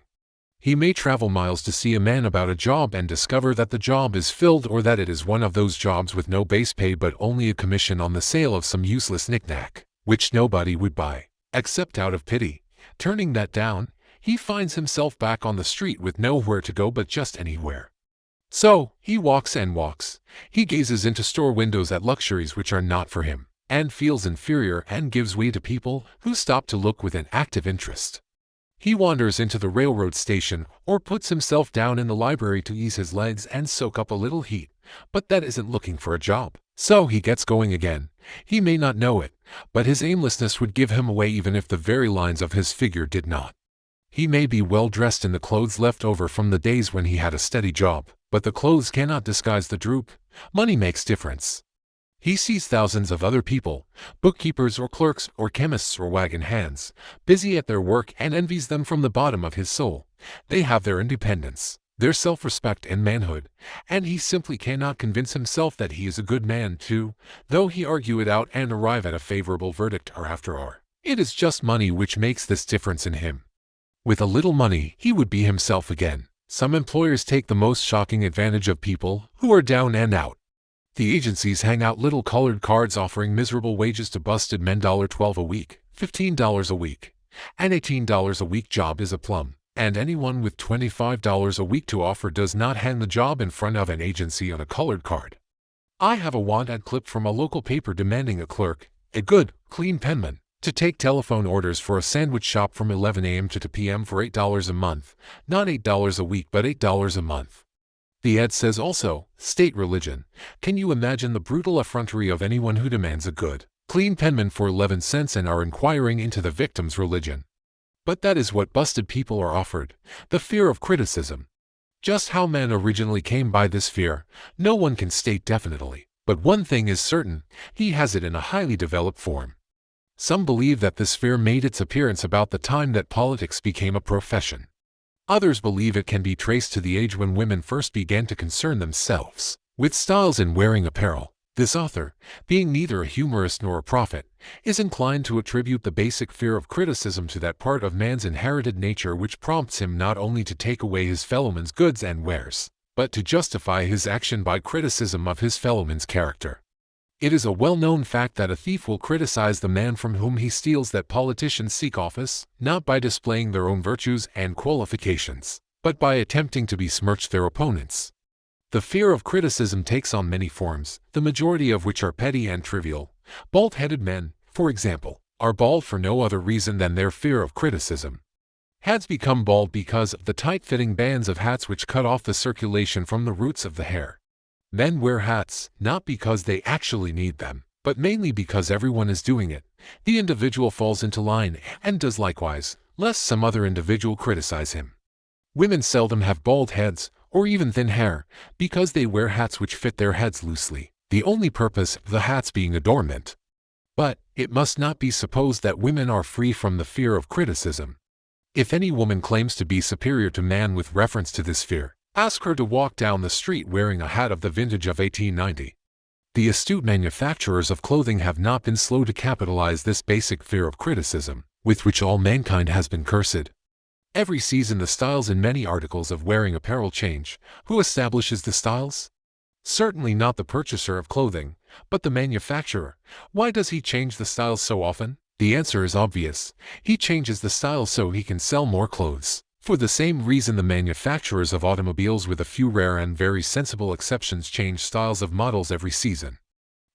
He may travel miles to see a man about a job and discover that the job is filled, or that it is one of those jobs with no base pay but only a commission on the sale of some useless knick-knack, which nobody would buy, except out of pity. Turning that down, he finds himself back on the street with nowhere to go but just anywhere. So, he walks and walks. He gazes into store windows at luxuries which are not for him, and feels inferior and gives way to people who stop to look with an active interest. He wanders into the railroad station or puts himself down in the library to ease his legs and soak up a little heat, but that isn't looking for a job. So he gets going again. He may not know it, but his aimlessness would give him away even if the very lines of his figure did not. He may be well dressed in the clothes left over from the days when he had a steady job, but the clothes cannot disguise the droop. Money makes difference. He sees thousands of other people, bookkeepers or clerks or chemists or wagon hands, busy at their work, and envies them from the bottom of his soul. They have their independence, their self-respect and manhood, and he simply cannot convince himself that he is a good man too, though he argue it out and arrive at a favorable verdict hour after hour. It is just money which makes this difference in him. With a little money, he would be himself again. Some employers take the most shocking advantage of people who are down and out. The agencies hang out little colored cards offering miserable wages to busted men. $12 a week, $15 a week. An $18 a week job is a plum, and anyone with $25 a week to offer does not hang the job in front of an agency on a colored card. I have a want ad clip from a local paper demanding a clerk, a good, clean penman, to take telephone orders for a sandwich shop from 11 a.m. to 2 p.m. for $8 a month, not $8 a week but $8 a month. The ad says also, state religion. Can you imagine the brutal effrontery of anyone who demands a good, clean penman for 11 cents and are inquiring into the victim's religion? But that is what busted people are offered, the fear of criticism. Just how man originally came by this fear, no one can state definitely, but one thing is certain, he has it in a highly developed form. Some believe that this fear made its appearance about the time that politics became a profession. Others believe it can be traced to the age when women first began to concern themselves with styles in wearing apparel. This author, being neither a humorist nor a prophet, is inclined to attribute the basic fear of criticism to that part of man's inherited nature which prompts him not only to take away his fellowman's goods and wares, but to justify his action by criticism of his fellowman's character. It is a well-known fact that a thief will criticize the man from whom he steals, that politicians seek office, not by displaying their own virtues and qualifications, but by attempting to besmirch their opponents. The fear of criticism takes on many forms, the majority of which are petty and trivial. Bald-headed men, for example, are bald for no other reason than their fear of criticism. Hats become bald because of the tight-fitting bands of hats which cut off the circulation from the roots of the hair. Men wear hats, not because they actually need them, but mainly because everyone is doing it. The individual falls into line and does likewise, lest some other individual criticize him. Women seldom have bald heads, or even thin hair, because they wear hats which fit their heads loosely, the only purpose of the hats being adornment. But it must not be supposed that women are free from the fear of criticism. If any woman claims to be superior to man with reference to this fear, ask her to walk down the street wearing a hat of the vintage of 1890. The astute manufacturers of clothing have not been slow to capitalize this basic fear of criticism, with which all mankind has been cursed. Every season the styles in many articles of wearing apparel change. Who establishes the styles? Certainly not the purchaser of clothing, but the manufacturer. Why does he change the styles so often? The answer is obvious. He changes the style so he can sell more clothes. For the same reason the manufacturers of automobiles, with a few rare and very sensible exceptions, change styles of models every season.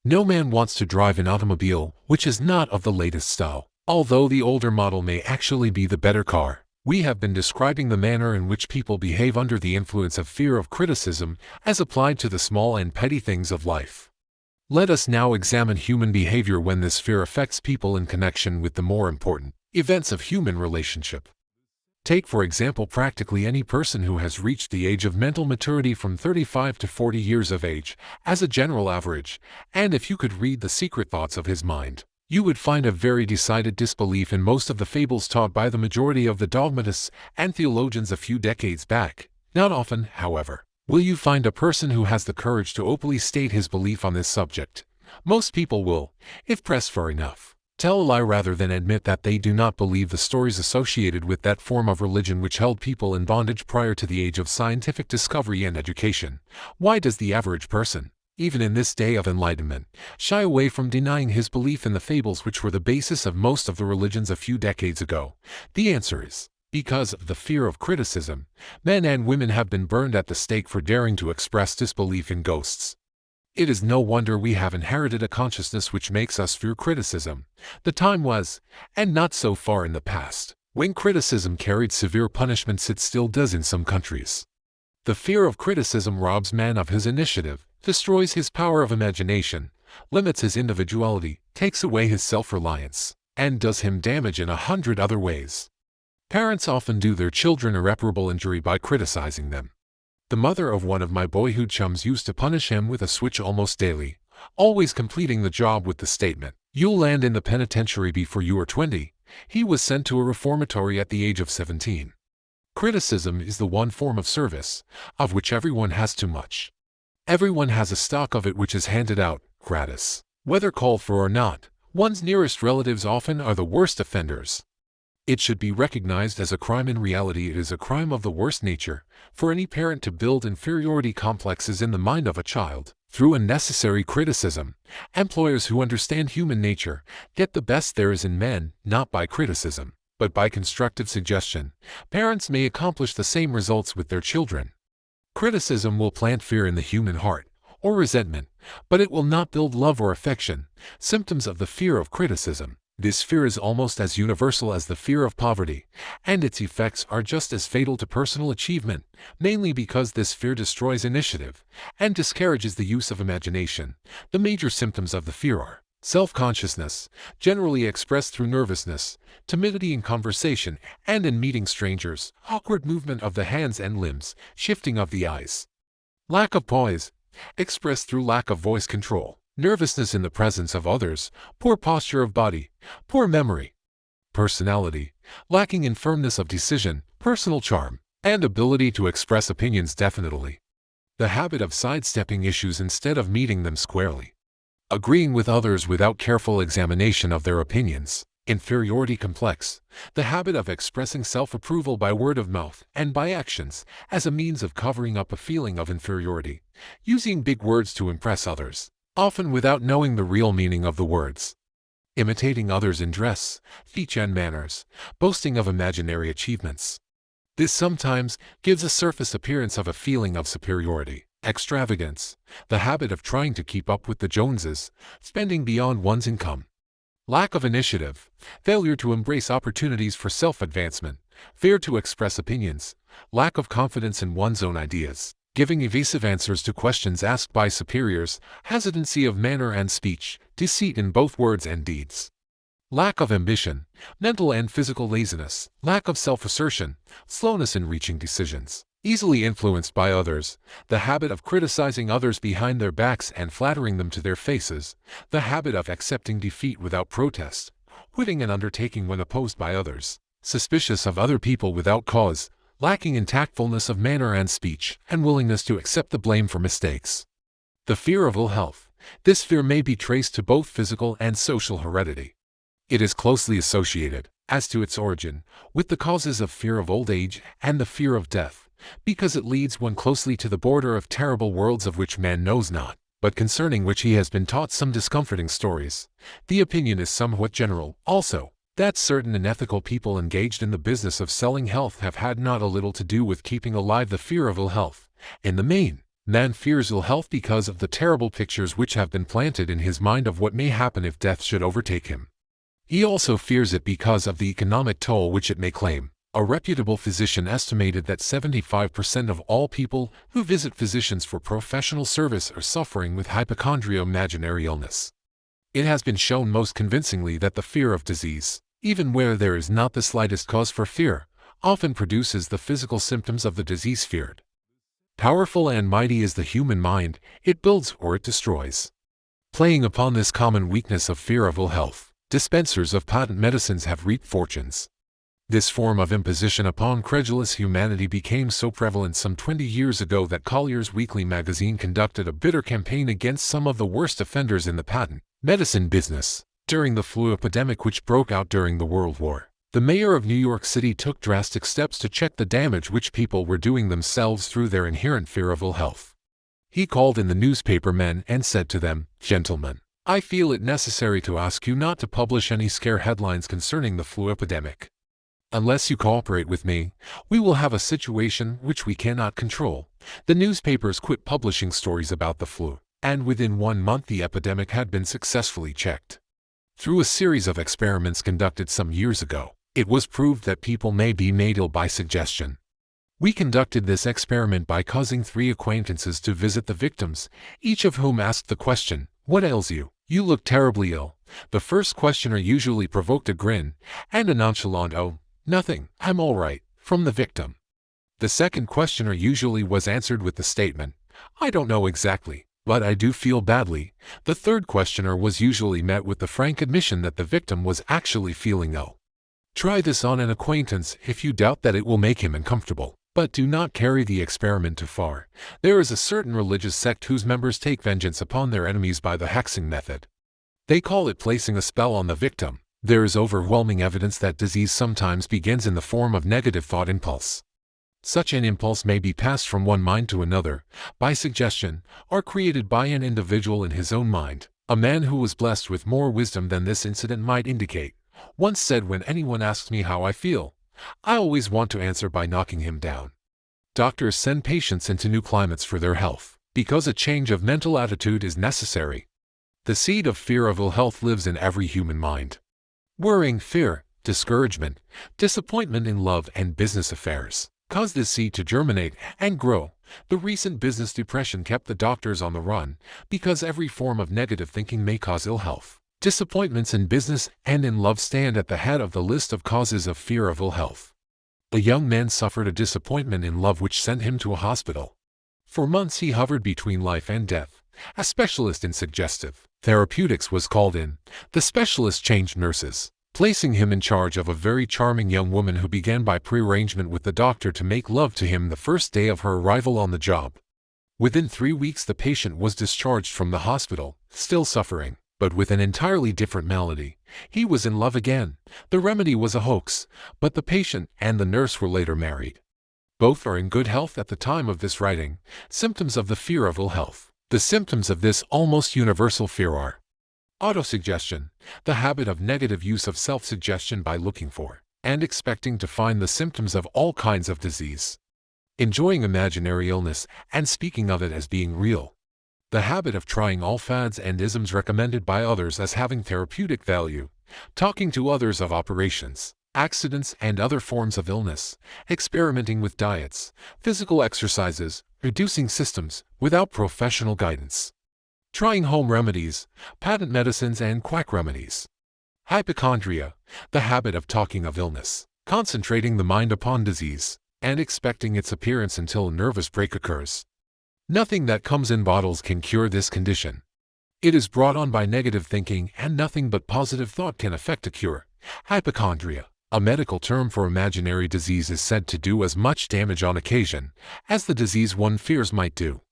No man wants to drive an automobile which is not of the latest style, although the older model may actually be the better car. We have been describing the manner in which people behave under the influence of fear of criticism as applied to the small and petty things of life. Let us now examine human behavior when this fear affects people in connection with the more important events of human relationship. Take, for example, practically any person who has reached the age of mental maturity from 35 to 40 years of age, as a general average, and if you could read the secret thoughts of his mind, you would find a very decided disbelief in most of the fables taught by the majority of the dogmatists and theologians a few decades back. Not often, however, will you find a person who has the courage to openly state his belief on this subject. Most people will, if pressed for enough, tell a lie rather than admit that they do not believe the stories associated with that form of religion which held people in bondage prior to the age of scientific discovery and education. Why does the average person, even in this day of enlightenment, shy away from denying his belief in the fables which were the basis of most of the religions a few decades ago? The answer is because of the fear of criticism. Men and women have been burned at the stake for daring to express disbelief in ghosts. It is no wonder we have inherited a consciousness which makes us fear criticism. The time was, and not so far in the past, when criticism carried severe punishments. It still does in some countries. The fear of criticism robs man of his initiative, destroys his power of imagination, limits his individuality, takes away his self-reliance, and does him damage in 100 other ways. Parents often do their children irreparable injury by criticizing them. The mother of one of my boyhood chums used to punish him with a switch almost daily, always completing the job with the statement, "You'll land in the penitentiary before you are 20. He was sent to a reformatory at the age of 17. Criticism is the one form of service, of which everyone has too much. Everyone has a stock of it which is handed out, gratis. Whether called for or not, one's nearest relatives often are the worst offenders. It should be recognized as a crime. In reality, it is a crime of the worst nature for any parent to build inferiority complexes in the mind of a child through unnecessary criticism. Employers who understand human nature get the best there is in men, not by criticism, but by constructive suggestion. Parents may accomplish the same results with their children. Criticism will plant fear in the human heart, or resentment, but it will not build love or affection. Symptoms of the fear of criticism. This fear is almost as universal as the fear of poverty, and its effects are just as fatal to personal achievement, mainly because this fear destroys initiative and discourages the use of imagination. The major symptoms of the fear are self-consciousness, generally expressed through nervousness, timidity in conversation and in meeting strangers, awkward movement of the hands and limbs, shifting of the eyes, lack of poise, expressed through lack of voice control, nervousness in the presence of others, poor posture of body, poor memory, personality, lacking in firmness of decision, personal charm, and ability to express opinions definitely. The habit of sidestepping issues instead of meeting them squarely. Agreeing with others without careful examination of their opinions. Inferiority complex. The habit of expressing self-approval by word of mouth and by actions as a means of covering up a feeling of inferiority. Using big words to impress others. often without knowing the real meaning of the words. Imitating others in dress, speech and manners, boasting of imaginary achievements. This sometimes gives a surface appearance of a feeling of superiority, extravagance, the habit of trying to keep up with the Joneses, spending beyond one's income. Lack of initiative, failure to embrace opportunities for self-advancement, fear to express opinions, lack of confidence in one's own ideas, giving evasive answers to questions asked by superiors, hesitancy of manner and speech, deceit in both words and deeds. Lack of ambition, mental and physical laziness, lack of self-assertion, slowness in reaching decisions, easily influenced by others, the habit of criticizing others behind their backs and flattering them to their faces, the habit of accepting defeat without protest, quitting an undertaking when opposed by others, suspicious of other people without cause, lacking in tactfulness of manner and speech, and willingness to accept the blame for mistakes. The fear of ill health. This fear may be traced to both physical and social heredity. It is closely associated, as to its origin, with the causes of fear of old age and the fear of death, because it leads one closely to the border of terrible worlds of which man knows not, but concerning which he has been taught some discomforting stories. The opinion is somewhat general, also, that certain unethical people engaged in the business of selling health have had not a little to do with keeping alive the fear of ill health. In the main, man fears ill health because of the terrible pictures which have been planted in his mind of what may happen if death should overtake him. He also fears it because of the economic toll which it may claim. A reputable physician estimated that 75% of all people who visit physicians for professional service are suffering with hypochondria, imaginary illness. It has been shown most convincingly that the fear of disease, even where there is not the slightest cause for fear, often produces the physical symptoms of the disease feared. Powerful and mighty is the human mind, it builds or it destroys. Playing upon this common weakness of fear of ill health, dispensers of patent medicines have reaped fortunes. This form of imposition upon credulous humanity became so prevalent some 20 years ago that Collier's Weekly magazine conducted a bitter campaign against some of the worst offenders in the patent medicine business. During the flu epidemic which broke out during the World War, the mayor of New York City took drastic steps to check the damage which people were doing themselves through their inherent fear of ill health. He called in the newspaper men and said to them, "Gentlemen, I feel it necessary to ask you not to publish any scare headlines concerning the flu epidemic. Unless you cooperate with me, we will have a situation which we cannot control." The newspapers quit publishing stories about the flu, and within 1 month the epidemic had been successfully checked. Through a series of experiments conducted some years ago, it was proved that people may be made ill by suggestion. We conducted this experiment by causing 3 acquaintances to visit the victims, each of whom asked the question, "What ails you? You look terribly ill." The first questioner usually provoked a grin and a nonchalant "Oh, nothing, I'm all right," from the victim. The second questioner usually was answered with the statement, "I don't know exactly, but I do feel badly." The third questioner was usually met with the frank admission that the victim was actually feeling ill. Try this on an acquaintance if you doubt that it will make him uncomfortable. But do not carry the experiment too far. There is a certain religious sect whose members take vengeance upon their enemies by the hexing method. They call it placing a spell on the victim. There is overwhelming evidence that disease sometimes begins in the form of negative thought impulse. Such an impulse may be passed from one mind to another, by suggestion, or created by an individual in his own mind. A man who was blessed with more wisdom than this incident might indicate, once said, "When anyone asks me how I feel, I always want to answer by knocking him down." Doctors send patients into new climates for their health, because a change of mental attitude is necessary. The seed of fear of ill health lives in every human mind. Worrying, fear, discouragement, disappointment in love and business affairs cause this seed to germinate and grow. The recent business depression kept the doctors on the run, because every form of negative thinking may cause ill health. Disappointments in business and in love stand at the head of the list of causes of fear of ill health. A young man suffered a disappointment in love which sent him to a hospital. For months he hovered between life and death. A specialist in suggestive therapeutics was called in. The specialist changed nurses, placing him in charge of a very charming young woman who began by prearrangement with the doctor to make love to him the first day of her arrival on the job. Within 3 weeks the patient was discharged from the hospital, still suffering, but with an entirely different malady. He was in love again. The remedy was a hoax, but the patient and the nurse were later married. Both are in good health at the time of this writing. Symptoms of the fear of ill health. The symptoms of this almost universal fear are autosuggestion, the habit of negative use of self-suggestion by looking for and expecting to find the symptoms of all kinds of disease, enjoying imaginary illness and speaking of it as being real, the habit of trying all fads and isms recommended by others as having therapeutic value, talking to others of operations, accidents and other forms of illness, experimenting with diets, physical exercises, reducing systems without professional guidance, trying home remedies, patent medicines and quack remedies. Hypochondria, the habit of talking of illness, concentrating the mind upon disease, and expecting its appearance until a nervous break occurs. Nothing that comes in bottles can cure this condition. It is brought on by negative thinking, and nothing but positive thought can effect a cure. Hypochondria, a medical term for imaginary disease, is said to do as much damage on occasion as the disease one fears might do.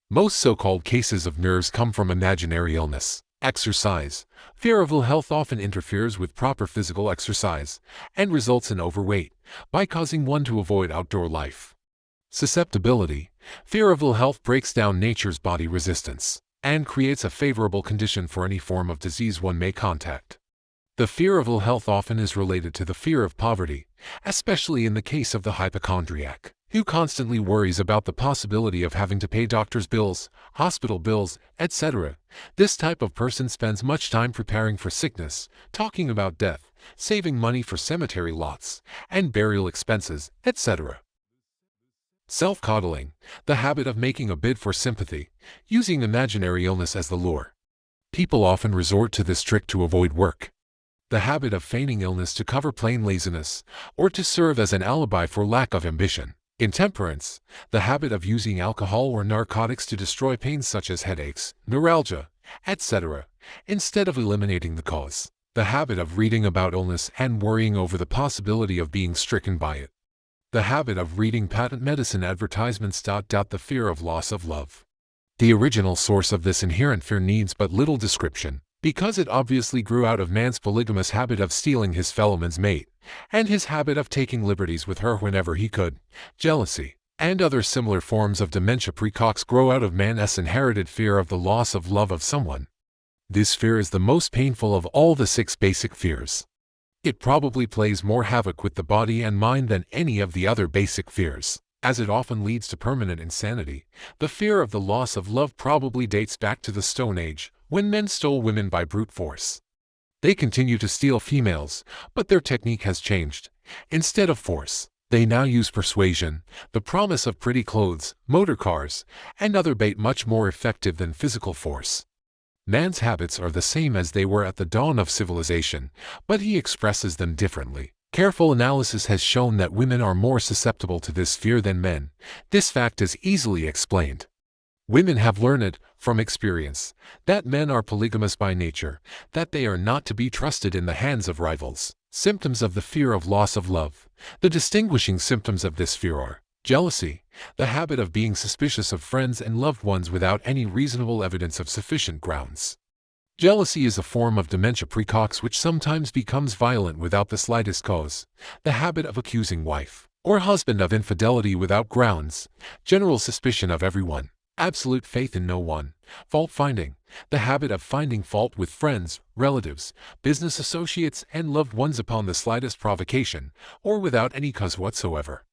Most so-called cases of nerves come from imaginary illness. Exercise. Fear of ill health often interferes with proper physical exercise and results in overweight by causing one to avoid outdoor life. Susceptibility. Fear of ill health breaks down nature's body resistance and creates a favorable condition for any form of disease one may contact. The fear of ill health often is related to the fear of poverty, especially in the case of the hypochondriac, who constantly worries about the possibility of having to pay doctor's bills, hospital bills, etc. This type of person spends much time preparing for sickness, talking about death, saving money for cemetery lots and burial expenses, etc. Self-coddling, the habit of making a bid for sympathy, using imaginary illness as the lure. People often resort to this trick to avoid work. The habit of feigning illness to cover plain laziness or to serve as an alibi for lack of ambition. Intemperance, the habit of using alcohol or narcotics to destroy pains such as headaches, neuralgia, etc., instead of eliminating the cause. The habit of reading about illness and worrying over the possibility of being stricken by it. The habit of reading patent medicine advertisements. The fear of loss of love. The original source of this inherent fear needs but little description, because it obviously grew out of man's polygamous habit of stealing his fellow man's mate, and his habit of taking liberties with her whenever he could. Jealousy and other similar forms of dementia precox grow out of man's inherited fear of the loss of love of someone. This fear is the most painful of all the 6 basic fears. It probably plays more havoc with the body and mind than any of the other basic fears, as it often leads to permanent insanity. The fear of the loss of love probably dates back to the Stone Age, when men stole women by brute force. They continue to steal females, but their technique has changed. Instead of force, they now use persuasion, the promise of pretty clothes, motor cars, and other bait much more effective than physical force. Man's habits are the same as they were at the dawn of civilization, but he expresses them differently. Careful analysis has shown that women are more susceptible to this fear than men. This fact is easily explained. Women have learned, from experience, that men are polygamous by nature, that they are not to be trusted in the hands of rivals. Symptoms of the fear of loss of love. The distinguishing symptoms of this fear are jealousy, the habit of being suspicious of friends and loved ones without any reasonable evidence of sufficient grounds. Jealousy is a form of dementia precox which sometimes becomes violent without the slightest cause. The habit of accusing wife or husband of infidelity without grounds. General suspicion of everyone. Absolute faith in no one. Fault-finding, the habit of finding fault with friends, relatives, business associates, and loved ones upon the slightest provocation, or without any cause whatsoever.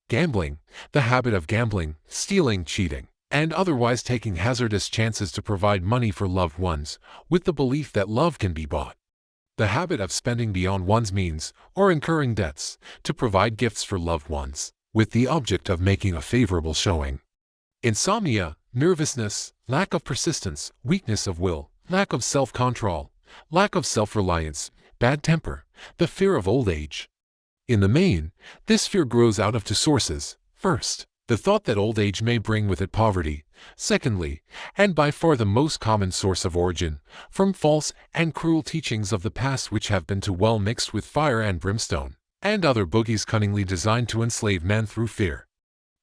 Gambling, the habit of gambling, stealing, cheating, and otherwise taking hazardous chances to provide money for loved ones, with the belief that love can be bought. The habit of spending beyond one's means, or incurring debts, to provide gifts for loved ones, with the object of making a favorable showing. Insomnia, nervousness, lack of persistence, weakness of will, lack of self-control, lack of self-reliance, bad temper, the fear of old age. In the main, this fear grows out of 2 sources. First, the thought that old age may bring with it poverty. Secondly, and by far the most common source of origin, from false and cruel teachings of the past which have been too well mixed with fire and brimstone, and other bogies cunningly designed to enslave man through fear.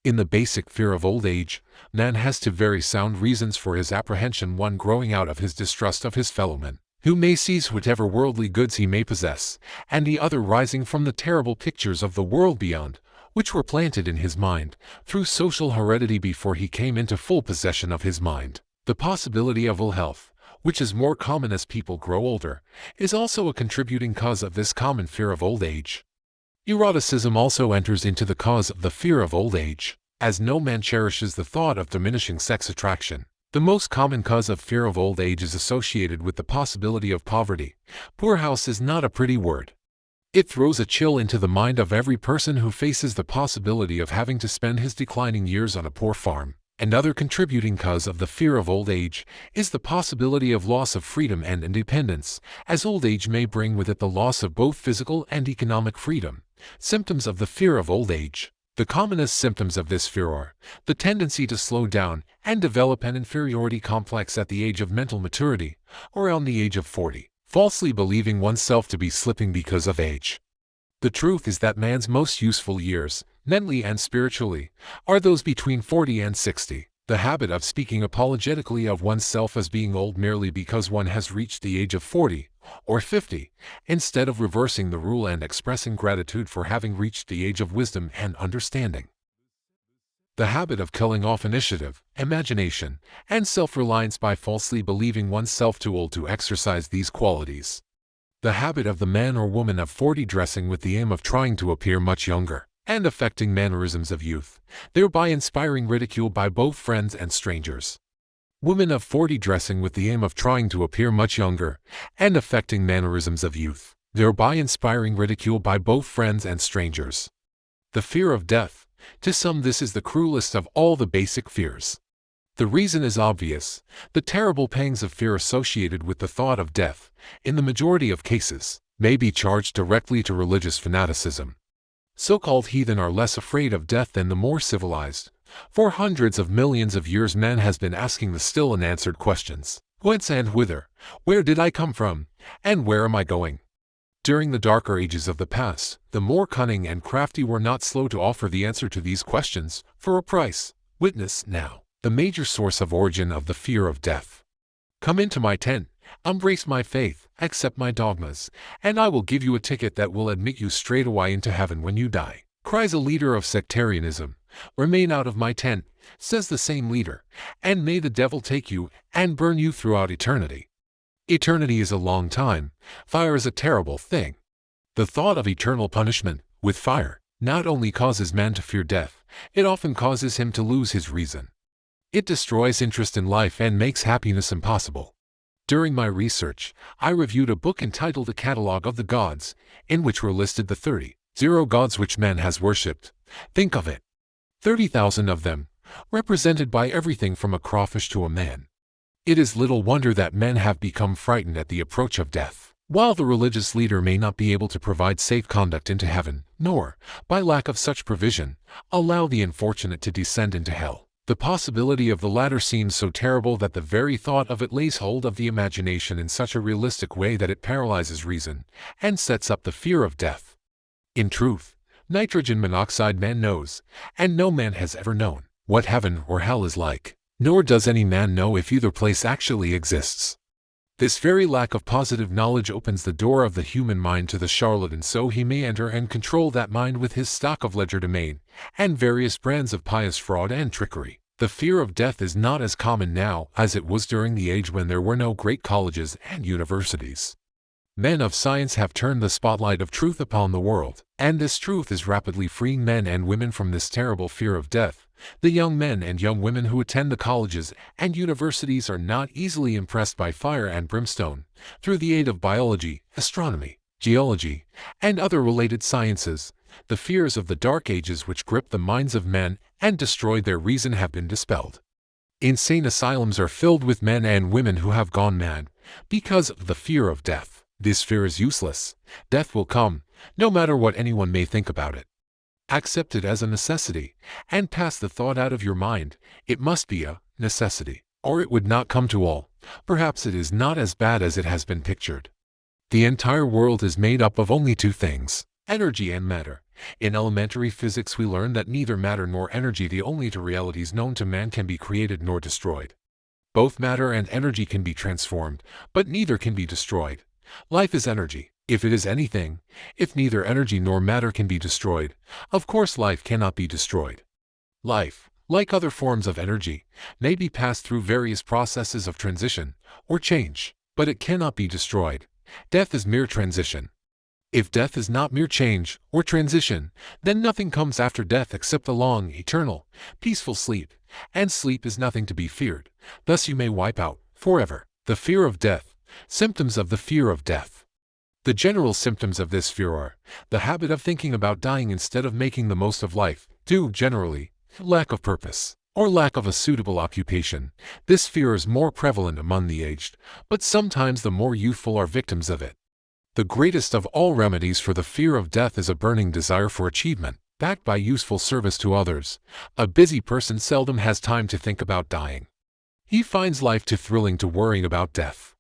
In the basic fear of old age, man has 2 very sound reasons for his apprehension, one growing out of his distrust of his fellowmen, who may seize whatever worldly goods he may possess, and the other rising from the terrible pictures of the world beyond, which were planted in his mind, through social heredity before he came into full possession of his mind. The possibility of ill health, which is more common as people grow older, is also a contributing cause of this common fear of old age. Eroticism also enters into the cause of the fear of old age, as no man cherishes the thought of diminishing sex attraction. The most common cause of fear of old age is associated with the possibility of poverty. Poorhouse is not a pretty word. It throws a chill into the mind of every person who faces the possibility of having to spend his declining years on a poor farm. Another contributing cause of the fear of old age is the possibility of loss of freedom and independence, as old age may bring with it the loss of both physical and economic freedom. Symptoms of the fear of old age. The commonest symptoms of this fear are the tendency to slow down and develop an inferiority complex at the age of mental maturity, or around the age of 40, falsely believing oneself to be slipping because of age. The truth is that man's most useful years, mentally and spiritually, are those between 40 and 60. The habit of speaking apologetically of oneself as being old merely because one has reached the age of 40 or 50, instead of reversing the rule and expressing gratitude for having reached the age of wisdom and understanding. The habit of killing off initiative, imagination, and self-reliance by falsely believing oneself too old to exercise these qualities. The habit of the man or woman of 40 dressing with the aim of trying to appear much younger and affecting mannerisms of youth, thereby inspiring ridicule by both friends and strangers. Women of 40 dressing with the aim of trying to appear much younger and affecting mannerisms of youth, thereby inspiring ridicule by both friends and strangers. The fear of death. To some, this is the cruelest of all the basic fears. The reason is obvious: the terrible pangs of fear associated with the thought of death, in the majority of cases, may be charged directly to religious fanaticism. So-called heathen are less afraid of death than the more civilized. For hundreds of millions of years man has been asking the still unanswered questions: whence and whither? Where did I come from? And where am I going? During the darker ages of the past, the more cunning and crafty were not slow to offer the answer to these questions, for a price. Witness, now, the major source of origin of the fear of death. Come into my tent, embrace my faith, accept my dogmas, and I will give you a ticket that will admit you straightaway into heaven when you die, cries a leader of sectarianism. Remain out of my tent, says the same leader, and may the devil take you and burn you throughout eternity. Eternity is a long time. Fire is a terrible thing. The thought of eternal punishment, with fire, not only causes man to fear death, it often causes him to lose his reason. It destroys interest in life and makes happiness impossible. During my research, I reviewed a book entitled A Catalogue of the Gods, in which were listed the 30 gods which man has worshipped. Think of it. 30,000 of them, represented by everything from a crawfish to a man. It is little wonder that men have become frightened at the approach of death. While the religious leader may not be able to provide safe conduct into heaven, nor, by lack of such provision, allow the unfortunate to descend into hell, the possibility of the latter seems so terrible that the very thought of it lays hold of the imagination in such a realistic way that it paralyzes reason and sets up the fear of death. In truth, nitrogen monoxide man knows, and no man has ever known, what heaven or hell is like. Nor does any man know if either place actually exists. This very lack of positive knowledge opens the door of the human mind to the charlatan, so he may enter and control that mind with his stock of legerdemain and various brands of pious fraud and trickery. The fear of death is not as common now as it was during the age when there were no great colleges and universities. Men of science have turned the spotlight of truth upon the world, and this truth is rapidly freeing men and women from this terrible fear of death. The young men and young women who attend the colleges and universities are not easily impressed by fire and brimstone. Through the aid of biology, astronomy, geology, and other related sciences, the fears of the dark ages which grip the minds of men and destroy their reason have been dispelled. Insane asylums are filled with men and women who have gone mad because of the fear of death. This fear is useless. Death will come, no matter what anyone may think about it. Accept it as a necessity, and pass the thought out of your mind. It must be a necessity, or it would not come to all. Perhaps it is not as bad as it has been pictured. The entire world is made up of only two things: energy and matter. In elementary physics we learn that neither matter nor energy, the only two realities known to man, can be created nor destroyed. Both matter and energy can be transformed, but neither can be destroyed. Life is energy, if it is anything. If neither energy nor matter can be destroyed, of course life cannot be destroyed. Life, like other forms of energy, may be passed through various processes of transition or change, but it cannot be destroyed. Death is mere transition. If death is not mere change or transition, then nothing comes after death except the long, eternal, peaceful sleep, and sleep is nothing to be feared. Thus you may wipe out, forever, the fear of death. Symptoms of the fear of death. The general symptoms of this fear are the habit of thinking about dying instead of making the most of life, due, generally, lack of purpose, or lack of a suitable occupation. This fear is more prevalent among the aged, but sometimes the more youthful are victims of it. The greatest of all remedies for the fear of death is a burning desire for achievement, backed by useful service to others. A busy person seldom has time to think about dying. He finds life too thrilling to worrying about death.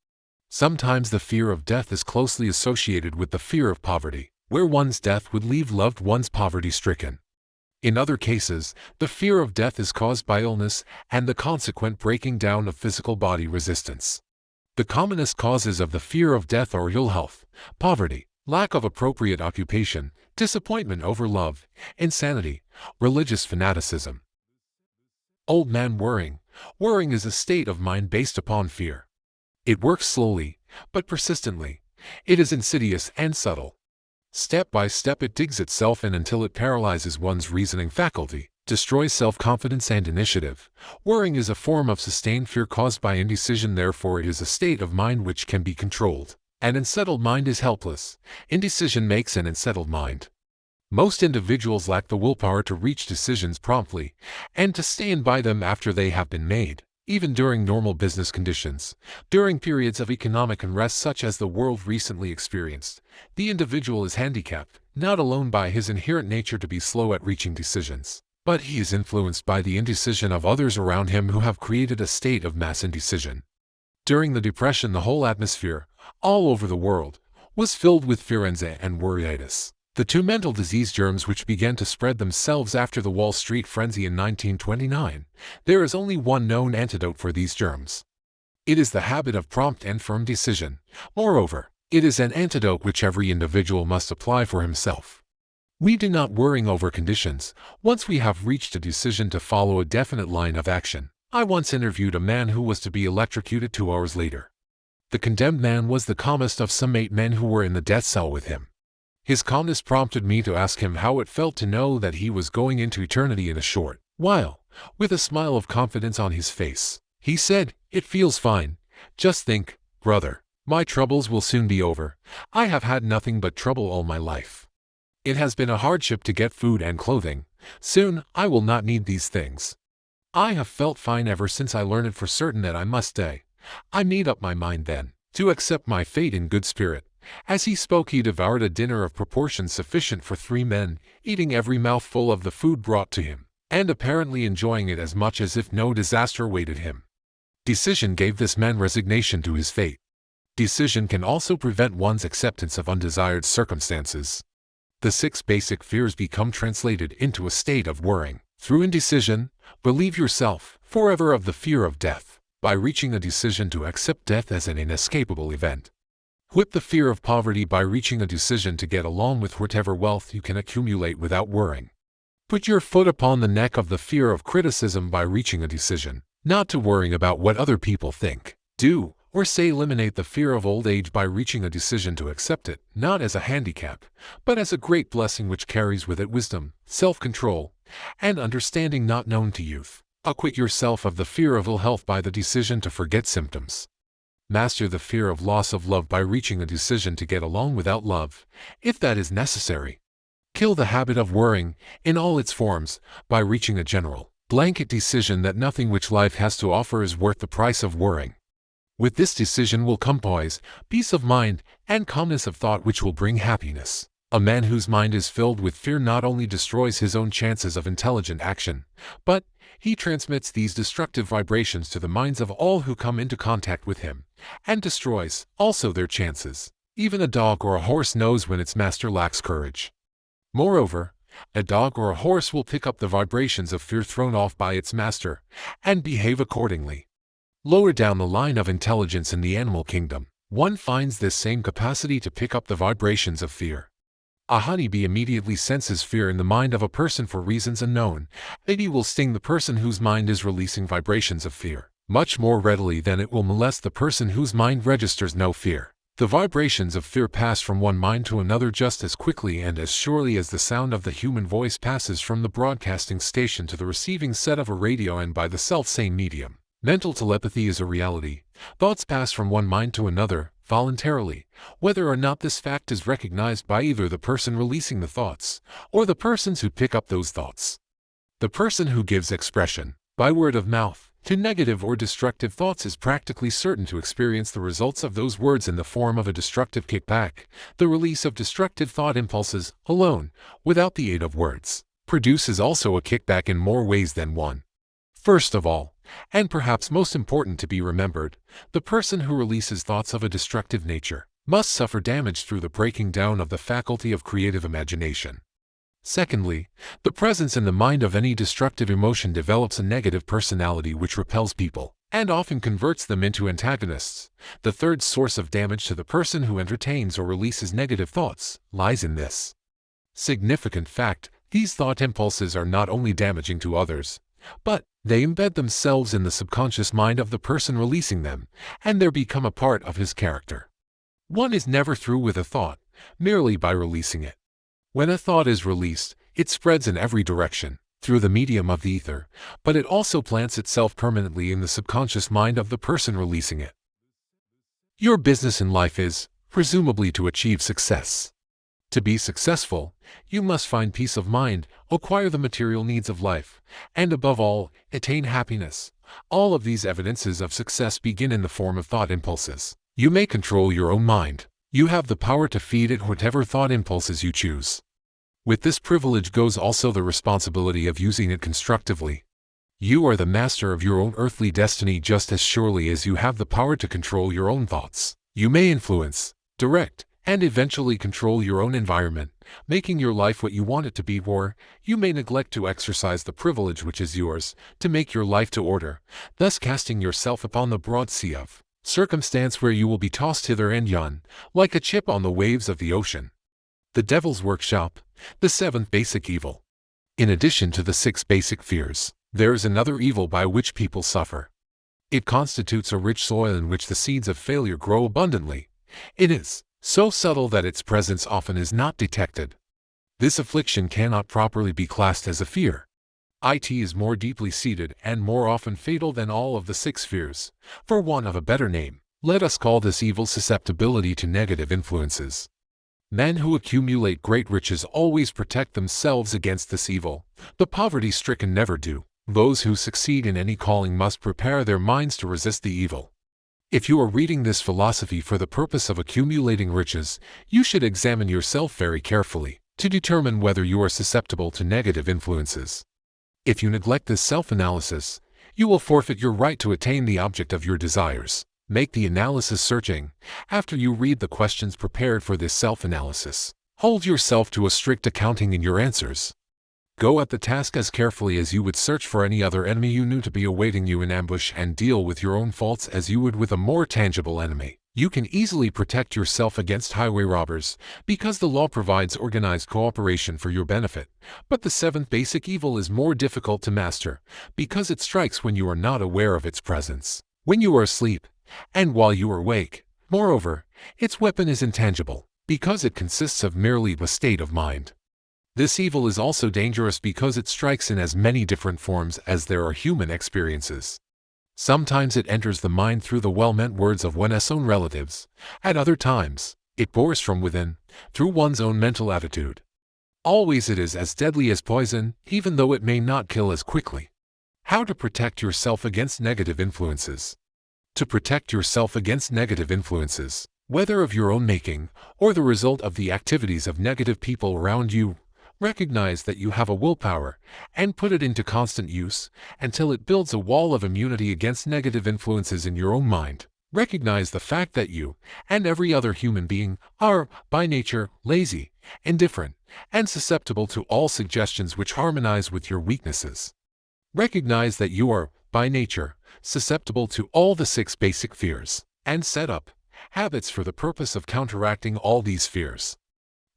Sometimes the fear of death is closely associated with the fear of poverty, where one's death would leave loved ones poverty-stricken. In other cases, the fear of death is caused by illness and the consequent breaking down of physical body resistance. The commonest causes of the fear of death are ill health, poverty, lack of appropriate occupation, disappointment over love, insanity, religious fanaticism. Old man worrying. Worrying is a state of mind based upon fear. It works slowly, but persistently. It is insidious and subtle. Step by step it digs itself in until it paralyzes one's reasoning faculty, destroys self-confidence and initiative. Worrying is a form of sustained fear caused by indecision, therefore it is a state of mind which can be controlled. An unsettled mind is helpless. Indecision makes an unsettled mind. Most individuals lack the willpower to reach decisions promptly, and to stand by them after they have been made. Even during normal business conditions, during periods of economic unrest such as the world recently experienced, the individual is handicapped, not alone by his inherent nature to be slow at reaching decisions, but he is influenced by the indecision of others around him who have created a state of mass indecision. During the Depression, the whole atmosphere, all over the world, was filled with fearenza and worryitis, the two mental disease germs which began to spread themselves after the Wall Street frenzy in 1929. There is only one known antidote for these germs. It is the habit of prompt and firm decision. Moreover, it is an antidote which every individual must apply for himself. We do not worry over conditions once we have reached a decision to follow a definite line of action. I once interviewed a man who was to be electrocuted 2 hours later. The condemned man was the calmest of some 8 men who were in the death cell with him. His calmness prompted me to ask him how it felt to know that he was going into eternity in a short while. With a smile of confidence on his face, he said, "It feels fine. Just think, brother, my troubles will soon be over. I have had nothing but trouble all my life. It has been a hardship to get food and clothing. Soon I will not need these things. I have felt fine ever since I learned it for certain that I must die. I made up my mind then to accept my fate in good spirit." As he spoke, he devoured a dinner of proportions sufficient for 3 men, eating every mouthful of the food brought to him, and apparently enjoying it as much as if no disaster awaited him. Decision gave this man resignation to his fate. Decision can also prevent one's acceptance of undesired circumstances. The 6 basic fears become translated into a state of worrying. Through indecision, relieve yourself forever of the fear of death, by reaching a decision to accept death as an inescapable event. Whip the fear of poverty by reaching a decision to get along with whatever wealth you can accumulate without worrying. Put your foot upon the neck of the fear of criticism by reaching a decision not to worrying about what other people think, do, or say. Eliminate the fear of old age by reaching a decision to accept it, not as a handicap, but as a great blessing which carries with it wisdom, self-control, and understanding not known to youth. Acquit yourself of the fear of ill health by the decision to forget symptoms. Master the fear of loss of love by reaching a decision to get along without love, if that is necessary. Kill the habit of worrying, in all its forms, by reaching a general, blanket decision that nothing which life has to offer is worth the price of worrying. With this decision will come poise, peace of mind, and calmness of thought which will bring happiness. A man whose mind is filled with fear not only destroys his own chances of intelligent action, but he transmits these destructive vibrations to the minds of all who come into contact with him, and destroys also their chances. Even a dog or a horse knows when its master lacks courage. Moreover, a dog or a horse will pick up the vibrations of fear thrown off by its master, and behave accordingly. Lower down the line of intelligence in the animal kingdom, one finds this same capacity to pick up the vibrations of fear. A honeybee immediately senses fear in the mind of a person for reasons unknown. The bee will sting the person whose mind is releasing vibrations of fear much more readily than it will molest the person whose mind registers no fear. The vibrations of fear pass from one mind to another just as quickly and as surely as the sound of the human voice passes from the broadcasting station to the receiving set of a radio, and by the self-same medium. Mental telepathy is a reality. Thoughts pass from one mind to another, voluntarily, whether or not this fact is recognized by either the person releasing the thoughts, or the persons who pick up those thoughts. The person who gives expression, by word of mouth, to negative or destructive thoughts is practically certain to experience the results of those words in the form of a destructive kickback. The release of destructive thought impulses, alone, without the aid of words, produces also a kickback in more ways than one. First of all, and perhaps most important to be remembered, the person who releases thoughts of a destructive nature must suffer damage through the breaking down of the faculty of creative imagination. Secondly, the presence in the mind of any destructive emotion develops a negative personality which repels people, and often converts them into antagonists. The third source of damage to the person who entertains or releases negative thoughts lies in this significant fact: these thought impulses are not only damaging to others, but they embed themselves in the subconscious mind of the person releasing them, and there become a part of his character. One is never through with a thought merely by releasing it. When a thought is released, it spreads in every direction, through the medium of the ether, but it also plants itself permanently in the subconscious mind of the person releasing it. Your business in life is, presumably, to achieve success. To be successful, you must find peace of mind, acquire the material needs of life, and above all, attain happiness. All of these evidences of success begin in the form of thought impulses. You may control your own mind. You have the power to feed it whatever thought impulses you choose. With this privilege goes also the responsibility of using it constructively. You are the master of your own earthly destiny just as surely as you have the power to control your own thoughts. You may influence, direct, and eventually control your own environment, making your life what you want it to be, or you may neglect to exercise the privilege which is yours, to make your life to order, thus casting yourself upon the broad sea of circumstance where you will be tossed hither and yon, like a chip on the waves of the ocean. The Devil's Workshop, the seventh basic evil. In addition to the 6 basic fears, there is another evil by which people suffer. It constitutes a rich soil in which the seeds of failure grow abundantly. It is so subtle that its presence often is not detected. This affliction cannot properly be classed as a fear. It is more deeply seated and more often fatal than all of the 6 fears. For want of a better name, let us call this evil susceptibility to negative influences. Men who accumulate great riches always protect themselves against this evil. The poverty-stricken never do. Those who succeed in any calling must prepare their minds to resist the evil. If you are reading this philosophy for the purpose of accumulating riches, you should examine yourself very carefully to determine whether you are susceptible to negative influences. If you neglect this self-analysis, you will forfeit your right to attain the object of your desires. Make the analysis searching. After you read the questions prepared for this self-analysis, hold yourself to a strict accounting in your answers. Go at the task as carefully as you would search for any other enemy you knew to be awaiting you in ambush, and deal with your own faults as you would with a more tangible enemy. You can easily protect yourself against highway robbers, because the law provides organized cooperation for your benefit. But the 7th basic evil is more difficult to master, because it strikes when you are not aware of its presence, when you are asleep, and while you are awake. Moreover, its weapon is intangible, because it consists of merely a state of mind. This evil is also dangerous because it strikes in as many different forms as there are human experiences. Sometimes it enters the mind through the well-meant words of one's own relatives. At other times, it bores from within, through one's own mental attitude. Always it is as deadly as poison, even though it may not kill as quickly. How to protect yourself against negative influences. To protect yourself against negative influences, whether of your own making, or the result of the activities of negative people around you, recognize that you have a willpower, and put it into constant use, until it builds a wall of immunity against negative influences in your own mind. Recognize the fact that you, and every other human being, are, by nature, lazy, indifferent, and susceptible to all suggestions which harmonize with your weaknesses. Recognize that you are, by nature, susceptible to all the 6 basic fears, and set up habits for the purpose of counteracting all these fears.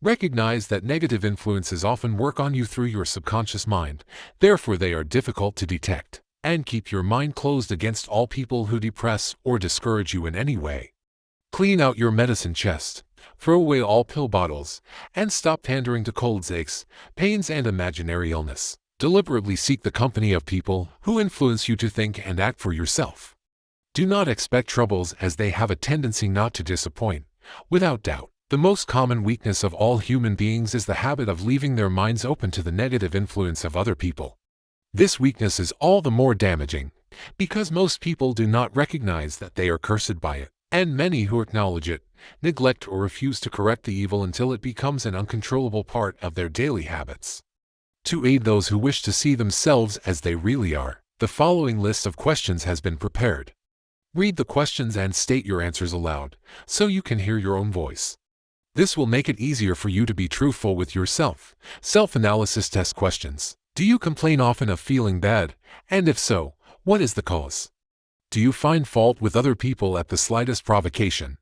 Recognize that negative influences often work on you through your subconscious mind, therefore they are difficult to detect. And keep your mind closed against all people who depress or discourage you in any way. Clean out your medicine chest, throw away all pill bottles, and stop pandering to colds, aches, pains, and imaginary illness. Deliberately seek the company of people who influence you to think and act for yourself. Do not expect troubles, as they have a tendency not to disappoint. Without doubt, the most common weakness of all human beings is the habit of leaving their minds open to the negative influence of other people. This weakness is all the more damaging because most people do not recognize that they are cursed by it, and many who acknowledge it neglect or refuse to correct the evil until it becomes an uncontrollable part of their daily habits. To aid those who wish to see themselves as they really are, the following list of questions has been prepared. Read the questions and state your answers aloud, so you can hear your own voice. This will make it easier for you to be truthful with yourself. Self-analysis test questions. Do you complain often of feeling bad? And if so, what is the cause? Do you find fault with other people at the slightest provocation?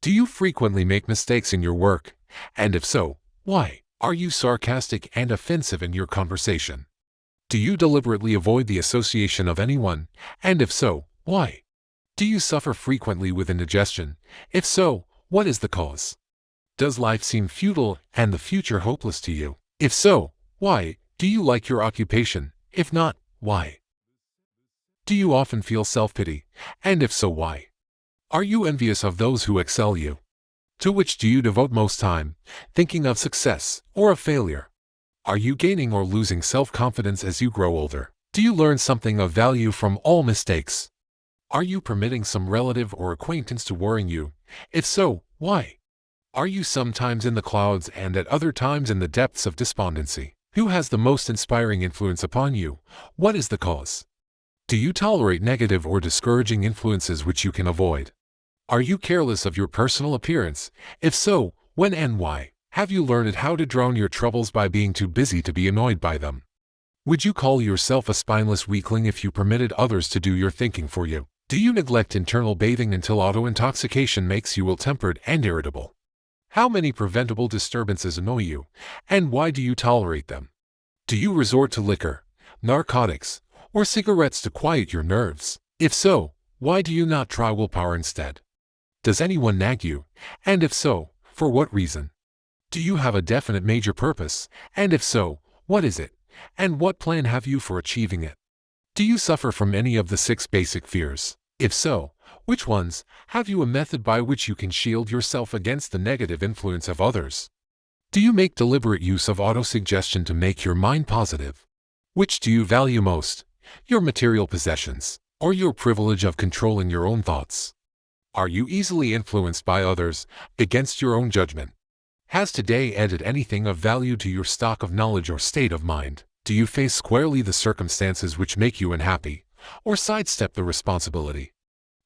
Do you frequently make mistakes in your work? And if so, why? Are you sarcastic and offensive in your conversation? Do you deliberately avoid the association of anyone? And if so, why? Do you suffer frequently with indigestion? If so, what is the cause? Does life seem futile and the future hopeless to you? If so, why? Do you like your occupation? If not, why? Do you often feel self-pity? And if so, why? Are you envious of those who excel you? To which do you devote most time, thinking of success or of failure? Are you gaining or losing self-confidence as you grow older? Do you learn something of value from all mistakes? Are you permitting some relative or acquaintance to worry you? If so, why? Are you sometimes in the clouds and at other times in the depths of despondency? Who has the most inspiring influence upon you? What is the cause? Do you tolerate negative or discouraging influences which you can avoid? Are you careless of your personal appearance? If so, when and why? Have you learned how to drown your troubles by being too busy to be annoyed by them? Would you call yourself a spineless weakling if you permitted others to do your thinking for you? Do you neglect internal bathing until auto-intoxication makes you ill-tempered and irritable? How many preventable disturbances annoy you, and why do you tolerate them? Do you resort to liquor, narcotics, or cigarettes to quiet your nerves? If so, why do you not try willpower instead? Does anyone nag you? And if so, for what reason? Do you have a definite major purpose? And if so, what is it? And what plan have you for achieving it? Do you suffer from any of the 6 basic fears? If so, which ones? Have you a method by which you can shield yourself against the negative influence of others? Do you make deliberate use of autosuggestion to make your mind positive? Which do you value most, your material possessions, or your privilege of controlling your own thoughts? Are you easily influenced by others, against your own judgment? Has today added anything of value to your stock of knowledge or state of mind? Do you face squarely the circumstances which make you unhappy, or sidestep the responsibility?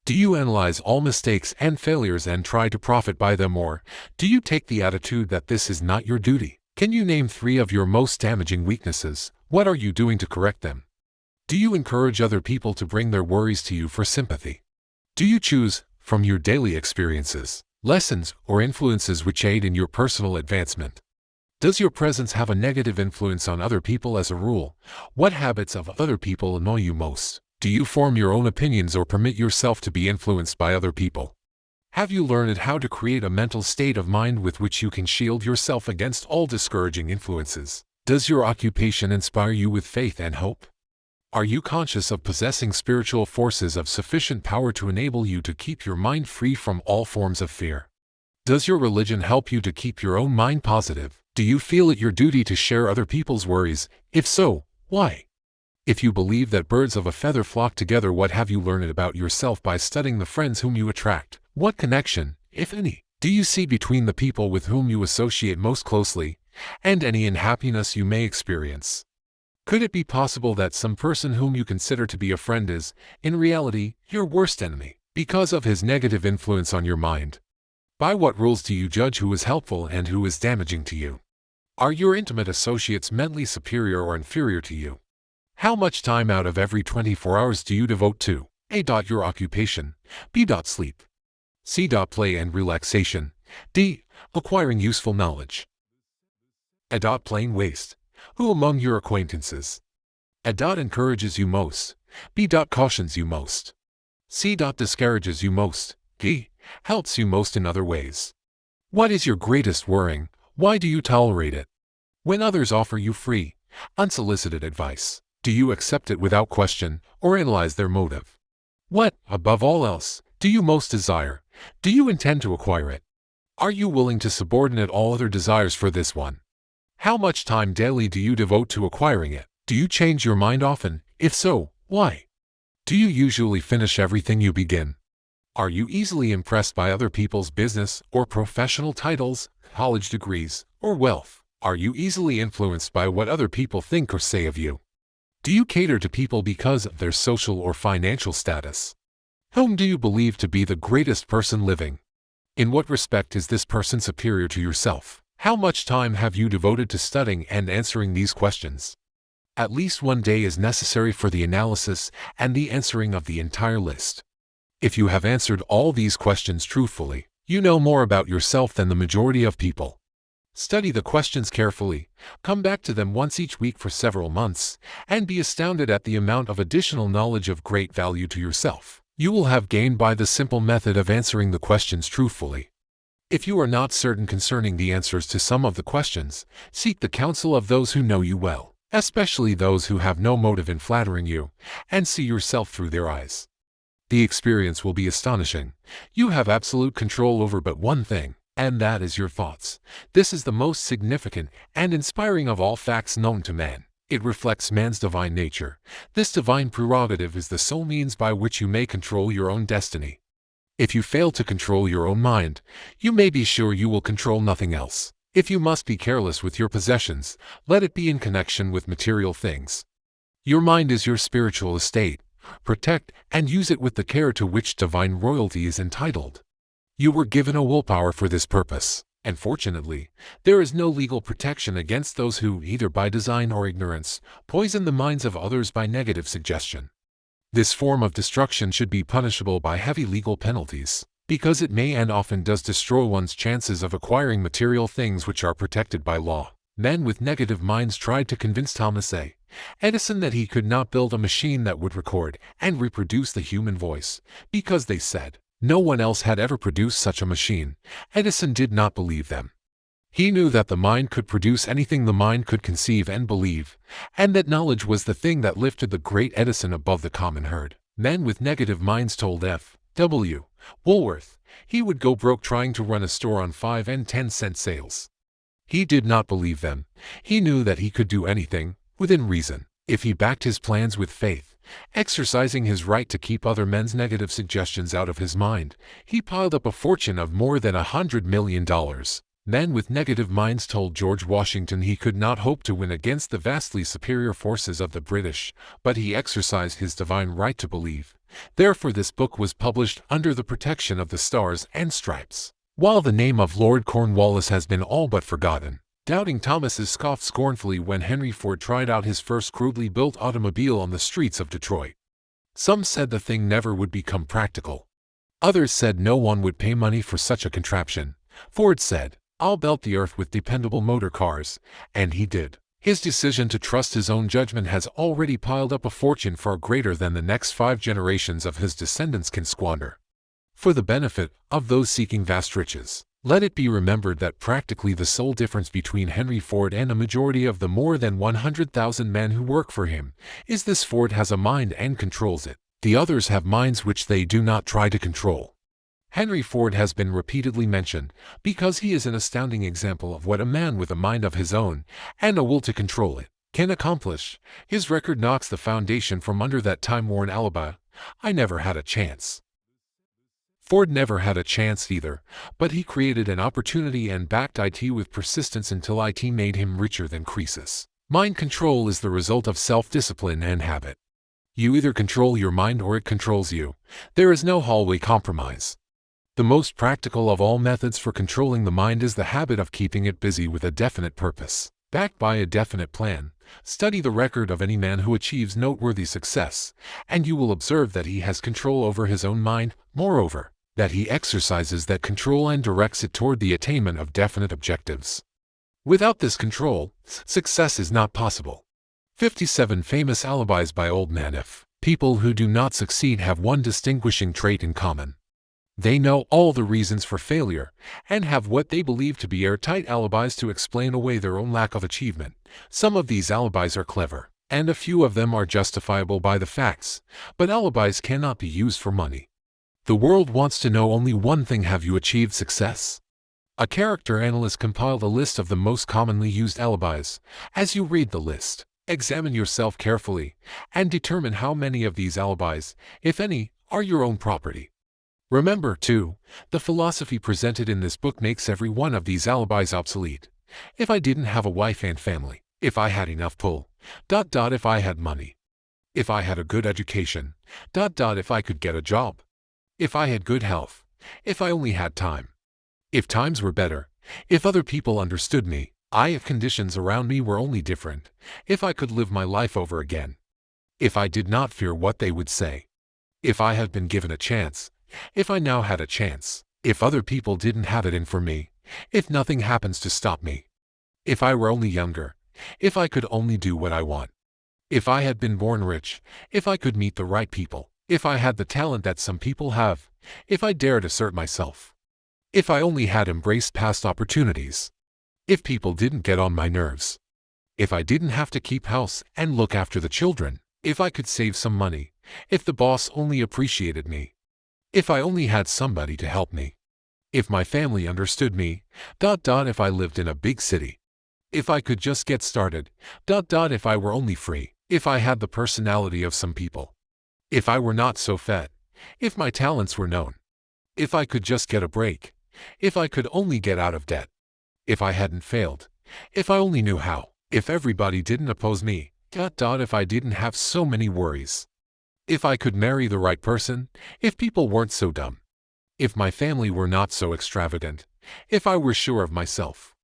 Do you analyze all mistakes and failures and try to profit by them, or do you take the attitude that this is not your duty? Can you name 3 of your most damaging weaknesses? What are you doing to correct them? Do you encourage other people to bring their worries to you for sympathy? Do you choose, from your daily experiences, lessons or influences which aid in your personal advancement? Does your presence have a negative influence on other people as a rule? What habits of other people annoy you most? Do you form your own opinions or permit yourself to be influenced by other people? Have you learned how to create a mental state of mind with which you can shield yourself against all discouraging influences? Does your occupation inspire you with faith and hope? Are you conscious of possessing spiritual forces of sufficient power to enable you to keep your mind free from all forms of fear? Does your religion help you to keep your own mind positive? Do you feel it your duty to share other people's worries? If so, why? If you believe that birds of a feather flock together, what have you learned about yourself by studying the friends whom you attract? What connection, if any, do you see between the people with whom you associate most closely, and any unhappiness you may experience? Could it be possible that some person whom you consider to be a friend is, in reality, your worst enemy, because of his negative influence on your mind? By what rules do you judge who is helpful and who is damaging to you? Are your intimate associates mentally superior or inferior to you? How much time out of every 24 hours do you devote to A. Your occupation, B. Sleep, C. Play and relaxation, D. Acquiring useful knowledge? A. Plain waste. Who among your acquaintances? A. Encourages you most. B. Cautions you most. C. Discourages you most. D. Helps you most in other ways. What is your greatest worrying? Why do you tolerate it? When others offer you free, unsolicited advice, do you accept it without question or analyze their motive? What, above all else, do you most desire? Do you intend to acquire it? Are you willing to subordinate all other desires for this one? How much time daily do you devote to acquiring it? Do you change your mind often? If so, why? Do you usually finish everything you begin? Are you easily impressed by other people's business or professional titles, college degrees, or wealth? Are you easily influenced by what other people think or say of you? Do you cater to people because of their social or financial status? Whom do you believe to be the greatest person living? In what respect is this person superior to yourself? How much time have you devoted to studying and answering these questions? At least one day is necessary for the analysis and the answering of the entire list. If you have answered all these questions truthfully, you know more about yourself than the majority of people. Study the questions carefully, come back to them once each week for several months, and be astounded at the amount of additional knowledge of great value to yourself you will have gained by the simple method of answering the questions truthfully. If you are not certain concerning the answers to some of the questions, seek the counsel of those who know you well, especially those who have no motive in flattering you, and see yourself through their eyes. The experience will be astonishing. You have absolute control over but one thing, and that is your thoughts. This is the most significant and inspiring of all facts known to man. It reflects man's divine nature. This divine prerogative is the sole means by which you may control your own destiny. If you fail to control your own mind, you may be sure you will control nothing else. If you must be careless with your possessions, let it be in connection with material things. Your mind is your spiritual estate. Protect and use it with the care to which divine royalty is entitled. You were given a willpower for this purpose, and fortunately, there is no legal protection against those who, either by design or ignorance, poison the minds of others by negative suggestion. This form of destruction should be punishable by heavy legal penalties, because it may and often does destroy one's chances of acquiring material things which are protected by law. Men with negative minds tried to convince Thomas A. Edison that he could not build a machine that would record and reproduce the human voice, because they said no one else had ever produced such a machine. Edison did not believe them. He knew that the mind could produce anything the mind could conceive and believe, and that knowledge was the thing that lifted the great Edison above the common herd. Men with negative minds told F. W. Woolworth he would go broke trying to run a store on 5 and 10-cent sales. He did not believe them. He knew that he could do anything, within reason, if he backed his plans with faith, exercising his right to keep other men's negative suggestions out of his mind. He piled up a fortune of more than $100 million. Men with negative minds told George Washington he could not hope to win against the vastly superior forces of the British, but he exercised his divine right to believe. Therefore this book was published under the protection of the Stars and Stripes. While the name of Lord Cornwallis has been all but forgotten, Doubting Thomas scoffed scornfully when Henry Ford tried out his first crudely built automobile on the streets of Detroit. Some said the thing never would become practical. Others said no one would pay money for such a contraption. Ford said, "I'll belt the earth with dependable motor cars," and he did. His decision to trust his own judgment has already piled up a fortune far greater than the next 5 generations of his descendants can squander. For the benefit of those seeking vast riches, let it be remembered that practically the sole difference between Henry Ford and a majority of the more than 100,000 men who work for him is this: Ford has a mind and controls it. The others have minds which they do not try to control. Henry Ford has been repeatedly mentioned because he is an astounding example of what a man with a mind of his own and a will to control it can accomplish. His record knocks the foundation from under that time-worn alibi: "I never had a chance." Ford never had a chance either, but he created an opportunity and backed IT with persistence until IT made him richer than Croesus. Mind control is the result of self-discipline and habit. You either control your mind or it controls you. There is no hallway compromise. The most practical of all methods for controlling the mind is the habit of keeping it busy with a definite purpose, backed by a definite plan. Study the record of any man who achieves noteworthy success, and you will observe that he has control over his own mind, moreover, that he exercises that control and directs it toward the attainment of definite objectives. Without this control, success is not possible. 57 Famous Alibis by Old Man. If people who do not succeed have one distinguishing trait in common. They know all the reasons for failure and have what they believe to be airtight alibis to explain away their own lack of achievement. Some of these alibis are clever, and a few of them are justifiable by the facts, but alibis cannot be used for money. The world wants to know only one thing: have you achieved success? A character analyst compiled a list of the most commonly used alibis. As you read the list, examine yourself carefully and determine how many of these alibis, if any, are your own property. Remember, too, the philosophy presented in this book makes every one of these alibis obsolete. If I didn't have a wife and family, if I had enough pull, if I had money, if I had a good education, if I could get a job, if I had good health, if I only had time, if times were better, if other people understood me, if conditions around me were only different, if I could live my life over again, if I did not fear what they would say, if I had been given a chance, if I now had a chance, if other people didn't have it in for me, if nothing happens to stop me, if I were only younger, if I could only do what I want, if I had been born rich, if I could meet the right people, if I had the talent that some people have, if I dared assert myself, if I only had embraced past opportunities, if people didn't get on my nerves, if I didn't have to keep house and look after the children, if I could save some money, if the boss only appreciated me, if I only had somebody to help me, if my family understood me, if I lived in a big city, if I could just get started, if I were only free, if I had the personality of some people, if I were not so fat, if my talents were known, if I could just get a break, if I could only get out of debt, if I hadn't failed, if I only knew how, if everybody didn't oppose me, if I didn't have so many worries, if I could marry the right person, if people weren't so dumb, if my family were not so extravagant, if I were sure of myself,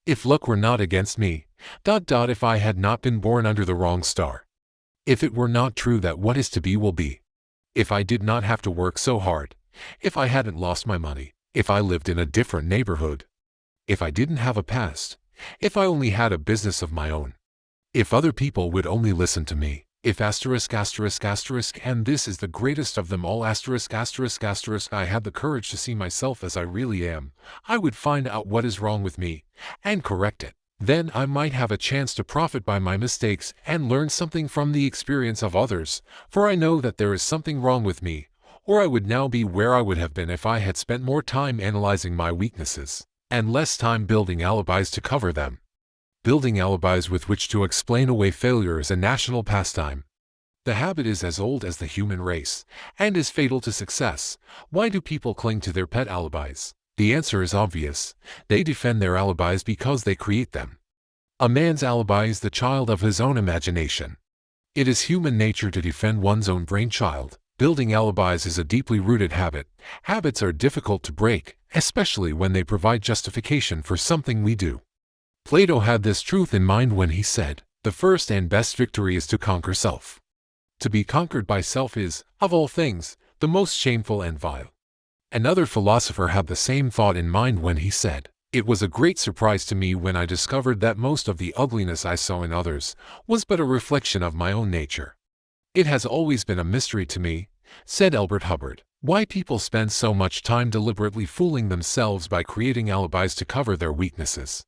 if luck were not against me, if I had not been born under the wrong star, if it were not true that what is to be will be, if I did not have to work so hard, if I hadn't lost my money, if I lived in a different neighborhood, if I didn't have a past, if I only had a business of my own, if other people would only listen to me, if and this is the greatest of them all I had the courage to see myself as I really am, I would find out what is wrong with me and correct it. Then I might have a chance to profit by my mistakes and learn something from the experience of others, for I know that there is something wrong with me, or I would now be where I would have been if I had spent more time analyzing my weaknesses and less time building alibis to cover them. Building alibis with which to explain away failure is a national pastime. The habit is as old as the human race and is fatal to success. Why do people cling to their pet alibis? The answer is obvious. They defend their alibis because they create them. A man's alibi is the child of his own imagination. It is human nature to defend one's own brainchild. Building alibis is a deeply rooted habit. Habits are difficult to break, especially when they provide justification for something we do. Plato had this truth in mind when he said, "The first and best victory is to conquer self." To be conquered by self is, of all things, the most shameful and vile. Another philosopher had the same thought in mind when he said, "It was a great surprise to me when I discovered that most of the ugliness I saw in others was but a reflection of my own nature." "It has always been a mystery to me," said Elbert Hubbard, "why people spend so much time deliberately fooling themselves by creating alibis to cover their weaknesses.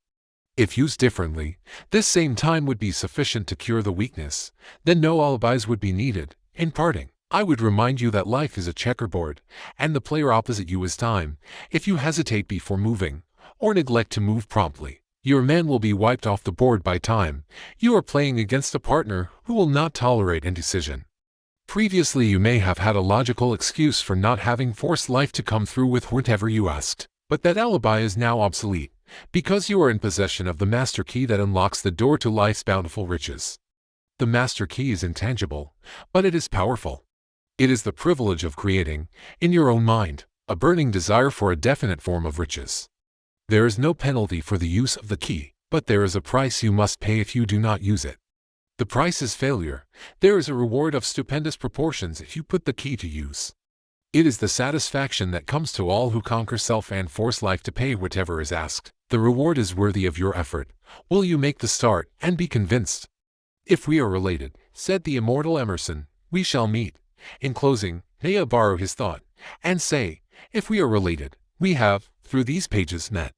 If used differently, this same time would be sufficient to cure the weakness, then no alibis would be needed." In parting, I would remind you that life is a checkerboard, and the player opposite you is time. If you hesitate before moving, or neglect to move promptly, your man will be wiped off the board by time. You are playing against a partner who will not tolerate indecision. Previously you may have had a logical excuse for not having forced life to come through with whatever you asked, but that alibi is now obsolete, because you are in possession of the master key that unlocks the door to life's bountiful riches. The master key is intangible, but it is powerful. It is the privilege of creating, in your own mind, a burning desire for a definite form of riches. There is no penalty for the use of the key, but there is a price you must pay if you do not use it. The price is failure. There is a reward of stupendous proportions if you put the key to use. It is the satisfaction that comes to all who conquer self and force life to pay whatever is asked. The reward is worthy of your effort. Will you make the start and be convinced? If we are related, said the immortal Emerson, we shall meet. In closing, may I borrow his thought and say, if we are related, we have, through these pages, met.